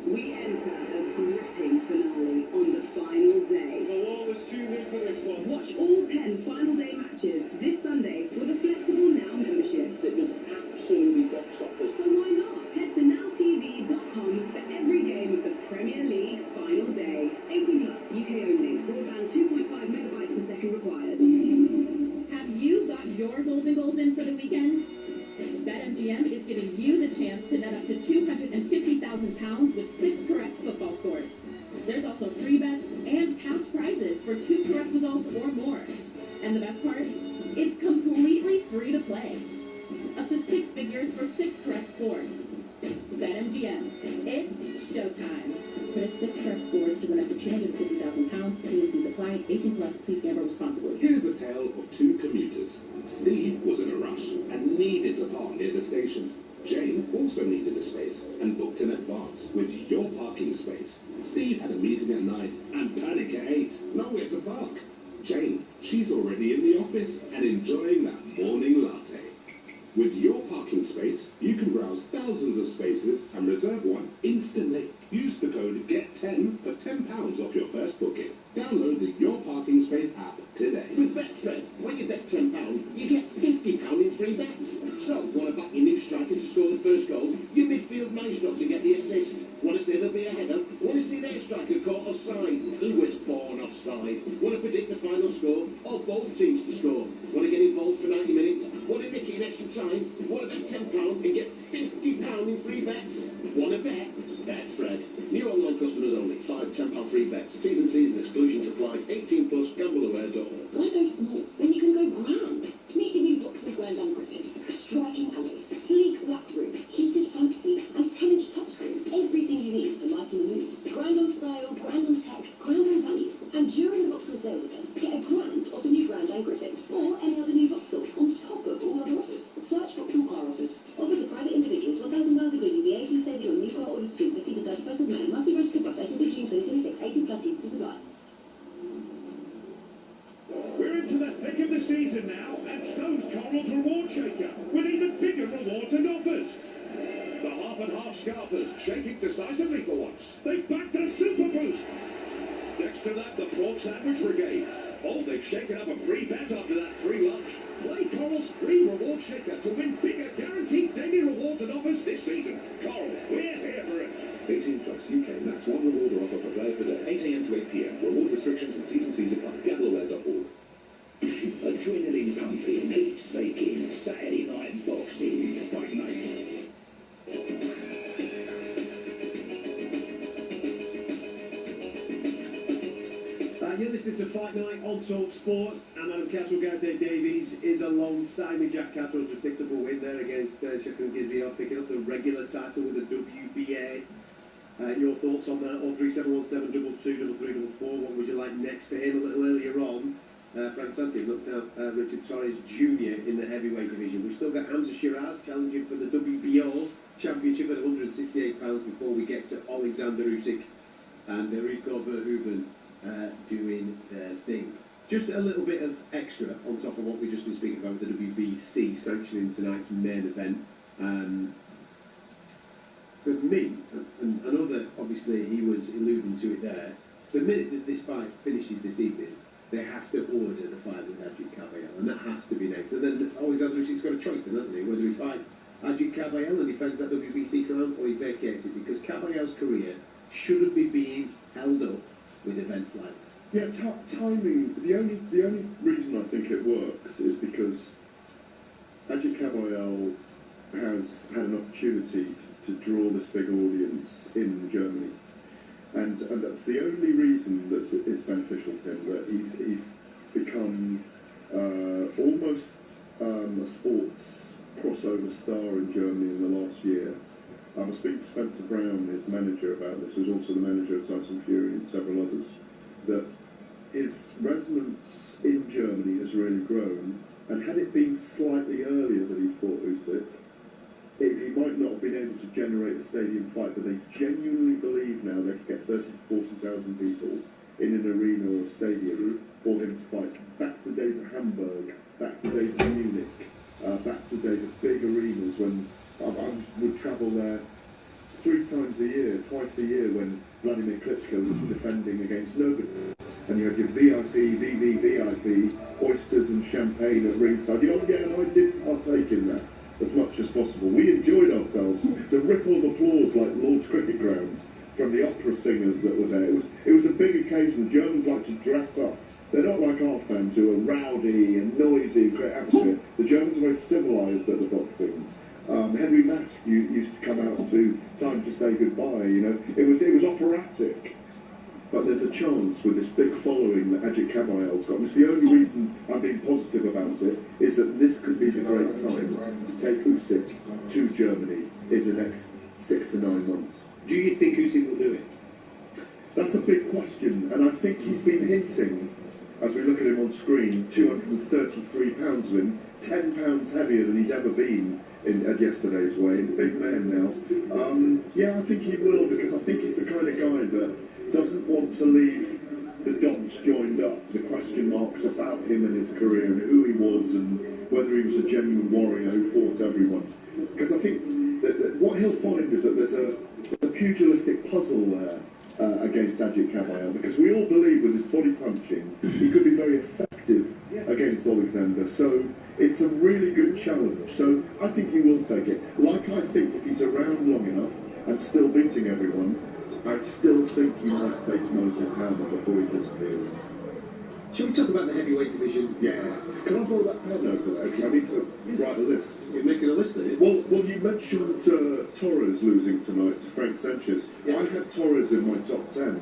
we enter a gripping finale on the final day. The wall was tuned in for this one. Watch all 10 final day matches this Sunday with a flexible Now membership. It was absolutely box office. So why not? Head to nowtv.com for every game of the Premier League final day. 18 plus, UK only. Broadband 2.5 megabytes per second required. Have you got your golden goals in for the weekend? BetMGM is giving you the chance to net up to £250,000 with 6 correct football scores. There's also free bets and cash prizes for 2 correct results or more. And the best part? It's completely free to play. Up to 6 figures for 6 correct scores. BetMGM. It's showtime. Predict 6 correct scores to win up to £250,000. T&Cs apply. 18 plus. Please gamble responsibly. Here's a tale of 2 commuters. Steve was in a rush and needed to park near the station. Jane also needed a space and booked in advance with Your Parking Space. Steve had a meeting at 9 and panic at 8. Nowhere to park. Jane, she's already in the office and enjoying that morning latte. With Your Parking Space, you can browse thousands of spaces and reserve one instantly. Use the code GET10 for £10 off your first booking. Download the Your Parking Space app today. With Betfair, when you bet £10, you get £50 in free bets. So, want to back your new striker to score the first goal? Your midfield maestro to get the assist? Want to see there'll be a header? Want to see their striker caught offside? Who was born offside? Want to predict the final score? Or both teams to score? Want to get involved for 90 minutes? Want to nick it in extra time? Want to bet £10 and get £50 in free bets? Want to bet? Betfred. New online customers only. 5 £10 free bets. T's and C's and exclusions apply. 18 plus. Gambleaware.org. Why go small when you can go grand? Meet the new Vauxhall Grand Griffin. Striking alloys, sleek black roof, heated front seats, and 10-inch touchscreen. Everything you need for life on the move. Grand on style, grand on tech, grand on value. And during the Vauxhall sales event, get a grand off the new Grand Griffin or any other new Vauxhall on top of all other offers. Search Vauxhall Car Offers. Offered to private individuals, £1,000 including VAT saving on new car orders due to the 31st of May. Must be registered by 13th of June 2026. 18 plus seats to supply. We're into the thick of the season now, and so's Coral's Reward Shaker, with even bigger rewards and offers. The half and half scalpers shaking decisively for once. They backed their super boost. Next to that, the prawn sandwich brigade. Oh, they've shaken up a free bet after that free lunch. Play Coral's free reward shaker to win bigger guaranteed daily rewards and offers this season. Coral, we're here for it. 18 plus UK max 1 reward or offer per player per day. 8 AM to 8 PM. Reward restrictions and T's and C's apply. Gambleaware.org. Adrenaline pumping, heat seeking, Saturday night boxing, fight night. You're listening to Fight Night on Talk Sport, and Adam Catterall, Gareth Davies is alongside me. Jack Catterall just picked up a win there against Shakur Giziev, picking up the regular title with the WBA. Your thoughts on that? 03717 22 What would you like next for him? A little earlier on, Frank Sanchez knocked out Richard Torres Jr. in the heavyweight division. We've still got Hamza Shiraz challenging for the WBO championship at £168 before we get to Alexander Usyk and Rico Verhoeven doing their thing. Just a little bit of extra on top of what we've just been speaking about with the WBC sanctioning tonight's main event. For me, and I know that obviously he was alluding to it there, the minute that this fight finishes this evening, they have to order the fight with Ajit Kabayel, and that has to be next. And then Alexander Usyk's got a choice then, hasn't he? Whether he fights Ajit Kabayel and defends that WBC crown, or he vacates it, because Kabayel's career shouldn't be being held up with events like this. Yeah, timing. The only reason I think it works is because Ajit Kabayel has had an opportunity to draw this big audience in Germany, and that's the only reason that it's beneficial to him. That he's become almost a sports crossover star in Germany in the last year. I was speaking to Spencer Brown, his manager, about this, who's also the manager of Tyson Fury and several others, that his resonance in Germany has really grown, and had it been slightly earlier that he fought Usyk, he might not have been able to generate a stadium fight, but they genuinely believe now they can get 30,000 to 40,000 people in an arena or a stadium for him to fight. Back to the days of Hamburg, back to the days of Munich, back to the days of big arenas when I would travel there 3 times a year, twice a year, when Vladimir Klitschko was defending against nobody. And you had your VIP, VVVIP, oysters and champagne at ringside. Yeah, and I did partake in that as much as possible. We enjoyed ourselves. The ripple of applause like Lord's Cricket Grounds from the opera singers that were there. It was a big occasion. The Germans like to dress up. They're not like our fans who are rowdy and noisy and great atmosphere. The Germans are very civilised at the boxing. Henry Mask used to come out to Time to Say Goodbye. You know, it was operatic. But there's a chance with this big following that Ajit Kabayel's got. And it's the only reason I'm being positive about it, is that this could be the great time to take Usyk to Germany in the next 6 to 9 months. Do you think Usyk will do it? That's a big question, and I think he's been hinting, as we look at him on screen, 233 pounds of him, 10 pounds heavier than he's ever been at yesterday's weigh. Big man now. Yeah, I think he will, because I think he's the kind of guy that doesn't want to leave the dots joined up, the question marks about him and his career and who he was and whether he was a genuine warrior who fought everyone. Because I think that what he'll find is that there's a pugilistic puzzle there against Ajit Kabayel, because we all believe with his body punching he could be very effective against Alexander. So it's a really good challenge. So I think he will take it. Like, I think if he's around long enough and still beating everyone, I still think he might face Moses Hammer before he disappears. Shall we talk about the heavyweight division? Yeah. Can I borrow that pen over there? Because I need to write a list. You're making a list, are you? Well, you mentioned Torres losing tonight to Frank Sanchez. Yeah. I had Torres in my top 10.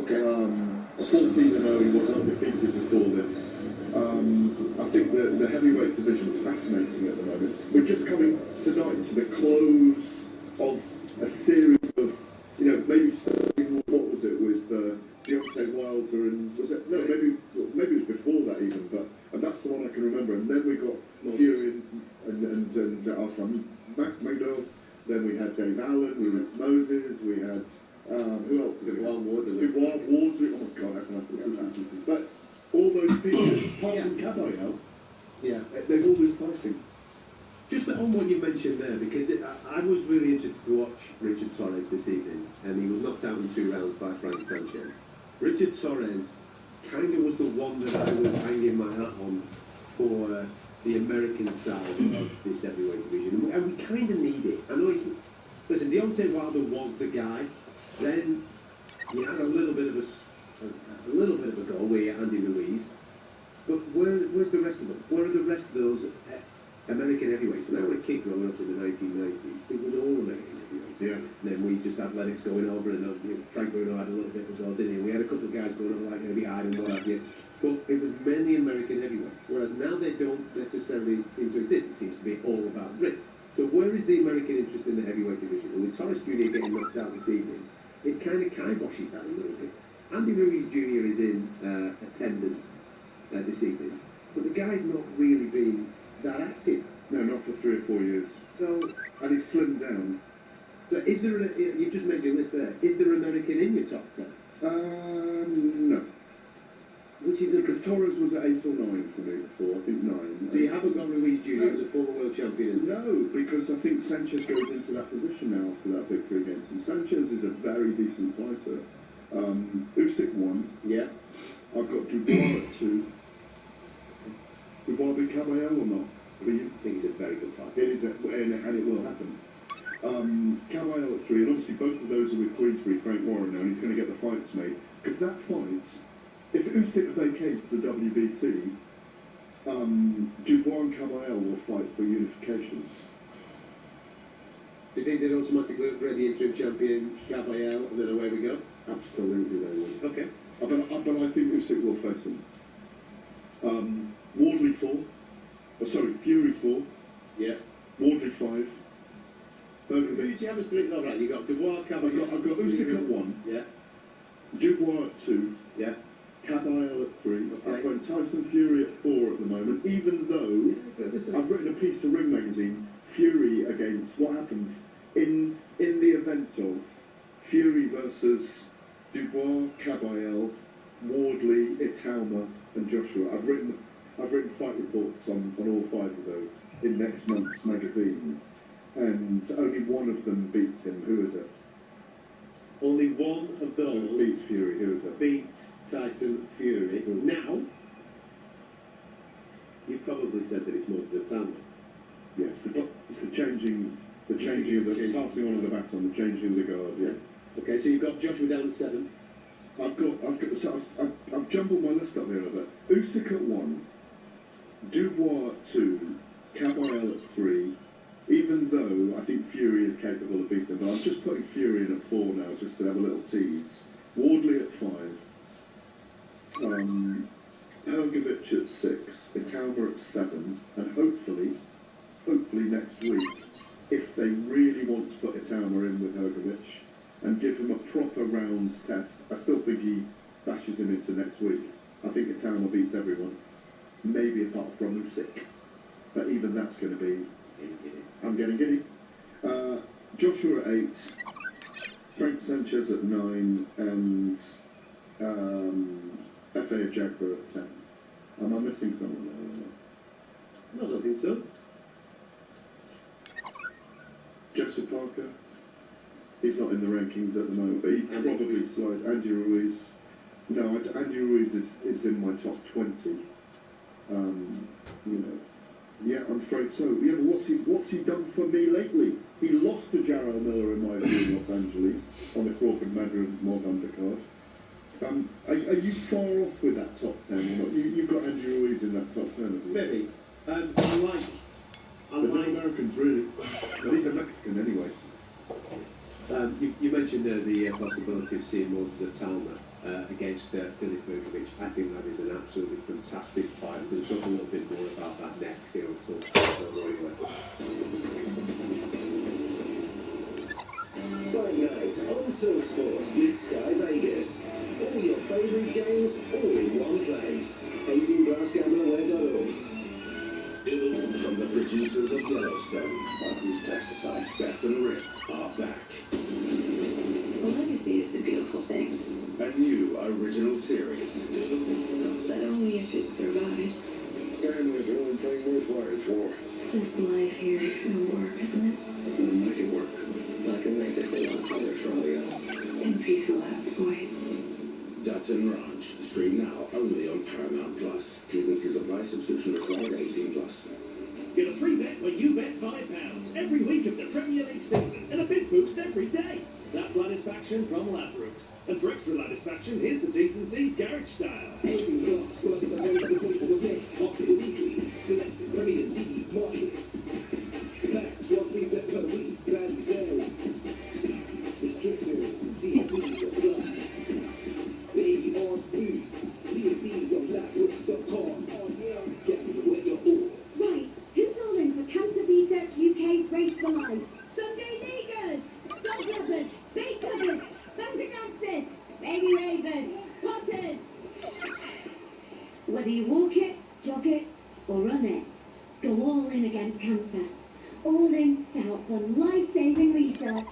Okay. 14-0, he was undefeated before this. I think the heavyweight division is fascinating at the moment. We're just coming tonight to the close of a series of, maybe what was it with Deontay Wilder and was it? No, maybe it was before that even. But that's the one I can remember. And then we got Fury and our son McDonalds. Then we had Dave Allen. We had Moses. We had who else? Wild Wardley. Oh my God, how can I forget that? But all those people, apart from Kabayel, they've all been fighting. Just on what you mentioned there, because I was really interested to watch Richard Torres this evening, and he was knocked out in 2 rounds by Frank Sanchez. Richard Torres kind of was the one that I was hanging my hat on for the American side of this heavyweight division, and we kind of need it. I know listen, Deontay Wilder was the guy. Then he had a little bit of a goal where Andy Ruiz. But where's the rest of them? Where are the rest of those American heavyweights? When I was a kid growing up in the 1990s, it was all American heavyweights. Yeah. And then we just had Lennox going over, and Frank Bruno had a little bit as well, didn't he? We had a couple of guys going over like Herbie Hyde and what have you. But it was mainly American heavyweights. Whereas now they don't necessarily seem to exist. It seems to be all about Brits. So where is the American interest in the heavyweight division? And with Torres Jr. getting knocked out this evening, it kind of kiboshes that a little bit. Andy Ruiz Jr. is in attendance this evening, but the guy's not really been that active. No, not for 3 or 4 years. So, and he's slimmed down. So is there, you just made your list there, is there American in your top 10? No. Which is because Torres was at 8 or 9 for me before, I think 9. So you haven't got Ruiz Jr. as a former world champion? No, because I think Sanchez goes into that position now after that victory against him. Sanchez is a very decent fighter. Usyk won. Yeah. I've got Dubois at 2. Dubois beat Caballero or not? For you? I think it's a very good fight. It is, and it will happen. Caballero at 3, and obviously both of those are with Queensbury, Frank Warren now, and he's going to get the fights made. Because that fight, if Usyk vacates the WBC, Dubois and Caballero will fight for unification. Do you think they'd automatically upgrade the interim champion, Caballero, and then away we go? Absolutely they will. Okay. But I think Usyk will face him. Wardley 4. Oh, sorry, Fury 4. Yeah. Wardley 5. Who do you have as 3? All right, you've got Dubois, Caballero. I've got Usyk at 1. Yeah. Dubois at 2. Yeah. Caballero at 3. Okay. I've got Tyson Fury at 4 at the moment, even though I've written a piece to Ring Magazine, Fury against what happens in the event of Fury versus Dubois, Caballero, Wardley, Itauma and Joshua. I've written fight reports on all 5 of those in next month's magazine, and only one of them beats him. Who is it? Only one of those beats Fury. Who is it? Beats Tyson Fury. Now, you probably said that it's Moses Itauma. Yes, it's the changing of the passing on of the baton, the changing of the guard. Yeah. Okay, so you've got Joshua down to 7. I've jumbled my list up here a bit. Usyk at 1, Dubois at 2, Caballero at 3. Even though I think Fury is capable of beating him, but I'm just putting Fury in at 4 now, just to have a little tease. Wardley at 5. Hergovic at 6. Itauma at 7. And hopefully next week, if they really want to put Itauma in with Hergovic and give him a proper rounds test, I still think he bashes him into next week. I think Itauma beats everyone, maybe apart from Usyk. But even that's going to be... I'm getting giddy. Joshua at 8, Frank Sanchez at 9, and F.A. Jagger at 10. Am I missing someone there? No, I don't think so. Joseph Parker, he's not in the rankings at the moment, but he probably slide. Andy Ruiz. No, Andy Ruiz is in my top 20. Yeah, I'm afraid so. Yeah, but what's he done for me lately? He lost to Jarrell Miller in my view in Los Angeles on the Crawford Mod undercard. Are you far off with that top 10 or not? You've got Andy Ruiz in that top 10, haven't you? Maybe. I But no Americans really. But he's a Mexican anyway. You mentioned the possibility of seeing Moses Itauma against Filip Hrgovic. I think that is an absolutely fantastic fight. We're going to talk a little bit more about that next here on Talk Sport. Fight night on Talk Sport with Sky Vegas. All your favourite games, all in one place. 18+Gambler.org. From the producers of Yellowstone, who's testified, Beth and Rick are back. A legacy is a beautiful thing. A new original series. But only if it survives. Family's the only thing worth fighting for. This life here is gonna work, isn't it? We'll make it work. I can make this a lot harder for all y'all. And peace will have to wait. Dutton Ranch. Stream now only on Paramount Plus. T's and C's apply. Subscription required. 18+. Get a free bet when you bet £5 every week of the Premier League season and a big boost every day. That's Ladisfaction from Ladbrokes. And for extra Ladisfaction, here's the T's and C's Garage Style. 18+. Plus it's a very good point for the bet. Opted weekly. Selected Premier League markets. Max 1 free bet per week. Values vary. Restrictions and T&Cs apply. Baby odds boost. T&Cs on Ladbrokes.com. Gamble where you're all. Right, who's all in for Cancer Research UK's Race for Life? Sunday Leaguers, Dog Lovers, Big Lovers, Bunker Dancers, Baby Ravens, Potters. Whether you walk it, jog it, or run it, go all in against cancer. All in to help fund life-saving research.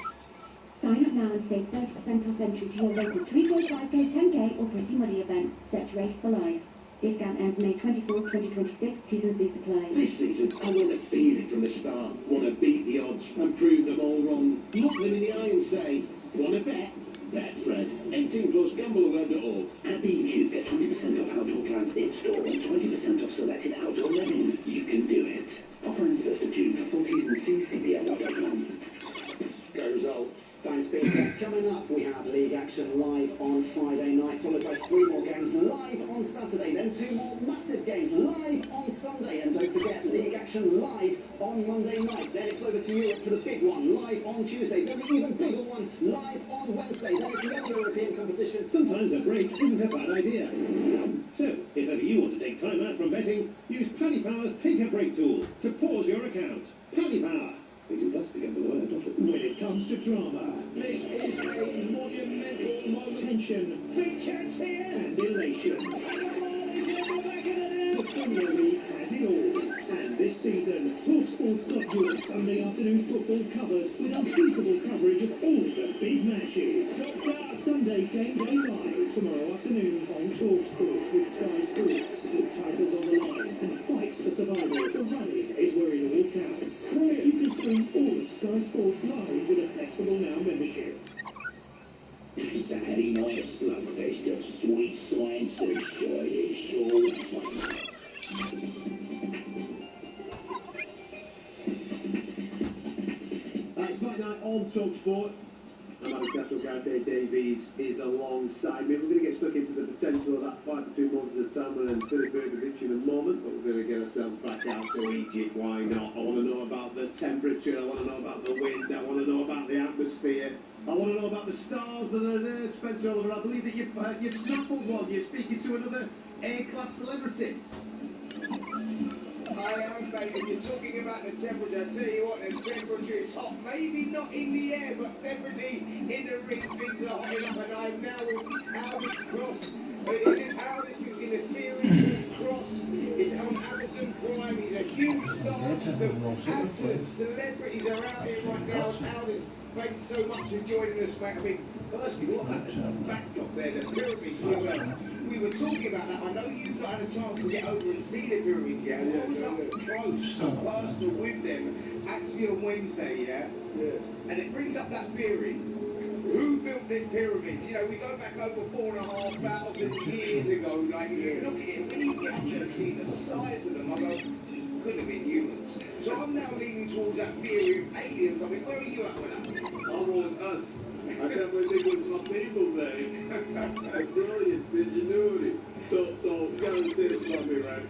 Sign up now and save 30% off entry to your local 3K, 5K, 10K or Pretty Muddy event. Search Race for Life. Discount ends May 24, 2026. T's and C's apply. This season, I want to feel it from the start. Want to beat the odds and prove them all wrong. Look them in the eye and say, want to bet? Betfred, 18 plus, gamblearound.org. At B&Q, get 20% off outdoor plants in-store and 20% off selected outdoor living. You can do it. Offer ends 1st of June for full T's and C's, cpl.com. Great result. Thanks, Peter. Coming up, we have league action live on Friday night, followed by 3 more games live on Saturday, then 2 more massive games live on Sunday, and don't forget, league action live on Monday night. Then it's over to Europe for the big one, live on Tuesday, then the even bigger one, live on Wednesday, then it's the other European competition. Sometimes a break isn't a bad idea. So, if ever you want to take time out from betting, use Paddy Power's Take a Break tool to pause your account. Paddy Power. 18 plus, begambleaware.org. When it comes to drama, this is a monumental moment. Tension, big chance here, and elation. And the ball is in the back of the net. The Premier League has it all. And this season, TalkSport's got your Sunday afternoon football covered with unbeatable coverage of all the big matches. Top Sunday Game Day Live tomorrow afternoon on TalkSport with Sky Sports. With titles on the line and fights for survival. The running is where it all counts. You can stream all of Sky Sports live with a flexible Now membership. Saturday night slugfest of sweet science and shiny shorts. It's Fight Night on TalkSport. I'm Adam Castle. Gareth Davies is alongside me. We're going to get stuck into the potential of that fight between Moses Salmon and Billy Bergovich in a moment, but we're going to get ourselves back out to Egypt. Why not? I want to know about the temperature. I want to know about the wind. I want to know about the atmosphere. I want to know about the stars that are there. Spencer Oliver, I believe that you've snappled one. You're speaking to another A-class celebrity. I am, mate, and you're talking about the temperature. I tell you what, the temperature is hot. Maybe not in the air, but definitely in the ring. Things are hot enough, and I'm now with Aldous Cross. Aldous, who's in a series called Cross. It's on Amazon Prime. He's a huge star. Just absolute celebrities are out here right now. Aldous, thanks so much for joining us, mate. I mean, firstly, what about the backdrop there, the pyramids? We were talking about that. I know you've not had a chance to get over and see the pyramids yet. What was up close and personal with them actually on Wednesday, yeah? And it brings up that theory. Who built the pyramids? You know, we go back over 4,500 years ago. Like, you look at it, when you get up there and see the size of them, I go, could have been humans. So I'm now leaning towards that theory of aliens. I mean, where are you at with that? I'm on us. I can't believe it was my people, man. The brilliance, the ingenuity. So you gotta understand this about me, right?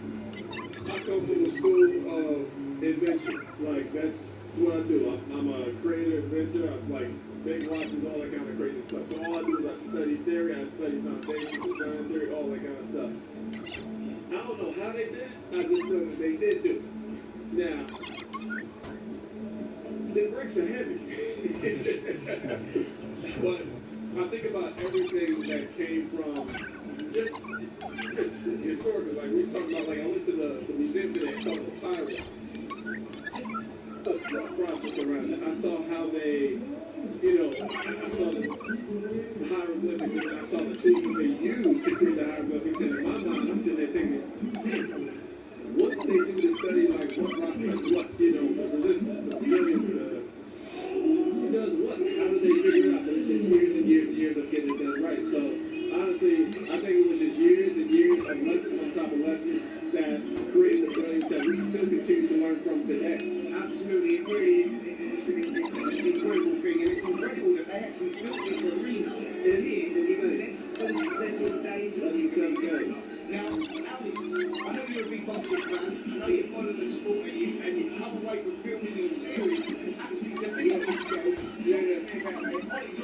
I come from a school of invention. Like, that's what I do. I'm a creator, inventor. I'm like, make watches, all that kind of crazy stuff. So all I do is I study theory, I study foundation, design theory, all that kind of stuff. I don't know how they did it. I just know that they did do it. Now, the bricks are heavy. But I think about everything that came from just historically. Like we talked about, like I went to the museum today and saw the papyrus. Just the thought process around it. I saw how they, I saw the hieroglyphics and I saw the tools that they used to create the hieroglyphics. And in my mind, I'm sitting there thinking, what did they do to study like what rock cuts what, the resistance, the resilience, who does what? How do they figure it out? But it's just years and years and years of getting it done right. So honestly, I think it was just years and years of lessons on top of lessons that created the brilliance that we still continue to learn from today. Absolutely, it really is. It's an incredible thing, and it's incredible that they actually built this arena here in less than 7 days. Now, Alice, I know you're a big boxing fan. I know you follow the sport and you come away from filming your series. Actually, to me, on this show, about Ollie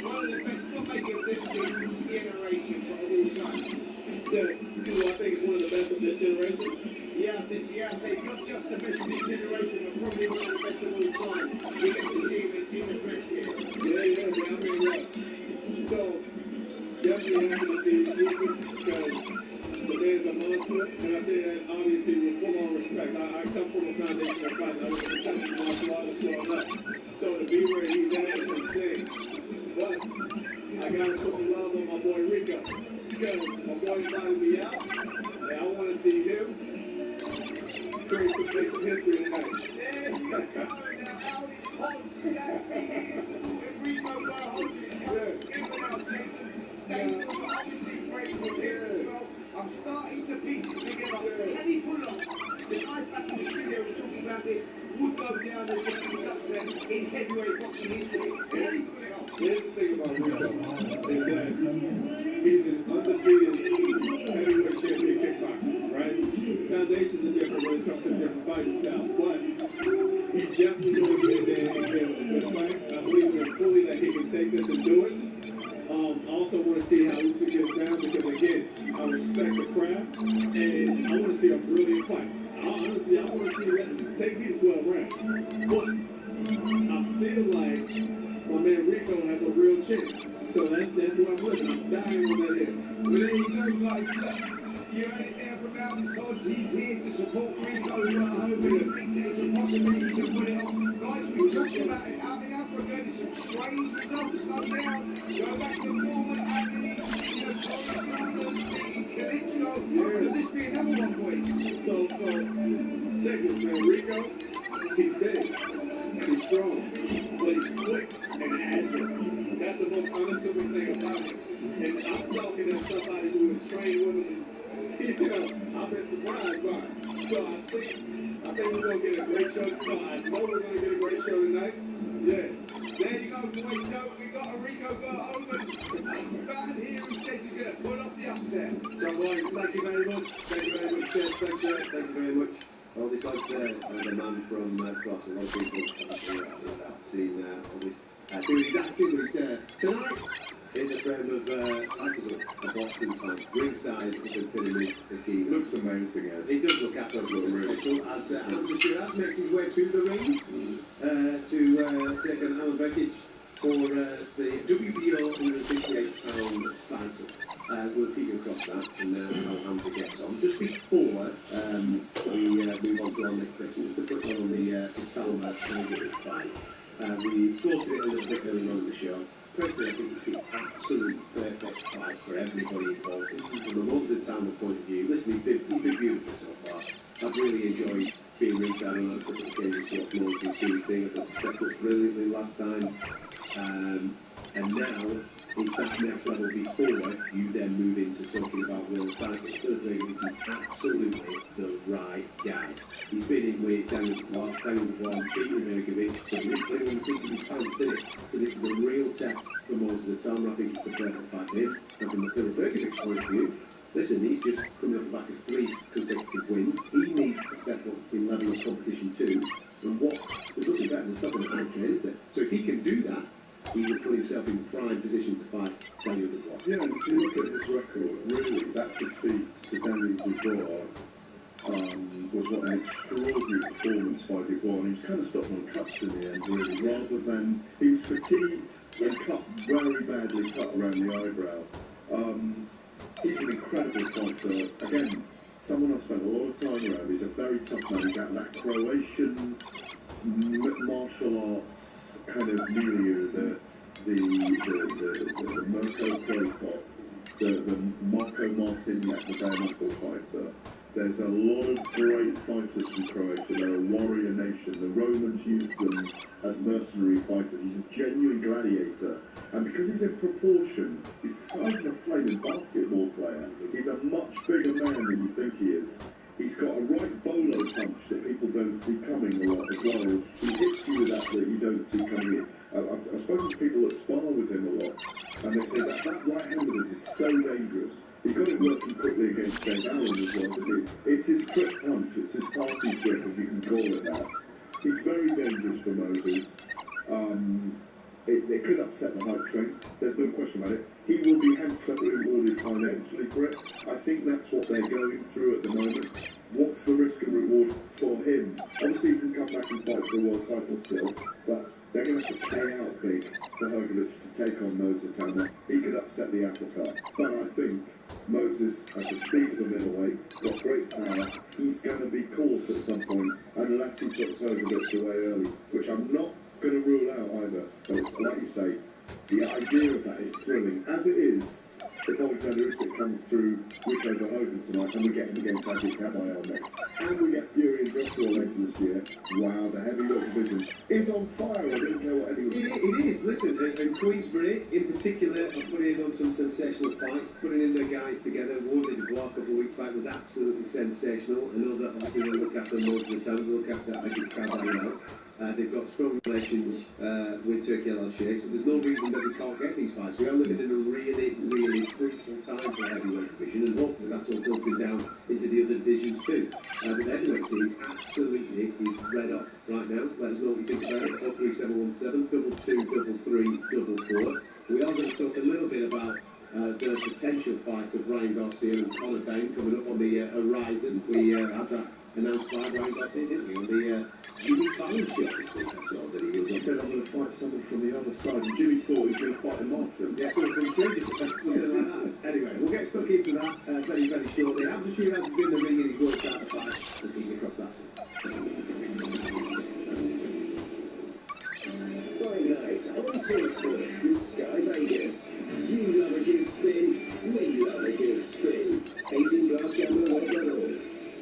one of the best, not maybe of this generation, but of all time. So, I think it's one of the best of this generation. Yeah, I said not just the best of this generation, but probably one of the best of all time. We get to see him in the press here. Yeah, so, definitely happy to see him decent because the man's a monster, and I say that obviously with full on respect. I come from a foundation of fights. I was a competitive martial artist growing up. So to be where he's at is insane. But I gotta put the love on my boy Rico because my boy invited me out, and I want to see him make some history tonight. There you go. Now, Aldous Hodge is actually here supporting Rico by 100 legs on here as well. I'm starting to piece it together. Can he pull off? The guys back in the studio were talking about this. Would go down as the biggest upset in heavyweight boxing history. Can he pull it off? Here's the thing about Rico is that he's an undefeated heavyweight champion kickboxer, right? Foundations are different when it comes to different fighting styles, but he's definitely going to be in there and give a good fight. I believe fully that he can take this and do it. I also want to see how Usyk gets down because, again, I respect the craft and I want to see a brilliant fight. Honestly, I want to see that take me to 12 rounds. But I feel like my man Rico has a real chance. So that's what I'm looking. I'm dying on that end. Well, there you go, guys. You heard it there from Albert Hodge. He's here to support Rico at home. And he thinks there's a possibility to put it off. Guys, we talked about it. Out in Africa, there's some strange results come down. Go back to former athletes, Boris Saunders, Klitschko. Could this be another one, boys? So check this, man. Rico, he's big, he's strong, but he's quick and agile. That's the most unassuming thing about him. And I'm talking to somebody who is trained with him. I've been surprised by it. So I think we're gonna get a great show. I know we're gonna get a great show tonight. Yeah. There you go, boys. So we got a Rico Verhoeven fan here who says he's going to pull off the upset. So, boys, thank you very much. Thank you very much, Spencer. Thank you very much. All this odds there, and a man from across. A lot of people have seen all this. Doing his acting with tonight in the frame of a Boston fan. Ringside of the pyramid, the key. Looks amazing, Ed. It does look absolutely special as Andrew Shiraz makes his way through the ring to take an Alan Beckett for the WBO £158 title. We'll keep you across that and how Andrew gets on. Just before we move on to our next section, just a quick one on the Salma fight. We quoted it a little bit earlier on in the show. Personally, I think it was the absolute perfect fight for everybody involved. From a most of the time point of view, listen, he's been beautiful so far. I've really enjoyed being ringside on a couple of occasions to watch Moses do his thing. I thought he stepped up brilliantly last time. And now, it's that next level before you then move into talking about world titles. Philip Bergovich is absolutely the right guy. He's been in with Daniel Dubois, beating Bergovich, but he didn't put him in the seat of his pants, did it? So this is a real test for Moses Atama. I think it's the perfect fight for him. And from the Philip Bergovich point of view, listen, he's just coming off the back of 3 consecutive wins. He needs to step up in level of competition too. And there's nothing better than stopping an amateur, is there? So if he can do that, he would put himself in prime position to fight Daniel Dubois. Yeah, and if you look at his record, really, that defeat to Daniel Dubois was what an extraordinary performance by Dubois. And he was kind of stopped on cuts in the end, really, rather than he was fatigued and cut very badly, cut around the eyebrow. He's an incredible fighter. Again, someone I've spent a lot of time around. He's a very tough man. He's out of that Croatian martial arts kind of milieu, the Mirko Krokop, the Marko Martiniak, the bare knuckle fighter. There's a lot of great fighters from Croatia. They're a warrior nation. The Romans used them as mercenary fighters. He's a genuine gladiator. And because he's in proportion, he's the size of a flaming basketball player. He's a much bigger man than you think he is. He's got a right bolo punch that people don't see coming a lot as well. He hits you with that you don't see coming in. I've spoken to people that spar with him a lot, and they say that right hand of his is so dangerous. He got it working quickly against Dave Allen as well. It's his trick punch, it's his party trick, if you can call it that. He's very dangerous for Moses. It could upset the hype train. There's no question about it. He will be handsomely rewarded financially for it. I think that's what they're going through at the moment. What's the risk and reward for him? Obviously, he can come back and fight for a world title still, but they're going to have to pay out big for Bergovich to take on Moses Atama. He could upset the apple cart. But I think Moses has the speed of a middleweight, got great power. He's going to be caught at some point, unless he puts Bergovich away early, which I'm not going to rule out either. But it's, like you say, the idea of that is thrilling. As it is, if Alexander Usyk comes through Rico Verhoeven tonight, and we get him against Tadej Kabayel next, and we get Fury and Joshua later this year, wow, the heavyweight division is on fire. I don't care what anyone... It is. Listen, listen, and Queensbury in particular are putting on some sensational fights, putting in their guys together. Wardley Dubois a couple of weeks back was absolutely sensational. I know that obviously they look after most of the time, they look after Ajit Kabayel. They've got strong relations with Turkey Al Sheikh, so there's no reason that we can't get these fights. We are living in a really, really crucial time for the heavyweight division, and hopefully that's all filtering down into the other divisions too. But the heavyweight team absolutely is red hot right now. Let us know what you think about it. 43717 223 We are going to talk a little bit about the potential fights of Ryan Garcia and Conor Bain coming up on the horizon. We had that announced by Ryan Garcia, didn't we, on the Jimmy Fallon show this week. I saw that he said, I'm going to fight someone from the other side, and Jimmy thought he was going to fight a Marshall. Yeah, sort of from strangers, something like that. Anyway, we'll get stuck into that very, very shortly. Hamza Shiraz is in the ring and he's worked out the fight. We'll keep you across that. Friday night on Sports with Sky Vegas. You love a good spin, we love a good spin. 18 Glasgow World.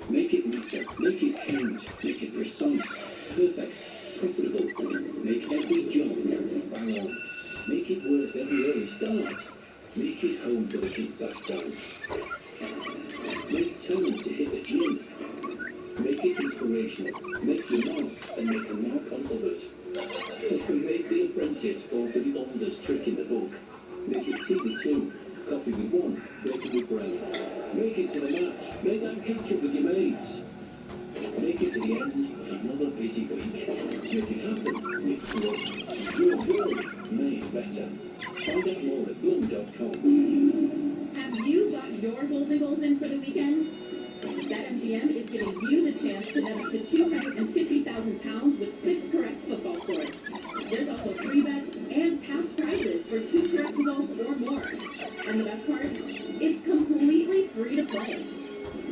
Make it matter, make it count, make it precise, perfect, profitable. Make every job bang on. Make it worth every early start. Make it home for the kids' bath time. Make time to hit the gym. Make it inspirational. Make your mark and make a mark on others. Make The Apprentice fall for the oldest trick in the book. Make it TV2, coffee with one, breaking with brown. Make it to the match. Make that catch up with your mates. Make it to the end of another busy week. Make it happen with Blum. Your world made better. Find out more at blum.com. Have you got your golden goals in for the weekend? BetMGM is giving you the chance to net up to £250,000 with 6 correct football scores. There's also free bets and past prizes for 2 correct results or more. And the best part? It's completely free to play.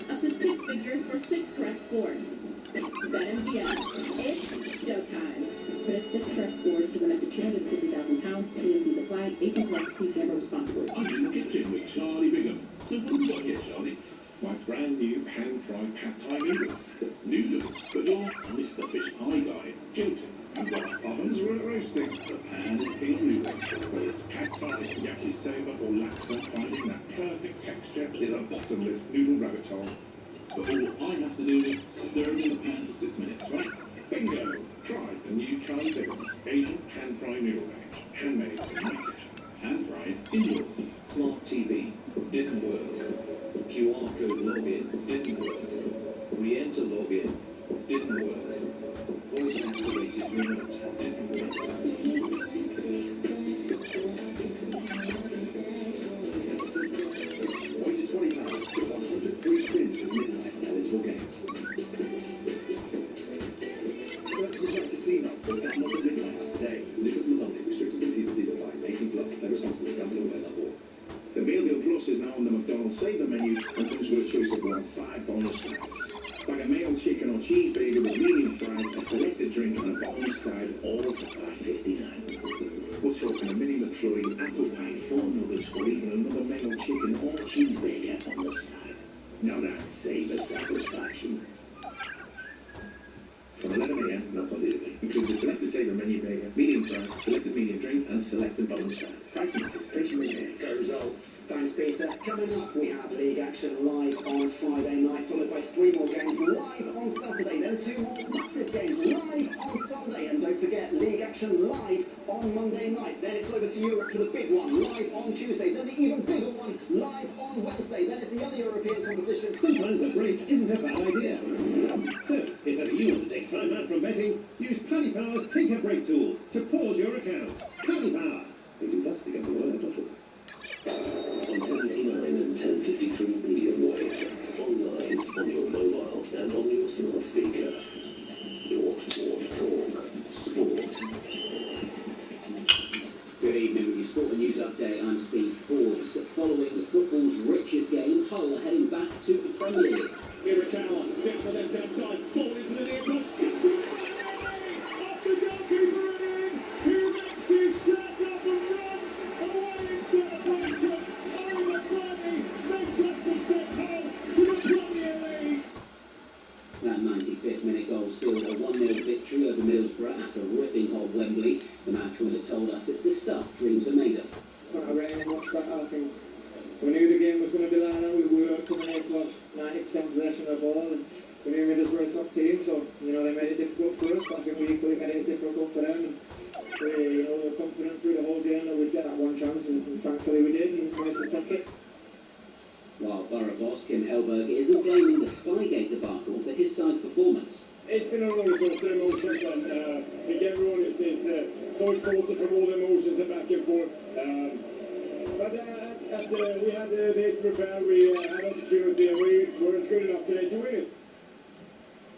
Up to 6 figures for 6 correct scores. BetMGM. It's showtime. Credit 6 correct scores to win up to £250,000. T&Cs apply. 18 plus. Please handle responsibly. I'm in the kitchen with Charlie Bingham. So what have you got here, Charlie? My brand new pan-fried pad thai noodles. Noodles, but you're Mr. Fish Pie Guy. Guilty. And our ovens were roasting. The pan is king of noodles. Whether it's pad thai, yakisoba, or laksa, finding that perfect texture is a bottomless noodle rabbit hole. But all I have to do is stir it in the pan for 6 minutes, right? Bingo! Try the new Charlie Bingham's Asian pan-fried noodle range. Handmade in my kitchen. Pan-fried in yours. Smart TV didn't work. QR code login didn't work. Re-enter login didn't work. Voice activated remote didn't work. Wager £20 for 100 free spins with midnight on eligible games. Search the practice email for download the midnight app today. Nicholas Mazzoni, restricted and T&Cs apply. 18 plus. Play responsibly. Gamblingaware.org. The Meal Deal Plus is now on the McDonald's Saver menu and comes with a choice of 1 of 5 bonus sides. Like a mayo chicken or cheese burger with medium fries, a selected drink and a bonus side, all for $5.59. We're talking a mini McFlurry, apple pie, 4 nuggets, or even another mayo chicken or cheese burger on the side. Now that's Saver satisfaction. From 11 a.m. not on delivery. Includes a selected Saver menu burger, medium fries, selected medium drink, and selected bonus side. Price and anticipation may vary. Result. Thanks, Peter. Coming up, we have league action live on Friday night, followed by 3 more games live on Saturday, then 2 more massive games live on Sunday, and don't forget, league action live on Monday night. Then it's over to Europe for the big one, live on Tuesday, then the even bigger one, live on Wednesday, then it's the other European competition. Sometimes a break isn't a bad idea. So, if ever you want to take time out from betting, use Paddy Power's Take a Break tool to pause your account. Paddy Power. Easy plastic and the word. On 79 and 1053 medium wave, online, on your mobile, and on your smart speaker. Your Sport Talk. Sport. Good evening with your sport and news update. I'm Steve Forbes. Following the football's richest game, Hull are heading back to the Premier League. Irakawa, deep for left hand side, ball into the near post. Off the goalkeeper and in. He makes his shot up and runs away in celebration. McBurnie makes us the step home to the Premier League. That 95th minute goal sealed a 1-0 victory over Middlesbrough at a ripping hot Wembley. The match Ashwin told us it's the stuff dreams are made of. When I ran in much better, I think we knew the game was going to be like that. We were coming here to have 90% possession of the ball, and we knew Middlesbrough were a top team, so they made it difficult for us, but I think we equally made it as difficult for them. And we were confident through the whole game that we'd get that one chance, and thankfully we did, and managed to take it. While Borough boss Kim Helberg isn't blaming the Spygate debacle for his side's performance. It's been a roller coaster emotions, and I think everyone is so exhausted from all the emotions and back and forth. But we had days to prepare, we had opportunity, and we weren't good enough today to win it.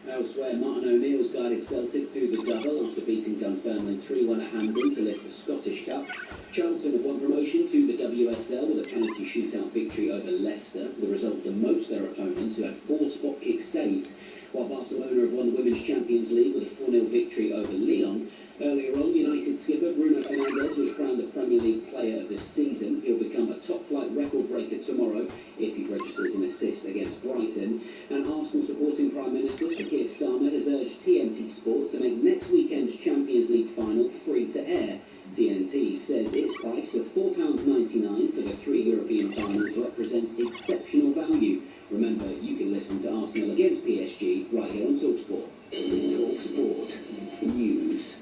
Elsewhere, Martin O'Neill's guided Celtic through the double after beating Dunfermline 3-1 at Hampden to lift the Scottish Cup. Charlton have won promotion to the WSL with a penalty shootout victory over Leicester. The result demotes their opponents, who had 4 spot kicks saved, while Barcelona have won the Women's Champions League with a 4-0 victory over Lyon. Earlier on, United skipper Bruno Fernandes was crowned the Premier League Player of the Season. He'll become a top-flight record breaker tomorrow if he registers an assist against Brighton. And Arsenal supporting Prime Minister Sir Keir Starmer has urged TNT Sports to make next weekend's Champions League final free to air. TNT says its price of £4.99 for the 3 European finals represents exceptional value. Remember, you can listen to Arsenal against PSG right here on TalkSport. TalkSport News.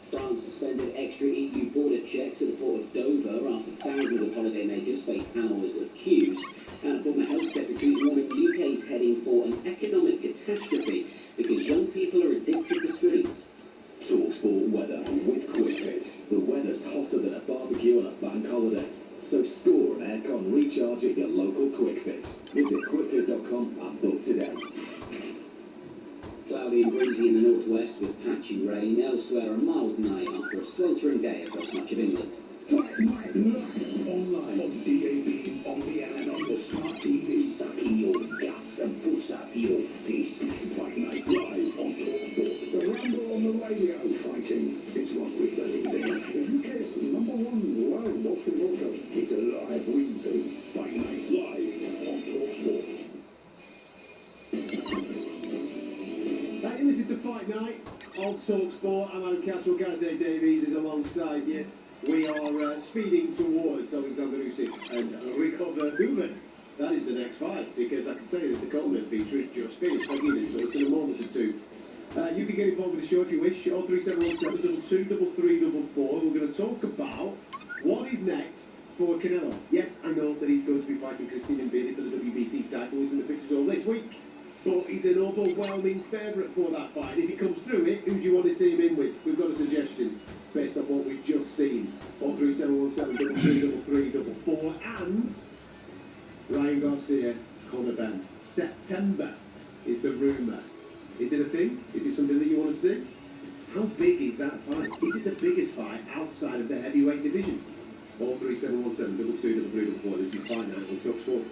France suspended extra EU border checks at the port of Dover after thousands of holidaymakers faced hours of queues. And a former health secretary warning the UK is heading for an economic catastrophe because young people are addicted to screens. TalkSport weather with QuickFit. The weather's hotter than a barbecue on a bank holiday. So score an aircon recharge at your local QuickFit. Visit quickfit.com and book today. Cloudy and breezy in the northwest with patchy rain. Elsewhere, a mild night after a sweltering day across much of England. Fight Night live online on DAB, on the app, and on the smart TV. Suck in your guts and push up your fist. Fight Night live on TalkSport. The Rumble on the radio. Fighting is what we believe in. The UK's #1 live boxing broadcast. It's a live we do. Fight Night live on TalkSport. Hey, listen to Fight Night on TalkSport. I'm Adam Cattrall. Gareth Davies is alongside you. We are speeding towards Alexander Usyk and Rico Verhoeven. That is the next fight, because I can tell you that the Coleman feature is just finished. I'll give it so it's in a moment or two. You can get involved with the show if you wish. 03717 223344. We're going to talk about what is next for Canelo. Yes, I know that he's going to be fighting Christian Mbidi for the WBC title. He's in the pictures all this week. But he's an overwhelming favourite for that fight. If he comes through it, who do you want to see him in with? We've got a suggestion based on what we've just seen. 03717 223344. And Ryan Garcia, Conor Benn. September is the rumour. Is it a thing? Is it something that you want to see? How big is that fight? Is it the biggest fight outside of the heavyweight division? 03717 223344. This is Fight Night on TalkSport.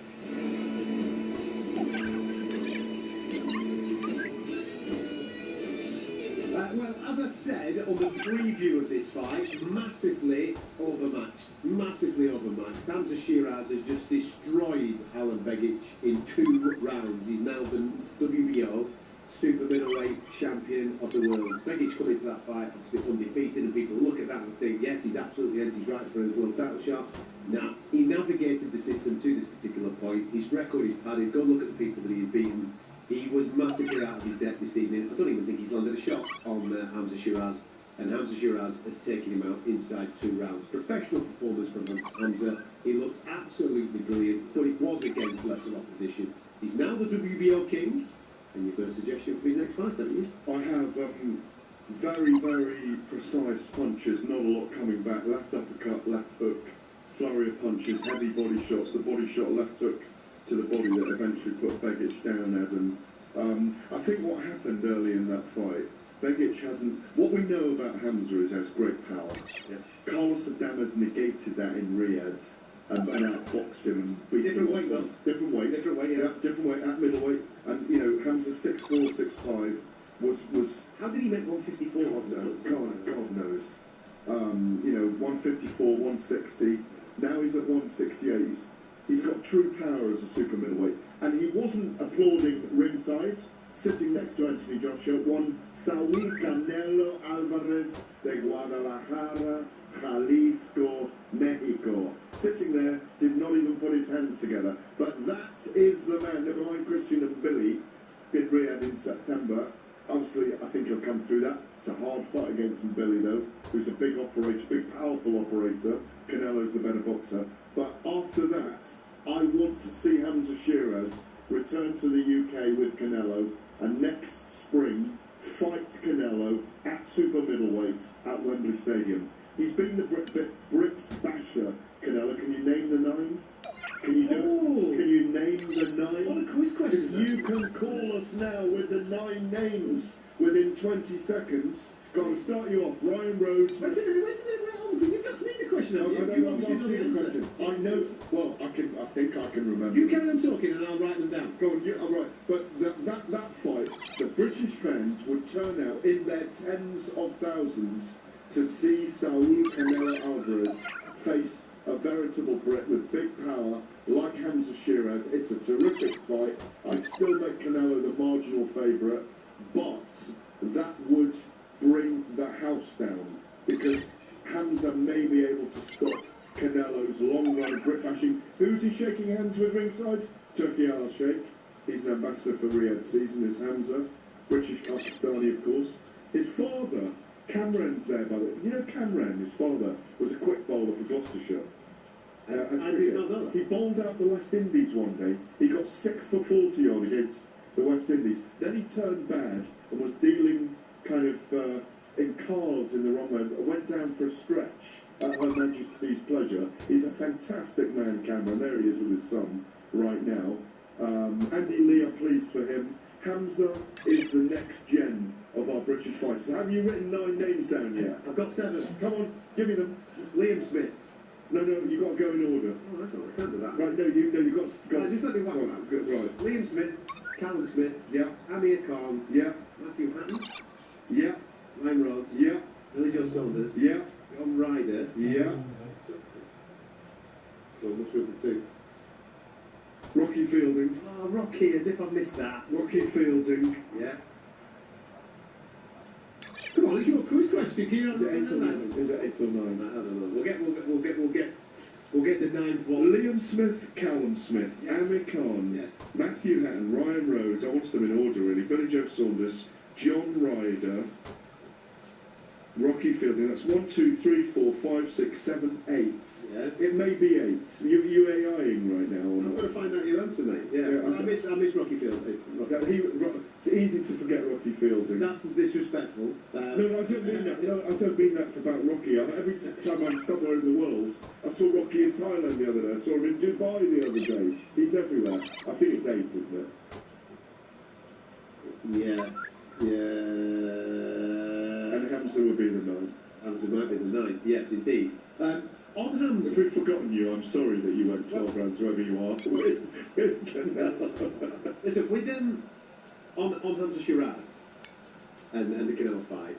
Well, as I said on the preview of this fight, massively overmatched. Massively overmatched. Hamza Shiraz has just destroyed Alan Begic in 2 rounds. He's now the WBO super middleweight champion of the world. Begic coming into that fight, obviously undefeated, and people look at that and think, yes, he's absolutely earned his right for a world title shot. Now, he navigated the system to this particular point. His record is padded. Go look at the people that he's beaten. He was massively out of his depth this evening. I don't even think he's landed a shot on Hamza Shiraz. And Hamza Shiraz has taken him out inside 2 rounds. Professional performance from Hamza. He looks absolutely brilliant, but it was against lesser opposition. He's now the WBO king. And you've got a suggestion for his next fight, haven't you? I have very, very precise punches, not a lot coming back. Left uppercut, left hook, flurry of punches, heavy body shots. The body shot, left hook to the body that eventually put Begic down, Adam. I think what happened early in that fight, Begic hasn't... What we know about Hamza is he has great power. Yeah. Carlos Adames negated that in Riyadh and outboxed him and beat him. Different weight, though. Different weight. Different weight, yeah. Different weight at middleweight. And, you know, Hamza 6'4", 6'5", was... How did he make 154? God knows. You know, 154, 160. Now he's at 168. He's got true power as a super middleweight. And he wasn't applauding ringside. Sitting next to Anthony Joshua, one Saúl Canelo Álvarez de Guadalajara, Jalisco, Mexico. Sitting there, did not even put his hands together. But that is the man, never mind Christian and Billy, in Riyadh in September. Obviously, I think he'll come through that. It's a hard fight against Billy, though, who's a big operator, big, powerful operator. Canelo's the better boxer. But after that, I want to see Hamza Shiraz return to the UK with Canelo, and next spring fight Canelo at super middleweight at Wembley Stadium. He's been the Brit Basher, Canelo. Can you name the 9? Can you do it? Can you name the 9? What a quiz question. If you can call us now with the 9 names within 20 seconds, got to start you off. Ryan Rhodes. Wait a minute, hold on. You've just made the question, haven't you? You obviously know the answer. I know. Well, I think I can remember. You carry on talking and I'll write them down. Go on, yeah, all right. But that fight, the British fans would turn out in their tens of thousands to see Saúl Canelo Álvarez face a veritable Brit with big power like Hamza Shiraz. It's a terrific fight. I'd still make Canelo the marginal favourite, but that would bring the house down because Hamza may be able to stop Canelo's long-run Brit bashing. Who's he shaking hands with ringside? Turkey Al Sheikh. He's an ambassador for Riyadh season, is Hamza. British Pakistani, of course. His father, Cameron's there, by the way. You know Cameron, his father, was a quick bowler for Gloucestershire. I did not know that. He bowled out the West Indies one day. He got 6 for 40 on against the West Indies. Then he turned bad and was dealing kind of in cars in the wrong way. Went down for a stretch at Her Majesty's pleasure. He's a fantastic man, Cameron. There he is with his son right now. Andy Lee are pleased for him. Hamza is the next gen of our British fighters. Have you written 9 names down yet? I've got 7. Come on, give me them. Liam Smith. No, you got to go in order. Oh, I can't do that. Right, you got. Just let me whack them out. Right. Liam Smith, Callum Smith, Yeah. Amir Khan, Yeah. Matthew Hatton, Yeah. Ryan Rhodes, Yeah. Billy Joe Saunders, Yeah. John Ryder. Yeah. Well, what's with the 2? Rocky Fielding. Oh, Rocky, as if I missed that. Rocky Fielding. Yeah. Come on, it's your quiz question. Can you Is it 8 or 9? Is it 8 or 9? I don't know. We'll get the 9th one. Liam Smith, Callum Smith, Amir Khan, Yes. Matthew Hatton, Ryan Rhodes. I want them in order really. Billy Joe Saunders, John Ryder, Rocky Fielding. That's 1, 2, 3, 4, 5, 6, 7, 8. Yeah. It may be 8. You AIing right now. I'm going to find out your answer, mate. Yeah. I miss Rocky Fielding. It's easy to forget Rocky Fielding. That's disrespectful. No, I don't mean that. No, I don't mean that about Rocky. Every time I'm somewhere in the world, I saw Rocky in Thailand the other day. I saw him in Dubai the other day. He's everywhere. I think it's 8, isn't it? Yes. Yeah. And Hamza would be the 9. Hamza might be the 9th. Yes, indeed. On Hamza. If we've forgotten you, I'm sorry that you went 12 rounds, whoever you are. With Canelo. Listen, with them on Hamza Shiraz and the Canelo fight,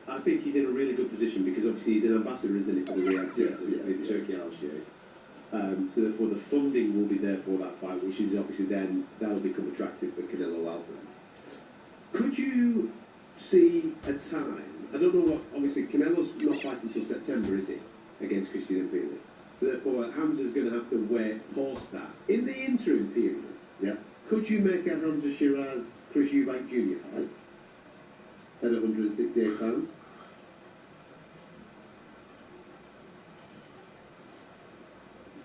I think he's in a really good position because obviously he's an ambassador, isn't he, for the Riyadh season, the Turkey Al Sheikh. So therefore the funding will be there for that fight, which is obviously then that'll become attractive for Canelo Álvarez. Could you see a time? I don't know what. Obviously, Canelo's not fighting until September, is he, against Christian and Billy? Therefore, Hamza's going to have to wait post that. In the interim period, Yeah. could you make a Hamza Shiraz Chris Eubank Jr. fight at 168 pounds?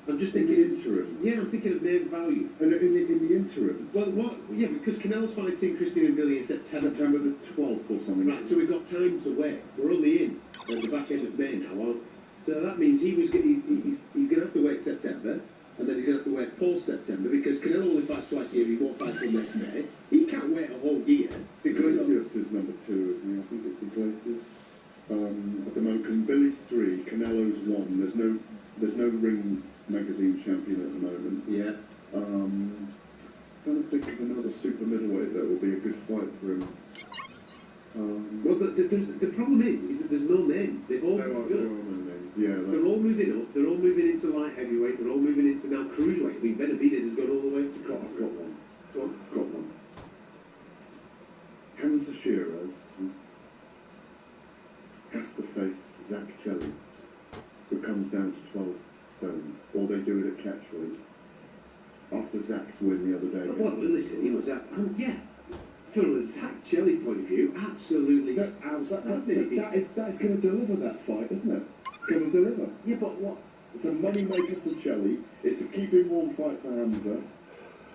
I'm just In thinking. the interim. Yeah, I'm thinking of name value. And in the interim. Well, what? Yeah, because Canelo's fighting Christian and Billy in September. September the 12th or something. Right, so we've got time to wait. We're only in at the back end of May now. So that means he's going to have to wait September, and then he's going to have to wait post-September, because Canelo only fights twice a year, he won't fight till next May. He can't wait a whole year. Iglesias is number 2, isn't he? I think it's Iglesias. At the moment, Billy's 3, Canelo's 1. There's no Ring magazine champion at the moment. Yeah. Trying to think of another super middleweight that will be a good fight for him. Well, the problem is that there's no names. There are no names. Yeah. They're all moving up. They're all moving into light heavyweight. They're all moving into now cruiserweight. I mean, Benavidez has gone all the way. I've got one. Go on. I've got one. Hamza Shiraz has to face Zach Chelly, who comes down to 12 stone, or they do it at Catchway after Zach's win the other day. Well, listen, he was yeah. From a Zach Chelly point of view, absolutely outstanding. That's going to deliver that fight, isn't it? It's going to deliver. Yeah, but what? It's a money maker for Chelly. It's a keep him warm fight for Hamza.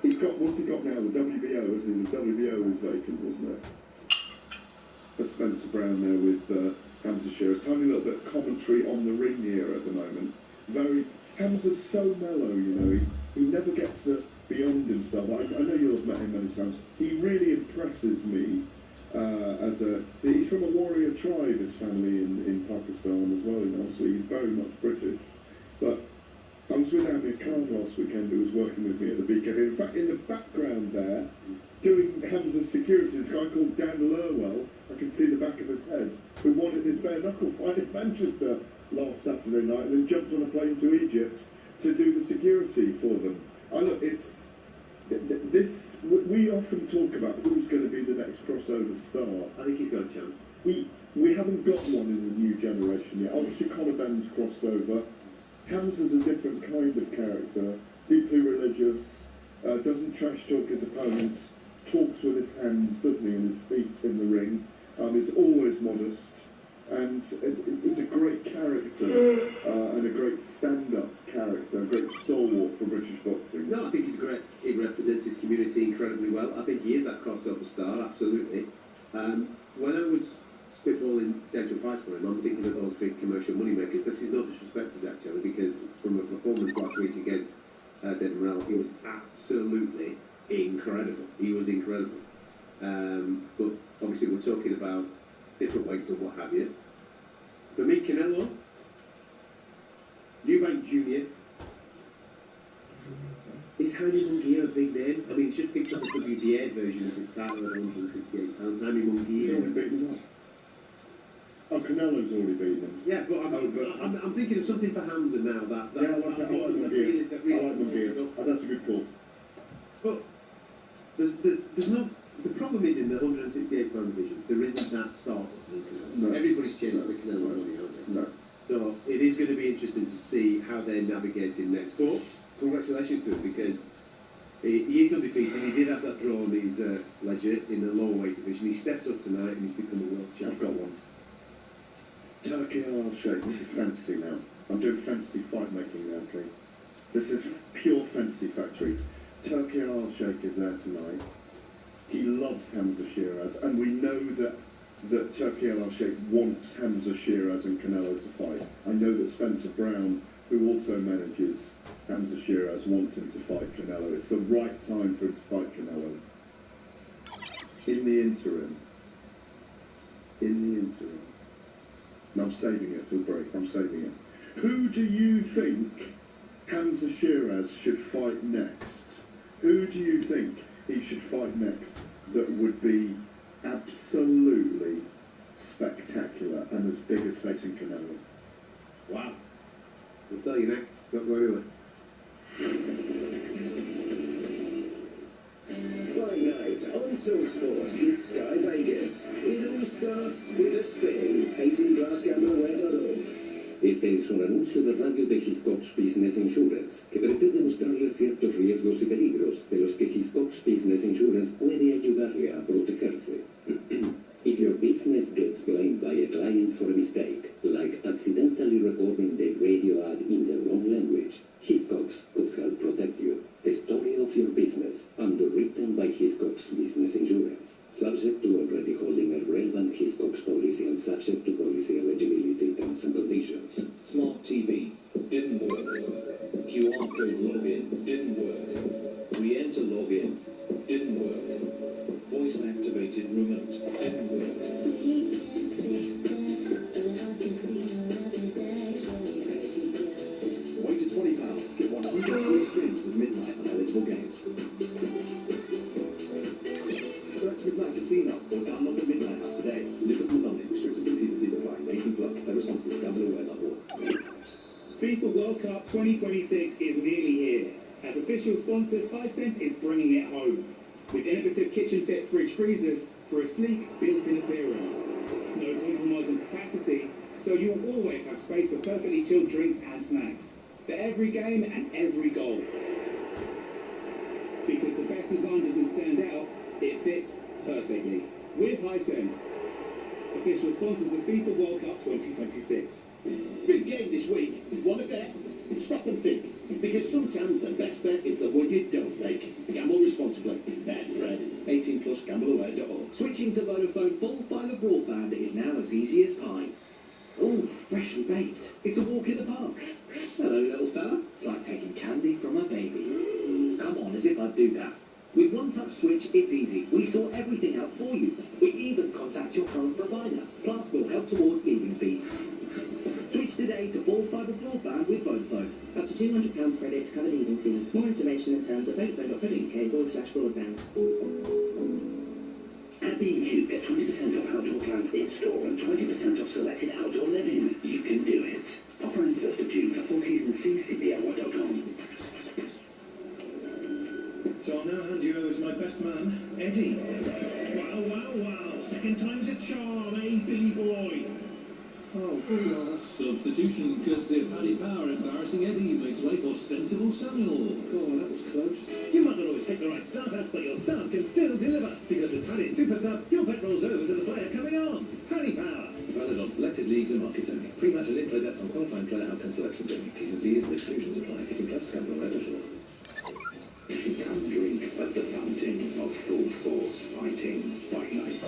He's got, what's he got now? The WBO, isn't he? The WBO is vacant, wasn't it? There's Spencer Brown there with Hamza Shiraz. Tiny little bit of commentary on the ring here at the moment. Hamza's so mellow, you know. He never gets beyond himself. I know you'll have met him many times. He really impresses me he's from a warrior tribe, his family in Pakistan as well, you know, so he's very much British. But I was with Amir Khan last weekend, who was working with me at the BK. In fact, in the background there, doing Hamza's security, is a guy called Dan Lurwell, I can see the back of his head, who wanted his bare knuckle fight in Manchester last Saturday night, and then jumped on a plane to Egypt to do the security for them. We often talk about who's going to be the next crossover star. I think he's got a chance. We haven't got one in the new generation yet. Obviously, Conor Benn's crossed over. Hamza's a different kind of character, deeply religious, doesn't trash talk his opponents, talks with his hands, doesn't he, and his feet in the ring. Is always modest, and is a great character and a great stand-up character, a great stalwart for British boxing. No, I think he's great. He represents his community incredibly well. I think he is that crossover star, absolutely. When I was spitballing potential fights for him, I'm thinking of those big commercial moneymakers. This is no disrespect to Zach Chelly, because from a performance last week against David Morrell, he was absolutely incredible. He was incredible. But obviously we're talking about different weights and what have you. For me, Canelo, Eubank Jr. Is Jaime Munguia a big name? I mean, he's just picked up the WBA version of his title at £168. Jaime Munguia. He's already beaten him up. Oh, Canelo's already beaten him. Yeah, but I'm thinking of something for Hamza now. I like Munguia. Oh, that's a good call. But there's no. The problem is in the 168-pound division, there isn't that star. No. Everybody's chasing the Canelo money, aren't they? No. So it is going to be interesting to see how they're navigating next. But congratulations to him, because he is undefeated. He did have that draw on his leisure in the lower weight division. He stepped up tonight and he's become a world champion. I've got one. Turkey Al-Sheikh. This is fantasy now. I'm doing fantasy fight making now, okay? This is pure fantasy factory. Turkey Al-Sheikh is there tonight. He loves Hamza Shiraz, and we know that Turkey Al-Sheikh wants Hamza Shiraz and Canelo to fight. I know that Spencer Brown, who also manages Hamza Shiraz, wants him to fight Canelo. It's the right time for him to fight Canelo. In the interim. And I'm saving it for the break. I'm saving it. Who do you think Hamza Shiraz should fight next? Who do you think he should fight next that would be absolutely spectacular and as big as facing Canelo? Wow. I'll tell you next. Don't go anywhere. Fight night on Talksport with Sky Vegas. It all starts with a spin. 18+Gamblerware.org. Este es un anuncio de radio de Hiscox Business Insurance que pretende mostrarle ciertos riesgos y peligros de los que Hiscox Business Insurance puede ayudarle a protegerse. If your business gets blamed by a client for a mistake, like accidentally recording the radio ad in the wrong language, Hiscox could help protect you. The story of your business, underwritten by Hiscox Business Insurance, subject to already holding a relevant Hiscox policy and subject to policy eligibility terms and conditions. Smart TV didn't work. QR code login didn't work. Re-enter login didn't work. Voice activated remote didn't work. Wager £20, get 100 free spins at midnight on eligible games. Search Midnight Casino or download the Midnight app today. Liverpool's only restricted to T&Cs apply. 18+. Play responsibly. Gamblerware.org. FIFA World Cup 2026 is nearly here. As official sponsors, Hisense is bringing it home. With innovative kitchen-fit fridge freezers, for a sleek, built-in appearance. No compromise on capacity, so you'll always have space for perfectly chilled drinks and snacks. For every game and every goal. Because the best design doesn't stand out, it fits perfectly. With Hisense, official sponsors of FIFA World Cup 2026. Big game this week. Want to bet? Stop and think. Because sometimes the best bet is the one you don't make. Gamble responsibly. Betfair. 18 plus gambleaware.org. Switching to Vodafone full fibre broadband is now as easy as pie. Oh, freshly baked. It's a walk in the park. Hello, little fella. It's like taking candy from a baby. Come on, as if I'd do that. With One Touch Switch, it's easy. We sort everything out for you. We even contact your current provider. Plus, we'll help towards leaving fees. Switch today to full fibre broadband with Vodafone. Up to £200 credit to cover leaving fees. More information and terms at vodafone.co.uk/broadband. At B&Q, get 20% off outdoor plants in-store and 20% off selected outdoor living. You can do it. Offer ends 1st of June for full T's and C's, cply.com. So I'll now hand you over to my best man, Eddie. Wow, wow, wow. Second time's a charm, eh, Billy boy? Oh, God. Substitution courtesy of Paddy Power. Embarrassing Eddie makes way for sensible Samuel. Oh, that was close. You might not always pick the right starter, but your sub can still deliver. Because with Paddy's Super Sub, your bet rolls over to the player coming on. Paddy Power. Valid on selected leagues and markets only. Pre-match and in-play bets on qualifying player outcome selections only. T's and C's and exclusions apply. Hitting clubs, gambleaware.org. Come drink at the fountain of full force fighting. Fight night.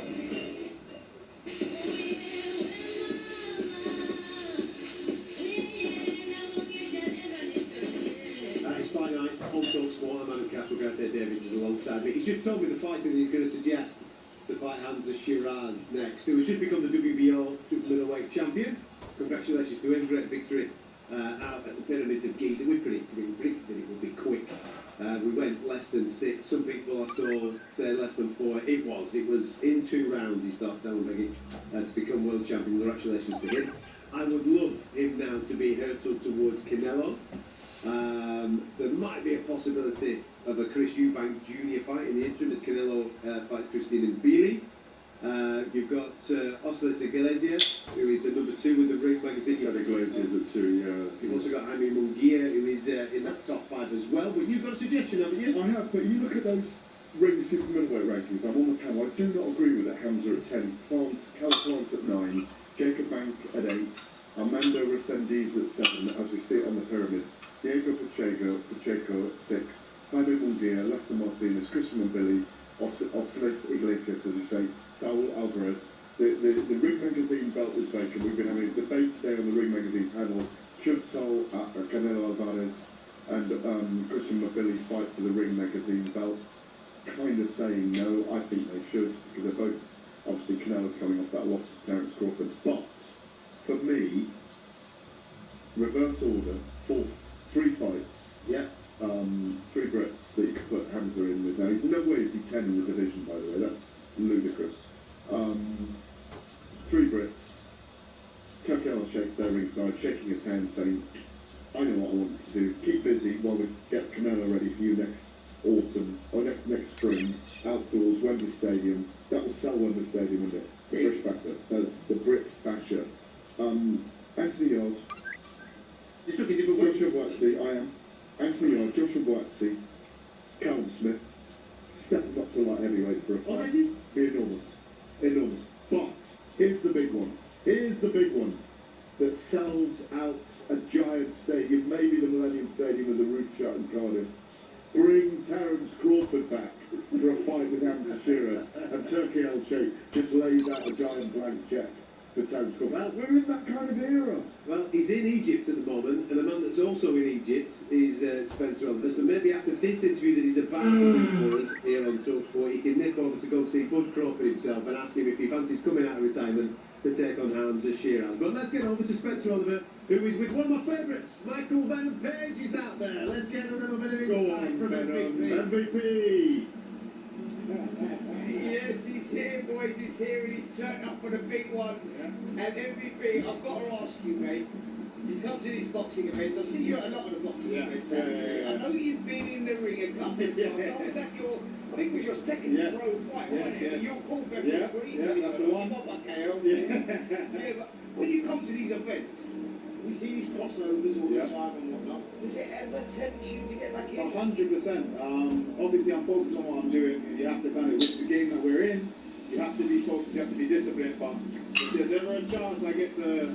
It's Friday night on TalkSport. I'm Adam Castle, Gareth Davies is alongside me. He's just told me the fighting he's going to suggest to fight Hamza Shiraz next, who has just become the WBO super middleweight champion. Congratulations to him, great victory out at the Pyramids of Giza. We predicted it would be quick. We went less than 6. Some people I saw say less than 4. It was in 2 rounds he started Talonbegi to become world champion. Congratulations to him. I would love him now to be hurtled towards Canelo. There might be a possibility of a Chris Eubank Jr. fight in the interim as Canelo fights Christian Mbili. You've got Osles Iglesias, who is the number 2 with the Ring magazine. Iglesias at 2, yeah. You've also got Jaime Munguia, who is in that top 5 as well. But you've got a suggestion, haven't you? I have, but you look at those Ring super middleweight rankings. I'm on the panel. I do not agree with it. Hamza at 10, Cal Plant at 9, Jacob Bank at 8, Armando Resendiz at 7, as we see it on the pyramids. Diego Pacheco at 6, Jaime Munguia, Lester Martinez, Christian Mbili, Osles Iglesias, as you say, Saul Alvarez. The Ring Magazine belt is vacant. We've been having a debate today on the Ring Magazine panel. Should Saul Canelo Alvarez and Christian Mbili fight for the Ring Magazine belt? Kind of saying no. I think they should, because they're both, obviously Canelo's coming off that loss to Terence Crawford. But for me, reverse order, 3 fights. Yeah. 3 Brits that you could put Hamza in with. Now, no way is he 10 in the division, by the way. That's ludicrous. 3 Brits. Turkey shakes there ringside, shaking his hand, saying, I know what I want you to do. Keep busy while we get Canelo ready for you next autumn, or next spring, outdoors, Wembley Stadium. That would sell Wembley Stadium, wouldn't it? The British Basher. The Brit Basher. Anthony Yard. You're talking different words. Joshua Buatsi, I am. Anthony Yard, Joshua Buatsi, Callum Smith, stepping up to light heavyweight for a fight. Already? Be enormous. Enormous. But here's the big one. Here's the big one that sells out a giant stadium, maybe the Millennium Stadium with the roof shut in Cardiff. Bring Terence Crawford back for a fight with Hamza Shiraz, and Turkey El Sheikh just lays out a giant blank check for Terence Crawford. Well, we're in that kind of era. Well, he's in Egypt at the moment, and a man that's also in Egypt is Spencer Oliver. So maybe after this interview that he's about to do for us here on TalkSport, he can nip over to go see Bud Crawford himself and ask him if he fancies coming out of retirement to take on Hamza Shiraz. But let's get over to Spencer Oliver, who is with one of my favourites, Michael Venom Page is out there. Let's get a little bit of insight from MVP. Yes, he's here, boys. He's here, and he's turned up for the big one. And MVP, I've got to ask you, mate. come to these boxing events. I see you at a lot of the boxing events. Actually. I know you've been in the ring a couple of times. I was at your, I think it was your second pro fight, wasn't it? Your Paul Becker. Yeah, that's the one. Yeah, but when you come to these events, we see these crossovers all the time and whatnot. Does it ever tempt you to get back in? 100%. Obviously, I'm focused on what I'm doing. You have to kind of, with the game that we're in, you have to be focused, you have to be disciplined. But if there's ever a chance I get to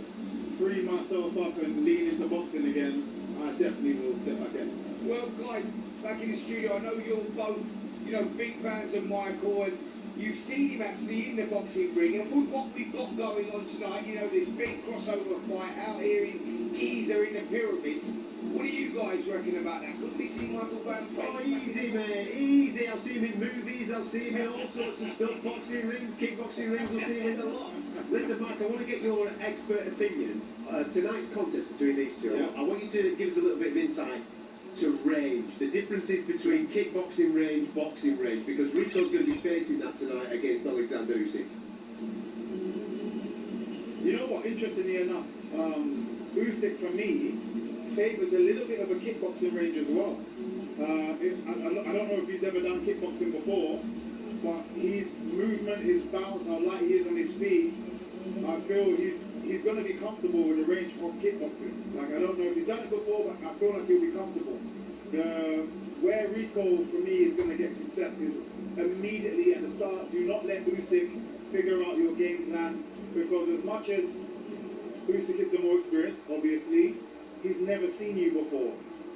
free myself up and lean into boxing again, I definitely will step back in. Well, guys, back in the studio, I know you're both, you know, big fans of Michael, and you've seen him actually in the boxing ring. And with what we've got going on tonight, you know, this big crossover fight out here in Giza in the pyramids. What do you guys reckon about that? Could we see Michael going? Oh, easy, man, easy. I've seen him in movies, I've seen him in all sorts of stuff, boxing rings, kickboxing rings, I've seen him in a lot. Listen, Mike, I want to get your expert opinion. Tonight's contest between these two, I want you to give us a little bit of insight to range, the differences between kickboxing range, boxing range, because Rico's going to be facing that tonight against Alexander Usyk. You know what, interestingly enough, Usyk for me favours a little bit of a kickboxing range as well. I don't know if he's ever done kickboxing before, but his movement, his bounce, how light he is on his feet, I feel he's going to be comfortable with the range of kickboxing. Like, I don't know if he's done it before, but I feel like he'll be comfortable. Where Rico, for me, is going to get success is immediately at the start. Do not let Usyk figure out your game plan, because as much as Usyk is the more experienced, obviously, he's never seen you before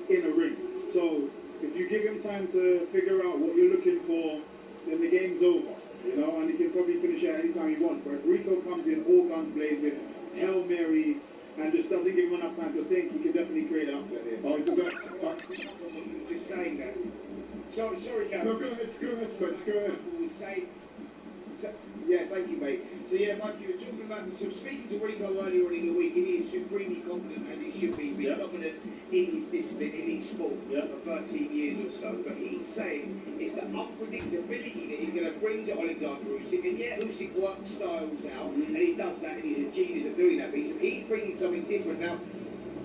in a ring. So if you give him time to figure out what you're looking for, then the game's over. You know, and he can probably finish it anytime he wants. But if Rico comes in all guns blazing, Hail Mary, and just doesn't give him enough time to think, he can definitely create an upset here. Just saying that. Sorry, Gary. No, go ahead, Spence, go ahead. Yeah, thank you, mate. So yeah, Mike, you were talking about, so speaking to Rico earlier on in the week, and he is supremely confident, as he should be. He's been dominant in his discipline, in his sport for 13 years or so. But he's saying it's the unpredictability that he's going to bring to Alexander Usyk. And yeah, Usyk works styles out, and he does that, and he's a genius at doing that. But he's bringing something different now.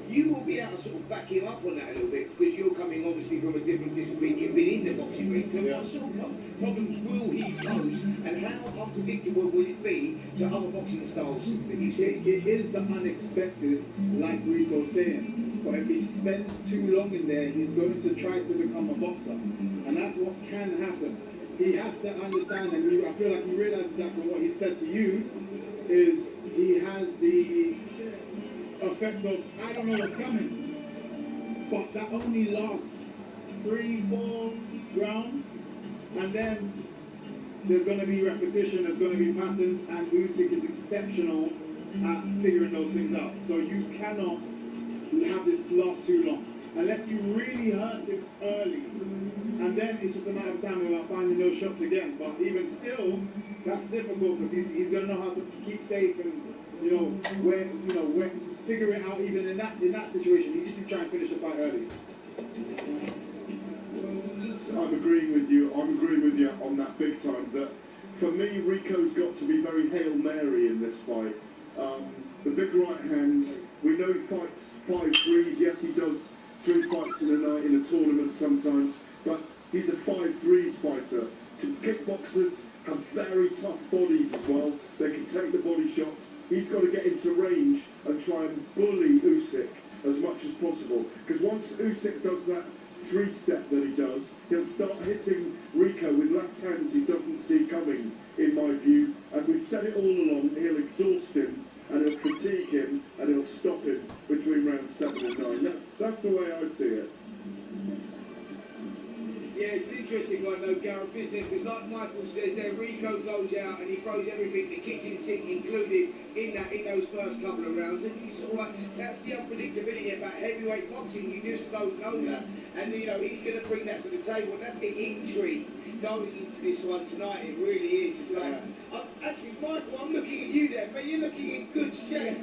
You will be able to sort of back him up on that a little bit, because you're coming obviously from a different discipline. You've been in the boxing ring. So what sort of problems will he pose, and how unpredictable will it be to other boxing styles that you see? It is the unexpected, like Rico's saying. But if he spends too long in there, he's going to try to become a boxer. And that's what can happen. He has to understand, and I feel like he realizes that from what he said to you, is he has the effect of, I don't know what's coming. But that only lasts 3-4 rounds, and then there's going to be repetition, there's going to be patterns, and Usyk is exceptional at figuring those things out. So you cannot have this last too long, unless you really hurt him early, and then it's just a matter of time about finding those shots again. But even still, that's difficult, because he's going to know how to keep safe and where figure it out even in that situation. He just needs to try and finish the fight early. So I'm agreeing with you on that big time. That for me, Rico's got to be very Hail Mary in this fight. The big right hand, we know he fights 5-3s. Yes, he does 3 fights in a night in a tournament sometimes, but he's a 5-3s fighter. Kickboxers have very tough bodies as well. They can take the body shots. He's got to get into range and try and bully Usyk as much as possible. Because once Usyk does that 3-step that he does, he'll start hitting Rico with left hands he doesn't see coming, in my view. And we've said it all along, he'll exhaust him, and he'll fatigue him, and he'll stop him between rounds 7 and 9. That's the way I see it. Yeah, it's an interesting one though, Gareth, isn't it? Because like Michael said there, Rico goes out and he throws everything, the kitchen sink included, in those first couple of rounds. And you sort of like, that's the unpredictability about heavyweight boxing. You just don't know that. And you know, he's going to bring that to the table. And that's the intrigue going into this one tonight. It really is. It's like, actually, Michael, I'm looking at you there, but you're looking in good shape.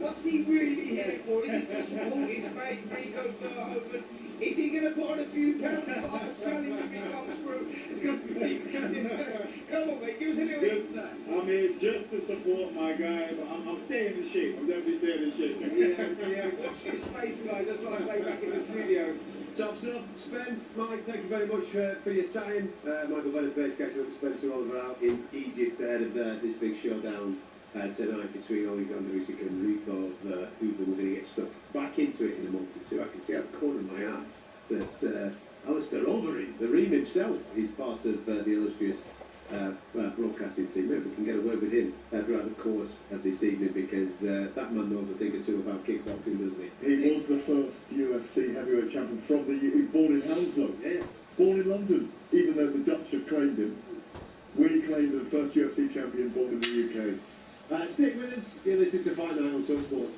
What's he really here for? Is it to support his mate, Rico Verhoeven? Is he going to put on a few pounds and put up a challenge if he comes through? It's going to be come on, mate, give us a little insight. I'm here just to support my guy, but I'm staying in shape. I'm definitely staying in shape. Yeah, watch this space, guys. That's what I say back in the studio. Top stuff. Spence, Mike, thank you very much for your time. Michael Benefit catching up with Spencer Oliver out in Egypt ahead of this big showdown tonight between Alexander Usyk and Rico Hoover. We're going to get stuck back into it in a month or two. I can see out the corner of my eye that Alistair Overeem, the Reem himself, is part of the illustrious broadcasting team. Maybe we can get a word with him throughout the course of this evening, because that man knows a thing or two about kickboxing, doesn't he? He was the first UFC heavyweight champion from the he was born in Hounslow, born in London, even though the Dutch have claimed him. We claim the first UFC champion born in the UK. Stick with us. You're listening to Fight Night on TalkSport.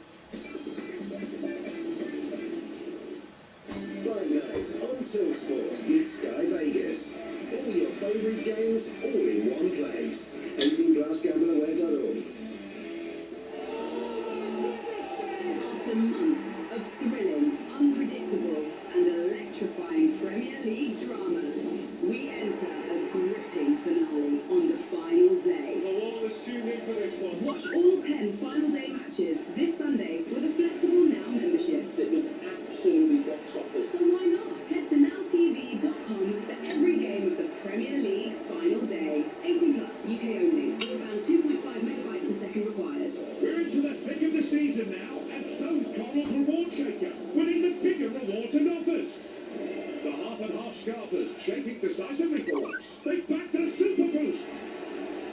Fight Night on TalkSport with Sky Vegas. All your favourite games, all in one place. 18+gambleaware.org. After months of thrilling, unpredictable and electrifying Premier League drama, we enter a gripping finale on the final day. Let's tune in for this one. Watch all 10 final day matches this Sunday with a flexible Now membership. It was absolutely box office. So why not? Head to nowtv.com for every game of the Premier League final day. 18 plus, UK only. Around 2.5 megabytes per second required. We're into the thick of the season now, and so's Coral's Reward Shaker, with even bigger rewards and offers. The half-and-half scarpers shaping decisively for us. They backed the Super Boost.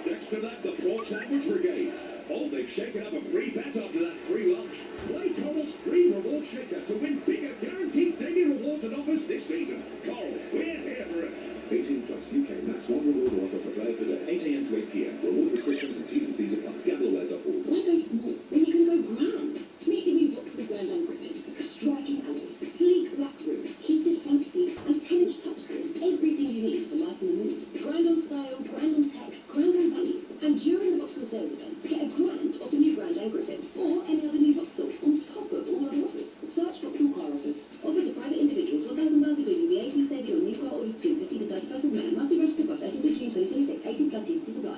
Next to that, the Pork Sandwich Brigade. Oh, they've shaken up a free bet after that free lunch. Play Coral's free reward shaker to win bigger guaranteed daily rewards and offers this season. Coral, we're here for it. 18 plus UK max one reward offer per player per day. 8 AM to 8 PM. Reward restrictions and T's and C's apply. Gambleaware.org. Why go small when you can go grand? Meet the new Vauxhall Grand Am Griffin. Striking alloys, sleek black roof, heated front seats, and 10-inch touchscreen. Everything you need for life on the move. Grand on style, grand on tech, grand on value. And during the Vauxhall sales event, get a grand off the new Grand Am Griffin or any other new Vauxhall on top of all other offers. Search Vauxhall car offers. Offered to private individuals, £1,000 including VAT saving on new car orders between 50 to 31st of May. Must be registered by 13th of June 2026. 18 plus T's to supply.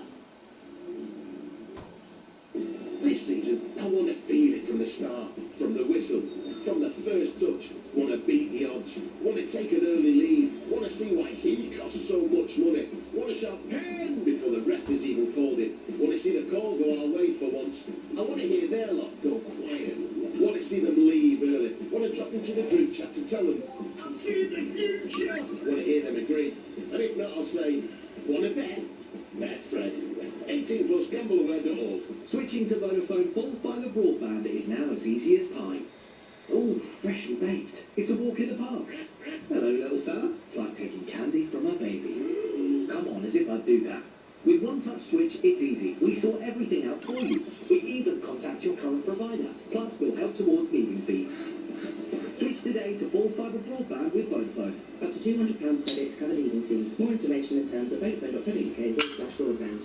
This season, I want to feel it from the start, from the whistle, from the first touch. Want to beat the odds, want to take an early lead, want to see why he costs so much money, want to shout pen before the ref has even called it, want to see the call go our way for once. I want to hear their lot go quiet, want to see them leave early, want to drop into the group chat to tell them, I'll see you in the future. Want to hear them agree, and if not, I'll say, want to bet? Betfred. 18 plus gambleaware.org. Switching to Vodafone full fibre broadband is now as easy as pie. Oh, freshly baked. It's a walk in the park. Hello, little fella. It's like taking candy from a baby. Come on, as if I'd do that. With One Touch Switch, it's easy. We sort everything out for you. We even contact your current provider. Plus, we'll help towards leaving fees. Switch today to full fibre broadband with Vodafone. Up to £200 credit to cover leaving fees. More information and terms at vodafone.co.uk/broadband.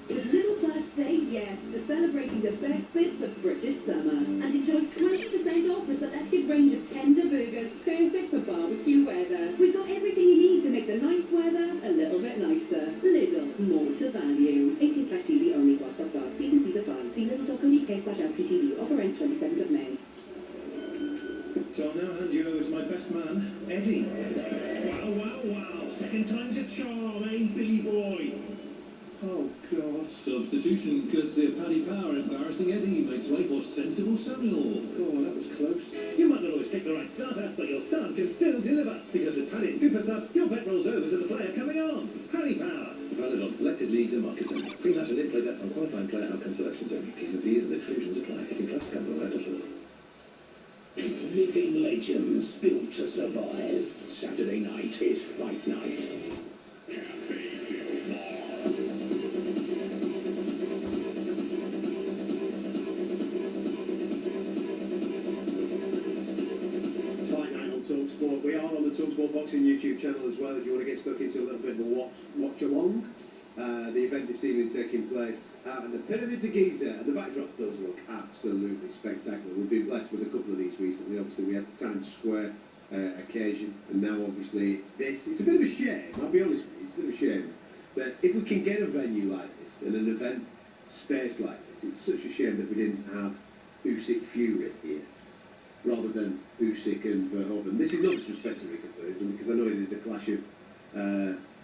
With Little Plus, say yes to celebrating the best bits of British summer and enjoy 20% off a selected range of tender burgers perfect for barbecue weather. We've got everything you need to make the nice weather a little bit nicer. Lidl, more to value. 18 plus GB only while stocks last. T's and C's apply. See lidl.co.uk/LPTV. Offer ends 27th of May. So I'll now hand you over to my best man, Eddie. Wow, wow, wow. Second time's a charm, eh, Billy boy? Oh, God. Substitution because Paddy Power embarrassing Eddie makes way for sensible Samuel. Oh, that was close. You might not always pick the right starter, but your son can still deliver. Because with Paddy's Super Sub, your bet rolls over to the player coming on. Paddy Power. Valid on selected leagues and marketing. Pre-match and in-play bets on qualifying player outcome selections only. T's and C's and exclusions apply. 18 plus gambleaware.org. Living legends built to survive. Saturday night is fight night. TalkSport. We are on the TalkSport Boxing YouTube channel as well if you want to get stuck into a little bit of a watch along. The event this evening taking place out in the Pyramids of Giza, and the backdrop does look absolutely spectacular. We've been blessed with a couple of these recently. Obviously, we had the Times Square occasion, and now obviously this. It's a bit of a shame, I'll be honest with you, it's a bit of a shame that if we can get a venue like this and an event space like this, it's such a shame that we didn't have Usyk Fury here, rather than Usyk and Verhoeven. This is not disrespect to Rico Verhoeven, because I know it is a clash of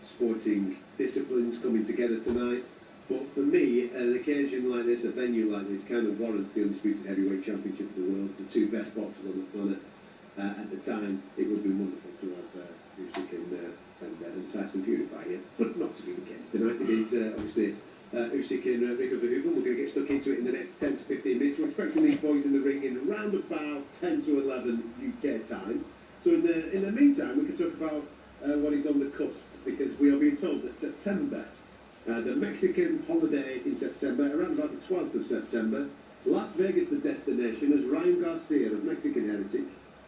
sporting disciplines coming together tonight. But for me, an occasion like this, a venue like this, kind of warrants the Undisputed Heavyweight Championship of the world, the two best boxers on the planet. At the time, it would be wonderful to have Usyk and Tyson Fury fight here, but not to be the case. Tonight it is obviously Usyk and Rico Verhoeven. We're going to get stuck into it in the next 10 to 15 minutes. We're expecting these boys in the ring in around about 10 to 11 UK time. So in the meantime, we can talk about what is on the cusp, because we are being told that September, the Mexican holiday in September, around about the 12th of September, Las Vegas the destination, as Ryan Garcia of Mexican heritage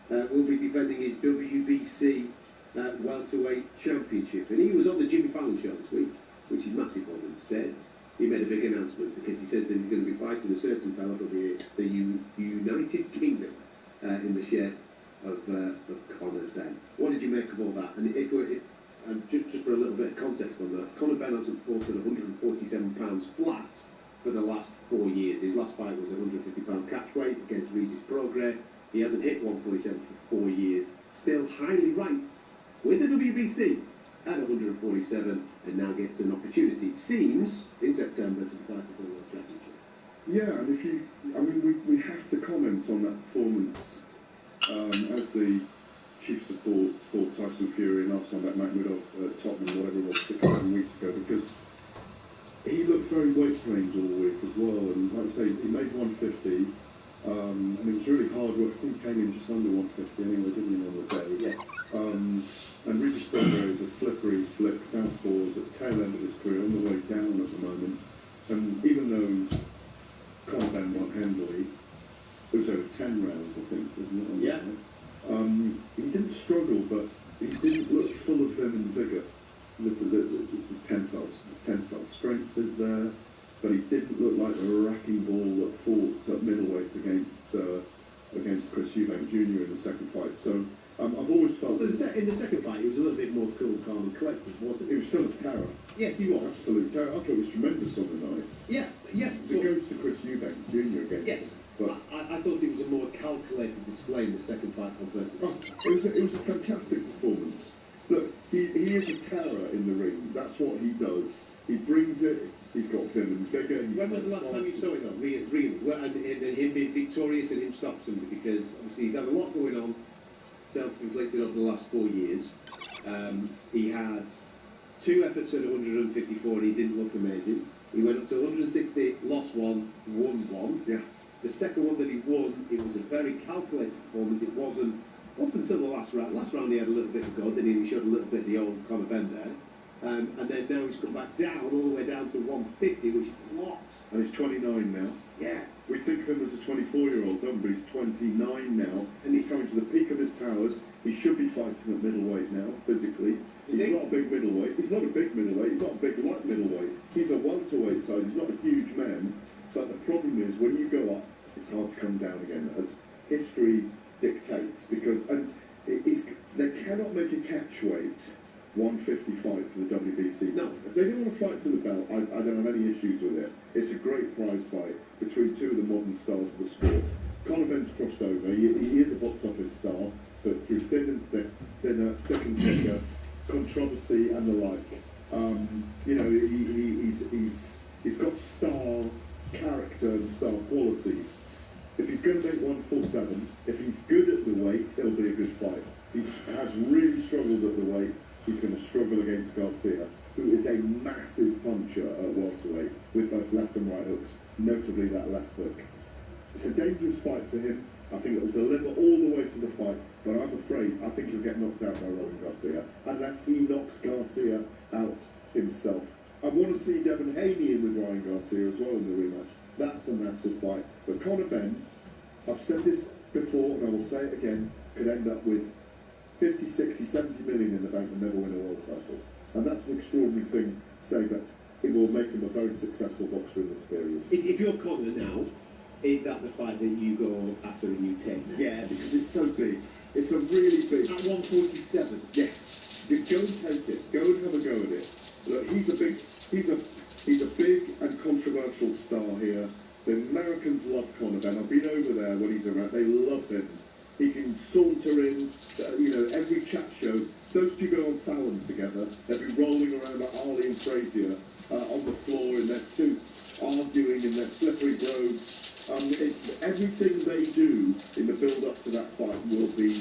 will be defending his WBC welterweight championship. And he was on the Jimmy Fallon show this week, which is massive over in the States. He made a big announcement because he says that he's going to be fighting a certain fella from the United Kingdom in the shape of Conor Benn. What did you make of all that? And just for a little bit of context on that, Conor Benn hasn't fought at £147 flat for the last 4 years. His last fight was £150 catchweight against Regis Prograis. He hasn't hit 147 for 4 years. Still highly ranked with the WBC at 147, and now gets an opportunity, it seems, in September to fight for the World Championship. Yeah, and we have to comment on that performance as the chief support for Tyson Fury and Arslan Makhmudov at Tottenham, whatever it was, 6 or 7 weeks ago, because he looked very weight trained all week as well, and like I say, he made 150. And it was really hard work. I think he came in just under 150 anyway, didn't he, on the day? Yeah. And Regis Prograis is a slippery, slick southpaw at the tail end of his career, on the way down at the moment. And even though Conor Benn won handily, it was over 10 rounds, I think, wasn't it? Yeah. He didn't struggle, but he didn't look full of vim and vigour. His tensile strength is there. But he didn't look like a wrecking ball that fought at middleweight against Chris Eubank Jr. in the second fight. So I've always felt in the second fight he was a little bit more cool, calm, and collected, wasn't he? He was still a terror. Yes, he was. Absolute terror. I thought it was tremendous on the night. Yeah. It goes to Chris Eubank Jr. again. Yes. But I thought it was a more calculated display in the second fight compared to it was a fantastic performance. Look, he is a terror in the ring. That's what he does. He brings it. He's got vim and vigour. When was the last time you saw it on? Really? Well, and him being victorious and him stopping somebody, because obviously he's had a lot going on, self-inflicted over the last 4 years. He had 2 efforts at 154 and he didn't look amazing. He went up to 160, lost 1, won 1. Yeah. The second one that he won, it was a very calculated performance. It wasn't up until the last round. Last round he had a little bit of go, then he showed a little bit of the old Conor Benn there. And then now he's come back down, all the way down to 150, which is lots. And he's 29 now. Yeah. We think of him as a 24-year-old, don't we? He's 29 now, and he's coming to the peak of his powers. He should be fighting at middleweight now, physically. He's not a big middleweight. He's not a big middleweight. He's not a big light middleweight. He's a welterweight side. He's not a huge man. But the problem is, when you go up, it's hard to come down again, as history dictates. Because they cannot make a catchweight 155 for the WBC. No, if they don't want to fight for the belt, I don't have any issues with it. It's a great prize fight between 2 of the modern stars of the sport. Conor Benn's crossed over. He is a box office star, but through thick and thicker, controversy and the like. He's got star character and star qualities. If he's going to make 147, if he's good at the weight, it'll be a good fight. He has really struggled at the weight. He's going to struggle against Garcia, who is a massive puncher at welterweight with both left and right hooks, notably that left hook. It's a dangerous fight for him. I think it will deliver all the way to the fight, but I'm afraid I think he'll get knocked out by Ryan Garcia, unless he knocks Garcia out himself. I want to see Devin Haney in with Ryan Garcia as well in the rematch. That's a massive fight. But Conor Benn, I've said this before and I will say it again, could end up with 50, 60, 70 million in the bank and never win a world title. And that's an extraordinary thing to say, but it will make him a very successful boxer in this period. If you're Conor now, is that the fight that you go after and you take now? Yeah, because it's so big. It's a really big... At 147? Yes. Go and take it. Go and have a go at it. Look, he's a big and controversial star here. The Americans love Conor Benn. I've been over there when he's around. They love him. He can saunter in, every chat show. Those two go on Fallon together. They'll be rolling around like Arlie and Frazier on the floor in their suits, arguing in their slippery brogues. Everything they do in the build-up to that fight will be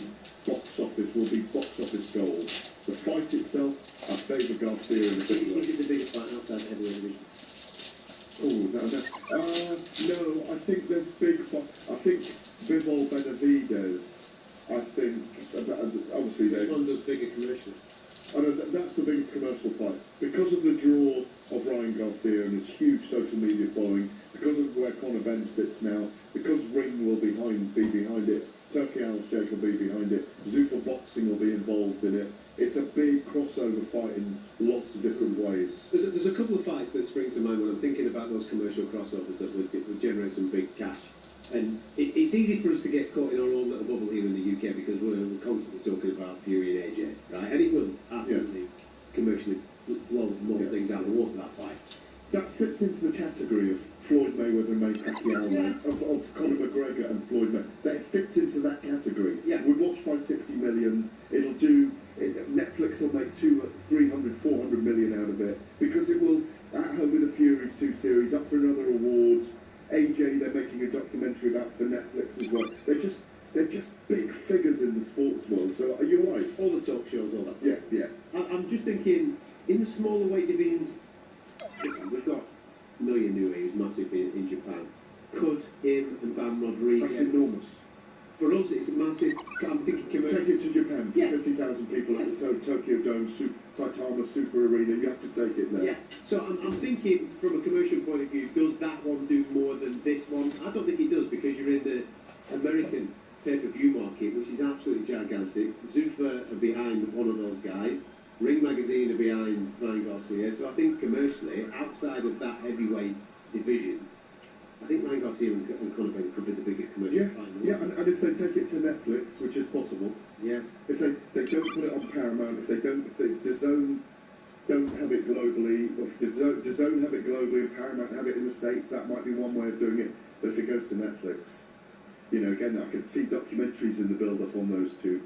box office gold. The fight itself, I favour Garcia in a big way. Is it the biggest fight outside the heavyweight division? No, I think there's big fight. I think Bivol Benavidez. I think obviously Which one does bigger commercially? That's the biggest commercial fight because of the draw of Ryan Garcia and his huge social media following. Because of where Conor Benn sits now. Because Ring will be behind it. Turkey Al Sheikh will be behind it. Zuffa Boxing will be involved in it. It's a big crossover fight in lots of different ways. There's a couple of fights that spring to mind when I'm thinking about those commercial crossovers that would generate some big cash. And it's easy for us to get caught in our own little bubble here in the UK because we're constantly talking about Fury and AJ, right? And it will absolutely commercially blow more things out of the water, that fight. That fits into the category of Floyd Mayweather and Manny Pacquiao, of Conor McGregor and Floyd Mayweather. That fits into that category. Yeah. We watched by 60 million. Netflix will make 200, 300, 400 million out of it because it will, At Home with the Furies 2 series, up for another awards. AJ, they're making a documentary about for Netflix as well. They're just big figures in the sports world. So you're right. All the talk shows, all that stuff. Yeah. I'm just thinking, in the smaller weight divisions, listen, we've got Noya Inoue, who's massive in Japan. Could him and Bam Rodriguez... That's enormous. For us, it's massive. I'm thinking commercial. Take it to Japan for Yes. 50,000 people at the Tokyo Dome, Saitama Super Arena. You have to take it there. Yes. So I'm thinking, from a commercial point of view, does that one do more than this one? I don't think it does because you're in the American pay-per-view market, which is absolutely gigantic. Zuffa are behind one of those guys. Ring Magazine are behind Ryan Garcia. So I think commercially, outside of that heavyweight division, I think Ryan Garcia and Conor Benn could be the biggest commercial fight in the world. And if they take it to Netflix, which is possible, if they don't put it on Paramount, if DAZN don't have it globally, or if DAZN have it globally and Paramount have it in the States, that might be one way of doing it. But if it goes to Netflix, again, I could see documentaries in the build-up on those two.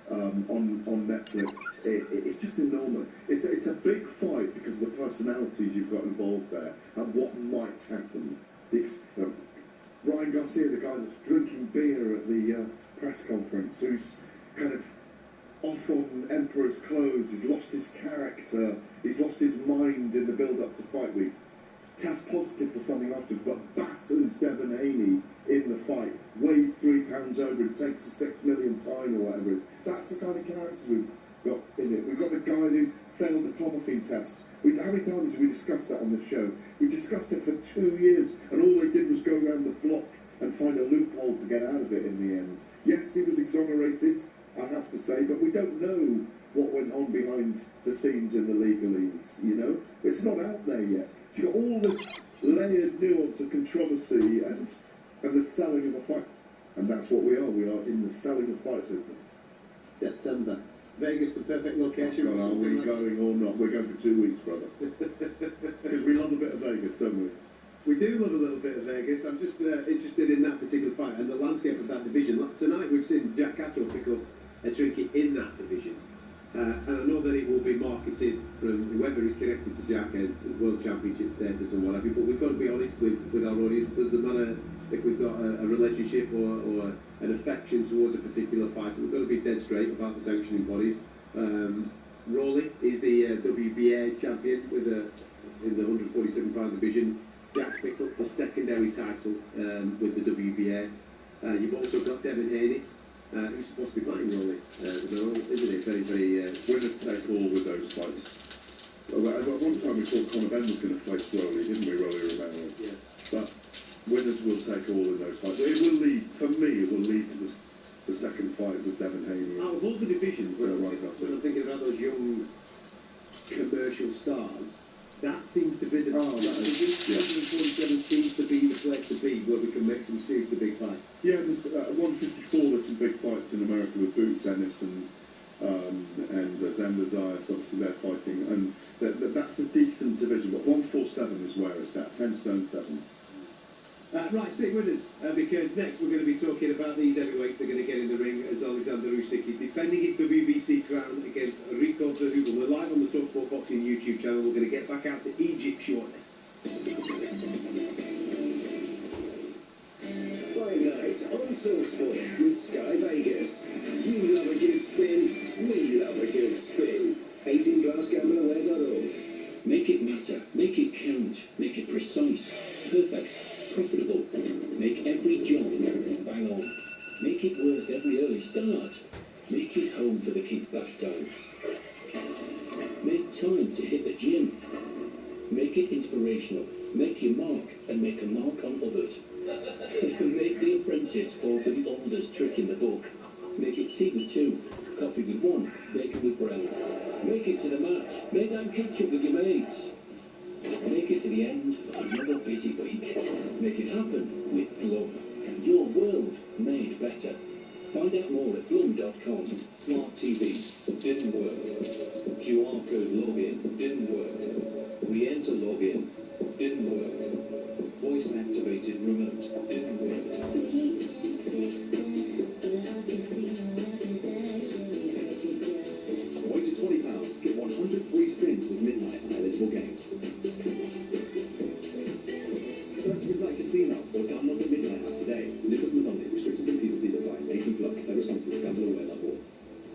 On Netflix, it's just enormous. It's a big fight because of the personalities you've got involved there and what might happen. Ryan Garcia, the guy that's drinking beer at the press conference, who's kind of off on Emperor's clothes, he's lost his character, he's lost his mind in the build-up to fight week. Tests positive for something afterwards, but batters Devon Haney in the fight, weighs 3 pounds over and takes a 6 million fine or whatever it is. That's the kind of character we've got in it. We've got the guy who failed the clomiphene test. How many times have we discussed that on the show? We discussed it for 2 years, and all they did was go around the block and find a loophole to get out of it in the end. Yes, he was exonerated, I have to say, but we don't know what went on behind the scenes in the legalese, It's not out there yet. So you've got all this layered nuance of controversy and the selling of a fight. And that's what we are. We are in the selling of fight business. September. Vegas, the perfect location. Are we going or not? We're going for 2 weeks, brother. Because we love a bit of Vegas, don't we? We do love a little bit of Vegas. I'm just interested in that particular fight and the landscape of that division. Tonight we've seen Jack Catterall pick up a trinket in that division. And I know that it will be marketed from whoever is connected to Jack as World Championship status and what have you, but we've got to be honest with our audience. It doesn't matter if we've got a relationship or an affection towards a particular fighter. We've got to be dead straight about the sanctioning bodies. Rowley is the WBA champion in the 147-pound division. Jack picked up the secondary title with the WBA. You've also got Devon Haney, who's supposed to be fighting Rowley, isn't it? Very, very... Winners take all with those fights. At one time we thought Conor Benn was going to face Rowley, didn't we, Rowley Romero? Yeah. But winners will take all in those fights. It will lead, for me, it will lead to the second fight with Devon Haney. Out of all the divisions, when I'm thinking about those young commercial stars, that seems to be the... 147 seems to be the place to be, where we can make some seriously big fights. Yeah, there's 154, there's some big fights in America with Boots Ennis and Xander Zayas, obviously they're fighting, and that's a decent division, but 147 is where it's at, 10 stone 7. Right, stick with us, because next we're going to be talking about these heavyweights that are going to get in the ring as Alexander Usyk is defending his WBC crown against Rico Verhoeven. We're live on the TalkSport Boxing YouTube channel. We're going to get back out to Egypt shortly. Fight night on TalkSport with Sky Vegas. You love a good spin, we love a good spin. 18+gambleaware.org. Make it matter, make it count, make it precise, perfect, profitable. Make every job bang on. Make it worth every early start. Make it home for the kids' bath time. Make time to hit the gym. Make it inspirational. Make your mark and make a mark on others. Make The Apprentice fall for the oldest trick in the book. Make it tea with two, coffee with one, bacon with bread. Make it to the match. Make that catch up with your mates. Make it to the end of another busy week. Make it happen with Blum. Your world made better. Find out more at blum.com. Smart TV didn't work. QR code login didn't work. Re-enter login didn't work. Voice activated remote didn't work. Wager £20. Get 100 free spins with midnight on eligible games. Search Midnight Casino or download the Midnight app today. Nicholas only. Restrictions and T's and C's apply. 18+. Play responsibly. GambleAware.org.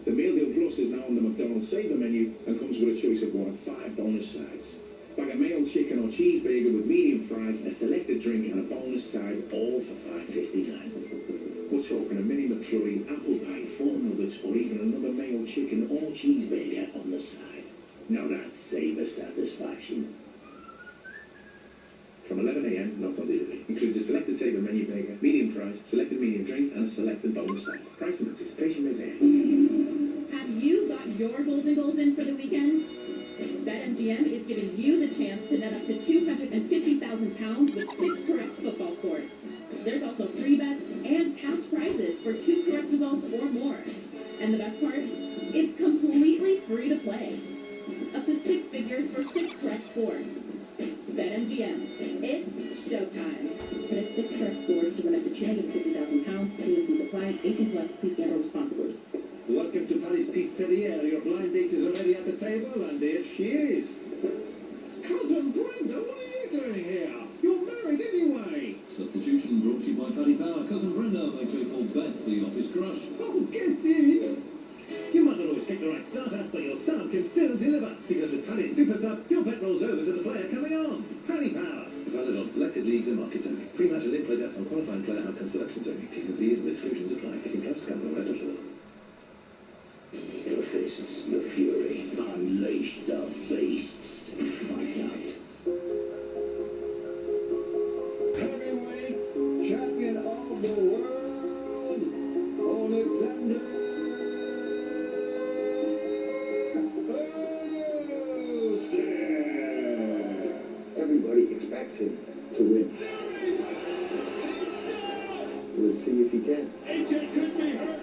The Meal Deal Plus is now on the McDonald's Saver menu and comes with a choice of 1 of 5 bonus sides. Bag of mayo chicken or cheeseburger with medium fries, a selected drink and a bonus side, all for $5.59. We're talking a mini McFlurry, apple pie, 4 nuggets, or even another mayo chicken or cheeseburger on the side. Now that's Saver satisfaction. From 11 a.m, not on delivery. Includes a selected Saver menu burger, medium fries, selected medium drink, and a selected bonus side. Price and participation may vary. Have you got your golden goals in for the weekend? BetMGM is giving you the chance to net up to £250,000 with 6 correct football scores. There's also free bets and cash prizes for 2 correct results or more. And the best part? It's completely free to play. Up to 6 figures for 6 correct scores. BetMGM. It's showtime. Credit 6 correct scores to win up to £250,000. T&Cs apply. 18+. Please gamble responsibly. Welcome to Paris Pizzeria. Your blind date is already at the table, and there she is. Cousin Brenda, what are you doing here? You're married anyway. Substitution brought to you by Paddy Power. Cousin Brenda makes way for Beth, the office crush. Oh, get in. You might not always pick the right starter, but your sub can still deliver. Because with Paddy's Super Sub, your bet rolls over to the player coming on. Paddy Power. Valid on selected leagues and markets only. Pre-match and in-play bets on qualifying player outcome selections only. T's and C's and exclusions apply. 18+ GambleAware.org. The fists, the fury, unleash the beasts. Fight out. Heavyweight champion of the world, Alexander Usyk. Everybody expects him to win. Let's see if he can. AJ could be hurt.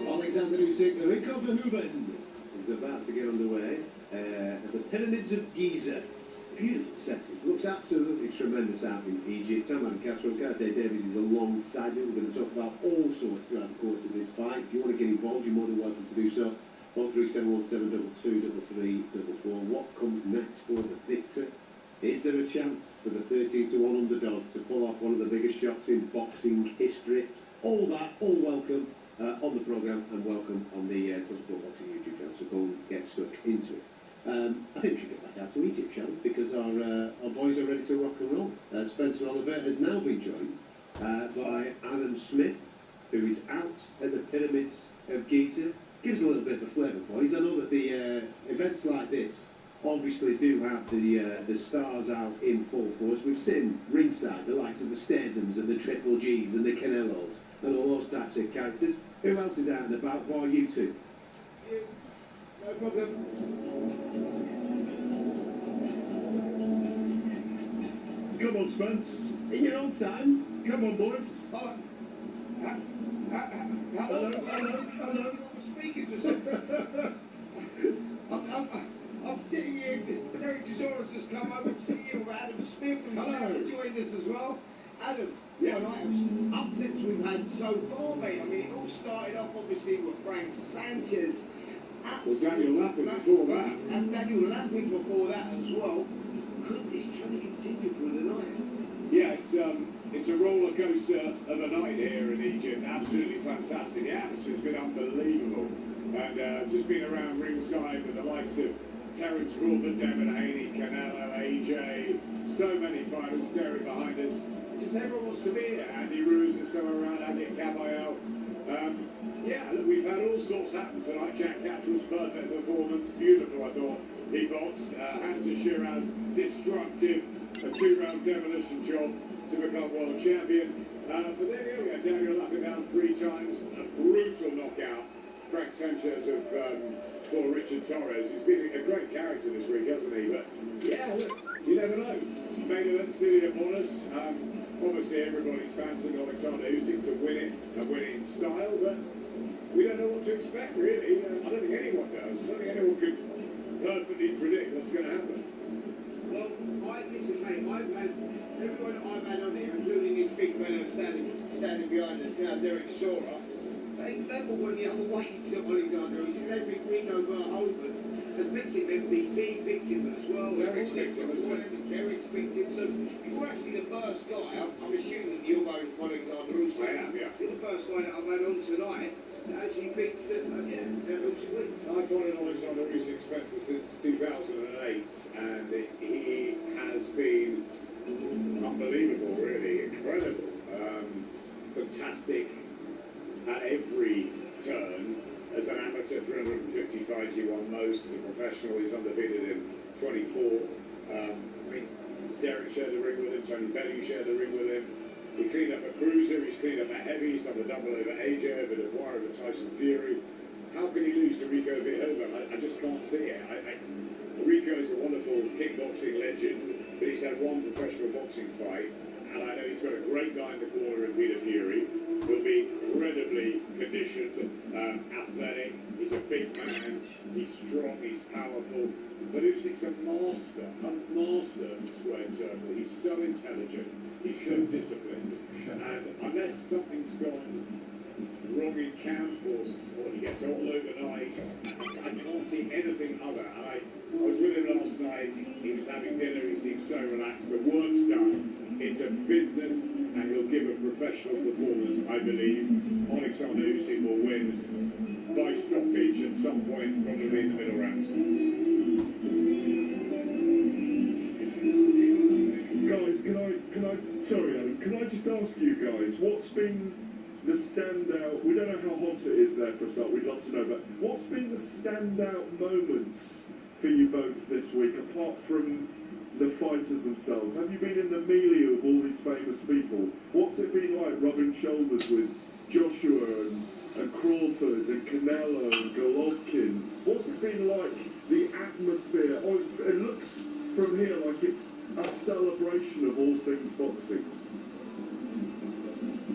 Alexander Usyk, Rico Verhoeven is about to get underway at the Pyramids of Giza. Beautiful setting. Looks absolutely tremendous out in Egypt. I'm Adam Castro. Gareth Davies is alongside me. We're going to talk about all sorts throughout the course of this fight. If you want to get involved, you're more than welcome to do so. 03717222344. What comes next for the victor? Is there a chance for the 13-1 underdog to pull off one of the biggest shocks in boxing history? All that, all welcome on the programme and welcome on the TalkSport Boxing YouTube channel. So go and get stuck into it. I think we should get back out to Egypt, shall we? Because our boys are ready to rock and roll. Spencer Oliver has now been joined by Adam Smith, who is out at the Pyramids of Giza. Give us a little bit of a flavour, boys. I know that the events like this obviously do have the stars out in full force. We've seen ringside the likes of the Stedhams and the Triple Gs and the Canelos and all those types of characters. Who else is out and about? Why are you two? No problem. Come on, Spence. In your own time. Come on, boys. Hello. Speaking to someone. I'm sitting here. Derek Tesora's just come over. I'm sitting here with Adam Smith, who's joined us as well. Adam, Yes. upsets we've had so far, mate. I mean, it all started off obviously with Frank Sanchez. Well, Daniel Lappin before that. And Daniel Lappin before that as well. Could this trend continue through the night? Yeah, it's a roller coaster of a night here in Egypt. Absolutely fantastic. The atmosphere's been unbelievable. And just being around ringside with the likes of Terence Crawford, Devin Haney, Canelo, AJ, so many fighters, Derek behind us. Just everyone wants to be here. Andy Ruiz is somewhere around, Andy Cabayel. Yeah, look, we've had all sorts happen tonight. Jack Cattrall's perfect performance, beautiful, I thought. He boxed. Hamza Shiraz, destructive, a 2-round demolition job to become world champion. But then here we had Daniel Lappin down 3 times, a brutal knockout. Frank Sanchez of poor Richard Torres. He's been a great character this week, hasn't he? But yeah, look, you never know. Main event's nearly upon us. Obviously, everybody's fancying Alexander Usyk to win it and win it in style, but we don't know what to expect, really. I don't think anyone does. I don't think anyone could perfectly predict what's going to happen. Well, listen, mate, I've had everyone I've had on here, including this big fella standing behind us now, Derek Shora. They've all gone the other way to Alexander Usyk. They've been Rico Verhoeven has picked him MVP, picked him as well. Derek's picked him, isn't it? Derek's picked him. So you're actually the first guy. I'm assuming that you're going for Alexander Usyk. I am, yeah. You're the first guy that I've had on tonight that actually picked Usyk wins. I've followed Alexander Usyk Spencer since 2008, and he has been unbelievable, really, incredible, fantastic at every turn. As an amateur, 350 fights, he won most. As a professional, he's undefeated in 24. Derek shared the ring with him, Tony Bellew shared the ring with him. He cleaned up a cruiser, he's cleaned up a heavy, he's done the double over AJ, over the wire over Tyson Fury. How can he lose to Rico Verhoeven? I just can't see it. Rico is a wonderful kickboxing legend, but he's had one professional boxing fight, and I know he's got a great guy in the corner in Peter Fury. He'll be incredibly conditioned, athletic. He's a big man. He's strong. He's powerful. But Usyk's a master of the squared circle. He's so intelligent. He's so disciplined. And unless something's gone wrong in camp or he gets all overnight, I can't see anything other. And I was with him last night. He was having dinner. He seemed so relaxed. The work's done. It's a business, and he'll give a professional performance, I believe. Alexander Usyk will win by stoppage at some point, probably in the middle rounds. Guys, sorry Adam, can I just ask you guys, what's been the standout, we don't know how hot it is there for a start, we'd love to know, but what's been the standout moments for you both this week, apart from the fighters themselves? Have you been in the milieu of all these famous people? What's it been like rubbing shoulders with Joshua and Crawford and Canelo and Golovkin? What's it been like, the atmosphere? Oh, it looks from here like it's a celebration of all things boxing.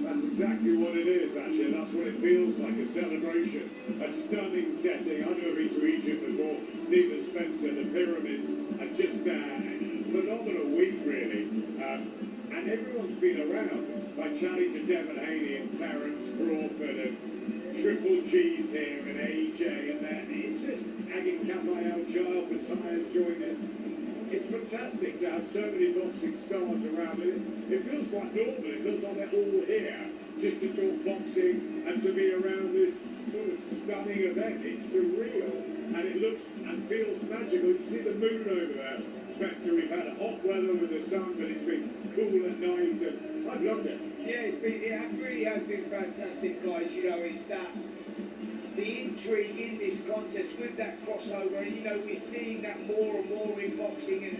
That's exactly what it is, actually. That's what it feels like, a celebration, a stunning setting. I've never been to Egypt before, neither Spencer, the pyramids, and just a phenomenal week, really. And everyone's been around, like chatting to Devin Haney and Terence Crawford and Triple G's here and AJ, and then it's just Agin Kabayel, Giles Bataya's joined us. It's fantastic to have so many boxing stars around. It feels quite normal. It feels like they're all here just to talk boxing and to be around this sort of stunning event. It's surreal, and it looks and feels magical. You see the moon over there, Spencer. We've had hot weather with the sun, but it's been cool at night, and I've loved it. Yeah, it really has been fantastic, guys. You know, it's that the intrigue in this contest with that crossover, and you know, we're seeing that more and more in boxing, and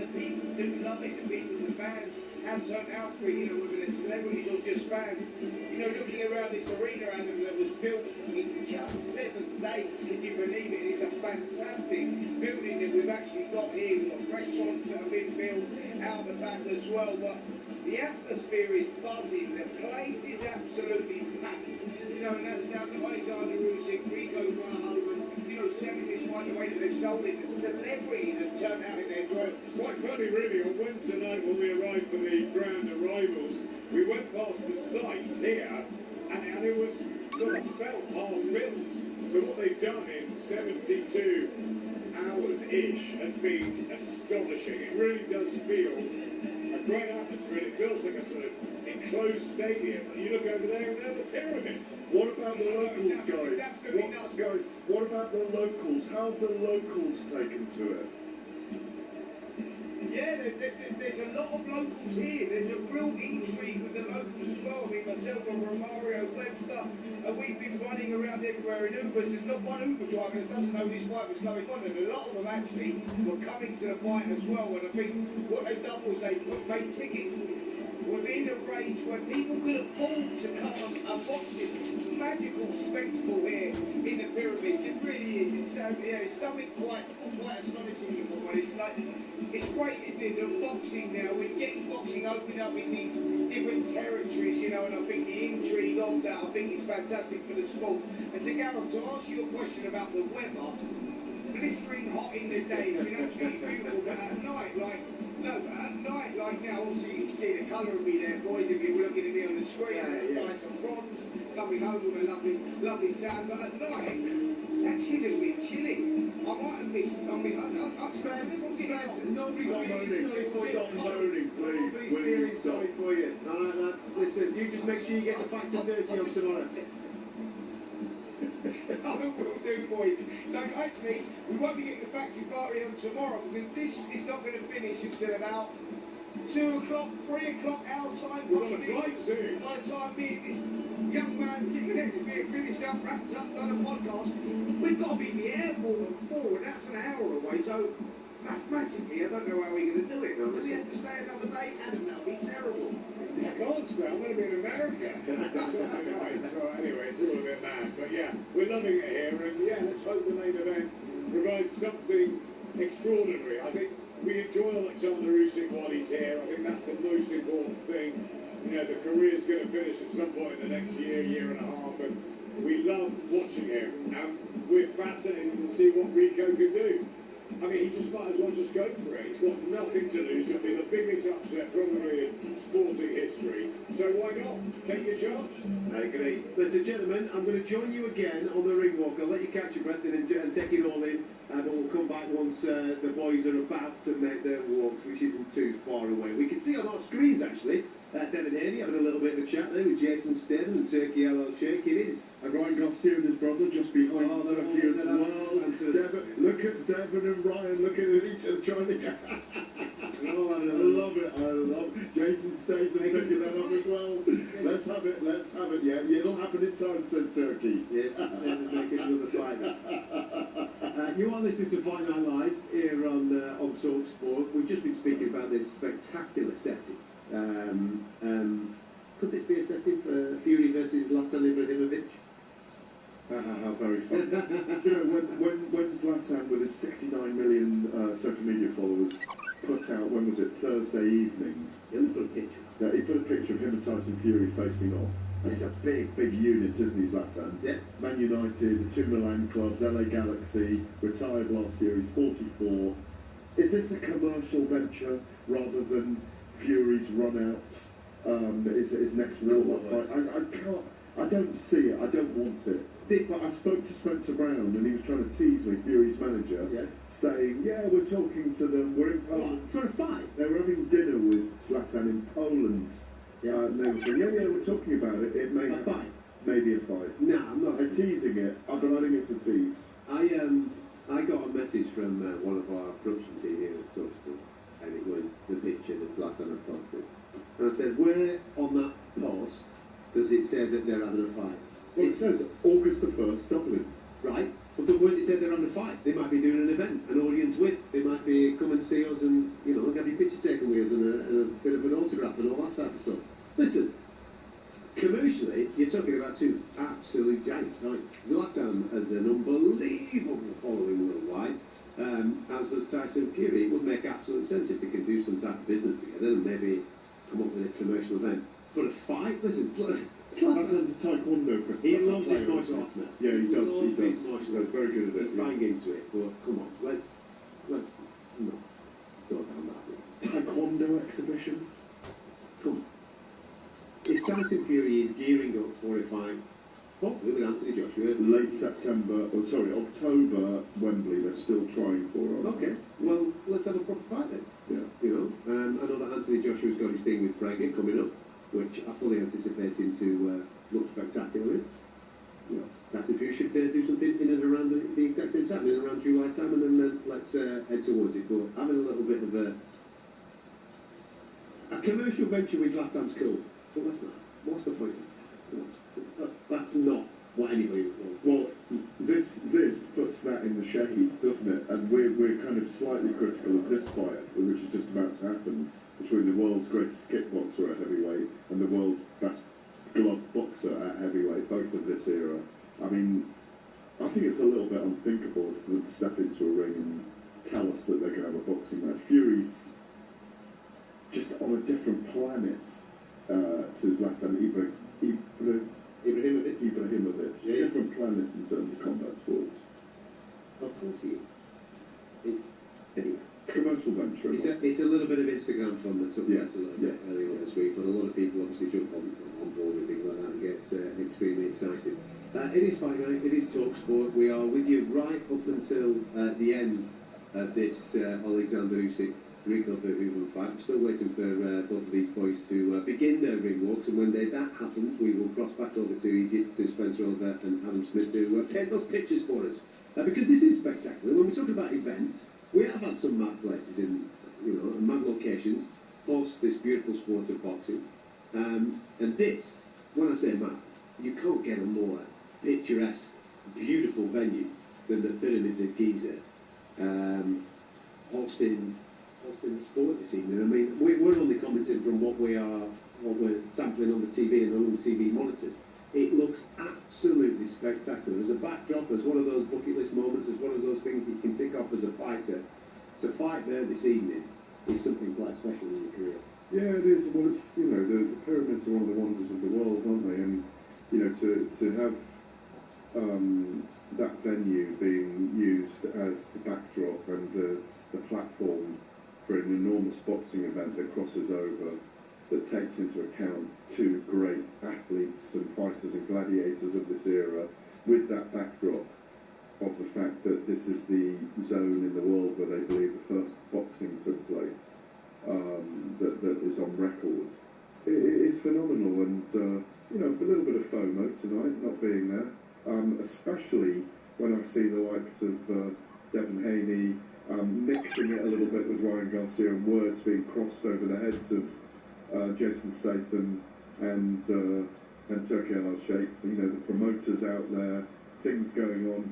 the people do love it. The people, the fans have turned out for it, you know, whether they're celebrities or just fans. You know, looking around this arena, Adam, that was built in just 7 days, can you believe it? It's a fantastic building that we've actually got here. We've got restaurants that have been built out the back as well, but the atmosphere is buzzing. The place is absolutely packed. You know, and that's down to Alexander Usyk, Rico Graham, and, you know, selling this fight the way that they've sold it. The celebrities have turned out in their droves. Quite funny, really. On Wednesday night when we arrived for the grand arrivals, we went past the site here, and it was sort of felt half-built. So what they've done in 72 hours-ish has been astonishing. It really does feel a great atmosphere. It feels like a sort of enclosed stadium. And you look over there, and there are the pyramids. What about the locals, guys? What about the locals? How have the locals taken to it? Yeah, there's a lot of locals here. There's a real intrigue with the locals as well. I mean, myself and Romario, Webster, we've been running around everywhere in Ubers. There's not one Uber driver that doesn't know this fight was going on, and a lot of them actually were coming to the fight as well. And I think what they've done was they made tickets within a range where people could afford to come and watch this magical spectacle here in the pyramids. It really is. It's something quite astonishing. It's like, it's great, isn't it? The boxing now, we're getting boxing open up in these different territories, you know, and I think the intrigue of that, I think is fantastic for the sport. And to Gareth, to answer your question about the weather, blistering hot in the day, I mean, absolutely beautiful, but at night, like now, obviously you can see the colour of me there, boys, if you were looking at me on the screen, nice and bronze, coming home with a lovely tan, but at night, it's actually a little bit chilly. I might have missed, Spence, nobody's feeling sorry for you. Stop moaning, please. Nobody's feeling sorry for you. All right, lad. Listen, you just make sure you get the factor 30 on tomorrow. I will do, boys. No, actually, we won't be getting the factory party on tomorrow because this is not going to finish until about 2 o'clock, 3 o'clock our time. We're on a flight soon. By the time me and this young man sitting next to me have finished up, wrapped up, done a podcast, we've got to be in the airport at 4, and that's an hour away. So mathematically, I don't know how we're going to do it. Do we have to stay another day? Adam, that would be terrible. I can't stay. I'm going to be in America. That's Sunday night. So anyway, it's all a bit mad. But yeah, we're loving it here. And yeah, let's hope the main event provides something extraordinary. I think we enjoy Alexander Usyk while he's here. I think that's the most important thing. You know, the career's going to finish at some point in the next year and a half. And we love watching him. And we're fascinated to see what Rico can do. I mean, he just might as well just go for it. He's got nothing to lose. It'll be the biggest upset probably in sporting history. So why not? Take your chance. I agree. Listen, gentlemen, I'm going to join you again on the ring walk. I'll let you catch your breath and take it all in. But we'll come back once the boys are about to make their walks, which isn't too far away. We can see on our screens, actually, Devin Haney having a little bit of a chat there with Jason Statham and Turkey Hello Shake. It is. And Ryan Garcia and his brother just behind Turkey as well. Look at Devin and Ryan looking at each other trying to get... I love it. Jason Statham picking that up as well. Let's have it, yeah. It'll happen in time, says Turkey. Yes, make another fight. You are listening to Fight Night Live here on Talk Sport. We've just been speaking about this spectacular setting. Could this be a setting for Fury versus Zlatan Ibrahimovic? How very fun. You know, when Zlatan, with his 69 million social media followers, put out, when was it, Thursday evening? He put a picture. Yeah, he put a picture of him and Tyson Fury facing off. And he's a big unit, isn't he, Zlatan? Yeah. Man United, the 2 Milan clubs, LA Galaxy, retired last year, he's 44. Is this a commercial venture rather than Fury's run out, his next warm-up fight? I don't see it, I don't want it. But I spoke to Spencer Brown and he was trying to tease me, Fury's manager, saying, yeah, we're talking to them, we're in Poland. For a fight? They were having dinner with Zlatan in Poland. And they were saying, yeah, we're talking about it. It may a fight? Maybe a fight. No, I'm not. I'm teasing it. I think it's a tease. I got a message from one of our production team here at Talksport, and it was the picture that Zlatan had posted. And I said, where on that post does it say that they're having a fight? Well, it says August the 1st, Dublin. Right. But the words it said they're having a fight. They might be doing an event, an audience with. They might be come and see us and, you know, have your picture taken with us and a bit of an autograph and all that type of stuff. Listen, commercially, you're talking about two absolute giants, aren't you? Zlatan has an unbelievable following worldwide, as does Tyson Fury. It would make absolute sense if they can do some type of business together. and maybe come up with a commercial event. But a fight, listen, Zlatan's a taekwondo. he loves his martial arts, man. Yeah, he does. Loves He his does. martial He's arts. very good at it. He's bang into it, but come on, let's not go down that route. Taekwondo exhibition. Come on. If Tyson Fury is gearing up for a fight, hopefully with Anthony Joshua. Late September, October, Wembley, they're still trying for it. Okay, well, let's have a proper fight then. Yeah. You know, I know that Anthony Joshua's got his thing with Bragg coming up, which I fully anticipate him to look spectacular in. Yeah. Tyson Fury should do something in and around the exact same time, in and around July time, and then let's head towards it. But having a little bit of a commercial venture with Zlatan's cool, but that's not. What's the point? That's not what anybody wants. Well, this puts that in the shade, doesn't it? And we're kind of slightly critical of this fight, which is just about to happen, between the world's greatest kickboxer at heavyweight and the world's best glove boxer at heavyweight, both of this era. I mean, I think it's a little bit unthinkable for them to step into a ring and tell us that they're going to have a boxing match. Fury's just on a different planet to Zlatan Ibrahimovic. Yeah. Different planets in terms of combat sports. Of course he is. It's commercial venture. It's a little bit of Instagram fun that took place a little bit Yeah. earlier on this week, but a lot of people obviously jump on board with things like that and get extremely excited. It is Fight Night, it is Talk Sport. We are with you right up until the end of this Alexander Usyk Rico Verhoeven fight. We're still waiting for both of these boys to begin their ring walks, and when that happens, we will cross back over to Egypt to Spencer Oliver and Adam Smith to paint those pictures for us. Because this is spectacular. When we talk about events, we have had some mad places in, mad locations host this beautiful sport of boxing. And this, when I say mad, you can't get a more picturesque, beautiful venue than the Pyramids of Giza, hosting the sport this evening. I mean, we're only commenting from what we're sampling on the TV and on the TV monitors. It looks absolutely spectacular. As a backdrop, as one of those bucket list moments, as one of those things that you can tick off as a fighter. To fight there this evening is something quite special in your career. Yeah, it is. Well, it's, the pyramids are one of the wonders of the world, aren't they? And, to have that venue being used as the backdrop and the platform for an enormous boxing event that crosses over, that takes into account two great athletes and fighters and gladiators of this era, with that backdrop of the fact that this is the zone in the world where they believe the first boxing took place, that is on record. It is phenomenal, and a little bit of FOMO tonight, not being there, especially when I see the likes of Devon Haney mixing it a little bit with Ryan Garcia and words being crossed over the heads of Jason Statham and Turki Al-Sheikh. The promoters out there, things going on.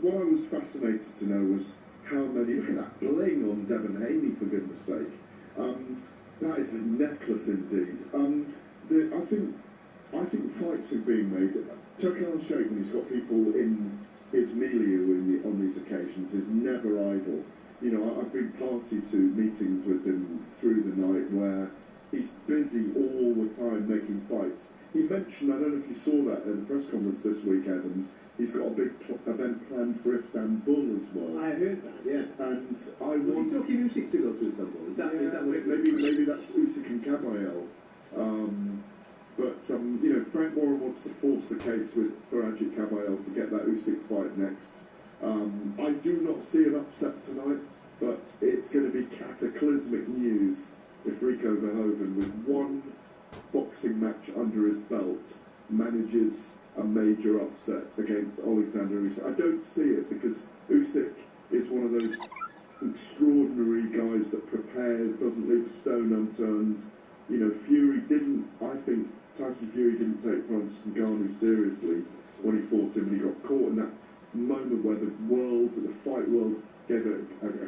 What I was fascinated to know was how many, look at that bling on Devon Haney, for goodness sake. That is a necklace indeed. I think fights are being made. Turki Al-Sheikh, when he's got people in his milieu on these occasions, is never idle. I've been party to meetings with him through the night where he's busy all the time making fights. He mentioned, I don't know if you saw that at the press conference this week, Adam, he's got a big event planned for Istanbul as well. I heard that, yeah. And was he talking Usyk to go to Istanbul? Is that what it maybe that's Usyk and Kabayel. But Frank Warren wants to force the case for Ajit Kabayel to get that Usyk fight next. I do not see an upset tonight, but it's going to be cataclysmic news if Rico Verhoeven, with one boxing match under his belt, manages a major upset against Alexander Usyk. I don't see it, because Usyk is one of those extraordinary guys that prepares, doesn't leave a stone unturned. Tyson Fury didn't take Francis Ngannou seriously when he fought him, and he got caught in that moment where the fight world gave a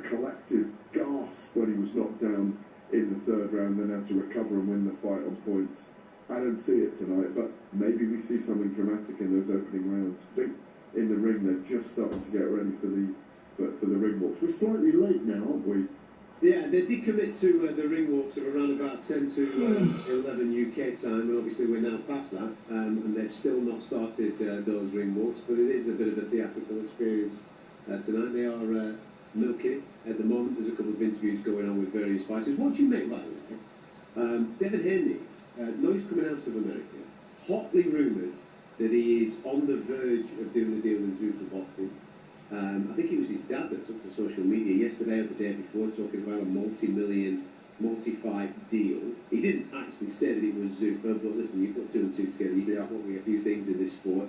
collective gasp when he was knocked down in the third round, then had to recover and win the fight on points. I don't see it tonight, but maybe we see something dramatic in those opening rounds. I think in the ring they're just starting to get ready for the ring walks. We're slightly late now, aren't we? Yeah, they did commit to the ring walks at around 10 to 11 UK time, and obviously we're now past that, and they've still not started those ring walks, but it is a bit of a theatrical experience tonight. They are milking at the moment. There's a couple of interviews going on with various fighters. What do you make, by the way? Devin Haney, noise coming out of America, hotly rumoured that he is on the verge of doing a deal with Zuffa Boxing. I think it was his dad that took to social media yesterday or the day before talking about a multi-million, multi-fight deal. He didn't actually say that it was Zuffa, but listen, you put two and two together, you can probably a few things in this sport.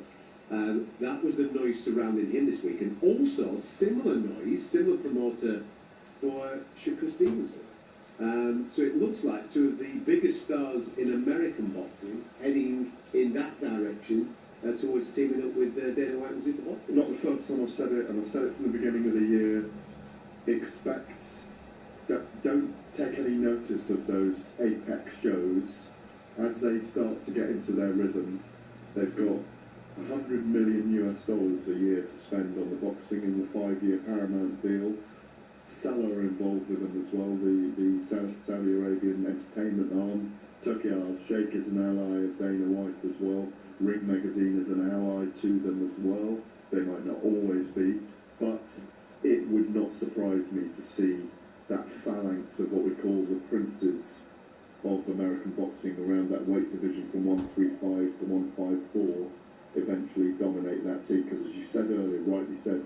That was the noise surrounding him this week, and also similar noise, similar promoter for Shakur Stevenson. So it looks like two of the biggest stars in American boxing heading in that direction towards teaming up with Dana White and Zuffa Boxing. Not the first time I've said it, and I said it from the beginning of the year. Don't take any notice of those apex shows as they start to get into their rhythm. They've got $100 million a year to spend on the boxing in the 5-year Paramount deal. Salah are involved with them as well, the Saudi Arabian entertainment arm. Turkey Al-Sheikh is an ally of Dana White as well. Ring Magazine is an ally to them as well. They might not always be, but it would not surprise me to see that phalanx of what we call the princes of American boxing around that weight division from 135 to 154 eventually dominate that scene, because as you said earlier, rightly said,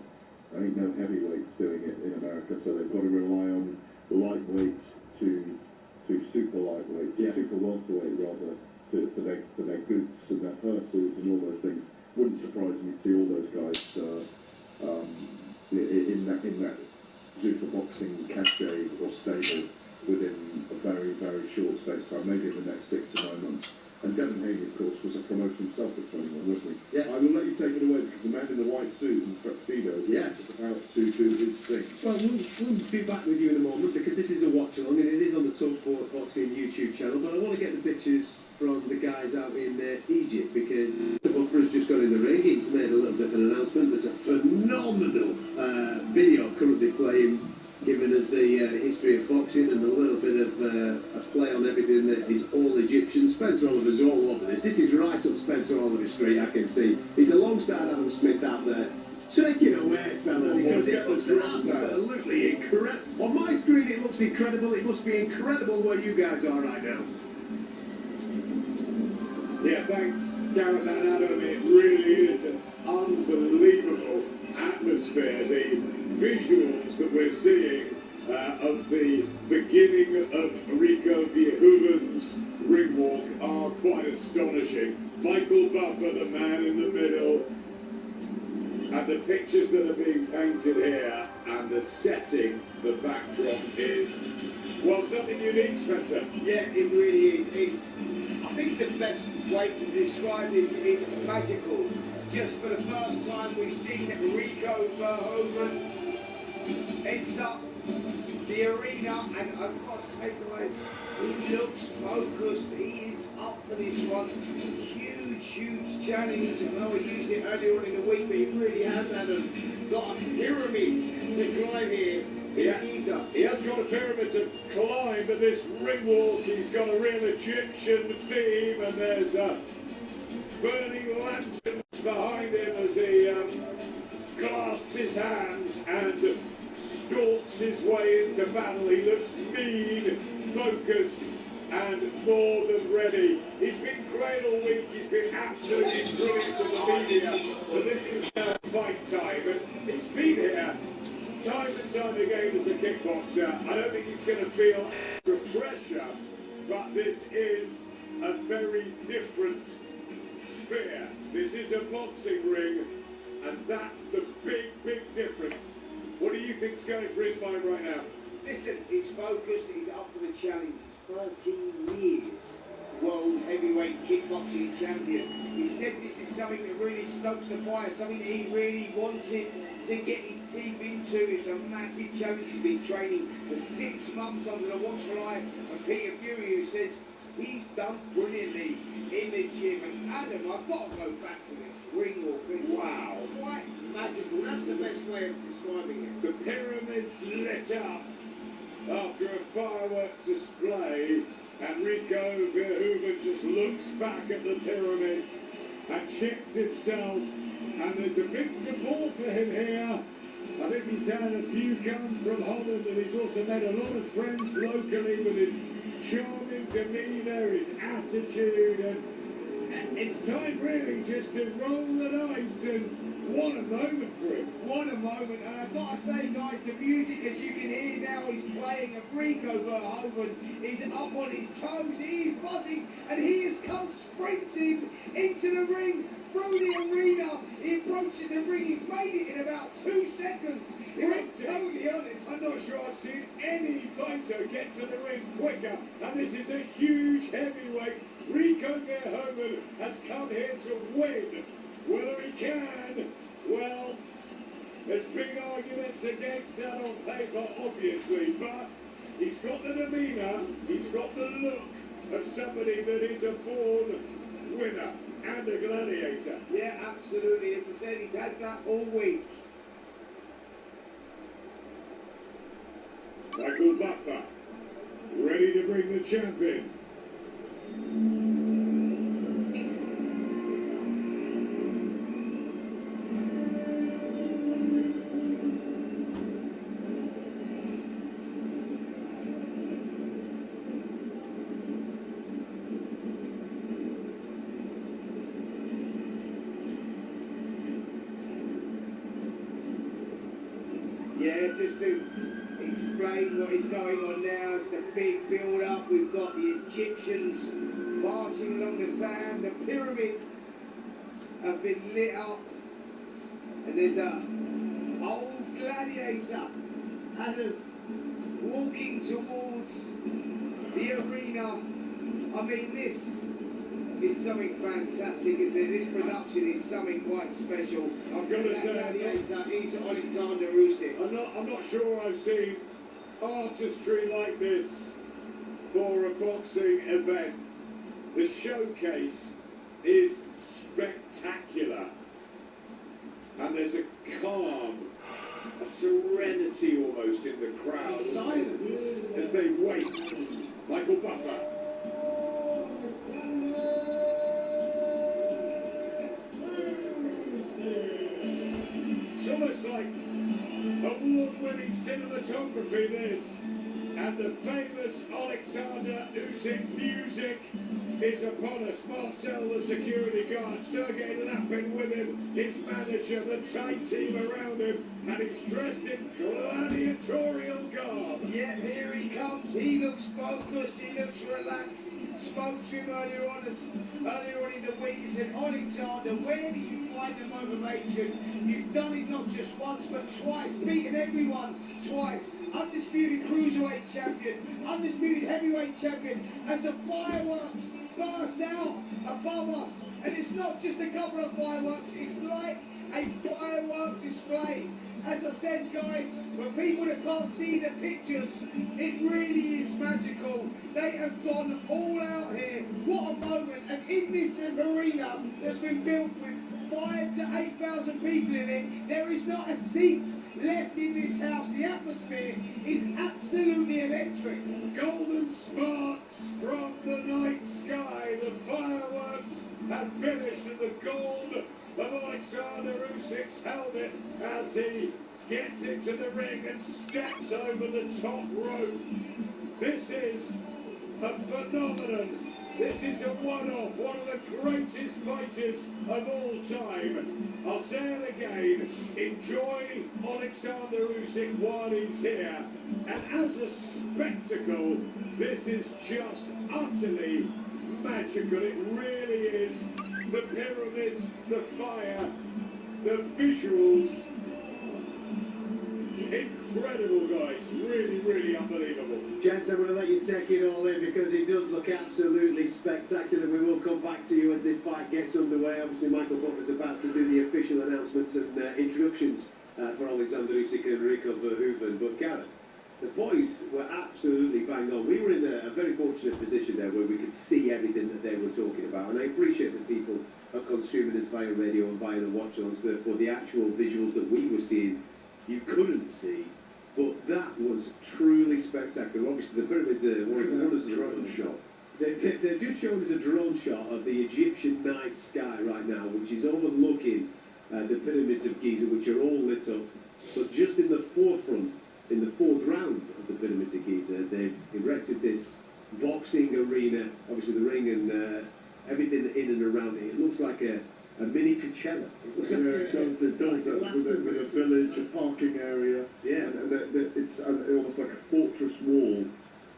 there ain't no heavyweights doing it in America, so they've got to rely on lightweight to super lightweight, to super welterweight rather, for their goods and their purses and all those things. Wouldn't surprise me to see all those guys in that Zuffa Boxing cachet or stable within a very, very short space of time, maybe in the next 6 to 9 months. And Devin Haney, of course, was a promoter himself at 21, wasn't he? Yeah. I will let you take it away, because the man in the white suit and tuxedo is about to do his thing. Well, we'll be back with you in a moment, because this is a watch-along, and it is on the TalkSport Boxing YouTube channel, but I want to get the pictures from the guys out in Egypt, because the buffer has just got in the ring. He's made a little bit of an announcement. There's a phenomenal video currently playing, giving us the history of boxing and a little bit of a play on everything that is all Egyptian. Spencer Oliver's all over this. This is right up Spencer Oliver's street, I can see. He's alongside Adam Smith out there. Take it away, fella, because it looks absolutely incredible. On my screen it looks incredible. It must be incredible where you guys are right now. Yeah, thanks, Gareth and Adam. It really is an unbelievable atmosphere. The visuals that we're seeing of the beginning of Rico Verhoeven's ring walk are quite astonishing. Michael Buffer, the man in the middle, and the pictures that are being painted here, and the setting, the backdrop is, well, something unique, Spencer. Yeah, it really is. I think the best way to describe this is magical. Just for the first time, we've seen Rico Verhoeven enter the arena, and I've got to say, guys, he looks focused. He is up for this one. Huge challenge. I know I used it earlier on in the week, but he really has got a pyramid to climb here. He has got a pyramid to climb, but this ring walk, he's got a real Egyptian theme, and there's burning lanterns behind him as he clasps his hands and stalks his way into battle. He looks mean, focused, and more than ready. He's been great all week. He's been absolutely brilliant for the media, but this is now fight time, and he's been here time and time again as a kickboxer. I don't think he's going to feel extra pressure, but this is a very different sphere. This is a boxing ring, and that's the big difference. What do you think's going through his mind right now? Listen, he's focused, he's up for the challenge. He's 13 years world heavyweight kickboxing champion. He said this is something that really stokes the fire, something that he really wanted to get his teeth into. It's a massive challenge. He's been training for 6 months under the watchful eye of Peter Fury, who says he's done brilliantly in the gym. And Adam, I've got to go back to this ring walk. It's quite magical. That's the best way of describing it. The pyramids lit up after a firework display, and Rico Verhoeven just looks back at the pyramids and checks himself, and there's a big support for him here. I think he's had a few come from Holland, and he's also made a lot of friends locally with his charming demeanour, his attitude, and it's time really just to roll the dice, and what a moment for him. What a moment, and I've got to say, guys, the music, as you can hear now, he's playing a Rico Verhoeven. He's up on his toes, he is buzzing, and he has come sprinting into the ring through the arena. He approaches the ring, he's made it in about 2 seconds. I'm totally honest. I'm not sure I've seen any fighter get to the ring quicker, and this is a huge heavyweight. Rico Verhoeven has come here to win. Whether he can, well, there's big arguments against that on paper, obviously, but he's got the demeanour, he's got the look of somebody that is a born winner and a gladiator. Yeah, absolutely. As I said, he's had that all week. Michael Buffer, ready to bring the champ in. Yeah, just to explain what is going on now, it's the big build-up. We've got the Egyptians marching along the sand. The pyramids have been lit up, and there's a old gladiator Adam walking towards the arena. I mean, this is something fantastic, isn't it? This production is something quite special. I've got to say, gladiator is Alexander Usyk. I'm not sure I've seen artistry like this for a boxing event. The showcase is spectacular, and there's a calm, a serenity almost in the crowd. Silence as they wait. Michael Buffer. It's almost like award-winning cinematography, this. And the famous Alexander Usyk music is upon us. Marcel, the security guard, Sergei Lapin with him, his manager, the tight team around him, and he's dressed in gladiatorial garb. Yeah, here he comes. He looks focused, he looks relaxed. Spoke to him earlier on in the week. He said, Alexander, where do you find the motivation? You've done it not just once, but twice, beaten everyone twice. Undisputed cruiserweight champion, undisputed heavyweight champion, as the fireworks burst out above us. And it's not just a couple of fireworks, it's like a firework display. As I said, guys, for people that can't see the pictures, it really is magical. They have gone all out here. What a moment. And in this arena that's been built with 5,000 to 8,000 people in it, there is not a seat left in this house. The atmosphere is absolutely electric. Golden sparks from the night sky. The fireworks have finished, and the gold of Alexander Usyk's helmet as he gets into the ring and steps over the top rope. This is a phenomenon. This is a one-off, one of the greatest fighters of all time. I'll say it again, enjoy Alexander Usyk while he's here. And as a spectacle, this is just utterly magical. It really is. The pyramids, the fire, the visuals. Incredible, guys. Really, really unbelievable. Gents, I'm going to let you take it all in because it does look absolutely spectacular. We will come back to you as this fight gets underway. Obviously, Michael Buffer's about to do the official announcements and introductions for Alexander Usyk and Rico Verhoeven. But Gareth, the boys were absolutely bang on. We were in a very fortunate position there where we could see everything that they were talking about. And I appreciate that people are consuming this via radio and via the watch-ons, for the actual visuals that we were seeing you couldn't see. But that was truly spectacular. Obviously, the pyramids are one of the wonders of the shot. They They're just showing us a drone shot of the Egyptian night sky right now, which is overlooking the pyramids of Giza, which are all lit up. But just in the forefront, in the foreground of the pyramids of Giza, they've erected this boxing arena. Obviously, the ring and everything in and around it. It looks like a mini Coachella. It looks like it does. It does. With a village, a parking area. Yeah. And it's almost like a fortress wall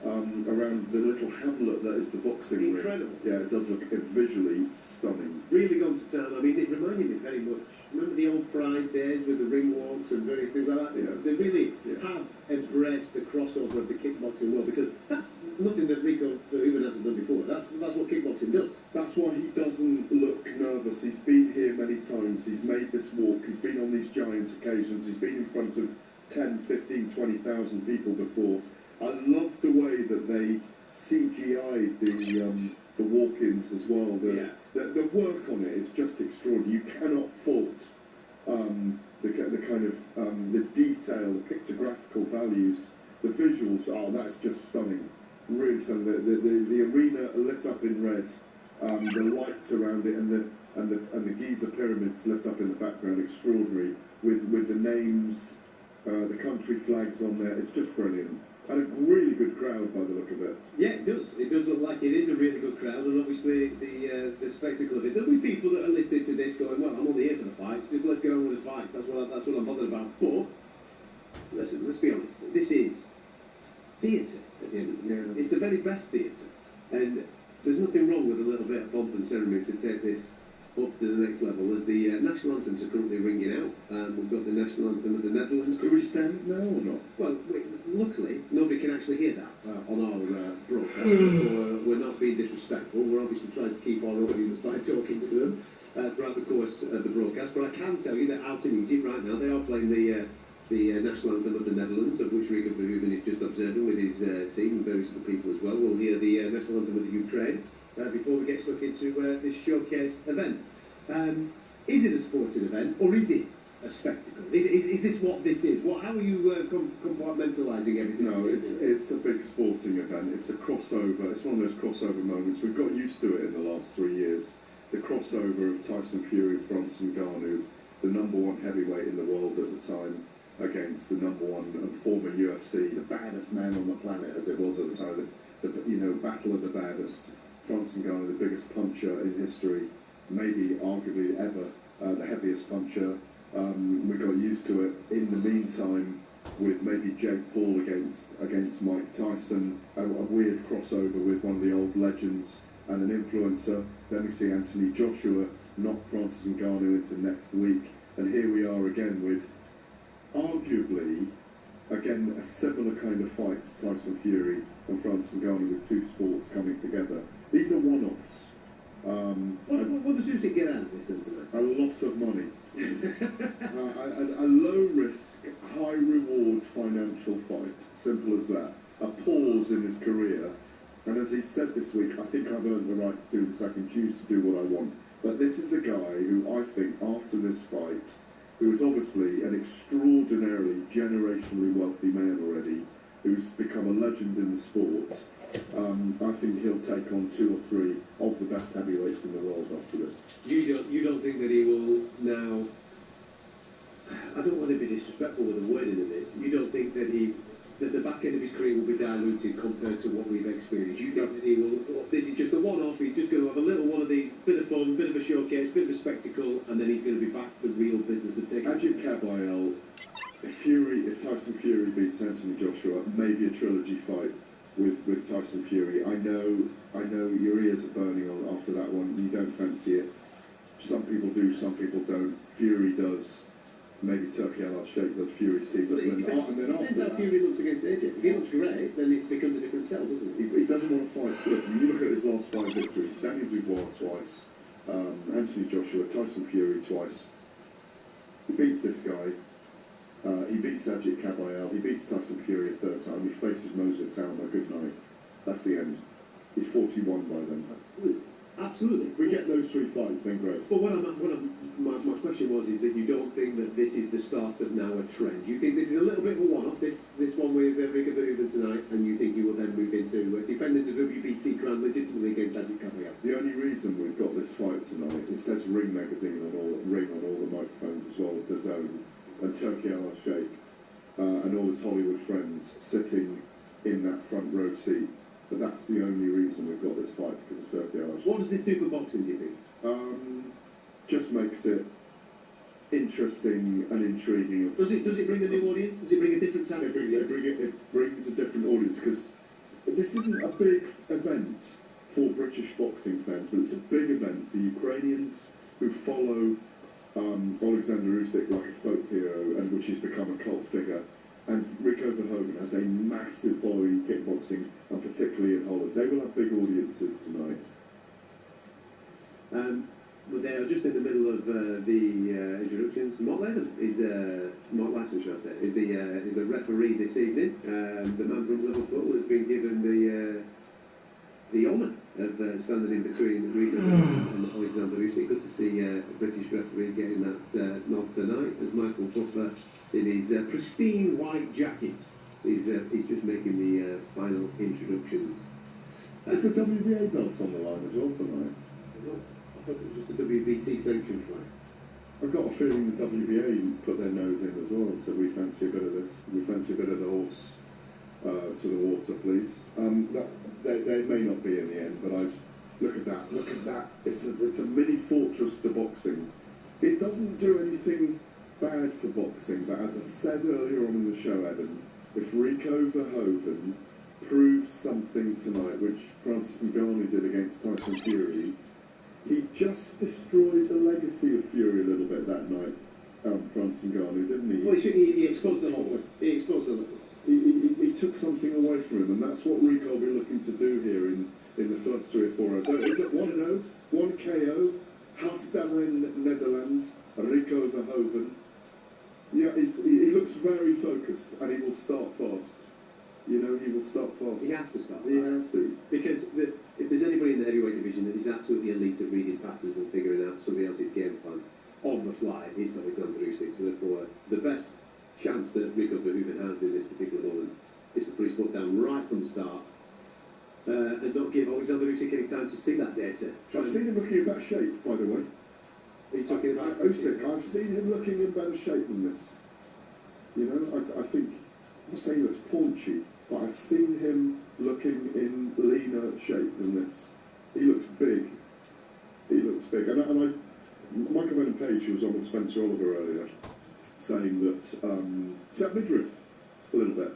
around the little hamlet that is the boxing Incredible. ring. Yeah, it does look visually stunning. Really gone to town. I mean, it reminded me very much. Remember the old Pride days with the ring walks and various things like that? You know, they really have embraced the crossover of the kickboxing world, because that's nothing that Rico even hasn't done before. That's what kickboxing does. That's why he doesn't look nervous. He's been here many times. He's made this walk. He's been on these giant occasions. He's been in front of 10, 15, 20,000 people before. I love the way that they CGI'd the walk-ins as well. The work on it is just extraordinary. You cannot fault the kind of the detail, the pictographical values, the visuals. Oh, that's just stunning. Really stunning. The arena lit up in red, the lights around it, and the Giza pyramids lit up in the background. Extraordinary, with the names, the country flags on there. It's just brilliant. And a really good crowd by the look of it. Yeah, it does. It does look like it is a really good crowd, and obviously the spectacle of it. There'll be people that are listening to this going, "Well, I'm only here for the fight. Just let's get on with the fight. That's what I'm bothered about." But listen, let's be honest. This is theatre at the end of the day. It's the very best theatre, and there's nothing wrong with a little bit of pomp and ceremony to take this up to the next level. As the national anthems are currently ringing out, we've got the national anthem of the Netherlands. Do we stand now or not? Well, luckily, nobody can actually hear that on our broadcast. We're not being disrespectful. We're obviously trying to keep our audience by talking to them throughout the course of the broadcast. But I can tell you that out in Egypt right now, they are playing the national anthem of the Netherlands, of which Rico Verhoeven is just observing with his team and various other people as well. We'll hear the national anthem of the Ukraine before we get stuck into this showcase event. Is it a sporting event, or is it a spectacle? Is this what this is? How are you compartmentalising everything? No, it's a big sporting event. It's a crossover. It's one of those crossover moments. We've got used to it in the last 3 years. The crossover of Tyson Fury and Francis Ngannou, the #1 heavyweight in the world at the time, against the #1 and former UFC, the baddest man on the planet as it was at the time, the battle of the baddest. Francis Ngannou, the biggest puncher in history, maybe arguably ever, the heaviest puncher. We got used to it. In the meantime, with maybe Jake Paul against Mike Tyson, a weird crossover with one of the old legends and an influencer. Then we see Anthony Joshua knock Francis Ngannou into next week, and here we are again with arguably again a similar kind of fight to Tyson Fury and Francis Ngannou, with two sports coming together. These are one-offs. What does Usyk get out of this then today? A lot of money. a low-risk, high-reward financial fight. Simple as that. A pause in his career. And as he said this week, I think I've earned the right to do this. I can choose to do what I want. But this is a guy who I think, after this fight, who is obviously an extraordinarily generationally wealthy man already, who's become a legend in the sport. I think he'll take on 2 or 3 of the best heavyweights in the world after this. You don't think that he will now? I don't want to be disrespectful with the wording of this. You don't think that the back end of his career will be diluted compared to what we've experienced? You think that he will? This is just a one-off. He's just going to have a little one of these, bit of fun, bit of a showcase, bit of a spectacle, and then he's going to be back to the real business of taking. Ajit Kabayel, if Tyson Fury beats Anthony Joshua, maybe a trilogy fight with Tyson Fury. I know your ears are burning on after that one. You don't fancy it. Some people do, some people don't. Fury does. Maybe Turkey Al-Sheikh does, Fury's team does. And then after that, Fury looks against AJ. If he looks great, then it becomes a different sell, doesn't it? He doesn't want to fight. Look, you look at his last 5 victories. Daniel Dubois twice. Anthony Joshua, Tyson Fury twice. He beats this guy. He beats Ajit Kabayel. He beats Tyson Fury a 3rd time. He faces Moses Towner. Good night. That's the end. He's 41 by then. Absolutely. If we get those 3 fights, then great. But my question was is that you don't think that this is the start of now a trend. You think this is a little bit of a one-off, this one with Rico Verhoeven tonight, and you think you will then move into defending the WBC crown legitimately against David Gabriel? The only reason we've got this fight tonight is there's Ring Magazine on all the microphones as well as the Zone, and Turkey Al Sheikh and all his Hollywood friends sitting in that front row seat. But that's the only reason we've got this fight, because of Turkey Al Sheikh. What does this do for boxing, do you think? Just makes it interesting and intriguing. Does it bring a new audience? Does it bring a different type of audience? It brings a different audience, because this isn't a big event for British boxing fans, but it's a big event for Ukrainians who follow Alexander Usyk like a folk hero, and which has become a cult figure. And Rico Verhoeven has a massive following in kickboxing, and particularly in Holland. They will have big audiences tonight. Well, they are just in the middle of the introductions. Mark Lassen, should I say, is the referee this evening. The man from Liverpool has been given the honour of standing in between Rico and Alexander Usyk. Good to see a British referee getting that nod tonight, as Michael Butler, in his pristine white jacket, he's just making the final introductions. Is the WBA belts on the line as well tonight? I thought it was just a WBC sanction fight. I've got a feeling the WBA put their nose in as well and said, we fancy a bit of this. We fancy a bit of the horse to the water, please. They may not be in the end, but look at that. Look at that. It's a mini fortress to boxing. It doesn't do anything bad for boxing, but as I said earlier on in the show, Adam, if Rico Verhoeven proves something tonight, which Francis Ngannou did against Tyson Fury, he just destroyed the legacy of Fury a little bit that night, Francis Ngannou, didn't he? Well, he exposed the whole. He exposed the. He took something away from him, and that's what Rico will be looking to do here in the first 3 or 4 rounds. Is it 1-0, 1 KO, Harstellen, Netherlands, Rico Verhoeven? Yeah, he looks very focused, and he will start fast. You know, he will start fast. He has to start fast. He has to. Because if there's anybody in the heavyweight division that is absolutely elite at reading patterns and figuring out somebody else's game plan on the fly, it's Alexander Usyk. So therefore, the best chance that Rico Verhoeven has in this particular moment is to put his foot down right from the start and not give Alexander Usyk any time to see that data. I've seen him looking in better shape, by the way. Are you talking about Usyk? I've seen him looking in better shape than this. You know, I think, I'm not saying he looks paunchy, but I've seen him looking in leaner shape than this. He looks big. He looks big. And Michael Venom Page, who was on with Spencer Oliver earlier, saying that, set midriff a little bit.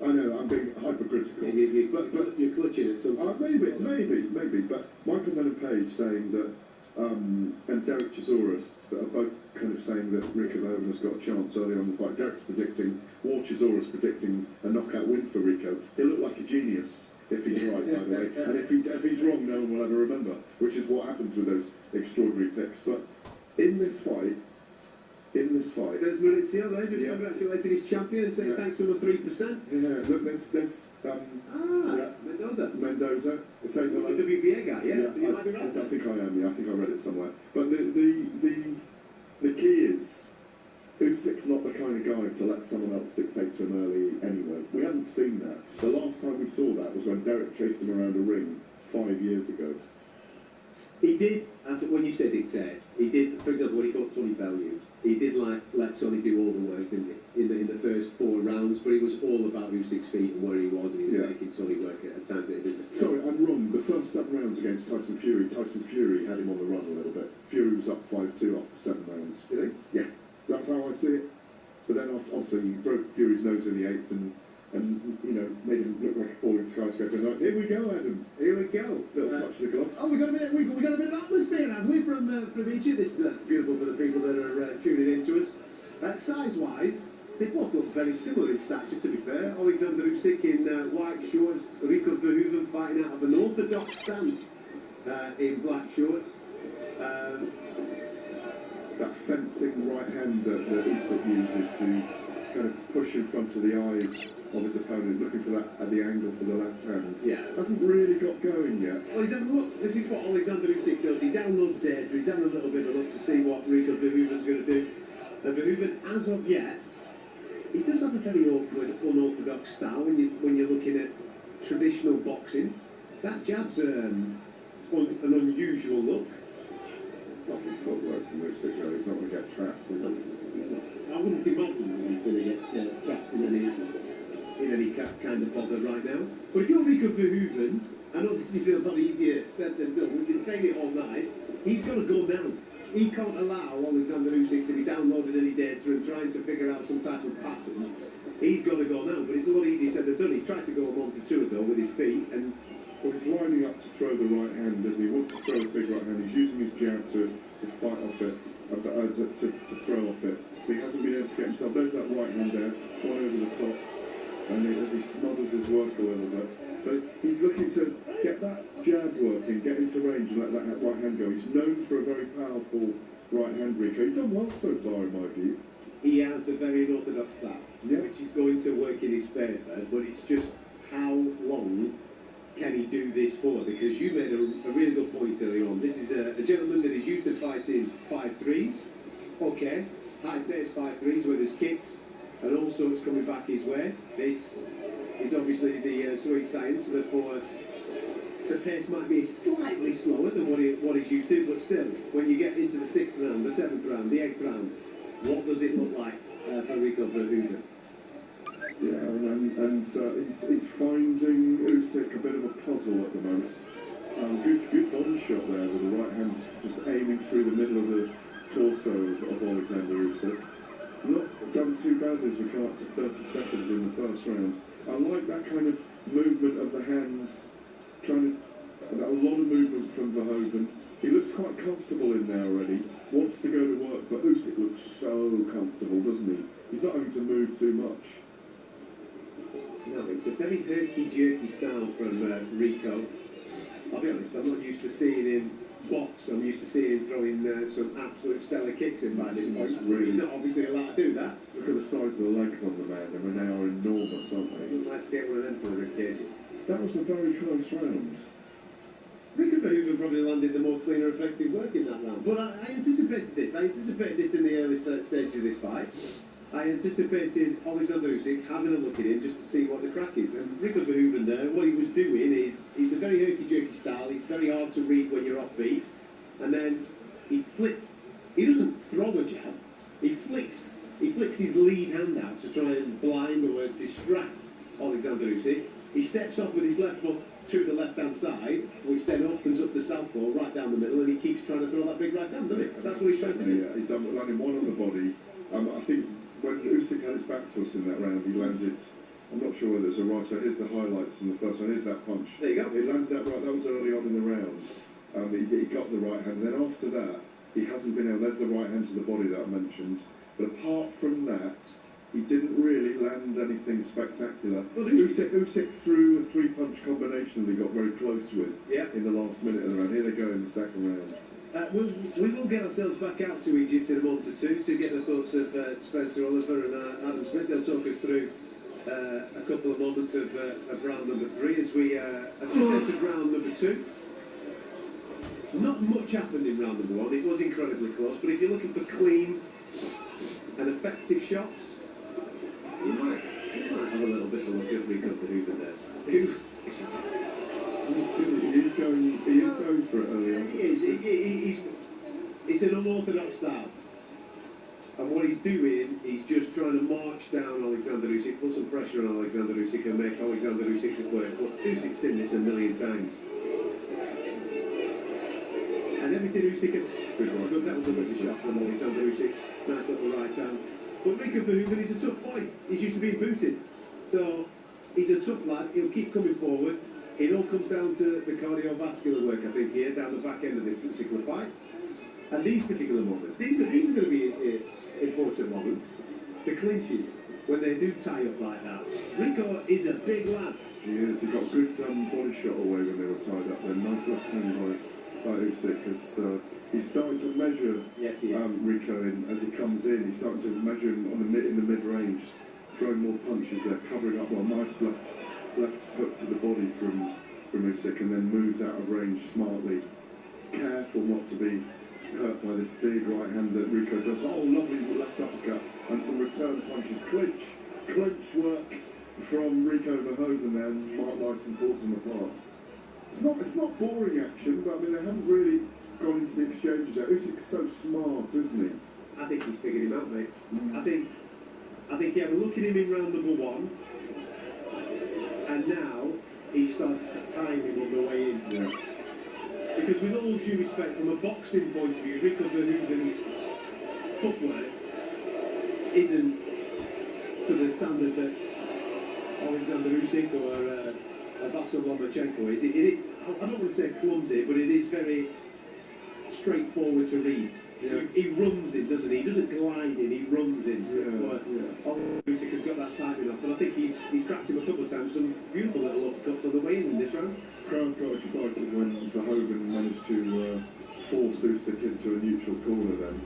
I know, I'm being hypercritical. But you're clutching it sometimes. Maybe. But Michael Venom Page saying that, and Derek Chisora are both kind of saying that Rico Verhoeven has got a chance early on in the fight. Derek's predicting, Ward Chisora's predicting a knockout win for Rico. He'll look like a genius if he's right, by the way. And if he's wrong, no one will ever remember, which is what happens with those extraordinary picks. But in this fight, there's Maurizio there, just congratulating his champion and saying thanks for the 3%. Yeah, look, there's Mendoza. Saying hello. The WBA guy, yeah. So you might be right. I think I am. Yeah, I think I read it somewhere. But the key is, Usyk's not the kind of guy to let someone else dictate to him early anyway. We haven't seen that. The last time we saw that was when Derek chased him around a ring 5 years ago. He did, when you said dictate, he did, for example, when he fought Tony Bellew, he did let Tony do all the work, didn't he, in the first 4 rounds, but it was all about Usyk's feet and where he was, and he was making Tony work at times. Sorry, I'm wrong. The first 7 rounds against Tyson Fury had him on the run a little bit. Fury was up 5-2 after 7 rounds. Really? Yeah, that's how I see it. But then also he broke Fury's nose in the 8th and you know, made him look like a falling skyscraper. Like, here we go, Adam. Here we go. Little touch of the gloves. Oh, we got a bit of atmosphere, have we, from Egypt? That's beautiful for the people that are tuning in to us. Size-wise, they both look very similar in stature, to be fair. Alexander Usyk in white shorts, Rico Verhoeven fighting out of an orthodox stance in black shorts. That fencing right hand that Usyk uses to kind of push in front of the eyes of his opponent, looking for that at the angle for the left hand. Yeah. Hasn't really got going yet. Well, he's having a look. This is what Alexander Usyk does. He downloads data. He's having a little bit of a look to see what Rico Verhoeven's going to do. And Verhoeven, as of yet, he does have a very awkward, unorthodox style when you're looking at traditional boxing. That jab's an unusual look. Lovely footwork from Usyk, though. He's not going to get trapped, is he? He's not. I wouldn't imagine that he's going to get trapped in any kind of bother right now. But if you're Rico Verhoeven, I know this is a lot easier said than done. We've been saying it all night. He's got to go now. He can't allow Alexander Usyk to be downloading any data and trying to figure out some type of pattern. He's got to go now, but it's a lot easier said than done. He tried to go a month or two ago with his feet, and well, he's lining up to throw the right hand, doesn't he? He wants to throw a big right hand. He's using his jab to fight off it, to throw off it. But he hasn't been able to get himself. There's that right hand there, one over the top, and as he smothers his work a little bit. But he's looking to get that jab working, get into range and let that right hand go. He's known for a very powerful right hand, Rico. He's done well so far, in my view. He has a very unorthodox style, yeah, which is going to work in his favour, but it's just how long can he do this for? Because you made a really good point earlier on. This is a gentleman that is used to fighting 5-3s. Okay, high-paced 5-3s where there's kicks, and also it's coming back his way. This is obviously the sweet science, therefore the pace might be slightly slower than what he's used to, but still, when you get into the 6th round, the 7th round, the 8th round, what does it look like for Rico Verhoeven? Yeah, and he's finding Usyk a bit of a puzzle at the moment. Good body shot there with the right hand just aiming through the middle of the torso of Alexander Usyk. Not done too badly as we come up to 30 seconds in the first round. I like that kind of movement of the hands, a lot of movement from Verhoeven. He looks quite comfortable in there already, wants to go to work, but Usyk looks so comfortable, doesn't he? He's not having to move too much. No, it's a very herky-jerky style from Rico. I'll be honest, I'm not used to seeing him box. I'm used to seeing him throwing some absolute stellar kicks in by this point. Really, he's not obviously allowed to do that. Look at the size of the legs on the man. I mean, they are enormous, aren't they? I'd like to get one of them for the rib cages. That was a very close round. Rico Verhoeven probably landed the more cleaner, effective work in that round. But I anticipated this. I anticipated this in the early stages of this fight. I anticipated Alexander Usyk having a look at him just to see what the crack is. And Rico Verhoeven there, what he was doing is, he's a very herky-jerky style. He's very hard to read when you're offbeat. And then he doesn't throw a jab. He flicks his lead hand out to try and blind or distract Alexander Usyk. He steps off with his left foot to the left-hand side, which then opens up the southpaw right down the middle, and he keeps trying to throw that big right hand, doesn't he? That's what he's trying to do. Yeah, he's landing one on the body. I think when Usyk had his back to us in that round, he landed, I'm not sure whether it's a right shot, here's the highlights from the first one, here's that punch. There you go. He landed that right, that was early on in the round. He got the right hand, and then after that, he hasn't been able, there's the right hand to the body that I mentioned, but apart from that, he didn't really land anything spectacular. Well, Usyk threw a 3-punch combination that he got very close with in the last minute of the round. Here they go in the second round. We will get ourselves back out to Egypt in a month or two to get the thoughts of Spencer Oliver and Adam Smith. They'll talk us through a couple of moments of round number 3 as we have just entered round number 2. Not much happened in round number 1. It was incredibly close, but if you're looking for clean and effective shots, you might have a little bit of a look at Rico Verhoeven there. He is going for it early on. He is. It's an unorthodox style. And what he's doing, he's just trying to march down Alexander Usyk, put some pressure on Alexander Usyk and make Alexander Usyk work. But Usyk's seen this a million times. And everything Usyk had... That was a lovely shot from Alexander Usyk. Nice little right hand. But Rico Verhoeven is a tough boy. He's used to being booted. So he's a tough lad. He'll keep coming forward. It all comes down to the cardiovascular work, I think, here, down the back end of this particular fight. And these particular moments, these are going to be important moments. The clinches, when they do tie up like that. Rico is a big lad. He is. He got good body shot away when they were tied up there. Nice left hand by Usyk, because he's starting to measure Rico in as he comes in. He's starting to measure him in the mid-range. throwing more punches there, covering up. Well, nice left hook to the body from Usyk, and then moves out of range smartly. Careful not to be hurt by this big right hand that Rico does. Oh, lovely left uppercut and some return punches. Clinch work from Rico Verhoeven there. Mark Lyson pulls them apart. It's not boring action, but I mean they haven't really gone into the exchanges yet. Usyk's so smart, isn't he? I think he's figured him out, mate. I think he had a look at him in round number 1, and now he starts to time him on the way in. Yeah. Because with all due respect, from a boxing point of view, Rico Verhoeven's footwork isn't to the standard that Alexander Usyk or Vasyl Lomachenko is. I don't want to say clumsy, but it is very straightforward to read. Yeah. He runs in, doesn't he? He doesn't glide in, he runs in. But Usyk has got that timing off, and I think he's cracked him a couple of times. Some beautiful little uppercuts on the way in this round. Crowd got excited when Verhoeven managed to force Usyk into a neutral corner then,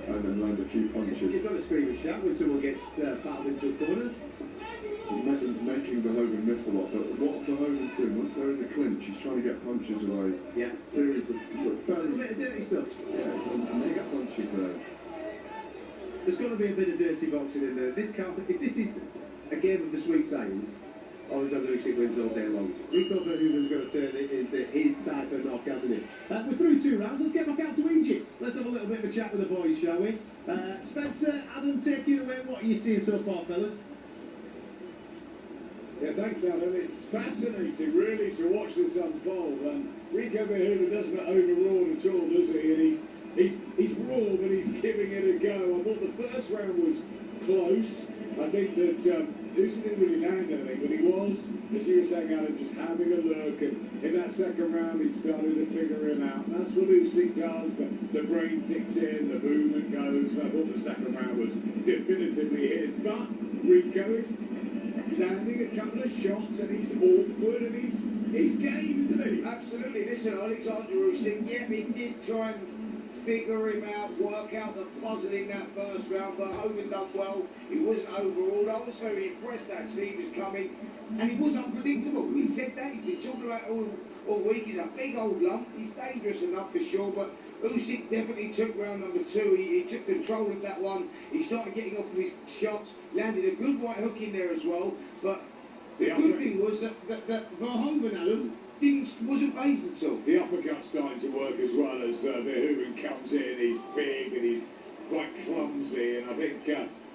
and then land a few punches. You've got to scream and shout when someone gets battled into a corner. He's making Verhoeven miss a lot, but what Verhoeven's doing, once they're in the clinch, he's trying to get punches away. Yeah. Series of fairly... A bit of dirty stuff. Yeah, and they get punches there. There's got to be a bit of dirty boxing in there. If this is a game of the sweet science, Alexander Usyk wins all day long. Rico Verhoeven's going to turn it into his type of knock, hasn't he? We're through 2 rounds. Let's get back out to Egypt. Let's have a little bit of a chat with the boys, shall we? Spencer, Adam, take you away. What are you seeing so far, fellas? Yeah, thanks, Adam. It's fascinating, really, to watch this unfold. Rico Verhoeven doesn't overawed at all, does he? And he's raw, but he's giving it a go. I thought the first round was close. I think that Usyk didn't really land anything, but he was, as you were saying, Adam, just having a look. And in that second round, he started to figure him out. And that's what Usyk does. The brain ticks in, the movement goes. I thought the second round was definitively his. But Rico is landing a couple of shots, and he's awkward, and he's game, isn't he? Absolutely. Listen, Alexander Usyk, yeah, he did try and figure him out, work out the puzzle in that first round, but Verhoeven done well. He wasn't overawed. I was very impressed, actually. He was coming, and he was unpredictable. He said that. He's been talking about it all week. He's a big old lump. He's dangerous enough for sure, but Usyk definitely took round number 2. He took control of that one. He started getting off with his shots, landed a good right hook in there as well. But the good thing was that Verhoeven, Adam, wasn't phased at all. The uppercut's starting to work as well as Verhoeven comes in. He's big and he's quite clumsy, and I think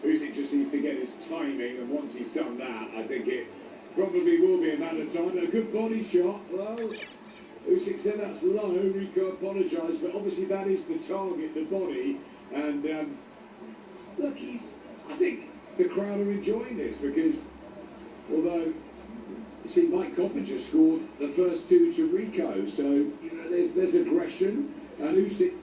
Usyk just needs to get his timing, and once he's done that, I think it probably will be a matter of time. A good body shot. Well, Usyk said that's low. Rico apologised, but obviously that is the target, the body. And look, I think the crowd are enjoying this, because although you see Mike Coppinger scored the first 2 to Rico, so you know there's aggression, and Usyk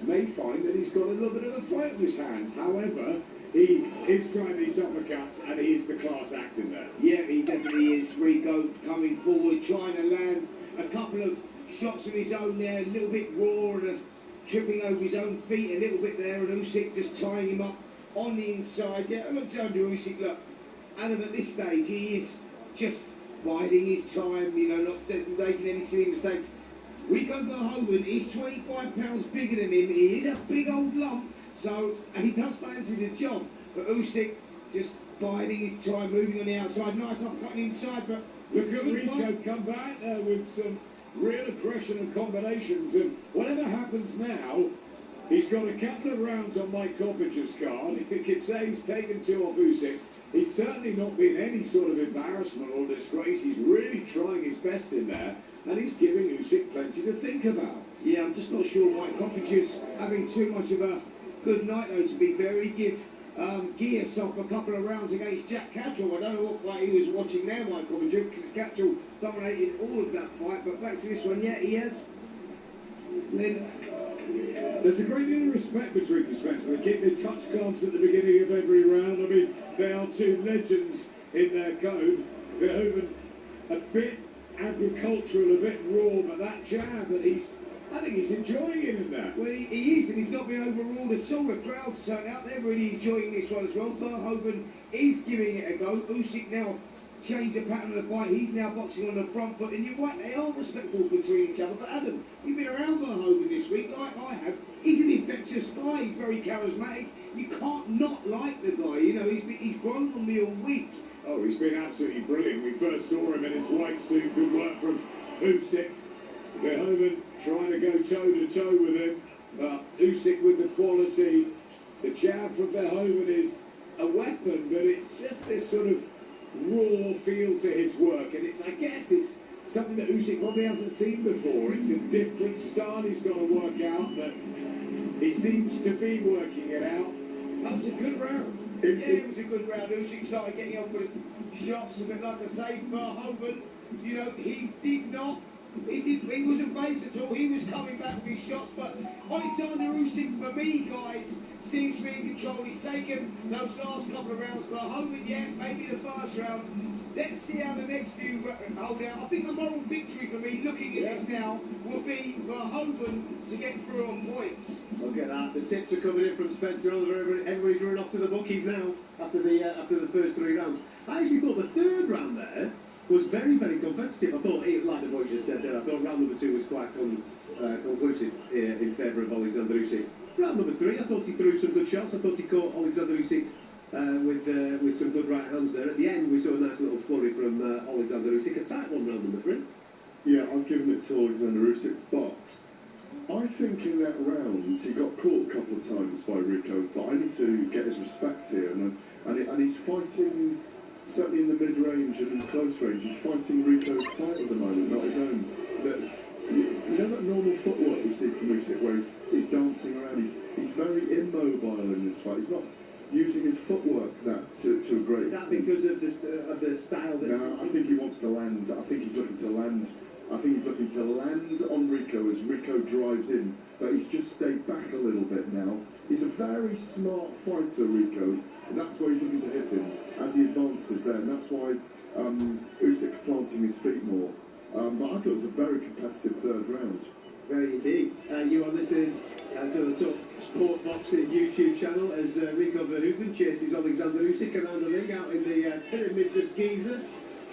may find that he's got a little bit of a fight on his hands. However, he is trying these uppercuts, and he is the class act in there. Yeah, he definitely is. Rico coming forward, trying to land a couple of shots of his own there, a little bit raw, and tripping over his own feet a little bit there, and Usyk just tying him up on the inside. Yeah, Alexander Usyk, look, Adam, at this stage, he is just biding his time, you know, not making any silly mistakes. Rico Verhoeven is 25 pounds bigger than him. He is a big old lump, so, and he does fancy the job. But Usyk just biding his time, moving on the outside. Nice upcut inside, but look at Rico come back with some real aggression and combinations. And whatever happens now, he's got a couple of rounds on Mike Coppinger's card. You could say he's taken 2 off Usyk. He's certainly not been any sort of embarrassment or disgrace. He's really trying his best in there, and he's giving Usyk plenty to think about. Yeah, I'm just not sure Mike Coppinger's having too much of a good night, though, to be fair. He gave Gears off a couple of rounds against Jack Catchell. I don't know what fight he was watching there, Mike Coppinger, because Catchell dominated all of that fight. But back to this one, yeah, he has. There's a great deal of respect between the Spencer. They keep their touch cards at the beginning of every round. I mean, they are 2 legends in their code. Verhoeven a bit agricultural, a bit raw, but that jab, and I think he's enjoying it in that. Well, he is, and he's not been overruled at all. The crowd's turned out, they're really enjoying this one as well. Verhoeven is giving it a go. Usyk now changed the pattern of the fight. He's now boxing on the front foot, and you're right, they are respectful between each other. But Adam, you've been around Verhoeven this week, like I have. He's an infectious guy. He's very charismatic. You can't not like the guy. You know, he's grown on me all week. Oh, he's been absolutely brilliant. We first saw him in his white suit. Good work from Usyk. Verhoeven trying to go toe-to-toe with him. But Usyk with the quality. The jab from Verhoeven is a weapon, but it's just this sort of raw feel to his work. And I guess it's something that Usyk probably hasn't seen before. It's a different style he's got to work out, but he seems to be working it out. That was a good round. Yeah, it was a good round. Usyk started getting off with shots, a bit like I say, Verhoeven, you know, he wasn't phased at all. He was coming back with his shots, but Alexander Usyk, for me, guys, seems to be in control. He's taken those last couple of rounds. Verhoeven, yeah, maybe the first round. Let's see how the next few hold out. I think the moral victory for me, looking at this now, will be Verhoeven to get through on points. Look at that. The tips are coming in from Spencer. Everybody's running off to the bookies now after the first 3 rounds. I actually thought the third round there was very, very competitive. I thought, like the boys just said there, I thought round number 2 was quite conclusive in favour of Alexander Usyk. Round number 3, I thought he threw some good shots. I thought he caught Alexander Usyk with some good right hands there. At the end, we saw a nice little flurry from Alexander Usyk. A tight one, round number 3. Yeah, I've given it to Alexander Usyk, but I think in that round he got caught a couple of times by Rico. Thought I need to get his respect here, and he's fighting. Certainly in the mid-range and in close range, he's fighting Rico's fight at the moment, not his own. But you know that normal footwork we see from Usyk, where he's dancing around, he's very immobile in this fight. He's not using his footwork to a great extent. Is that because of the style? No, I think he wants to land. I think he's looking to land. I think he's looking to land on Rico as Rico drives in, but he's just stayed back a little bit now. He's a very smart fighter, Rico, and that's why he's looking to hit him as he advances there, and that's why Usyk's planting his feet more. But I thought it was a very competitive third round. Very indeed. You are listening to the Top Sport Boxing YouTube channel as Rico Verhoeven chases Alexander Usyk around the ring out in the pyramids of Giza.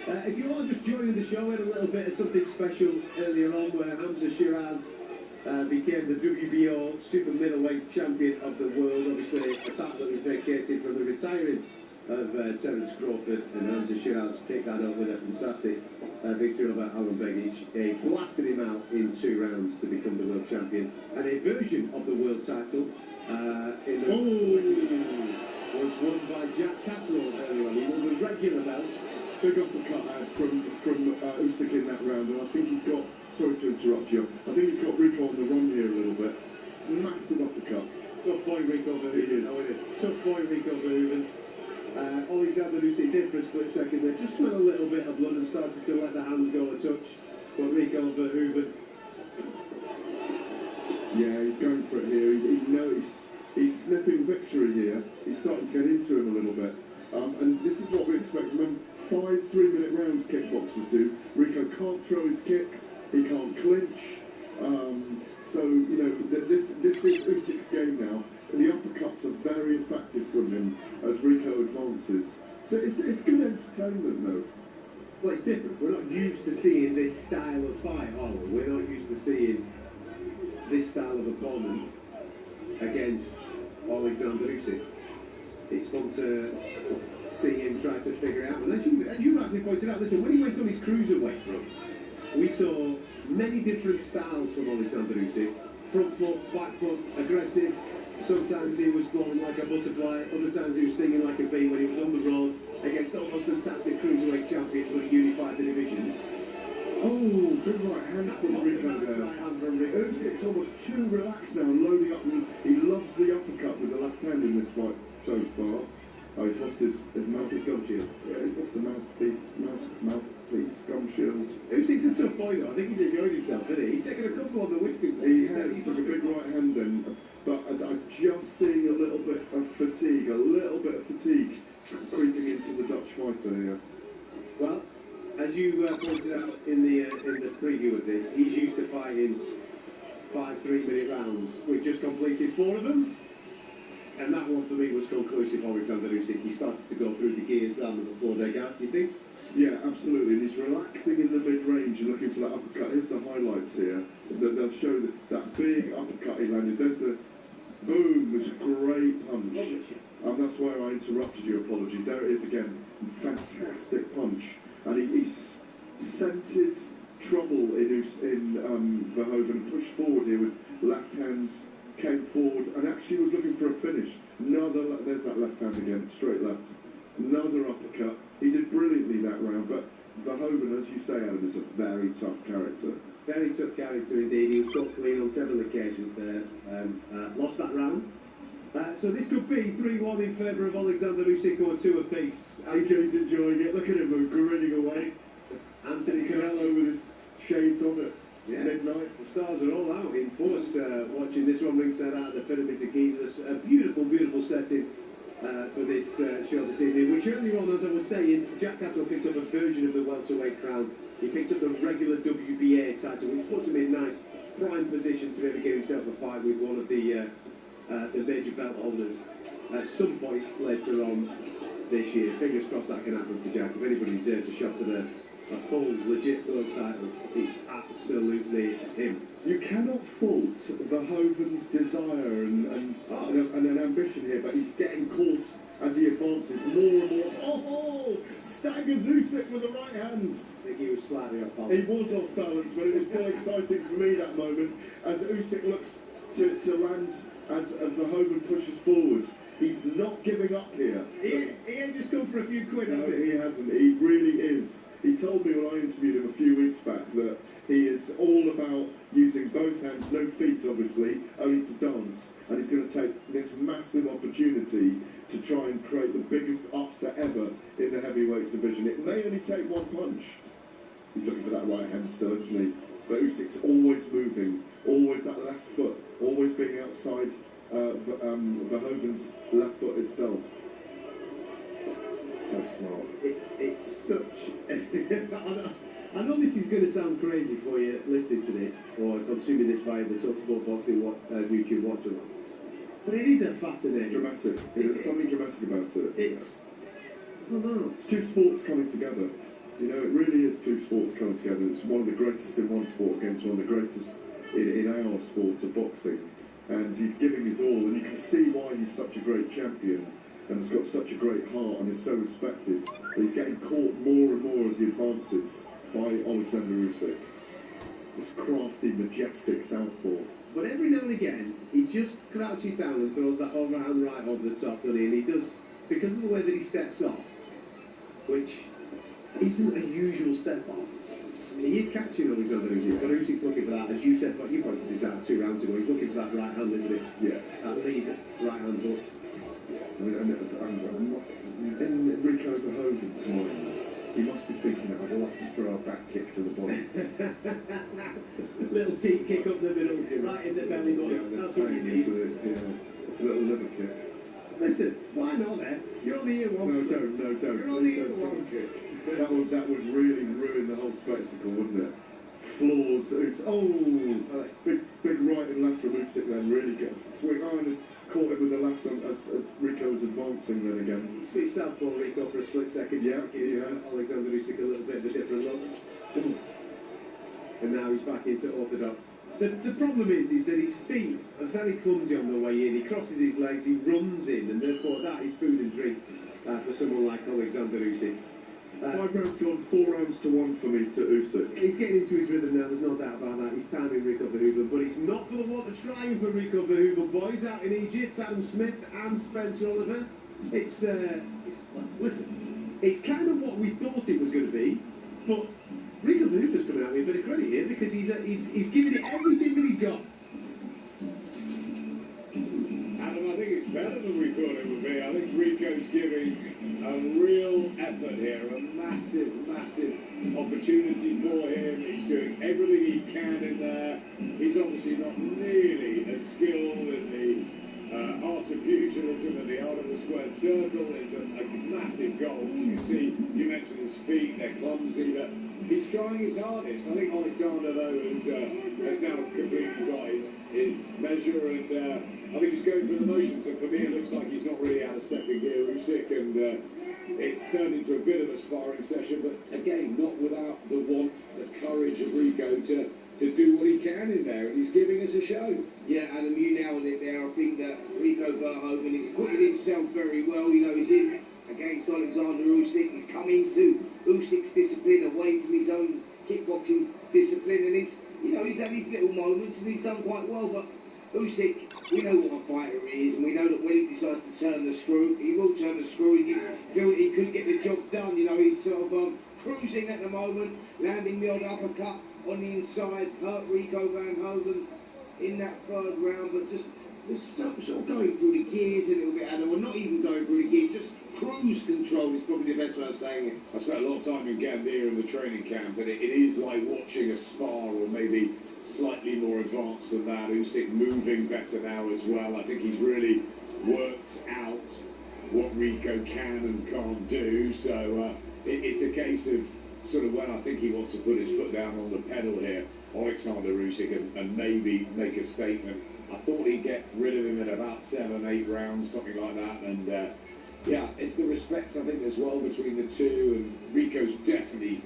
If you are just joining the show, we had a little bit of something special earlier on where Hamza Shiraz became the WBO super middleweight champion of the world. Obviously, a title that was vacated from the retiring of Terence Crawford, and Hamza Shiraz picked that up with a fantastic victory over Alan Begic. He blasted him out in 2 rounds to become the world champion. And a version of the world title was won by Jack Catterall earlier on. He won the regular belt. Big uppercut from Usyk in that round, and I think he's got. Sorry to interrupt you. I think he's got Rico on the run here a little bit. Massive uppercut. Tough boy Rico Verhoeven. Tough boy Rico Verhoeven. Alexander Usyk did for a split second there, just with a little bit of blood and started to let the hands go a touch. But Rico Verhoeven. Yeah, he's going for it here. He knows he's sniffing victory here. He's starting to get into him a little bit. And this is what we expect. Remember, 5 3-minute rounds kickboxers do. Rico can't throw his kicks. He can't clinch. So, you know, this is Usyk's game now. And the uppercuts are very effective from him as Rico advances. So it's good entertainment, though. Well, it's different. We're not used to seeing this style of fight, are we? We're not used to seeing this style of opponent against Alexander Usyk. It's fun to see him try to figure it out. And as you rightly pointed out, listen, when he went on his cruiserweight run, we saw many different styles from Alexander Usyk. Front foot, back foot, aggressive. Sometimes he was flown like a butterfly, other times he was stinging like a bee when he was on the road against almost fantastic cruiserweight champions when he unified the division. Oh, good right hand from Rico there. Usyk's almost too relaxed now, loading up, and he loves the uppercut with the left hand in this fight so far. Oh, he's lost his mouthpiece gum shield. Yeah, he's lost the mouthpiece gum shield. Usyk's a tough boy though. I think he's enjoyed himself, isn't he? He's taken a couple on the whiskers. He has. He took a big right hand then. But I'm just seeing a little bit of fatigue creeping into the Dutch fighter here. Well, as you pointed out in the preview of this, he's used to fighting 5 3-minute rounds. We've just completed 4 of them, and that one for me was conclusive. Alexander Usyk, he started to go through the gears down on the floor there, Gav, do you think? Yeah, absolutely. And he's relaxing in the mid-range and looking for that uppercut. Here's the highlights here. They'll show that big uppercut he landed. There's the boom, which is a great punch. And that's where I interrupted you, apologies. There it is again. Fantastic punch. And he's scented trouble in Verhoeven. Pushed forward here with left hands, came forward and actually was looking for a finish. There's that left hand again, straight left. Another uppercut. He did brilliantly that round, but Verhoeven, as you say, Adam, is a very tough character. Very tough character indeed. He was caught clean on several occasions there. Lost that round. So this could be 3-1 in favour of Alexander Usyk or 2 apiece. AJ's enjoying it. Look at him grinning away. Anthony Canelo with his shades on at midnight. The stars are all out in force watching this one ringside out of the Pyramids of Giza. A beautiful, beautiful setting for this show this evening, which earlier on, as I was saying, Jack Cattle picked up a version of the welterweight crown. He picked up the regular WBA title, which puts him in nice prime position to maybe get himself a fight with one of the major belt holders at some point later on this year. Fingers crossed that can happen for Jack. If anybody deserves a shot at a full, legit world title, it's absolutely him. You cannot fault Verhoeven's desire and an ambition here, but he's getting caught as he advances more and more. Oh, staggers Usyk with the right hand. I think he was slightly off balance. He was off balance, but it was still exciting for me that moment as Usyk looks to land as Verhoeven pushes forward. He's not giving up here. He ain't just gone for a few quid, has he? He hasn't. He really is. He told me when I interviewed him a few weeks back that he is all about using both hands, no feet obviously, only to dance. And he's going to take this massive opportunity to try and create the biggest upset ever in the heavyweight division. It may only take 1 punch. He's looking for that right hand still, isn't he? But Usyk's always moving, always that left foot, always being outside Verhoeven's left foot itself. So smart. It's such... I know this is going to sound crazy for you listening to this or consuming this via the Total Sport Boxing YouTube watch along, but it is a fascinating... It's dramatic. There's something dramatic about it. It's... I don't know. It's 2 sports coming together. You know, it really is 2 sports coming together. It's one of the greatest in one sport against one of the greatest in our sport of boxing. And he's giving his all, and you can see why he's such a great champion and has got such a great heart and is so respected. He's getting caught more and more as he advances by Alexander Usyk. This crafty, majestic southpaw. But every now and again, he just crouches down and throws that overhand right over the top, doesn't he? And he does, because of the way that he steps off, which isn't a usual step off. I mean, he is catching Alexander Usyk, but Usyk's looking for that, as you said, but you pointed this out 2 rounds ago, he's looking for that right hand, isn't he? Yeah. That lead right hand hook. I mean, in Rico Verhoeven's mind, he must be thinking, I'd love to throw a back kick to the body. Little team kick up the middle, right in the belly button. That's what you need. A little liver kick. Listen, why not there? You're only here once. No, don't. You're only here once. That would really ruin the whole spectacle, wouldn't it? Floors, big right and left from Usyk then, really get swing on and caught him with the left on as Rico was advancing then again. He's switched southpaw Rico for a split second. Yeah, he has. Alexander Usyk a little bit of a different look. And now he's back into orthodox. The problem is that his feet are very clumsy on the way in. He crosses his legs, he runs in, and therefore that is food and drink for someone like Alexander Usyk. 5 rounds gone, 4 rounds to 1 for me to Usyk. He's getting into his rhythm now, there's no doubt about that. He's timing Rico Verhoeven, but it's not for the want of trying for Rico Verhoeven. Boys out in Egypt, Adam Smith and Spencer Oliver. Listen, it's kind of what we thought it was going to be, but Rico Verhoeven's coming out with a bit of credit here because he's giving it everything that he's got. Adam, I think it's better than we thought it would be. I think Rico's giving a real effort here, a massive, massive opportunity for him. He's doing everything he can in there. He's obviously not nearly as skilled in the art of pugilism at the art of the squared circle. It's a massive goal. You can see, you mentioned his feet, they're clumsy, but he's trying his hardest. I think Alexander, though, has now completely got his measure, and I think he's going through the motions. And for me, it looks like he's not really out of second gear, Usyk, and it's turned into a bit of a sparring session, but again, not without the want, the courage of Rico to do what he can in there, and he's giving us a show. Yeah, Adam, you nailed it there. I think that Rico Verhoeven is acquitted himself very well. You know, he's in against Alexander Usyk. He's come into Usyk's discipline away from his own kickboxing discipline, and he's had his little moments, and he's done quite well. But Usyk, we know what a fighter he is, and we know that when he decides to turn the screw, he will turn the screw, and you feel that he could get the job done. You know, he's sort of cruising at the moment, landing the odd uppercut on the inside, hurt Rico Van Hoven in that third round, but just sort of going through the gears a little bit, Adam, or not even going through the gears, just cruise control is probably the best way of saying it. I spent a lot of time in Gandia in the training camp, and it is like watching a spar, or maybe slightly more advanced than that. Usyk moving better now as well. I think he's really worked out what Rico can and can't do, so it's a case of sort of when I think he wants to put his foot down on the pedal here, Alexander Usyk, and maybe make a statement. I thought he'd get rid of him in about 7, 8 rounds, something like that, and yeah, it's the respect, I think, as well between the two, and Rico's definitely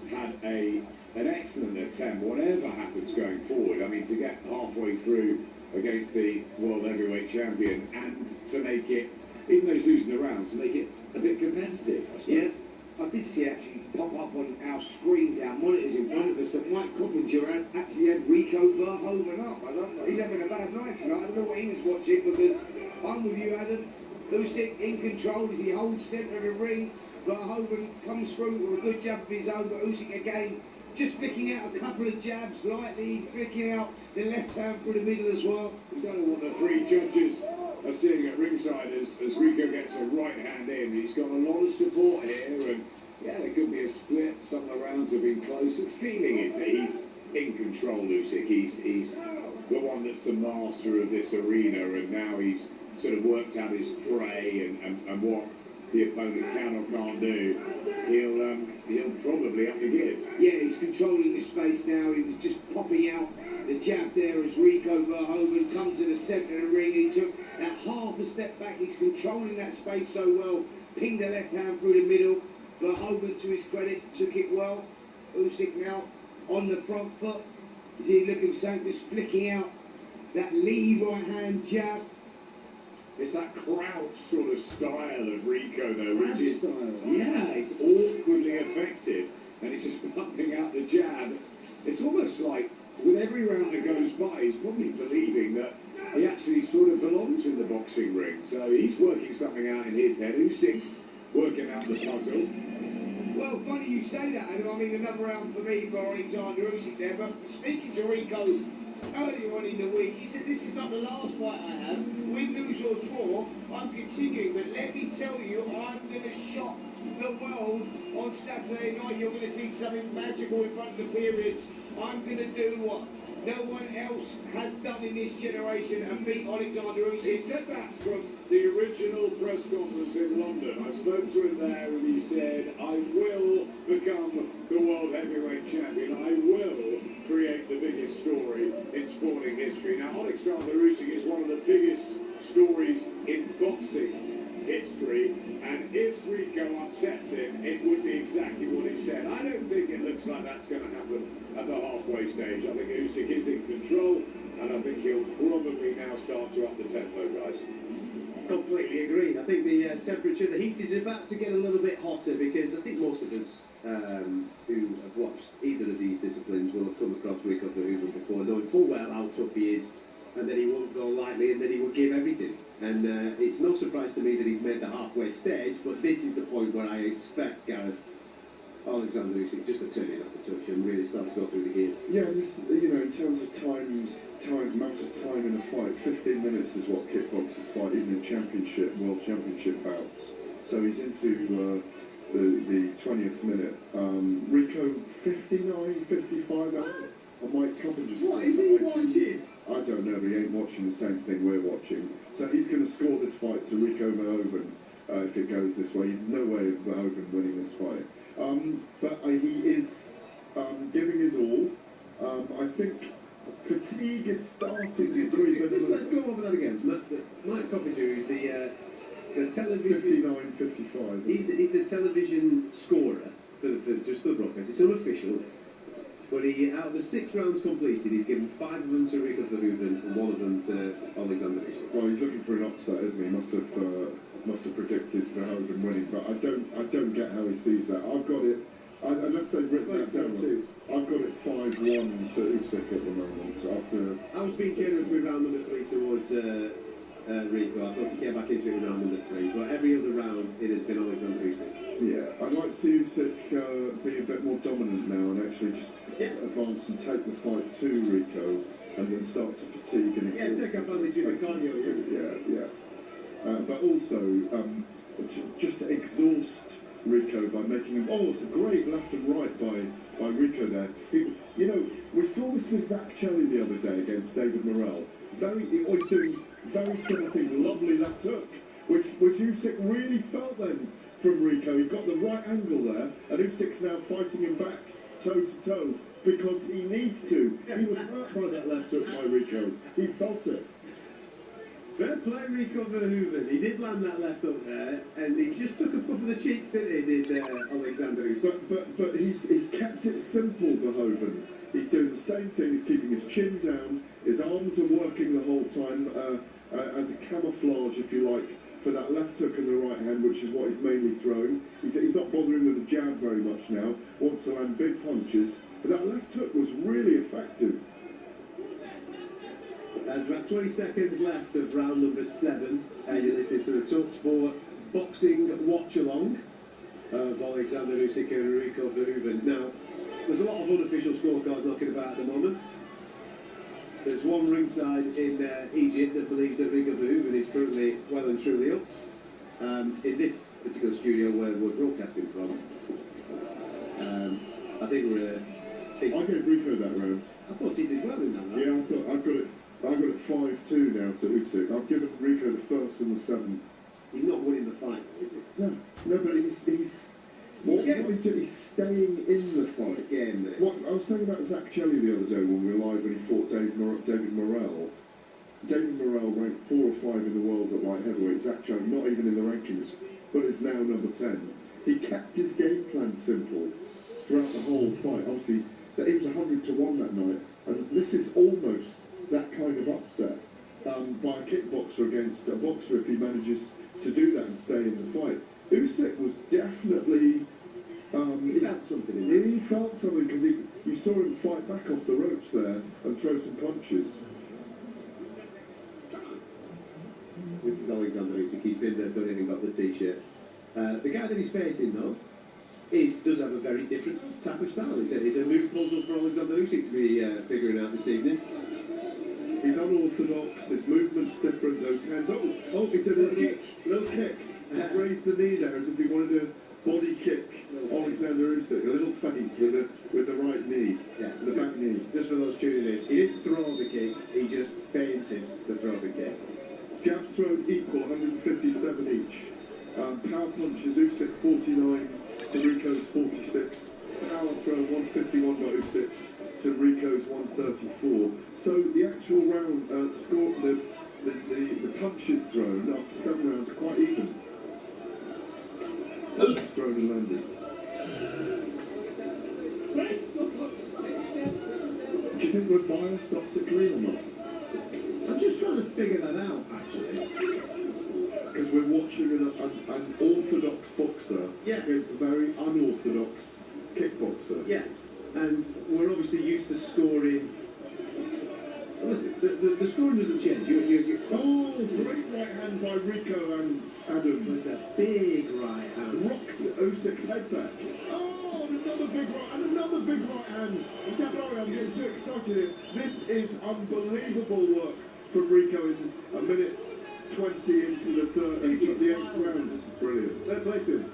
had an excellent attempt, whatever happens going forward. I mean, to get halfway through against the world heavyweight champion, and to make it, even though he's losing the rounds, to make it a bit competitive, I suppose. Yes. I did see actually pop up on our screens, our monitors in front of us, that Mike Coppinger actually had Rico Verhoeven up. I don't know, he's having a bad night tonight. I don't know what he was watching, because I'm with you, Adam. Usyk in control as he holds centre of the ring. Verhoeven comes through with a good jab of his own, but Usyk again just flicking out a couple of jabs, lightly flicking out the left hand through the middle as well. We don't know what the three judges are sitting at ringside as Rico gets a right hand in. He's got a lot of support here, and yeah, there could be a split. Some of the rounds have been close. The feeling is that he's in control, Usyk. He's the one that's the master of this arena, and now he's sort of worked out his prey and what the opponent can or can't do. He'll probably up the gears. Yeah, he's controlling the space now. He was just popping out the jab there as Rico Verhoeven comes to the centre of the ring. He took that half a step back. He's controlling that space so well. Pinged the left hand through the middle. Verhoeven, to his credit, took it well. Usyk now on the front foot. Is he looking for something, just flicking out that lead right hand jab? It's that crouch sort of style of Rico, though, which is, yeah, it's awkwardly effective, and it's just pumping out the jab. It's almost like, with every round that goes by, he's probably believing that he actually sort of belongs in the boxing ring. So he's working something out in his head. Usyk's working out the puzzle. Well, funny you say that, Adam. I mean, another round for me for Alexander Usyk there, but speaking to Rico earlier on in the week, he said, this is not the last fight I have. Win, lose or draw, I'm continuing. But let me tell you, I'm going to shock the world on Saturday night. You're going to see something magical in front of the periods. I'm going to do what no one else has done in this generation and beat Alexander Usyk. He said that from the original press conference in London. I spoke to him there, and he said, I will become the world heavyweight champion. I will create the biggest story in sporting history. Now, Alexander Usyk is one of the biggest stories in boxing history, and if Rico upsets him, it would be exactly what he said. I don't think it looks like that's going to happen at the halfway stage. I think Usyk is in control, and I think he'll probably now start to up the tempo, guys. Completely agree. I think the temperature, the heat is about to get a little bit hotter, because I think most of us who have watched either of these disciplines will have come across Rico Verhoeven before, knowing full well how tough he is, and that he won't go lightly, and that he will give everything. And it's no surprise to me that he's made the halfway stage, but this is the point where I expect Alexander Usyk just to turn it up a touch and really start to go through the gears. Yeah, this, in terms of amount of time in a fight, 15 minutes is what kickboxers fight, even in world championship bouts. So he's into the 20th minute. Rico, 59, 55. I might come and just... What is he watching? I don't know, but he ain't watching the same thing we're watching. So he's going to score this fight to Rico Verhoeven if it goes this way. No way of Verhoeven winning this fight. But he is giving his all. I think fatigue is starting to creep in. Let's go over that again. Mike Coppinger is the television... 59-55. He's the television scorer for the broadcast. It's unofficial. But out of the 6 rounds completed, he's given 5 of them to Rico Verhoeven and 1 of them to Alexander Usyk. Well, he's looking for an upset, isn't he? Must have predicted Verhoeven winning, but I don't get how he sees that. I've got it, unless they've written that down. I've got it 5-1 to Usyk at the moment. So after I was being generous with round number 3 towards Rico. I thought he came back into it in round number 3, but every other round it has been Alexander Usyk. Yeah, I'd like to see Usyk be a bit more dominant now and actually just advance and take the fight to Rico and then start to fatigue and exhaust. Take advantage of the cardio. Yeah. But also just to exhaust Rico by making him. Oh, it's a great left and right by Rico there. We saw this with Zach Chelly the other day against David Morrell. He was doing very similar things. Lovely left hook, which Usyk really felt then from Rico. He got the right angle there, and Usyk's now fighting him back toe to toe because he needs to. He was hurt by that left hook by Rico. He felt it. Fair play, Rico Verhoeven. He did land that left hook there, and he just took a puff of the cheeks, didn't he, Alexander Usyk? But he's kept it simple, Verhoeven. He's doing the same thing. He's keeping his chin down. His arms are working the whole time as a camouflage, if you like, for that left hook in the right hand, which is what he's mainly throwing. He's not bothering with the jab very much now. Wants to land big punches. But that left hook was really effective. There's about 20 seconds left of round number 7. You're listening to the TalkSport boxing watch-along of Alexander Usyk and Rico Verhoeven. Now, there's a lot of unofficial scorecards knocking about at the moment. There's one ringside in Egypt that believes that Rico Verhoeven is currently well and truly up. In this particular studio where we're broadcasting from, I think I gave Rico that round. I thought he did well in that round. Yeah, I've got it 5-2 now to Usyk. I've given Rico the first and the 7th. He's not winning the fight, is he? No, but he's staying in the fight. Again, What I was saying about Zach Chelly the other day when we were live when he fought David Morrell. David Morrell ranked 4 or 5 in the world at light heavyweight. Zach Chelly not even in the rankings, but is now number 10. He kept his game plan simple throughout the whole fight. Obviously, he was 100 to 1 that night, and this is almost that kind of upset by a kickboxer against a boxer if he manages to do that and stay in the fight. Usyk was definitely he felt something in there. He felt something because you saw him fight back off the ropes there and throw some punches. This is Alexander Usyk. He's been there, done it, and got the t-shirt. The guy that he's facing though does have a very different type of style. It's a new puzzle for Alexander Usyk to be figuring out this evening. He's unorthodox, his movement's different, those hands. Oh, he did a little kick. He raised the knee there as if he wanted to body kick Alexander Usyk. A little feint with the right knee, the back knee. Just for those tuning in, he didn't throw the kick, he just feinted to throw the kick. Jabs thrown equal, 157 each. Power punches, Usyk 49 to Rico's 46. Power throw 151 by Usyk to Rico's 134. So the actual round score, the punches thrown after 7 rounds are quite even. Punches thrown and landed. Do you think we're biased stopped it clean or not? I'm just trying to figure that out, actually. Because we're watching an orthodox boxer against a very unorthodox kickboxer. Yeah, and we're obviously used to scoring. Listen, the scoring doesn't change. Oh, great right hand by Rico and Adam. It's a big right hand. Rocked Usyk's head back. Oh, another big right and another big right hand. Sorry, I'm getting too excited here. This is unbelievable work from Rico in a minute 20 into the 8th round. This is brilliant. Fair play to him.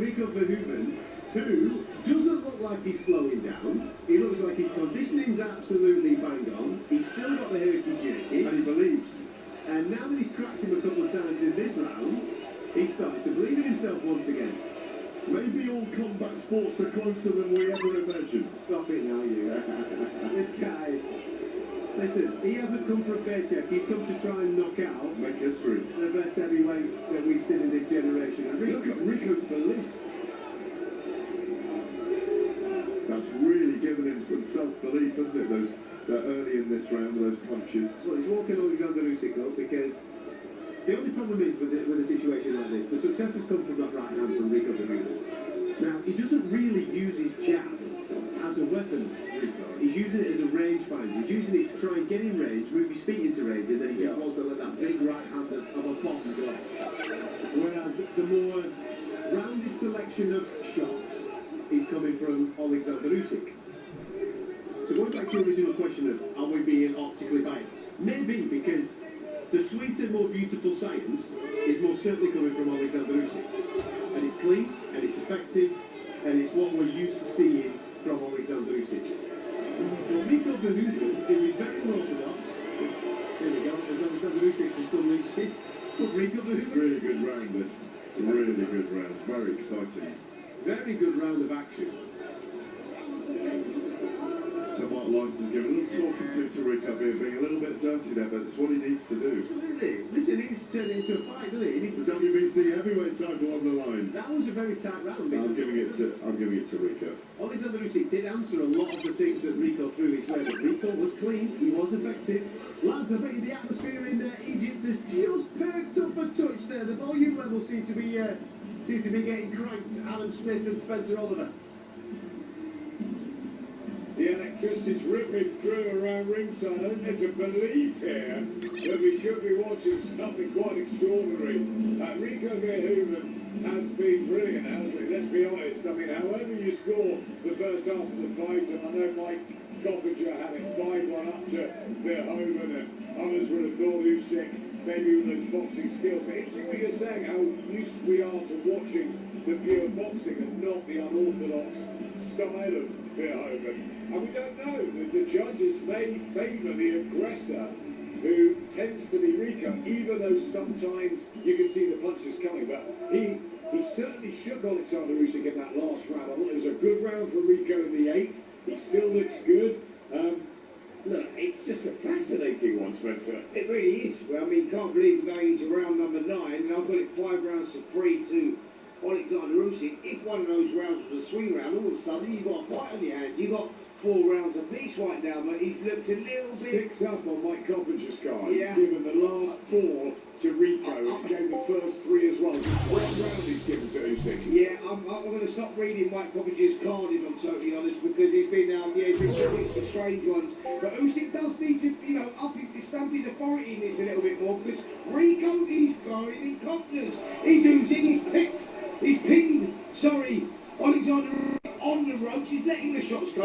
Rico Verhoeven, who Doesn't look like he's slowing down. He looks like his conditioning's absolutely bang on. He's still got the herky-jerky. And he believes. And now that he's cracked him a couple of times in this round, he's starting to believe in himself once again. Maybe all combat sports are closer than we ever imagined. Stop it now, you. This guy... Listen, he hasn't come for a paycheck. He's come to try and knock out... Make history. ...the best heavyweight that we've seen in this generation. And Look at Rico's belief. That's really given him some self-belief, hasn't it? Early in this round, those punches. Well, he's walking Alexander Usyk up because the only problem is with a situation like this, the success has come from that right hand from Rico Bermuda. Now, he doesn't really use his jab as a weapon, Rico. He's using it as a range finder. He's using it to try and get in range, move his feet into range, and then he just wants to let that big right hand of a bomb go. Whereas the more rounded selection of shots is coming from Alexander Usyk. So going back to your original question of are we being optically biased? Maybe, because the sweeter, more beautiful science is most certainly coming from Alexander Usyk. And it's clean, and it's effective, and it's what we're used to seeing from Alexander Usyk. Well, Rico Bermuda is very unorthodox. There we go, as Alexander Usyk has still reached it. But Rico Bermuda... Really good round, this. It's a really good round. Very exciting. Very good round of action. So Mark Lyson's giving a little talking to Rico here, being a little bit dirty there, but it's what he needs to do. Absolutely. Listen, he needs to turn it into a fight, doesn't he? He needs The WBC heavyweight title on the line. That was a very tight round. I'm giving it to Rico. Alexander Usyk did answer a lot of the things that Rico threw his way, but Rico was clean, he was effective. Lads, I bet you the atmosphere in Egypt has just perked up a touch there. The volume levels seem to be getting cranked. Adam Smith and Spencer Oliver. The electricity's ripping through around ringside. I think there's a belief here that we could be watching something quite extraordinary. Rico Verhoeven has been brilliant, hasn't he? Let's be honest. I mean, however you score the first half of the fight, and I know Mike Coppinger having 5-1 up to Verhoeven, and others would have thought Usyk maybe with those boxing skills. But interesting what you're saying, how used we are to watching the pure boxing and not the unorthodox style of Verhoeven. And we don't know. The judges may favour the aggressor, who tends to be Rico, even though sometimes you can see the punches coming. But he certainly shook Alexander Usyk in that last round. I thought it was a good round for Rico in the 8th. He still looks good. Look, it's just a fascinating one, Spencer. It really is. Well, I mean, can't believe we're going into round number 9, and I've got it 5 rounds to 3 to Alexander Usyk. If one of those rounds was a swing round, all of a sudden you've got a fight on your hands. You've got 4 rounds apiece right now, but he's looked a little bit... 6 up on Mike Coppinger's card. Yeah. He's given the last 4 to Rico, and gave the first 3 as well. Just 1 round he's given to Usyk. Yeah, I'm going to stop reading Mike Coppinger's card, if I'm totally honest, because he's been some strange ones. But Usyk does need to, stamp his authority in this a little bit more, because Rico is growing in confidence. He's oozing, he's pinned, Alexander on the ropes, he's letting the shots go.